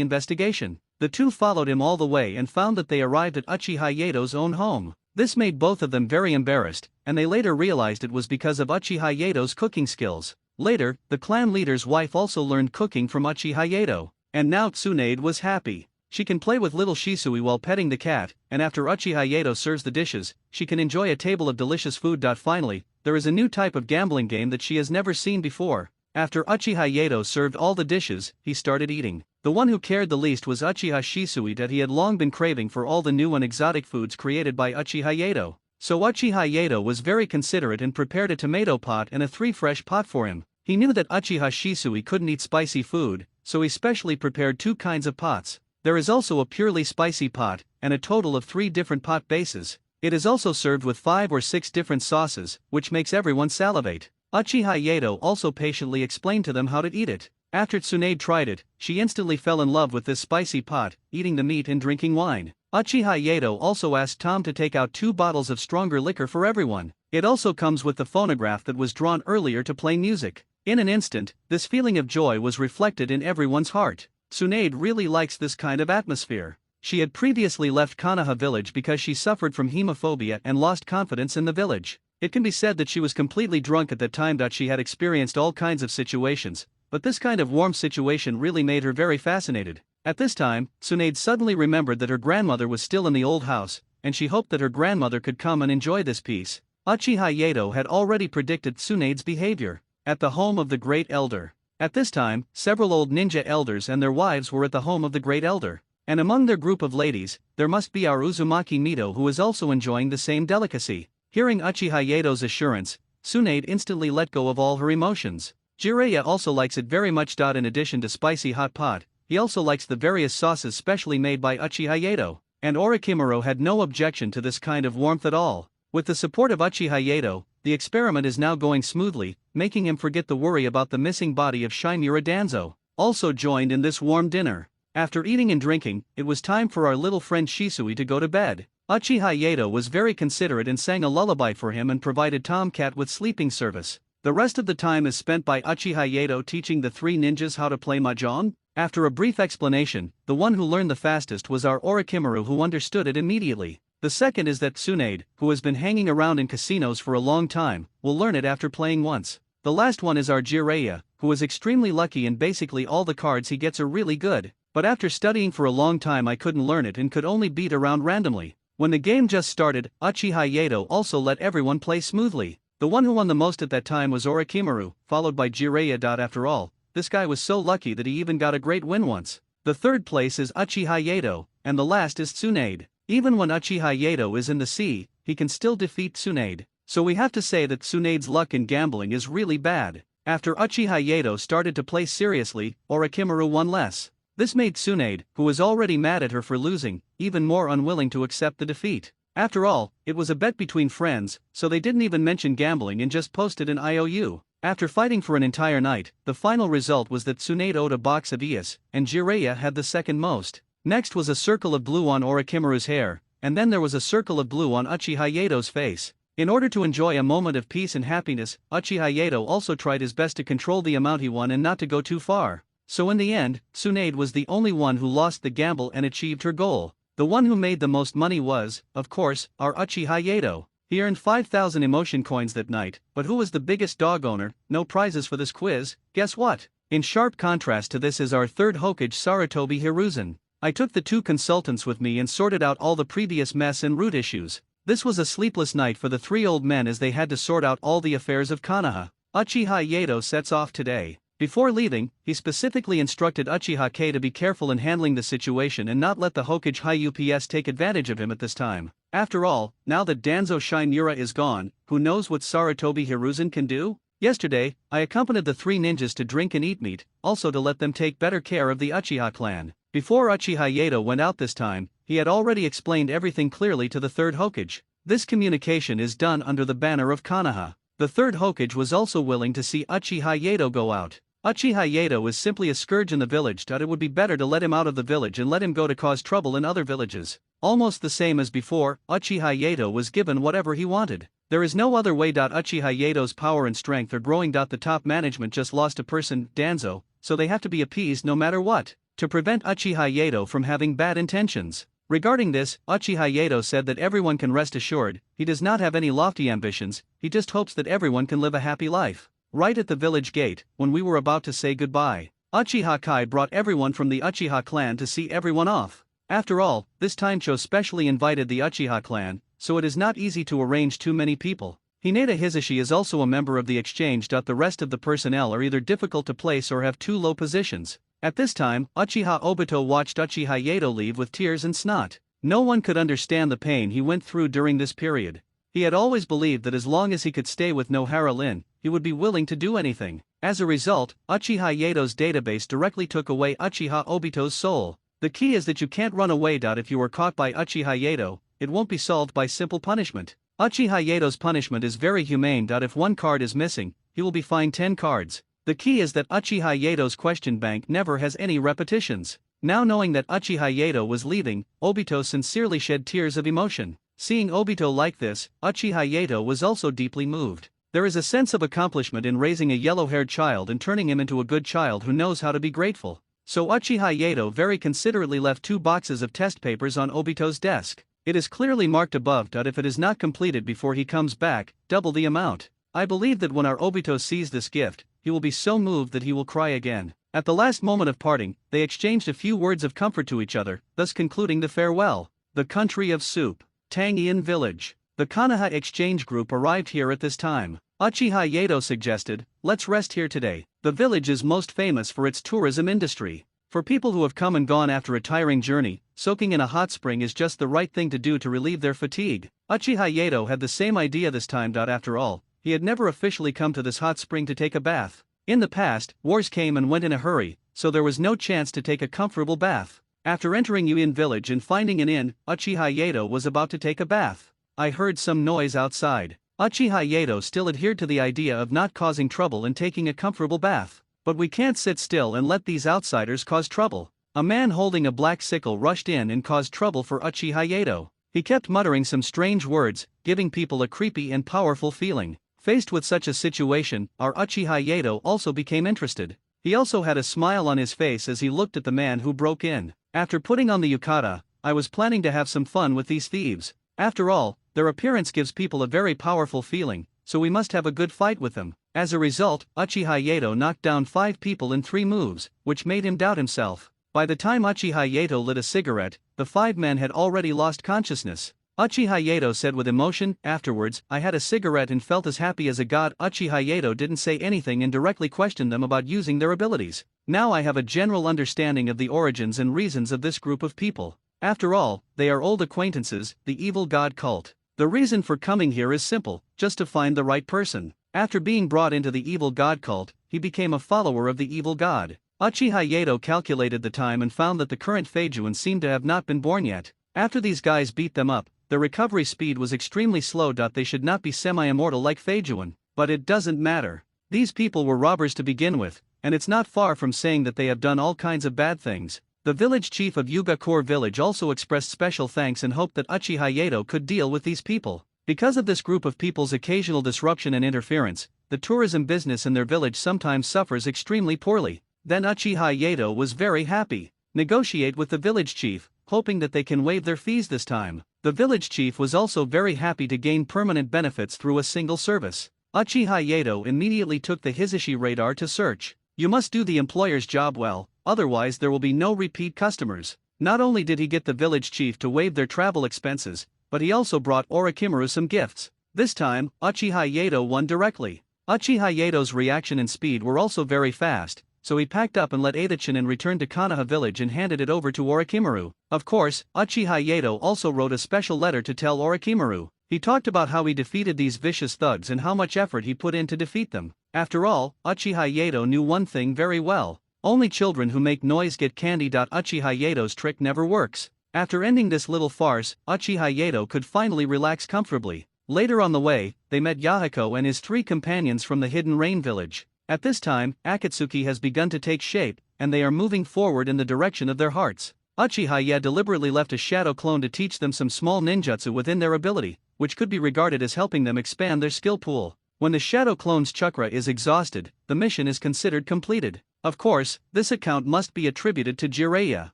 investigation. The two followed him all the way and found that they arrived at Uchiha Yato's own home. This made both of them very embarrassed, and they later realized it was because of Uchiha Yato's cooking skills. Later, the clan leader's wife also learned cooking from Uchiha Yato, and now Tsunade was happy. She can play with little Shisui while petting the cat, and after Uchiha Yato serves the dishes, she can enjoy a table of delicious food. Finally, there is a new type of gambling game that she has never seen before. After Uchiha Yato served all the dishes, he started eating. The one who cared the least was Uchiha Shisui, that he had long been craving for all the new and exotic foods created by Uchiha Yato. So Uchiha Yato was very considerate and prepared a tomato pot and a 3 fresh pot for him. He knew that Uchiha Shisui couldn't eat spicy food, so he specially prepared 2 kinds of pots. There is also a purely spicy pot, and a total of 3 different pot bases. It is also served with 5 or 6 different sauces, which makes everyone salivate. Uchiha Yato also patiently explained to them how to eat it. After Tsunade tried it, she instantly fell in love with this spicy pot, eating the meat and drinking wine. Uchiha Yato also asked Tom to take out 2 bottles of stronger liquor for everyone. It also comes with the phonograph that was drawn earlier to play music. In an instant, this feeling of joy was reflected in everyone's heart. Tsunade really likes this kind of atmosphere. She had previously left Konoha village because she suffered from hemophobia and lost confidence in the village. It can be said that she was completely drunk at that time. She had experienced all kinds of situations, but this kind of warm situation really made her very fascinated. At this time, Tsunade suddenly remembered that her grandmother was still in the old house, and she hoped that her grandmother could come and enjoy this peace. Uchiha Yato had already predicted Tsunade's behavior. At the home of the Great Elder. At this time, several old ninja elders and their wives were at the home of the Great Elder. And among their group of ladies, there must be our Uzumaki Mito, who is also enjoying the same delicacy. Hearing Uchiha Yato's assurance, Tsunade instantly let go of all her emotions. Jiraiya also likes it very much. In addition to spicy hot pot, he also likes the various sauces specially made by Uchiha Yato. And Orochimaru had no objection to this kind of warmth at all. With the support of Uchiha Yato, the experiment is now going smoothly, making him forget the worry about the missing body of Shimura Danzo. Also joined in this warm dinner. After eating and drinking, it was time for our little friend Shisui to go to bed. Uchiha Yato was very considerate and sang a lullaby for him and provided Tomcat with sleeping service. The rest of the time is spent by Uchiha Yato teaching the 3 ninjas how to play mahjong. After a brief explanation, the one who learned the fastest was our Orochimaru, who understood it immediately. The second is that Tsunade, who has been hanging around in casinos for a long time, will learn it after playing once. The last one is our Jiraiya, who is extremely lucky and basically all the cards he gets are really good. But after studying for a long time I couldn't learn it and could only beat around randomly. When the game just started, Uchiha Yato also let everyone play smoothly. The one who won the most at that time was Orochimaru, followed by Jiraiya. After all, this guy was so lucky that he even got a great win once. The third place is Uchiha Yato, and the last is Tsunade. Even when Uchiha Yato is in the sea, he can still defeat Tsunade. So we have to say that Tsunade's luck in gambling is really bad. After Uchiha Yato started to play seriously, Orochimaru won less. This made Tsunade, who was already mad at her for losing, even more unwilling to accept the defeat. After all, it was a bet between friends, so they didn't even mention gambling and just posted an IOU. After fighting for an entire night, the final result was that Tsunade owed a box of Ias, and Jiraiya had the second most. Next was a circle of blue on Orochimaru's hair, and then there was a circle of blue on Uchiha Yato's face. In order to enjoy a moment of peace and happiness, Uchiha Yato also tried his best to control the amount he won and not to go too far. So in the end, Tsunade was the only one who lost the gamble and achieved her goal. The one who made the most money was, of course, our Uchiha Yato. He earned 5,000 emotion coins that night, but who was the biggest dog owner? No prizes for this quiz. Guess what? In sharp contrast to this is our third Hokage, Sarutobi Hiruzen. I took the 2 consultants with me and sorted out all the previous mess and root issues. This was a sleepless night for the 3 old men as they had to sort out all the affairs of Konoha. Uchiha Yato sets off today. Before leaving, he specifically instructed Uchiha K to be careful in handling the situation and not let the Hokage High UPS take advantage of him at this time. After all, now that Danzo Shinura is gone, who knows what Sarutobi Hiruzen can do? Yesterday, I accompanied the 3 ninjas to drink and eat meat, also to let them take better care of the Uchiha clan. Before Uchiha Yato went out this time, he had already explained everything clearly to the 3rd Hokage. This communication is done under the banner of Konoha. The 3rd Hokage was also willing to see Uchiha Yato go out. Uchiha Yato is simply a scourge in the village. It would be better to let him out of the village and let him go to cause trouble in other villages. Almost the same as before, Uchiha Yato was given whatever he wanted. There is no other way. Uchiha Yato's power and strength are growing. The top management just lost a person, Danzo, so they have to be appeased no matter what, to prevent Uchiha Yato from having bad intentions. Regarding this, Uchiha Yato said that everyone can rest assured, he does not have any lofty ambitions, he just hopes that everyone can live a happy life. Right at the village gate, when we were about to say goodbye, Uchiha Kai brought everyone from the Uchiha clan to see everyone off. After all, this time Cho specially invited the Uchiha clan, so it is not easy to arrange too many people. Hinata Hisashi is also a member of the exchange. The rest of the personnel are either difficult to place or have too low positions. At this time, Uchiha Obito watched Uchiha Yato leave with tears and snot. No one could understand the pain he went through during this period. He had always believed that as long as he could stay with Nohara Lin, he would be willing to do anything. As a result, Uchiha Yato's database directly took away Uchiha Obito's soul. The key is that you can't run away. If you are caught by Uchiha Yato, it won't be solved by simple punishment. Uchiha Yato's punishment is very humane. If one card is missing, he will be fined 10 cards. The key is that Uchiha Yato's question bank never has any repetitions. Now knowing that Uchiha Yato was leaving, Obito sincerely shed tears of emotion. Seeing Obito like this, Uchiha Yato was also deeply moved. There is a sense of accomplishment in raising a yellow-haired child and turning him into a good child who knows how to be grateful. So Uchiha Yato very considerately left 2 boxes of test papers on Obito's desk. It is clearly marked above. If it is not completed before he comes back, double the amount. I believe that when our Obito sees this gift, he will be so moved that he will cry again. At the last moment of parting, they exchanged a few words of comfort to each other, thus concluding the farewell. The country of soup. Tangian village. The Konoha exchange group arrived here at this time. Uchiha Yato suggested, let's rest here today. The village is most famous for its tourism industry. For people who have come and gone after a tiring journey, soaking in a hot spring is just the right thing to do to relieve their fatigue. Uchiha Yato had the same idea this time. After all, he had never officially come to this hot spring to take a bath. In the past, wars came and went in a hurry, so there was no chance to take a comfortable bath. After entering Uin village and finding an inn, Uchiha Yato was about to take a bath. I heard some noise outside. Uchiha Yato still adhered to the idea of not causing trouble and taking a comfortable bath. But we can't sit still and let these outsiders cause trouble. A man holding a black sickle rushed in and caused trouble for Uchiha Yato. He kept muttering some strange words, giving people a creepy and powerful feeling. Faced with such a situation, our Uchiha Yato also became interested. He also had a smile on his face as he looked at the man who broke in. After putting on the yukata, I was planning to have some fun with these thieves. After all, their appearance gives people a very powerful feeling, so we must have a good fight with them. As a result, Uchiha Yato knocked down 5 people in 3 moves, which made him doubt himself. By the time Uchiha Yato lit a cigarette, the 5 men had already lost consciousness. Uchiha Yato said with emotion, afterwards, I had a cigarette and felt as happy as a god. Uchiha Yato didn't say anything and directly questioned them about using their abilities. Now I have a general understanding of the origins and reasons of this group of people. After all, they are old acquaintances, the evil god cult. The reason for coming here is simple, just to find the right person. After being brought into the evil god cult, he became a follower of the evil god. Uchiha Yato calculated the time and found that the current Feijuan seemed to have not been born yet. After these guys beat them up, their recovery speed was extremely slow. They should not be semi-immortal like Feijuan, but it doesn't matter. These people were robbers to begin with, and it's not far from saying that they have done all kinds of bad things. The village chief of Yugakure village also expressed special thanks and hoped that Uchiha Yato could deal with these people. Because of this group of people's occasional disruption and interference, the tourism business in their village sometimes suffers extremely poorly. Then Uchiha Yato was very happy. Negotiate with the village chief, hoping that they can waive their fees this time. The village chief was also very happy to gain permanent benefits through a single service. Uchiha Yato immediately took the Hisashi radar to search. You must do the employer's job well, otherwise there will be no repeat customers. Not only did he get the village chief to waive their travel expenses, but he also brought Orochimaru some gifts. This time, Uchiha Yato won directly. Uchiha Yato's reaction and speed were also very fast, so he packed up and let Adachin return to Konoha village and handed it over to Orochimaru. Of course, Uchiha Yato also wrote a special letter to tell Orochimaru. He talked about how he defeated these vicious thugs and how much effort he put in to defeat them. After all, Uchiha Yato knew one thing very well. Only children who make noise get candy. Uchiha Yato's trick never works. After ending this little farce, Uchiha Yato could finally relax comfortably. Later on the way, they met Yahiko and his 3 companions from the Hidden Rain village. At this time, Akatsuki has begun to take shape, and they are moving forward in the direction of their hearts. Uchiha Yato deliberately left a shadow clone to teach them some small ninjutsu within their ability, which could be regarded as helping them expand their skill pool. When the shadow clone's chakra is exhausted, the mission is considered completed. Of course, this account must be attributed to Jiraiya.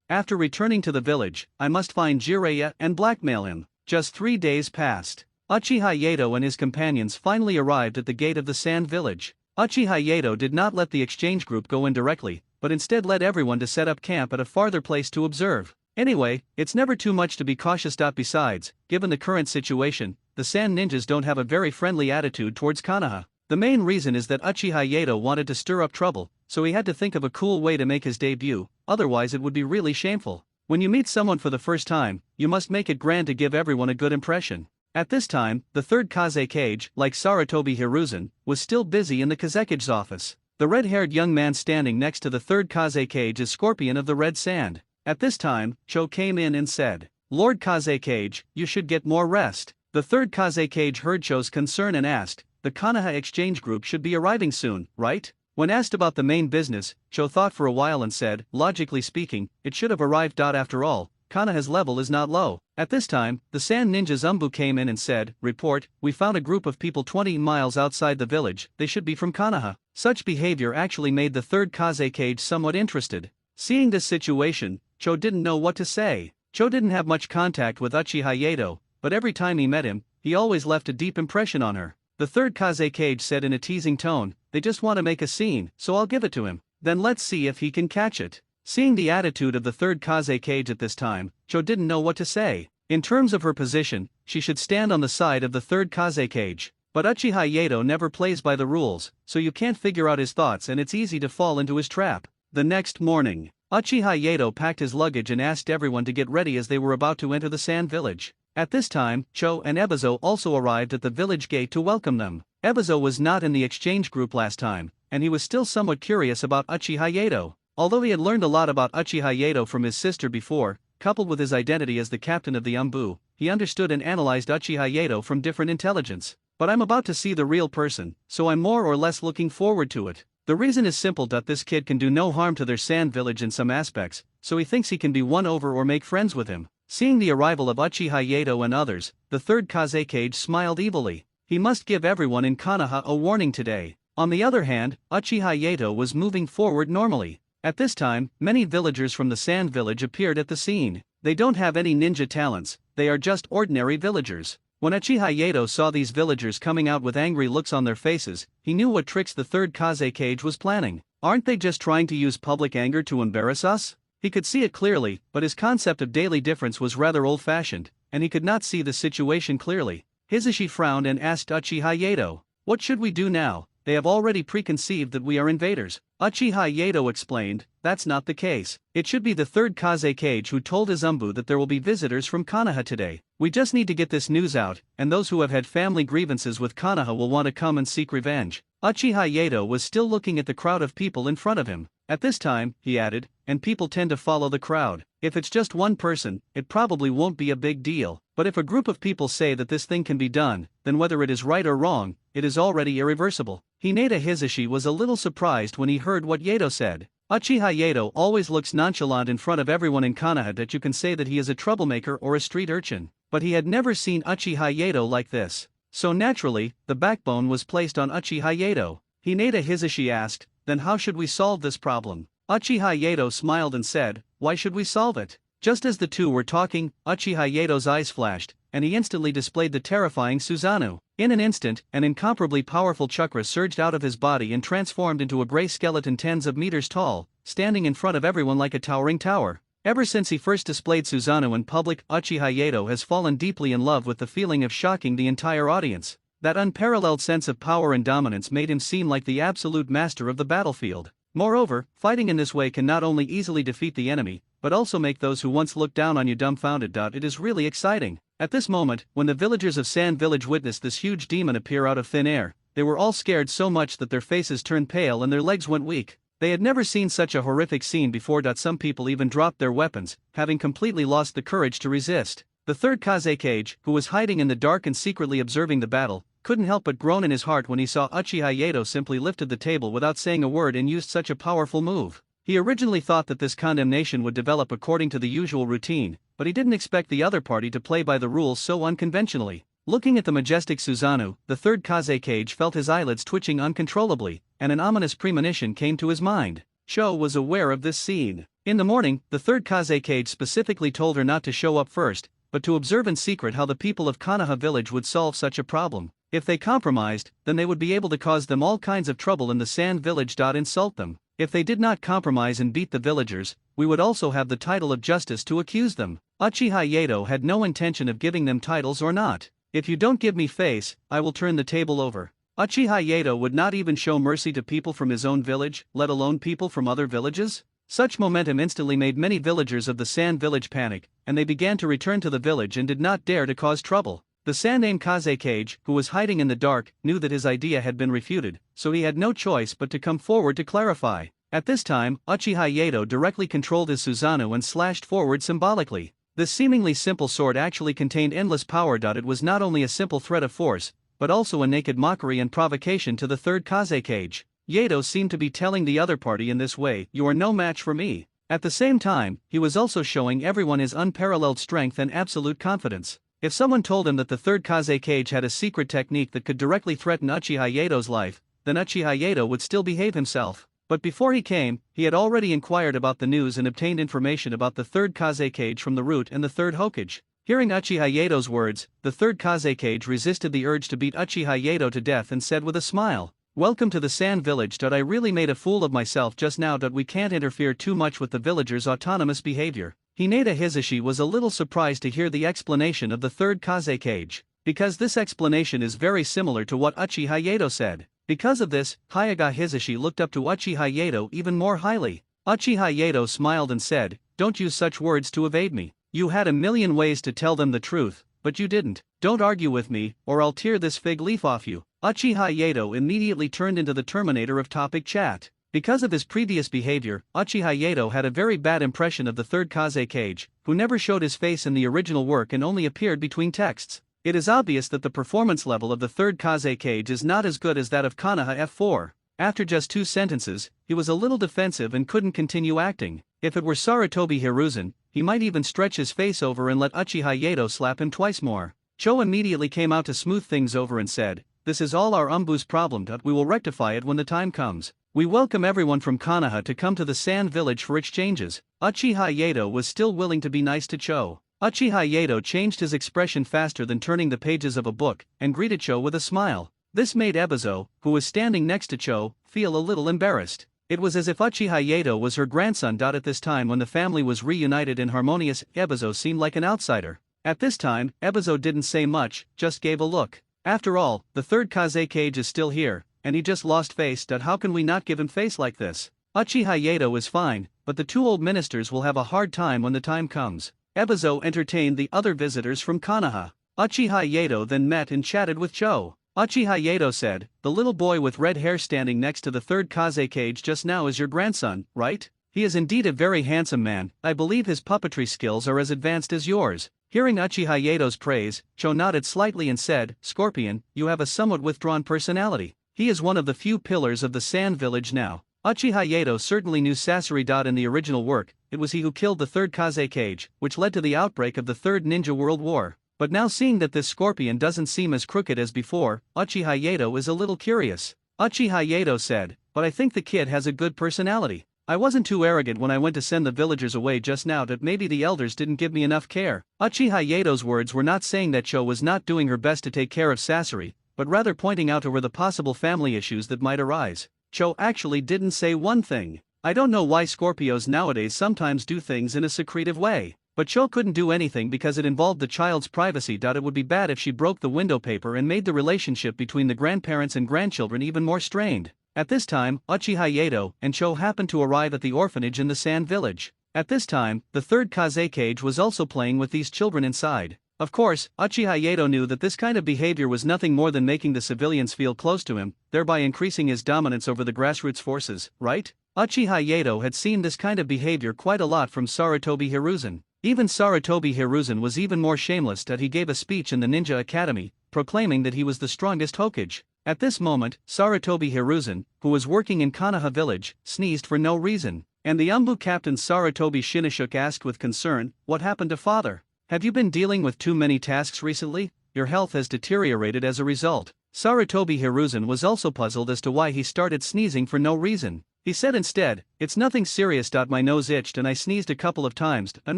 After returning to the village, I must find Jiraiya and blackmail him. Just 3 days passed. Uchiha Yato and his companions finally arrived at the gate of the Sand Village. Uchiha Yato did not let the exchange group go in directly, but instead led everyone to set up camp at a farther place to observe. Anyway, it's never too much to be cautious. Besides, given the current situation, the Sand Ninjas don't have a very friendly attitude towards Konoha. The main reason is that Uchiha Yato wanted to stir up trouble, so he had to think of a cool way to make his debut, otherwise it would be really shameful. When you meet someone for the first time, you must make it grand to give everyone a good impression. At this time, the third Kazekage, like Sarutobi Hiruzen, was still busy in the Kazekage's office. The red-haired young man standing next to the third Kazekage is Scorpion of the Red Sand. At this time, Cho came in and said, "Lord Kazekage, you should get more rest." The third Kazekage heard Cho's concern and asked, "The Konoha exchange group should be arriving soon, right?" When asked about the main business, Cho thought for a while and said, "Logically speaking, it should have arrived. After all, Konoha's level is not low." At this time, the Sand Ninjas Umbu came in and said, "Report, we found a group of people 20 miles outside the village, they should be from Konoha." Such behavior actually made the third Kazekage somewhat interested. Seeing this situation, Cho didn't know what to say. Cho didn't have much contact with Uchiha Yato, but every time he met him, he always left a deep impression on her. The third Kazekage said in a teasing tone, "They just want to make a scene, so I'll give it to him. Then let's see if he can catch it." Seeing the attitude of the third Kazekage at this time, Cho didn't know what to say. In terms of her position, she should stand on the side of the third Kazekage. But Uchiha Yato never plays by the rules, so you can't figure out his thoughts and it's easy to fall into his trap. The next morning, Uchiha Yato packed his luggage and asked everyone to get ready as they were about to enter the Sand Village. At this time, Cho and Ebizo also arrived at the village gate to welcome them. Ebizo was not in the exchange group last time, and he was still somewhat curious about Uchiha Yato. Although he had learned a lot about Uchiha Yato from his sister before, coupled with his identity as the captain of the Umbu, he understood and analyzed Uchiha Yato from different intelligence. But I'm about to see the real person, so I'm more or less looking forward to it. The reason is simple. This kid can do no harm to their sand village in some aspects, so he thinks he can be won over or make friends with him. Seeing the arrival of Uchiha Yato and others, the third Kazekage smiled evilly. He must give everyone in Konoha a warning today. On the other hand, Uchiha Yato was moving forward normally. At this time, many villagers from the Sand Village appeared at the scene. They don't have any ninja talents, they are just ordinary villagers. When Uchiha Yato saw these villagers coming out with angry looks on their faces, he knew what tricks the third Kazekage was planning. Aren't they just trying to use public anger to embarrass us? He could see it clearly, but his concept of daily difference was rather old-fashioned, and he could not see the situation clearly. Hisashi frowned and asked Uchiha Yato, "What should we do now? They have already preconceived that we are invaders." Uchiha Yato explained, "That's not the case. It should be the third Kazekage who told his Umbu that there will be visitors from Konoha today. We just need to get this news out, and those who have had family grievances with Konoha will want to come and seek revenge." Uchiha Yato was still looking at the crowd of people in front of him. At this time, he added, "And people tend to follow the crowd. If it's just one person, it probably won't be a big deal. But if a group of people say that this thing can be done, then whether it is right or wrong, it is already irreversible." Hinata Hisashi was a little surprised when he heard what Yato said. Uchiha Yato always looks nonchalant in front of everyone in Konoha that you can say that he is a troublemaker or a street urchin. But he had never seen Uchiha Yato like this. So naturally, the backbone was placed on Uchiha Yato. Hinata Hisashi asked, "Then how should we solve this problem?" Uchiha Yato smiled and said, "Why should we solve it?" Just as the two were talking, Uchiha Yato's eyes flashed, and he instantly displayed the terrifying Susanoo. In an instant, an incomparably powerful chakra surged out of his body and transformed into a gray skeleton tens of meters tall, standing in front of everyone like a towering tower. Ever since he first displayed Susanoo in public, Uchiha Yato has fallen deeply in love with the feeling of shocking the entire audience. That unparalleled sense of power and dominance made him seem like the absolute master of the battlefield. Moreover, fighting in this way can not only easily defeat the enemy, but also make those who once looked down on you dumbfounded. It is really exciting. At this moment, when the villagers of Sand Village witnessed this huge demon appear out of thin air, they were all scared so much that their faces turned pale and their legs went weak. They had never seen such a horrific scene before. Some people even dropped their weapons, having completely lost the courage to resist. The third Kazekage, who was hiding in the dark and secretly observing the battle, couldn't help but groan in his heart when he saw Uchiha Yato simply lifted the table without saying a word and used such a powerful move. He originally thought that this condemnation would develop according to the usual routine, but he didn't expect the other party to play by the rules so unconventionally. Looking at the majestic Susanoo, the third Kazekage felt his eyelids twitching uncontrollably, and an ominous premonition came to his mind. Cho was aware of this scene. In the morning, the third Kazekage specifically told her not to show up first, but to observe in secret how the people of Konoha village would solve such a problem. If they compromised, then they would be able to cause them all kinds of trouble in the sand village. Insult them. If they did not compromise and beat the villagers, we would also have the title of justice to accuse them. Uchiha Yato had no intention of giving them titles or not. If you don't give me face, I will turn the table over. Uchiha Yato would not even show mercy to people from his own village, let alone people from other villages? Such momentum instantly made many villagers of the Sand village panic, and they began to return to the village and did not dare to cause trouble. The Sandaime Kazekage, who was hiding in the dark, knew that his idea had been refuted, so he had no choice but to come forward to clarify. At this time, Uchiha Yato directly controlled his Susanoo and slashed forward symbolically. This seemingly simple sword actually contained endless power. It was not only a simple threat of force, but also a naked mockery and provocation to the third Kazekage. Yato seemed to be telling the other party in this way, "You are no match for me." At the same time, he was also showing everyone his unparalleled strength and absolute confidence. If someone told him that the third Kazekage had a secret technique that could directly threaten Uchiha Yato's life, then Uchiha Yato would still behave himself. But before he came, he had already inquired about the news and obtained information about the third Kazekage from the root and the third Hokage. Hearing Uchiha Yato's words, the third Kazekage resisted the urge to beat Uchiha Yato to death and said with a smile, "Welcome to the Sand village. I really made a fool of myself just now. We can't interfere too much with the villagers' autonomous behavior." Hinata Hisashi was a little surprised to hear the explanation of the third Kazekage, because this explanation is very similar to what Uchiha Yato said. Because of this, Hyaga Hisashi looked up to Uchiha Yato even more highly. Uchiha Yato smiled and said, "Don't use such words to evade me. You had a million ways to tell them the truth, but you didn't. Don't argue with me, or I'll tear this fig leaf off you." Uchiha Yato immediately turned into the terminator of topic chat. Because of his previous behavior, Uchiha Yato had a very bad impression of the third Kazekage, who never showed his face in the original work and only appeared between texts. It is obvious that the performance level of the third Kazekage is not as good as that of Konoha F4. After just 2 sentences, he was a little defensive and couldn't continue acting. If it were Sarutobi Hiruzen, he might even stretch his face over and let Uchiha Yato slap him twice more. Cho immediately came out to smooth things over and said, "This is all our Umbu's problem. We will rectify it when the time comes. We welcome everyone from Konoha to come to the Sand village for exchanges." Uchiha Yato was still willing to be nice to Cho. Uchiha Yato changed his expression faster than turning the pages of a book, and greeted Cho with a smile. This made Ebizo, who was standing next to Cho, feel a little embarrassed. It was as if Uchiha Yato was her grandson. At this time when the family was reunited and harmonious, Ebizo seemed like an outsider. At this time, Ebizo didn't say much, just gave a look. After all, the third Kazekage is still here, and he just lost face. How can we not give him face like this? Uchiha Yato is fine, but the 2 old ministers will have a hard time when the time comes. Ebizo entertained the other visitors from Konoha. Uchiha Yato then met and chatted with Cho. Uchiha Yato said, "The little boy with red hair standing next to the third Kazekage just now is your grandson, right? He is indeed a very handsome man. I believe his puppetry skills are as advanced as yours." Hearing Uchiha Yato's praise, Cho nodded slightly and said, "Scorpion, you have a somewhat withdrawn personality. He is one of the few pillars of the Sand village now." Uchiha Yato certainly knew Sasori. In the original work, it was he who killed the third Kazekage, which led to the outbreak of the Third Ninja World War. But now seeing that this Scorpion doesn't seem as crooked as before, Uchiha Yato is a little curious. Uchiha Yato said, "But I think the kid has a good personality. I wasn't too arrogant when I went to send the villagers away just now. Maybe the elders didn't give me enough care." Uchiha Yato's words were not saying that Cho was not doing her best to take care of Sasori, but rather pointing out to her the possible family issues that might arise. Cho actually didn't say one thing. I don't know why Scorpios nowadays sometimes do things in a secretive way. But Cho couldn't do anything because it involved the child's privacy. It would be bad if she broke the window paper and made the relationship between the grandparents and grandchildren even more strained. At this time, Uchiha Yato and Cho happened to arrive at the orphanage in the Sand village. At this time, the third Kazekage was also playing with these children inside. Of course, Uchiha Yato knew that this kind of behavior was nothing more than making the civilians feel close to him, thereby increasing his dominance over the grassroots forces, right? Uchiha Yato had seen this kind of behavior quite a lot from Sarutobi Hiruzen. Even Sarutobi Hiruzen was even more shameless that he gave a speech in the Ninja Academy, proclaiming that he was the strongest Hokage. At this moment, Sarutobi Hiruzen, who was working in Konoha village, sneezed for no reason, and the Umbu captain Sarutobi Shinoshuke asked with concern, "What happened to father? Have you been dealing with too many tasks recently? Your health has deteriorated as a result." Sarutobi Hiruzen was also puzzled as to why he started sneezing for no reason. He said instead, "It's nothing serious. My nose itched and I sneezed a couple of times. I'm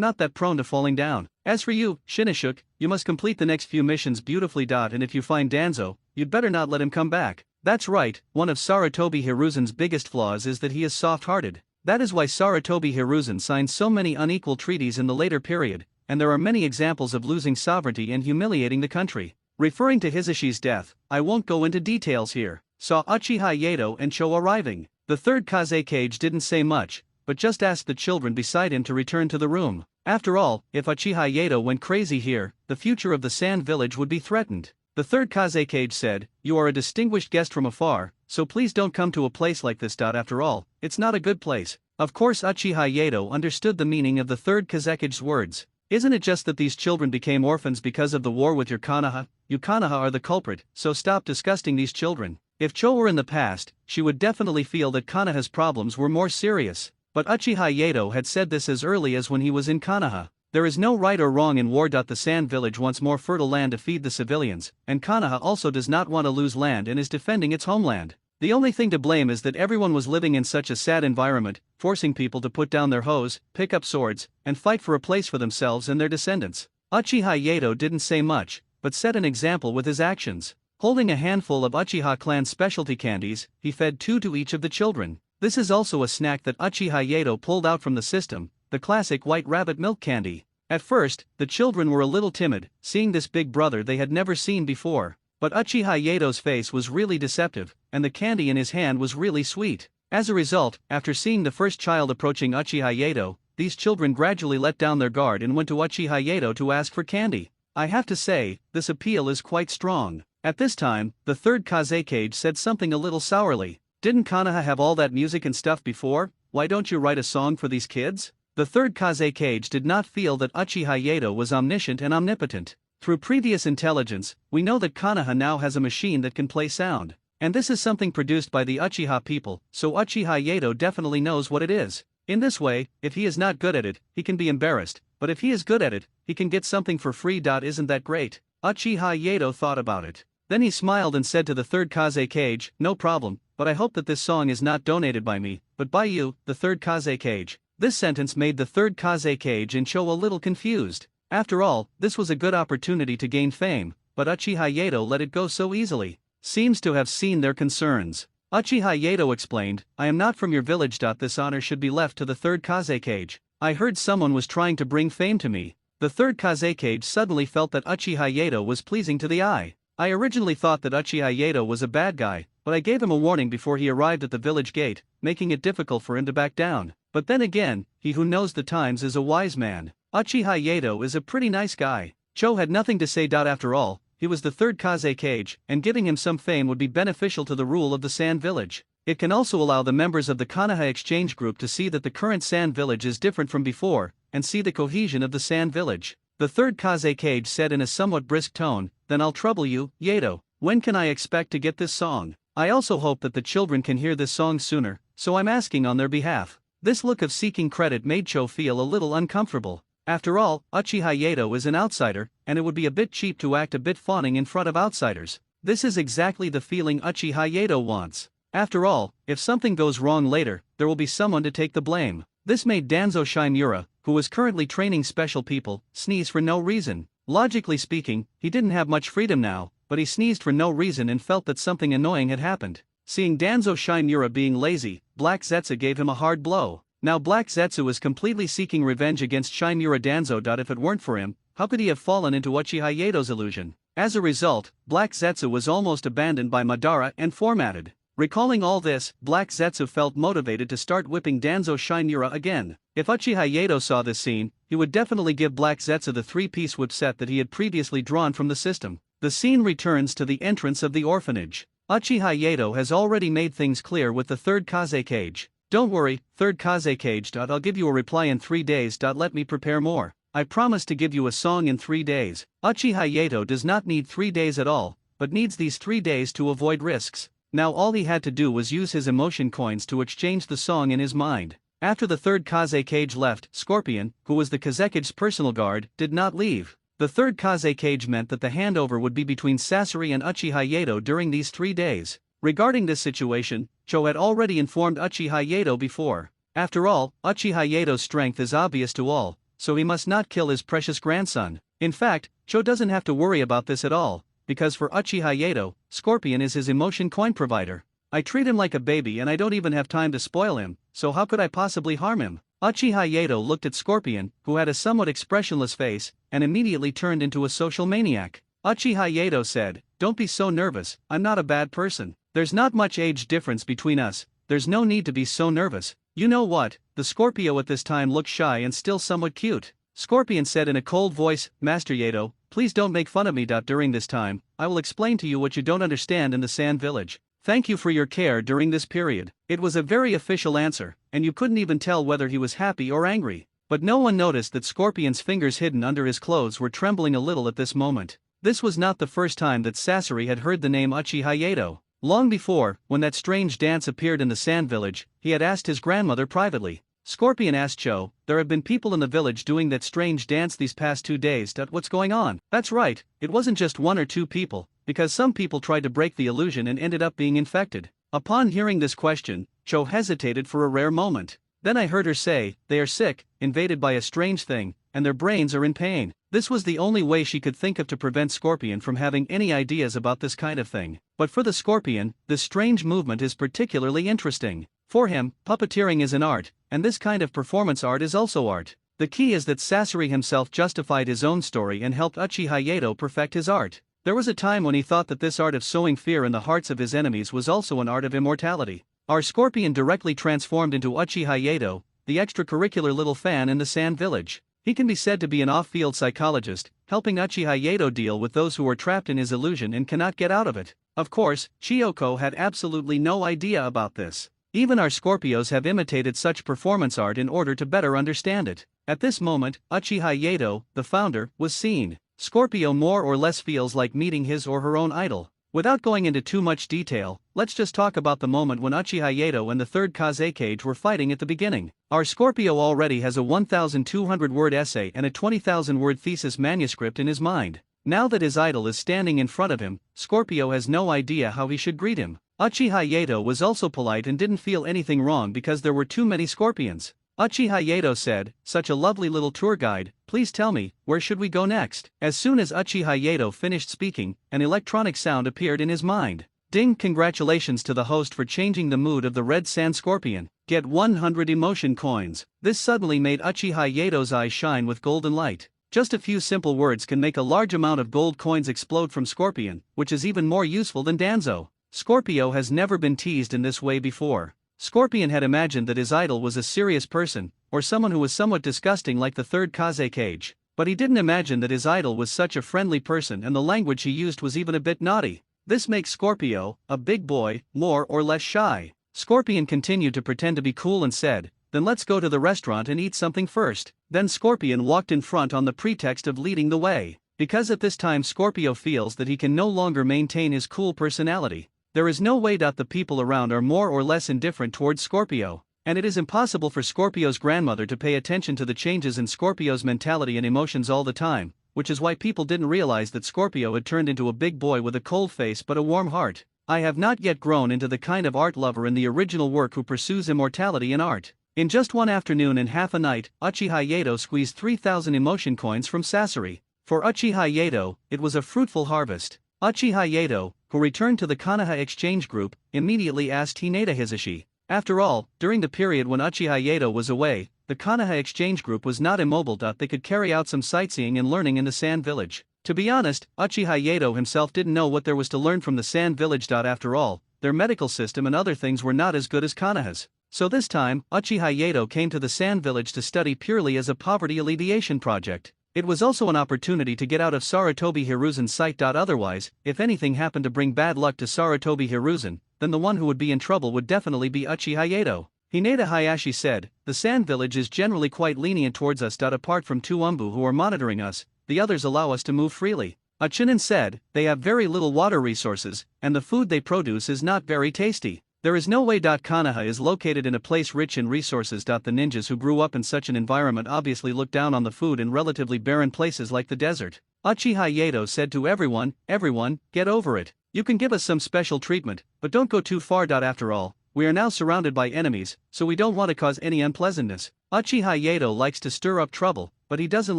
not that prone to falling down. As for you, Shinishuk, you must complete the next few missions beautifully. And if you find Danzo, you'd better not let him come back." That's right, one of Sarutobi Hiruzen's biggest flaws is that he is soft-hearted. That is why Sarutobi Hiruzen signed so many unequal treaties in the later period, and there are many examples of losing sovereignty and humiliating the country. Referring to Hisashi's death, I won't go into details here. Saw Uchiha Yato and Cho arriving. The third Kazekage didn't say much, but just asked the children beside him to return to the room. After all, if Uchiha Yato went crazy here, the future of the Sand Village would be threatened. The third Kazekage said, "You are a distinguished guest from afar, so please don't come to a place like this. After all, it's not a good place." Of course Uchiha Yato understood the meaning of the third Kazekage's words. Isn't it just that these children became orphans because of the war with your Konoha? You Konoha are the culprit, so stop disgusting these children. If Cho were in the past, she would definitely feel that Konoha's problems were more serious. But Uchiha Yato had said this as early as when he was in Konoha. There is no right or wrong in war. The Sand Village wants more fertile land to feed the civilians, and Konoha also does not want to lose land and is defending its homeland. The only thing to blame is that everyone was living in such a sad environment, forcing people to put down their hoes, pick up swords, and fight for a place for themselves and their descendants. Uchiha Yato didn't say much, but set an example with his actions. Holding a handful of Uchiha clan specialty candies, he fed 2 to each of the children. This is also a snack that Uchiha Yato pulled out from the system, the classic white rabbit milk candy. At first, the children were a little timid, seeing this big brother they had never seen before. But Uchiha Yato's face was really deceptive, and the candy in his hand was really sweet. As a result, after seeing the first child approaching Uchiha Yato, these children gradually let down their guard and went to Uchiha Yato to ask for candy. I have to say, this appeal is quite strong. At this time, the third Kazekage said something a little sourly. "Didn't Konoha have all that music and stuff before? Why don't you write a song for these kids?" The third Kazekage did not feel that Uchiha Yato was omniscient and omnipotent. Through previous intelligence, we know that Konoha now has a machine that can play sound. And this is something produced by the Uchiha people, so Uchiha Yato definitely knows what it is. In this way, if he is not good at it, he can be embarrassed, but if he is good at it, he can get something for free. Isn't that great? Uchiha Yato thought about it. Then he smiled and said to the third Kazekage, "No problem, but I hope that this song is not donated by me, but by you, the third Kazekage." This sentence made the third Kazekage and Cho a little confused. After all, this was a good opportunity to gain fame, but Uchiha Yato let it go so easily. Seems to have seen their concerns. Uchiha Yato explained, "I am not from your village. This honor should be left to the third Kazekage. I heard someone was trying to bring fame to me." The third Kazekage suddenly felt that Uchiha Yato was pleasing to the eye. "I originally thought that Uchiha Yato was a bad guy, but I gave him a warning before he arrived at the village gate, making it difficult for him to back down. But then again, he who knows the times is a wise man. Uchiha Yato is a pretty nice guy." Cho had nothing to say. After all, he was the third Kazekage, and giving him some fame would be beneficial to the rule of the Sand Village. It can also allow the members of the Konoha exchange group to see that the current Sand Village is different from before, and see the cohesion of the Sand Village. The third Kazekage said in a somewhat brisk tone, "Then I'll trouble you, Yato. When can I expect to get this song? I also hope that the children can hear this song sooner, so I'm asking on their behalf." This look of seeking credit made Cho feel a little uncomfortable. After all, Uchiha Yato is an outsider, and it would be a bit cheap to act a bit fawning in front of outsiders. This is exactly the feeling Uchiha Yato wants. After all, if something goes wrong later, there will be someone to take the blame. This made Danzo Shimura, who was currently training special people, sneeze for no reason. Logically speaking, he didn't have much freedom now, but he sneezed for no reason and felt that something annoying had happened. Seeing Danzo Shimura being lazy, Black Zetsu gave him a hard blow. Now Black Zetsu is completely seeking revenge against Shimura Danzo. If it weren't for him, how could he have fallen into Uchiha Yato's illusion? As a result, Black Zetsu was almost abandoned by Madara and formatted. Recalling all this, Black Zetsu felt motivated to start whipping Danzo Shimura again. If Uchiha Yato saw this scene, he would definitely give Black Zetsu the 3-piece whip set that he had previously drawn from the system. The scene returns to the entrance of the orphanage. Uchiha Yato has already made things clear with the third Kazekage. "Don't worry, third Kazekage. I'll give you a reply in 3 days. Let me prepare more. I promise to give you a song in 3 days." Uchiha Yato does not need 3 days at all, but needs these 3 days to avoid risks. Now all he had to do was use his emotion coins to exchange the song in his mind. After the third Kazekage left, Scorpion, who was the Kazekage's personal guard, did not leave. The third Kazekage meant that the handover would be between Sasori and Uchiha Yato during these 3 days. Regarding this situation, Cho had already informed Uchiha Yato before. After all, Uchiha Yato's strength is obvious to all, so he must not kill his precious grandson. In fact, Cho doesn't have to worry about this at all, because for Uchiha Yato, Scorpion is his emotion coin provider. I treat him like a baby and I don't even have time to spoil him, so how could I possibly harm him? Uchiha Yato looked at Scorpion, who had a somewhat expressionless face, and immediately turned into a social maniac. Uchiha Yato said, "Don't be so nervous, I'm not a bad person. There's not much age difference between us, there's no need to be so nervous." You know what, the Scorpio at this time looked shy and still somewhat cute. Scorpion said in a cold voice, "Master Yato, please don't make fun of me. During this time, I will explain to you what you don't understand in the Sand Village. Thank you for your care during this period." It was a very official answer, and you couldn't even tell whether he was happy or angry. But no one noticed that Scorpion's fingers hidden under his clothes were trembling a little at this moment. This was not the first time that Sasori had heard the name Uchiha Yato. Long before, when that strange dance appeared in the Sand Village, he had asked his grandmother privately. Scorpion asked Cho, "There have been people in the village doing that strange dance these past 2 days. What's going on?" That's right, it wasn't just 1 or 2 people, because some people tried to break the illusion and ended up being infected. Upon hearing this question, Cho hesitated for a rare moment. Then I heard her say, "They are sick, invaded by a strange thing, and their brains are in pain." This was the only way she could think of to prevent Scorpion from having any ideas about this kind of thing. But for the Scorpion, this strange movement is particularly interesting. For him, puppeteering is an art, and this kind of performance art is also art. The key is that Sasori himself justified his own story and helped Uchiha Yato perfect his art. There was a time when he thought that this art of sowing fear in the hearts of his enemies was also an art of immortality. Our Scorpion directly transformed into Uchiha Yato, the extracurricular little fan in the Sand Village. He can be said to be an off-field psychologist, helping Uchiha Yato deal with those who are trapped in his illusion and cannot get out of it. Of course, Chiyoko had absolutely no idea about this. Even our Scorpios have imitated such performance art in order to better understand it. At this moment, Uchiha Yato, the founder, was seen. Scorpio more or less feels like meeting his or her own idol. Without going into too much detail, let's just talk about the moment when Uchiha Yato and the third Kazekage were fighting at the beginning. Our Scorpio already has a 1,200-word essay and a 20,000-word thesis manuscript in his mind. Now that his idol is standing in front of him, Scorpio has no idea how he should greet him. Uchiha Yato was also polite and didn't feel anything wrong because there were too many Scorpions. Uchiha Yato said, "Such a lovely little tour guide, please tell me, where should we go next?" As soon as Uchiha Yato finished speaking, an electronic sound appeared in his mind. Ding! Congratulations to the host for changing the mood of the Red Sand Scorpion. Get 100 emotion coins. This suddenly made Uchiha Yato's eyes shine with golden light. Just a few simple words can make a large amount of gold coins explode from Scorpion, which is even more useful than Danzo. Scorpio has never been teased in this way before. Scorpion had imagined that his idol was a serious person, or someone who was somewhat disgusting like the third Kazekage. But he didn't imagine that his idol was such a friendly person, and the language he used was even a bit naughty. This makes Scorpio, a big boy, more or less shy. Scorpion continued to pretend to be cool and said, "Then let's go to the restaurant and eat something first." Then Scorpion walked in front on the pretext of leading the way. Because at this time Scorpio feels that he can no longer maintain his cool personality. There is no way that the people around are more or less indifferent towards Scorpio, and it is impossible for Scorpio's grandmother to pay attention to the changes in Scorpio's mentality and emotions all the time, which is why people didn't realize that Scorpio had turned into a big boy with a cold face but a warm heart. I have not yet grown into the kind of art lover in the original work who pursues immortality in art. In just one afternoon and half a night, Uchiha Yato squeezed 3,000 emotion coins from Sasori. For Uchiha Yato, it was a fruitful harvest. Uchiha Yato, who returned to the Konoha exchange group, immediately asked Hinata Hisashi. After all, during the period when Uchiha Yato was away, the Konoha exchange group was not immobile. They could carry out some sightseeing and learning in the Sand Village. To be honest, Uchiha Yato himself didn't know what there was to learn from the Sand Village. After all, their medical system and other things were not as good as Konoha's. So this time, Uchiha Yato came to the Sand Village to study purely as a poverty alleviation project. It was also an opportunity to get out of Sarutobi Hiruzen's sight. Otherwise, if anything happened to bring bad luck to Sarutobi Hiruzen, then the one who would be in trouble would definitely be Uchiha Yato. Hinata Hayashi said, "The Sand Village is generally quite lenient towards us. Apart from 2 Umbu who are monitoring us, the others allow us to move freely." Uchinen said, "They have very little water resources, and the food they produce is not very tasty. There is no way. Konoha is located in a place rich in resources. The ninjas who grew up in such an environment obviously look down on the food in relatively barren places like the desert." Uchiha Yato said to everyone, "Everyone, get over it. You can give us some special treatment, but don't go too far. After all, we are now surrounded by enemies, so we don't want to cause any unpleasantness. Uchiha Yato likes to stir up trouble, but he doesn't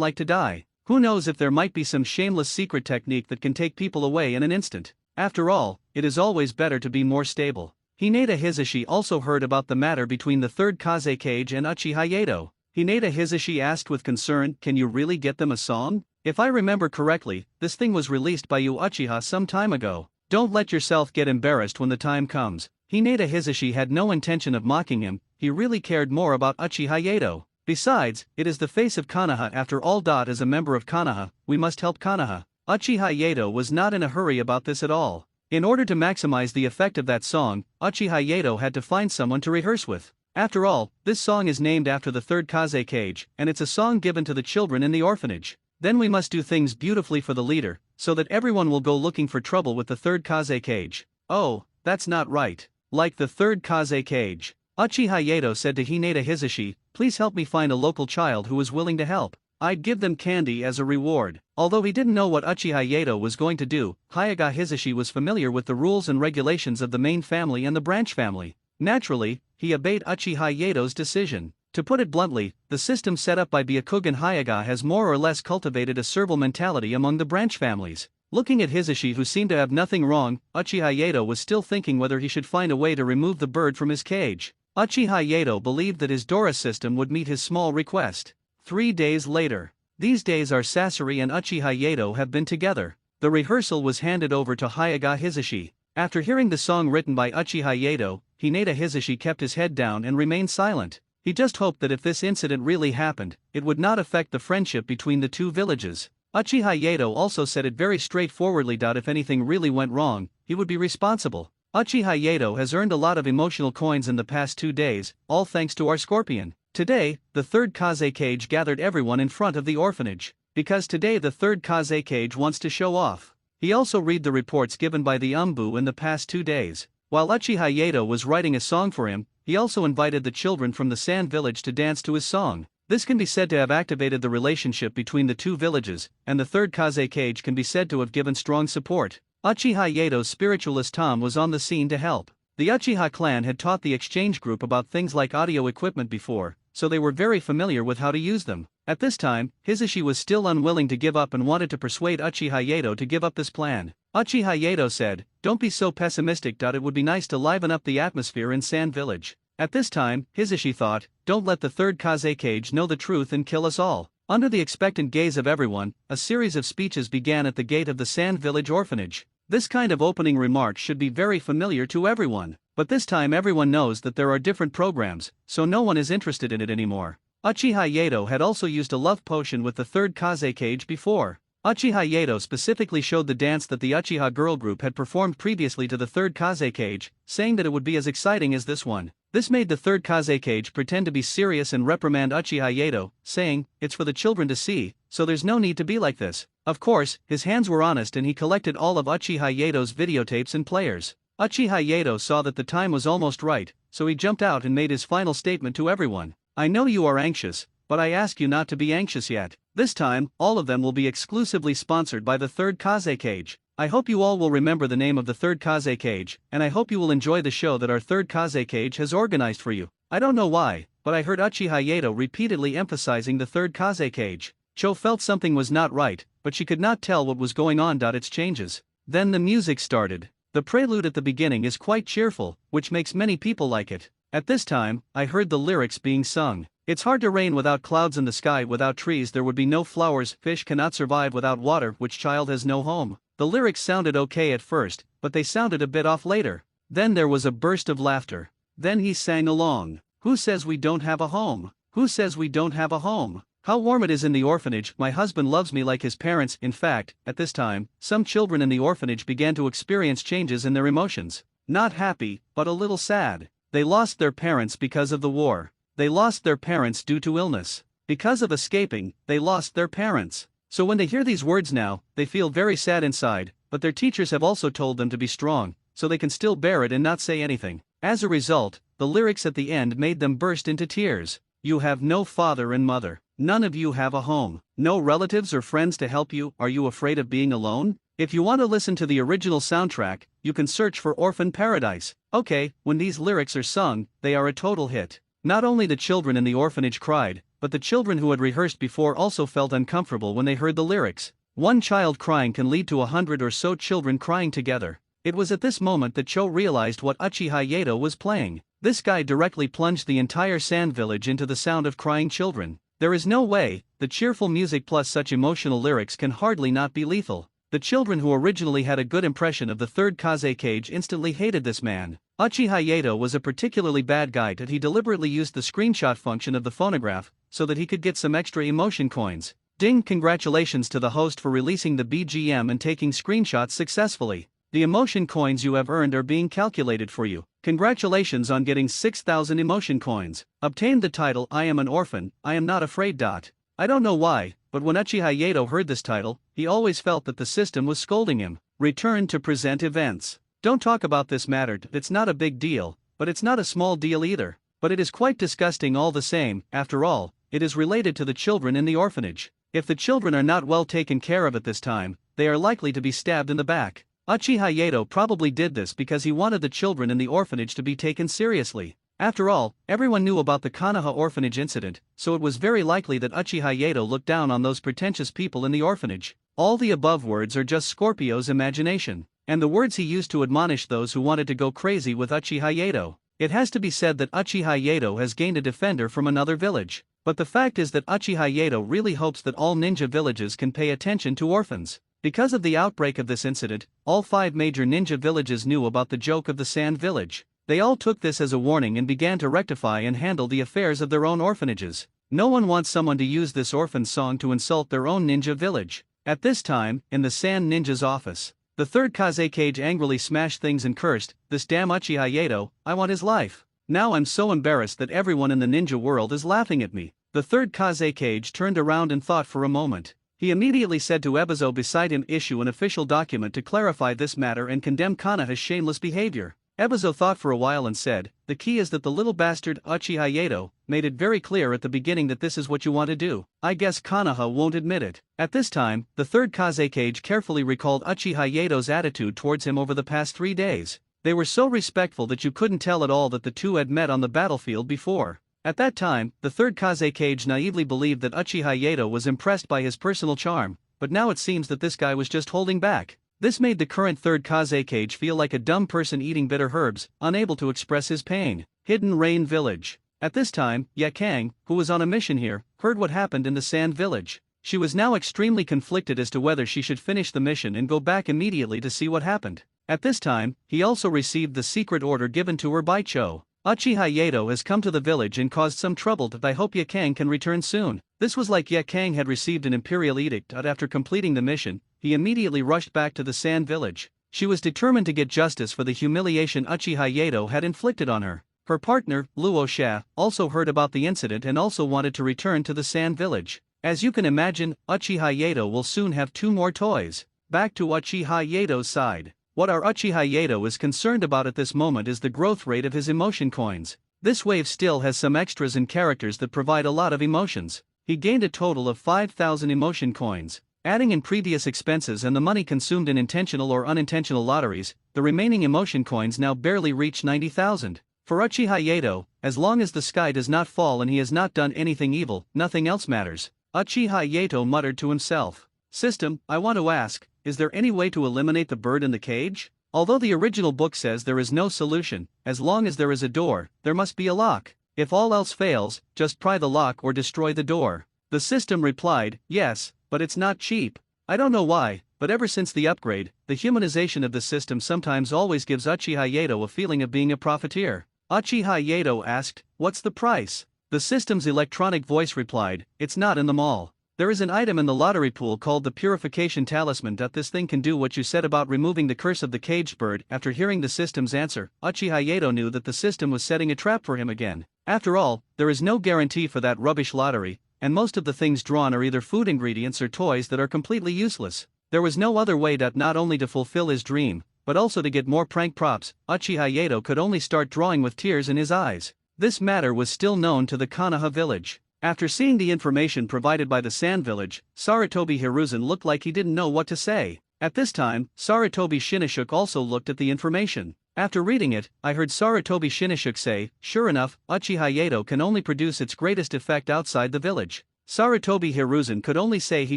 like to die. Who knows if there might be some shameless secret technique that can take people away in an instant. After all, it is always better to be more stable. Hinata Hisashi also heard about the matter between the third Kaze cage and Uchiha Yato. Hinata Hisashi asked with concern, "Can you really get them a song? If I remember correctly, this thing was released by you Uchiha some time ago. Don't let yourself get embarrassed when the time comes." Hinata Hisashi had no intention of mocking him, he really cared more about Uchiha Yato. Besides, it is the face of Konoha after all. As a member of Konoha, we must help Konoha. Uchiha Yato was not in a hurry about this at all. In order to maximize the effect of that song, Uchiha Yato had to find someone to rehearse with. After all, this song is named after the third Kaze cage, and it's a song given to the children in the orphanage. Then we must do things beautifully for the leader, so that everyone will go looking for trouble with the third Kaze cage. Oh, that's not right. Like the third Kaze cage. Uchiha Yato said to Hinata Hisashi, "Please help me find a local child who is willing to help. I'd give them candy as a reward." Although he didn't know what Uchiha Yato was going to do, Hyuga Hisashi was familiar with the rules and regulations of the main family and the branch family. Naturally, he obeyed Uchiha Yato's decision. To put it bluntly, the system set up by Byakugan Hyuga has more or less cultivated a servile mentality among the branch families. Looking at Hisashi, who seemed to have nothing wrong, Uchiha Yato was still thinking whether he should find a way to remove the bird from his cage. Uchiha Yato believed that his Dora system would meet his small request. 3 days later. These days are Sasori and Uchiha Yato have been together. The rehearsal was handed over to Hyuga Hisashi. After hearing the song written by Uchiha Yato, Hinata Hisashi kept his head down and remained silent. He just hoped that if this incident really happened, it would not affect the friendship between the two villages. Uchiha Yato also said it very straightforwardly. If anything really went wrong, he would be responsible. Uchiha Yato has earned a lot of emotional coins in the past 2 days, all thanks to our scorpion. Today, the third Kaze cage gathered everyone in front of the orphanage. Because today the third Kaze cage wants to show off. He also read the reports given by the Umbu in the past 2 days. While Uchiha Yato was writing a song for him, he also invited the children from the Sand Village to dance to his song. This can be said to have activated the relationship between the two villages, and the third Kaze cage can be said to have given strong support. Uchiha Yato's spiritualist Tom was on the scene to help. The Uchiha clan had taught the exchange group about things like audio equipment before, so they were very familiar with how to use them. At this time, Hisashi was still unwilling to give up and wanted to persuade Uchiha Yato to give up this plan. Uchiha Yato said, "Don't be so pessimistic. It would be nice to liven up the atmosphere in Sand Village." At this time, Hisashi thought, "Don't let the third Kaze cage know the truth and kill us all." Under the expectant gaze of everyone, a series of speeches began at the gate of the Sand Village orphanage. This kind of opening remark should be very familiar to everyone, but this time everyone knows that there are different programs, so no one is interested in it anymore. Uchiha Yato had also used a love potion with the third Kaze cage before. Uchiha Yato specifically showed the dance that the Uchiha girl group had performed previously to the third Kaze cage, saying that it would be as exciting as this one. This made the third Kaze cage pretend to be serious and reprimand Uchiha Yato, saying, "It's for the children to see, so there's no need to be like this." Of course, his hands were honest and he collected all of Uchiha Yato's videotapes and players. Uchiha Yato saw that the time was almost right, so he jumped out and made his final statement to everyone. "I know you are anxious, but I ask you not to be anxious yet. This time, all of them will be exclusively sponsored by the third Kaze cage. I hope you all will remember the name of the third Kaze cage, and I hope you will enjoy the show that our third Kaze cage has organized for you." I don't know why, but I heard Uchiha Yato repeatedly emphasizing the third Kaze cage. Cho felt something was not right, but she could not tell what was going on. Its changes. Then the music started. The prelude at the beginning is quite cheerful, which makes many people like it. At this time, I heard the lyrics being sung. "It's hard to rain without clouds in the sky, without trees there would be no flowers, fish cannot survive without water, which child has no home." The lyrics sounded okay at first, but they sounded a bit off later. Then there was a burst of laughter. Then he sang along. "Who says we don't have a home? Who says we don't have a home? How warm it is in the orphanage, my husband loves me like his parents." In fact, at this time, some children in the orphanage began to experience changes in their emotions. Not happy, but a little sad. They lost their parents because of the war. They lost their parents due to illness. Because of escaping, they lost their parents. So when they hear these words now, they feel very sad inside, but their teachers have also told them to be strong, so they can still bear it and not say anything. As a result, the lyrics at the end made them burst into tears. "You have no father and mother. None of you have a home. No relatives or friends to help you. Are you afraid of being alone? If you want to listen to the original soundtrack, you can search for Orphan Paradise. Okay, when these lyrics are sung, they are a total hit. Not only the children in the orphanage cried, but the children who had rehearsed before also felt uncomfortable when they heard the lyrics. One child crying can lead to 100 or so children crying together. It was at this moment that Cho realized what Uchiha was playing. This guy directly plunged the entire sand village into the sound of crying children. There is no way, the cheerful music plus such emotional lyrics can hardly not be lethal. The children who originally had a good impression of the third Kazekage instantly hated this man. Uchiha was a particularly bad guy that he deliberately used the screenshot function of the phonograph so that he could get some extra emotion coins. Ding! Congratulations to the host for releasing the BGM and taking screenshots successfully. The emotion coins you have earned are being calculated for you. Congratulations on getting 6,000 emotion coins. Obtained the title I Am an Orphan, I Am Not Afraid. I don't know why, but when Uchiha heard this title, he always felt that the system was scolding him. Return to present events. Don't talk about this matter, it's not a big deal, but it's not a small deal either. But it is quite disgusting all the same. After all, it is related to the children in the orphanage. If the children are not well taken care of at this time, they are likely to be stabbed in the back. Uchiha probably did this because he wanted the children in the orphanage to be taken seriously. After all, everyone knew about the Konoha orphanage incident, so it was very likely that Uchiha looked down on those pretentious people in the orphanage. All the above words are just Scorpio's imagination, and the words he used to admonish those who wanted to go crazy with Uchiha. It has to be said that Uchiha has gained a defender from another village, but the fact is that Uchiha really hopes that all ninja villages can pay attention to orphans. Because of the outbreak of this incident, all 5 major ninja villages knew about the joke of the Sand Village. They all took this as a warning and began to rectify and handle the affairs of their own orphanages. No one wants someone to use this orphan song to insult their own ninja village. At this time, in the Sand Ninja's office, the third Kazekage angrily smashed things and cursed, "This damn Uchiha, I want his life. Now I'm so embarrassed that everyone in the ninja world is laughing at me." The third Kazekage turned around and thought for a moment. He immediately said to Ebizo beside him, "Issue an official document to clarify this matter and condemn Konoha's shameless behavior." Ebizo thought for a while and said, "The key is that the little bastard Uchiha made it very clear at the beginning that this is what you want to do. I guess Konoha won't admit it." At this time, the third Kazekage carefully recalled Uchiha's attitude towards him over the past 3 days. They were so respectful that you couldn't tell at all that the two had met on the battlefield before. At that time, the third Kazekage naively believed that Uchiha was impressed by his personal charm, but now it seems that this guy was just holding back. This made the current third Kazekage feel like a dumb person eating bitter herbs, unable to express his pain. Hidden Rain Village. At this time, Yakang, who was on a mission here, heard what happened in the Sand Village. She was now extremely conflicted as to whether she should finish the mission and go back immediately to see what happened. At this time, he also received the secret order given to her by Cho. Uchiha has come to the village and caused some trouble, that I hope Yakang can return soon. This was like Yakang had received an imperial edict. After completing the mission, he immediately rushed back to the Sand Village. She was determined to get justice for the humiliation Uchiha had inflicted on her. Her partner, Luo Xia, also heard about the incident and also wanted to return to the Sand Village. As you can imagine, Uchiha will soon have 2 more toys. Back to Uchiha's side. What our Uchiha is concerned about at this moment is the growth rate of his emotion coins. This wave still has some extras and characters that provide a lot of emotions. He gained a total of 5,000 emotion coins. Adding in previous expenses and the money consumed in intentional or unintentional lotteries, the remaining emotion coins now barely reach 90,000. For Uchiha, as long as the sky does not fall and he has not done anything evil, nothing else matters. Uchiha muttered to himself. System, I want to ask, is there any way to eliminate the bird in the cage? Although the original book says there is no solution, as long as there is a door, there must be a lock. If all else fails, just pry the lock or destroy the door. The system replied, yes, but it's not cheap. I don't know why, but ever since the upgrade, the humanization of the system sometimes always gives Uchiha a feeling of being a profiteer. Uchiha asked, what's the price? The system's electronic voice replied, it's not in the mall. There is an item in the lottery pool called the Purification Talisman. This thing can do what you said about removing the curse of the caged bird. After hearing the system's answer, Uchiha knew that the system was setting a trap for him again. After all, there is no guarantee for that rubbish lottery, and most of the things drawn are either food ingredients or toys that are completely useless. There was no other way not only to fulfill his dream, but also to get more prank props. Uchiha could only start drawing with tears in his eyes. This matter was still known to the Konoha village. After seeing the information provided by the Sand Village, Sarutobi Hiruzen looked like he didn't know what to say. At this time, Sarutobi Shinnishuk also looked at the information. After reading it, I heard Sarutobi Shinnishuk say, "Sure enough, Uchiha Yato can only produce its greatest effect outside the village." Sarutobi Hiruzen could only say he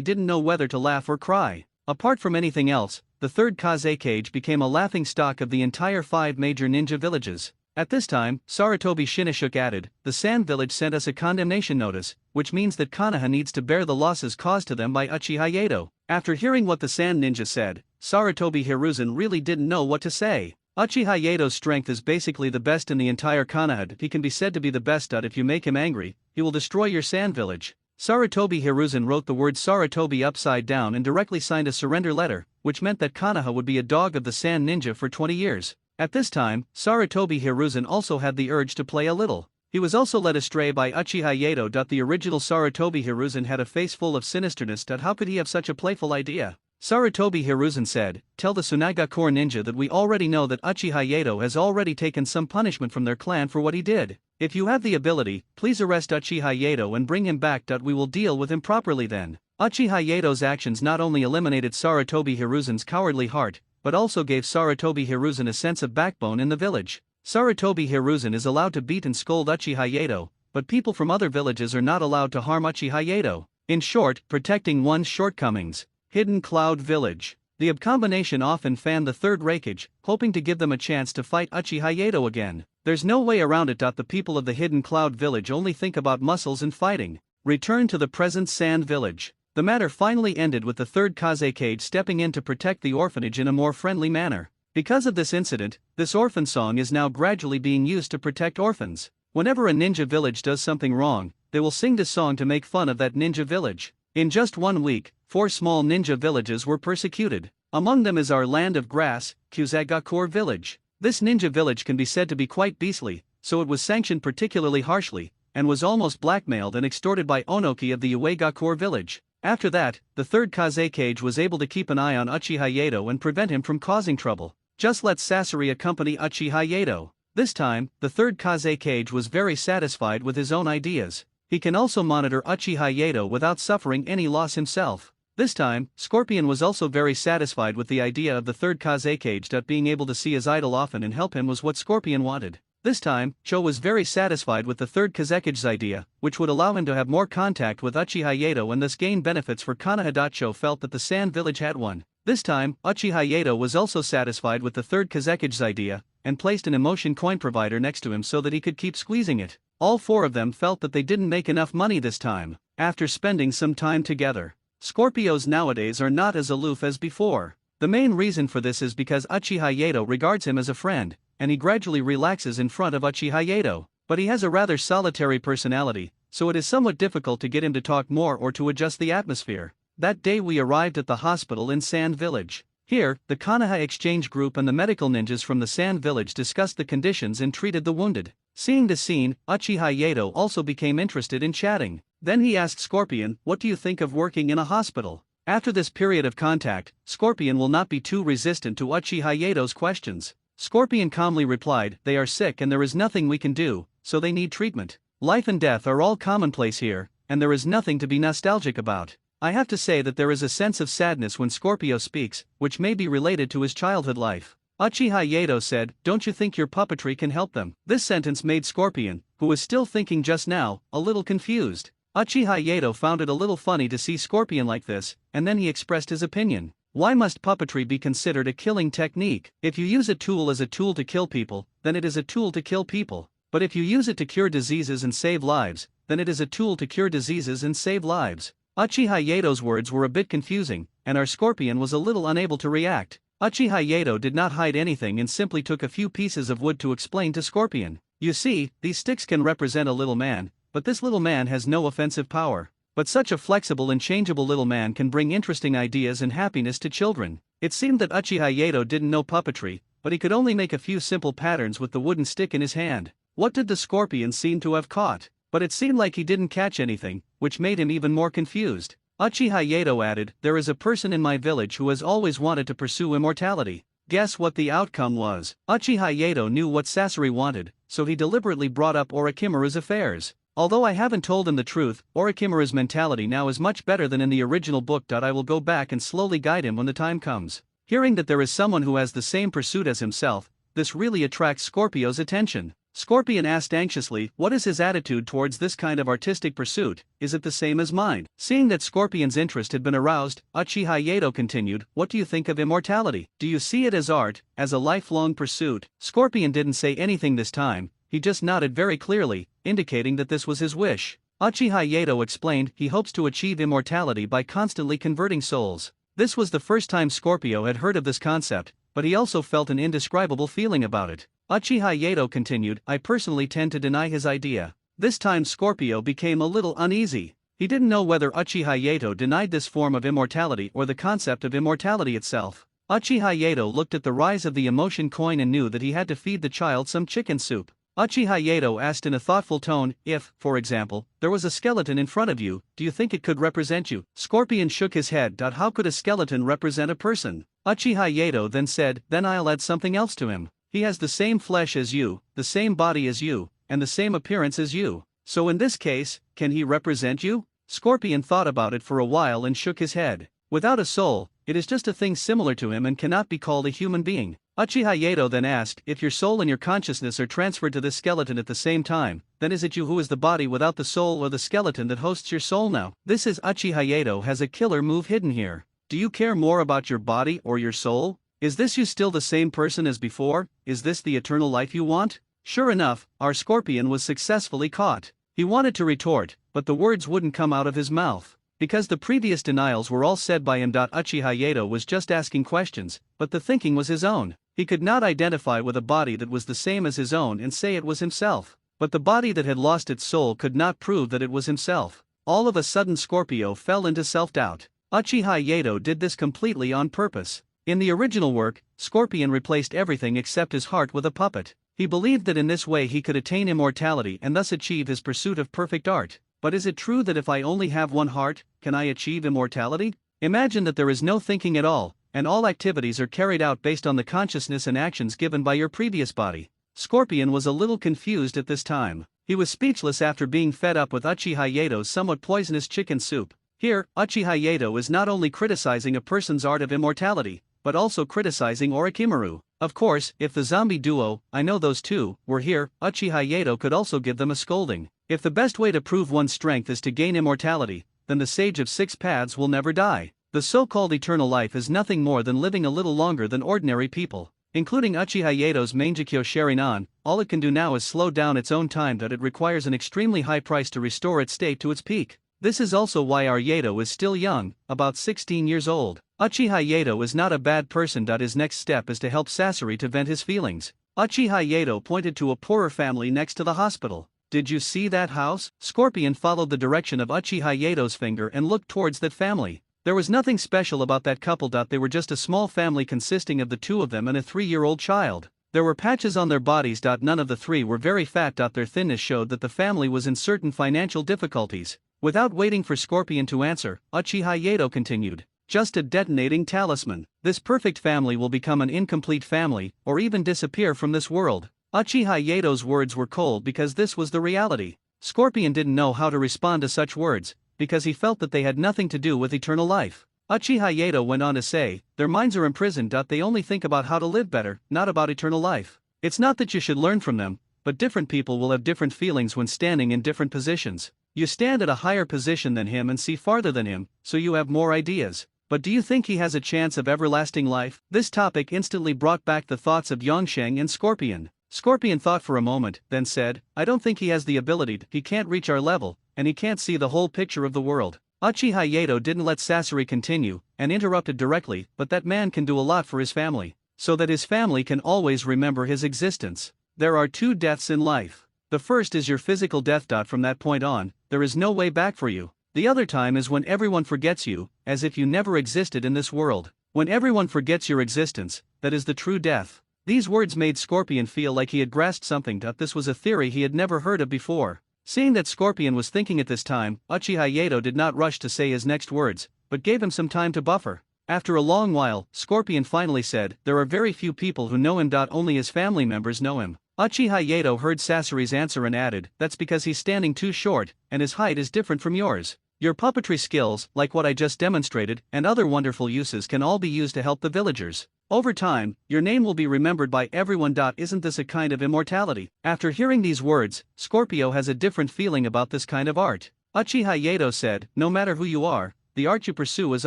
didn't know whether to laugh or cry. Apart from anything else, the third Kazekage became a laughingstock of the entire 5 major ninja villages. At this time, Sarutobi Shinnishuk added, "The Sand Village sent us a condemnation notice, which means that Konoha needs to bear the losses caused to them by Uchiha Yato." After hearing what the Sand Ninja said, Sarutobi Hiruzen really didn't know what to say. Uchiha Yato's strength is basically the best in the entire Konoha. He can be said to be the best at if you make him angry, he will destroy your Sand Village. Sarutobi Hiruzen wrote the word Sarutobi upside down and directly signed a surrender letter, which meant that Konoha would be a dog of the Sand Ninja for 20 years. At this time, Sarutobi Hiruzen also had the urge to play a little. He was also led astray by Uchiha Yato. The original Sarutobi Hiruzen had a face full of sinisterness. How could he have such a playful idea? Sarutobi Hiruzen said, "Tell the Tsunaga Core Ninja that we already know that Uchiha Yato has already taken some punishment from their clan for what he did. If you have the ability, please arrest Uchiha Yato and bring him back. We will deal with him properly then." Uchiha Yato's actions not only eliminated Sarutobi Hiruzen's cowardly heart, but also gave Sarutobi Hiruzen a sense of backbone in the village. Sarutobi Hiruzen is allowed to beat and scold Uchiha Yato, but people from other villages are not allowed to harm Uchiha Yato. In short, protecting one's shortcomings. Hidden Cloud Village. The combination often fanned the third Raikage, hoping to give them a chance to fight Uchiha Yato again. There's no way around it. The people of the Hidden Cloud Village only think about muscles and fighting. Return to the present Sand Village. The matter finally ended with the third Kazekage stepping in to protect the orphanage in a more friendly manner. Because of this incident, this orphan song is now gradually being used to protect orphans. Whenever a ninja village does something wrong, they will sing this song to make fun of that ninja village. In just 1 week, 4 small ninja villages were persecuted. Among them is our Land of Grass, Kusagacore village. This ninja village can be said to be quite beastly, so it was sanctioned particularly harshly, and was almost blackmailed and extorted by Onoki of the Uegakure village. After that, the third Kazekage was able to keep an eye on Uchiha Yato and prevent him from causing trouble. Just let Sasori accompany Uchiha Yato. This time, the third Kazekage was very satisfied with his own ideas. He can also monitor Uchiha Yato without suffering any loss himself. This time, Scorpion was also very satisfied with the idea of the third Kazekage. Being able to see his idol often and help him was what Scorpion wanted. This time, Cho was very satisfied with the third Kazekage's idea, which would allow him to have more contact with Uchiha Yato and thus gain benefits for Konoha. Cho felt that the Sand Village had one. This time, Uchiha Yato was also satisfied with the third Kazekage's idea, and placed an emotion coin provider next to him so that he could keep squeezing it. All 4 of them felt that they didn't make enough money this time. After spending some time together, Scorpios nowadays are not as aloof as before. The main reason for this is because Uchiha Yato regards him as a friend, and he gradually relaxes in front of Uchiha Yato. But he has a rather solitary personality, so it is somewhat difficult to get him to talk more or to adjust the atmosphere. That day we arrived at the hospital in Sand Village. Here, the Konoha exchange group and the medical ninjas from the Sand Village discussed the conditions and treated the wounded. Seeing the scene, Uchiha Yato also became interested in chatting. Then he asked Scorpion, "What do you think of working in a hospital?" After this period of contact, Scorpion will not be too resistant to Uchiha Yato's questions. Scorpion calmly replied, "They are sick and there is nothing we can do, so they need treatment. Life and death are all commonplace here, and there is nothing to be nostalgic about." I have to say that there is a sense of sadness when Scorpio speaks, which may be related to his childhood life. Uchiha Yato said, "Don't you think your puppetry can help them?" This sentence made Scorpion, who was still thinking just now, a little confused. Uchiha Yato found it a little funny to see Scorpion like this, and then he expressed his opinion. Why must puppetry be considered a killing technique? If you use a tool as a tool to kill people, then it is a tool to kill people. But if you use it to cure diseases and save lives, then it is a tool to cure diseases and save lives. Uchiha Yato's words were a bit confusing, and our Scorpion was a little unable to react. Uchiha Yato did not hide anything and simply took a few pieces of wood to explain to Scorpion. "You see, these sticks can represent a little man, but this little man has no offensive power. But such a flexible and changeable little man can bring interesting ideas and happiness to children." It seemed that Uchiha Yato didn't know puppetry, but he could only make a few simple patterns with the wooden stick in his hand. What did the Scorpion seem to have caught? But it seemed like he didn't catch anything, which made him even more confused. Uchiha Yato added, "There is a person in my village who has always wanted to pursue immortality." Guess what the outcome was? Uchiha Yato knew what Sasori wanted, so he deliberately brought up Orochimaru's affairs. Although I haven't told him the truth, Orochimaru's mentality now is much better than in the original book. I will go back and slowly guide him when the time comes. Hearing that there is someone who has the same pursuit as himself, this really attracts Scorpio's attention. Scorpion asked anxiously, what is his attitude towards this kind of artistic pursuit, is it the same as mine? Seeing that Scorpion's interest had been aroused, Uchiha Yato continued, what do you think of immortality? Do you see it as art, as a lifelong pursuit? Scorpion didn't say anything this time, he just nodded very clearly, indicating that this was his wish. Uchiha Yato explained he hopes to achieve immortality by constantly converting souls. This was the first time Scorpio had heard of this concept, but he also felt an indescribable feeling about it. Uchiha Yato continued, I personally tend to deny his idea. This time Scorpio became a little uneasy. He didn't know whether Uchiha Yato denied this form of immortality or the concept of immortality itself. Uchiha Yato looked at the rise of the emotion coin and knew that he had to feed the child some chicken soup. Uchiha Yato asked in a thoughtful tone, if, for example, there was a skeleton in front of you, do you think it could represent you? Scorpion shook his head. How could a skeleton represent a person? Uchiha Yato then said, then I'll add something else to him. He has the same flesh as you, the same body as you, and the same appearance as you. So in this case, can he represent you? Scorpion thought about it for a while and shook his head. Without a soul, it is just a thing similar to him and cannot be called a human being. Uchiha Yato then asked, if your soul and your consciousness are transferred to this skeleton at the same time, then is it you who is the body without the soul or the skeleton that hosts your soul now? This is Uchiha Yato has a killer move hidden here. Do you care more about your body or your soul? Is this you still the same person as before? Is this the eternal life you want? Sure enough, our Scorpion was successfully caught. He wanted to retort, but the words wouldn't come out of his mouth. Because the previous denials were all said by him. Uchiha Yato was just asking questions, but the thinking was his own. He could not identify with a body that was the same as his own and say it was himself. But the body that had lost its soul could not prove that it was himself. All of a sudden Scorpio fell into self-doubt. Uchiha Yato did this completely on purpose. In the original work, Scorpion replaced everything except his heart with a puppet. He believed that in this way he could attain immortality and thus achieve his pursuit of perfect art. But is it true that if I only have one heart, can I achieve immortality? Imagine that there is no thinking at all, and all activities are carried out based on the consciousness and actions given by your previous body. Scorpion was a little confused at this time. He was speechless after being fed up with Uchiha Yato's somewhat poisonous chicken soup. Here, Uchiha Yato is not only criticizing a person's art of immortality, but also criticizing Orochimaru. Of course, if the zombie duo, I know those two, were here, Uchiha Yato could also give them a scolding. If the best way to prove one's strength is to gain immortality, then the Sage of Six Paths will never die. The so-called eternal life is nothing more than living a little longer than ordinary people. Including Uchiha Yato's Mangekyo Sharingan, all it can do now is slow down its own time. It requires an extremely high price to restore its state to its peak. This is also why our Yato is still young, about 16 years old. Uchiha Yato is not a bad person. His next step is to help Sasori to vent his feelings. Uchiha Yato pointed to a poorer family next to the hospital. Did you see that house? Scorpion followed the direction of Uchiha Yato's finger and looked towards that family. There was nothing special about that couple. They were just a small family consisting of the two of them and a 3-year-old child. There were patches on their bodies. None of the three were very fat. Their thinness showed that the family was in certain financial difficulties. Without waiting for Scorpion to answer, Uchiha Yato continued. Just a detonating talisman. This perfect family will become an incomplete family, or even disappear from this world. Uchiha Yato's words were cold because this was the reality. Scorpion didn't know how to respond to such words, because he felt that they had nothing to do with eternal life. Uchiha Yato went on to say, their minds are imprisoned. They only think about how to live better, not about eternal life. It's not that you should learn from them, but different people will have different feelings when standing in different positions. You stand at a higher position than him and see farther than him, so you have more ideas. But do you think he has a chance of everlasting life? This topic instantly brought back the thoughts of Yongsheng and Scorpion. Scorpion thought for a moment, then said, I don't think he has the ability. He can't reach our level, and he can't see the whole picture of the world. Uchiha Yato didn't let Sasori continue, and interrupted directly, but that man can do a lot for his family, so that his family can always remember his existence. There are 2 deaths in life. The first is your physical death. From that point on, there is no way back for you. The other time is when everyone forgets you, as if you never existed in this world. When everyone forgets your existence, that is the true death. These words made Scorpion feel like he had grasped something. This was a theory he had never heard of before. Seeing that Scorpion was thinking at this time, Uchiha Yato did not rush to say his next words, but gave him some time to buffer. After a long while, Scorpion finally said, there are very few people who know him. Only his family members know him. Uchiha Yato heard Sasori's answer and added, "That's because he's standing too short, and his height is different from yours. Your puppetry skills, like what I just demonstrated, and other wonderful uses can all be used to help the villagers. Over time, your name will be remembered by everyone. Isn't this a kind of immortality?" After hearing these words, Scorpio has a different feeling about this kind of art. Uchiha Yato said, "No matter who you are, the art you pursue is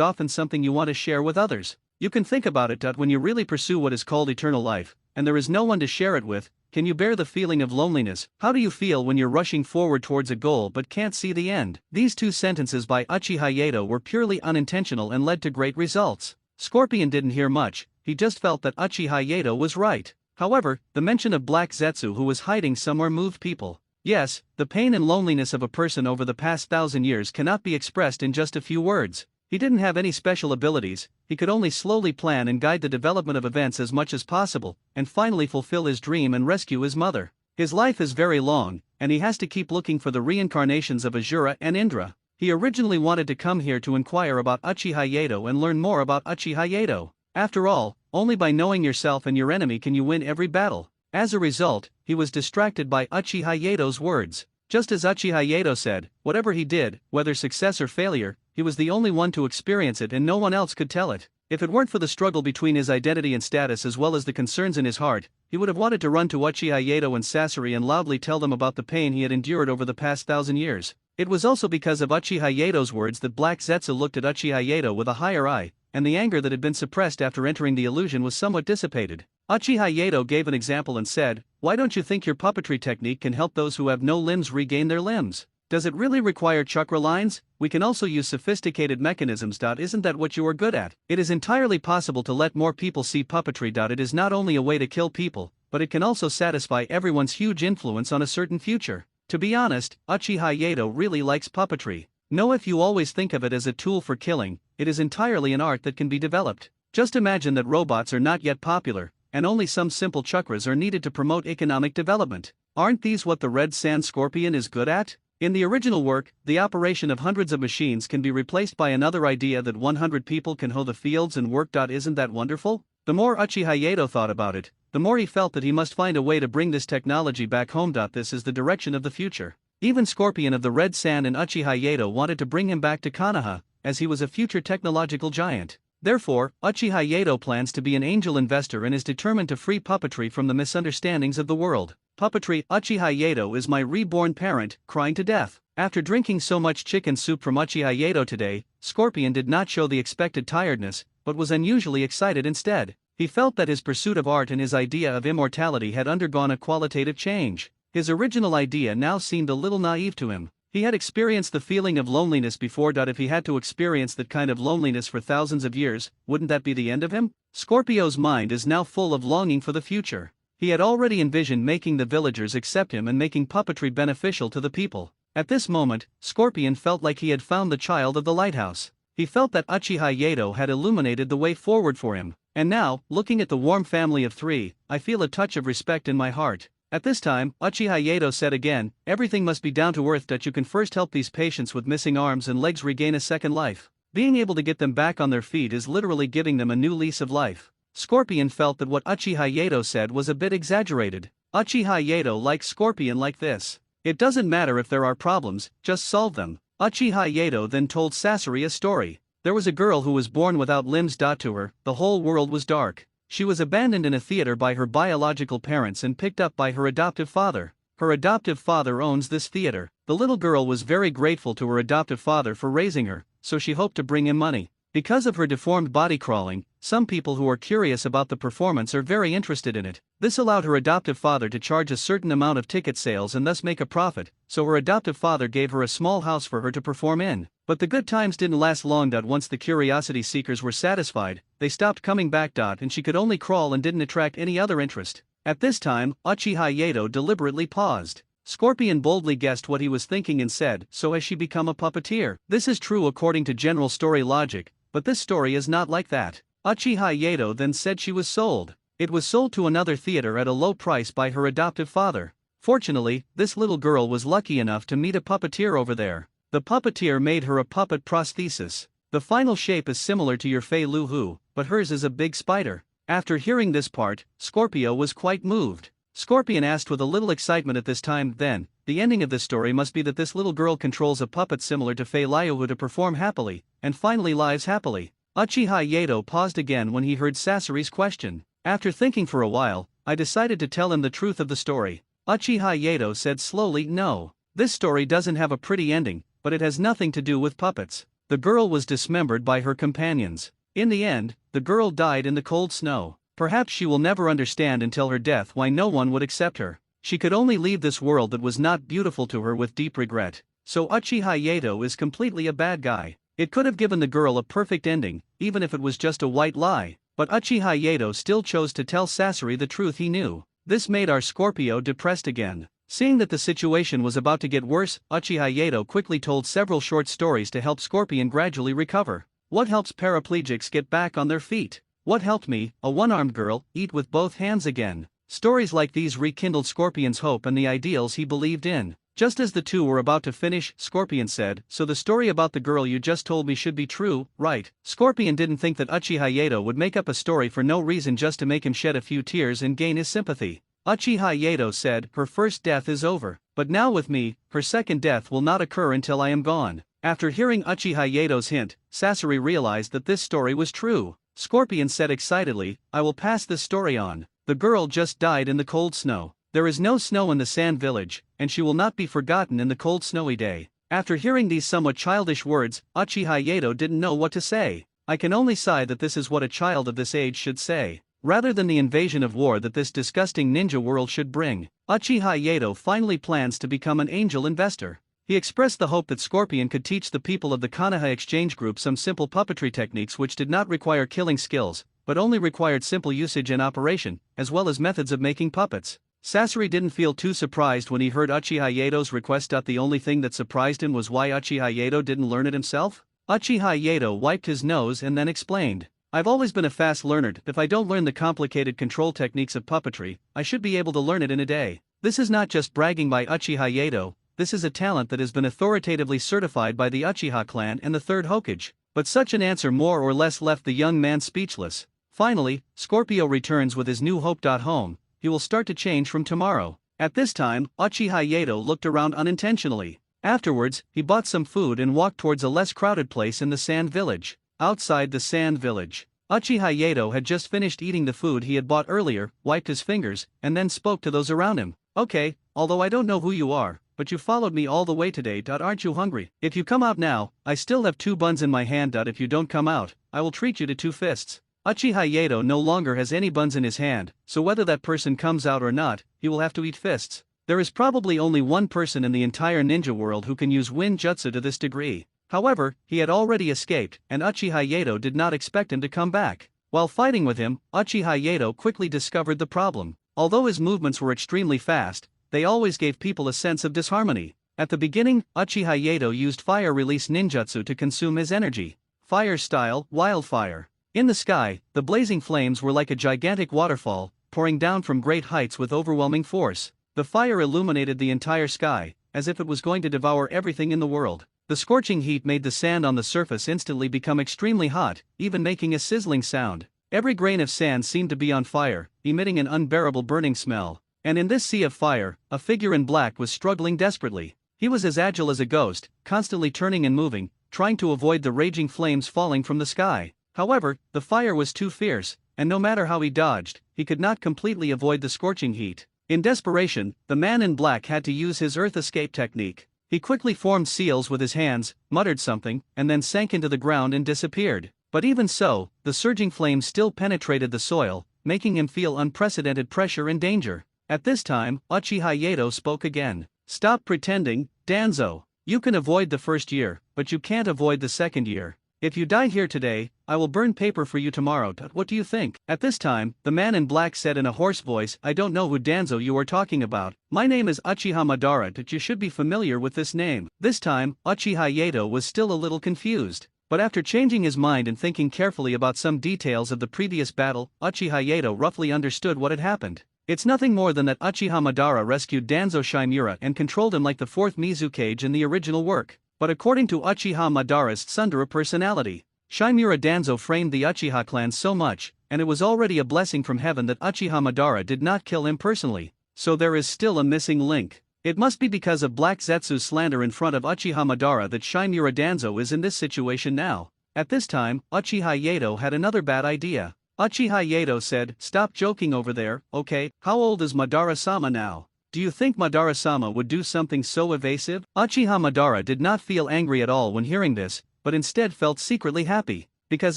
often something you want to share with others. You can think about it. When you really pursue what is called eternal life, and there is no one to share it with, can you bear the feeling of loneliness? How do you feel when you're rushing forward towards a goal but can't see the end?" These two sentences by Uchiha Yato were purely unintentional and led to great results. Scorpion didn't hear much, he just felt that Uchiha Yato was right. However, the mention of Black Zetsu who was hiding somewhere moved people. Yes, the pain and loneliness of a person over the past 1,000 years cannot be expressed in just a few words. He didn't have any special abilities, he could only slowly plan and guide the development of events as much as possible, and finally fulfill his dream and rescue his mother. His life is very long, and he has to keep looking for the reincarnations of Asura and Indra. He originally wanted to come here to inquire about Uchiha Yato and learn more about Uchiha Yato. After all, only by knowing yourself and your enemy can you win every battle. As a result, he was distracted by Uchiha Yato's words. Just as Uchiha Yato said, whatever he did, whether success or failure, he was the only one to experience it and no one else could tell it. If it weren't for the struggle between his identity and status as well as the concerns in his heart, he would have wanted to run to Uchiha Yato and Sasori and loudly tell them about the pain he had endured over the past 1,000 years. It was also because of Uchiha Yato's words that Black Zetsu looked at Uchiha Yato with a higher eye, and the anger that had been suppressed after entering the illusion was somewhat dissipated. Uchiha Yato gave an example and said, "Why don't you think your puppetry technique can help those who have no limbs regain their limbs? Does it really require chakra lines? We can also use sophisticated mechanisms. Isn't that what you are good at? It is entirely possible to let more people see puppetry. It is not only a way to kill people, but it can also satisfy everyone's huge influence on a certain future." To be honest, Uchiha Yato really likes puppetry. No, if you always think of it as a tool for killing, it is entirely an art that can be developed. Just imagine that robots are not yet popular, and only some simple chakras are needed to promote economic development. Aren't these what the Red Sand Scorpion is good at? In the original work, the operation of hundreds of machines can be replaced by another idea that 100 people can hoe the fields and work. Isn't that wonderful? The more Uchiha Yato thought about it, the more he felt that he must find a way to bring this technology back home. This is the direction of the future. Even Scorpion of the Red Sand and Uchiha Yato wanted to bring him back to Konoha, as he was a future technological giant. Therefore, Uchiha Yato plans to be an angel investor and is determined to free puppetry from the misunderstandings of the world. Puppetry. Uchiha Yato is my reborn parent, crying to death. After drinking so much chicken soup from Uchiha Yato today, Scorpion did not show the expected tiredness, but was unusually excited instead. He felt that his pursuit of art and his idea of immortality had undergone a qualitative change. His original idea now seemed a little naive to him. He had experienced the feeling of loneliness before. If he had to experience that kind of loneliness for thousands of years, wouldn't that be the end of him? Scorpio's mind is now full of longing for the future. He had already envisioned making the villagers accept him and making puppetry beneficial to the people. At this moment, Scorpion felt like he had found the child of the lighthouse. He felt that Uchiha Yato had illuminated the way forward for him. And now, looking at the warm family of three, I feel a touch of respect in my heart. At this time, Uchiha Yato said again, "Everything must be down to earth. You can first help these patients with missing arms and legs regain a second life. Being able to get them back on their feet is literally giving them a new lease of life." Scorpion felt that what Uchiha Yato said was a bit exaggerated. Uchiha Yato likes Scorpion like this. It doesn't matter if there are problems, just solve them. Uchiha Yato then told Sasori a story. There was a girl who was born without limbs. To her, the whole world was dark. She was abandoned in a theater by her biological parents and picked up by her adoptive father. Her adoptive father owns this theater. The little girl was very grateful to her adoptive father for raising her, so she hoped to bring him money. Because of her deformed body crawling, some people who are curious about the performance are very interested in it. This allowed her adoptive father to charge a certain amount of ticket sales and thus make a profit, so her adoptive father gave her a small house for her to perform in. But the good times didn't last long. Once the curiosity seekers were satisfied, they stopped coming back. And she could only crawl and didn't attract any other interest. At this time, Uchiha Yato deliberately paused. Scorpion boldly guessed what he was thinking and said, "So has she become a puppeteer?" This is true according to general story logic, but this story is not like that. Uchiha Yato then said she was sold. It was sold to another theater at a low price by her adoptive father. Fortunately, this little girl was lucky enough to meet a puppeteer over there. The puppeteer made her a puppet prosthesis. The final shape is similar to your Fei Lu Hu, but hers is a big spider. After hearing this part, Scorpio was quite moved. Scorpion asked with a little excitement at this time. Then, the ending of this story must be that this little girl controls a puppet similar to Fei Liuhu to perform happily, and finally lives happily. Uchiha Yato paused again when he heard Sasori's question. After thinking for a while, I decided to tell him the truth of the story. Uchiha Yato said slowly, no. This story doesn't have a pretty ending, but it has nothing to do with puppets. The girl was dismembered by her companions. In the end, the girl died in the cold snow. Perhaps she will never understand until her death why no one would accept her. She could only leave this world that was not beautiful to her with deep regret. So Uchiha Yato is completely a bad guy. It could have given the girl a perfect ending, even if it was just a white lie, but Uchiha Yato still chose to tell Sasori the truth he knew. This made our Scorpio depressed again. Seeing that the situation was about to get worse, Uchiha Yato quickly told several short stories to help Scorpion gradually recover. What helps paraplegics get back on their feet? What helped me, a one-armed girl, eat with both hands again? Stories like these rekindled Scorpion's hope and the ideals he believed in. Just as the two were about to finish, Scorpion said, so the story about the girl you just told me should be true, right? Scorpion didn't think that Uchiha Yato would make up a story for no reason just to make him shed a few tears and gain his sympathy. Uchiha Yato said, her first death is over, but now with me, her second death will not occur until I am gone. After hearing Uchiha Yato's hint, Sasori realized that this story was true. Scorpion said excitedly, I will pass this story on. The girl just died in the cold snow. There is no snow in the sand village, and she will not be forgotten in the cold snowy day. After hearing these somewhat childish words, Uchiha Yato didn't know what to say. I can only sigh that this is what a child of this age should say. Rather than the invasion of war that this disgusting ninja world should bring, Uchiha Yato finally plans to become an angel investor. He expressed the hope that Scorpion could teach the people of the Konoha exchange group some simple puppetry techniques which did not require killing skills, but only required simple usage and operation, as well as methods of making puppets. Sasori didn't feel too surprised when he heard Uchiha Yato's request. The only thing that surprised him was why Uchiha Yato didn't learn it himself. Uchiha Yato wiped his nose and then explained, I've always been a fast learner. If I don't learn the complicated control techniques of puppetry, I should be able to learn it in a day. This is not just bragging by Uchiha Yato. This is a talent that has been authoritatively certified by the Uchiha clan and the Third Hokage. But such an answer more or less left the young man speechless. Finally, Scorpio returns with his new hope. Home, he will start to change from tomorrow. At this time, Uchiha Yato looked around unintentionally. Afterwards, he bought some food and walked towards a less crowded place in the sand village. Outside the sand village, Uchiha Yato had just finished eating the food he had bought earlier, wiped his fingers, and then spoke to those around him. Okay, although I don't know who you are, but you followed me all the way today. Aren't you hungry? If you come out now, I still have 2 buns in my hand. If you don't come out, I will treat you to 2 fists. Uchiha Yato no longer has any buns in his hand, so whether that person comes out or not, he will have to eat fists. There is probably only one person in the entire ninja world who can use wind jutsu to this degree. However, he had already escaped, and Uchiha Yato did not expect him to come back. While fighting with him, Uchiha Yato quickly discovered the problem. Although his movements were extremely fast, they always gave people a sense of disharmony. At the beginning, Uchiha Yato used fire release ninjutsu to consume his energy. Fire style, wildfire. In the sky, the blazing flames were like a gigantic waterfall, pouring down from great heights with overwhelming force. The fire illuminated the entire sky, as if it was going to devour everything in the world. The scorching heat made the sand on the surface instantly become extremely hot, even making a sizzling sound. Every grain of sand seemed to be on fire, emitting an unbearable burning smell. And in this sea of fire, a figure in black was struggling desperately. He was as agile as a ghost, constantly turning and moving, trying to avoid the raging flames falling from the sky. However, the fire was too fierce, and no matter how he dodged, he could not completely avoid the scorching heat. In desperation, the man in black had to use his earth escape technique. He quickly formed seals with his hands, muttered something, and then sank into the ground and disappeared. But even so, the surging flames still penetrated the soil, making him feel unprecedented pressure and danger. At this time, Uchiha Yato spoke again. Stop pretending, Danzo. You can avoid the first year, but you can't avoid the second year. If you die here today, I will burn paper for you tomorrow. What do you think? At this time, the man in black said in a hoarse voice, I don't know who Danzo you are talking about. My name is Uchiha Madara. You should be familiar with this name. This time, Uchiha Yato was still a little confused. But after changing his mind and thinking carefully about some details of the previous battle, Uchiha Yato roughly understood what had happened. It's nothing more than that Uchiha Madara rescued Danzo Shimura and controlled him like the 4th Mizukage in the original work. But according to Uchiha Madara's tsundere personality, Shimura Danzo framed the Uchiha clan so much, and it was already a blessing from heaven that Uchiha Madara did not kill him personally. so there is still a missing link. It must be because of Black Zetsu's slander in front of Uchiha Madara that Shinmura Danzo is in this situation now. At this time, Uchiha Yato had another bad idea. Uchiha Yato said, "Stop joking over there, okay? How old is Madara-sama now? Do you think Madara-sama would do something so evasive?" Uchiha Madara did not feel angry at all when hearing this, but instead felt secretly happy. Because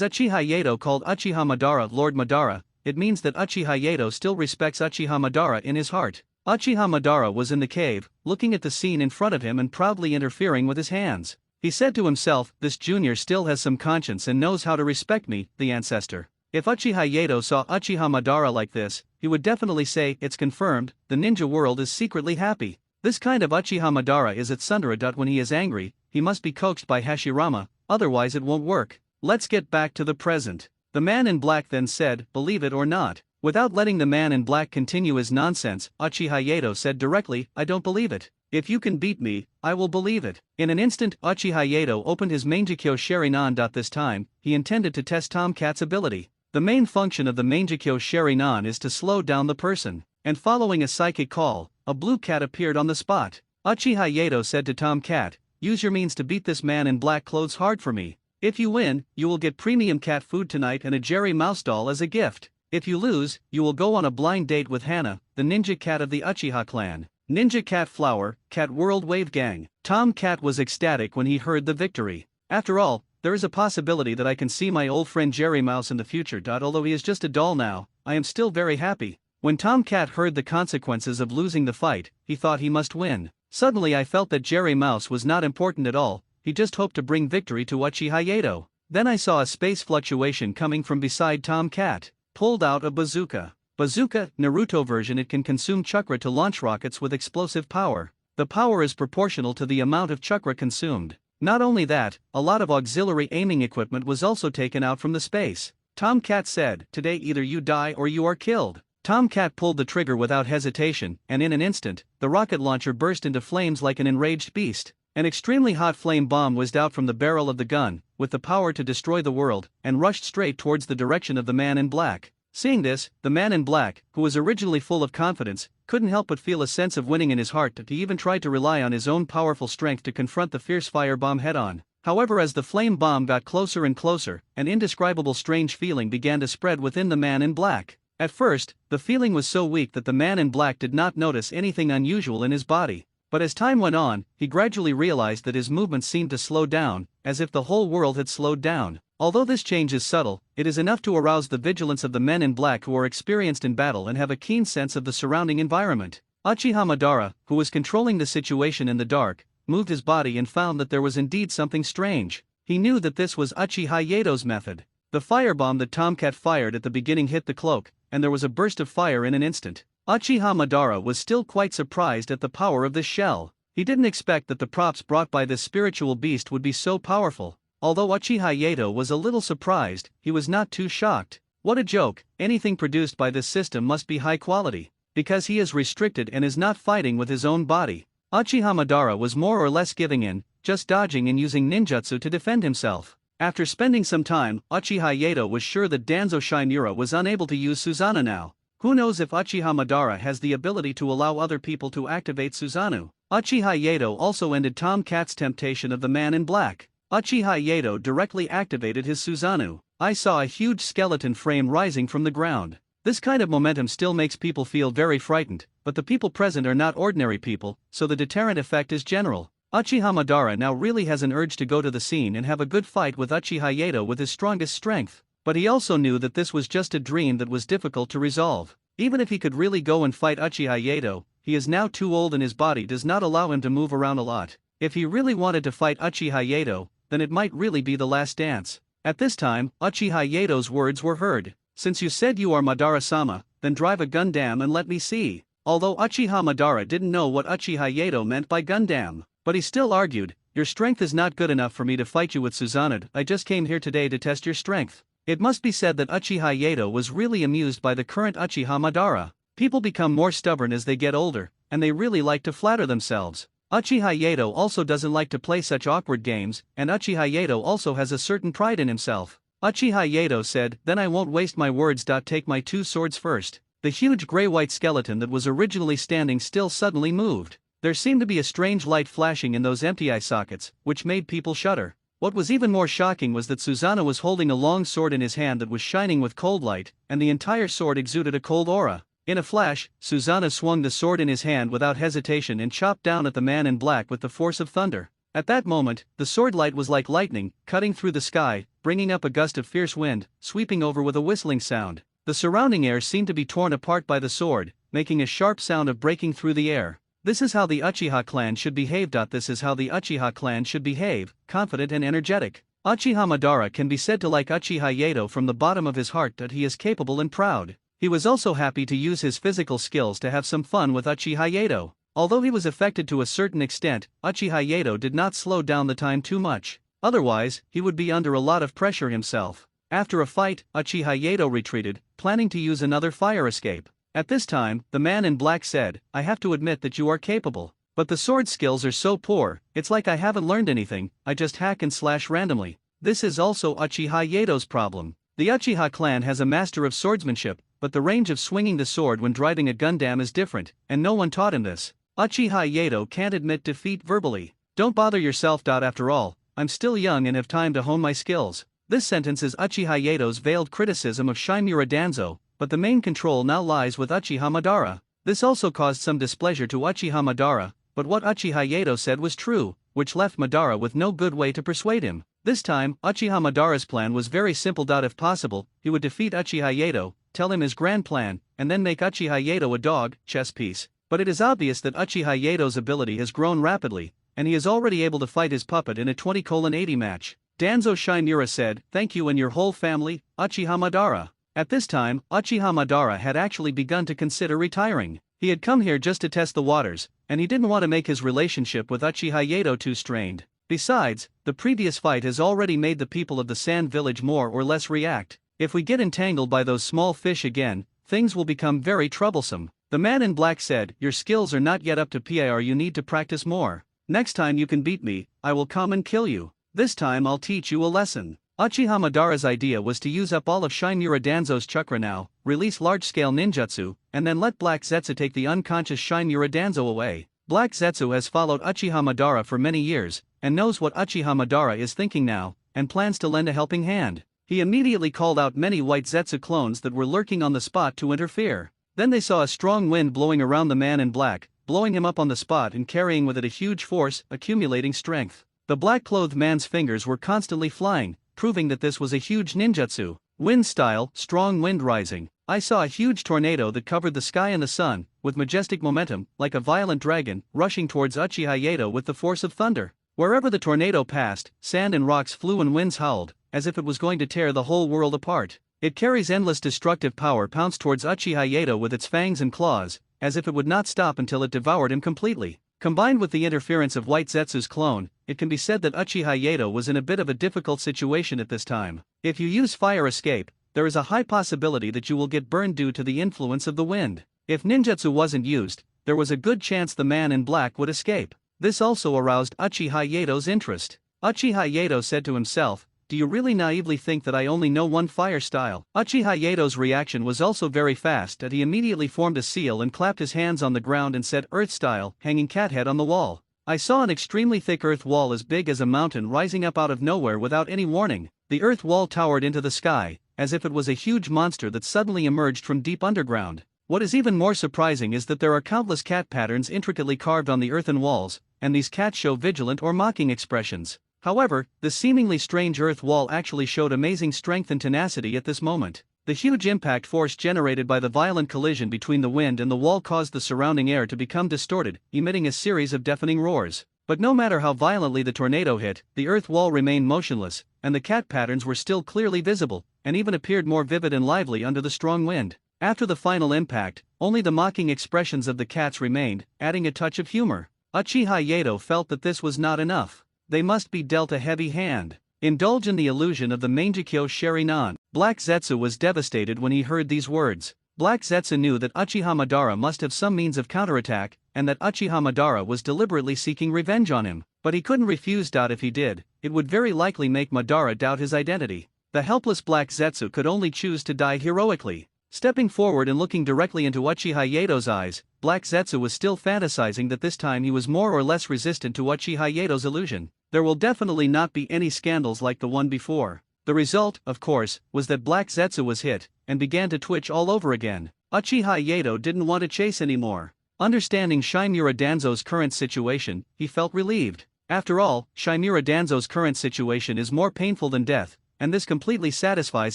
Uchiha Yato called Uchiha Madara Lord Madara, it means that Uchiha Yato still respects Uchiha Madara in his heart. Uchiha Madara was in the cave, looking at the scene in front of him and proudly interfering with his hands. He said to himself, "This junior still has some conscience and knows how to respect me, the ancestor." If Uchiha Yato saw Uchiha Madara like this, he would definitely say, "It's confirmed, the ninja world is secretly happy." This kind of Uchiha Madara is at Tsundere. When he is angry, he must be coaxed by Hashirama, otherwise it won't work. Let's get back to the present. The man in black then said, "Believe it or not." Without letting the man in black continue his nonsense, Uchiha Yato said directly, "I don't believe it. If you can beat me, I will believe it." In an instant, Uchiha Yato opened his Mangekyo Sharingan. This time, he intended to test Tomcat's ability. The main function of the Mangekyo Sharingan is to slow down the person, and following a psychic call, a blue cat appeared on the spot. Uchiha Yato said to Tomcat, "Use your means to beat this man in black clothes hard for me. If you win, you will get premium cat food tonight and a Jerry Mouse doll as a gift. If you lose, you will go on a blind date with Hana, the ninja cat of the Uchiha clan. Ninja Cat Flower, Cat World Wave Gang." Tomcat was ecstatic when he heard the victory. After all, there is a possibility that I can see my old friend Jerry Mouse in the future. Although he is just a doll now, I am still very happy. When Tomcat heard the consequences of losing the fight, he thought he must win. Suddenly I felt that Jerry Mouse was not important at all, he just hoped to bring victory to Uchiha Yato. Then I saw a space fluctuation coming from beside Tomcat. Pulled out a bazooka. Bazooka, Naruto version. It can consume chakra to launch rockets with explosive power. The power is proportional to the amount of chakra consumed. Not only that, a lot of auxiliary aiming equipment was also taken out from the space. Tomcat said, "Today either you die or you are killed." Tomcat pulled the trigger without hesitation, and in an instant, the rocket launcher burst into flames like an enraged beast. An extremely hot flame bomb whizzed out from the barrel of the gun, with the power to destroy the world, and rushed straight towards the direction of the man in black. Seeing this, the man in black, who was originally full of confidence, couldn't help but feel a sense of winning in his heart. He even tried to rely on his own powerful strength to confront the fierce firebomb head-on. However, as the flame bomb got closer and closer, an indescribable strange feeling began to spread within the man in black. At first, the feeling was so weak that the man in black did not notice anything unusual in his body. But as time went on, he gradually realized that his movements seemed to slow down, as if the whole world had slowed down. Although this change is subtle, it is enough to arouse the vigilance of the men in black who are experienced in battle and have a keen sense of the surrounding environment. Uchiha Madara, who was controlling the situation in the dark, moved his body and found that there was indeed something strange. He knew that this was Uchiha Yato's method. The firebomb that Tomcat fired at the beginning hit the cloak, and there was a burst of fire in an instant. Uchiha Madara was still quite surprised at the power of this shell. He didn't expect that the props brought by this spiritual beast would be so powerful. Although Uchiha Yato was a little surprised, he was not too shocked. What a joke, anything produced by this system must be high quality. Because he is restricted and is not fighting with his own body. Uchiha Madara was more or less giving in, just dodging and using ninjutsu to defend himself. After spending some time, Uchiha Yato was sure that Danzo Shinmura was unable to use Susanoo now. Who knows if Uchiha Madara has the ability to allow other people to activate Susanoo. Uchiha Yato also ended Tomcat's temptation of the man in black. Uchiha Yato directly activated his Susanoo. I saw a huge skeleton frame rising from the ground. This kind of momentum still makes people feel very frightened, but the people present are not ordinary people, so the deterrent effect is general. Uchiha Madara now really has an urge to go to the scene and have a good fight with Uchiha Yato with his strongest strength. But he also knew that this was just a dream that was difficult to resolve. Even if he could really go and fight Uchiha Yato, he is now too old and his body does not allow him to move around a lot. If he really wanted to fight Uchiha Yato, then it might really be the last dance. At this time, Uchiha Yato's words were heard. "Since you said you are Madara-sama, then drive a Gundam and let me see." Although Uchiha Madara didn't know what Uchiha Yato meant by Gundam, but he still argued, "Your strength is not good enough for me to fight you with Susanoo. I just came here today to test your strength." It must be said that Uchiha Yato was really amused by the current Uchiha Madara. People become more stubborn as they get older, and they really like to flatter themselves. Uchiha Yato also doesn't like to play such awkward games, and Uchiha Yato also has a certain pride in himself. Uchiha Yato said, "Then I won't waste my words. Take my two swords first." The huge gray-white skeleton that was originally standing still suddenly moved. There seemed to be a strange light flashing in those empty eye sockets, which made people shudder. What was even more shocking was that Susanoo was holding a long sword in his hand that was shining with cold light, and the entire sword exuded a cold aura. In a flash, Susanoo swung the sword in his hand without hesitation and chopped down at the man in black with the force of thunder. At that moment, the sword light was like lightning, cutting through the sky, bringing up a gust of fierce wind, sweeping over with a whistling sound. The surrounding air seemed to be torn apart by the sword, making a sharp sound of breaking through the air. This is how the Uchiha clan should behave. This is how the Uchiha clan should behave, confident and energetic. Uchiha Madara can be said to like Uchiha Yato from the bottom of his heart that he is capable and proud. He was also happy to use his physical skills to have some fun with Uchiha Yato. Although he was affected to a certain extent, Uchiha Yato did not slow down the time too much. Otherwise, he would be under a lot of pressure himself. After a fight, Uchiha Yato retreated, planning to use another fire escape. At this time, the man in black said, "I have to admit that you are capable. But the sword skills are so poor, it's like I haven't learned anything, I just hack and slash randomly." This is also Uchiha Yato's problem. The Uchiha clan has a master of swordsmanship, but the range of swinging the sword when driving a Gundam is different, and no one taught him this. Uchiha Yato can't admit defeat verbally. Don't bother yourself. After all, I'm still young and have time to hone my skills. This sentence is Uchiha Yato's veiled criticism of Shimura Danzo, but the main control now lies with Uchiha Madara. This also caused some displeasure to Uchiha Madara, but what Uchiha Yato said was true, which left Madara with no good way to persuade him. This time, Uchiha Madara's plan was very simple. If possible, he would defeat Uchiha Yato, tell him his grand plan, and then make Uchiha Yato a dog chess piece. But it is obvious that Uchiha Yato's ability has grown rapidly, and he is already able to fight his puppet in a 20:80 match. Danzo Shimura said, "Thank you and your whole family, Uchiha Madara." At this time, Uchiha Madara had actually begun to consider retiring. He had come here just to test the waters, and he didn't want to make his relationship with Uchiha Yato too strained. Besides, the previous fight has already made the people of the Sand Village more or less react. If we get entangled by those small fish again, things will become very troublesome. The man in black said, "Your skills are not yet up to par. You need to practice more. Next time you can beat me, I will come and kill you. This time I'll teach you a lesson." Uchiha Madara's idea was to use up all of Shimura Danzo's chakra now, release large-scale ninjutsu, and then let Black Zetsu take the unconscious Shimura Danzo away. Black Zetsu has followed Uchiha Madara for many years, and knows what Uchiha Madara is thinking now, and plans to lend a helping hand. He immediately called out many white Zetsu clones that were lurking on the spot to interfere. Then they saw a strong wind blowing around the man in black, blowing him up on the spot and carrying with it a huge force, accumulating strength. The black-clothed man's fingers were constantly flying, proving that this was a huge ninjutsu. Wind style, strong wind rising. I saw a huge tornado that covered the sky and the sun, with majestic momentum, like a violent dragon, rushing towards Uchiha Yato with the force of thunder. Wherever the tornado passed, sand and rocks flew and winds howled, as if it was going to tear the whole world apart. It carries endless destructive power, pounced towards Uchiha Yato with its fangs and claws, as if it would not stop until it devoured him completely. Combined with the interference of White Zetsu's clone, it can be said that Uchiha Yato was in a bit of a difficult situation at this time. If you use fire escape, there is a high possibility that you will get burned due to the influence of the wind. If ninjutsu wasn't used, there was a good chance the man in black would escape. This also aroused Uchiha Yato's interest. Uchiha Yato said to himself, "Do you really naively think that I only know one fire style?" Uchiha Yato's reaction was also very fast, and he immediately formed a seal and clapped his hands on the ground and said, "Earth style, hanging cat head on the wall." I saw an extremely thick earth wall as big as a mountain rising up out of nowhere without any warning. The earth wall towered into the sky, as if it was a huge monster that suddenly emerged from deep underground. What is even more surprising is that there are countless cat patterns intricately carved on the earthen walls, and these cats show vigilant or mocking expressions. However, the seemingly strange earth wall actually showed amazing strength and tenacity at this moment. The huge impact force generated by the violent collision between the wind and the wall caused the surrounding air to become distorted, emitting a series of deafening roars. But no matter how violently the tornado hit, the earth wall remained motionless, and the cat patterns were still clearly visible, and even appeared more vivid and lively under the strong wind. After the final impact, only the mocking expressions of the cats remained, adding a touch of humor. Uchiha Yato felt that this was not enough. They must be dealt a heavy hand. Indulge in the illusion of the Mangekyo Sherinan. Black Zetsu was devastated when he heard these words. Black Zetsu knew that Uchiha Madara must have some means of counterattack, and that Uchiha Madara was deliberately seeking revenge on him. But he couldn't refuse. If he did, it would very likely make Madara doubt his identity. The helpless Black Zetsu could only choose to die heroically. Stepping forward and looking directly into Uchiha Yato's eyes, Black Zetsu was still fantasizing that this time he was more or less resistant to Uchiha Yato's illusion. There will definitely not be any scandals like the one before. The result, of course, was that Black Zetsu was hit, and began to twitch all over again. Uchiha Yato didn't want to chase anymore. Understanding Shimura Danzo's current situation, he felt relieved. After all, Shimura Danzo's current situation is more painful than death, and this completely satisfies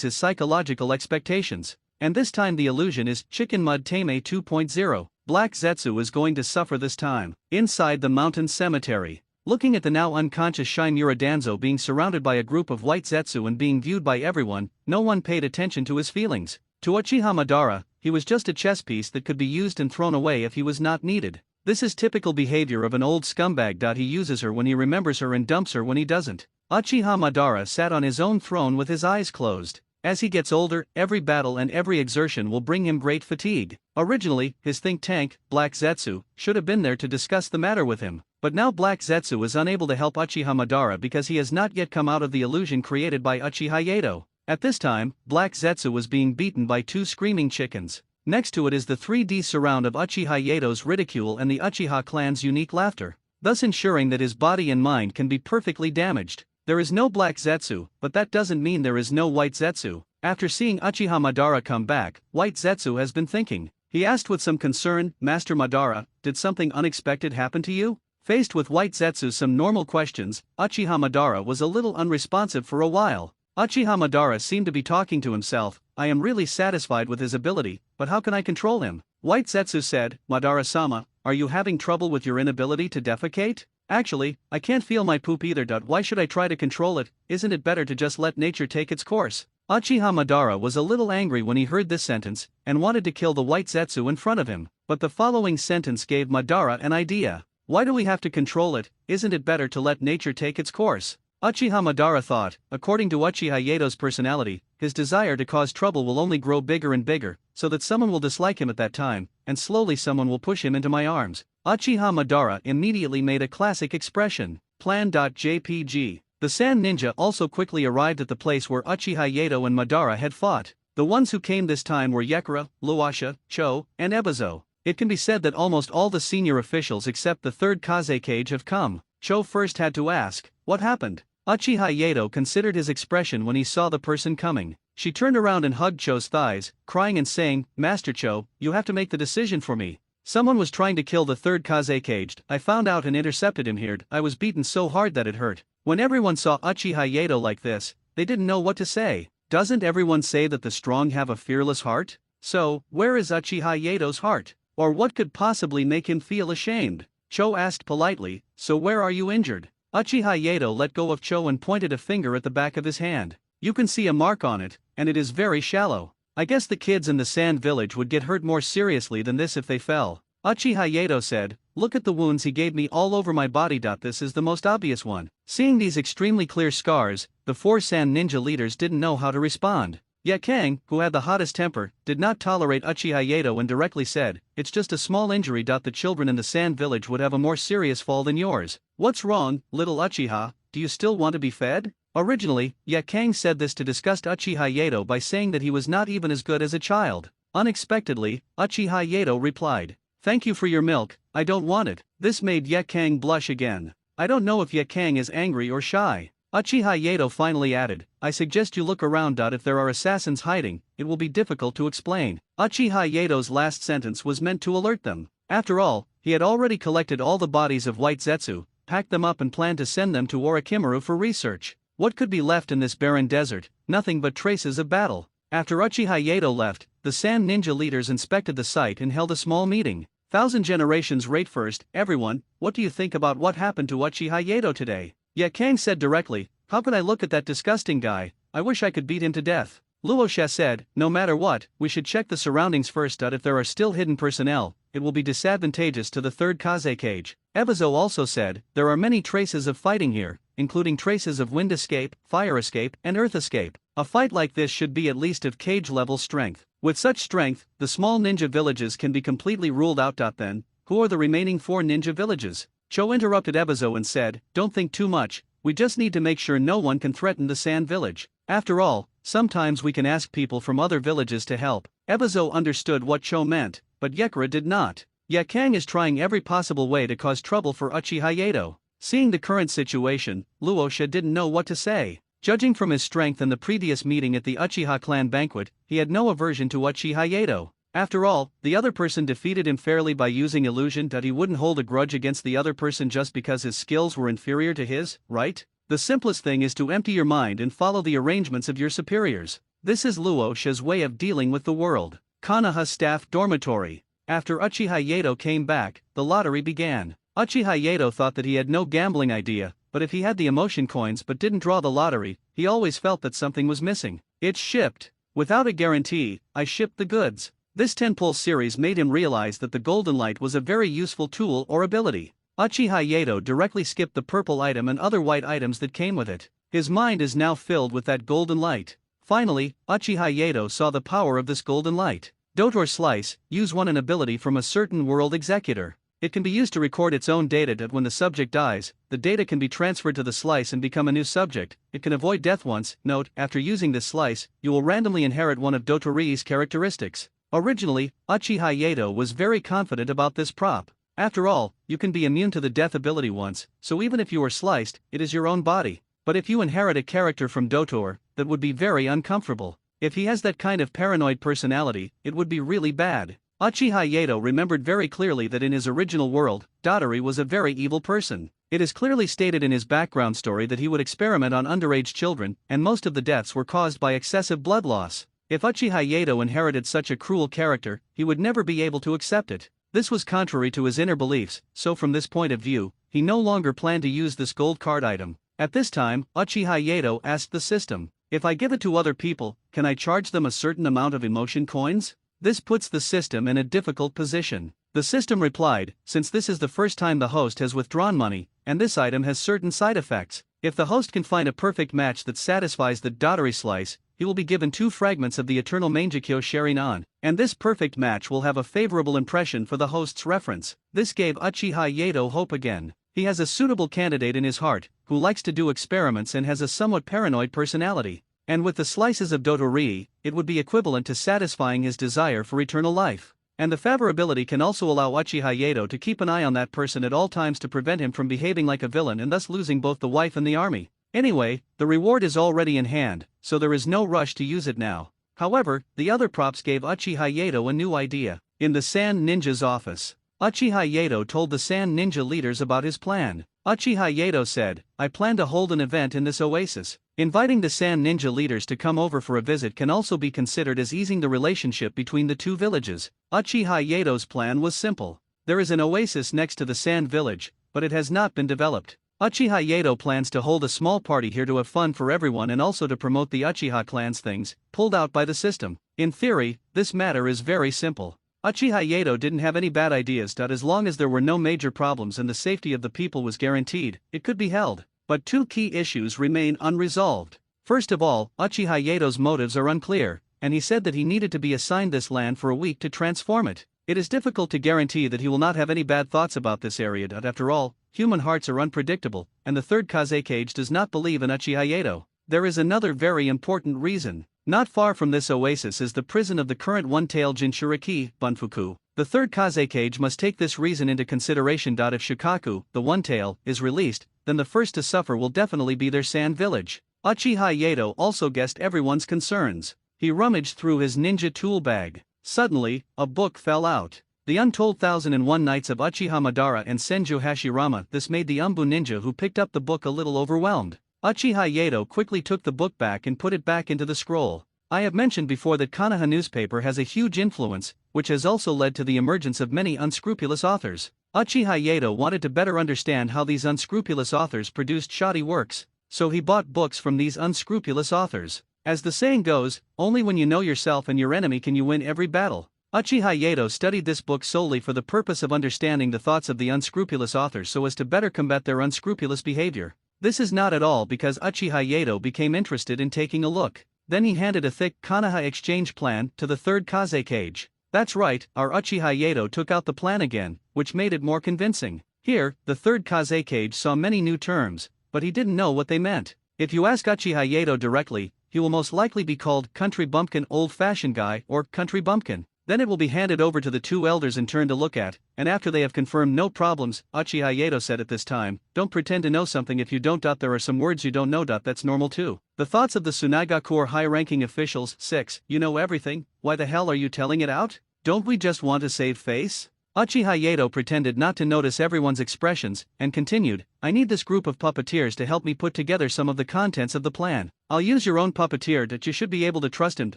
his psychological expectations. And this time the illusion is Chicken Mud Tame 2.0. Black Zetsu is going to suffer this time. Inside the mountain cemetery. Looking at the now unconscious Shimura Danzo being surrounded by a group of white Zetsu and being viewed by everyone, no one paid attention to his feelings. To Uchiha Madara, he was just a chess piece that could be used and thrown away if he was not needed. This is typical behavior of an old scumbag. He uses her when he remembers her and dumps her when he doesn't. Uchiha Madara sat on his own throne with his eyes closed. As he gets older, every battle and every exertion will bring him great fatigue. Originally, his think tank, Black Zetsu, should have been there to discuss the matter with him. But now Black Zetsu is unable to help Uchiha Madara because he has not yet come out of the illusion created by Uchiha Yato. At this time, Black Zetsu was being beaten by two screaming chickens. Next to it is the 3D surround of Uchiha Yato's ridicule and the Uchiha clan's unique laughter, thus ensuring that his body and mind can be perfectly damaged. There is no Black Zetsu, but that doesn't mean there is no White Zetsu. After seeing Uchiha Madara come back, White Zetsu has been thinking. He asked with some concern, Master Madara, did something unexpected happen to you? Faced with White Zetsu's some normal questions, Uchiha Madara was a little unresponsive for a while. Uchiha Madara seemed to be talking to himself. I am really satisfied with his ability, but how can I control him? White Zetsu said, Madara-sama, are you having trouble with your inability to defecate? Actually, I can't feel my poop either. Why should I try to control it? Isn't it better to just let nature take its course? Uchiha Madara was a little angry when he heard this sentence, and wanted to kill the White Zetsu in front of him, but the following sentence gave Madara an idea. Why do we have to control it? Isn't it better to let nature take its course? Uchiha Madara thought, according to Uchiha Yato's personality, his desire to cause trouble will only grow bigger and bigger, so that someone will dislike him at that time, and slowly someone will push him into my arms. Uchiha Madara immediately made a classic expression, plan.jpg. The Sand Ninja also quickly arrived at the place where Uchiha Yato and Madara had fought. The ones who came this time were Yekura, Luasha, Cho, and Ebizo. It can be said that almost all the senior officials except the third Kazekage have come. Cho first had to ask, what happened? Uchiha Yato considered his expression when he saw the person coming. She turned around and hugged Cho's thighs, crying and saying, Master Cho, you have to make the decision for me. Someone was trying to kill the third Kazekage. I found out and intercepted him here. I was beaten so hard that it hurt. When everyone saw Uchiha Yato like this, they didn't know what to say. Doesn't everyone say that the strong have a fearless heart? So, where is Uchiha Yato's heart? Or what could possibly make him feel ashamed? Cho asked politely, so where are you injured? Uchiha Yato let go of Cho and pointed a finger at the back of his hand. You can see a mark on it, and it is very shallow. I guess the kids in the sand village would get hurt more seriously than this if they fell. Uchiha Yato said, look at the wounds he gave me all over my body. This is the most obvious one. Seeing these extremely clear scars, the four sand ninja leaders didn't know how to respond. Yakang, who had the hottest temper, did not tolerate Uchiha Yato and directly said, it's just a small injury. The children in the sand village would have a more serious fall than yours. What's wrong, little Uchiha? Do you still want to be fed? Originally, Yakang said this to disgust Uchiha Yato by saying that he was not even as good as a child. Unexpectedly, Uchiha Yato replied, thank you for your milk, I don't want it. This made Yakang blush again. I don't know if Yakang is angry or shy. Uchiha Yato finally added, I suggest you look around. If there are assassins hiding, it will be difficult to explain. Uchiha Yato's last sentence was meant to alert them. After all, he had already collected all the bodies of White Zetsu, packed them up and planned to send them to Orochimaru for research. What could be left in this barren desert? Nothing but traces of battle. After Uchiha Yato left, the Sand Ninja leaders inspected the site and held a small meeting. Thousand Generations rate first, everyone, what do you think about what happened to Uchiha Yato today? Yakang said directly, how could I look at that disgusting guy? I wish I could beat him to death. Luosha said, no matter what, we should check the surroundings first. If there are still hidden personnel, it will be disadvantageous to the third Kazekage. Ebizo also said, there are many traces of fighting here, including traces of wind escape, fire escape, and earth escape. A fight like this should be at least of cage level strength. With such strength, the small ninja villages can be completely ruled out. Then, who are the remaining four ninja villages? Cho interrupted Ebizo and said, don't think too much, we just need to make sure no one can threaten the sand village. After all, sometimes we can ask people from other villages to help. Ebizo understood what Cho meant, but Yekara did not. Yakang is trying every possible way to cause trouble for Uchiha Yato. Seeing the current situation, Luosha didn't know what to say. Judging from his strength in the previous meeting at the Uchiha clan banquet, he had no aversion to Uchiha Yato. After all, the other person defeated him fairly by using illusion that he wouldn't hold a grudge against the other person just because his skills were inferior to his, right? The simplest thing is to empty your mind and follow the arrangements of your superiors. This is Luosha's way of dealing with the world. Konoha Staff Dormitory. After Uchiha Yato came back, the lottery began. Uchiha Yato thought that he had no gambling idea, but if he had the emotion coins but didn't draw the lottery, he always felt that something was missing. It's shipped. Without a guarantee, I shipped the goods. This 10-pull series made him realize that the golden light was a very useful tool or ability. Uchiha Yato directly skipped the purple item and other white items that came with it. His mind is now filled with that golden light. Finally, Uchiha Yato saw the power of this golden light. Dotor Slice, use one an ability from a certain world executor. It can be used to record its own data that when the subject dies, the data can be transferred to the slice and become a new subject. It can avoid death once. Note, after using this slice, you will randomly inherit one of Dotori's characteristics. Originally, Uchiha Yato was very confident about this prop. After all, you can be immune to the death ability once, so even if you are sliced, it is your own body. But if you inherit a character from Dotor, that would be very uncomfortable. If he has that kind of paranoid personality, it would be really bad. Uchiha Yato remembered very clearly that in his original world, Dotori was a very evil person. It is clearly stated in his background story that he would experiment on underage children, and most of the deaths were caused by excessive blood loss. If Uchiha Yato inherited such a cruel character, he would never be able to accept it. This was contrary to his inner beliefs, so from this point of view, he no longer planned to use this gold card item. At this time, Uchiha Yato asked the system, if I give it to other people, can I charge them a certain amount of emotion coins? This puts the system in a difficult position. The system replied, since this is the first time the host has withdrawn money, and this item has certain side effects, if the host can find a perfect match that satisfies the Dotori slice, he will be given 2 fragments of the eternal Mangekyo Sharingan, and this perfect match will have a favorable impression for the host's reference. This gave Uchiha Yato hope again. He has a suitable candidate in his heart, who likes to do experiments and has a somewhat paranoid personality. And with the slices of Dotori, it would be equivalent to satisfying his desire for eternal life. And the favorability can also allow Uchiha Yato to keep an eye on that person at all times to prevent him from behaving like a villain and thus losing both the wife and the army. Anyway, the reward is already in hand, so there is no rush to use it now. However, the other props gave Uchiha Yato a new idea. In the Sand Ninja's office, Uchiha Yato told the Sand Ninja leaders about his plan. Uchiha Yato said, I plan to hold an event in this oasis. Inviting the Sand Ninja leaders to come over for a visit can also be considered as easing the relationship between the 2 villages. Uchiha Yato's plan was simple. There is an oasis next to the Sand Village, but it has not been developed. Uchiha Yato plans to hold a small party here to have fun for everyone and also to promote the Uchiha clan's things, pulled out by the system. In theory, this matter is very simple. Uchiha Yato didn't have any bad ideas. As long as there were no major problems and the safety of the people was guaranteed, it could be held. But 2 key issues remain unresolved. First of all, Uchiha Yato's motives are unclear, and he said that he needed to be assigned this land for a week to transform it. It is difficult to guarantee that he will not have any bad thoughts about this area. After all, human hearts are unpredictable, and the 3rd Kazekage does not believe in Uchiha Yato. There is another very important reason. Not far from this oasis is the prison of the current one-tailed Jinchuriki, Bunfuku. The 3rd Kazekage must take this reason into consideration. If Shukaku, the one-tail, is released, then the first to suffer will definitely be their Sand Village. Uchiha Yato also guessed everyone's concerns. He rummaged through his ninja tool bag. Suddenly, a book fell out. The Untold 1001 Nights of Uchiha Madara and Senju Hashirama. This made the Umbu ninja who picked up the book a little overwhelmed. Uchiha Yato quickly took the book back and put it back into the scroll. I have mentioned before that Konoha newspaper has a huge influence, which has also led to the emergence of many unscrupulous authors. Uchiha Yato wanted to better understand how these unscrupulous authors produced shoddy works, so he bought books from these unscrupulous authors. As the saying goes, only when you know yourself and your enemy can you win every battle. Uchiha Yato studied this book solely for the purpose of understanding the thoughts of the unscrupulous authors so as to better combat their unscrupulous behavior. This is not at all because Uchiha Yato became interested in taking a look. Then he handed a thick Konoha exchange plan to the 3rd Kazekage. That's right, our Uchiha Yato took out the plan again, which made it more convincing. Here, the 3rd Kazekage saw many new terms, but he didn't know what they meant. If you ask Uchiha Yato directly, he will most likely be called Country Bumpkin Old-Fashioned Guy or Country Bumpkin. Then it will be handed over to the two elders in turn to look at, and after they have confirmed no problems, Uchiha Yato said at this time, don't pretend to know something if you don't. There are some words you don't know. That's normal too. The thoughts of the Tsunagaku or high-ranking officials. 6. You know everything, why the hell are you telling it out? Don't we just want to save face? Uchiha Yato pretended not to notice everyone's expressions, and continued, I need this group of puppeteers to help me put together some of the contents of the plan. I'll use your own puppeteer that you should be able to trust him.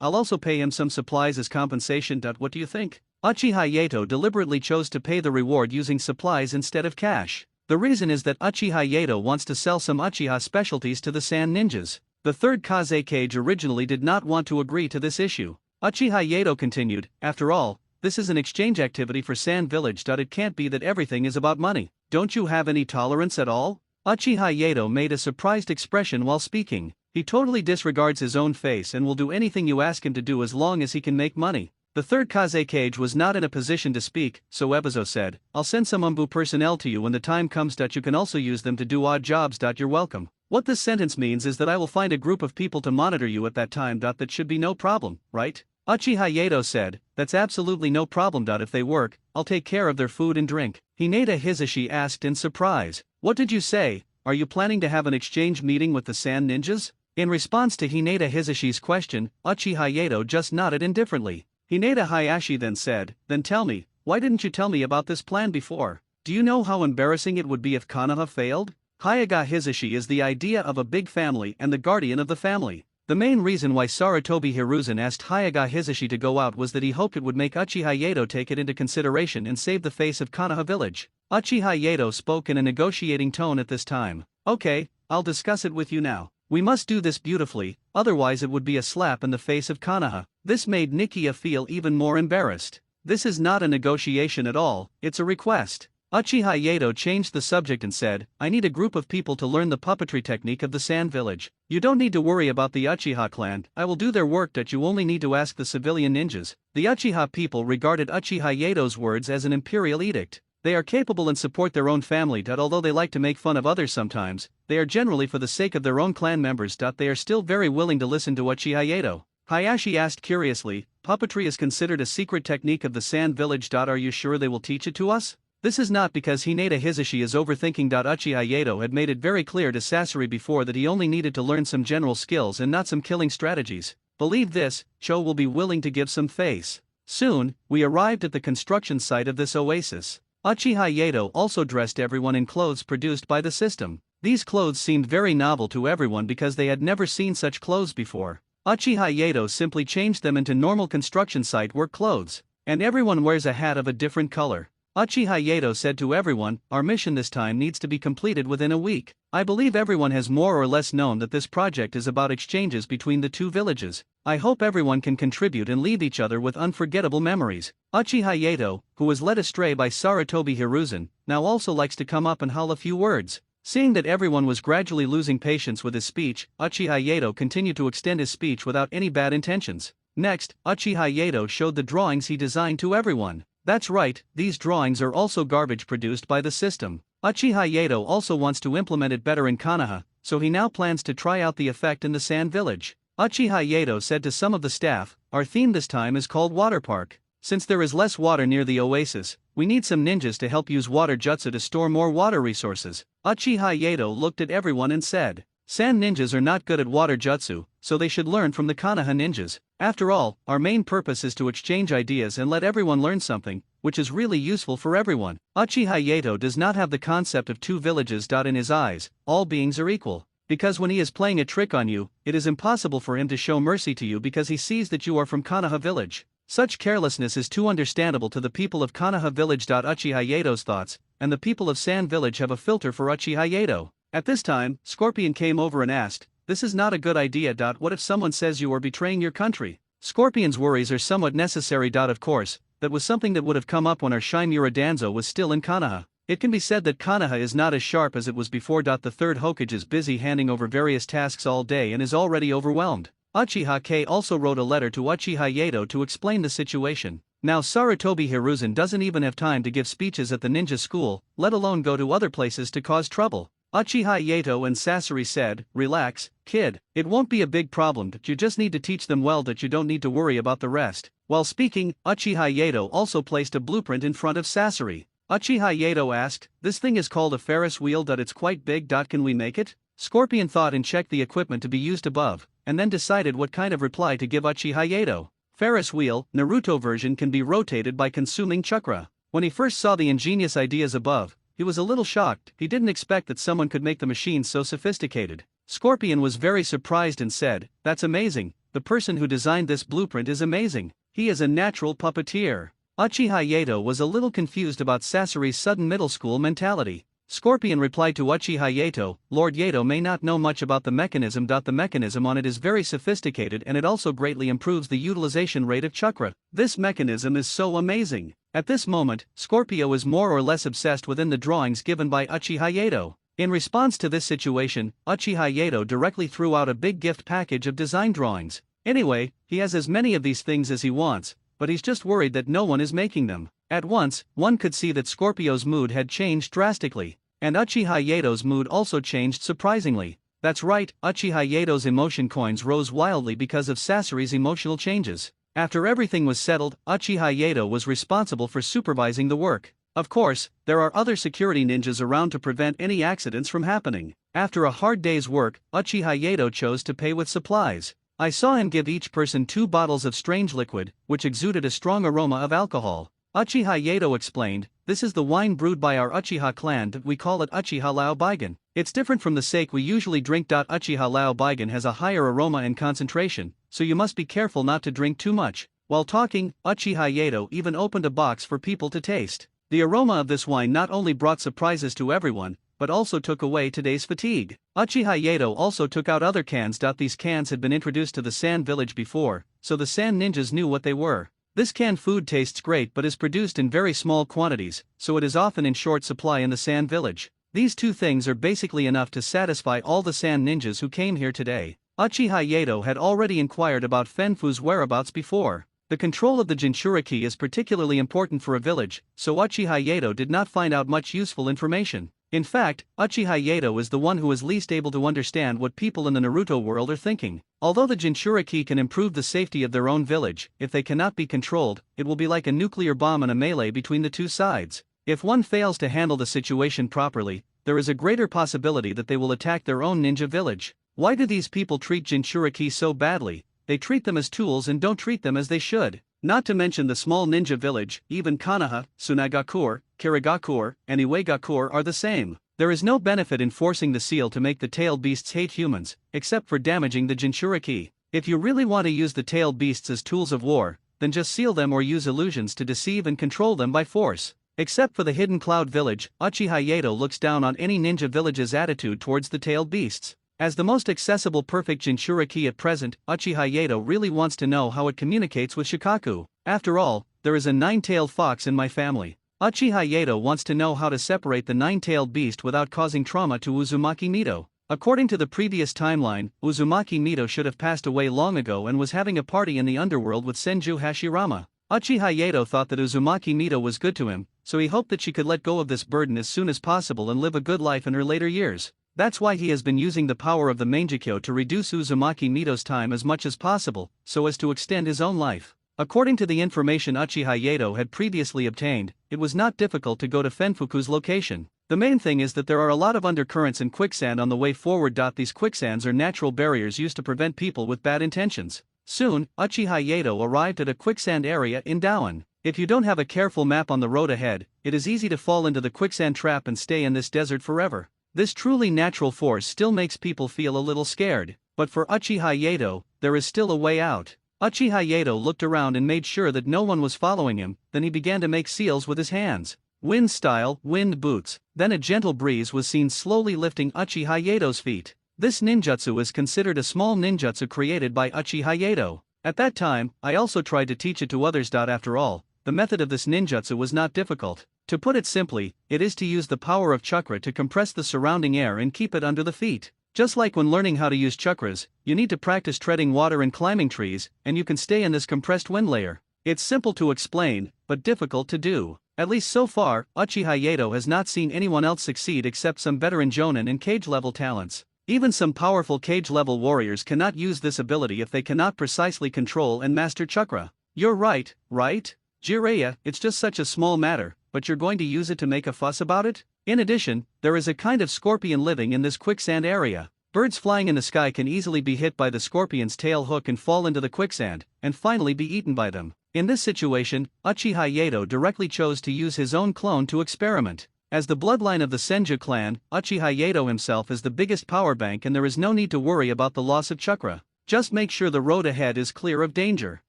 I'll also pay him some supplies as compensation. What do you think? Uchiha Yato deliberately chose to pay the reward using supplies instead of cash. The reason is that Uchiha Yato wants to sell some Uchiha specialties to the Sand Ninjas. The third Kazekage originally did not want to agree to this issue. Uchiha Yato continued, after all, this is an exchange activity for Sand Village. It can't be that everything is about money. Don't you have any tolerance at all? Uchiha Yato made a surprised expression while speaking. He totally disregards his own face and will do anything you ask him to do as long as he can make money. The third Kazekage was not in a position to speak, so Ebizo said, I'll send some Umbu personnel to you when the time comes. You can also use them to do odd jobs. You're welcome. What this sentence means is that I will find a group of people to monitor you at that time. That should be no problem, right? Uchiha Yato said, that's absolutely no problem. If they work, I'll take care of their food and drink. Hinata Hisashi asked in surprise, what did you say? Are you planning to have an exchange meeting with the Sand Ninjas? In response to Hinata Hisashi's question, Uchiha Yato just nodded indifferently. Hinata Hayashi then said, then tell me, why didn't you tell me about this plan before? Do you know how embarrassing it would be if Konoha failed? Hayaga Hisashi is the idea of a big family and the guardian of the family. The main reason why Sarutobi Hiruzen asked Hayaga Hisashi to go out was that he hoped it would make Uchiha Yato take it into consideration and save the face of Konoha village. Uchiha Yato spoke in a negotiating tone at this time. Okay, I'll discuss it with you now. We must do this beautifully, otherwise it would be a slap in the face of Konoha. This made Nikia feel even more embarrassed. This is not a negotiation at all, it's a request. Uchiha Yato changed the subject and said, I need a group of people to learn the puppetry technique of the Sand Village. You don't need to worry about the Uchiha clan, I will do their work. You only need to ask the civilian ninjas. The Uchiha people regarded Uchiha Yato's words as an imperial edict. They are capable and support their own family. Although they like to make fun of others sometimes, they are generally for the sake of their own clan members. They are still very willing to listen to Uchiha Yato. Hayashi asked curiously, puppetry is considered a secret technique of the Sand Village. Are you sure they will teach it to us? This is not because Hinata Hisashi is overthinking. Uchiha Yato had made it very clear to Sasori before that he only needed to learn some general skills and not some killing strategies. Believe this, Cho will be willing to give some face. Soon, we arrived at the construction site of this oasis. Uchiha Yato also dressed everyone in clothes produced by the system. These clothes seemed very novel to everyone because they had never seen such clothes before. Uchiha Yato simply changed them into normal construction site work clothes. And everyone wears a hat of a different color. Uchiha Yato said to everyone, our mission this time needs to be completed within a week. I believe everyone has more or less known that this project is about exchanges between the two villages. I hope everyone can contribute and leave each other with unforgettable memories. Uchiha Yato, who was led astray by Sarutobi Hiruzen, now also likes to come up and howl a few words. Seeing that everyone was gradually losing patience with his speech, Uchiha Yato continued to extend his speech without any bad intentions. Next, Uchiha Yato showed the drawings he designed to everyone. That's right, these drawings are also garbage produced by the system. Uchiha Yato also wants to implement it better in Konoha, so he now plans to try out the effect in the Sand Village. Uchiha Yato said to some of the staff, our theme this time is called Water Park. Since there is less water near the oasis, we need some ninjas to help use water jutsu to store more water resources. Uchiha Yato looked at everyone and said, Sand ninjas are not good at water jutsu, so they should learn from the Konoha ninjas. After all, our main purpose is to exchange ideas and let everyone learn something, which is really useful for everyone. Uchiha Yato does not have the concept of two villages. In his eyes, all beings are equal. Because when he is playing a trick on you, it is impossible for him to show mercy to you because he sees that you are from Konoha village. Such carelessness is too understandable to the people of Konoha village. Uchiha Yato's thoughts, and the people of Sand Village have a filter for Uchiha Yato. At this time, Scorpion came over and asked, this is not a good idea. What if someone says you are betraying your country? Scorpion's worries are somewhat necessary. Of course, that was something that would have come up when our Shimura Danzo was still in Konoha. It can be said that Konoha is not as sharp as it was before. The third Hokage is busy handing over various tasks all day and is already overwhelmed. Uchiha K also wrote a letter to Uchiha Yato to explain the situation. Now Sarutobi Hiruzen doesn't even have time to give speeches at the ninja school, let alone go to other places to cause trouble. Uchiha Yato and Sasori said, "Relax, kid, it won't be a big problem, you just need to teach them well that you don't need to worry about the rest." While speaking, Uchiha Yato also placed a blueprint in front of Sasori. Uchiha Yato asked, "This thing is called a Ferris wheel. It's quite big. Can we make it?" Scorpion thought and checked the equipment to be used above, and then decided what kind of reply to give Uchiha Yato. Ferris wheel, Naruto version, can be rotated by consuming chakra. When he first saw the ingenious ideas above, he was a little shocked. He didn't expect that someone could make the machine so sophisticated. Scorpion was very surprised and said, "That's amazing. The person who designed this blueprint is amazing. He is a natural puppeteer." Uchiha Yato was a little confused about Sasori's sudden middle school mentality. Scorpion replied to Uchiha Yato, "Lord Yato may not know much about the mechanism. The mechanism on it is very sophisticated and it also greatly improves the utilization rate of chakra. This mechanism is so amazing." At this moment, Scorpio is more or less obsessed within the drawings given by Uchiha Yato. In response to this situation, Uchiha Yato directly threw out a big gift package of design drawings. Anyway, he has as many of these things as he wants, but he's just worried that no one is making them. At once, one could see that Scorpio's mood had changed drastically, and Uchiha Yato's mood also changed surprisingly. That's right, Uchiha Yato's emotion coins rose wildly because of Sasori's emotional changes. After everything was settled, Uchiha Yato was responsible for supervising the work. Of course, there are other security ninjas around to prevent any accidents from happening. After a hard day's work, Uchiha Yato chose to pay with supplies. I saw him give each person 2 bottles of strange liquid, which exuded a strong aroma of alcohol. Uchiha Yato explained, "This is the wine brewed by our Uchiha clan. We call it Uchiha Lao Baigan. It's different from the sake we usually drink. Uchiha Lao Baigan has a higher aroma and concentration, so you must be careful not to drink too much." While talking, Uchiha Yato even opened a box for people to taste. The aroma of this wine not only brought surprises to everyone, but also took away today's fatigue. Uchiha Yato also took out other cans. These cans had been introduced to the Sand Village before, so the Sand Ninjas knew what they were. This canned food tastes great but is produced in very small quantities, so it is often in short supply in the Sand Village. These 2 things are basically enough to satisfy all the Sand Ninjas who came here today. Uchiha Yato had already inquired about Fenfu's whereabouts before. The control of the Jinchuriki is particularly important for a village, so Uchiha Yato did not find out much useful information. In fact, Uchiha Yato is the one who is least able to understand what people in the Naruto world are thinking. Although the Jinchuriki can improve the safety of their own village, if they cannot be controlled, it will be like a nuclear bomb in a melee between the 2 sides. If one fails to handle the situation properly, there is a greater possibility that they will attack their own ninja village. Why do these people treat Jinchuriki so badly? They treat them as tools and don't treat them as they should. Not to mention the small ninja village, even Konoha, Tsunagakur, Kirigakur, and Iwagakur are the same. There is no benefit in forcing the seal to make the tailed beasts hate humans, except for damaging the Jinchuriki. If you really want to use the tailed beasts as tools of war, then just seal them or use illusions to deceive and control them by force. Except for the Hidden Cloud Village, Uchiha Yato looks down on any ninja village's attitude towards the tailed beasts. As the most accessible perfect Jinchuriki at present, Uchiha Yato really wants to know how it communicates with Shikaku. After all, there is a 9-tailed fox in my family. Uchiha Yato wants to know how to separate the 9-tailed beast without causing trauma to Uzumaki Mito. According to the previous timeline, Uzumaki Mito should have passed away long ago and was having a party in the underworld with Senju Hashirama. Uchiha Yato thought that Uzumaki Mito was good to him, so he hoped that she could let go of this burden as soon as possible and live a good life in her later years. That's why he has been using the power of the Mangekyo to reduce Uzumaki Mito's time as much as possible, so as to extend his own life. According to the information Uchiha Yato had previously obtained, it was not difficult to go to Fenfuku's location. The main thing is that there are a lot of undercurrents and quicksand on the way forward. These quicksands are natural barriers used to prevent people with bad intentions. Soon, Uchiha Yato arrived at a quicksand area in Daon. If you don't have a careful map on the road ahead, it is easy to fall into the quicksand trap and stay in this desert forever. This truly natural force still makes people feel a little scared, but for Uchiha Yato, there is still a way out. Uchiha Yato looked around and made sure that no one was following him, then he began to make seals with his hands. Wind style, wind boots. Then a gentle breeze was seen slowly lifting Uchiha Yato's feet. This ninjutsu is considered a small ninjutsu created by Uchiha Yato. At that time, I also tried to teach it to others. After all, the method of this ninjutsu was not difficult. To put it simply, it is to use the power of chakra to compress the surrounding air and keep it under the feet. Just like when learning how to use chakras, you need to practice treading water and climbing trees, and you can stay in this compressed wind layer. It's simple to explain, but difficult to do. At least so far, Uchiha Yato has not seen anyone else succeed except some veteran jonin and cage-level talents. Even some powerful cage-level warriors cannot use this ability if they cannot precisely control and master chakra. You're right, right? Jiraiya, it's just such a small matter, but you're going to use it to make a fuss about it? In addition, there is a kind of scorpion living in this quicksand area. Birds flying in the sky can easily be hit by the scorpion's tail hook and fall into the quicksand, and finally be eaten by them. In this situation, Uchiha Yato directly chose to use his own clone to experiment. As the bloodline of the Senju clan, Uchiha Yato himself is the biggest power bank and there is no need to worry about the loss of chakra. Just make sure the road ahead is clear of danger.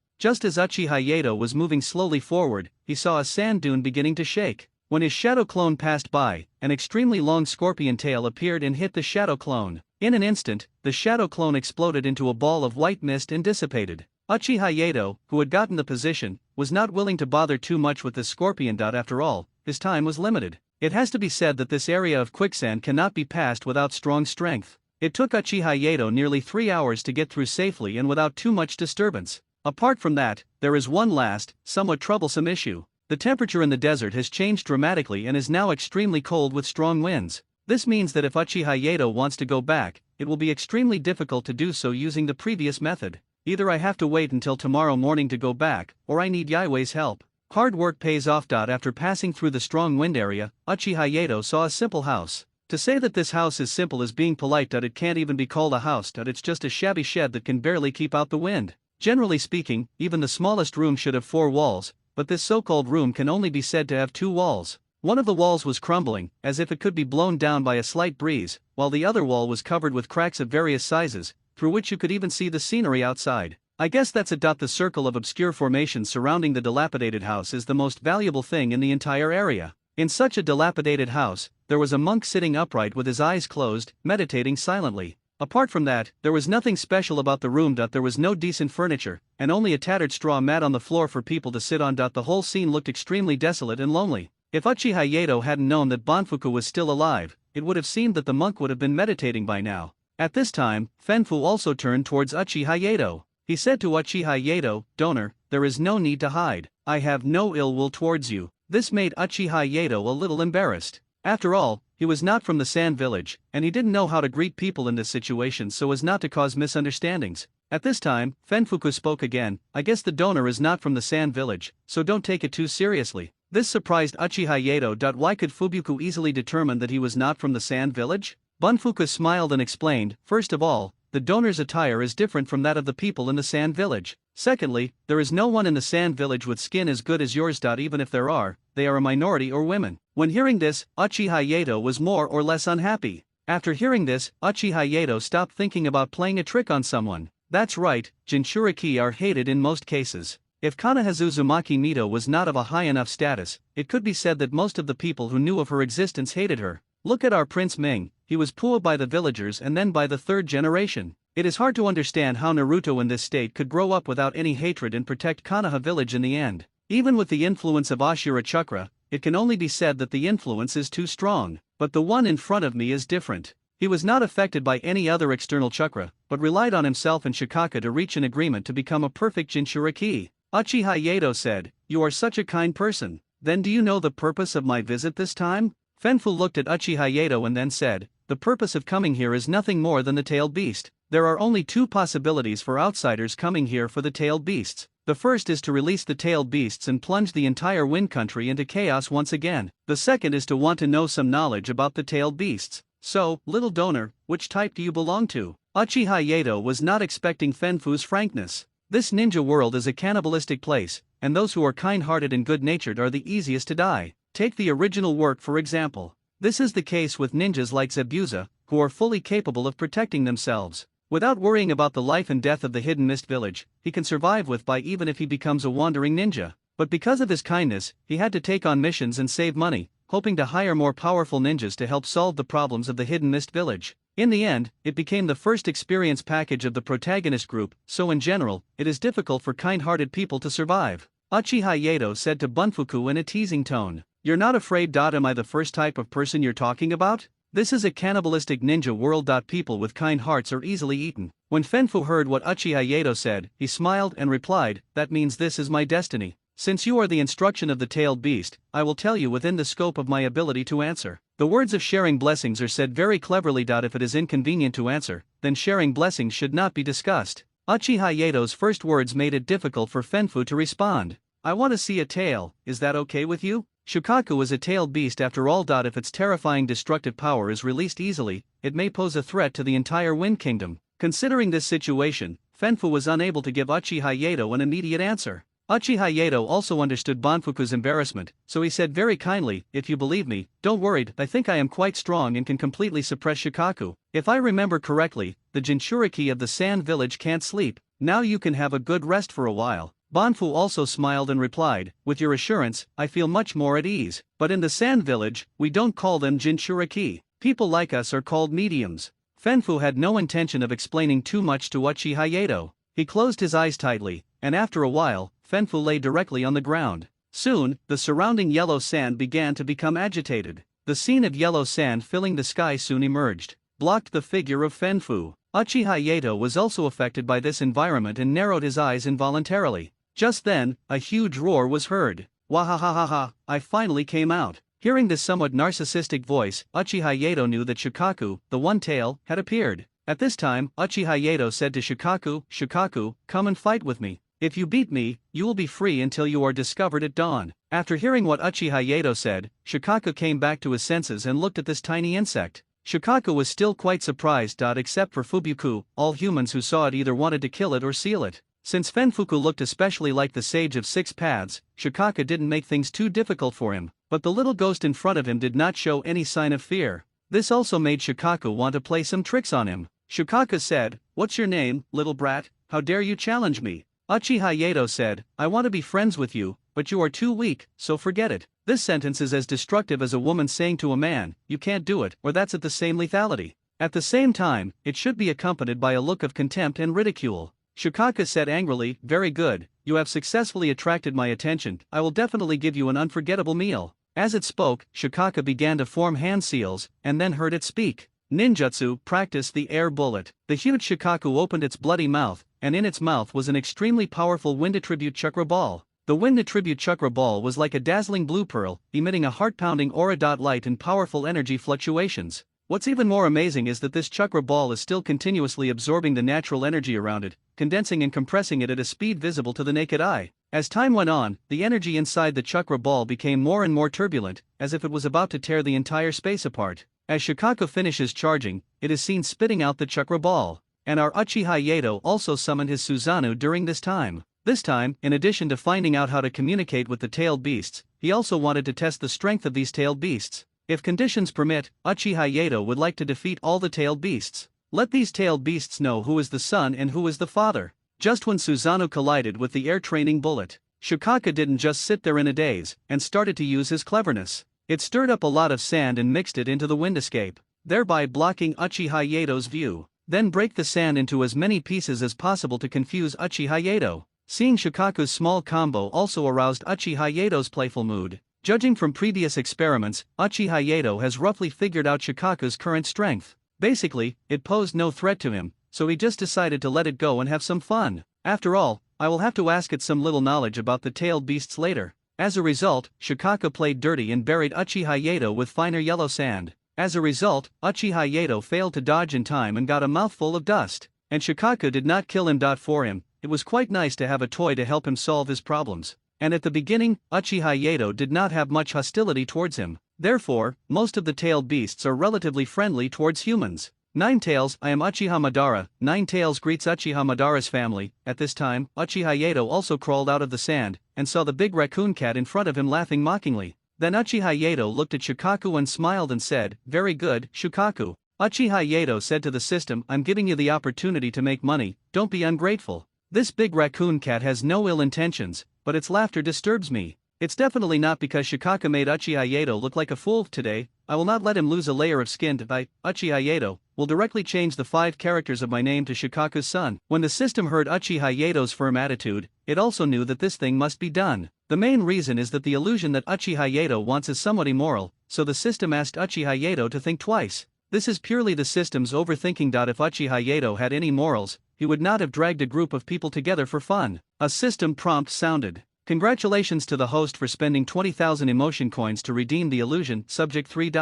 Just as Uchiha Yato was moving slowly forward, he saw a sand dune beginning to shake. When his shadow clone passed by, an extremely long scorpion tail appeared and hit the shadow clone. In an instant, the shadow clone exploded into a ball of white mist and dissipated. Uchiha Yato, who had gotten the position, was not willing to bother too much with this scorpion. After all, his time was limited. It has to be said that this area of quicksand cannot be passed without strong strength. It took Uchiha Yato nearly 3 hours to get through safely and without too much disturbance. Apart from that, there is one last, somewhat troublesome issue. The temperature in the desert has changed dramatically and is now extremely cold with strong winds. This means that if Uchiha Yato wants to go back, it will be extremely difficult to do so using the previous method. Either I have to wait until tomorrow morning to go back, or I need Yaiwei's help. Hard work pays off. After passing through the strong wind area, Uchiha Yato saw a simple house. To say that this house is simple is being polite. It can't even be called a house. It's just a shabby shed that can barely keep out the wind. Generally speaking, even the smallest room should have 4 walls, but this so-called room can only be said to have 2 walls. One of the walls was crumbling, as if it could be blown down by a slight breeze, while the other wall was covered with cracks of various sizes, through which you could even see the scenery outside. I guess that's it. The circle of obscure formations surrounding the dilapidated house is the most valuable thing in the entire area. In such a dilapidated house, there was a monk sitting upright with his eyes closed, meditating silently. Apart from that, there was nothing special about the room. There was no decent furniture, and only a tattered straw mat on the floor for people to sit on. The whole scene looked extremely desolate and lonely. If Uchiha Yato hadn't known that Banfuku was still alive, it would have seemed that the monk would have been meditating by now. At this time, Fenfu also turned towards Uchiha Yato. He said to Uchiha Yato, "Donor, there is no need to hide. I have no ill will towards you." This made Uchiha Yato a little embarrassed. After all, he was not from the Sand Village, and he didn't know how to greet people in this situation so as not to cause misunderstandings. At this time, Fenfuku spoke again. "I guess the donor is not from the Sand Village, so don't take it too seriously." This surprised Uchiha Yato. Why could Fubuku easily determine that he was not from the Sand Village? Bunfuku smiled and explained, "First of all, the donor's attire is different from that of the people in the Sand Village. Secondly, there is no one in the Sand Village with skin as good as yours. Even if there are, they are a minority or women." When hearing this, Uchiha Yato was more or less unhappy. After hearing this, Uchiha Yato stopped thinking about playing a trick on someone. That's right, Jinchuriki are hated in most cases. If Kanahazu Uzumaki Mito was not of a high enough status, it could be said that most of the people who knew of her existence hated her. Look at our Prince Ming, he was pulled by the villagers and then by the 3rd generation. It is hard to understand how Naruto in this state could grow up without any hatred and protect Konoha village in the end. Even with the influence of Ashura Chakra, it can only be said that the influence is too strong. But the one in front of me is different. He was not affected by any other external chakra, but relied on himself and Shikaka to reach an agreement to become a perfect Jinchuriki. Uchiha Yato said, "You are such a kind person. Then do you know the purpose of my visit this time?" Fenfu looked at Uchiha Yato and then said, "The purpose of coming here is nothing more than the tailed beast. There are only 2 possibilities for outsiders coming here for the tailed beasts. The first is to release the tailed beasts and plunge the entire wind country into chaos once again. The second is to want to know some knowledge about the tailed beasts. So, little donor, which type do you belong to?" Uchiha Yato was not expecting Fenfu's frankness. This ninja world is a cannibalistic place, and those who are kind-hearted and good-natured are the easiest to die. Take the original work for example. This is the case with ninjas like Zabuza, who are fully capable of protecting themselves. Without worrying about the life and death of the hidden mist village, he can survive with by even if he becomes a wandering ninja. But because of his kindness, he had to take on missions and save money, hoping to hire more powerful ninjas to help solve the problems of the hidden mist village. In the end, it became the first experience package of the protagonist group, so in general, it is difficult for kind-hearted people to survive. Uchiha Yato said to Bunfuku in a teasing tone, "You're not afraid. Am I the first type of person you're talking about? This is a cannibalistic ninja world. People with kind hearts are easily eaten." When Fenfu heard what Uchiha Yato said, he smiled and replied, "That means this is my destiny. Since you are the instruction of the tailed beast, I will tell you within the scope of my ability to answer. The words of sharing blessings are said very cleverly. If it is inconvenient to answer, then sharing blessings should not be discussed. Uchiha Yato's first words made it difficult for Fenfu to respond. I want to see a tail, is that okay with you? Shukaku is a tailed beast after all. If its terrifying destructive power is released easily, it may pose a threat to the entire Wind Kingdom. Considering this situation, Fenfu was unable to give Uchiha Yato an immediate answer. Uchiha Yato also understood Banfuku's embarrassment, so he said very kindly, if you believe me, don't worry, I think I am quite strong and can completely suppress Shukaku. If I remember correctly, the Jinchuriki of the Sand Village can't sleep, now you can have a good rest for a while. Banfu also smiled and replied, with your assurance, I feel much more at ease, but in the Sand Village, we don't call them Jinchuriki. People like us are called mediums. Fenfu had no intention of explaining too much to Uchiha Yato. He closed his eyes tightly, and after a while, Fenfu lay directly on the ground. Soon, the surrounding yellow sand began to become agitated. The scene of yellow sand filling the sky soon emerged, blocked the figure of Fenfu. Uchiha Yato was also affected by this environment and narrowed his eyes involuntarily. Just then, a huge roar was heard. Wahahaha, I finally came out. Hearing this somewhat narcissistic voice, Uchiha Yato knew that Shukaku, the One Tail, had appeared. At this time, Uchiha Yato said to Shukaku, Shukaku, come and fight with me. If you beat me, you will be free until you are discovered at dawn. After hearing what Uchiha Yato said, Shukaku came back to his senses and looked at this tiny insect. Shukaku was still quite surprised. Except for Fubuku, all humans who saw it either wanted to kill it or seal it. Since Fenfuku looked especially like the Sage of Six Paths, Shukaku didn't make things too difficult for him, but the little ghost in front of him did not show any sign of fear. This also made Shukaku want to play some tricks on him. Shukaku said, what's your name, little brat? How dare you challenge me? Uchiha Yato said, I want to be friends with you, but you are too weak, so forget it. This sentence is as destructive as a woman saying to a man, you can't do it, or that's at the same lethality. At the same time, it should be accompanied by a look of contempt and ridicule. Shukaku said angrily, very good, you have successfully attracted my attention, I will definitely give you an unforgettable meal. As it spoke, Shukaku began to form hand seals, and then heard it speak. Ninjutsu, practice the air bullet. The huge Shukaku opened its bloody mouth, and in its mouth was an extremely powerful wind attribute chakra ball. The wind attribute chakra ball was like a dazzling blue pearl, emitting a heart-pounding aura. Light and powerful energy fluctuations. What's even more amazing is that this chakra ball is still continuously absorbing the natural energy around it, condensing and compressing it at a speed visible to the naked eye. As time went on, the energy inside the chakra ball became more and more turbulent, as if it was about to tear the entire space apart. As Shukaku finishes charging, it is seen spitting out the chakra ball. And our Uchiha Yato also summoned his Susanoo during this time. This time, in addition to finding out how to communicate with the tailed beasts, he also wanted to test the strength of these tailed beasts. If conditions permit, Uchiha Yato would like to defeat all the tailed beasts. Let these tailed beasts know who is the son and who is the father. Just when Susanoo collided with the air training bullet, Shukaku didn't just sit there in a daze, and started to use his cleverness. It stirred up a lot of sand and mixed it into the wind escape, thereby blocking Uchiha Yato's view. Then break the sand into as many pieces as possible to confuse Uchiha Yato. Seeing Shukaku's small combo also aroused Uchiha Yato's playful mood. Judging from previous experiments, Uchiha Yato has roughly figured out Shukaku's current strength. Basically, it posed no threat to him, so he just decided to let it go and have some fun. After all, I will have to ask it some little knowledge about the tailed beasts later. As a result, Shukaku played dirty and buried Uchiha Yato with finer yellow sand. As a result, Uchiha Yato failed to dodge in time and got a mouthful of dust. And Shukaku did not kill him. For him, it was quite nice to have a toy to help him solve his problems. And at the beginning, Uchiha Yato did not have much hostility towards him. Therefore, most of the tailed beasts are relatively friendly towards humans. Nine Tails, I am Uchiha Madara. Nine Tails greets Uchiha Madara's family. At this time, Uchiha Yato also crawled out of the sand, and saw the big raccoon cat in front of him laughing mockingly. Then Uchiha Yato looked at Shukaku and smiled and said, very good, Shukaku. Uchiha Yato said to the system, I'm giving you the opportunity to make money, don't be ungrateful. This big raccoon cat has no ill intentions, but its laughter disturbs me. It's definitely not because Shukaku made Uchiha Yato look like a fool today. I will not let him lose a layer of skin. Uchiha Yato will directly change the 5 characters of my name to Shukaku's son. When the system heard Uchiha Yato's firm attitude, it also knew that this thing must be done. The main reason is that the illusion that Uchiha Yato wants is somewhat immoral, so the system asked Uchiha Yato to think twice. This is purely the system's overthinking. If Uchiha Yato had any morals, he would not have dragged a group of people together for fun. A system prompt sounded. Congratulations to the host for spending 20,000 emotion coins to redeem the illusion. Subject 3.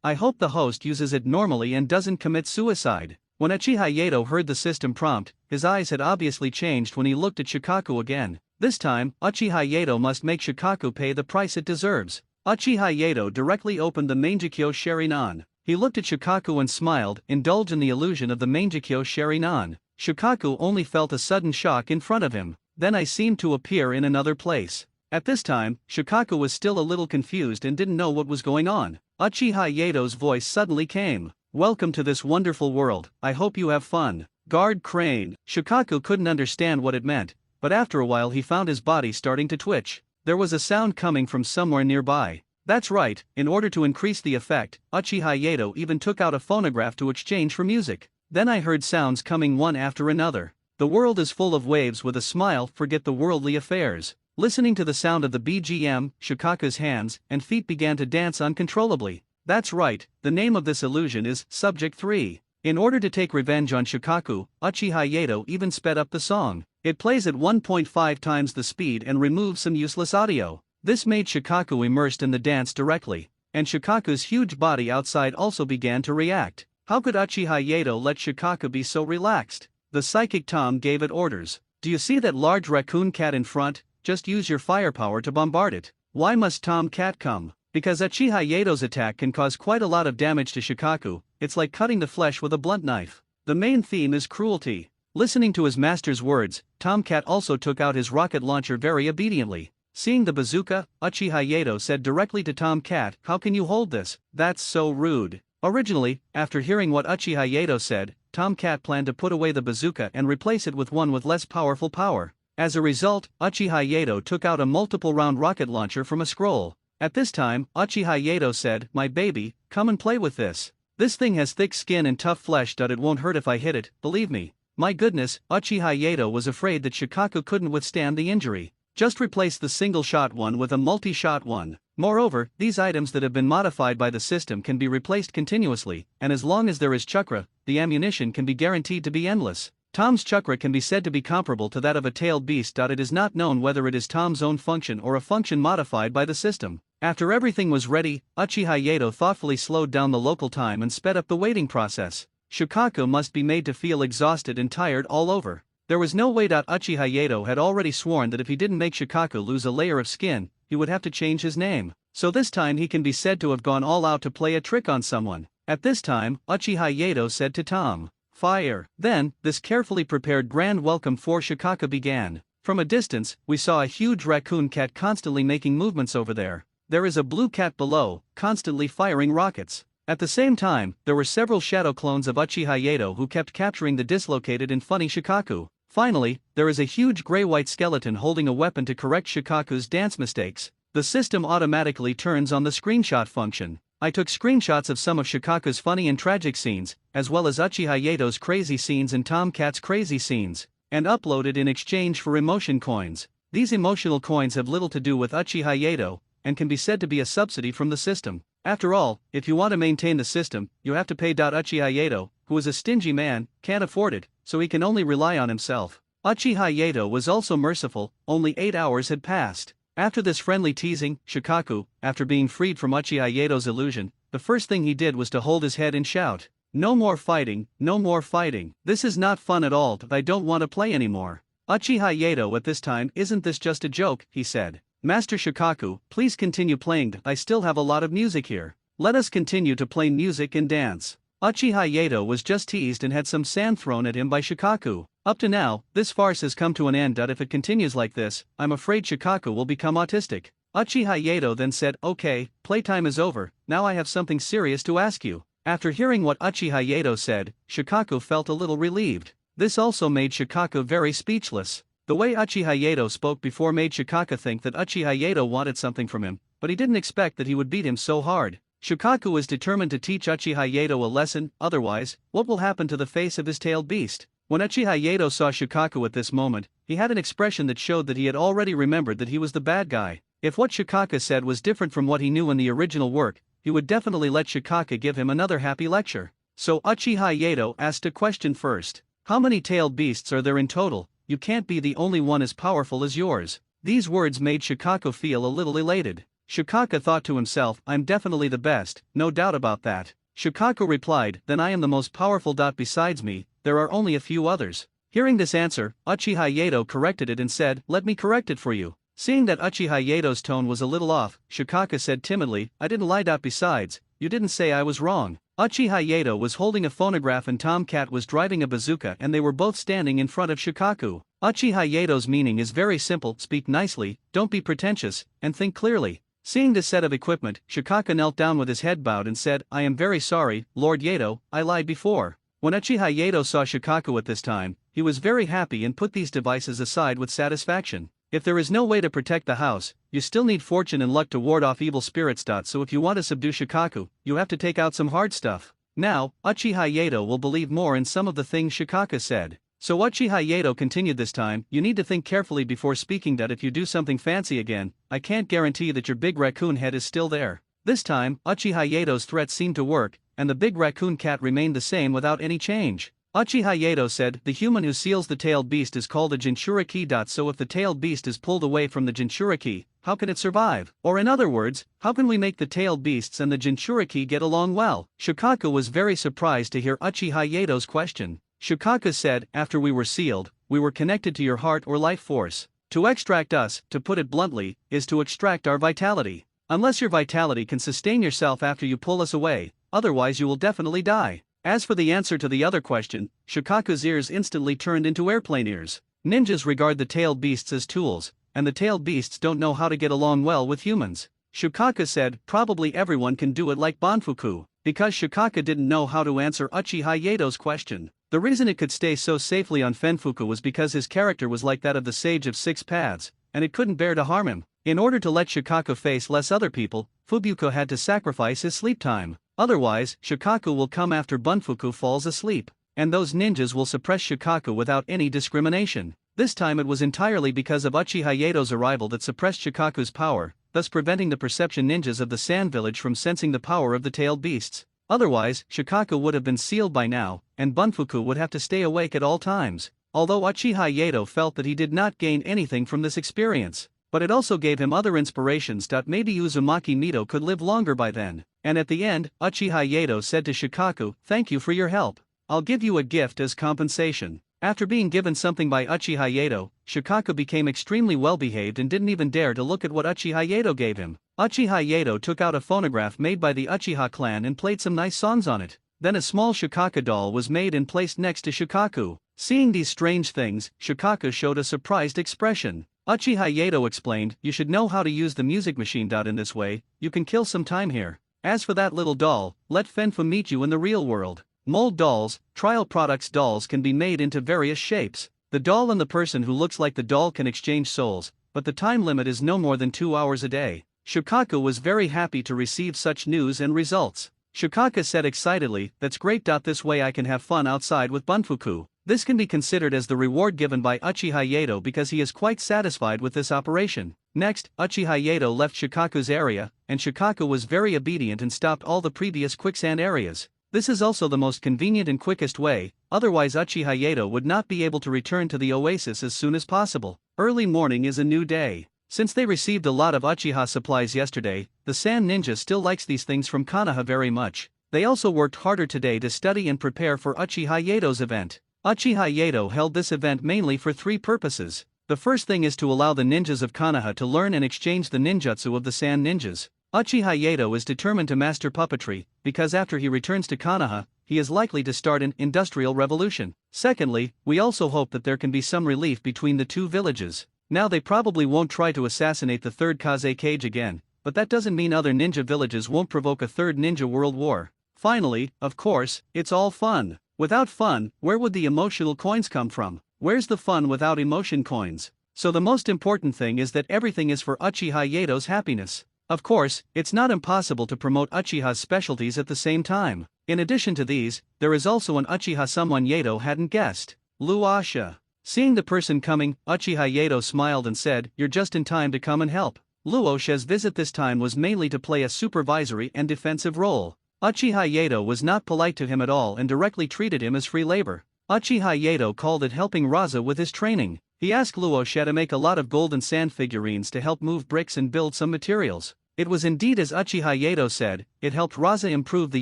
I hope the host uses it normally and doesn't commit suicide. When Uchiha Yato heard the system prompt, his eyes had obviously changed when he looked at Shikaku again. This time, Uchiha Yato must make Shikaku pay the price it deserves. Uchiha Yato directly opened the Mangekyo Sharingan. He looked at Shikaku and smiled, indulged in the illusion of the Mangekyo Sharingan. Shikaku only felt a sudden shock in front of him. Then I seemed to appear in another place. At this time, Shikaku was still a little confused and didn't know what was going on. Uchiha Yato's voice suddenly came. Welcome to this wonderful world, I hope you have fun. Guard Crane. Shikaku couldn't understand what it meant, but after a while he found his body starting to twitch. There was a sound coming from somewhere nearby. That's right, in order to increase the effect, Uchiha Yato even took out a phonograph to exchange for music. Then I heard sounds coming one after another. The world is full of waves. With a smile, forget the worldly affairs. Listening to the sound of the BGM, Shikaku's hands and feet began to dance uncontrollably. That's right, the name of this illusion is Subject 3. In order to take revenge on Shikaku, Uchiha Yato even sped up the song. It plays at 1.5 times the speed and removes some useless audio. This made Shikaku immersed in the dance directly, and Shikaku's huge body outside also began to react. How could Uchiha Yato let Shikaku be so relaxed? The psychic Tom gave it orders. Do you see that large raccoon cat in front? Just use your firepower to bombard it. Why must Tom Cat come? Because Uchiha Yato's attack can cause quite a lot of damage to Shikaku. It's like cutting the flesh with a blunt knife. The main theme is cruelty. Listening to his master's words, Tom Cat also took out his rocket launcher very obediently. Seeing the bazooka, Uchiha Yato said directly to Tom Cat, "How can you hold this? That's so rude." Originally, after hearing what Uchiha Yato said, Tom Cat planned to put away the bazooka and replace it with one with less powerful power. As a result, Uchiha Yato took out a multiple-round rocket launcher from a scroll. At this time, Uchiha Yato said, "My baby, come and play with this. This thing has thick skin and tough flesh. It won't hurt if I hit it, believe me." My goodness, Uchiha Yato was afraid that Shikaku couldn't withstand the injury. Just replace the single-shot one with a multi-shot one. Moreover, these items that have been modified by the system can be replaced continuously, and as long as there is chakra, the ammunition can be guaranteed to be endless. Tom's chakra can be said to be comparable to that of a tailed beast. It is not known whether it is Tom's own function or a function modified by the system. After everything was ready, Uchiha Yato thoughtfully slowed down the local time and sped up the waiting process. Shikaku must be made to feel exhausted and tired all over. There was no way. Uchiha Yato had already sworn that if he didn't make Shikaku lose a layer of skin, he would have to change his name. So this time he can be said to have gone all out to play a trick on someone. At this time, Uchiha Yato said to Tom, "Fire." Then, this carefully prepared grand welcome for Shikaku began. From a distance, we saw a huge raccoon cat constantly making movements over there. There is a blue cat below, constantly firing rockets. At the same time, there were several shadow clones of Uchiha Yato who kept capturing the dislocated and funny Shikaku. Finally, there is a huge gray-white skeleton holding a weapon to correct Shikaku's dance mistakes. The system automatically turns on the screenshot function. I took screenshots of some of Shikaku's funny and tragic scenes, as well as Uchiha Yato's crazy scenes and Tom Cat's crazy scenes, and uploaded in exchange for emotion coins. These emotional coins have little to do with Uchiha Yato, and can be said to be a subsidy from the system. After all, if you want to maintain the system, you have to pay. Uchiha Yato, who is a stingy man, can't afford it, so he can only rely on himself. Uchiha Yato was also merciful. Only 8 hours had passed. After this friendly teasing, Shikaku, after being freed from Uchiha Yato's illusion, the first thing he did was to hold his head and shout, "No more fighting, no more fighting. This is not fun at all. I don't want to play anymore." Uchiha Yato at this time, "Isn't this just a joke?" he said. "Master Shikaku, please continue playing. I still have a lot of music here. Let us continue to play music and dance." Uchiha Yato was just teased and had some sand thrown at him by Shikaku. Up to now, this farce has come to an end. If it continues like this, I'm afraid Shikaku will become autistic. Uchiha Yato then said, "Okay, playtime is over, now I have something serious to ask you." After hearing what Uchiha Yato said, Shikaku felt a little relieved. This also made Shikaku very speechless. The way Uchiha Yato spoke before made Shikaku think that Uchiha Yato wanted something from him, but he didn't expect that he would beat him so hard. Shikaku was determined to teach Uchiha Yato a lesson, otherwise, what will happen to the face of his tailed beast? When Uchiha Yato saw Shikaku at this moment, he had an expression that showed that he had already remembered that he was the bad guy. If what Shikaku said was different from what he knew in the original work, he would definitely let Shikaku give him another happy lecture. So Uchiha Yato asked a question first. "How many tailed beasts are there in total? You can't be the only one as powerful as yours." These words made Shikako feel a little elated. Shikako thought to himself, I'm definitely the best, no doubt about that. Shikako replied, then I am the most powerful. Besides me, there are only a few others. Hearing this answer, Uchiha Yato corrected it and said, let me correct it for you. Seeing that Uchiha Yato's tone was a little off, Shikako said timidly, I didn't lie. Besides, you didn't say I was wrong. Uchiha Yato was holding a phonograph and Tomcat was driving a bazooka and they were both standing in front of Shikako. Uchiha Yato's meaning is very simple, speak nicely, don't be pretentious, and think clearly. Seeing this set of equipment, Shikako knelt down with his head bowed and said, I am very sorry, Lord Yato, I lied before. When Uchiha Yato saw Shikako at this time, he was very happy and put these devices aside with satisfaction. If there is no way to protect the house, you still need fortune and luck to ward off evil spirits. So if you want to subdue Shikako, you have to take out some hard stuff. Now, Uchiha Yato will believe more in some of the things Shikako said. So Uchiha Yato continued this time, you need to think carefully before speaking. If you do something fancy again, I can't guarantee that your big raccoon head is still there. This time, Uchiha Yato's threat seemed to work, and the big raccoon cat remained the same without any change. Uchiha Yato said, the human who seals the tailed beast is called a Jinchuriki. So if the tailed beast is pulled away from the Jinchuriki, how can it survive? Or in other words, how can we make the tailed beasts and the Jinchuriki get along well? Shikako was very surprised to hear Uchiha Yato's question. Shikako said, after we were sealed, we were connected to your heart or life force. To extract us, to put it bluntly, is to extract our vitality. Unless your vitality can sustain yourself after you pull us away, otherwise you will definitely die. As for the answer to the other question, Shikaku's ears instantly turned into airplane ears. Ninjas regard the tailed beasts as tools, and the tailed beasts don't know how to get along well with humans. Shikako said, probably everyone can do it like Banfuku. Because Shikako didn't know how to answer Uchiha Yato's question. The reason it could stay so safely on Fenfuku was because his character was like that of the Sage of Six Paths, and it couldn't bear to harm him. In order to let Shikako face less other people, Fubuko had to sacrifice his sleep time. Otherwise, Shikako will come after Bunfuku falls asleep, and those ninjas will suppress Shikako without any discrimination. This time it was entirely because of Uchiha Yato's arrival that suppressed Shikaku's power, thus preventing the perception ninjas of the Sand Village from sensing the power of the tailed beasts. Otherwise, Shikako would have been sealed by now, and Bunfuku would have to stay awake at all times. Although Uchiha Yato felt that he did not gain anything from this experience, but it also gave him other inspirations. Maybe Uzumaki Mito could live longer by then. And at the end, Uchiha Yato said to Shikako, thank you for your help. I'll give you a gift as compensation. After being given something by Uchiha Yato, Shikako became extremely well-behaved and didn't even dare to look at what Uchiha Yato gave him. Uchiha Yato took out a phonograph made by the Uchiha clan and played some nice songs on it. Then a small Shikako doll was made and placed next to Shikaku. Seeing these strange things, Shikako showed a surprised expression. Uchiha Yato explained, you should know how to use the music machine. In this way, you can kill some time here. As for that little doll, let Fenfu meet you in the real world. Mold dolls, trial products. Dolls can be made into various shapes. The doll and the person who looks like the doll can exchange souls, but the time limit is no more than 2 hours a day. Shikako was very happy to receive such news and results. Shikako said excitedly, that's great. This way I can have fun outside with Bunfuku. This can be considered as the reward given by Uchiha Yato because he is quite satisfied with this operation. Next, Uchiha Yato left Shikaku's area, and Shikako was very obedient and stopped all the previous quicksand areas. This is also the most convenient and quickest way, otherwise Uchiha Yato would not be able to return to the oasis as soon as possible. Early morning is a new day. Since they received a lot of Uchiha supplies yesterday, the Sand Ninja still likes these things from Konoha very much. They also worked harder today to study and prepare for Uchiha Yato's event. Uchiha Yato held this event mainly for 3 purposes. The first thing is to allow the ninjas of Konoha to learn and exchange the ninjutsu of the Sand Ninjas. Uchiha Yato is determined to master puppetry, because after he returns to Konoha, he is likely to start an industrial revolution. Secondly, we also hope that there can be some relief between the 2 villages. Now they probably won't try to assassinate the 3rd Kaze Cage again, but that doesn't mean other ninja villages won't provoke a 3rd ninja world war. Finally, of course, it's all fun. Without fun, where would the emotional coins come from? Where's the fun without emotion coins? So the most important thing is that everything is for Uchiha Yato's happiness. Of course, it's not impossible to promote Uchiha's specialties at the same time. In addition to these, there is also an Uchiha someone Yato hadn't guessed. Luasha. Seeing the person coming, Uchiha Yato smiled and said, you're just in time to come and help. Luosha's visit this time was mainly to play a supervisory and defensive role. Uchiha Yato was not polite to him at all and directly treated him as free labor. Uchiha Yato called it helping Raza with his training. He asked Luosha to make a lot of golden sand figurines to help move bricks and build some materials. It was indeed as Uchiha Yato said, it helped Raza improve the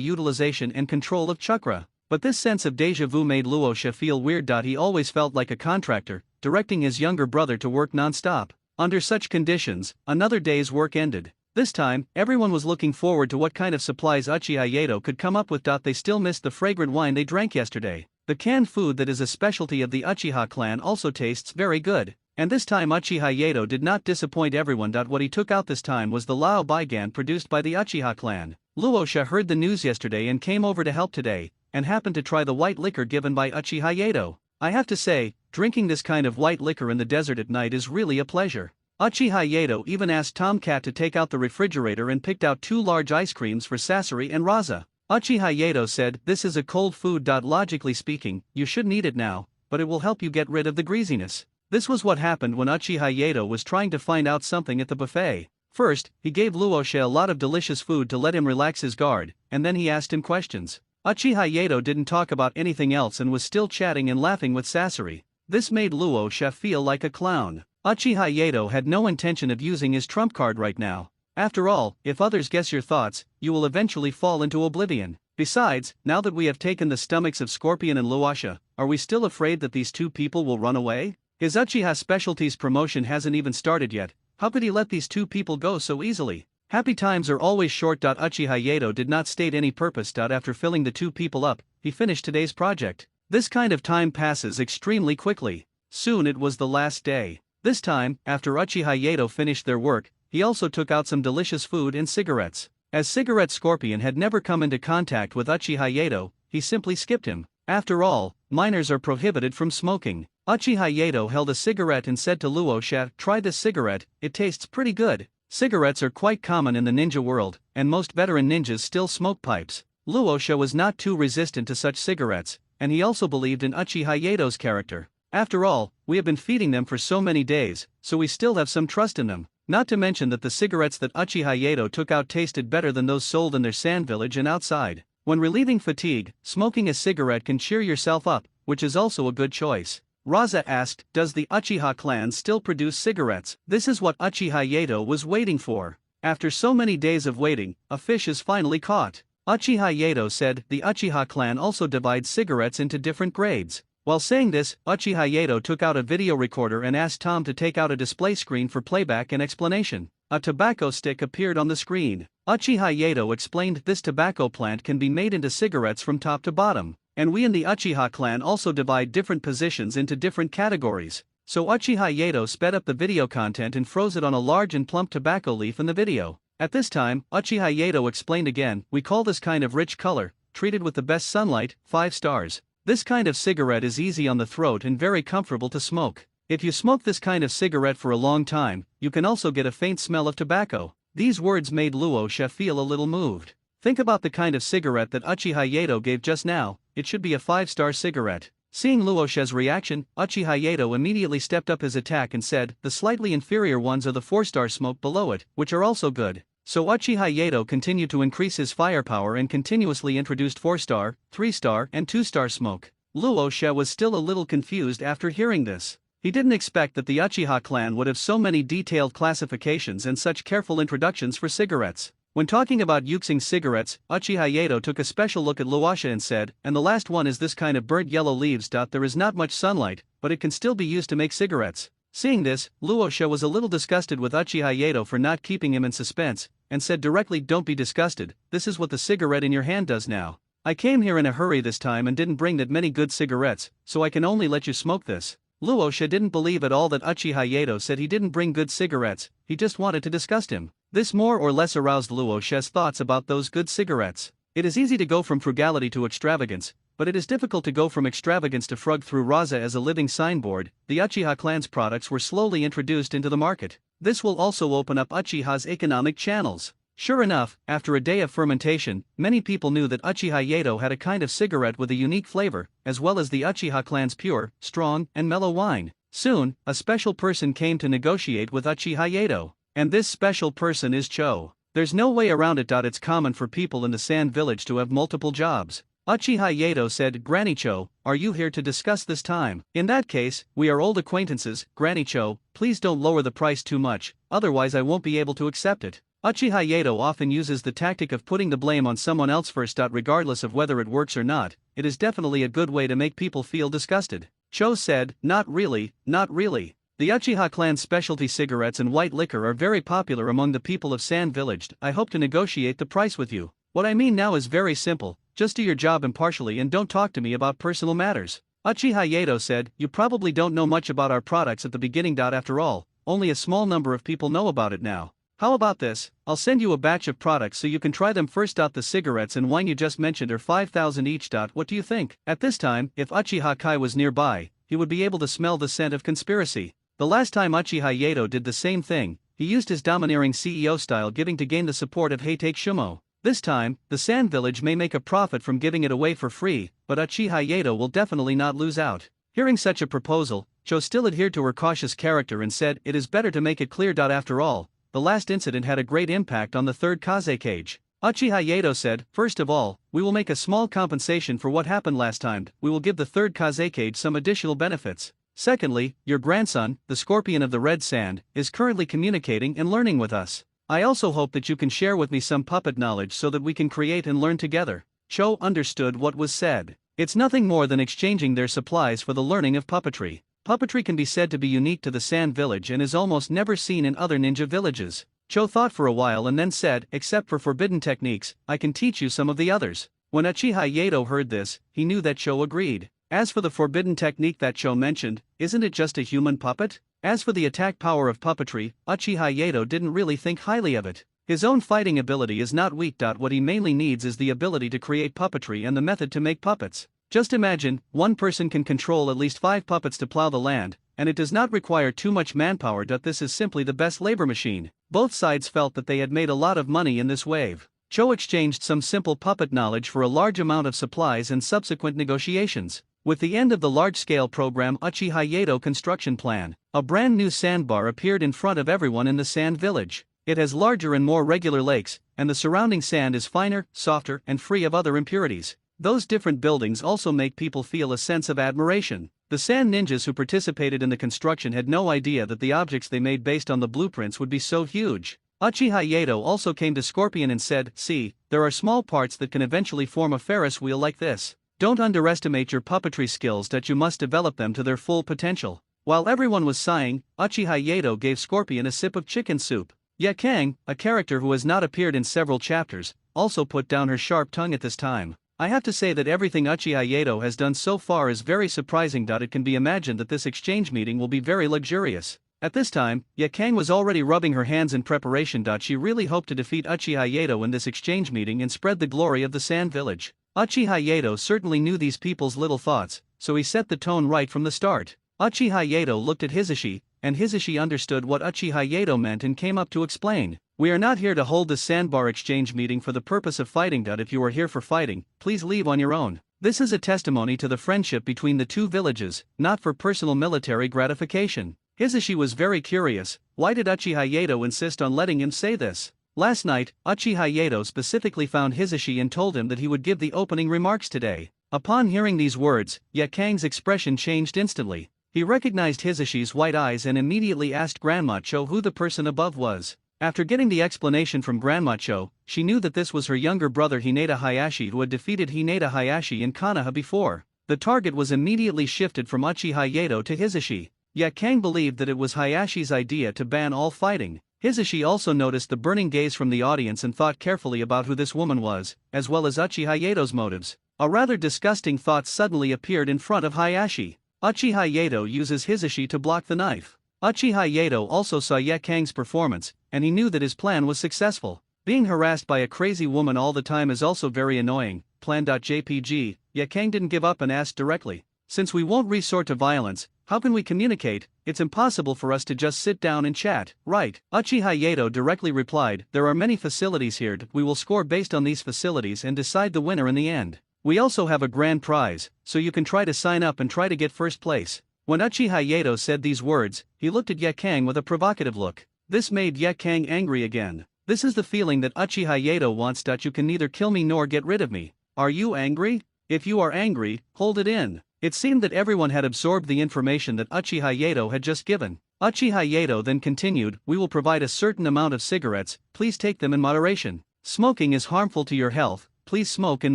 utilization and control of chakra. But this sense of deja vu made Luosha feel weird. He always felt like a contractor, directing his younger brother to work non-stop. Under such conditions, another day's work ended. This time, everyone was looking forward to what kind of supplies Uchiha Yato could come up with. They still missed the fragrant wine they drank yesterday. The canned food that is a specialty of the Uchiha clan also tastes very good. And this time Uchiha Yato did not disappoint everyone. What he took out this time was the Lao Baigan produced by the Uchiha clan. Luosha heard the news yesterday and came over to help today, and happened to try the white liquor given by Uchiha Yato. I have to say, drinking this kind of white liquor in the desert at night is really a pleasure. Uchiha Yato even asked Tomcat to take out the refrigerator and picked out 2 large ice creams for Sasori and Raza. Uchiha Yato said, "This is a cold food. Logically speaking, you shouldn't eat it now, but it will help you get rid of the greasiness." This was what happened when Uchiha Yato was trying to find out something at the buffet. First, he gave Luosha a lot of delicious food to let him relax his guard, and then he asked him questions. Uchiha Yato didn't talk about anything else and was still chatting and laughing with Sasori. This made Luosha feel like a clown. Uchiha Yato had no intention of using his trump card right now. After all, if others guess your thoughts, you will eventually fall into oblivion. Besides, now that we have taken the stomachs of Scorpion and Luosha, are we still afraid that these 2 people will run away? His Uchiha Specialties promotion hasn't even started yet. How could he let these 2 people go so easily? Happy times are always short. Uchiha Yato did not state any purpose. After filling the 2 people up, he finished today's project. This kind of time passes extremely quickly. Soon it was the last day. This time, after Uchiha Yato finished their work, he also took out some delicious food and cigarettes. As Cigarette Scorpion had never come into contact with Uchiha Yato, he simply skipped him. After all, minors are prohibited from smoking. Uchiha Yato held a cigarette and said to Luosha, "Try this cigarette, it tastes pretty good." Cigarettes are quite common in the ninja world, and most veteran ninjas still smoke pipes. Luosha was not too resistant to such cigarettes, and he also believed in Uchiha Yato's character. After all, we have been feeding them for so many days, so we still have some trust in them. Not to mention that the cigarettes that Uchiha Yato took out tasted better than those sold in their sand village and outside. When relieving fatigue, smoking a cigarette can cheer yourself up, which is also a good choice. Raza asked, "Does the Uchiha clan still produce cigarettes?" This is what Uchiha Yato was waiting for. After so many days of waiting, a fish is finally caught. Uchiha Yato said, "The Uchiha clan also divides cigarettes into different grades." While saying this, Uchiha Yato took out a video recorder and asked Tom to take out a display screen for playback and explanation. A tobacco stick appeared on the screen. Uchiha Yato explained this tobacco plant can be made into cigarettes from top to bottom, and we in the Uchiha clan also divide different positions into different categories. So Uchiha Yato sped up the video content and froze it on a large and plump tobacco leaf in the video. At this time, Uchiha Yato explained again, "We call this kind of rich color, treated with the best sunlight, 5 stars. This kind of cigarette is easy on the throat and very comfortable to smoke. If you smoke this kind of cigarette for a long time, you can also get a faint smell of tobacco." These words made Luosha feel a little moved. Think about the kind of cigarette that Uchiha Yato gave just now, it should be a 5-star cigarette. Seeing Luosha's reaction, Uchiha Yato immediately stepped up his attack and said, "The slightly inferior ones are the 4-star smoke below it, which are also good." So Uchiha Yato continued to increase his firepower and continuously introduced 4-star, 3-star and 2-star smoke. Luosha was still a little confused after hearing this. He didn't expect that the Uchiha clan would have so many detailed classifications and such careful introductions for cigarettes. When talking about using cigarettes, Uchiha Yato took a special look at Luosha and said, "And the last one is this kind of burnt yellow leaves. There is not much sunlight, but it can still be used to make cigarettes." Seeing this, Luosha was a little disgusted with Uchiha Yato for not keeping him in suspense, and said directly, "Don't be disgusted, this is what the cigarette in your hand does now. I came here in a hurry this time and didn't bring that many good cigarettes, so I can only let you smoke this." Luosha didn't believe at all that Uchiha Yato said he didn't bring good cigarettes, he just wanted to disgust him. This more or less aroused Luosha's thoughts about those good cigarettes. It is easy to go from frugality to extravagance, but it is difficult to go from extravagance to frug. Through Raza as a living signboard, the Uchiha clan's products were slowly introduced into the market. This will also open up Uchiha's economic channels. Sure enough, after a day of fermentation, many people knew that Uchiha Yato had a kind of cigarette with a unique flavor, as well as the Uchiha clan's pure, strong, and mellow wine. Soon, a special person came to negotiate with Uchiha Yato. And this special person is Cho. There's no way around it. It's common for people in the Sand Village to have multiple jobs. Uchiha Yato said, "Granny Cho, are you here to discuss this time? In that case, we are old acquaintances, Granny Cho, please don't lower the price too much, otherwise I won't be able to accept it. Uchiha Yato often uses the tactic of putting the blame on someone else first. Regardless of whether it works or not, it is definitely a good way to make people feel disgusted. Cho said, not really, not really. The Uchiha clan's specialty cigarettes and white liquor are very popular among the people of Sand Village. I hope to negotiate the price with you. What I mean now is very simple, just do your job impartially and don't talk to me about personal matters. Uchiha Yato said, you probably don't know much about our products at the beginning. After all, only a small number of people know about it now. How about this, I'll send you a batch of products so you can try them first. The cigarettes and wine you just mentioned are 5,000 each. What do you think? At this time, if Uchiha Kai was nearby, he would be able to smell the scent of conspiracy. The last time Uchiha Yato did the same thing, he used his domineering CEO style giving to gain the support of Heitake Shumo. This time, the Sand Village may make a profit from giving it away for free, but Uchiha Yato will definitely not lose out. Hearing such a proposal, Cho still adhered to her cautious character and said, it is better to make it clear. After all, the last incident had a great impact on the third Kaze cage. Uchiha Yato said, first of all, we will make a small compensation for what happened last time. We will give the third Kaze cage some additional benefits. Secondly, your grandson, the Scorpion of the Red Sand, is currently communicating and learning with us. I also hope that you can share with me some puppet knowledge so that we can create and learn together. Cho understood what was said. It's nothing more than exchanging their supplies for the learning of puppetry. Puppetry can be said to be unique to the Sand Village and is almost never seen in other ninja villages. Cho thought for a while and then said, except for forbidden techniques, I can teach you some of the others. When Uchiha Yato heard this, he knew that Cho agreed. As for the forbidden technique that Cho mentioned, isn't it just a human puppet? As for the attack power of puppetry, Uchiha Yato didn't really think highly of it. His own fighting ability is not weak. What he mainly needs is the ability to create puppetry and the method to make puppets. Just imagine, one person can control at least 5 puppets to plow the land, and it does not require too much manpower. This is simply the best labor machine. Both sides felt that they had made a lot of money in this wave. Cho exchanged some simple puppet knowledge for a large amount of supplies and subsequent negotiations. With the end of the large-scale program Uchiha Yato construction plan, a brand new sandbar appeared in front of everyone in the Sand Village. It has larger and more regular lakes, and the surrounding sand is finer, softer, and free of other impurities. Those different buildings also make people feel a sense of admiration. The sand ninjas who participated in the construction had no idea that the objects they made based on the blueprints would be so huge. Uchiha Yato also came to Scorpion and said, see, there are small parts that can eventually form a Ferris wheel like this. Don't underestimate your puppetry skills. You must develop them to their full potential. While everyone was sighing, Uchiha Yato gave Scorpion a sip of chicken soup. Yakang, a character who has not appeared in several chapters, also put down her sharp tongue at this time. I have to say that everything Uchiha Yato has done so far is very surprising. It can be imagined that this exchange meeting will be very luxurious. At this time, Yakang was already rubbing her hands in preparation. She really hoped to defeat Uchiha Yato in this exchange meeting and spread the glory of the Sand Village. Uchiha Yato certainly knew these people's little thoughts, so he set the tone right from the start. Uchiha Yato looked at Hisashi, and Hisashi understood what Uchiha Yato meant and came up to explain. We are not here to hold the sandbar exchange meeting for the purpose of fighting. If you are here for fighting, please leave on your own. This is a testimony to the friendship between the two villages, not for personal military gratification. Hisashi was very curious, why did Uchiha Yato insist on letting him say this? Last night, Uchiha Yato specifically found Hisashi and told him that he would give the opening remarks today. Upon hearing these words, Yakang's expression changed instantly. He recognized Hisashi's white eyes and immediately asked Grandma Cho who the person above was. After getting the explanation from Grandma Cho, she knew that this was her younger brother Hinata Hayashi who had defeated Hinata Hayashi in Konoha before. The target was immediately shifted from Uchiha Yato to Hisashi. Yakang believed that it was Hayashi's idea to ban all fighting. Hisashi also noticed the burning gaze from the audience and thought carefully about who this woman was, as well as Uchiha Yato's motives. A rather disgusting thought suddenly appeared in front of Hayashi. Uchiha Yato uses Hisashi to block the knife. Uchiha Yato also saw Yakang's performance, and he knew that his plan was successful. Being harassed by a crazy woman all the time is also very annoying. Plan.jpg, Yakang didn't give up and asked directly. Since we won't resort to violence, how can we communicate? It's impossible for us to just sit down and chat, right? Uchiha Yato directly replied, there are many facilities here. We will score based on these facilities and decide the winner in the end. We also have a grand prize, so you can try to sign up and try to get first place. When Uchiha Yato said these words, he looked at Yakang with a provocative look. This made Yakang angry again. This is the feeling that Uchiha Yato wants. You can neither kill me nor get rid of me. Are you angry? If you are angry, hold it in. It seemed that everyone had absorbed the information that Uchiha Yato had just given. Uchiha Yato then continued, "We will provide a certain amount of cigarettes, please take them in moderation. Smoking is harmful to your health, please smoke in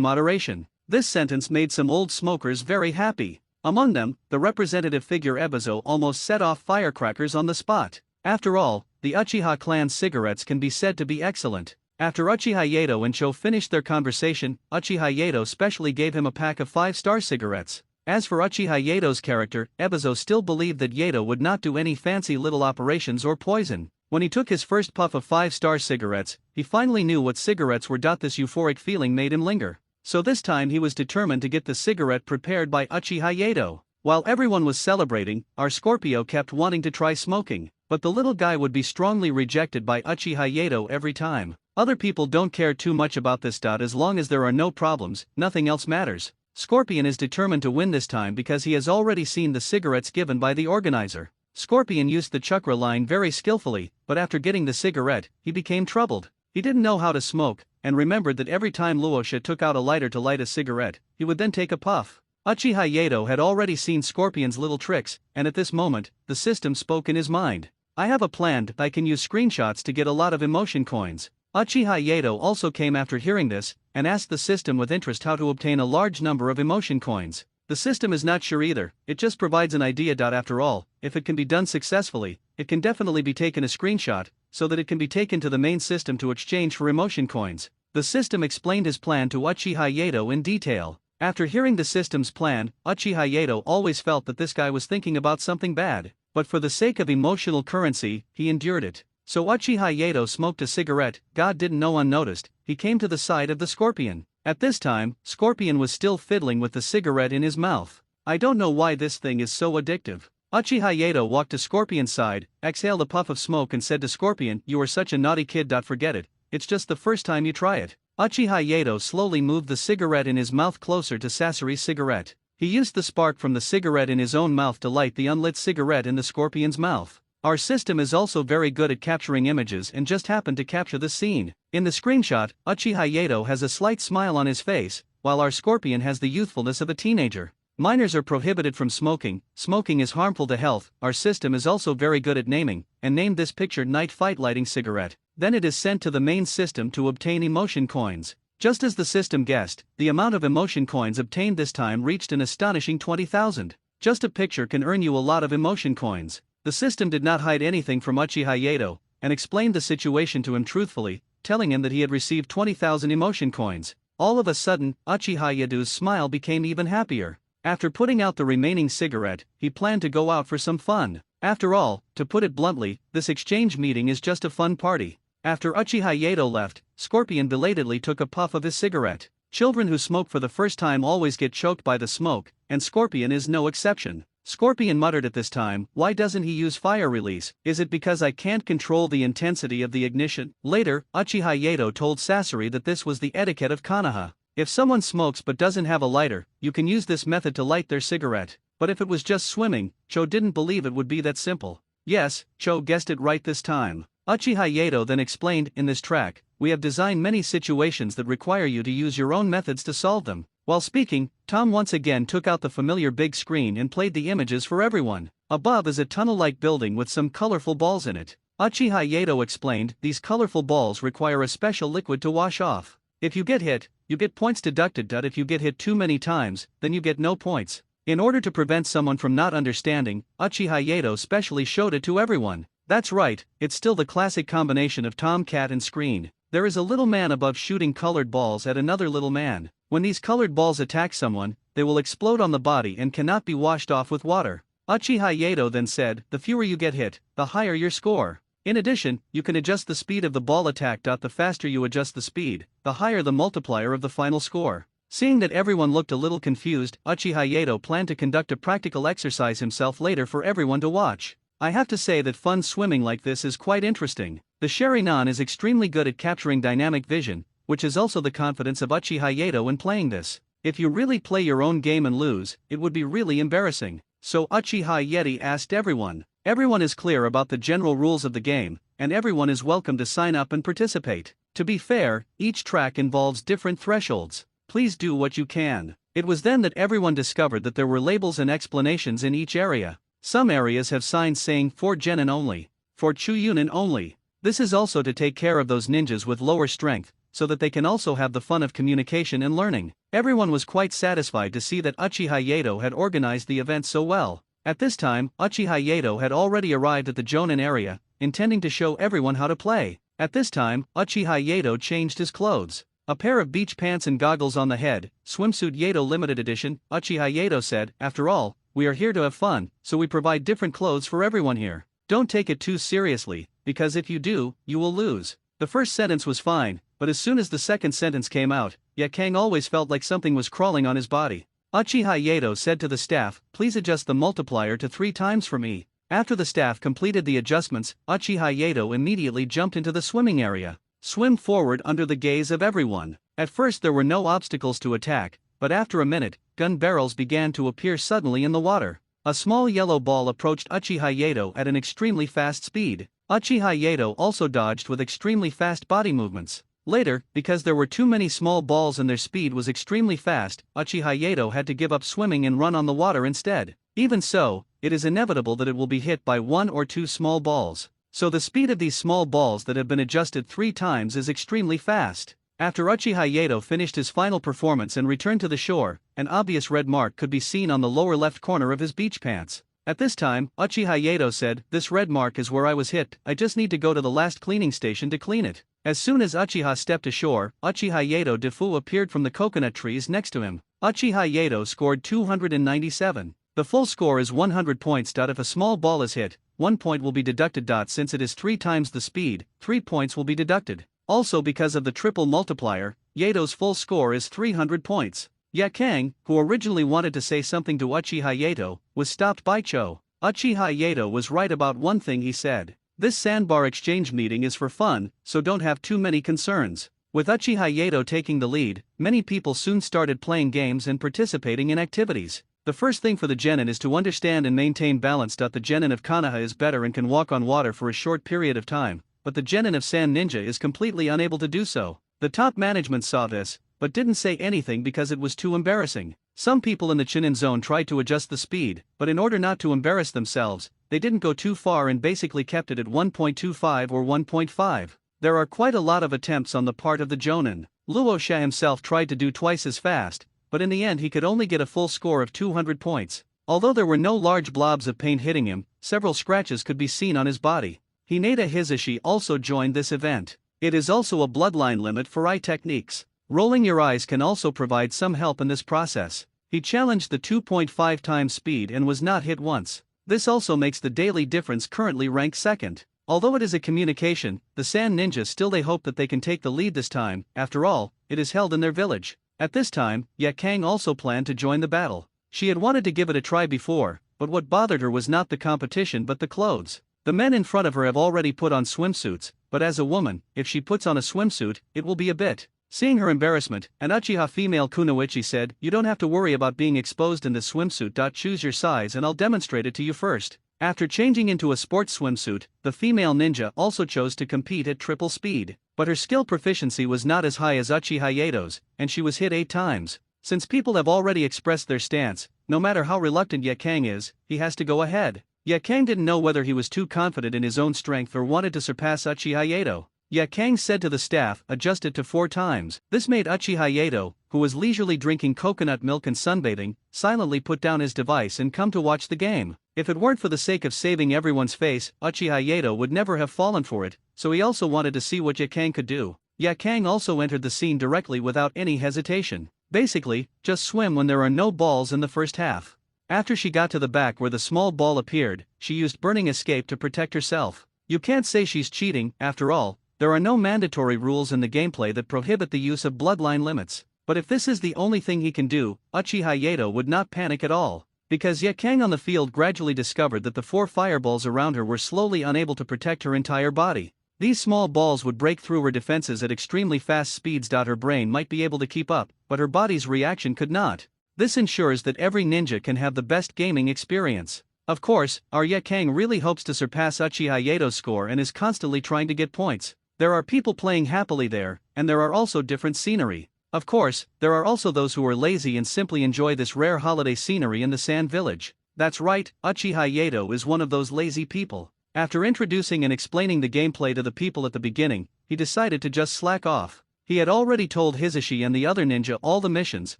moderation." This sentence made some old smokers very happy. Among them, the representative figure Ebizo almost set off firecrackers on the spot. After all, the Uchiha clan's cigarettes can be said to be excellent. After Uchiha Yato and Cho finished their conversation, Uchiha Yato specially gave him a pack of 5-star cigarettes. As for Uchiha Yato's character, Ebizo still believed that Yato would not do any fancy little operations or poison. When he took his first puff of 5-star cigarettes, he finally knew what cigarettes were. This euphoric feeling made him linger. So this time he was determined to get the cigarette prepared by Uchiha Yato. While everyone was celebrating, our Scorpio kept wanting to try smoking, but the little guy would be strongly rejected by Uchiha Yato every time. Other people don't care too much about this. As long as there are no problems, nothing else matters. Scorpion is determined to win this time because he has already seen the cigarettes given by the organizer. Scorpion used the chakra line very skillfully, but after getting the cigarette, he became troubled. He didn't know how to smoke, and remembered that every time Luosha took out a lighter to light a cigarette, he would then take a puff. Uchiha Yato had already seen Scorpion's little tricks, and at this moment, the system spoke in his mind. "I have a plan. I can use screenshots to get a lot of emotion coins." Uchiha Yato also came after hearing this, and asked the system with interest how to obtain a large number of emotion coins. The system is not sure either, it just provides an idea. After all, if it can be done successfully, it can definitely be taken a screenshot, so that it can be taken to the main system to exchange for emotion coins. The system explained his plan to Uchiha Yato in detail. After hearing the system's plan, Uchiha Yato always felt that this guy was thinking about something bad, but for the sake of emotional currency, he endured it. So Uchiha Yato smoked a cigarette. God didn't know unnoticed, he came to the side of the Scorpion. At this time, Scorpion was still fiddling with the cigarette in his mouth. "I don't know why this thing is so addictive." Uchiha Yato walked to Scorpion's side, exhaled a puff of smoke and said to Scorpion, "You are such a naughty kid. Forget it, it's just the first time you try it." Uchiha Yato slowly moved the cigarette in his mouth closer to Sasori's cigarette. He used the spark from the cigarette in his own mouth to light the unlit cigarette in the Scorpion's mouth. Our system is also very good at capturing images and just happened to capture the scene. In the screenshot, Uchiha Yato has a slight smile on his face, while our Scorpion has the youthfulness of a teenager. Minors are prohibited from smoking, smoking is harmful to health. Our system is also very good at naming, and named this picture Night Fight Lighting Cigarette. Then it is sent to the main system to obtain emotion coins. Just as the system guessed, the amount of emotion coins obtained this time reached an astonishing 20,000. Just a picture can earn you a lot of emotion coins. The system did not hide anything from Uchiha Yato, and explained the situation to him truthfully, telling him that he had received 20,000 emotion coins. All of a sudden, Uchiha Yato's smile became even happier. After putting out the remaining cigarette, he planned to go out for some fun. After all, to put it bluntly, this exchange meeting is just a fun party. After Uchiha Yato left, Scorpion belatedly took a puff of his cigarette. Children who smoke for the first time always get choked by the smoke, and Scorpion is no exception. Scorpion muttered at this time, "Why doesn't he use fire release? Is it because I can't control the intensity of the ignition?" Later, Uchiha Yato told Sasori that this was the etiquette of Konoha. If someone smokes but doesn't have a lighter, you can use this method to light their cigarette. But if it was just swimming, Cho didn't believe it would be that simple. Yes, Cho guessed it right this time. Uchiha Yato then explained, "In this track, we have designed many situations that require you to use your own methods to solve them." While speaking, Tom once again took out the familiar big screen and played the images for everyone. Above is a tunnel-like building with some colorful balls in it. Uchiha Yato explained, "These colorful balls require a special liquid to wash off. If you get hit, you get points deducted. If you get hit too many times, then you get no points." In order to prevent someone from not understanding, Uchiha Yato specially showed it to everyone. That's right, it's still the classic combination of Tomcat and screen. There is a little man above shooting colored balls at another little man. When these colored balls attack someone, they will explode on the body and cannot be washed off with water. Uchiha Yato then said, "The fewer you get hit, the higher your score. In addition, you can adjust the speed of the ball attack. The faster you adjust the speed, the higher the multiplier of the final score." Seeing that everyone looked a little confused, Uchiha Yato planned to conduct a practical exercise himself later for everyone to watch. I have to say that fun swimming like this is quite interesting. The Sharingan is extremely good at capturing dynamic vision, which is also the confidence of Uchiha Yato in playing this. If you really play your own game and lose, it would be really embarrassing. So Uchiha Yeti asked everyone. Everyone is clear about the general rules of the game, and everyone is welcome to sign up and participate. To be fair, each track involves different thresholds. Please do what you can. It was then that everyone discovered that there were labels and explanations in each area. Some areas have signs saying for genin only, for Chuyunin only. This is also to take care of those ninjas with lower strength, so that they can also have the fun of communication and learning. Everyone was quite satisfied to see that Uchiha Yato had organized the event so well. At this time, Uchiha Yato had already arrived at the Jonin area, intending to show everyone how to play. At this time, Uchiha Yato changed his clothes. A pair of beach pants and goggles on the head, swimsuit Yato limited edition. Uchiha Yato said, "After all, we are here to have fun, so we provide different clothes for everyone here. Don't take it too seriously, because if you do, you will lose." The first sentence was fine, but as soon as the second sentence came out, Yakang always felt like something was crawling on his body. Uchiha Yato said to the staff, "Please adjust the multiplier to 3 times for me." After the staff completed the adjustments, Uchiha Yato immediately jumped into the swimming area. Swim forward under the gaze of everyone. At first there were no obstacles to attack, but after a minute, gun barrels began to appear suddenly in the water. A small yellow ball approached Uchiha Yato at an extremely fast speed. Uchiha Yato also dodged with extremely fast body movements. Later, because there were too many small balls and their speed was extremely fast, Uchiha Yato had to give up swimming and run on the water instead. Even so, it is inevitable that it will be hit by 1 or 2 small balls. So the speed of these small balls that have been adjusted 3 times is extremely fast. After Uchiha Yato finished his final performance and returned to the shore, an obvious red mark could be seen on the lower left corner of his beach pants. At this time, Uchiha Yato said, "This red mark is where I was hit, I just need to go to the last cleaning station to clean it." As soon as Uchiha stepped ashore, Uchiha Yato Defu appeared from the coconut trees next to him. Uchiha Yato scored 297. The full score is 100 points. If a small ball is hit, 1 point will be deducted. Since it is 3 times the speed, 3 points will be deducted. Also because of the triple multiplier, Yato's full score is 300 points. Yakang, who originally wanted to say something to Uchiha Yato, was stopped by Cho. Uchiha Yato was right about one thing he said. This sandbar exchange meeting is for fun, so don't have too many concerns. With Uchiha Yato taking the lead, many people soon started playing games and participating in activities. The first thing for the genin is to understand and maintain balance. The genin of Konoha is better and can walk on water for a short period of time, but the genin of Sand Ninja is completely unable to do so. The top management saw this, but didn't say anything because it was too embarrassing. Some people in the Chunin zone tried to adjust the speed, but in order not to embarrass themselves, they didn't go too far and basically kept it at 1.25 or 1.5. There are quite a lot of attempts on the part of the Jonin. Luosha himself tried to do twice as fast, but in the end he could only get a full score of 200 points. Although there were no large blobs of paint hitting him, several scratches could be seen on his body. Hinata Hizashi also joined this event. It is also a bloodline limit for eye techniques. Rolling your eyes can also provide some help in this process. He challenged the 2.5 times speed and was not hit once. This also makes the daily difference currently rank second. Although it is a communication, the Sand Ninja still they hope that they can take the lead this time. After all, it is held in their village. At this time, Yakang also planned to join the battle. She had wanted to give it a try before, but what bothered her was not the competition but the clothes. The men in front of her have already put on swimsuits, but as a woman, if she puts on a swimsuit, it will be a bit. Seeing her embarrassment, an Uchiha female Kunoichi said, "You don't have to worry about being exposed in this swimsuit. Choose your size and I'll demonstrate it to you first." After changing into a sports swimsuit, the female ninja also chose to compete at triple speed. But her skill proficiency was not as high as Uchiha Yato's, and she was hit 8 times. Since people have already expressed their stance, no matter how reluctant Yakang is, he has to go ahead. Yakang didn't know whether he was too confident in his own strength or wanted to surpass Uchiha Yato. Yakang said to the staff, "Adjust it to 4 times. This made Uchiha Yato, who was leisurely drinking coconut milk and sunbathing, silently put down his device and come to watch the game. If it weren't for the sake of saving everyone's face, Uchiha Yato would never have fallen for it, so he also wanted to see what Yakang could do. Yakang also entered the scene directly without any hesitation. Basically, just swim when there are no balls in the first half. After she got to the back where the small ball appeared, she used burning escape to protect herself. You can't say she's cheating, after all. There are no mandatory rules in the gameplay that prohibit the use of bloodline limits. But if this is the only thing he can do, Uchiha Yato would not panic at all. Because Yakang on the field gradually discovered that the 4 fireballs around her were slowly unable to protect her entire body. These small balls would break through her defenses at extremely fast speeds. Her brain might be able to keep up, but her body's reaction could not. This ensures that every ninja can have the best gaming experience. Of course, our Yakang really hopes to surpass Uchiha Yato's score and is constantly trying to get points. There are people playing happily there, and there are also different scenery. Of course, there are also those who are lazy and simply enjoy this rare holiday scenery in the Sand Village. That's right, Uchiha Yato is one of those lazy people. After introducing and explaining the gameplay to the people at the beginning, he decided to just slack off. He had already told Hisashi and the other ninja all the missions,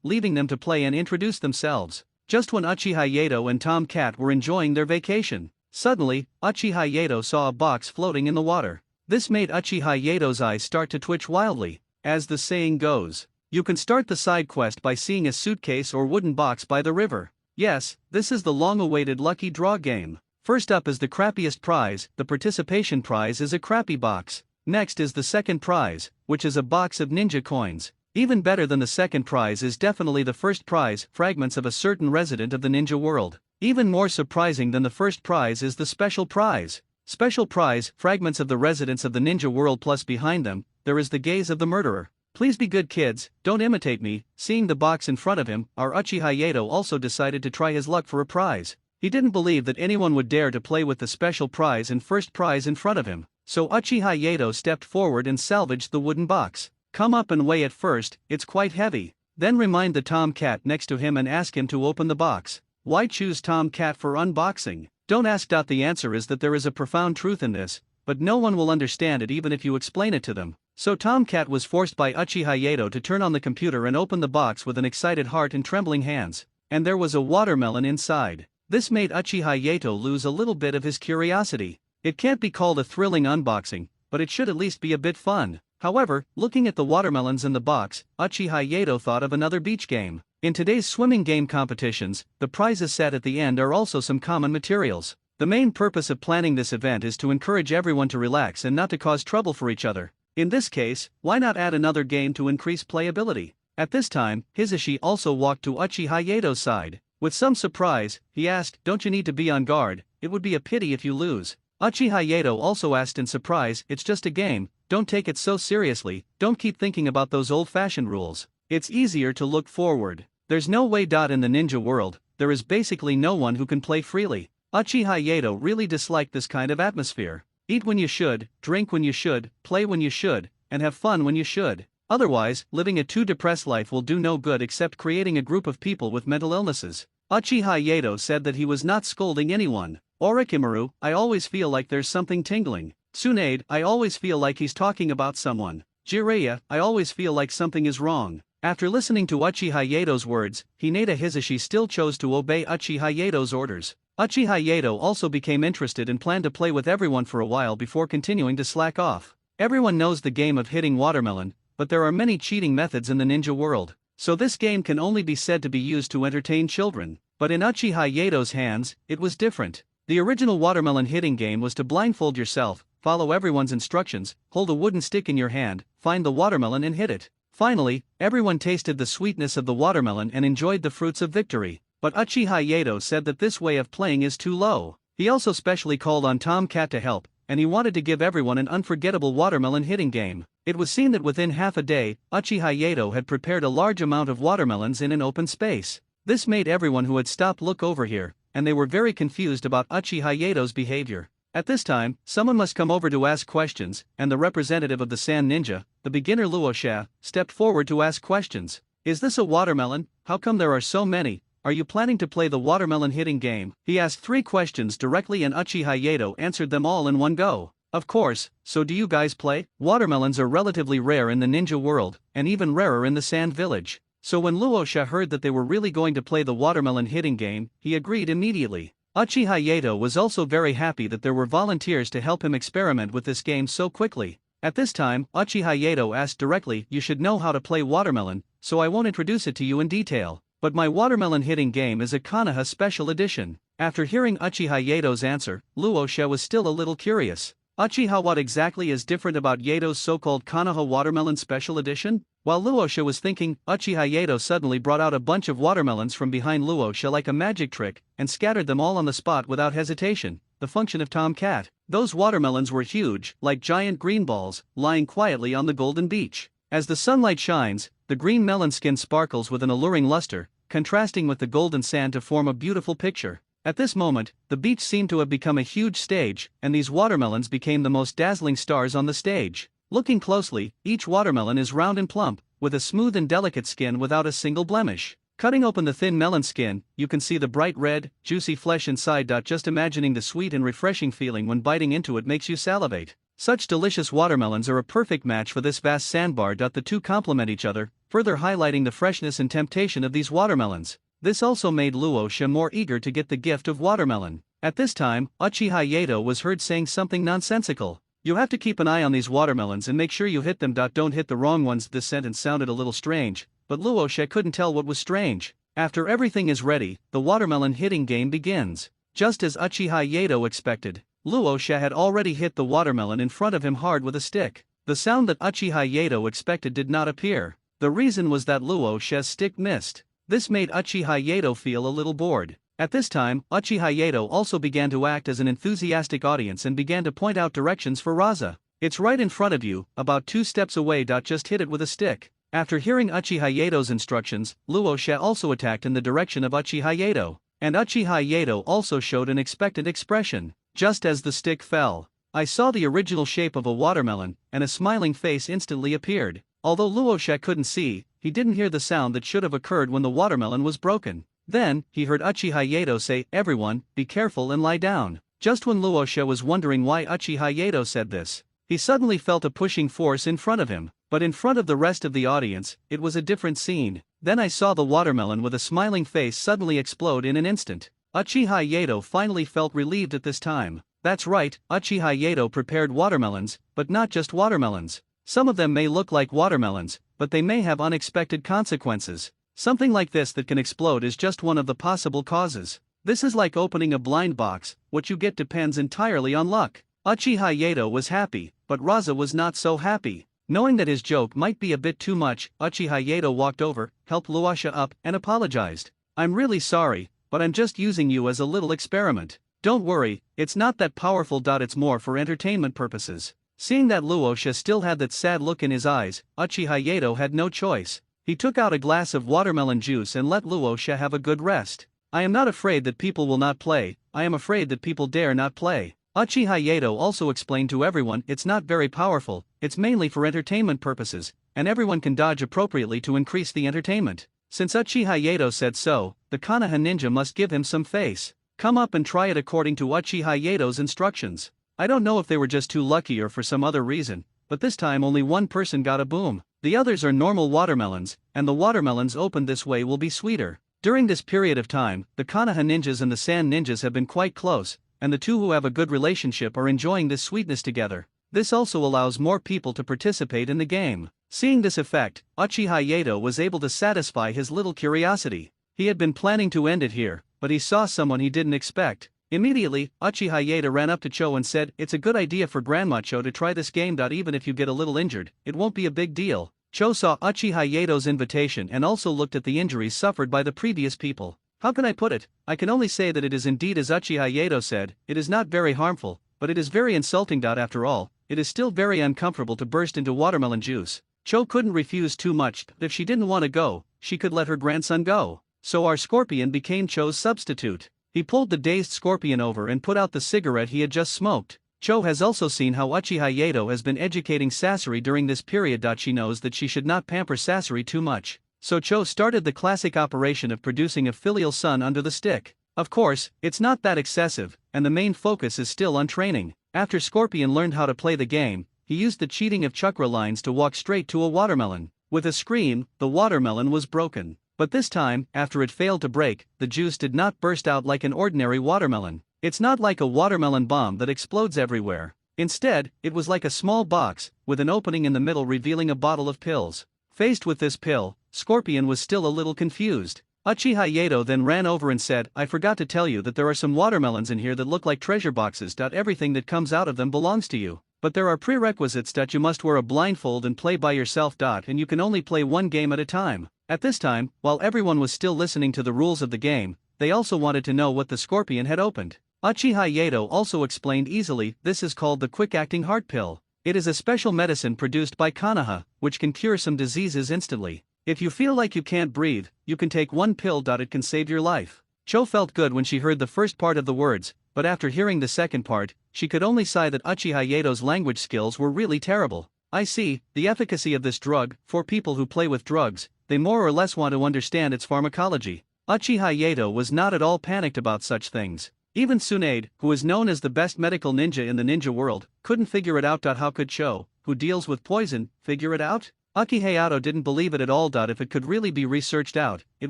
leaving them to play and introduce themselves. Just when Uchiha Yato and Tom Cat were enjoying their vacation, suddenly, Uchiha Yato saw a box floating in the water. This made Uchiha Yato's eyes start to twitch wildly. As the saying goes, you can start the side quest by seeing a suitcase or wooden box by the river. Yes, this is the long-awaited lucky draw game. First up is the crappiest prize. The participation prize is a crappy box. Next is the second prize, which is a box of ninja coins. Even better than the second prize is definitely the first prize, fragments of a certain resident of the ninja world. Even more surprising than the first prize is the special prize. Special prize, fragments of the residents of the ninja world, plus behind them, there is the gaze of the murderer. Please be good kids, don't imitate me. Seeing the box in front of him, our Uchiha Yato also decided to try his luck for a prize. He didn't believe that anyone would dare to play with the special prize and first prize in front of him, so Uchiha Yato stepped forward and salvaged the wooden box. Come up and weigh it first, it's quite heavy. Then remind the Tom Cat next to him and ask him to open the box. Why choose Tom Cat for unboxing? Don't ask. The answer is that there is a profound truth in this, but no one will understand it even if you explain it to them. So Tom Cat was forced by Uchiha Yato to turn on the computer and open the box with an excited heart and trembling hands. And there was a watermelon inside. This made Uchiha Yato lose a little bit of his curiosity. It can't be called a thrilling unboxing, but it should at least be a bit fun. However, looking at the watermelons in the box, Uchiha Yato thought of another beach game. In today's swimming game competitions, the prizes set at the end are also some common materials. The main purpose of planning this event is to encourage everyone to relax and not to cause trouble for each other. In this case, why not add another game to increase playability? At this time, Hisashi also walked to Uchiha Yato's side. With some surprise, he asked, "Don't you need to be on guard? It would be a pity if you lose." Uchiha Yato also asked in surprise, "It's just a game, don't take it so seriously, don't keep thinking about those old-fashioned rules. It's easier to look forward. There's no way. In the ninja world, there is basically no one who can play freely." Uchiha Yato really disliked this kind of atmosphere. Eat when you should, drink when you should, play when you should, and have fun when you should. Otherwise, living a too depressed life will do no good except creating a group of people with mental illnesses. Uchiha Yato said that he was not scolding anyone. Orochimaru, I always feel like there's something tingling. Tsunade, I always feel like he's talking about someone. Jiraiya, I always feel like something is wrong. After listening to Uchiha Yato's words, Hinata Hisashi still chose to obey Uchiha Yato's orders. Uchiha Yato also became interested and planned to play with everyone for a while before continuing to slack off. Everyone knows the game of hitting watermelon, but there are many cheating methods in the ninja world, so this game can only be said to be used to entertain children. But in Uchiha Yato's hands, it was different. The original watermelon hitting game was to blindfold yourself, follow everyone's instructions, hold a wooden stick in your hand, find the watermelon and hit it. Finally, everyone tasted the sweetness of the watermelon and enjoyed the fruits of victory. But Uchiha Yato said that this way of playing is too low. He also specially called on Tom Cat to help, and he wanted to give everyone an unforgettable watermelon hitting game. It was seen that within half a day, Uchiha Yato had prepared a large amount of watermelons in an open space. This made everyone who had stopped look over here, and they were very confused about Uchiha Yato's behavior. At this time, someone must come over to ask questions, and the representative of the Sand Ninja, the beginner Luosha, stepped forward to ask questions. Is this a watermelon? How come there are so many? Are you planning to play the watermelon hitting game? He asked 3 questions directly and Uchiha Yato answered them all in one go. Of course, so do you guys play? Watermelons are relatively rare in the ninja world, and even rarer in the Sand Village. So when Luosha heard that they were really going to play the watermelon hitting game, he agreed immediately. Uchiha Yato was also very happy that there were volunteers to help him experiment with this game so quickly. At this time, Uchiha Yato asked directly, "You should know how to play watermelon, so I won't introduce it to you in detail. But my watermelon hitting game is a Konoha special edition." After hearing Uchiha Yato's answer, Luosha was still a little curious. Uchiha, what exactly is different about Yato's so-called Konoha watermelon special edition? While Luosha was thinking, Uchiha Yato suddenly brought out a bunch of watermelons from behind Luosha like a magic trick, and scattered them all on the spot without hesitation, the function of Tom Cat. Those watermelons were huge, like giant green balls, lying quietly on the golden beach. As the sunlight shines, the green melon skin sparkles with an alluring luster, contrasting with the golden sand to form a beautiful picture. At this moment, the beach seemed to have become a huge stage, and these watermelons became the most dazzling stars on the stage. Looking closely, each watermelon is round and plump, with a smooth and delicate skin without a single blemish. Cutting open the thin melon skin, you can see the bright red, juicy flesh inside. Just imagining the sweet and refreshing feeling when biting into it makes you salivate. Such delicious watermelons are a perfect match for this vast sandbar. The two complement each other, further highlighting the freshness and temptation of these watermelons. This also made Luosha more eager to get the gift of watermelon. At this time, Uchiha Yato was heard saying something nonsensical. You have to keep an eye on these watermelons and make sure you hit them. Don't hit the wrong ones. This sentence sounded a little strange, but Luosha couldn't tell what was strange. After everything is ready, the watermelon hitting game begins. Just as Uchiha Yato expected, Luosha had already hit the watermelon in front of him hard with a stick. The sound that Uchiha Yato expected did not appear. The reason was that Luosha's stick missed. This made Uchiha Yato feel a little bored. At this time, Uchiha Yato also began to act as an enthusiastic audience and began to point out directions for Raza. It's right in front of you, about 2 steps away. Just hit it with a stick. After hearing Uchiha Yato's instructions, Luosha also attacked in the direction of Uchiha Yato. And Uchiha Yato also showed an expectant expression. Just as the stick fell, I saw the original shape of a watermelon, and a smiling face instantly appeared. Although Luosha couldn't see, he didn't hear the sound that should have occurred when the watermelon was broken. Then, he heard Uchiha Yato say, "Everyone, be careful and lie down." Just when Luosha was wondering why Uchiha Yato said this, he suddenly felt a pushing force in front of him. But in front of the rest of the audience, it was a different scene. Then I saw the watermelon with a smiling face suddenly explode in an instant. Uchiha Yato finally felt relieved at this time. That's right, Uchiha Yato prepared watermelons, but not just watermelons. Some of them may look like watermelons, but they may have unexpected consequences. Something like this that can explode is just one of the possible causes. This is like opening a blind box. What you get depends entirely on luck. Uchiha Yato was happy, but Raza was not so happy. Knowing that his joke might be a bit too much, Uchiha Yato walked over, helped Luosha up, and apologized. "I'm really sorry, but I'm just using you as a little experiment. Don't worry, it's not that powerful. It's more for entertainment purposes." Seeing that Luosha still had that sad look in his eyes, Uchiha Yato had no choice. He took out a glass of watermelon juice and let Luosha have a good rest. "I am not afraid that people will not play, I am afraid that people dare not play." Uchiha Yato also explained to everyone it's not very powerful, it's mainly for entertainment purposes, and everyone can dodge appropriately to increase the entertainment. Since Uchiha Yato said so, the Konoha ninja must give him some face. Come up and try it according to Uchiha Yato's instructions. I don't know if they were just too lucky or for some other reason, but this time only one person got a boom. The others are normal watermelons, and the watermelons opened this way will be sweeter. During this period of time, the Konoha ninjas and the Sand ninjas have been quite close, and the two who have a good relationship are enjoying this sweetness together. This also allows more people to participate in the game. Seeing this effect, Uchiha Yato was able to satisfy his little curiosity. He had been planning to end it here, but he saw someone he didn't expect. Immediately, Uchiha Yato ran up to Cho and said, "It's a good idea for Grandma Cho to try this game. Even if you get a little injured, it won't be a big deal." Cho saw Uchiha Yato's invitation and also looked at the injuries suffered by the previous people. "How can I put it? I can only say that it is indeed as Uchiha Yato said, it is not very harmful, but it is very insulting. After all, it is still very uncomfortable to burst into watermelon juice." Cho couldn't refuse too much. If she didn't want to go, she could let her grandson go. So our scorpion became Cho's substitute. He pulled the dazed scorpion over and put out the cigarette he had just smoked. Cho has also seen how Uchiha Yato has been educating Sasori during this period. She knows that she should not pamper Sasori too much. So Cho started the classic operation of producing a filial son under the stick. Of course, it's not that excessive, and the main focus is still on training. After Scorpion learned how to play the game, he used the cheating of chakra lines to walk straight to a watermelon. With a scream, the watermelon was broken. But this time, after it failed to break, the juice did not burst out like an ordinary watermelon. It's not like a watermelon bomb that explodes everywhere. Instead, it was like a small box, with an opening in the middle revealing a bottle of pills. Faced with this pill, Scorpion was still a little confused. Uchiha Yato then ran over and said, "I forgot to tell you that there are some watermelons in here that look like treasure boxes. Everything that comes out of them belongs to you. But there are prerequisites. You must wear a blindfold and play by yourself. And you can only play one game at a time." At this time, while everyone was still listening to the rules of the game, they also wanted to know what the Scorpion had opened. Uchiha Yato also explained easily, "This is called the quick-acting heart pill. It is a special medicine produced by Konoha, which can cure some diseases instantly. If you feel like you can't breathe, you can take one pill. It can save your life." Cho felt good when she heard the first part of the words, but after hearing the second part, she could only sigh that Uchiha Yato's language skills were really terrible. I see, the efficacy of this drug. For people who play with drugs, they more or less want to understand its pharmacology. Uchiha Yato was not at all panicked about such things. Even Tsunade, who is known as the best medical ninja in the ninja world, couldn't figure it out. How could Cho, who deals with poison, figure it out? Uchiha didn't believe it at all. If it could really be researched out, it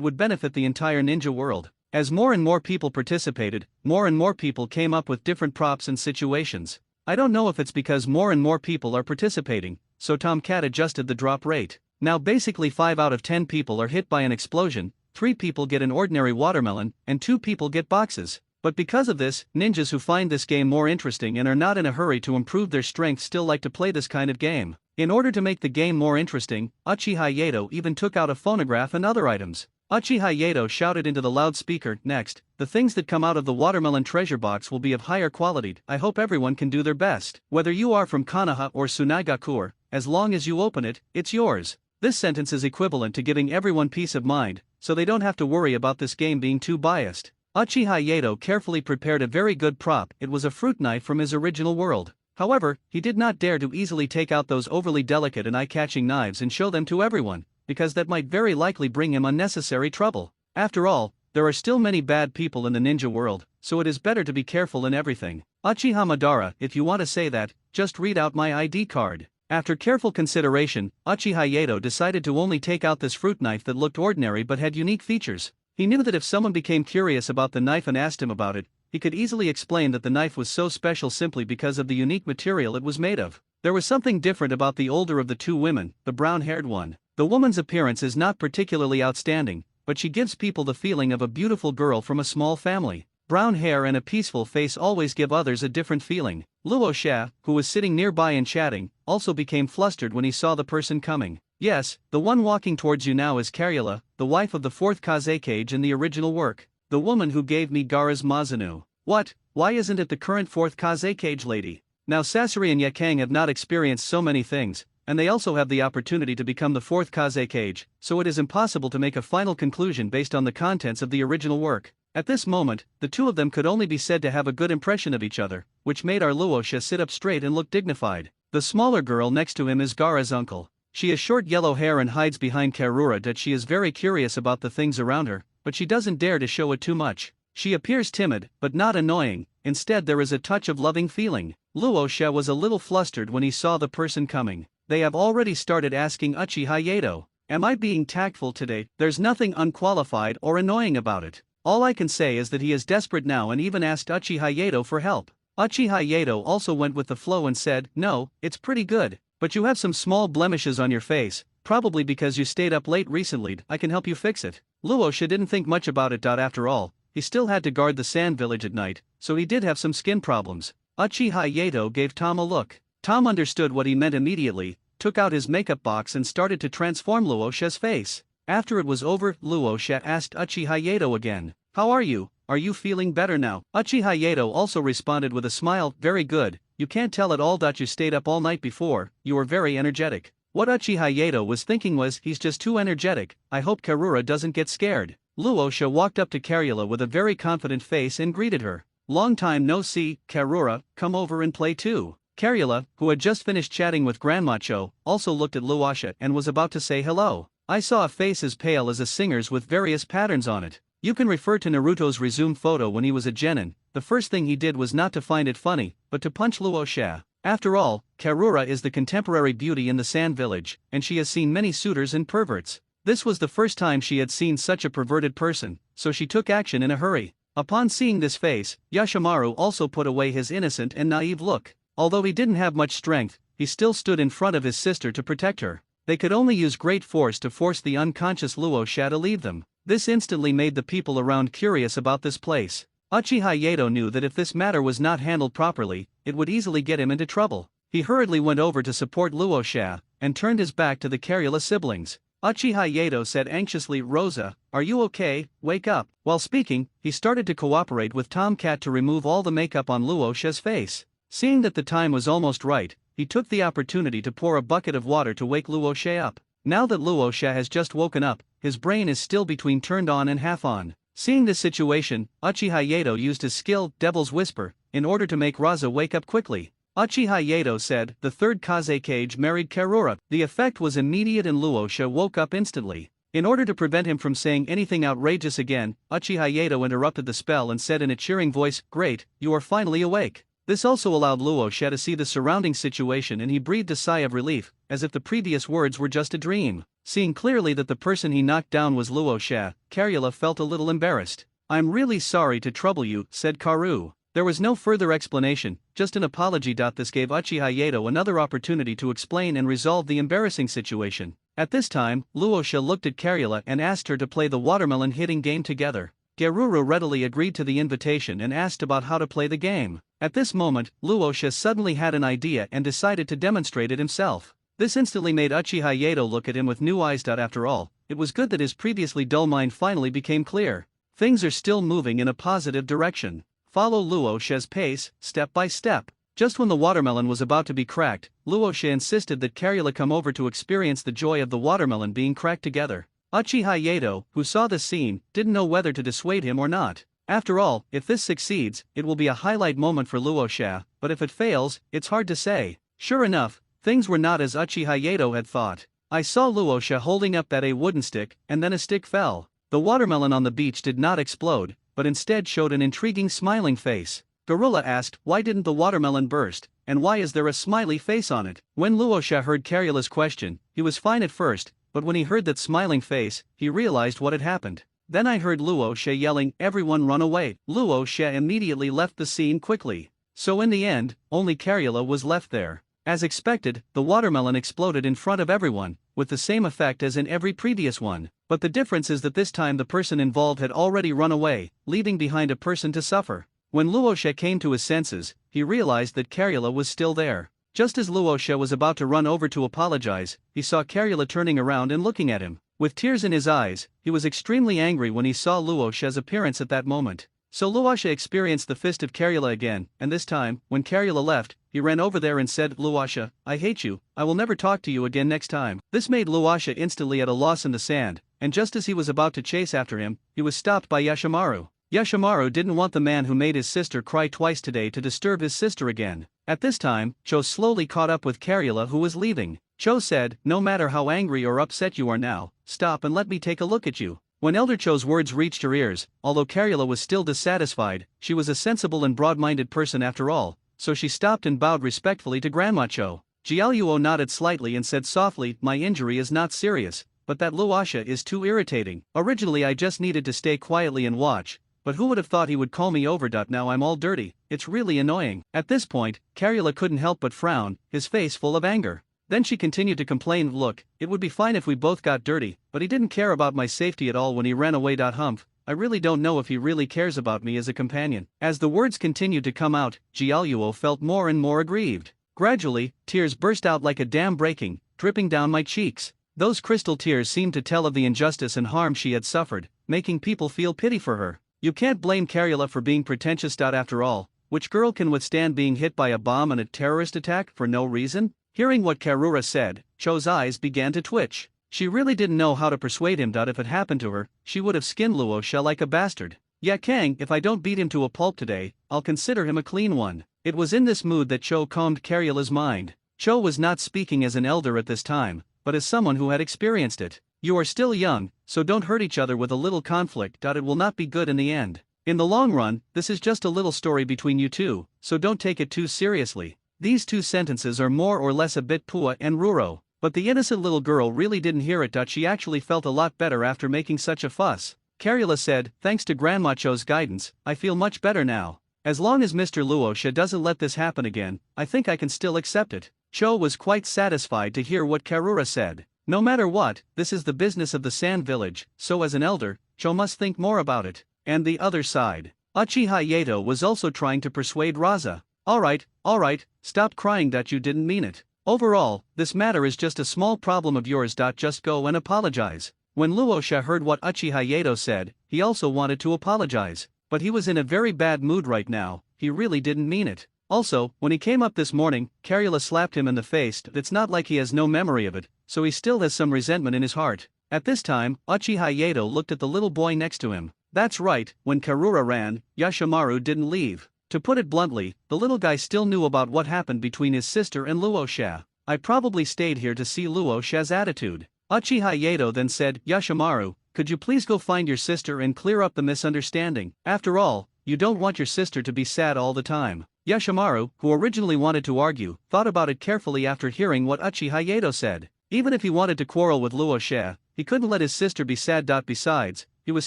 would benefit the entire ninja world. As more and more people participated, more and more people came up with different props and situations. I don't know if it's because more and more people are participating, so Tomcat adjusted the drop rate. Now basically 5 out of 10 people are hit by an explosion, 3 people get an ordinary watermelon, and 2 people get boxes. But because of this, ninjas who find this game more interesting and are not in a hurry to improve their strength still like to play this kind of game. In order to make the game more interesting, Uchiha Yato even took out a phonograph and other items. Uchiha Yato shouted into the loudspeaker, "Next, the things that come out of the watermelon treasure box will be of higher quality. I hope everyone can do their best. Whether you are from Konoha or Tsunagakur, as long as you open it, it's yours." This sentence is equivalent to giving everyone peace of mind, so they don't have to worry about this game being too biased. Uchiha Yato carefully prepared a very good prop. It was a fruit knife from his original world. However, he did not dare to easily take out those overly delicate and eye-catching knives and show them to everyone, because that might very likely bring him unnecessary trouble. After all, there are still many bad people in the ninja world, so it is better to be careful in everything. Uchiha Madara, if you want to say that, just read out my ID card. After careful consideration, Uchiha Yato decided to only take out this fruit knife that looked ordinary but had unique features. He knew that if someone became curious about the knife and asked him about it, he could easily explain that the knife was so special simply because of the unique material it was made of. There was something different about the older of the 2 women, the brown-haired one. The woman's appearance is not particularly outstanding, but she gives people the feeling of a beautiful girl from a small family. Brown hair and a peaceful face always give others a different feeling. Luo Xia, who was sitting nearby and chatting, also became flustered when he saw the person coming. Yes, the one walking towards you now is Karula, the wife of the 4th Kazekage in the original work. The woman who gave me Gaara's Mazanu. What? Why isn't it the current 4th Kazekage lady? Now Sasori and Yakang have not experienced so many things, and they also have the opportunity to become the 4th Kazekage, so it is impossible to make a final conclusion based on the contents of the original work. At this moment, the 2 of them could only be said to have a good impression of each other, which made our Luosha sit up straight and look dignified. The smaller girl next to him is Gaara's uncle. She has short yellow hair and hides behind Karura. That she is very curious about the things around her, but she doesn't dare to show it too much. She appears timid, but not annoying. Instead there is a touch of loving feeling. Luosha was a little flustered when he saw the person coming. They have already started asking Uchiha Yato, "Am I being tactful today?" There's nothing unqualified or annoying about it. All I can say is that he is desperate now and even asked Uchiha Yato for help. Uchiha Yato also went with the flow and said, "No, it's pretty good, but you have some small blemishes on your face, probably because you stayed up late recently. I can help you fix it." Luosha didn't think much about it. After all, he still had to guard the sand village at night, so he did have some skin problems. Uchiha Yato gave Tom a look. Tom understood what he meant immediately, took out his makeup box and started to transform Luosha's face. After it was over, Luosha asked Uchiha Yato again, "How are you? Are you feeling better now?" Uchiha Yato also responded with a smile, "Very good. You can't tell at all that you stayed up all night before. You were very energetic." What Uchiha Yato was thinking was, he's just too energetic. I hope Karura doesn't get scared. Luosha walked up to Karula with a very confident face and greeted her. "Long time no see, Karura, come over and play too." Karula, who had just finished chatting with Grandma Cho, also looked at Luosha and was about to say hello. "I saw a face as pale as a singer's with various patterns on it." You can refer to Naruto's resume photo when he was a genin. The first thing he did was not to find it funny, but to punch Luosha. After all, Karura is the contemporary beauty in the Sand Village, and she has seen many suitors and perverts. This was the first time she had seen such a perverted person, so she took action in a hurry. Upon seeing this face, Yashimaru also put away his innocent and naive look. Although he didn't have much strength, he still stood in front of his sister to protect her. They could only use great force to force the unconscious Luosha to leave them. This instantly made the people around curious about this place. Uchiha Yato knew that if this matter was not handled properly, it would easily get him into trouble. He hurriedly went over to support Luosha, and turned his back to the Karula siblings. Uchiha Yato said anxiously, "Rosa, are you okay? Wake up." While speaking, he started to cooperate with Tomcat to remove all the makeup on Luosha's face. Seeing that the time was almost right, he took the opportunity to pour a bucket of water to wake Luosha up. Now that Luosha has just woken up, his brain is still between turned on and half on. Seeing this situation, Uchiha Yato used his skill, Devil's Whisper, in order to make Raza wake up quickly. Uchiha Yato said. The third Kazekage married Karura. The effect was immediate and Luosha woke up instantly. In order to prevent him from saying anything outrageous again, Uchiha Yato interrupted the spell and said in a cheering voice, "Great, you are finally awake." This also allowed Luosha to see the surrounding situation and he breathed a sigh of relief, as if the previous words were just a dream. Seeing clearly that the person he knocked down was Luosha, Karula felt a little embarrassed. "I'm really sorry to trouble you," said Karu. There was no further explanation, just an apology. This gave Uchiha Yato another opportunity to explain and resolve the embarrassing situation. At this time, Luosha looked at Karula and asked her to play the watermelon hitting game together. Karura readily agreed to the invitation and asked about how to play the game. At this moment, Luosha suddenly had an idea and decided to demonstrate it himself. This instantly made Uchiha Yato look at him with new eyes. After all, it was good that his previously dull mind finally became clear. Things are still moving in a positive direction. Follow Luosha's pace, step by step. Just when the watermelon was about to be cracked, Luosha insisted that Karula come over to experience the joy of the watermelon being cracked together. Uchiha Yato, who saw this scene, didn't know whether to dissuade him or not. After all, if this succeeds, it will be a highlight moment for Luosha, but if it fails, it's hard to say. Sure enough, things were not as Uchiha Yato had thought. I saw Luosha holding up that wooden stick, and then a stick fell. The watermelon on the beach did not explode, but instead showed an intriguing smiling face. Gorilla asked, "Why didn't the watermelon burst, and why is there a smiley face on it?" When Luosha heard Karula's question, he was fine at first, but when he heard that smiling face, he realized what had happened. Then I heard Luosha yelling, "Everyone run away!" Luosha immediately left the scene quickly. So in the end, only Karula was left there. As expected, the watermelon exploded in front of everyone, with the same effect as in every previous one, but the difference is that this time the person involved had already run away, leaving behind a person to suffer. When Luosha came to his senses, he realized that Karula was still there. Just as Luosha was about to run over to apologize, he saw Karula turning around and looking at him. With tears in his eyes, he was extremely angry when he saw Luosha's appearance at that moment. So Luosha experienced the fist of Karula again, and this time, when Karula left, he ran over there and said, "Luosha, I hate you, I will never talk to you again next time." This made Luosha instantly at a loss in the sand, and just as he was about to chase after him, he was stopped by Yashimaru. Yashimaru didn't want the man who made his sister cry twice today to disturb his sister again. At this time, Cho slowly caught up with Karula who was leaving. Cho said, "No matter how angry or upset you are now, stop and let me take a look at you." When Elder Cho's words reached her ears, although Karula was still dissatisfied, she was a sensible and broad-minded person after all, so she stopped and bowed respectfully to Grandma Cho. Jialuo nodded slightly and said softly, "My injury is not serious, but that Luosha is too irritating. Originally I just needed to stay quietly and watch, but who would have thought he would call me over? Now I'm all dirty, it's really annoying." At this point, Karula couldn't help but frown, his face full of anger. Then she continued to complain, "Look, it would be fine if we both got dirty, but he didn't care about my safety at all when he ran away. Humph, I really don't know if he really cares about me as a companion." As the words continued to come out, Jialuo felt more and more aggrieved. Gradually, tears burst out like a dam breaking, dripping down my cheeks. Those crystal tears seemed to tell of the injustice and harm she had suffered, making people feel pity for her. You can't blame Karula for being pretentious. After all, which girl can withstand being hit by a bomb and a terrorist attack for no reason? Hearing what Karura said, Cho's eyes began to twitch. She really didn't know how to persuade him. If it happened to her, she would have skinned Luosha like a bastard. "Yeah, Kang, if I don't beat him to a pulp today, I'll consider him a clean one." It was in this mood that Cho calmed Karula's mind. Cho was not speaking as an elder at this time, but as someone who had experienced it. "You are still young, so don't hurt each other with a little conflict. It will not be good in the end. In the long run, this is just a little story between you two, so don't take it too seriously." These two sentences are more or less a bit pua and ruro, but the innocent little girl really didn't hear it. She actually felt a lot better after making such a fuss. Karula said, "Thanks to Grandma Cho's guidance, I feel much better now. As long as Mr. Luosha doesn't let this happen again, I think I can still accept it." Cho was quite satisfied to hear what Karura said. No matter what, this is the business of the Sand Village, so as an elder, Cho must think more about it. And the other side. Uchiha Yato was also trying to persuade Raza. Alright, stop crying. You didn't mean it. Overall, this matter is just a small problem of yours. Just go and apologize." When Luosha heard what Uchiha Yato said, he also wanted to apologize. But he was in a very bad mood right now, he really didn't mean it. Also, when he came up this morning, Karula slapped him in the face. It's not like he has no memory of it, so he still has some resentment in his heart. At this time, Uchiha Yato looked at the little boy next to him. That's right, when Karura ran, Yashimaru didn't leave. To put it bluntly, the little guy still knew about what happened between his sister and Luosha. I probably stayed here to see Luosha's attitude. Uchiha Yato then said, Yoshimaru, could you please go find your sister and clear up the misunderstanding? After all, you don't want your sister to be sad all the time. Yoshimaru, who originally wanted to argue, thought about it carefully after hearing what Uchiha Yato said. Even if he wanted to quarrel with Luosha, he couldn't let his sister be sad. Besides, he was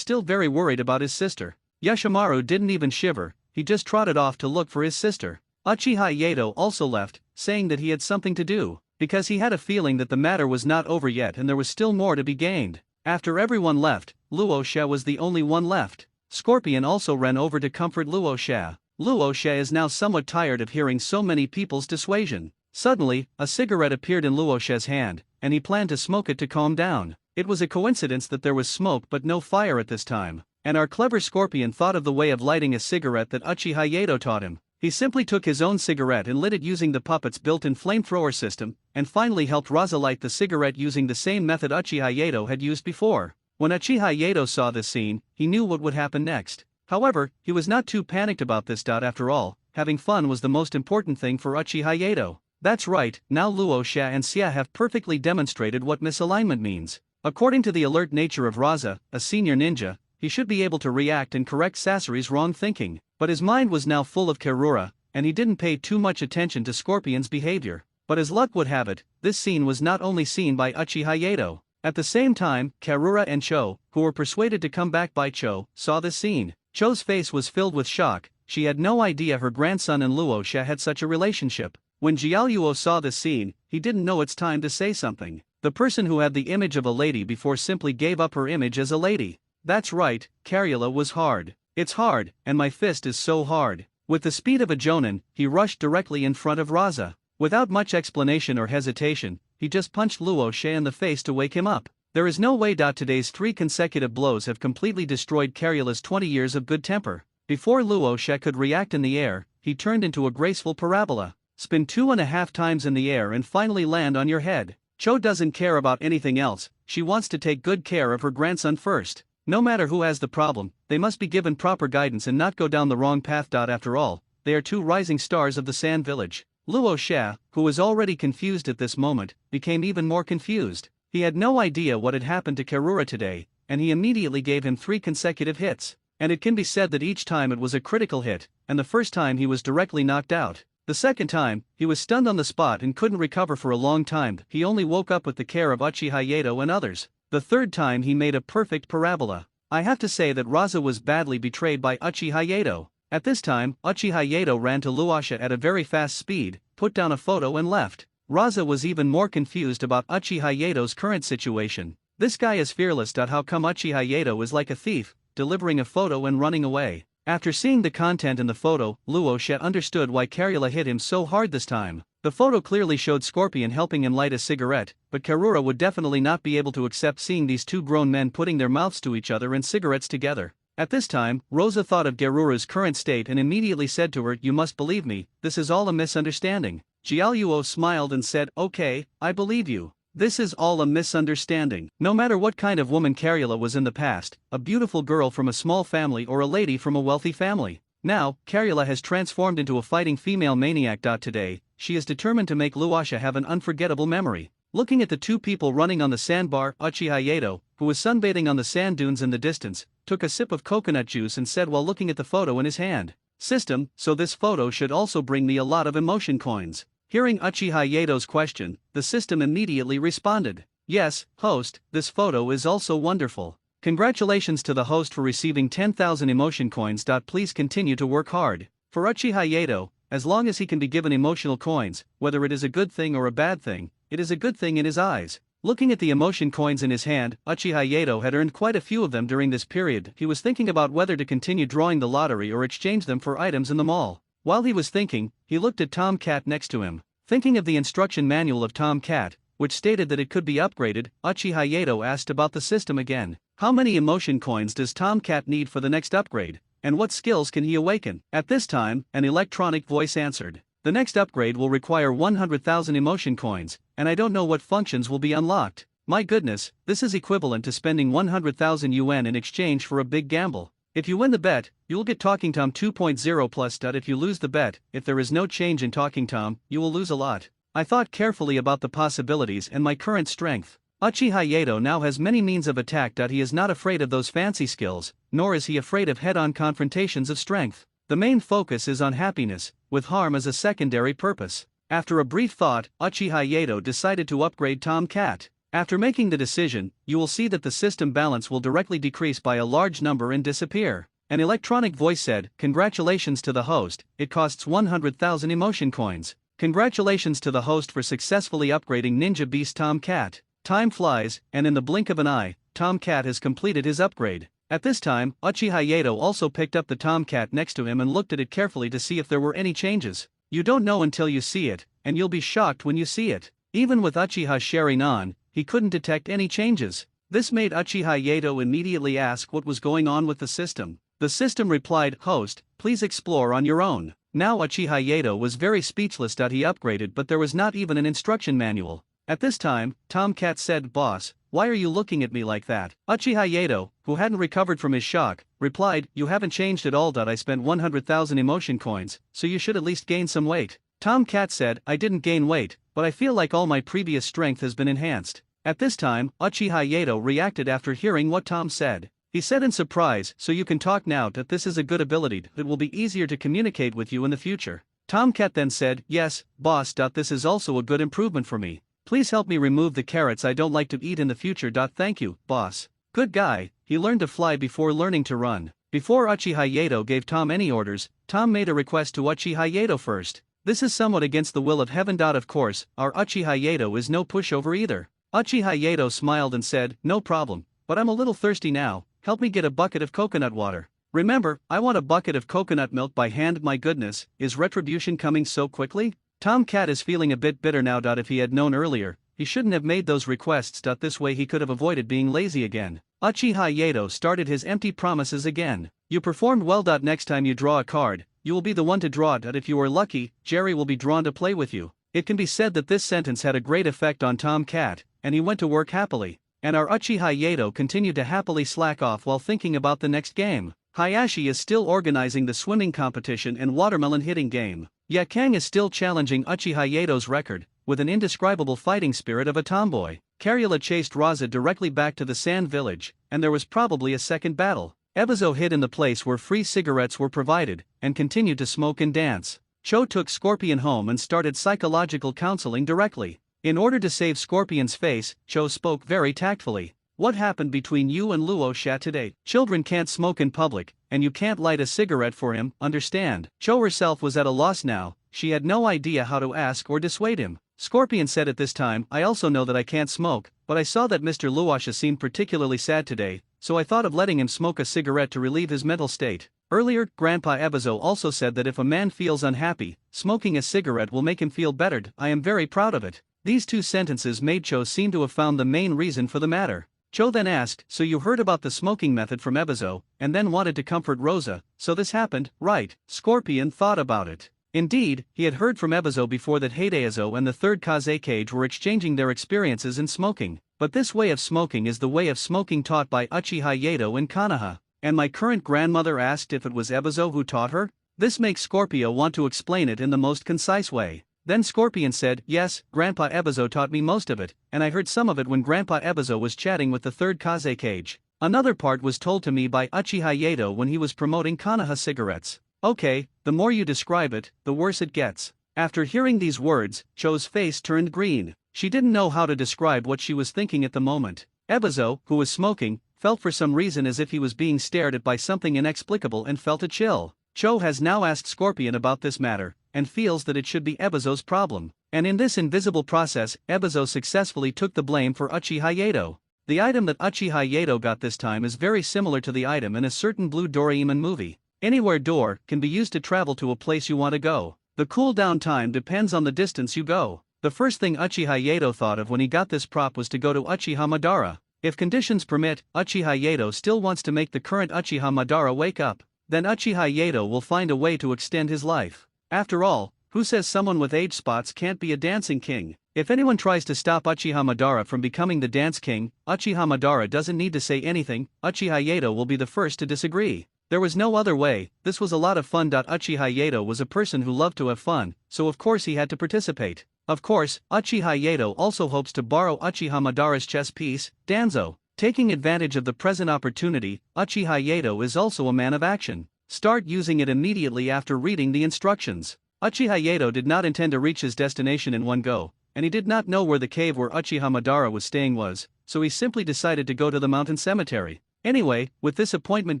still very worried about his sister. Yoshimaru didn't even shiver, he just trotted off to look for his sister. Uchiha Yato also left, saying that he had something to do, because he had a feeling that the matter was not over yet and there was still more to be gained. After everyone left, Luosha was the only one left. Scorpion also ran over to comfort Luosha. Luosha is now somewhat tired of hearing so many people's dissuasion. Suddenly, a cigarette appeared in Luosha's hand, and he planned to smoke it to calm down. It was a coincidence that there was smoke but no fire at this time, and our clever Scorpion thought of the way of lighting a cigarette that Uchiha Yato taught him. He simply took his own cigarette and lit it using the puppet's built-in flamethrower system, and finally helped Raza light the cigarette using the same method Uchiha Yato had used before. When Uchiha Yato saw this scene, he knew what would happen next. However, he was not too panicked about this. After all, having fun was the most important thing for Uchiha Yato. That's right, now Luosha and Xia have perfectly demonstrated what misalignment means. According to the alert nature of Raza, a senior ninja, he should be able to react and correct Sasori's wrong thinking, but his mind was now full of Karura, and he didn't pay too much attention to Scorpion's behavior. But as luck would have it, this scene was not only seen by Uchiha Yato. At the same time, Karura and Cho, who were persuaded to come back by Cho, saw this scene. Cho's face was filled with shock, she had no idea her grandson and Luosha had such a relationship. When Jiaoluo saw this scene, he didn't know it's time to say something. The person who had the image of a lady before simply gave up her image as a lady. That's right, Karula was hard. It's hard, and my fist is so hard. With the speed of a jonin, he rushed directly in front of Raza. Without much explanation or hesitation, he just punched Luosha in the face to wake him up. There is no way. Today's 3 consecutive blows have completely destroyed Karula's 20 years of good temper. Before Luosha could react in the air, he turned into a graceful parabola. Spin 2.5 times in the air and finally land on your head. Cho doesn't care about anything else, she wants to take good care of her grandson first. No matter who has the problem, they must be given proper guidance and not go down the wrong path. After all, they are 2 rising stars of the Sand Village. Luosha, who was already confused at this moment, became even more confused. He had no idea what had happened to Karura today, and he immediately gave him 3 consecutive hits. And it can be said that each time it was a critical hit, and the first time he was directly knocked out. The second time, he was stunned on the spot and couldn't recover for a long time. He only woke up with the care of Uchiha Yato and others. The third time he made a perfect parabola. I have to say that Raza was badly betrayed by Uchiha Yato. At this time, Uchiha Yato ran to Luosha at a very fast speed, put down a photo and left. Raza was even more confused about Uchiha Yato's current situation. This guy is fearless. How come Uchiha Yato is like a thief, delivering a photo and running away? After seeing the content in the photo, Luosha understood why Karula hit him so hard this time. The photo clearly showed Scorpion helping him light a cigarette, but Karura would definitely not be able to accept seeing these 2 grown men putting their mouths to each other and cigarettes together. At this time, Rosa thought of Karura's current state and immediately said to her, "You must believe me, this is all a misunderstanding." Jiaoluo smiled and said, "Okay, I believe you. This is all a misunderstanding." No matter what kind of woman Karula was in the past, a beautiful girl from a small family or a lady from a wealthy family. Now, Karula has transformed into a fighting female maniac. Today, she is determined to make Luosha have an unforgettable memory. Looking at the 2 people running on the sandbar, Uchiha Yato, who was sunbathing on the sand dunes in the distance, took a sip of coconut juice and said while looking at the photo in his hand, "System, so this photo should also bring me a lot of emotion coins." Hearing Uchiha Yato's question, the system immediately responded, "Yes, host, this photo is also wonderful. Congratulations to the host for receiving 10,000 emotion coins. Please continue to work hard." For Uchiha Yato, as long as he can be given emotional coins, whether it is a good thing or a bad thing, it is a good thing in his eyes. Looking at the emotion coins in his hand, Uchiha Yato had earned quite a few of them during this period. He was thinking about whether to continue drawing the lottery or exchange them for items in the mall. While he was thinking, he looked at Tom Cat next to him. Thinking of the instruction manual of Tom Cat, which stated that it could be upgraded, Uchiha Yato asked about the system again. How many emotion coins does Tom Cat need for the next upgrade, and what skills can he awaken? At this time, an electronic voice answered. The next upgrade will require 100,000 emotion coins, and I don't know what functions will be unlocked. My goodness, this is equivalent to spending 100,000 yuan in exchange for a big gamble. If you win the bet, you will get Talking Tom 2.0 plus. If you lose the bet, if there is no change in Talking Tom, you will lose a lot. I thought carefully about the possibilities and my current strength. Uchiha Yato now has many means of attack. He is not afraid of those fancy skills, nor is he afraid of head-on confrontations of strength. The main focus is on happiness, with harm as a secondary purpose. After a brief thought, Uchiha Yato decided to upgrade Tom Cat. After making the decision, you will see that the system balance will directly decrease by a large number and disappear. An electronic voice said, "Congratulations to the host, it costs 100,000 emotion coins. Congratulations to the host for successfully upgrading Ninja Beast Tom Cat. Time flies, and in the blink of an eye, Tom Cat has completed his upgrade." At this time, Uchiha Yato also picked up the Tom Cat next to him and looked at it carefully to see if there were any changes. You don't know until you see it, and you'll be shocked when you see it. Even with Uchiha sharing on, he couldn't detect any changes. This made Uchiha Yato immediately ask what was going on with the system. The system replied, "Host, please explore on your own." Now Uchiha Yato was very speechless. He upgraded, but there was not even an instruction manual. At this time, Tom Cat said, "Boss, why are you looking at me like that?" Uchiha Yato, who hadn't recovered from his shock, replied, "You haven't changed at all. I spent 100,000 emotion coins, so you should at least gain some weight." Tom Cat said, "I didn't gain weight, but I feel like all my previous strength has been enhanced." At this time, Uchiha Yato reacted after hearing what Tom said. He said in surprise, "So you can talk now. That this is a good ability. It will be easier to communicate with you in the future." Tom Cat then said, "Yes, boss. This is also a good improvement for me. Please help me remove the carrots I don't like to eat in the future. Thank you, boss." Good guy. He learned to fly before learning to run. Before Uchiha Yato gave Tom any orders, Tom made a request to Uchiha Yato first. This is somewhat against the will of heaven. Of course, our Uchiha Yato is no pushover either. Uchiha Yato smiled and said, "No problem, but I'm a little thirsty now. Help me get a bucket of coconut water." Remember, I want a bucket of coconut milk by hand. My goodness, is retribution coming so quickly? Tom Cat is feeling a bit bitter now. If he had known earlier, he shouldn't have made those requests. This way he could have avoided being lazy again. Uchiha Yato started his empty promises again. "You performed well. Next time you draw a card, you will be the one to draw it. If you are lucky, Jerry will be drawn to play with you." It can be said that this sentence had a great effect on Tom Cat, and he went to work happily. And our Uchiha Yato continued to happily slack off while thinking about the next game. Hayashi is still organizing the swimming competition and watermelon hitting game. Yakang is still challenging Uchiha Yato's record, with an indescribable fighting spirit of a tomboy. Carula chased Raza directly back to the sand village, and there was probably a second battle. Ebizo hid in the place where free cigarettes were provided, and continued to smoke and dance. Cho took Scorpion home and started psychological counseling directly. In order to save Scorpion's face, Cho spoke very tactfully. "What happened between you and Luo Sha today? Children can't smoke in public, and you can't light a cigarette for him, understand?" Cho herself was at a loss now. She had no idea how to ask or dissuade him. Scorpion said at this time, "I also know that I can't smoke, but I saw that Mr. Luosha seemed particularly sad today, so I thought of letting him smoke a cigarette to relieve his mental state." Earlier, Grandpa Ebizo also said that if a man feels unhappy, smoking a cigarette will make him feel better. I am very proud of it. These two sentences made Cho seem to have found the main reason for the matter. Cho then asked, "So you heard about the smoking method from Ebizo, and then wanted to comfort Rosa, so this happened, right?" Scorpion thought about it. Indeed, he had heard from Ebizo before that Heideazo and the third Kazekage were exchanging their experiences in smoking, but this way of smoking is the way of smoking taught by Uchiha Yato in Konoha. And my current grandmother asked if it was Ebizo who taught her? This makes Scorpio want to explain it in the most concise way. Then Scorpion said, "Yes, Grandpa Ebizo taught me most of it, and I heard some of it when Grandpa Ebizo was chatting with the third Kazekage. Another part was told to me by Uchiha Yato when he was promoting Konoha cigarettes." Okay, the more you describe it, the worse it gets. After hearing these words, Cho's face turned green. She didn't know how to describe what she was thinking at the moment. Ebizo, who was smoking, felt for some reason as if he was being stared at by something inexplicable and felt a chill. Cho has now asked Scorpion about this matter, and feels that it should be Ebizo's problem. And in this invisible process, Ebizo successfully took the blame for Uchiha Yato. The item that Uchiha Yato got this time is very similar to the item in a certain Blue Doraemon movie. Anywhere door can be used to travel to a place you want to go. The cooldown time depends on the distance you go. The first thing Uchiha Yato thought of when he got this prop was to go to Uchiha Madara. If conditions permit, Uchiha Yato still wants to make the current Uchiha Madara wake up. Then Uchiha Yato will find a way to extend his life. After all, who says someone with age spots can't be a dancing king? If anyone tries to stop Uchiha Madara from becoming the dance king, Uchiha Madara doesn't need to say anything, Uchiha Yato will be the first to disagree. There was no other way, this was a lot of fun. Uchiha Yato was a person who loved to have fun, so of course he had to participate. Of course, Uchiha Yato also hopes to borrow Uchiha Madara's chess piece, Danzo. Taking advantage of the present opportunity, Uchiha Yato is also a man of action. Start using it immediately after reading the instructions. Uchiha Yato did not intend to reach his destination in one go, and he did not know where the cave where Uchiha Madara was staying was, so he simply decided to go to the mountain cemetery. Anyway, with this appointment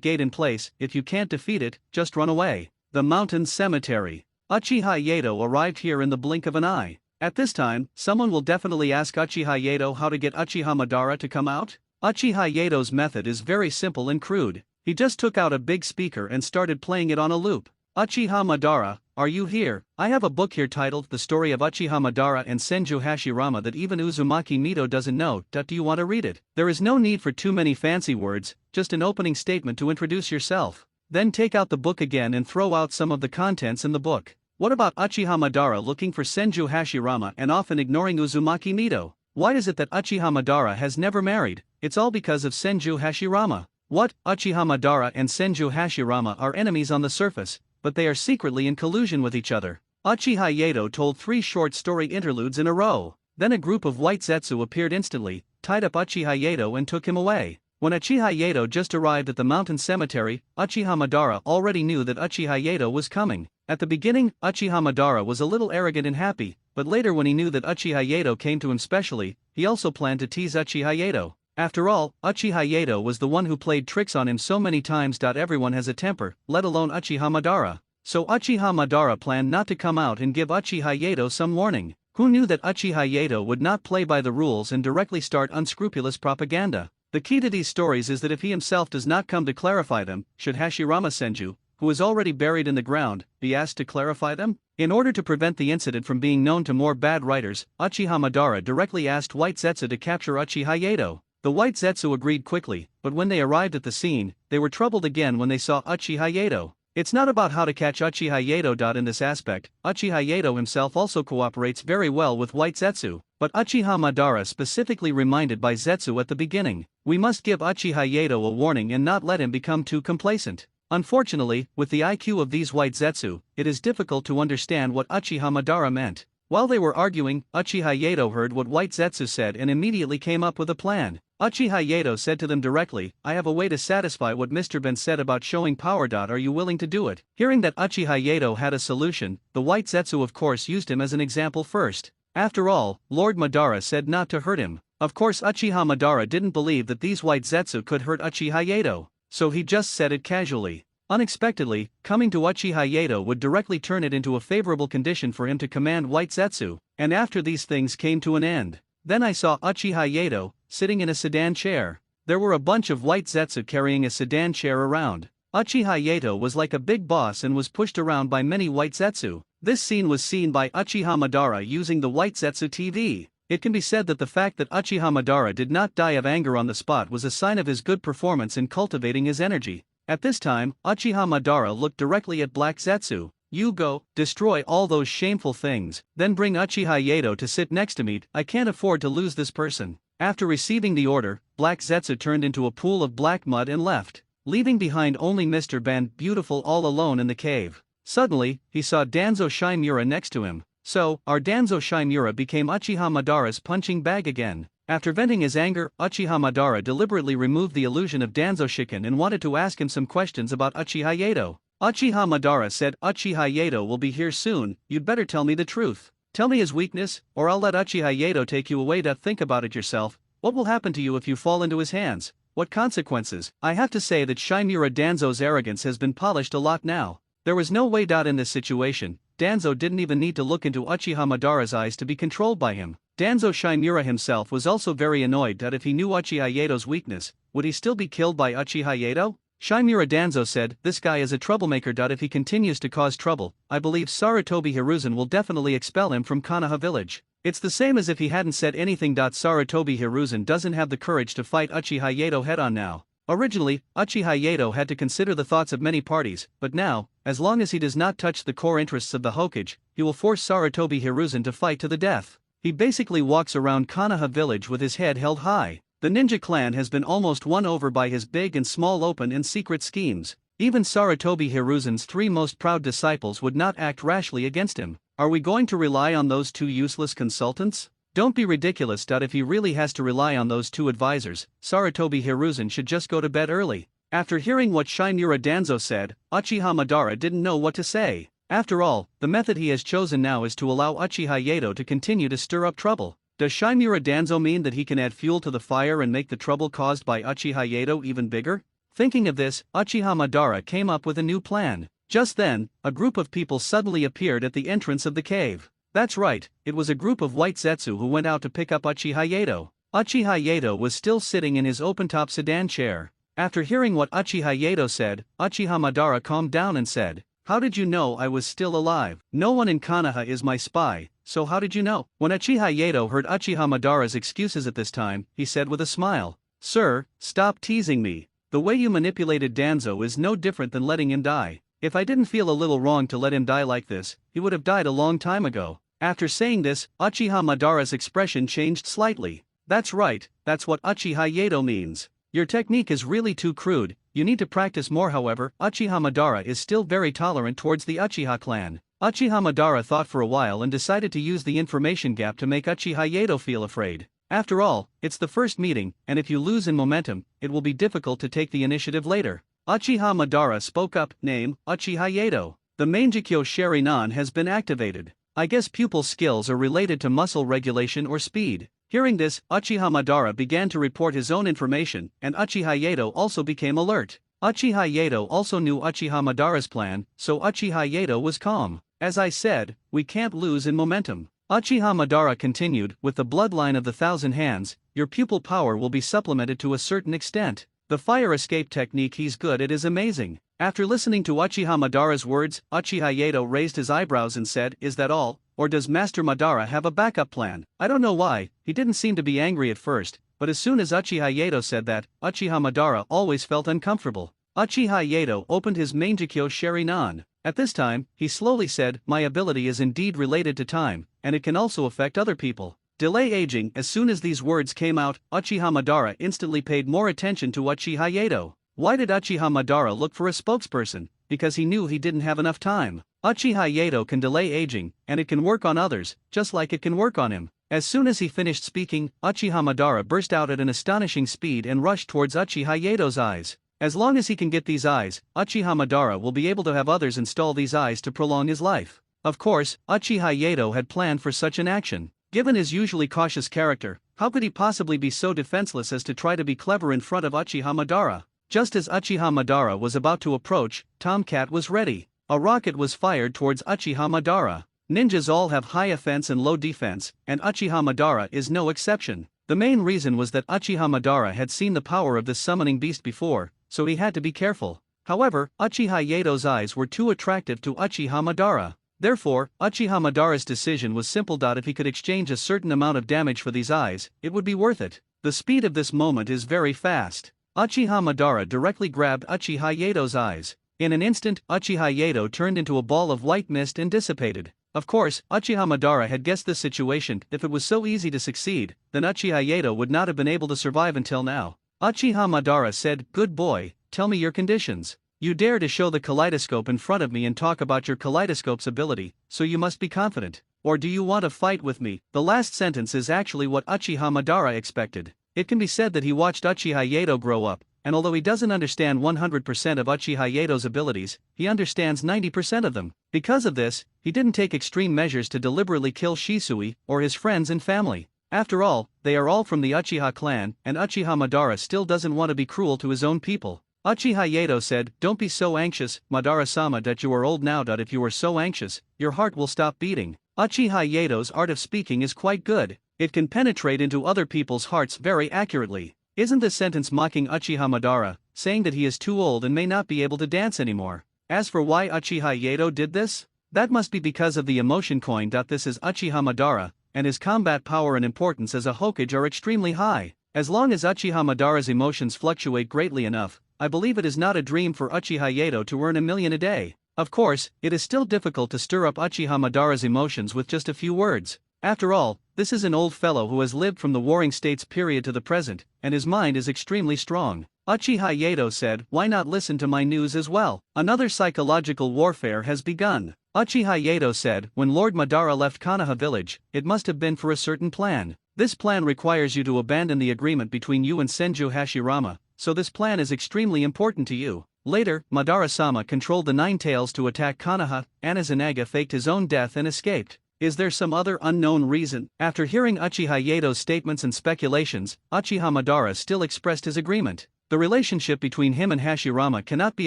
gate in place, if you can't defeat it, just run away. The mountain cemetery. Uchiha Yato arrived here in the blink of an eye. At this time, someone will definitely ask Uchiha Yato how to get Uchiha Madara to come out. Uchiha Yato's method is very simple and crude. He just took out a big speaker and started playing it on a loop. Uchiha Madara, are you here? I have a book here titled The Story of Uchiha Madara and Senju Hashirama that even Uzumaki Mito doesn't know. Do you want to read it? There is no need for too many fancy words, just an opening statement to introduce yourself. Then take out the book again and throw out some of the contents in the book. What about Uchiha Madara looking for Senju Hashirama and often ignoring Uzumaki Mito? Why is it that Uchiha Madara has never married? It's all because of Senju Hashirama. What? Uchiha Madara and Senju Hashirama are enemies on the surface, but they are secretly in collusion with each other. Uchiha Yato told 3 short story interludes in a row. Then a group of white Zetsu appeared instantly, tied up Uchiha Yato and took him away. When Uchiha Yato just arrived at the mountain cemetery, Uchiha Madara already knew that Uchiha Yato was coming. At the beginning, Uchiha Madara was a little arrogant and happy, but later when he knew that Uchiha Yato came to him specially, he also planned to tease Uchiha Yato. After all, Uchiha Yato was the one who played tricks on him so many times. Everyone has a temper, let alone Uchiha Madara. So Uchiha Madara planned not to come out and give Uchiha Yato some warning. Who knew that Uchiha Yato would not play by the rules and directly start unscrupulous propaganda? The key to these stories is that if he himself does not come to clarify them, should Hashirama Senju, who is already buried in the ground, be asked to clarify them? In order to prevent the incident from being known to more bad writers, Uchiha Madara directly asked White Zetsu to capture Uchiha Yato. The White Zetsu agreed quickly, but when they arrived at the scene, they were troubled again when they saw Uchiha Yato. It's not about how to catch Uchiha Yato. In this aspect, Uchiha Yato himself also cooperates very well with White Zetsu, but Uchiha Madara specifically reminded by Zetsu at the beginning, we must give Uchiha Yato a warning and not let him become too complacent. Unfortunately, with the IQ of these White Zetsu, it is difficult to understand what Uchiha Madara meant. While they were arguing, Uchiha Yato heard what White Zetsu said and immediately came up with a plan. Uchiha Yato said to them directly, I have a way to satisfy what Mr. Ben said about showing power. Are you willing to do it? Hearing that Uchiha Yato had a solution, the White Zetsu of course used him as an example first. After all, Lord Madara said not to hurt him. Of course Uchiha Madara didn't believe that these White Zetsu could hurt Uchiha Yato, so he just said it casually. Unexpectedly, coming to Uchiha Yato would directly turn it into a favorable condition for him to command White Zetsu, and after these things came to an end. Then I saw Uchiha Yato, sitting in a sedan chair. There were a bunch of White Zetsu carrying a sedan chair around. Uchiha Yato was like a big boss and was pushed around by many White Zetsu. This scene was seen by Uchiha Madara using the White Zetsu TV. It can be said that the fact that Uchiha Madara did not die of anger on the spot was a sign of his good performance in cultivating his energy. At this time, Uchiha Madara looked directly at Black Zetsu. You go, destroy all those shameful things, then bring Uchiha Yato to sit next to me. I can't afford to lose this person. After receiving the order, Black Zetsu turned into a pool of black mud and left, leaving behind only Mr. Ben Beautiful all alone in the cave. Suddenly, he saw Danzo Shimura next to him. So, our Danzo Shimura became Uchiha Madara's punching bag again. After venting his anger, Uchiha Madara deliberately removed the illusion of Danzo Shiken and wanted to ask him some questions about Uchiha Yato. Uchiha Madara said, Uchiha Yato will be here soon, you'd better tell me the truth. Tell me his weakness, or I'll let Uchiha Yato take you away. Think about it yourself. What will happen to you if you fall into his hands? What consequences? I have to say that Shimura Danzo's arrogance has been polished a lot now. There was no way in this situation. Danzo didn't even need to look into Uchiha Madara's eyes to be controlled by him. Danzo Shimura himself was also very annoyed that if he knew Uchiha Yato's weakness, would he still be killed by Uchiha Yato? Shimura Danzo said, this guy is a troublemaker. If he continues to cause trouble, I believe Sarutobi Hiruzen will definitely expel him from Konoha village. It's the same as if he hadn't said anything. Sarutobi Hiruzen doesn't have the courage to fight Uchiha Yato head-on now. Originally, Uchiha Yato had to consider the thoughts of many parties, but now, as long as he does not touch the core interests of the Hokage, he will force Sarutobi Hiruzen to fight to the death. He basically walks around Konoha village with his head held high. The ninja clan has been almost won over by his big and small open and secret schemes. Even Sarutobi Hiruzen's 3 most proud disciples would not act rashly against him. Are we going to rely on those 2 useless consultants? Don't be ridiculous. If he really has to rely on those 2 advisors, Sarutobi Hiruzen should just go to bed early. After hearing what Shinmura Danzo said, Uchiha Madara didn't know what to say. After all, the method he has chosen now is to allow Uchiha Yato to continue to stir up trouble. Does Shinmura Danzo mean that he can add fuel to the fire and make the trouble caused by Uchiha Yato even bigger? Thinking of this, Uchiha Madara came up with a new plan. Just then, a group of people suddenly appeared at the entrance of the cave. That's right, it was a group of white Zetsu who went out to pick up Uchiha Yato. Uchiha Yato was still sitting in his open-top sedan chair. After hearing what Uchiha Yato said, Uchiha Madara calmed down and said, "How did you know I was still alive? No one in Konoha is my spy, so how did you know?" When Uchiha Yato heard Uchiha Madara's excuses at this time, he said with a smile, "Sir, stop teasing me. The way you manipulated Danzo is no different than letting him die. If I didn't feel a little wrong to let him die like this, he would have died a long time ago." After saying this, Uchiha Madara's expression changed slightly. "That's right, that's what Uchiha Yato means. Your technique is really too crude, you need to practice more." However, Uchiha Madara is still very tolerant towards the Uchiha clan. Uchiha Madara thought for a while and decided to use the information gap to make Uchiha Yato feel afraid. After all, it's the first meeting, and if you lose in momentum, it will be difficult to take the initiative later. Uchiha Madara spoke up, "Name, Uchiha Yato. The Mangaku Sharingan has been activated. I guess pupil skills are related to muscle regulation or speed." Hearing this, Uchiha Madara began to report his own information, and Uchiha Yato also became alert. Uchiha Yato also knew Uchiha Madara's plan, so Uchiha Yato was calm. "As I said, we can't lose in momentum." Uchiha Madara continued, "With the bloodline of the 1,000 hands, your pupil power will be supplemented to a certain extent. The fire escape technique he's good at is amazing." After listening to Uchiha Madara's words, Uchiha Yato raised his eyebrows and said, "Is that all? Or does Master Madara have a backup plan?" I don't know why, he didn't seem to be angry at first, but as soon as Uchiha Yato said that, Uchiha Madara always felt uncomfortable. Uchiha Yato opened his Mangaku Sharingan. At this time, he slowly said, "My ability is indeed related to time, and it can also affect other people. Delay aging." As soon as these words came out, Uchiha Madara instantly paid more attention to Uchiha Yato. Why did Uchiha Madara look for a spokesperson? Because he knew he didn't have enough time. Uchiha Yato can delay aging, and it can work on others, just like it can work on him. As soon as he finished speaking, Uchiha Madara burst out at an astonishing speed and rushed towards Uchiha Yato's eyes. As long as he can get these eyes, Uchiha Madara will be able to have others install these eyes to prolong his life. Of course, Uchiha Yato had planned for such an action. Given his usually cautious character, how could he possibly be so defenseless as to try to be clever in front of Uchiha Madara? Just as Uchiha Madara was about to approach, Tomcat was ready. A rocket was fired towards Uchiha Madara. Ninjas all have high offense and low defense, and Uchiha Madara is no exception. The main reason was that Uchiha Madara had seen the power of this summoning beast before, so he had to be careful. However, Uchiha Yato's eyes were too attractive to Uchiha Madara. Therefore, Uchiha Madara's decision was simple. If he could exchange a certain amount of damage for these eyes, it would be worth it. The speed of this moment is very fast. Uchiha Madara directly grabbed Uchiha Yato's eyes. In an instant, Uchiha Yato turned into a ball of white mist and dissipated. Of course, Uchiha Madara had guessed this situation. If it was so easy to succeed, then Uchiha Yato would not have been able to survive until now. Uchiha Madara said, "Good boy, tell me your conditions. You dare to show the kaleidoscope in front of me and talk about your kaleidoscope's ability, so you must be confident. Or do you want to fight with me?" The last sentence is actually what Uchiha Madara expected. It can be said that he watched Uchiha Yato grow up, and although he doesn't understand 100% of Uchiha Yato's abilities, he understands 90% of them. Because of this, he didn't take extreme measures to deliberately kill Shisui or his friends and family. After all, they are all from the Uchiha clan, and Uchiha Madara still doesn't want to be cruel to his own people. Uchiha Yato said, "Don't be so anxious, Madara-sama, that you are old now. If you are so anxious, your heart will stop beating." Uchiha Yato's art of speaking is quite good. It can penetrate into other people's hearts very accurately. Isn't this sentence mocking Uchiha Madara, saying that he is too old and may not be able to dance anymore? As for why Uchiha Yato did this, that must be because of the emotion coin. This is Uchiha Madara, and his combat power and importance as a Hokage are extremely high. As long as Uchiha Madara's emotions fluctuate greatly enough, I believe it is not a dream for Uchiha Yato to earn 1,000,000 a day. Of course, it is still difficult to stir up Uchiha Madara's emotions with just a few words. After all, this is an old fellow who has lived from the Warring States period to the present, and his mind is extremely strong. Uchiha Yato said, why not listen to my news as well? Another psychological warfare has begun. Uchiha Yato said, when Lord Madara left Konoha village, it must have been for a certain plan. This plan requires you to abandon the agreement between you and Senju Hashirama, so this plan is extremely important to you. Later, Madara-sama controlled the Nine Tails to attack Konoha, Anazanaga faked his own death and escaped. Is there some other unknown reason? After hearing Uchiha Yato's statements and speculations, Uchiha Madara still expressed his agreement. The relationship between him and Hashirama cannot be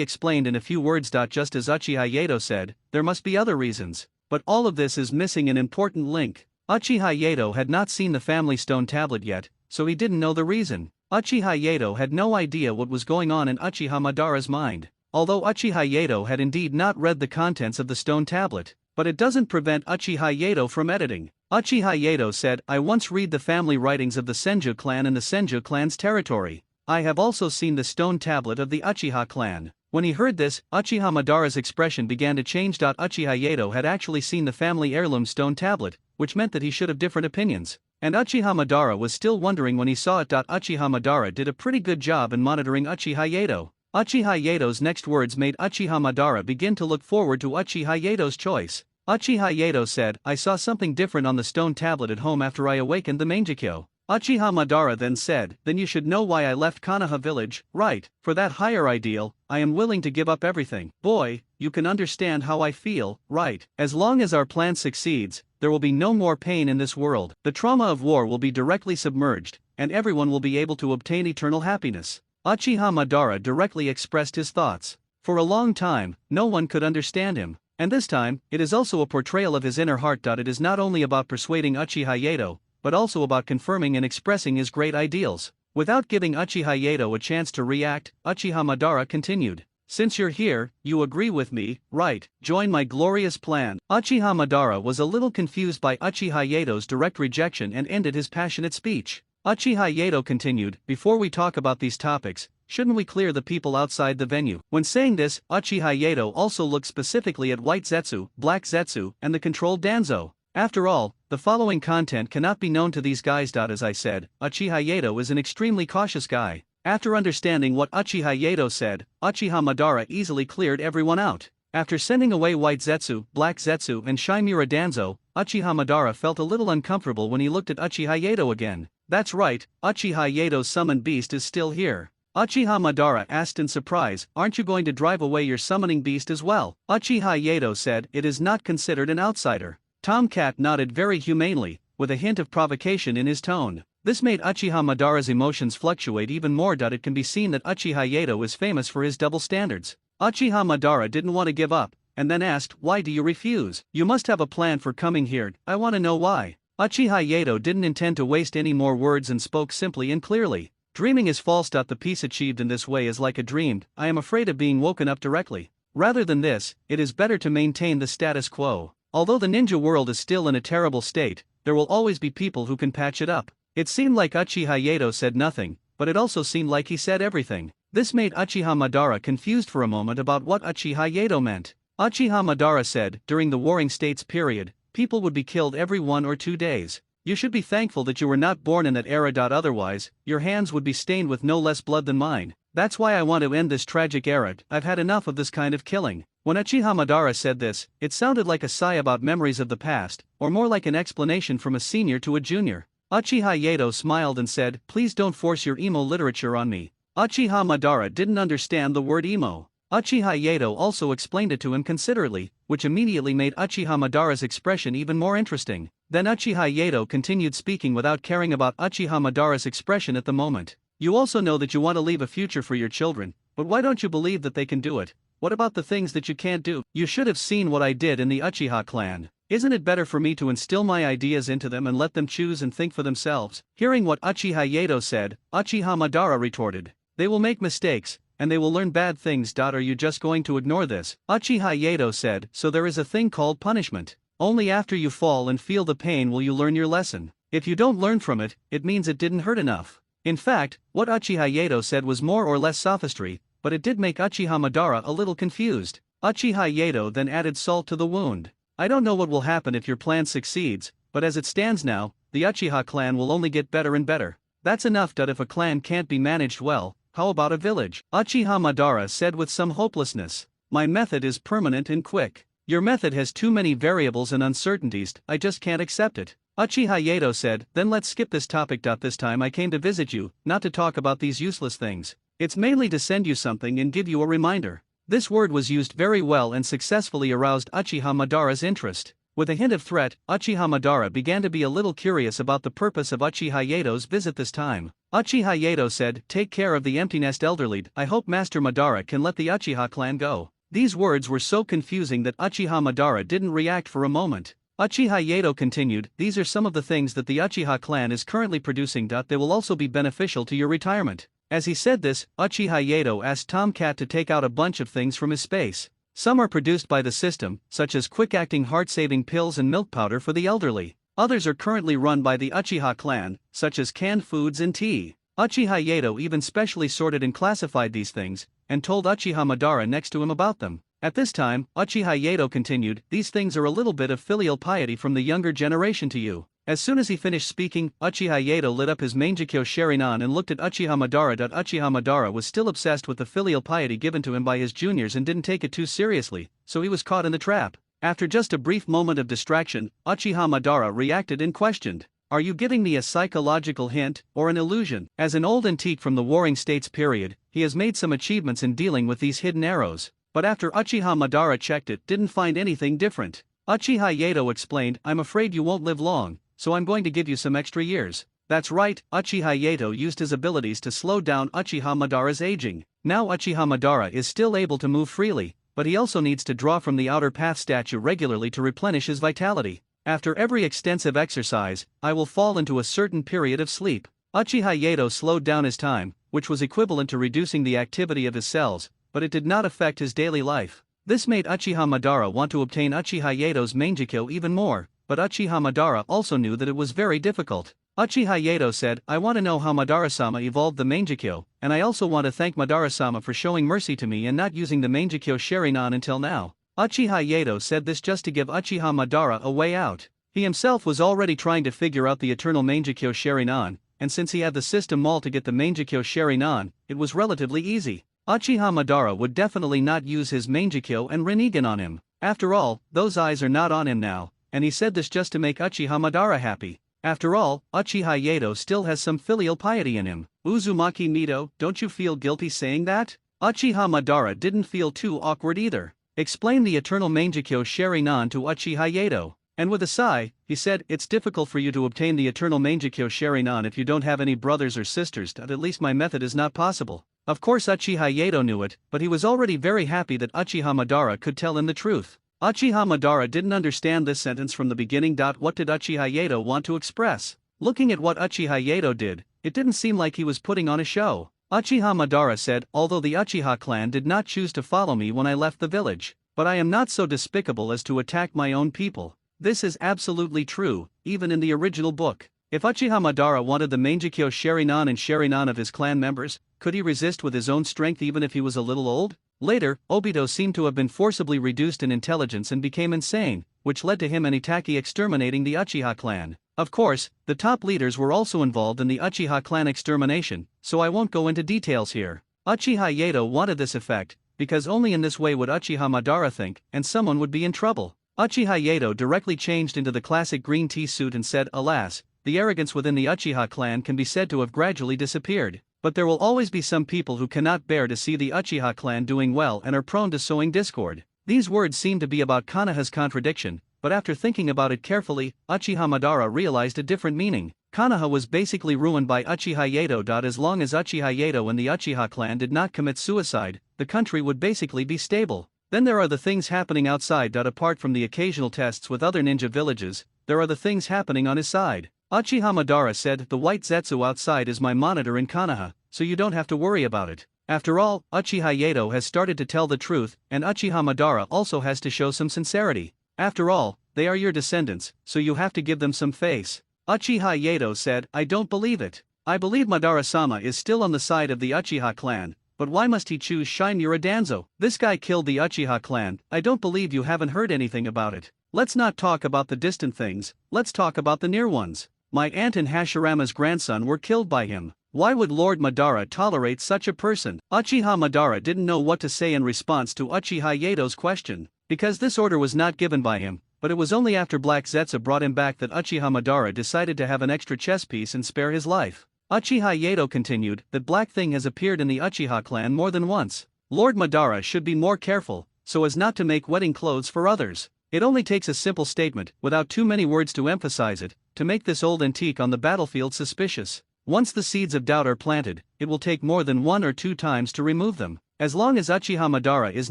explained in a few words. Just as Uchiha Yato said, there must be other reasons. But all of this is missing an important link. Uchiha Yato had not seen the family stone tablet yet, so he didn't know the reason. Uchiha Yato had no idea what was going on in Uchiha Madara's mind. Although Uchiha Yato had indeed not read the contents of the stone tablet, but it doesn't prevent Uchiha Yato from editing. Uchiha Yato said, I once read the family writings of the Senju clan in the Senju clan's territory. I have also seen the stone tablet of the Uchiha clan. When he heard this, Uchiha Madara's expression began to change. Uchiha Yato had actually seen the family heirloom stone tablet, which meant that he should have different opinions. And Uchiha Madara was still wondering when he saw it. Uchiha Madara did a pretty good job in monitoring Uchiha Yato. Uchiha Yato's next words made Uchiha Madara begin to look forward to Uchiha Yato's choice. Uchiha Yato said, I saw something different on the stone tablet at home after I awakened the Mangekyo. Uchiha Madara then said, then you should know why I left Konoha village, right? For that higher ideal, I am willing to give up everything. Boy, you can understand how I feel, right? As long as our plan succeeds, there will be no more pain in this world. The trauma of war will be directly submerged, and everyone will be able to obtain eternal happiness. Uchiha Madara directly expressed his thoughts. For a long time, no one could understand him. And this time, it is also a portrayal of his inner heart. It is not only about persuading Uchiha Yato, but also about confirming and expressing his great ideals. Without giving Uchiha Yato a chance to react, Uchiha Madara continued. Since you're here, you agree with me, right? Join my glorious plan. Uchiha Madara was a little confused by Uchiha Yato's direct rejection and ended his passionate speech. Uchiha Yato continued, before we talk about these topics, shouldn't we clear the people outside the venue? When saying this, Uchiha Yato also looked specifically at White Zetsu, Black Zetsu, and the controlled Danzo. After all, the following content cannot be known to these guys. As I said, Uchiha Yato is an extremely cautious guy. After understanding what Uchiha Yato said, Uchiha Madara easily cleared everyone out. After sending away White Zetsu, Black Zetsu and Shimura Danzo, Uchiha Madara felt a little uncomfortable when he looked at Uchiha Yato again. That's right, Uchiha Yato's summoned beast is still here. Uchiha Madara asked in surprise, aren't you going to drive away your summoning beast as well? Uchiha Yato said, it is not considered an outsider. Tomcat nodded very humanely, with a hint of provocation in his tone. This made Uchiha Madara's emotions fluctuate even more. It can be seen that Uchiha Yato is famous for his double standards. Uchiha Madara didn't want to give up, and then asked, why do you refuse? You must have a plan for coming here, I want to know why. Uchiha Yato didn't intend to waste any more words and spoke simply and clearly. Dreaming is false. The peace achieved in this way is like a dream. I am afraid of being woken up directly. Rather than this, it is better to maintain the status quo. Although the ninja world is still in a terrible state, there will always be people who can patch it up. It seemed like Uchiha Yato said nothing, but it also seemed like he said everything. This made Uchiha Madara confused for a moment about what Uchiha Yato meant. Uchiha Madara said, during the Warring States period, people would be killed every 1 or 2 days. You should be thankful that you were not born in that era. Otherwise, your hands would be stained with no less blood than mine. That's why I want to end this tragic era. I've had enough of this kind of killing. When Uchiha Madara said this, it sounded like a sigh about memories of the past, or more like an explanation from a senior to a junior. Uchiha Yato smiled and said, please don't force your emo literature on me. Uchiha Madara didn't understand the word emo. Uchiha Yato also explained it to him considerately, which immediately made Uchiha Madara's expression even more interesting. Then Uchiha Yato continued speaking without caring about Uchiha Madara's expression at the moment. You also know that you want to leave a future for your children, but why don't you believe that they can do it? What about the things that you can't do? You should have seen what I did in the Uchiha clan. Isn't it better for me to instill my ideas into them and let them choose and think for themselves? Hearing what Uchiha Yato said, Uchiha Madara retorted, they will make mistakes, and they will learn bad things. Are you just going to ignore this? Uchiha Yato said, so there is a thing called punishment. Only after you fall and feel the pain will you learn your lesson. If you don't learn from it, it means it didn't hurt enough. In fact, what Uchiha Yato said was more or less sophistry, but it did make Uchiha Madara a little confused. Uchiha Yato then added salt to the wound. I don't know what will happen if your plan succeeds, but as it stands now, the Uchiha clan will only get better and better. That's enough. If a clan can't be managed well, how about a village? Uchiha Madara said with some hopelessness. My method is permanent and quick. Your method has too many variables and uncertainties, I just can't accept it. Uchiha Yato said, then let's skip this topic. This time I came to visit you, not to talk about these useless things. It's mainly to send you something and give you a reminder. This word was used very well and successfully aroused Uchiha Madara's interest. With a hint of threat, Uchiha Madara began to be a little curious about the purpose of Uchiha Yato's visit this time. Uchiha Yato said, take care of the empty nest elderly, I hope Master Madara can let the Uchiha clan go. These words were so confusing that Uchiha Madara didn't react for a moment. Uchiha Yato continued, these are some of the things that the Uchiha clan is currently producing. They will also be beneficial to your retirement. As he said this, Uchiha Yato asked Tomcat to take out a bunch of things from his space. Some are produced by the system, such as quick-acting heart-saving pills and milk powder for the elderly. Others are currently run by the Uchiha clan, such as canned foods and tea. Uchiha Yato even specially sorted and classified these things, and told Uchiha Madara next to him about them. At this time, Uchiha Yato continued, these things are a little bit of filial piety from the younger generation to you. As soon as he finished speaking, Uchiha Yato lit up his Mangekyo Sharingan and looked at Uchiha Madara. Uchiha Madara was still obsessed with the filial piety given to him by his juniors and didn't take it too seriously, so he was caught in the trap. After just a brief moment of distraction, Uchiha Madara reacted and questioned, are you giving me a psychological hint, or an illusion? As an old antique from the Warring States period, he has made some achievements in dealing with these hidden arrows, but after Uchiha Madara checked it, didn't find anything different. Uchiha Yato explained, I'm afraid you won't live long, so I'm going to give you some extra years. That's right, Uchiha Yato used his abilities to slow down Uchiha Madara's aging. Now Uchiha Madara is still able to move freely, but he also needs to draw from the outer path statue regularly to replenish his vitality. After every extensive exercise, I will fall into a certain period of sleep. Uchiha Yato slowed down his time, which was equivalent to reducing the activity of his cells, but it did not affect his daily life. This made Uchiha Madara want to obtain Uchiha Yato's Mangekyo even more, but Uchiha Madara also knew that it was very difficult. Uchiha Yato said, I want to know how Madara-sama evolved the Mangekyo, and I also want to thank Madara-sama for showing mercy to me and not using the Mangekyo Sharingan until now. Uchiha Yato said this just to give Uchiha Madara a way out. He himself was already trying to figure out the eternal Mangekyo Sharingan, and since he had the system mall to get the Mangekyo Sharingan, it was relatively easy. Uchiha Madara would definitely not use his Mangekyo and Rinnegan on him. After all, those eyes are not on him now, and he said this just to make Uchiha Madara happy. After all, Uchiha Yato still has some filial piety in him. Uzumaki Mito, don't you feel guilty saying that? Uchiha Madara didn't feel too awkward either. Explain the eternal Mangekyo Sharingan to Uchiha Yato. And with a sigh, he said, it's difficult for you to obtain the eternal Mangekyo Sharingan if you don't have any brothers or sisters, at least my method is not possible. Of course Uchiha Yato knew it, but he was already very happy that Uchiha Madara could tell him the truth. Uchiha Madara didn't understand this sentence from the beginning. What did Uchiha Yato want to express? Looking at what Uchiha Yato did, it didn't seem like he was putting on a show. Uchiha Madara said, although the Uchiha clan did not choose to follow me when I left the village, but I am not so despicable as to attack my own people. This is absolutely true, even in the original book. If Uchiha Madara wanted the Mangekyo Sharingan and Sharingan of his clan members, could he resist with his own strength even if he was a little old? Later, Obito seemed to have been forcibly reduced in intelligence and became insane, which led to him and Itaki exterminating the Uchiha clan. Of course, the top leaders were also involved in the Uchiha clan extermination, so I won't go into details here. Uchiha Yato wanted this effect, because only in this way would Uchiha Madara think, and someone would be in trouble. Uchiha Yato directly changed into the classic green tea suit and said, alas, the arrogance within the Uchiha clan can be said to have gradually disappeared. But there will always be some people who cannot bear to see the Uchiha clan doing well and are prone to sowing discord. These words seem to be about Konoha's contradiction, but after thinking about it carefully, Uchiha Madara realized a different meaning. Konoha was basically ruined by Uchiha Yato. As long as Uchiha Yato and the Uchiha clan did not commit suicide, the country would basically be stable. Then there are the things happening outside. Apart from the occasional tests with other ninja villages, there are the things happening on his side. Uchiha Madara said, the white Zetsu outside is my monitor in Konoha, so you don't have to worry about it. After all, Uchiha Yato has started to tell the truth, and Uchiha Madara also has to show some sincerity. After all, they are your descendants, so you have to give them some face. Uchiha Yato said, I don't believe it. I believe Madara-sama is still on the side of the Uchiha clan, but why must he choose Shinura Danzo? This guy killed the Uchiha clan. I don't believe you haven't heard anything about it. Let's not talk about the distant things, let's talk about the near ones. My aunt and Hashirama's grandson were killed by him. Why would Lord Madara tolerate such a person? Uchiha Madara didn't know what to say in response to Uchiha Yato's question, because this order was not given by him, but it was only after Black Zetsu brought him back that Uchiha Madara decided to have an extra chess piece and spare his life. Uchiha Yato continued that Black Thing has appeared in the Uchiha clan more than once. Lord Madara should be more careful, so as not to make wedding clothes for others. It only takes a simple statement, without too many words to emphasize it, to make this old antique on the battlefield suspicious. Once the seeds of doubt are planted, it will take more than 1 or 2 times to remove them. As long as Uchiha Madara is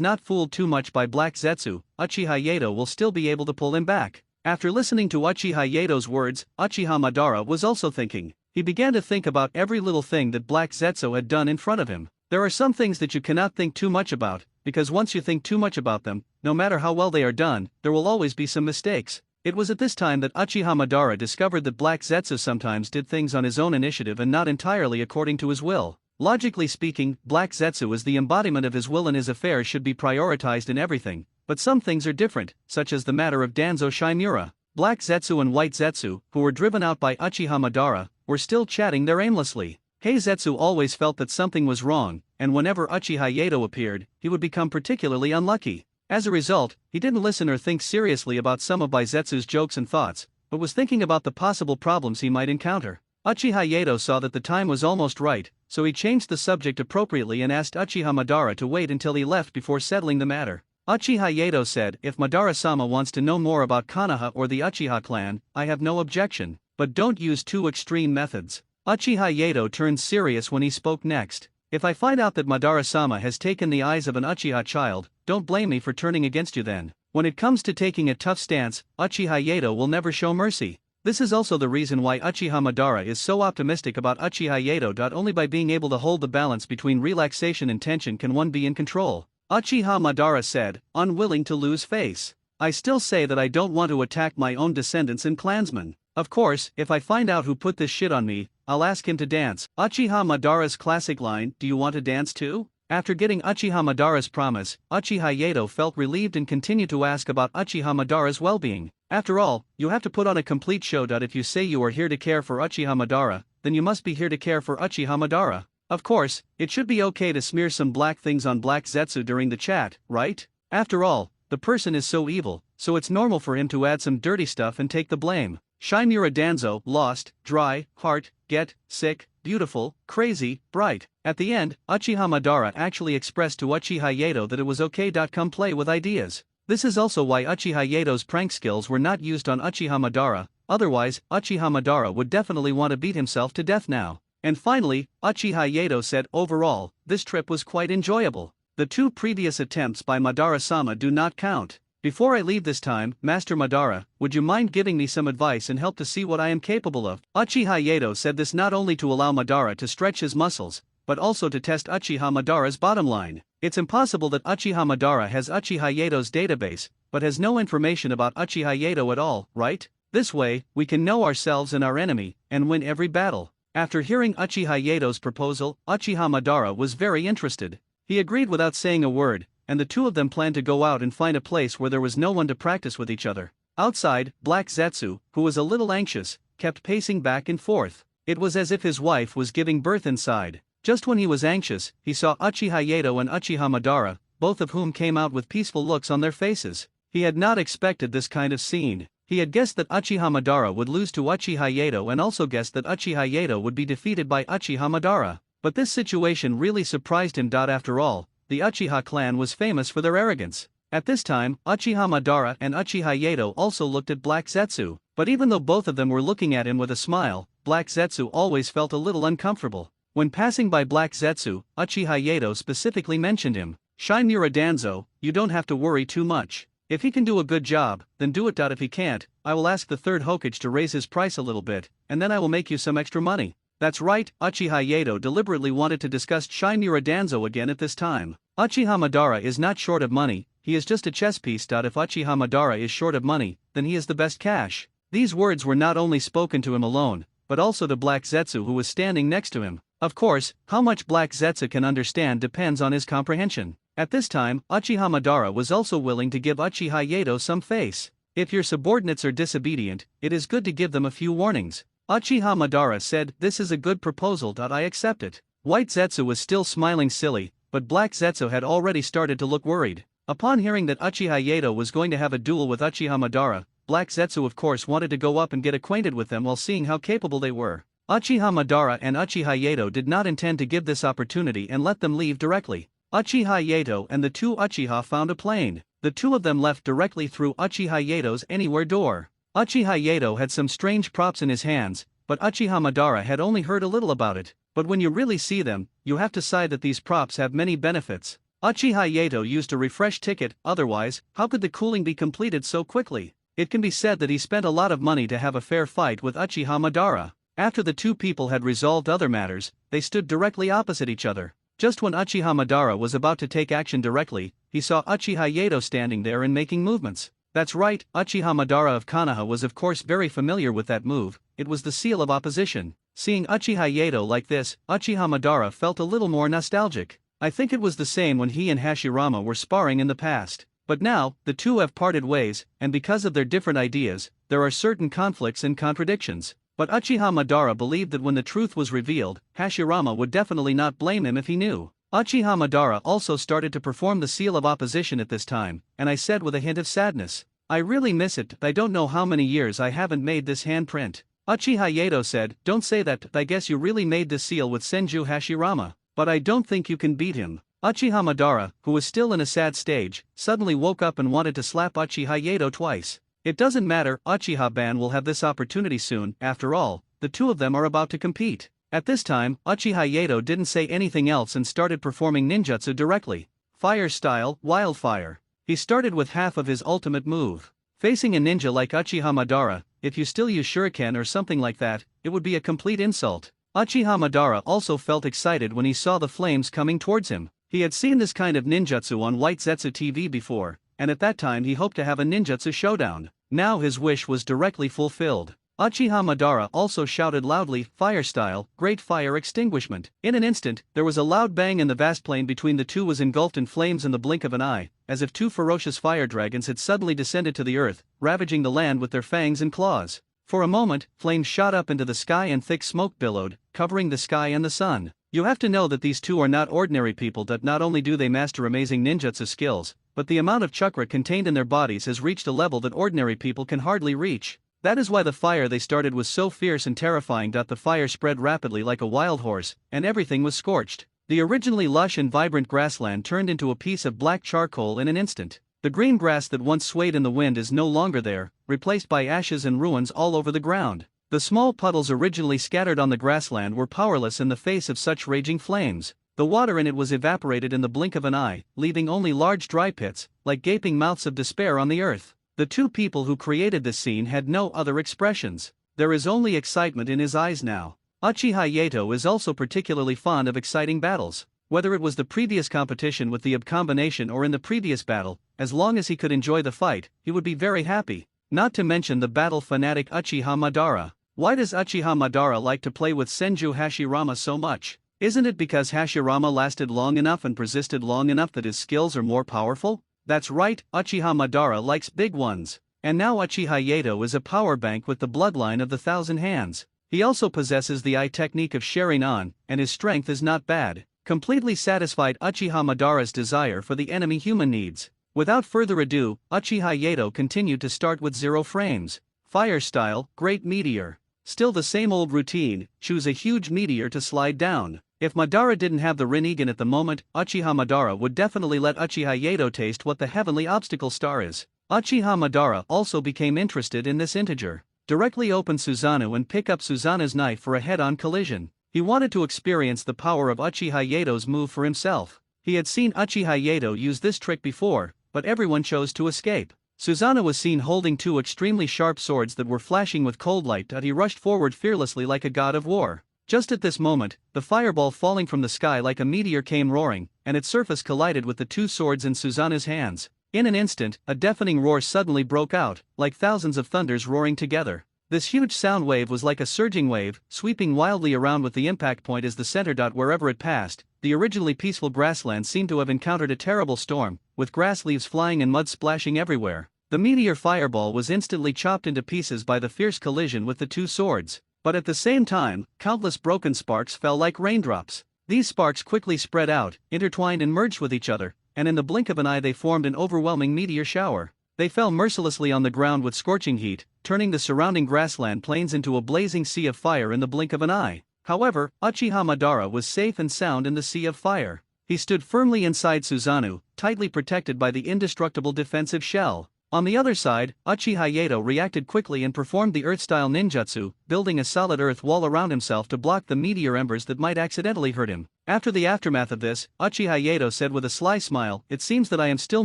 not fooled too much by Black Zetsu, Uchiha Yato will still be able to pull him back. After listening to Uchiha Yato's words, Uchiha Madara was also thinking. He began to think about every little thing that Black Zetsu had done in front of him. There are some things that you cannot think too much about, because once you think too much about them, no matter how well they are done, there will always be some mistakes. It was at this time that Uchiha Madara discovered that Black Zetsu sometimes did things on his own initiative and not entirely according to his will. Logically speaking, Black Zetsu is the embodiment of his will and his affairs should be prioritized in everything, but some things are different, such as the matter of Danzo Shimura. Black Zetsu and White Zetsu, who were driven out by Uchiha Madara, were still chatting there aimlessly. Heizetsu always felt that something was wrong, and whenever Uchiha Yato appeared, he would become particularly unlucky. As a result, he didn't listen or think seriously about some of Baizetsu's jokes and thoughts, but was thinking about the possible problems he might encounter. Uchiha Yato saw that the time was almost right, so he changed the subject appropriately and asked Uchiha Madara to wait until he left before settling the matter. Uchiha Yato said, "If Madara-sama wants to know more about Konoha or the Uchiha clan, I have no objection, but don't use too extreme methods." Uchiha Yato turned serious when he spoke next. "If I find out that Madara-sama has taken the eyes of an Uchiha child, don't blame me for turning against you then. When it comes to taking a tough stance, Uchiha Yato will never show mercy." This is also the reason why Uchiha Madara is so optimistic about Uchiha Yato. Only by being able to hold the balance between relaxation and tension can one be in control. Uchiha Madara said, unwilling to lose face. "I still say that I don't want to attack my own descendants and clansmen. Of course, if I find out who put this shit on me, I'll ask him to dance." Uchiha Madara's classic line, "Do you want to dance too?" After getting Uchiha Madara's promise, Uchiha Yato felt relieved and continued to ask about Uchiha Madara's well-being. After all, you have to put on a complete show. If you say you are here to care for Uchiha Madara, then you must be here to care for Uchiha Madara. Of course, it should be okay to smear some black things on Black Zetsu during the chat, right? After all, the person is so evil, so it's normal for him to add some dirty stuff and take the blame. Shimura Danzo, lost, dry, heart, get, sick, beautiful, crazy, bright. At the end, Uchiha Madara actually expressed to Uchiha Yato that it was okay. Come play with ideas. This is also why Uchiha Yato's prank skills were not used on Uchiha Madara, otherwise, Uchiha Madara would definitely want to beat himself to death now. And finally, Uchiha Yato said, overall, this trip was quite enjoyable. The 2 previous attempts by Madara-sama do not count. Before I leave this time, Master Madara, would you mind giving me some advice and help to see what I am capable of? Uchiha Yato said this not only to allow Madara to stretch his muscles, but also to test Uchiha Madara's bottom line. It's impossible that Uchiha Madara has Uchiha Yato's database, but has no information about Uchiha Yato at all, right? This way, we can know ourselves and our enemy, and win every battle. After hearing Uchiha Yato's proposal, Uchiha Madara was very interested. He agreed without saying a word, and the 2 of them planned to go out and find a place where there was no one to practice with each other. Outside, Black Zetsu, who was a little anxious, kept pacing back and forth. It was as if his wife was giving birth inside. Just when he was anxious, he saw Uchiha Yato and Uchiha Madara, both of whom came out with peaceful looks on their faces. He had not expected this kind of scene. He had guessed that Uchiha Madara would lose to Uchiha Yato and also guessed that Uchiha Yato would be defeated by Uchiha Madara. But this situation really surprised him. After all, the Uchiha clan was famous for their arrogance. At this time, Uchiha Madara and Uchiha Yato also looked at Black Zetsu, but even though both of them were looking at him with a smile, Black Zetsu always felt a little uncomfortable. When passing by Black Zetsu, Uchiha Yato specifically mentioned him. "Shimura Danzo, you don't have to worry too much. If he can do a good job, then do it. If he can't, I will ask the 3rd Hokage to raise his price a little bit, and then I will make you some extra money." That's right, Uchiha Yato deliberately wanted to discuss Shimura Danzo again at this time. Uchiha Madara is not short of money, he is just a chess piece. If Uchiha Madara is short of money, then he is the best cash. These words were not only spoken to him alone, but also to Black Zetsu, who was standing next to him. Of course, how much Black Zetsu can understand depends on his comprehension. At this time, Uchiha Madara was also willing to give Uchiha Yato some face. If your subordinates are disobedient, it is good to give them a few warnings. Uchiha Madara said, "This is a good proposal. I accept it." White Zetsu was still smiling silly, but Black Zetsu had already started to look worried. Upon hearing that Uchiha Yato was going to have a duel with Uchiha Madara, Black Zetsu of course wanted to go up and get acquainted with them while seeing how capable they were. Uchiha Madara and Uchiha Yato did not intend to give this opportunity and let them leave directly. Uchiha Yato and the two Uchiha found a plane. The two of them left directly through Uchiha Yato's anywhere door. Uchiha Yato had some strange props in his hands, but Uchiha Madara had only heard a little about it. But when you really see them, you have to say that these props have many benefits. Uchiha Yato used a refresh ticket, otherwise, how could the cooling be completed so quickly? It can be said that he spent a lot of money to have a fair fight with Uchiha Madara. After the two people had resolved other matters, they stood directly opposite each other. Just when Uchiha Madara was about to take action directly, he saw Uchiha Yato standing there and making movements. That's right, Uchiha Madara of Konoha was of course very familiar with that move. It was the seal of opposition. Seeing Uchiha Yato like this, Uchiha Madara felt a little more nostalgic. I think it was the same when he and Hashirama were sparring in the past. But now, the two have parted ways, and because of their different ideas, there are certain conflicts and contradictions. But Uchiha Madara believed that when the truth was revealed, Hashirama would definitely not blame him if he knew. Uchiha Madara also started to perform the seal of opposition at this time, and I said with a hint of sadness, "I really miss it. I don't know how many years I haven't made this handprint." Uchiha Yato said, "Don't say that. I guess you really made this seal with Senju Hashirama. But I don't think you can beat him." Uchiha Madara, who was still in a sad stage, suddenly woke up and wanted to slap Uchiha Yato twice. It doesn't matter, Uchiha-ban will have this opportunity soon. After all, the two of them are about to compete. At this time, Uchiha Yato didn't say anything else and started performing ninjutsu directly. Fire style, wildfire. He started with half of his ultimate move. Facing a ninja like Uchiha Madara, if you still use shuriken or something like that, it would be a complete insult. Uchiha Madara also felt excited when he saw the flames coming towards him. He had seen this kind of ninjutsu on White Zetsu TV before, and at that time he hoped to have a ninjutsu showdown. Now his wish was directly fulfilled. Uchiha Madara also shouted loudly, "Fire style, great fire extinguishment." In an instant, there was a loud bang and the vast plain between the two was engulfed in flames in the blink of an eye, as if two ferocious fire dragons had suddenly descended to the earth, ravaging the land with their fangs and claws. For a moment, flames shot up into the sky and thick smoke billowed, covering the sky and the sun. You have to know that these two are not ordinary people. That not only do they master amazing ninjutsu skills, but the amount of chakra contained in their bodies has reached a level that ordinary people can hardly reach. That is why the fire they started was so fierce and terrifying. The fire spread rapidly like a wild horse, and everything was scorched. The originally lush and vibrant grassland turned into a piece of black charcoal in an instant. The green grass that once swayed in the wind is no longer there, replaced by ashes and ruins all over the ground. The small puddles originally scattered on the grassland were powerless in the face of such raging flames. The water in it was evaporated in the blink of an eye, leaving only large dry pits, like gaping mouths of despair on the earth. The two people who created this scene had no other expressions. There is only excitement in his eyes now. Uchiha Yato is also particularly fond of exciting battles. Whether it was the previous competition with the Ab combination or in the previous battle, as long as he could enjoy the fight, he would be very happy. Not to mention the battle fanatic Uchiha Madara. Why does Uchiha Madara like to play with Senju Hashirama so much? Isn't it because Hashirama lasted long enough and persisted long enough that his skills are more powerful? That's right, Uchiha Madara likes big ones. And now Uchiha Yato is a power bank with the bloodline of the thousand hands. He also possesses the eye technique of Sharingan, and his strength is not bad. Completely satisfied Uchiha Madara's desire for the enemy human needs. Without further ado, Uchiha Yato continued to start with 0 frames. Fire style, great meteor. Still the same old routine, choose a huge meteor to slide down. If Madara didn't have the Rinnegan at the moment, Uchiha Madara would definitely let Uchiha Yato taste what the heavenly obstacle star is. Uchiha Madara also became interested in this integer. Directly open Susanoo and pick up Susanoo's knife for a head-on collision. He wanted to experience the power of Uchiha Yato's move for himself. He had seen Uchiha Yato use this trick before, but everyone chose to escape. Susanoo was seen holding 2 extremely sharp swords that were flashing with cold light. He rushed forward fearlessly like a god of war. Just at this moment, the fireball falling from the sky like a meteor came roaring, and its surface collided with the 2 swords in Susanoo's hands. In an instant, a deafening roar suddenly broke out, like thousands of thunders roaring together. This huge sound wave was like a surging wave, sweeping wildly around with the impact point as the center. Wherever it passed, the originally peaceful grassland seemed to have encountered a terrible storm, with grass leaves flying and mud splashing everywhere. The meteor fireball was instantly chopped into pieces by the fierce collision with the 2 swords. But at the same time, countless broken sparks fell like raindrops. These sparks quickly spread out, intertwined and merged with each other, and in the blink of an eye they formed an overwhelming meteor shower. They fell mercilessly on the ground with scorching heat, turning the surrounding grassland plains into a blazing sea of fire in the blink of an eye. However, Uchiha Madara was safe and sound in the sea of fire. He stood firmly inside Susanoo, tightly protected by the indestructible defensive shell. On the other side, Uchiha Yato reacted quickly and performed the Earth-style ninjutsu, building a solid earth wall around himself to block the meteor embers that might accidentally hurt him. After the aftermath of this, Uchiha Yato said with a sly smile, "It seems that I am still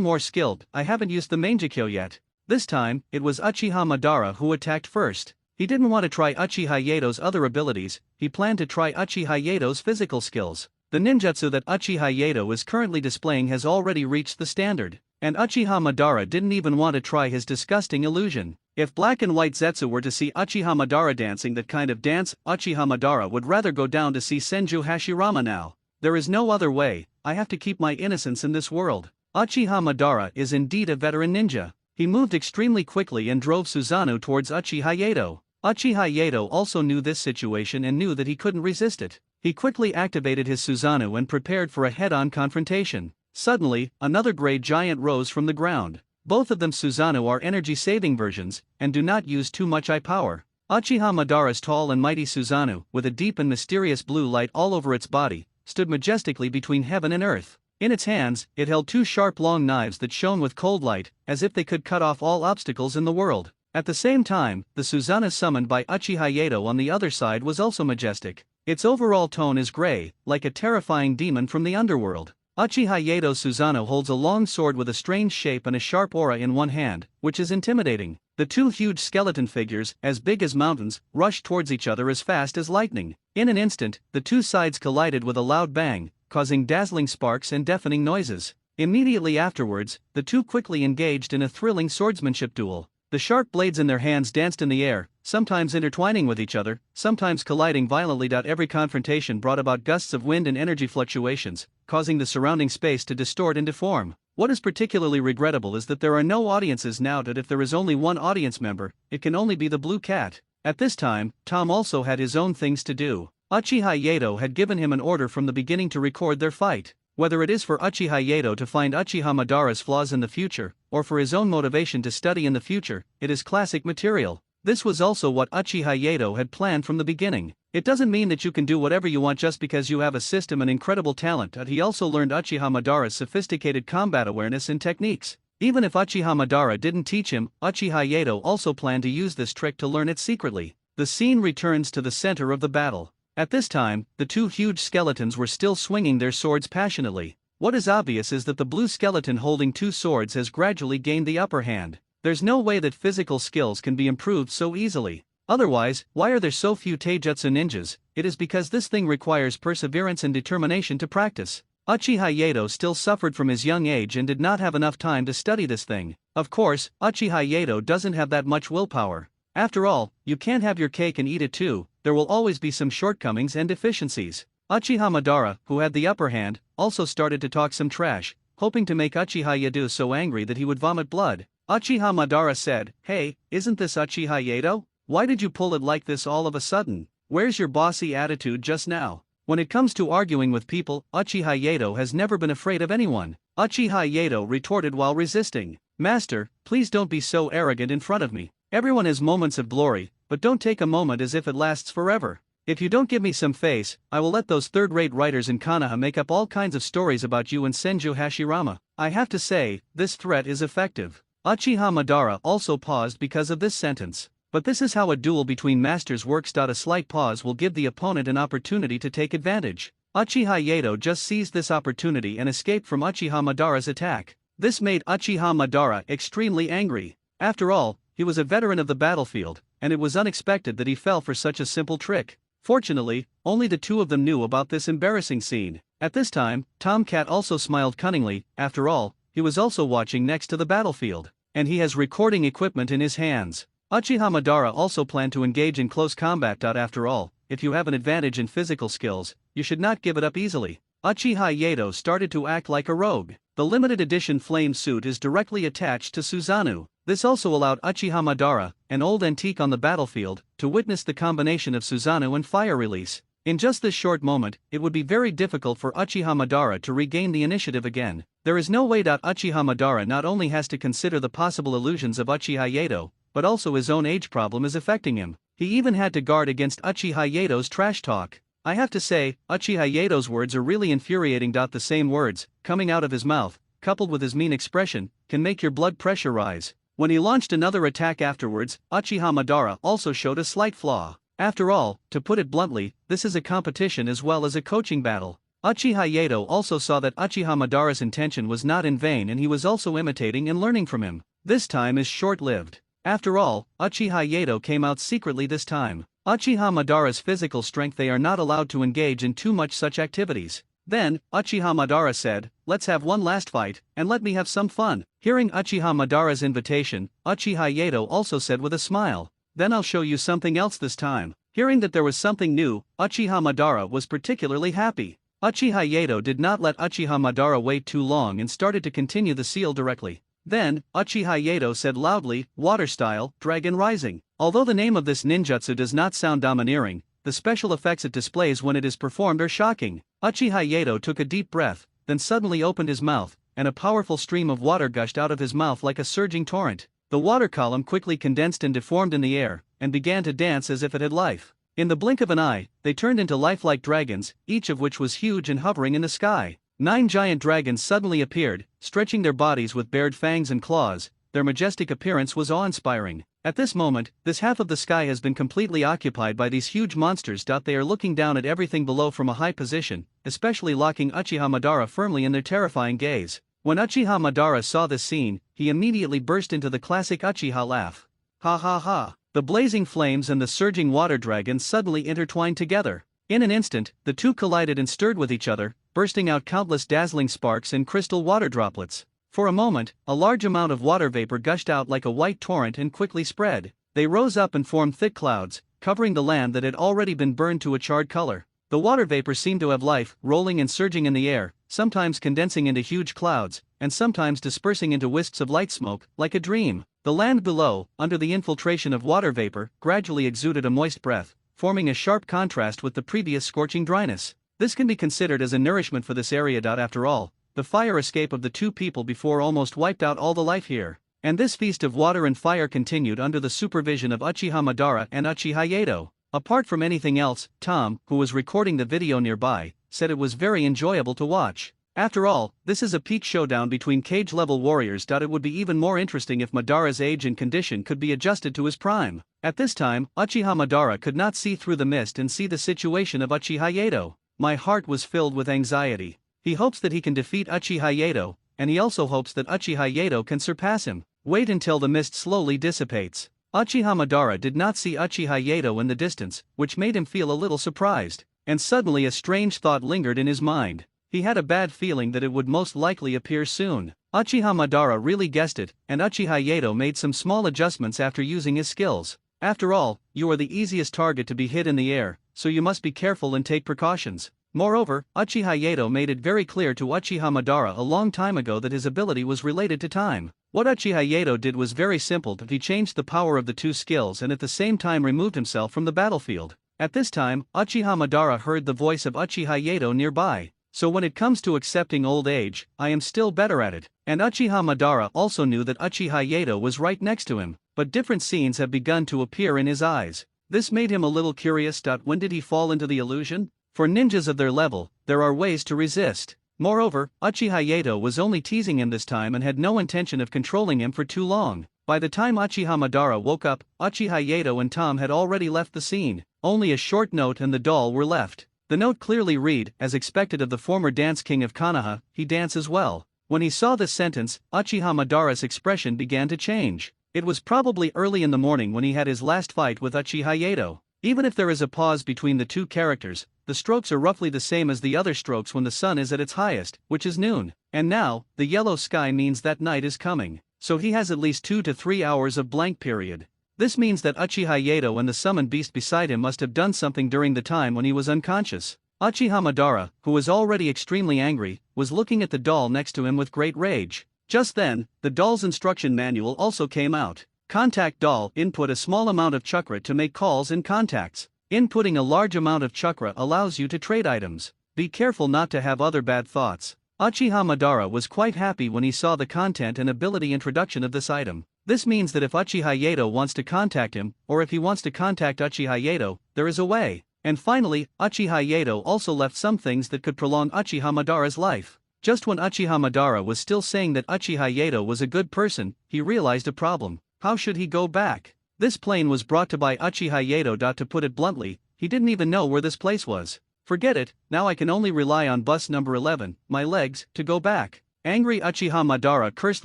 more skilled, I haven't used the mangaku yet." This time, it was Uchiha Madara who attacked first. He didn't want to try Uchiha Yato's other abilities, he planned to try Uchiha Yato's physical skills. The ninjutsu that Uchiha Yato is currently displaying has already reached the standard. And Uchiha Madara didn't even want to try his disgusting illusion. If Black and White Zetsu were to see Uchiha Madara dancing that kind of dance, Uchiha Madara would rather go down to see Senju Hashirama now. There is no other way, I have to keep my innocence in this world. Uchiha Madara is indeed a veteran ninja. He moved extremely quickly and drove Susanoo towards Uchiha Yato. Uchiha Yato also knew this situation and knew that he couldn't resist it. He quickly activated his Susanoo and prepared for a head-on confrontation. Suddenly, another grey giant rose from the ground. Both of them Susanoo are energy-saving versions, and do not use too much eye power. Uchiha Madara's tall and mighty Susanoo, with a deep and mysterious blue light all over its body, stood majestically between heaven and earth. In its hands, it held two sharp long knives that shone with cold light, as if they could cut off all obstacles in the world. At the same time, the Susanoo summoned by Uchiha Yato on the other side was also majestic. Its overall tone is grey, like a terrifying demon from the underworld. Uchiha Yato's Susanoo holds a long sword with a strange shape and a sharp aura in one hand, which is intimidating. The two huge skeleton figures, as big as mountains, rushed towards each other as fast as lightning. In an instant, the two sides collided with a loud bang, causing dazzling sparks and deafening noises. Immediately afterwards, the two quickly engaged in a thrilling swordsmanship duel. The sharp blades in their hands danced in the air, sometimes intertwining with each other, sometimes colliding violently. Every confrontation brought about gusts of wind and energy fluctuations, causing the surrounding space to distort and deform. What is particularly regrettable is that there are no audiences now. That if there is only one audience member, it can only be the blue cat. At this time, Tom also had his own things to do. Uchiha Yato had given him an order from the beginning to record their fight. Whether it is for Uchiha Yato to find Uchiha Madara's flaws in the future, or for his own motivation to study in the future, it is classic material. This was also what Uchiha Yato had planned from the beginning. It doesn't mean that you can do whatever you want just because you have a system and incredible talent. He also learned Uchiha Madara's sophisticated combat awareness and techniques. Even if Uchiha Madara didn't teach him, Uchiha Yato also planned to use this trick to learn it secretly. The scene returns to the center of the battle. At this time, the two huge skeletons were still swinging their swords passionately. What is obvious is that the blue skeleton holding two swords has gradually gained the upper hand. There's no way that physical skills can be improved so easily. Otherwise, why are there so few taijutsu ninjas? It is because this thing requires perseverance and determination to practice. Uchiha Yato still suffered from his young age and did not have enough time to study this thing. Of course, Uchiha Yato doesn't have that much willpower. After all, you can't have your cake and eat it too. There will always be some shortcomings and deficiencies. Uchiha Madara, who had the upper hand, also started to talk some trash, hoping to make Uchiha Yato so angry that he would vomit blood. Uchiha Madara said, "Hey, isn't this Uchiha Yato? Why did you pull it like this all of a sudden? Where's your bossy attitude just now?" When it comes to arguing with people, Uchiha Yato has never been afraid of anyone. Uchiha Yato retorted while resisting, "Master, please don't be so arrogant in front of me. Everyone has moments of glory, but don't take a moment as if it lasts forever. If you don't give me some face, I will let those third-rate writers in Konoha make up all kinds of stories about you and Senju Hashirama." I have to say, this threat is effective. Uchiha Madara also paused because of this sentence. But this is how a duel between masters works. A slight pause will give the opponent an opportunity to take advantage. Uchiha Yato just seized this opportunity and escaped from Uchiha Madara's attack. This made Uchiha Madara extremely angry. After all, he was a veteran of the battlefield, and it was unexpected that he fell for such a simple trick. Fortunately, only the two of them knew about this embarrassing scene. At this time, Tom Cat also smiled cunningly. After all, he was also watching next to the battlefield, and he has recording equipment in his hands. Uchiha Madara also planned to engage in close combat. After all, if you have an advantage in physical skills, you should not give it up easily. Uchiha Yato started to act like a rogue. The limited edition flame suit is directly attached to Susanoo. This also allowed Uchiha Madara, an old antique on the battlefield, to witness the combination of Susanoo and fire release. In just this short moment, it would be very difficult for Uchiha Madara to regain the initiative again. There is no way that Uchiha Madara not only has to consider the possible illusions of Uchiha Yato, but also his own age problem is affecting him. He even had to guard against Uchiha Yato's trash talk. I have to say, Uchiha Yato's words are really infuriating. The same words, coming out of his mouth, coupled with his mean expression, can make your blood pressure rise. When he launched another attack afterwards, Uchiha Madara also showed a slight flaw. After all, to put it bluntly, this is a competition as well as a coaching battle. Uchiha Yato also saw that Uchiha Madara's intention was not in vain, and he was also imitating and learning from him. This time is short-lived. After all, Uchiha Yato came out secretly this time. Uchiha Madara's physical strength, they are not allowed to engage in too much such activities. Then, Uchiha Madara said, "Let's have one last fight, and let me have some fun." Hearing Uchiha Madara's invitation, Uchiha Yato also said with a smile, "Then I'll show you something else this time." Hearing that there was something new, Uchiha Madara was particularly happy. Uchiha Yato did not let Uchiha Madara wait too long and started to continue the seal directly. Then, Uchiha Yato said loudly, "Water style, Dragon Rising." Although the name of this ninjutsu does not sound domineering, the special effects it displays when it is performed are shocking. Uchiha Yato took a deep breath, then suddenly opened his mouth, and a powerful stream of water gushed out of his mouth like a surging torrent. The water column quickly condensed and deformed in the air, and began to dance as if it had life. In the blink of an eye, they turned into lifelike dragons, each of which was huge and hovering in the sky. 9 giant dragons suddenly appeared, stretching their bodies with bared fangs and claws. Their majestic appearance was awe-inspiring. At this moment, this half of the sky has been completely occupied by these huge monsters. They are looking down at everything below from a high position, especially locking Uchiha Madara firmly in their terrifying gaze. When Uchiha Madara saw this scene, he immediately burst into the classic Uchiha laugh. Ha ha ha! The blazing flames and the surging water dragons suddenly intertwined together. In an instant, the two collided and stirred with each other, bursting out countless dazzling sparks and crystal water droplets. For a moment, a large amount of water vapor gushed out like a white torrent and quickly spread. They rose up and formed thick clouds, covering the land that had already been burned to a charred color. The water vapor seemed to have life, rolling and surging in the air, sometimes condensing into huge clouds, and sometimes dispersing into wisps of light smoke, like a dream. The land below, under the infiltration of water vapor, gradually exuded a moist breath, forming a sharp contrast with the previous scorching dryness. This can be considered as a nourishment for this area. After all, the fire escape of the two people before almost wiped out all the life here. And this feast of water and fire continued under the supervision of Uchiha Madara and Uchiha Yato. Apart from anything else, Tom, who was recording the video nearby, said it was very enjoyable to watch. After all, this is a peak showdown between cage-level warriors. It would be even more interesting if Madara's age and condition could be adjusted to his prime. At this time, Uchiha Madara could not see through the mist and see the situation of Uchiha Yato. My heart was filled with anxiety. He hopes that he can defeat Uchiha Yato, and he also hopes that Uchiha Yato can surpass him. Wait until the mist slowly dissipates. Uchiha Madara did not see Uchiha Yato in the distance, which made him feel a little surprised. And suddenly a strange thought lingered in his mind. He had a bad feeling that it would most likely appear soon. Uchiha Madara really guessed it, and Uchiha Yato made some small adjustments after using his skills. After all, you are the easiest target to be hit in the air, so you must be careful and take precautions. Moreover, Uchiha Yato made it very clear to Uchiha Madara a long time ago that his ability was related to time. What Uchiha Yato did was very simple. He changed the power of the two skills and at the same time removed himself from the battlefield. At this time, Uchiha Madara heard the voice of Uchiha Yato nearby. So when it comes to accepting old age, I am still better at it. And Uchiha Madara also knew that Uchiha Yato was right next to him, but different scenes have begun to appear in his eyes. This made him a little curious. When did he fall into the illusion? For ninjas of their level, there are ways to resist. Moreover, Uchiha Yato was only teasing him this time and had no intention of controlling him for too long. By the time Uchiha Madara woke up, Uchiha Yato and Tom had already left the scene. Only a short note and the doll were left. The note clearly read, as expected of the former dance king of Konoha, he dances well. When he saw this sentence, Uchiha Madara's expression began to change. It was probably early in the morning when he had his last fight with Uchiha Yato. Even if there is a pause between the two characters, the strokes are roughly the same as the other strokes when the sun is at its highest, which is noon. And now, the yellow sky means that night is coming. So he has at least 2 to 3 hours of blank period. This means that Uchiha Yato and the summoned beast beside him must have done something during the time when he was unconscious. Uchiha Madara, who was already extremely angry, was looking at the doll next to him with great rage. Just then, the doll's instruction manual also came out. Contact doll, input a small amount of chakra to make calls in contacts. Inputting a large amount of chakra allows you to trade items. Be careful not to have other bad thoughts. Uchiha Madara was quite happy when he saw the content and ability introduction of this item. This means that if Uchiha Yato wants to contact him, or if he wants to contact Uchiha Yato, there is a way. And finally, Uchiha Yato also left some things that could prolong Uchiha Madara's life. Just when Uchiha Madara was still saying that Uchiha Yato was a good person, he realized a problem. How should he go back? This plane was brought to by Uchiha Yato. To put it bluntly, he didn't even know where this place was. Forget it, now I can only rely on bus number 11, my legs, to go back. Angry Uchiha Madara cursed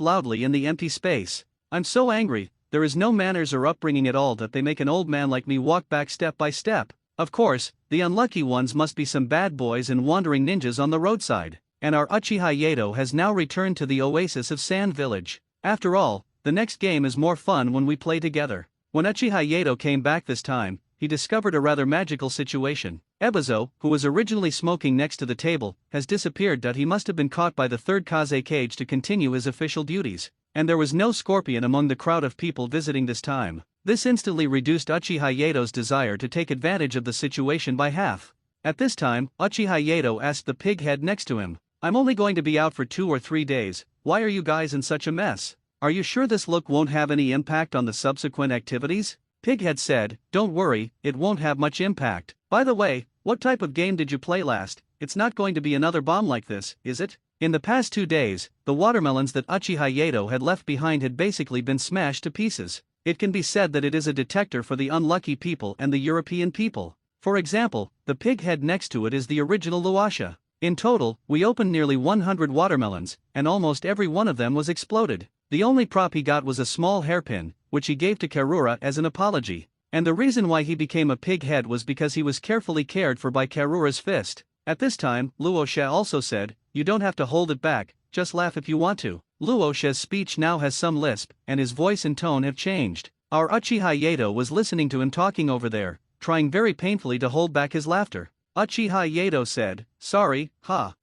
loudly in the empty space. I'm so angry, there is no manners or upbringing at all that they make an old man like me walk back step by step. Of course, the unlucky ones must be some bad boys and wandering ninjas on the roadside. And our Uchiha Yato has now returned to the oasis of Sand Village. After all, the next game is more fun when we play together. When Uchiha Yato came back this time, he discovered a rather magical situation. Ebizo, who was originally smoking next to the table, has disappeared. He must have been caught by the third Kaze cage to continue his official duties. And there was no Scorpion among the crowd of people visiting this time. This instantly reduced Uchiha Yato's desire to take advantage of the situation by half. At this time, Uchiha Yato asked the pig head next to him, I'm only going to be out for 2 or 3 days, why are you guys in such a mess? Are you sure this look won't have any impact on the subsequent activities? Pighead said, don't worry, it won't have much impact. By the way, what type of game did you play last? It's not going to be another bomb like this, is it? In the past 2 days, the watermelons that Uchiha Yato had left behind had basically been smashed to pieces. It can be said that it is a detector for the unlucky people and the European people. For example, the pig head next to it is the original Luasha. In total, we opened nearly 100 watermelons, and almost every one of them was exploded. The only prop he got was a small hairpin, which he gave to Karura as an apology. And the reason why he became a pig head was because he was carefully cared for by Karura's fist. At this time, Luosha also said, you don't have to hold it back, just laugh if you want to. Luosha's speech now has some lisp, and his voice and tone have changed. Our Uchiha Yato was listening to him talking over there, trying very painfully to hold back his laughter. Uchiha Yato said, sorry,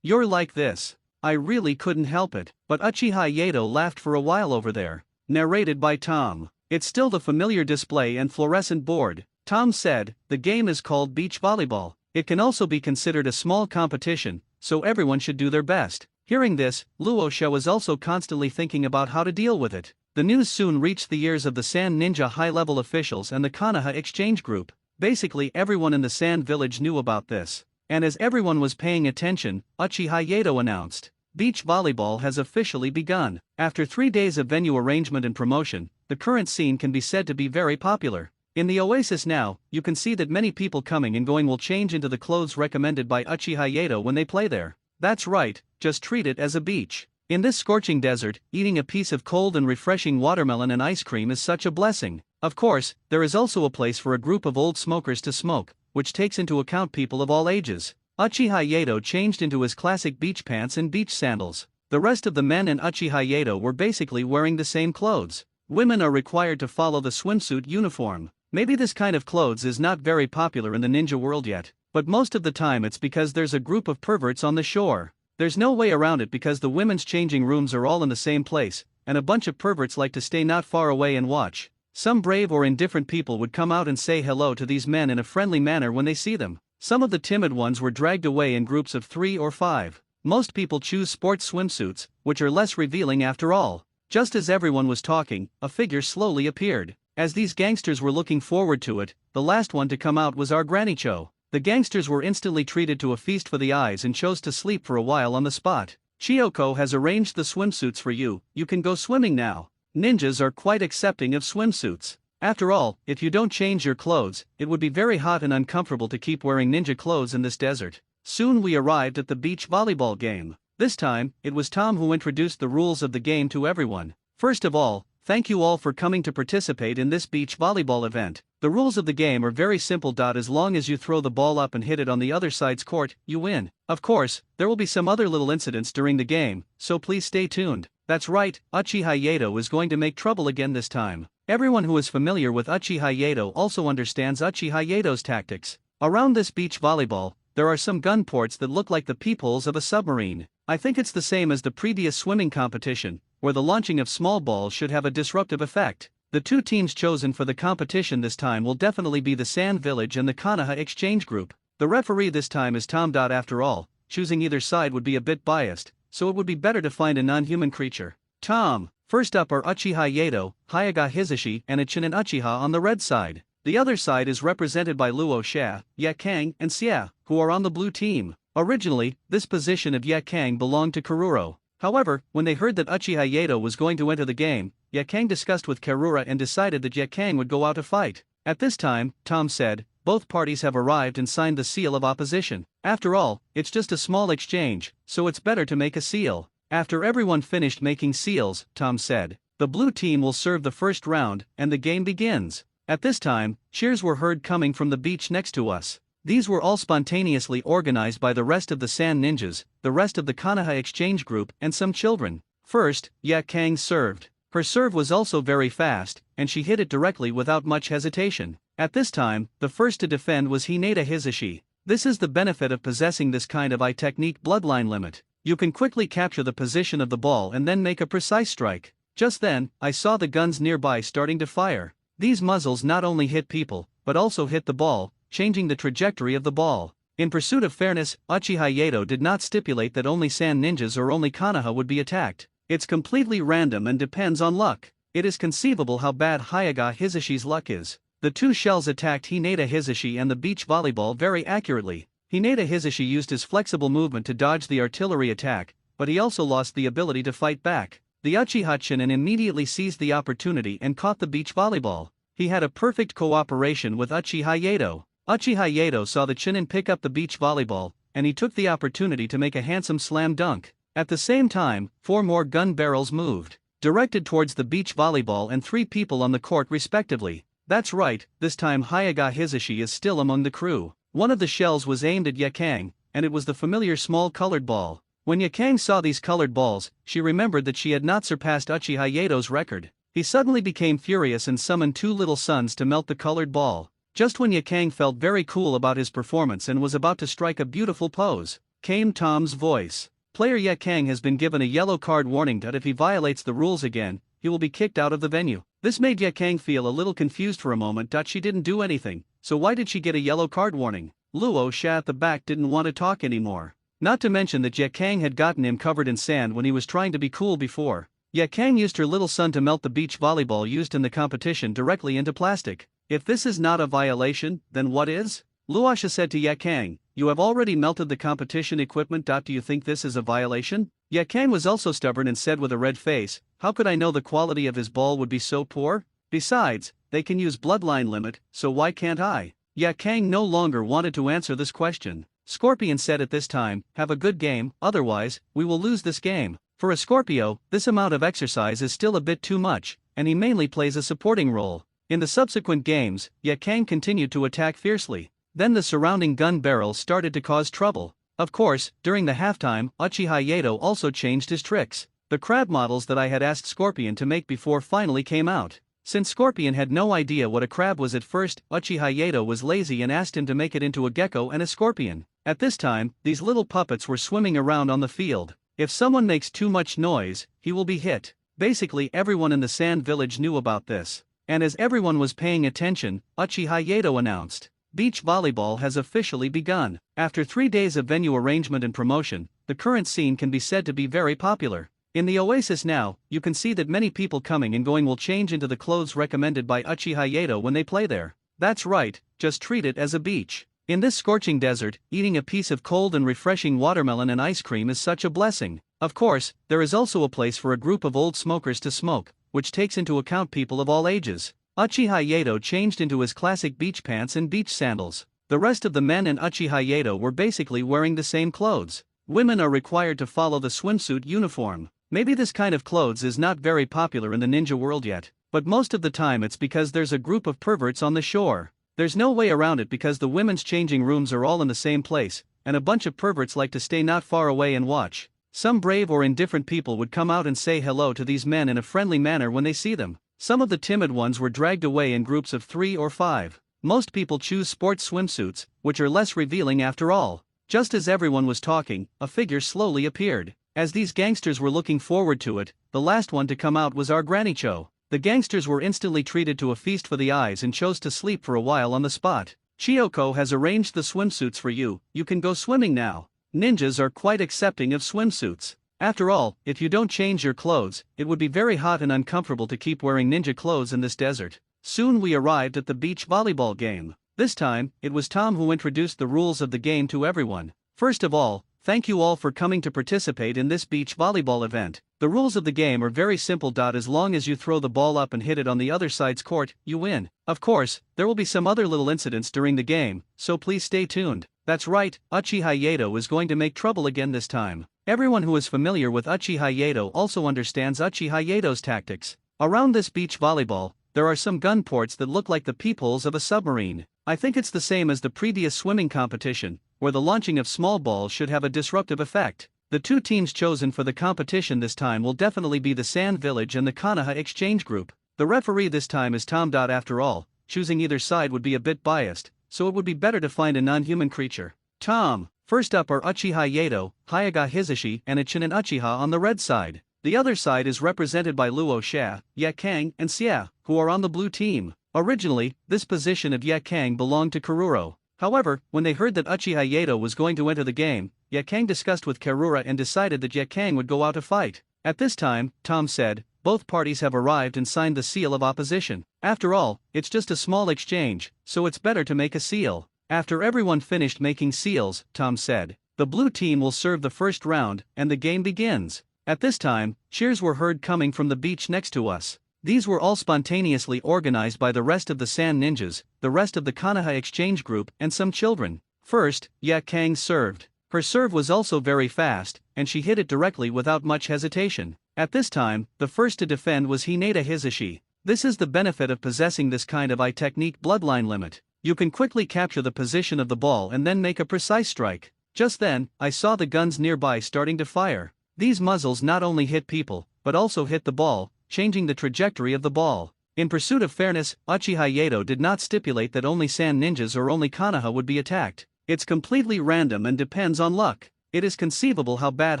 you're like this. I really couldn't help it. But Uchiha Yato laughed for a while over there. Narrated by Tom. It's still the familiar display and fluorescent board. Tom said, the game is called beach volleyball. It can also be considered a small competition, so everyone should do their best. Hearing this, Luosha was also constantly thinking about how to deal with it. The news soon reached the ears of the Sand Ninja high-level officials and the Konoha exchange group. Basically everyone in the Sand Village knew about this. And as everyone was paying attention, Uchiha Yato announced, beach volleyball has officially begun. After 3 days of venue arrangement and promotion, the current scene can be said to be very popular. In the oasis now, you can see that many people coming and going will change into the clothes recommended by Uchiha Yato when they play there. That's right, just treat it as a beach. In this scorching desert, eating a piece of cold and refreshing watermelon and ice cream is such a blessing. Of course, there is also a place for a group of old smokers to smoke, which takes into account people of all ages. Uchiha Yato changed into his classic beach pants and beach sandals. The rest of the men in Uchiha Yato were basically wearing the same clothes. Women are required to follow the swimsuit uniform. Maybe this kind of clothes is not very popular in the ninja world yet, but most of the time it's because there's a group of perverts on the shore. There's no way around it because the women's changing rooms are all in the same place, and a bunch of perverts like to stay not far away and watch. Some brave or indifferent people would come out and say hello to these men in a friendly manner when they see them. Some of the timid ones were dragged away in groups of 3 or 5. Most people choose sports swimsuits, which are less revealing after all. Just as everyone was talking, a figure slowly appeared. As these gangsters were looking forward to it, the last one to come out was our Granny Cho. The gangsters were instantly treated to a feast for the eyes and chose to sleep for a while on the spot. Chiyoko has arranged the swimsuits for you, you can go swimming now. Ninjas are quite accepting of swimsuits. After all, if you don't change your clothes, it would be very hot and uncomfortable to keep wearing ninja clothes in this desert. Soon we arrived at the beach volleyball game. This time, it was Tom who introduced the rules of the game to everyone. First of all, thank you all for coming to participate in this beach volleyball event. The rules of the game are very simple. As long as you throw the ball up and hit it on the other side's court, you win. Of course, there will be some other little incidents during the game, so please stay tuned. That's right, Uchiha Yato is going to make trouble again this time. Everyone who is familiar with Uchiha Yato also understands Uchiha Yato's tactics. Around this beach volleyball, there are some gun ports that look like the peepholes of a submarine. I think it's the same as the previous swimming competition, where the launching of small balls should have a disruptive effect. The two teams chosen for the competition this time will definitely be the Sand Village and the Konoha Exchange Group. The referee this time is Tom. After all, choosing either side would be a bit biased, so it would be better to find a non-human creature. Tom. First up are Uchiha Yato, Hyaga Hizashi, and Ichinen Uchiha on the red side. The other side is represented by Luo Xia, Ye Kang, and Xia, who are on the blue team. Originally, this position of Ye Kang belonged to Karuro. However, when they heard that Uchiha Yato was going to enter the game, Ye Kang discussed with Karura and decided that Ye Kang would go out to fight. At this time, Tom said, both parties have arrived and signed the seal of opposition. After all, it's just a small exchange, so it's better to make a seal. After everyone finished making seals, Tom said, the blue team will serve the first round, and the game begins. At this time, cheers were heard coming from the beach next to us. These were all spontaneously organized by the rest of the Sand Ninjas, the rest of the Konoha Exchange Group, and some children. First, Ye Kang served. Her serve was also very fast, and she hit it directly without much hesitation. At this time, the first to defend was Hinata Hizashi. This is the benefit of possessing this kind of technique bloodline limit. You can quickly capture the position of the ball and then make a precise strike. Just then, I saw the guns nearby starting to fire. These muzzles not only hit people, but also hit the ball, changing the trajectory of the ball. In pursuit of fairness, Uchiha Yato did not stipulate that only Sand Ninjas or only Konoha would be attacked. It's completely random and depends on luck. It is conceivable how bad Hyaga Hizashi's luck is. The two shells attacked Hinata Hizashi and the beach volleyball very accurately. Hinata Hizashi used his flexible movement to dodge the artillery attack, but he also lost the ability to fight back. The Uchiha Chinen immediately seized the opportunity and caught the beach volleyball. He had a perfect cooperation with Uchiha Yato. Uchiha Yato saw the Chinen pick up the beach volleyball, and he took the opportunity to make a handsome slam dunk. At the same time, 4 more gun barrels moved, directed towards the beach volleyball and 3 people on the court respectively. That's right, this time Hyaga Hizashi is still among the crew. One of the shells was aimed at Ye Kang, and it was the familiar small colored ball. When Ye Kang saw these colored balls, she remembered that she had not surpassed Uchiha Yato's record. He suddenly became furious and summoned 2 little suns to melt the colored ball. Just when Ye Kang felt very cool about his performance and was about to strike a beautiful pose, came Tom's voice. Player Ye Kang has been given a yellow card warning that if he violates the rules again, he will be kicked out of the venue. This made Ye Kang feel a little confused for a moment. She didn't do anything, so why did she get a yellow card warning? Luo Xia at the back didn't want to talk anymore. Not to mention that Ye Kang had gotten him covered in sand when he was trying to be cool before. Ye Kang used her little son to melt the beach volleyball used in the competition directly into plastic. If this is not a violation, then what is? Luosha said to Ye Kang, you have already melted the competition equipment. Do you think this is a violation? Ye Kang was also stubborn and said with a red face, how could I know the quality of his ball would be so poor? Besides, they can use bloodline limit, so why can't I? Ye Kang no longer wanted to answer this question. Scorpion said at this time, have a good game, otherwise, we will lose this game. For a Scorpio, this amount of exercise is still a bit too much, and he mainly plays a supporting role. In the subsequent games, Ye Kang continued to attack fiercely. Then the surrounding gun barrels started to cause trouble. Of course, during the halftime, Uchiha Yato also changed his tricks. The crab models that I had asked Scorpion to make before finally came out. Since Scorpion had no idea what a crab was at first, Uchiha Yato was lazy and asked him to make it into a gecko and a scorpion. At this time, these little puppets were swimming around on the field. If someone makes too much noise, he will be hit. Basically everyone in the Sand Village knew about this. And as everyone was paying attention, Uchiha Yato announced, beach volleyball has officially begun. After 3 days of venue arrangement and promotion, the current scene can be said to be very popular. In the oasis now, you can see that many people coming and going will change into the clothes recommended by Uchiha Yato when they play there. That's right, just treat it as a beach. In this scorching desert, eating a piece of cold and refreshing watermelon and ice cream is such a blessing. Of course, there is also a place for a group of old smokers to smoke, which takes into account people of all ages. Uchiha Yato changed into his classic beach pants and beach sandals. The rest of the men and Uchiha Yato were basically wearing the same clothes. Women are required to follow the swimsuit uniform. Maybe this kind of clothes is not very popular in the ninja world yet, but most of the time it's because there's a group of perverts on the shore. There's no way around it because the women's changing rooms are all in the same place, and a bunch of perverts like to stay not far away and watch. Some brave or indifferent people would come out and say hello to these men in a friendly manner when they see them. Some of the timid ones were dragged away in groups of 3 or 5. Most people choose sports swimsuits, which are less revealing after all. Just as everyone was talking, a figure slowly appeared. As these gangsters were looking forward to it, the last one to come out was our Granny Cho. The gangsters were instantly treated to a feast for the eyes and chose to sleep for a while on the spot. Chiyoko has arranged the swimsuits for you, you can go swimming now. Ninjas are quite accepting of swimsuits. After all, if you don't change your clothes, it would be very hot and uncomfortable to keep wearing ninja clothes in this desert. Soon we arrived at the beach volleyball game. This time, it was Tom who introduced the rules of the game to everyone. First of all, thank you all for coming to participate in this beach volleyball event. The rules of the game are very simple. As long as you throw the ball up and hit it on the other side's court, you win. Of course, there will be some other little incidents during the game, so please stay tuned. That's right, Uchiha Yato is going to make trouble again this time. Everyone who is familiar with Uchiha Yato also understands Uchiha Yato's tactics. Around this beach volleyball, there are some gun ports that look like the peepholes of a submarine. I think it's the same as the previous swimming competition, where the launching of small balls should have a disruptive effect. The two teams chosen for the competition this time will definitely be the Sand Village and the Konoha Exchange Group. The referee this time is Tom. After all, choosing either side would be a bit biased, so it would be better to find a non-human creature. Tom. First up are Uchiha Yato, Hyuga Hisashi and Ichinen Uchiha on the red side. The other side is represented by Luo Xia, Ye Kang and Xia, who are on the blue team. Originally, this position of Ye Kang belonged to Karuro. However, when they heard that Uchiha Yato was going to enter the game, Ye Kang discussed with Karura and decided that Ye Kang would go out to fight. At this time, Tom said, both parties have arrived and signed the seal of opposition. After all, it's just a small exchange, so it's better to make a seal. After everyone finished making seals, Tom said, the blue team will serve the first round, and the game begins. At this time, cheers were heard coming from the beach next to us. These were all spontaneously organized by the rest of the Sand Ninjas, the rest of the Konoha Exchange Group, and some children. First, Ye Kang served. Her serve was also very fast, and she hit it directly without much hesitation. At this time, the first to defend was Hinata Hisashi. This is the benefit of possessing this kind of technique bloodline limit. You can quickly capture the position of the ball and then make a precise strike. Just then, I saw the guns nearby starting to fire. These muzzles not only hit people, but also hit the ball, changing the trajectory of the ball. In pursuit of fairness, Uchiha Yato did not stipulate that only Sand Ninjas or only Konoha would be attacked. It's completely random and depends on luck. It is conceivable how bad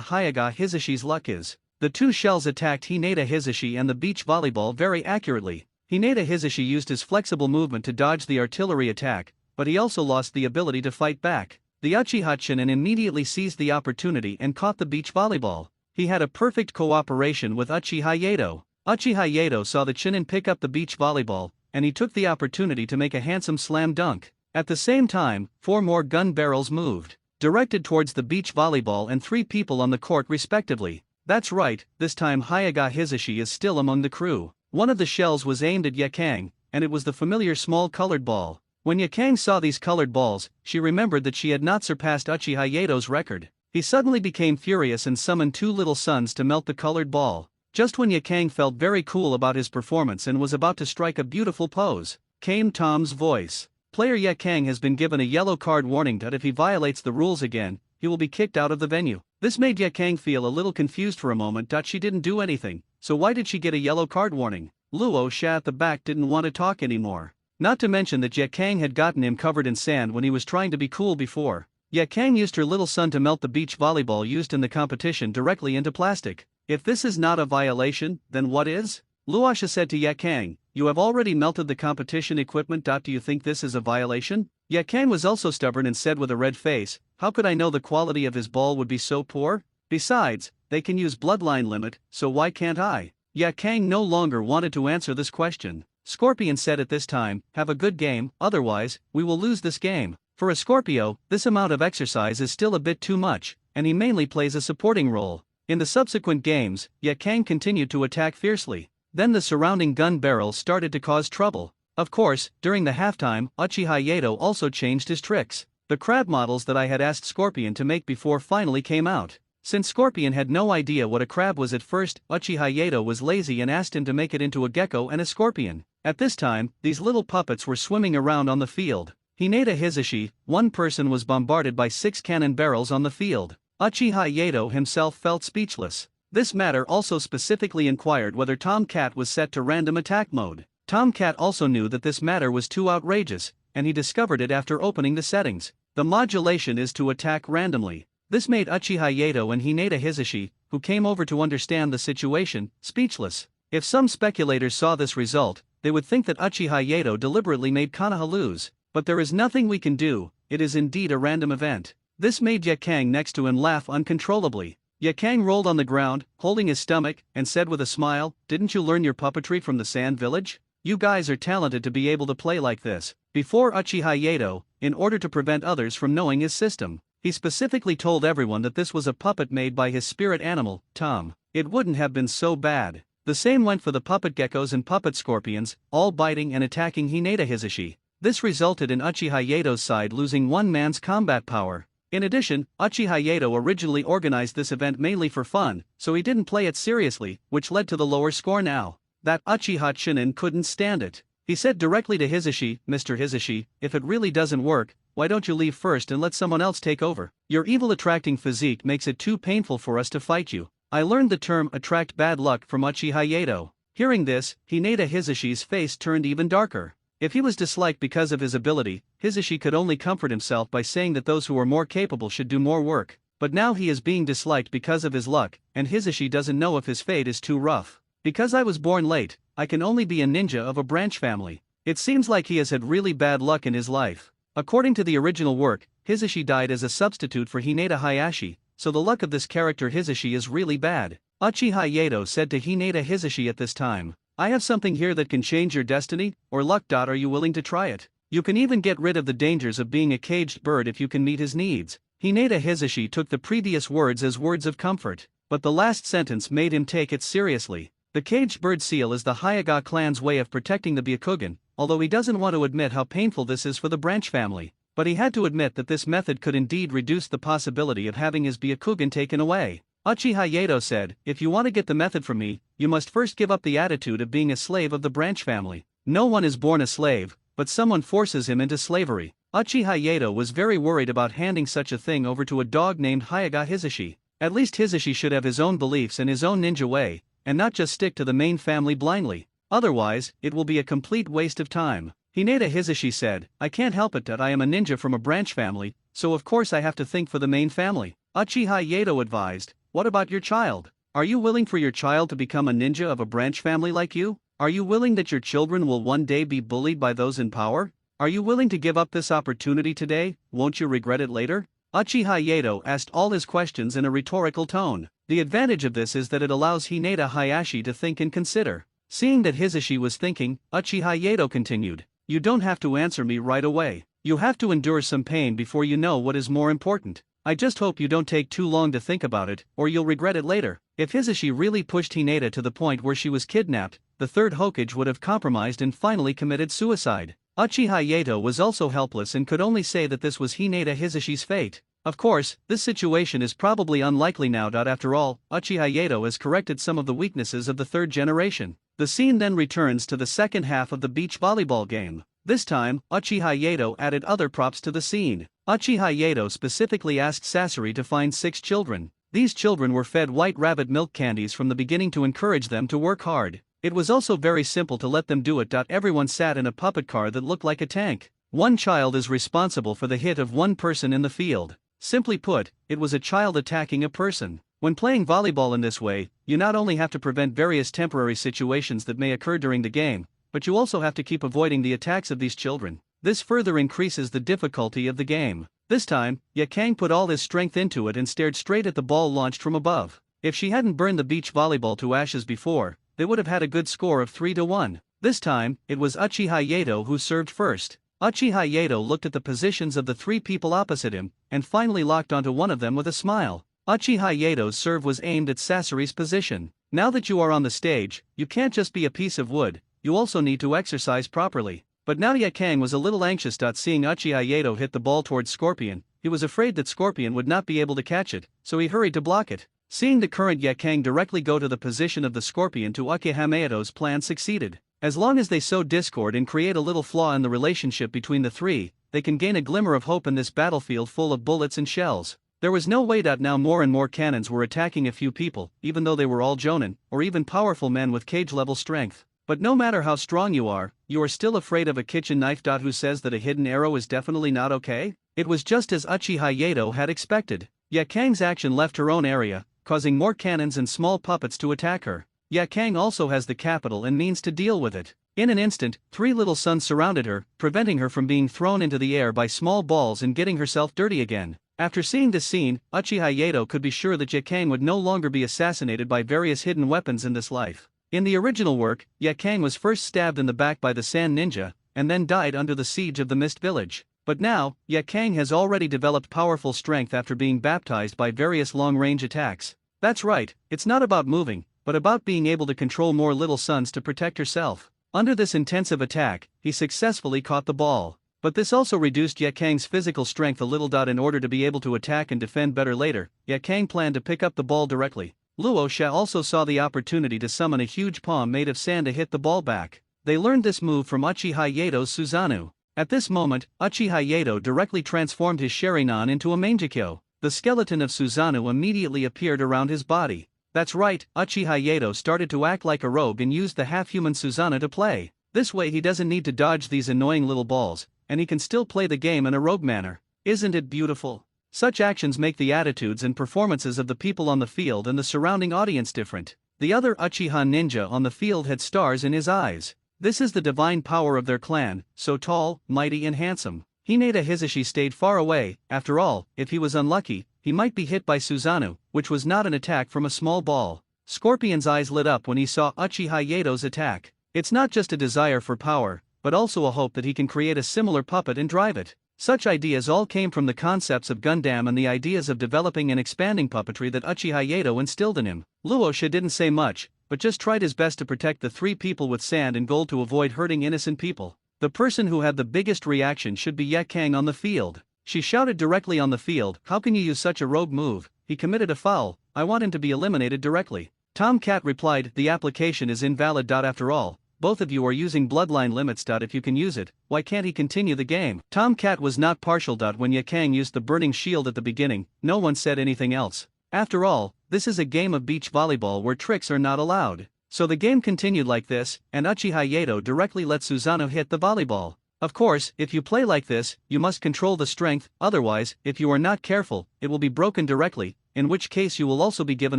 Hyuga Hisashi's luck is. The two shells attacked Hinata Hisashi and the beach volleyball very accurately. Hinata Hisashi used his flexible movement to dodge the artillery attack, but he also lost the ability to fight back. The Uchiha Chinen immediately seized the opportunity and caught the beach volleyball. He had a perfect cooperation with Uchiha Yato. Uchiha Yato saw the Chinen pick up the beach volleyball, and he took the opportunity to make a handsome slam dunk. At the same time, 4 more gun barrels moved, directed towards the beach volleyball and 3 people on the court respectively. That's right, this time Hyuga Hisashi is still among the crew. One of the shells was aimed at Ye Kang, and it was the familiar small colored ball. When Ye Kang saw these colored balls, she remembered that she had not surpassed Uchiha Yato's record. He suddenly became furious and summoned 2 little suns to melt the colored ball. Just when Ye Kang felt very cool about his performance and was about to strike a beautiful pose, came Tom's voice. Player Ye Kang has been given a yellow card warning that if he violates the rules again, he will be kicked out of the venue. This made Ye Kang feel a little confused for a moment. She didn't do anything, so why did she get a yellow card warning? Luo Xia at the back didn't want to talk anymore. Not to mention that Ye Kang had gotten him covered in sand when he was trying to be cool before. Ye Kang used her little sun to melt the beach volleyball used in the competition directly into plastic. If this is not a violation, then what is? Luosha said to Ye Kang, you have already melted the competition equipment. Do you think this is a violation? Ye Kang was also stubborn and said with a red face, how could I know the quality of his ball would be so poor? Besides, they can use bloodline limit, so why can't I? Ye Kang no longer wanted to answer this question. Scorpion said at this time, have a good game, otherwise, we will lose this game. For a Scorpio, this amount of exercise is still a bit too much, and he mainly plays a supporting role. In the subsequent games, Ye Kang continued to attack fiercely. Then the surrounding gun barrels started to cause trouble. Of course, during the halftime, Uchiha Yato also changed his tricks. The crab models that I had asked Scorpion to make before finally came out. Since Scorpion had no idea what a crab was at first, Uchiha Yato was lazy and asked him to make it into a gecko and a scorpion. At this time, these little puppets were swimming around on the field. Hinata Hisashi, one person was bombarded by 6 cannon barrels on the field. Uchiha Yato himself felt speechless. This matter also specifically inquired whether Tomcat was set to random attack mode. Tomcat also knew that this matter was too outrageous, and he discovered it after opening the settings. The modulation is to attack randomly. This made Uchiha Yato and Hinata Hisashi, who came over to understand the situation, speechless. If some speculators saw this result, they would think that Uchiha Yato deliberately made Konoha lose. But there is nothing we can do, it is indeed a random event. This made Yakang next to him laugh uncontrollably. Yakang rolled on the ground, holding his stomach, and said with a smile, "Didn't you learn your puppetry from the Sand Village? You guys are talented to be able to play like this." Before Uchiha Yato, in order to prevent others from knowing his system, he specifically told everyone that this was a puppet made by his spirit animal, Tom. It wouldn't have been so bad. The same went for the puppet geckos and puppet scorpions, all biting and attacking Hinata Hisashi. This resulted in Uchiha Yato's side losing one man's combat power. In addition, Uchiha Yato originally organized this event mainly for fun, so he didn't play it seriously, which led to the lower score now. That Uchiha Chunin couldn't stand it. He said directly to Hisashi, "Mr. Hisashi, if it really doesn't work, why don't you leave first and let someone else take over? Your evil-attracting physique makes it too painful for us to fight you." I learned the term attract bad luck from Uchiha Yato. Hearing this, Hinata Hisashi's face turned even darker. If he was disliked because of his ability, Hisashi could only comfort himself by saying that those who are more capable should do more work. But now he is being disliked because of his luck, and Hisashi doesn't know if his fate is too rough. Because I was born late, I can only be a ninja of a branch family. It seems like he has had really bad luck in his life. According to the original work, Hisashi died as a substitute for Hinata Hayashi, so the luck of this character Hisashi is really bad. Uchiha Yato said to Hinata Hisashi at this time, "I have something here that can change your destiny, or luck. Are you willing to try it? You can even get rid of the dangers of being a caged bird if you can meet his needs." Hinata Hisashi took the previous words as words of comfort, but the last sentence made him take it seriously. The caged bird seal is the Hyuga clan's way of protecting the Byakugan, although he doesn't want to admit how painful this is for the branch family. But he had to admit that this method could indeed reduce the possibility of having his Byakugan taken away. Uchiha Yato said, "If you want to get the method from me, you must first give up the attitude of being a slave of the branch family. No one is born a slave, but someone forces him into slavery." Uchiha Yato was very worried about handing such a thing over to a dog named Hyuga Hisashi. At least Hisashi should have his own beliefs and his own ninja way, and not just stick to the main family blindly. Otherwise, it will be a complete waste of time. Hinata Hisashi said, "I can't help it that I am a ninja from a branch family, so of course I have to think for the main family." Uchiha Yato advised, "What about your child? Are you willing for your child to become a ninja of a branch family like you? Are you willing that your children will one day be bullied by those in power? Are you willing to give up this opportunity today? Won't you regret it later?" Uchiha Yato asked all his questions in a rhetorical tone. The advantage of this is that it allows Hinata Hayashi to think and consider. Seeing that Hisashi was thinking, Uchiha Yato continued, "You don't have to answer me right away. You have to endure some pain before you know what is more important. I just hope you don't take too long to think about it, or you'll regret it later." If Hisashi really pushed Hinata to the point where she was kidnapped, the third Hokage would have compromised and finally committed suicide. Uchiha Yato was also helpless and could only say that this was Hinata Hisashi's fate. Of course, this situation is probably unlikely now. After all, Uchiha Yato has corrected some of the weaknesses of the third generation. The scene then returns to the second half of the beach volleyball game. This time, Uchiha Yato added other props to the scene. Uchiha Yato specifically asked Sasori to find 6 children. These children were fed white rabbit milk candies from the beginning to encourage them to work hard. It was also very simple to let them do it. Everyone sat in a puppet car that looked like a tank. One child is responsible for the hit of one person in the field. Simply put, it was a child attacking a person. When playing volleyball in this way, you not only have to prevent various temporary situations that may occur during the game, but you also have to keep avoiding the attacks of these children. This further increases the difficulty of the game. This time, Yakang put all his strength into it and stared straight at the ball launched from above. If she hadn't burned the beach volleyball to ashes before, they would have had a good score of 3-1. This time, it was Uchiha Yato who served first. Uchiha Yato looked at the positions of the 3 people opposite him, and finally locked onto one of them with a smile. Uchiha Yato's serve was aimed at Sasori's position. "Now that you are on the stage, you can't just be a piece of wood, you also need to exercise properly." But now Yakang was a little anxious. Seeing Uchiha Yato hit the ball towards Scorpion, he was afraid that Scorpion would not be able to catch it, so he hurried to block it. Seeing the current Yakang directly go to the position of the Scorpion, to Uchiha Yato's plan succeeded. As long as they sow discord and create a little flaw in the relationship between the 3, they can gain a glimmer of hope in this battlefield full of bullets and shells. There was no way. Now more and more cannons were attacking a few people, even though they were all jonin, or even powerful men with cage-level strength. But no matter how strong you are still afraid of a kitchen knife. Who says that a hidden arrow is definitely not okay? It was just as Uchiha Yato had expected. Yakang's action left her own area, causing more cannons and small puppets to attack her. Yakang also has the capital and means to deal with it. In an instant, 3 little suns surrounded her, preventing her from being thrown into the air by small balls and getting herself dirty again. After seeing this scene, Uchiha Yato could be sure that Yakang would no longer be assassinated by various hidden weapons in this life. In the original work, Yakang was first stabbed in the back by the Sand Ninja, and then died under the siege of the Mist Village. But now, Yakang has already developed powerful strength after being baptized by various long-range attacks. That's right, it's not about moving, but about being able to control more little suns to protect herself. Under this intensive attack, he successfully caught the ball. But this also reduced Yakang's physical strength a little. In order to be able to attack and defend better later, Yakang planned to pick up the ball directly. Luo Xia also saw the opportunity to summon a huge palm made of sand to hit the ball back. They learned this move from Uchiha Yato's Susanoo. At this moment, Uchiha Yato directly transformed his Sharingan into a Mangekyo. The skeleton of Susanoo immediately appeared around his body. That's right, Uchiha Yato started to act like a rogue and used the half-human Susanoo to play. This way he doesn't need to dodge these annoying little balls, and he can still play the game in a rogue manner. Isn't it beautiful? Such actions make the attitudes and performances of the people on the field and the surrounding audience different. The other Uchiha ninja on the field had stars in his eyes. This is the divine power of their clan, so tall, mighty and handsome. Hinata Hisashi stayed far away. After all, if he was unlucky, he might be hit by Susanoo, which was not an attack from a small ball. Scorpion's eyes lit up when he saw Uchiha Yato's attack. It's not just a desire for power, but also a hope that he can create a similar puppet and drive it. Such ideas all came from the concepts of Gundam and the ideas of developing and expanding puppetry that Uchiha Yato instilled in him. Luo Xia didn't say much, but just tried his best to protect the 3 people with sand and gold to avoid hurting innocent people. The person who had the biggest reaction should be Yakang on the field. She shouted directly on the field, "How can you use such a rogue move? He committed a foul, I want him to be eliminated directly." Tomcat replied, "The application is invalid. After all, both of you are using bloodline limits. If you can use it, why can't he continue the game?" Tomcat was not partial. When Yakang used the burning shield at the beginning, no one said anything else. After all, this is a game of beach volleyball where tricks are not allowed. So the game continued like this, and Uchiha Yato directly let Susanoo hit the volleyball. Of course, if you play like this, you must control the strength, otherwise, if you are not careful, it will be broken directly, in which case you will also be given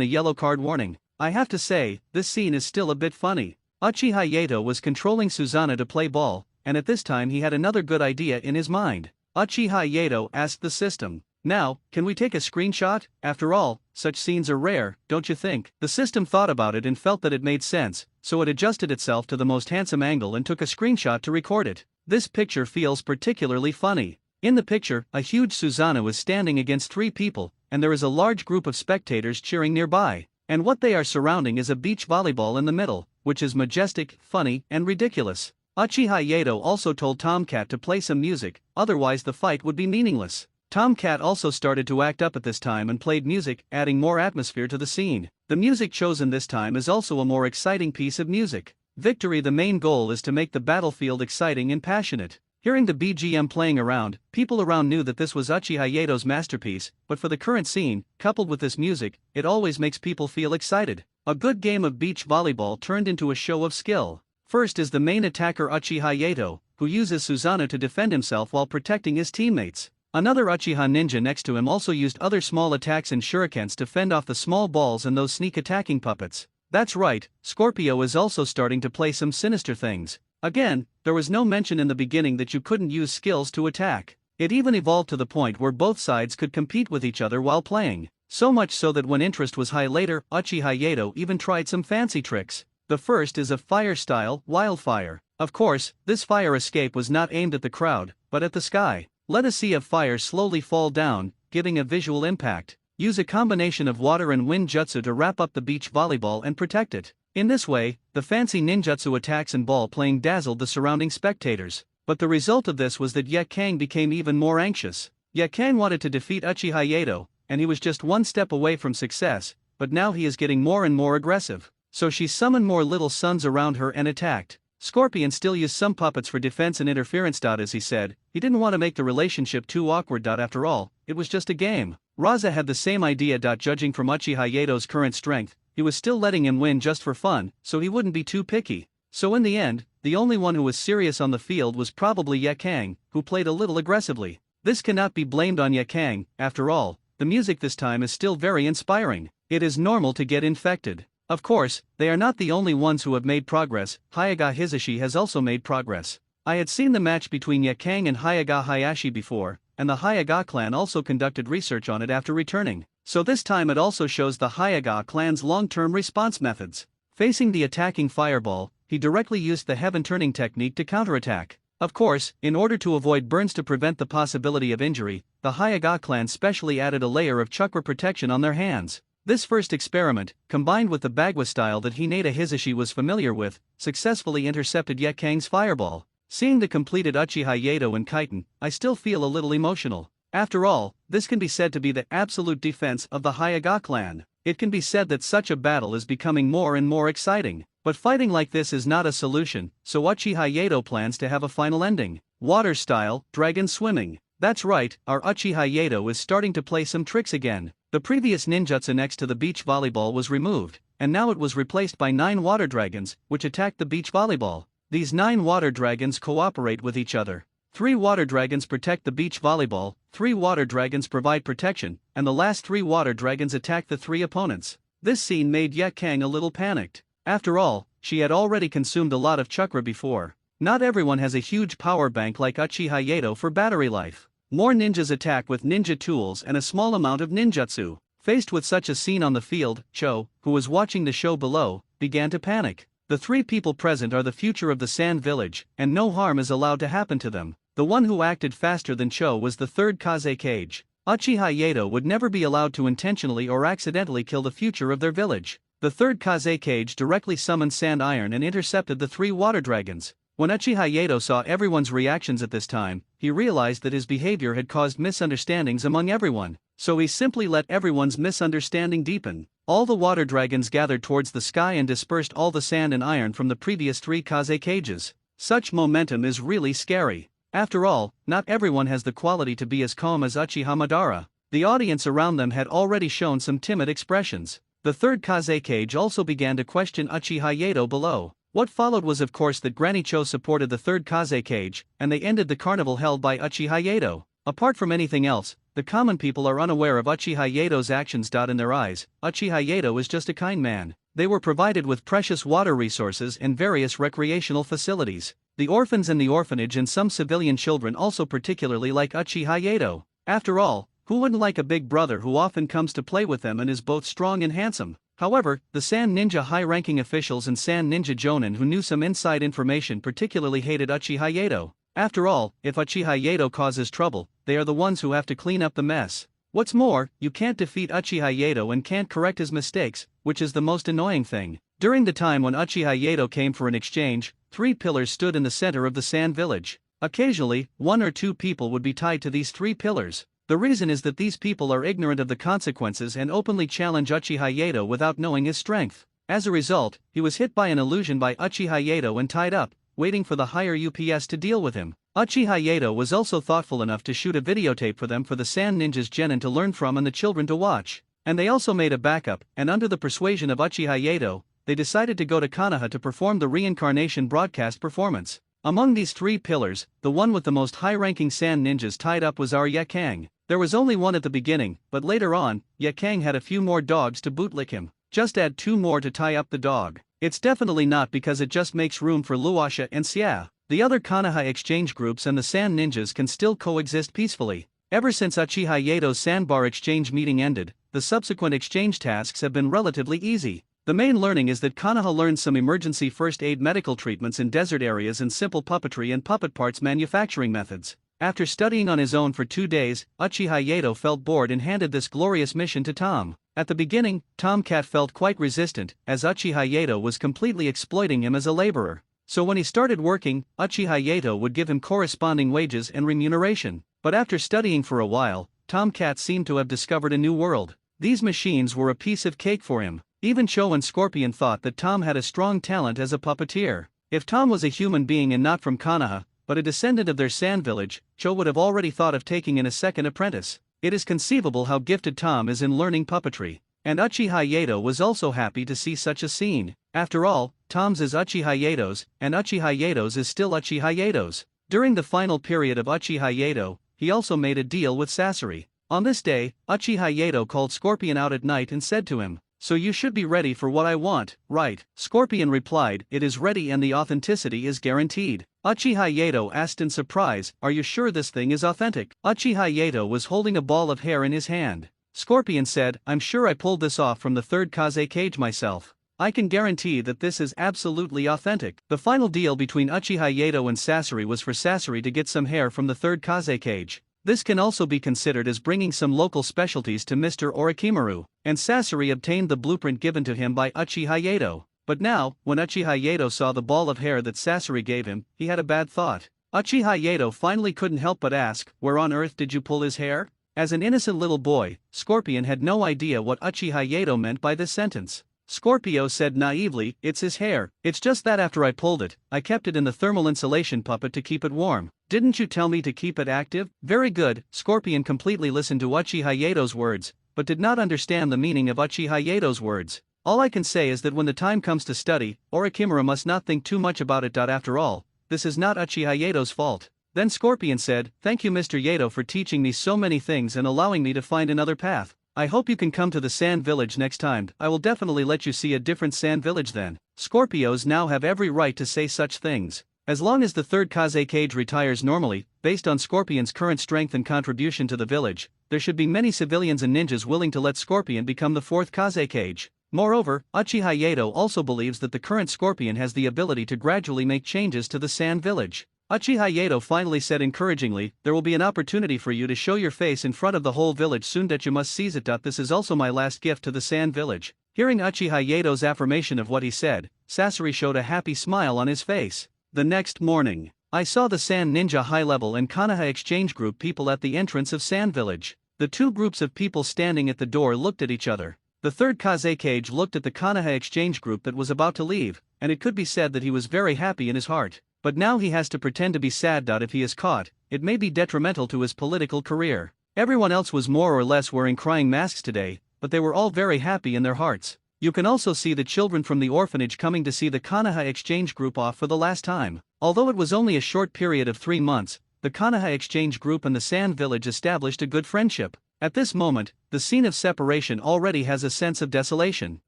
a yellow card warning. I have to say, this scene is still a bit funny. Uchiha Yato was controlling Susanoo to play ball, and at this time he had another good idea in his mind. Uchiha Yato asked the system, "Now, can we take a screenshot? After all, such scenes are rare, don't you think?" The system thought about it and felt that it made sense, so it adjusted itself to the most handsome angle and took a screenshot to record it. This picture feels particularly funny. In the picture, a huge Susanoo is standing against 3 people, and there is a large group of spectators cheering nearby. And what they are surrounding is a beach volleyball in the middle, which is majestic, funny, and ridiculous. Uchiha Yato also told Tomcat to play some music, otherwise the fight would be meaningless. Tomcat also started to act up at this time and played music, adding more atmosphere to the scene. The music chosen this time is also a more exciting piece of music. Victory. The main goal is to make the battlefield exciting and passionate. Hearing the BGM playing around, people around knew that this was Uchiha Yato's masterpiece, but for the current scene, coupled with this music, it always makes people feel excited. A good game of beach volleyball turned into a show of skill. First is the main attacker Uchiha Yato, who uses Susanoo to defend himself while protecting his teammates. Another Uchiha ninja next to him also used other small attacks and shurikens to fend off the small balls and those sneak attacking puppets. That's right, Scorpio is also starting to play some sinister things. Again, there was no mention in the beginning that you couldn't use skills to attack. It even evolved to the point where both sides could compete with each other while playing. So much so that when interest was high later, Uchiha Yato even tried some fancy tricks. The first is a fire-style wildfire. Of course, this fire escape was not aimed at the crowd, but at the sky. Let a sea of fire slowly fall down, giving a visual impact. Use a combination of water and wind jutsu to wrap up the beach volleyball and protect it. In this way, the fancy ninjutsu attacks and ball playing dazzled the surrounding spectators. But the result of this was that Yakang became even more anxious. Yakang wanted to defeat Uchiha Yato, and he was just one step away from success, but now he is getting more and more aggressive. So she summoned more little suns around her and attacked. Scorpion still used some puppets for defense and interference. As he said, he didn't want to make the relationship too awkward. After all, it was just a game. Raza had the same idea. Judging from Uchiha Yato's current strength, he was still letting him win just for fun, so he wouldn't be too picky. So in the end, the only one who was serious on the field was probably Yakang, who played a little aggressively. This cannot be blamed on Yakang, after all, the music this time is still very inspiring. It is normal to get infected. Of course, they are not the only ones who have made progress. Hyaga Hizashi has also made progress. I had seen the match between Yakang and Hyaga Hayashi before, and the Hyaga clan also conducted research on it after returning. So this time it also shows the Hyaga clan's long-term response methods. Facing the attacking fireball, he directly used the heaven-turning technique to counterattack. Of course, in order to avoid burns to prevent the possibility of injury, the Hyaga clan specially added a layer of chakra protection on their hands. This first experiment, combined with the Bagua style that Hinata Hizashi was familiar with, successfully intercepted Yakang's fireball. Seeing the completed Uchiha Yato and Kaiten, I still feel a little emotional. After all, this can be said to be the absolute defense of the Hyaga clan. It can be said that such a battle is becoming more and more exciting. But fighting like this is not a solution, so Uchiha Yato plans to have a final ending. Water style, dragon swimming. That's right, our Uchiha Yato is starting to play some tricks again. The previous ninjutsu next to the beach volleyball was removed, and now it was replaced by 9 water dragons, which attacked the beach volleyball. These 9 water dragons cooperate with each other. 3 water dragons protect the beach volleyball, 3 water dragons provide protection, and the last 3 water dragons attack the 3 opponents. This scene made Yakang a little panicked. After all, she had already consumed a lot of chakra before. Not everyone has a huge power bank like Uchiha Yato for battery life. More ninjas attack with ninja tools and a small amount of ninjutsu. Faced with such a scene on the field, Cho, who was watching the show below, began to panic. The 3 people present are the future of the Sand Village, and no harm is allowed to happen to them. The one who acted faster than Cho was the 3rd Kaze Cage. Uchiha Yato would never be allowed to intentionally or accidentally kill the future of their village. The 3rd Kaze Cage directly summoned Sand Iron and intercepted the 3 water dragons. When Uchiha Yato saw everyone's reactions at this time, he realized that his behavior had caused misunderstandings among everyone, so he simply let everyone's misunderstanding deepen. All the water dragons gathered towards the sky and dispersed all the sand and iron from the previous 3 Kaze Cages. Such momentum is really scary. After all, not everyone has the quality to be as calm as Uchiha Madara. The audience around them had already shown some timid expressions. The 3rd Kaze Cage also began to question Uchiha Yato below. What followed was of course that Granny Cho supported the 3rd Kaze Cage, and they ended the carnival held by Uchiha Yato. Apart from anything else, the common people are unaware of Uchiha Yato's actions. In their eyes, Uchiha Yato is just a kind man. They were provided with precious water resources and various recreational facilities. The orphans in the orphanage and some civilian children also particularly like Uchiha Yato. After all, who wouldn't like a big brother who often comes to play with them and is both strong and handsome? However, the Sand Ninja high-ranking officials and Sand Ninja Jonin who knew some inside information particularly hated Uchiha Yato. After all, if Uchiha Yato causes trouble, they are the ones who have to clean up the mess. What's more, you can't defeat Uchiha Yato and can't correct his mistakes, which is the most annoying thing. During the time when Uchiha Yato came for an exchange, 3 pillars stood in the center of the Sand Village. Occasionally, 1 or 2 people would be tied to these 3 pillars. The reason is that these people are ignorant of the consequences and openly challenge Uchiha Yato without knowing his strength. As a result, he was hit by an illusion by Uchiha Yato and tied up, waiting for the higher UPS to deal with him. Uchiha Yato was also thoughtful enough to shoot a videotape for them for the Sand Ninjas Genin to learn from and the children to watch. And they also made a backup, and under the persuasion of Uchiha Yato, they decided to go to Konoha to perform the reincarnation broadcast performance. Among these 3 pillars, the one with the most high-ranking Sand Ninjas tied up was our Yakang. There was only 1 at the beginning, but later on, Yakang had a few more dogs to bootlick him. Just add 2 more to tie up the dog. It's definitely not because it just makes room for Luasha and Xia. The other Konoha exchange groups and the Sand Ninjas can still coexist peacefully. Ever since Uchiha Yato's Sandbar exchange meeting ended, the subsequent exchange tasks have been relatively easy. The main learning is that Konoha learned some emergency first aid medical treatments in desert areas and simple puppetry and puppet parts manufacturing methods. After studying on his own for 2 days, Uchiha Yato felt bored and handed this glorious mission to Tom. At the beginning, Tomcat felt quite resistant, as Uchiha Yato was completely exploiting him as a laborer. So when he started working, Uchiha Yato would give him corresponding wages and remuneration. But after studying for a while, Tomcat seemed to have discovered a new world. These machines were a piece of cake for him. Even Cho and Scorpion thought that Tom had a strong talent as a puppeteer. If Tom was a human being and not from Konoha, but a descendant of their sand village, Cho would have already thought of taking in a second apprentice. It is conceivable how gifted Tom is in learning puppetry. And Uchiha Yato was also happy to see such a scene. After all, Tom's is Uchiha Yato's, and Uchiha Yato's is still Uchiha Yato's. During the final period of Uchiha Yato, he also made a deal with Sasori. On this day, Uchiha Yato called Scorpion out at night and said to him, "So you should be ready for what I want, right?" Scorpion replied, "It is ready and the authenticity is guaranteed." Uchiha Yato asked in surprise, "Are you sure this thing is authentic?" Uchiha Yato was holding a ball of hair in his hand. Scorpion said, "I'm sure I pulled this off from the third Kaze cage myself. I can guarantee that this is absolutely authentic." The final deal between Uchiha Yato and Sasori was for Sasori to get some hair from the third Kaze cage. This can also be considered as bringing some local specialties to Mr. Orochimaru, and Sasori obtained the blueprint given to him by Uchiha Yato. But now, when Uchiha Yato saw the ball of hair that Sasori gave him, he had a bad thought. Uchiha Yato finally couldn't help but ask, "Where on earth did you pull his hair?" As an innocent little boy, Scorpion had no idea what Uchiha Yato meant by this sentence. Scorpio said naively, "It's his hair. It's just that after I pulled it, I kept it in the thermal insulation puppet to keep it warm." "Didn't you tell me to keep it active?" "Very good." Scorpion completely listened to Uchiha Yato's words, but did not understand the meaning of Uchiha Yato's words. "All I can say is that when the time comes to study, Orochimaru must not think too much about it. After all, this is not Uchiha Yato's fault." Then Scorpion said, "Thank you Mr. Yato for teaching me so many things and allowing me to find another path. I hope you can come to the Sand Village next time. I will definitely let you see a different Sand Village then." Scorpios now have every right to say such things. As long as the third Kaze cage retires normally, based on Scorpion's current strength and contribution to the village, there should be many civilians and ninjas willing to let Scorpion become the fourth Kaze cage. Moreover, Uchiha Yato also believes that the current Scorpion has the ability to gradually make changes to the Sand Village. Uchiha Yato finally said encouragingly, "There will be an opportunity for you to show your face in front of the whole village soon that you must seize it. This is also my last gift to the Sand Village." Hearing Uchiha Yato's affirmation of what he said, Sasori showed a happy smile on his face. The next morning, I saw the Sand Ninja High Level and Konoha Exchange Group people at the entrance of Sand Village. The two groups of people standing at the door looked at each other. The third Kaze cage looked at the Konoha Exchange Group that was about to leave, and it could be said that he was very happy in his heart. But now he has to pretend to be sad. If he is caught, it may be detrimental to his political career. Everyone else was more or less wearing crying masks today, but they were all very happy in their hearts. You can also see the children from the orphanage coming to see the Konoha Exchange Group off for the last time. Although it was only a short period of 3 months, the Konoha Exchange Group and the Sand Village established a good friendship. At this moment, the scene of separation already has a sense of desolation.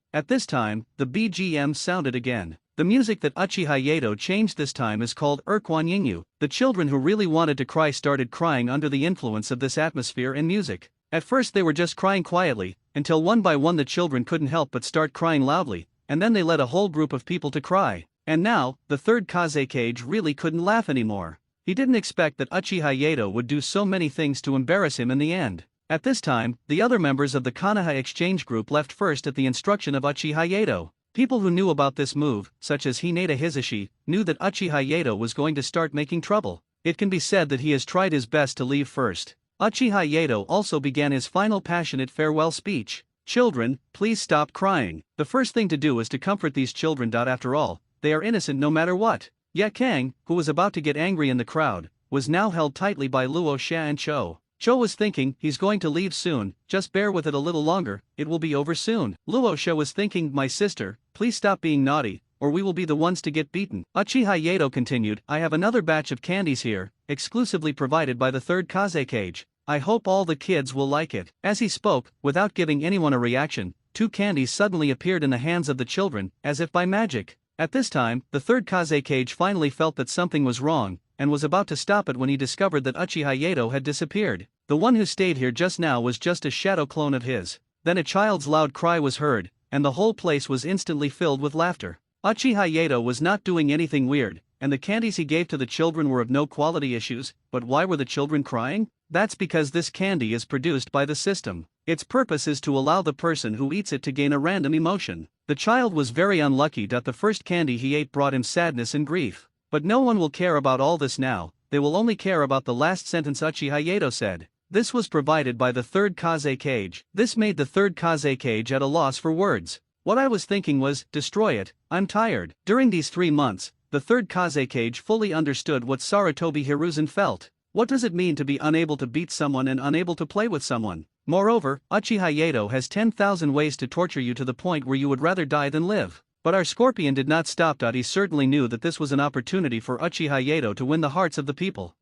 At this time, the BGM sounded again. The music that Uchiha Yato changed this time is called Urkwan Yingyu. The children who really wanted to cry started crying under the influence of this atmosphere and music. At first they were just crying quietly, until one by one the children couldn't help but start crying loudly, and then they led a whole group of people to cry. And now, the third Kaze cage really couldn't laugh anymore. He didn't expect that Uchiha Yato would do so many things to embarrass him in the end. At this time, the other members of the Konoha Exchange Group left first at the instruction of Uchiha Yato. People who knew about this move, such as Hinata Hisashi, knew that Uchiha Yato was going to start making trouble. It can be said that he has tried his best to leave first. Uchiha Yato also began his final passionate farewell speech. "Children, please stop crying. The first thing to do is to comfort these children. After all, they are innocent no matter what." Yakang, who was about to get angry in the crowd, was now held tightly by Luo Xia and Cho. Cho was thinking, he's going to leave soon, just bear with it a little longer, it will be over soon. Luo Xia was thinking, my sister, please stop being naughty, or we will be the ones to get beaten. Uchiha Yato continued, I have another batch of candies here, exclusively provided by the third Kaze cage. I hope all the kids will like it. As he spoke, without giving anyone a reaction, 2 candies suddenly appeared in the hands of the children, as if by magic. At this time, the third Kaze cage finally felt that something was wrong, and was about to stop it when he discovered that Uchiha Yato had disappeared. The one who stayed here just now was just a shadow clone of his. Then a child's loud cry was heard, and the whole place was instantly filled with laughter. Uchiha Yato was not doing anything weird, and the candies he gave to the children were of no quality issues, but why were the children crying? That's because this candy is produced by the system. Its purpose is to allow the person who eats it to gain a random emotion. The child was very unlucky that the first candy he ate brought him sadness and grief. But no one will care about all this now, they will only care about the last sentence Uchiha Yato said. This was provided by the third Kaze cage. This made the third Kaze cage at a loss for words. What I was thinking was, destroy it, I'm tired. During these 3 months, the third Kaze cage fully understood what Sarutobi Hiruzen felt. What does it mean to be unable to beat someone and unable to play with someone? Moreover, Uchiha Yato has 10,000 ways to torture you to the point where you would rather die than live. But our Scorpion did not stop. He certainly knew that this was an opportunity for Uchiha Yato to win the hearts of the people.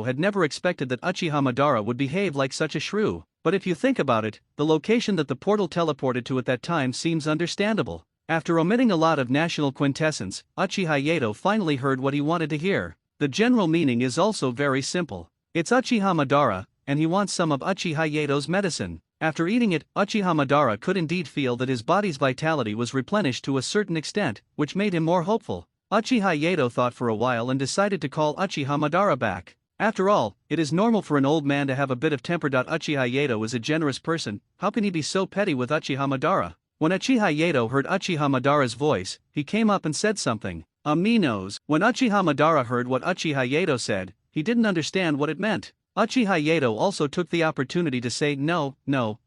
Yato had never expected that Uchiha Madara would behave like such a shrew, but if you think about it, the location that the portal teleported to at that time seems understandable. After omitting a lot of national quintessence, Uchiha Yato finally heard what he wanted to hear. The general meaning is also very simple. It's Uchiha Madara, and he wants some of Uchiha Yato's medicine. After eating it, Uchiha Madara could indeed feel that his body's vitality was replenished to a certain extent, which made him more hopeful. Uchiha Yato thought for a while and decided to call Uchiha Madara back. After all, it is normal for an old man to have a bit of temper. Uchiha Yato is a generous person, how can he be so petty with Uchiha Madara? When Uchiha Yato heard Uchiha Madara's voice, he came up and said something. Me knows. When Uchiha Madara heard what Uchiha Yato said, he didn't understand what it meant. Uchiha Yato also took the opportunity to say, no,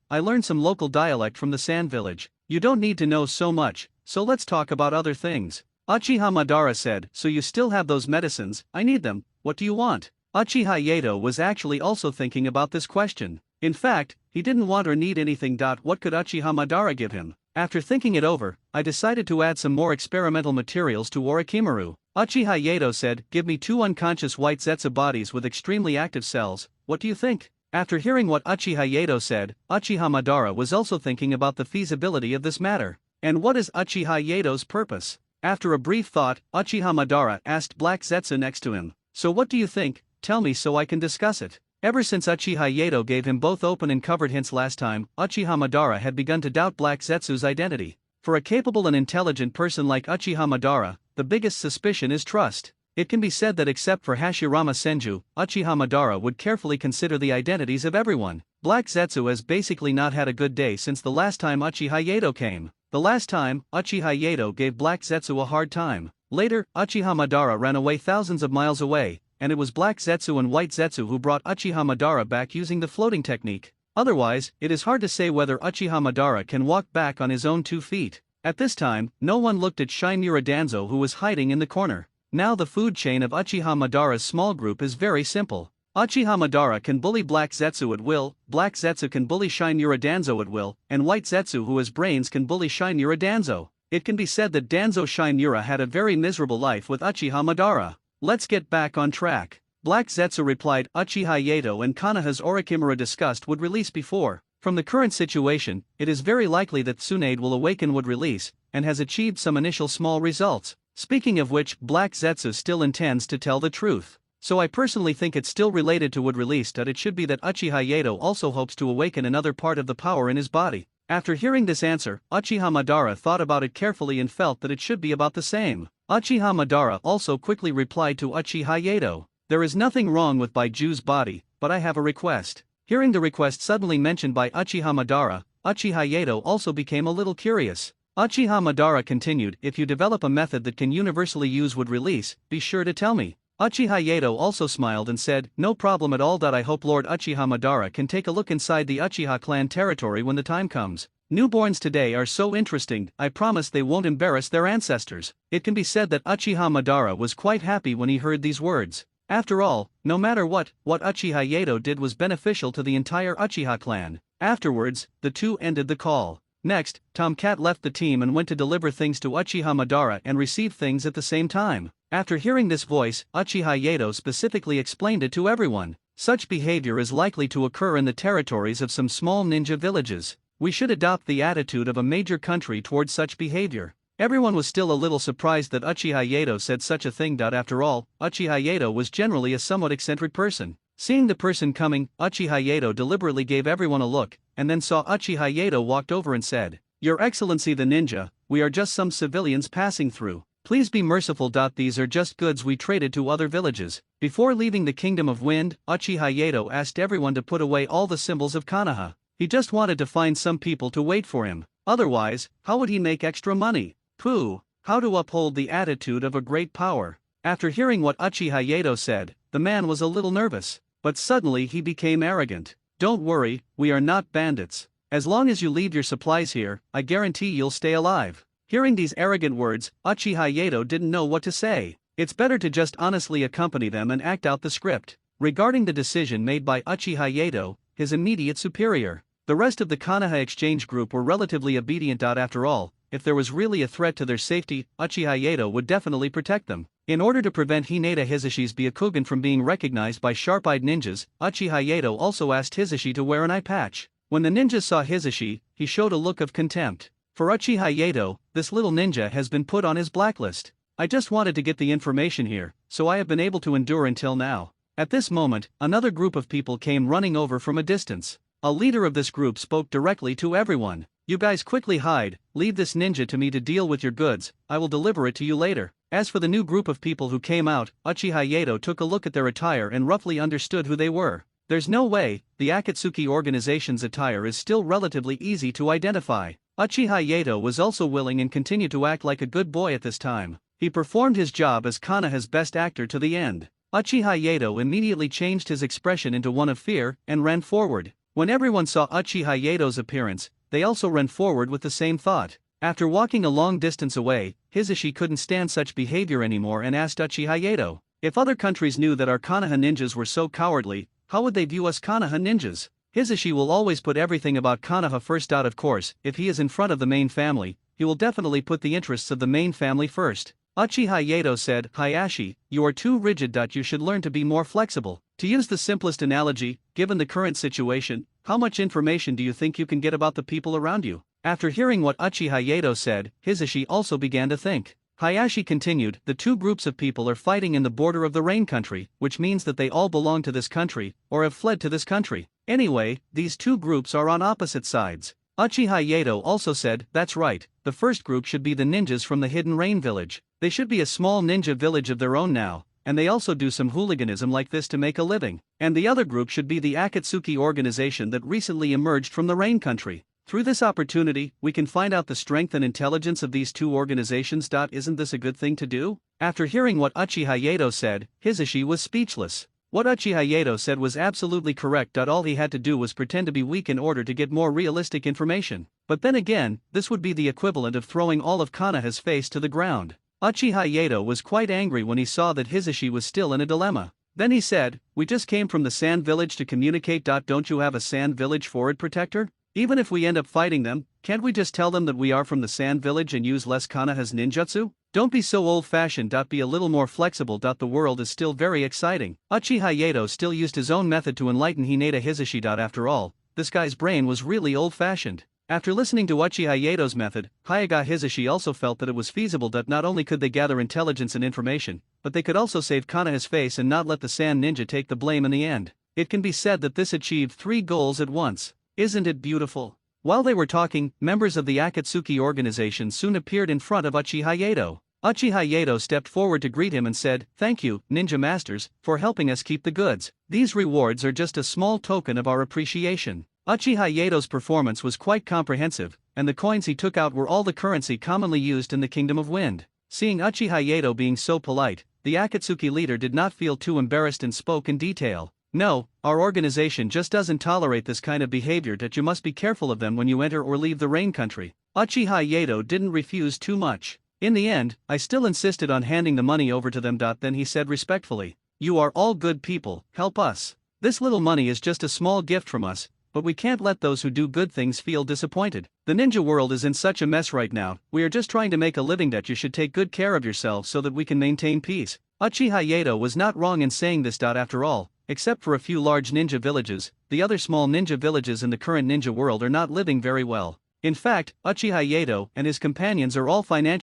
I learned some local dialect from the Sand Village. You don't need to know so much, so let's talk about other things. Uchiha Madara said, so you still have those medicines? I need them, what do you want? Uchiha Yato was actually also thinking about this question. In fact, he didn't want or need anything. What could Uchiha Madara give him? After thinking it over, I decided to add some more experimental materials to Orochimaru. Uchiha Yato said, give me 2 unconscious white Zetsu bodies with extremely active cells, what do you think? After hearing what Uchiha Yato said, Uchiha Madara was also thinking about the feasibility of this matter. And what is Uchiha Yato's purpose? After a brief thought, Uchiha Madara asked Black Zetsu next to him, so what do you think? Tell me so I can discuss it. Ever since Uchiha Yato gave him both open and covered hints last time, Uchiha Madara had begun to doubt Black Zetsu's identity. For a capable and intelligent person like Uchiha Madara, the biggest suspicion is trust. It can be said that except for Hashirama Senju, Uchiha Madara would carefully consider the identities of everyone. Black Zetsu has basically not had a good day since the last time Uchiha Yato came. The last time, Uchiha Yato gave Black Zetsu a hard time. Later, Uchiha Madara ran away thousands of miles away, and it was Black Zetsu and White Zetsu who brought Uchiha Madara back using the floating technique. Otherwise, it is hard to say whether Uchiha Madara can walk back on his own 2 feet. At this time, no one looked at Shinmura Danzo, who was hiding in the corner. Now the food chain of Uchiha Madara's small group is very simple. Uchiha Madara can bully Black Zetsu at will, Black Zetsu can bully Shinmura Danzo at will, and White Zetsu, who has brains, can bully Shinmura Danzo. It can be said that Danzo Shinmura had a very miserable life with Uchiha Madara. Let's get back on track. Black Zetsu replied, Uchiha Yato and Konoha's Orochimaru discussed would release before. From the current situation, it is very likely that Tsunade will awaken would release, and has achieved some initial small results. Speaking of which, Black Zetsu still intends to tell the truth. So I personally think it's still related to would release. It should be that Uchiha Yato also hopes to awaken another part of the power in his body. After hearing this answer, Uchiha Madara thought about it carefully and felt that it should be about the same. Uchiha Madara also quickly replied to Uchiha Yato, there is nothing wrong with Baiju's body, but I have a request. Hearing the request suddenly mentioned by Uchiha Madara, Uchiha Yato also became a little curious. Uchiha Madara continued, if you develop a method that can universally use would release, be sure to tell me. Uchiha Yato also smiled and said, no problem at all. I hope Lord Uchiha Madara can take a look inside the Uchiha clan territory when the time comes. Newborns today are so interesting, I promise they won't embarrass their ancestors. It can be said that Uchiha Madara was quite happy when he heard these words. After all, no matter what Uchiha Yato did was beneficial to the entire Uchiha clan. Afterwards, the two ended the call. Next, Tomcat left the team and went to deliver things to Uchiha Madara and receive things at the same time. After hearing this voice, Uchiha Yato specifically explained it to everyone. Such behavior is likely to occur in the territories of some small ninja villages. We should adopt the attitude of a major country towards such behavior. Everyone was still a little surprised that Uchiha Yato said such a thing. After all, Uchiha Yato was generally a somewhat eccentric person. Seeing the person coming, Uchiha Yato deliberately gave everyone a look, and then saw Uchiha Yato walked over and said, "Your Excellency the ninja, we are just some civilians passing through. Please be merciful. These are just goods we traded to other villages." Before leaving the Kingdom of Wind, Uchiha Yato asked everyone to put away all the symbols of Konoha. He just wanted to find some people to wait for him. Otherwise, how would he make extra money? Pooh, how to uphold the attitude of a great power. After hearing what Uchiha Yato said, the man was a little nervous. But suddenly he became arrogant. "Don't worry, we are not bandits. As long as you leave your supplies here, I guarantee you'll stay alive." Hearing these arrogant words, Uchiha Yato didn't know what to say. It's better to just honestly accompany them and act out the script. Regarding the decision made by Uchiha Yato, his immediate superior, the rest of the Konoha exchange group were relatively obedient. After all, if there was really a threat to their safety, Uchiha Yato would definitely protect them. In order to prevent Hinata Hisashi's Byakugan from being recognized by sharp-eyed ninjas, Uchiha Yato also asked Hisashi to wear an eye patch. When the ninjas saw Hisashi, he showed a look of contempt. For Uchiha Yato, this little ninja has been put on his blacklist. "I just wanted to get the information here, so I have been able to endure until now." At this moment, another group of people came running over from a distance. A leader of this group spoke directly to everyone. "You guys quickly hide, leave this ninja to me to deal with your goods, I will deliver it to you later." As for the new group of people who came out, Uchiha Yato took a look at their attire and roughly understood who they were. There's no way, the Akatsuki organization's attire is still relatively easy to identify. Uchiha Yato was also willing and continued to act like a good boy at this time. He performed his job as Konoha's best actor to the end. Uchiha Yato immediately changed his expression into one of fear and ran forward. When everyone saw Uchiha Yato's appearance, they also ran forward with the same thought. After walking a long distance away, Hisashi couldn't stand such behavior anymore and asked Uchiha Yato, "If other countries knew that our Konoha ninjas were so cowardly, how would they view us Konoha ninjas?" Hisashi will always put everything about Konoha first. Of course, if he is in front of the main family, he will definitely put the interests of the main family first. Uchiha Yato said, "Hayashi, you are too rigid. You should learn to be more flexible. To use the simplest analogy, given the current situation, how much information do you think you can get about the people around you?" After hearing what Uchiha Yato said, Hisashi also began to think. Hayashi continued, "The two groups of people are fighting in the border of the Rain Country, which means that they all belong to this country, or have fled to this country. Anyway, these two groups are on opposite sides." Uchiha Yato also said, "That's right, the first group should be the ninjas from the Hidden Rain Village. They should be a small ninja village of their own now, and they also do some hooliganism like this to make a living. And the other group should be the Akatsuki organization that recently emerged from the Rain Country. Through this opportunity, we can find out the strength and intelligence of these two organizations. Isn't this a good thing to do?" After hearing what Uchiha Yato said, Hisashi was speechless. What Uchiha Yato said was absolutely correct. All he had to do was pretend to be weak in order to get more realistic information. But then again, this would be the equivalent of throwing all of Konoha's face to the ground. Uchiha Yato was quite angry when he saw that Hisashi was still in a dilemma. Then he said, "We just came from the Sand Village to communicate. Don't you have a Sand Village forward protector? Even if we end up fighting them, can't we just tell them that we are from the Sand Village and use less Konoha's ninjutsu? Don't be so old-fashioned. Be a little more flexible. The world is still very exciting." Uchiha Yato still used his own method to enlighten Hinata Hisashi. After all, this guy's brain was really old-fashioned. After listening to Uchiha Yato's method, Hyuga Hisashi also felt that it was feasible. Not only could they gather intelligence and information, but they could also save Konoha's face and not let the Sand Ninja take the blame in the end. It can be said that this achieved 3 goals at once. Isn't it beautiful? While they were talking, members of the Akatsuki organization soon appeared in front of Uchiha Yato. Uchiha Yato stepped forward to greet him and said, "Thank you, Ninja Masters, for helping us keep the goods. These rewards are just a small token of our appreciation." Uchiha Yato's performance was quite comprehensive, and the coins he took out were all the currency commonly used in the Kingdom of Wind. Seeing Uchiha Yato being so polite, the Akatsuki leader did not feel too embarrassed and spoke in detail. "No, our organization just doesn't tolerate this kind of behavior. You must be careful of them when you enter or leave the Rain Country." Uchiha Yato didn't refuse too much. In the end, I still insisted on handing the money over to them. Then he said respectfully, "You are all good people, help us. This little money is just a small gift from us, but we can't let those who do good things feel disappointed. The ninja world is in such a mess right now, we are just trying to make a living that you should take good care of yourselves so that we can maintain peace. Uchiha Yato was not wrong in saying this. After all, except for a few large ninja villages, the other small ninja villages in the current ninja world are not living very well. In fact, Uchiha Yato and his companions are all financially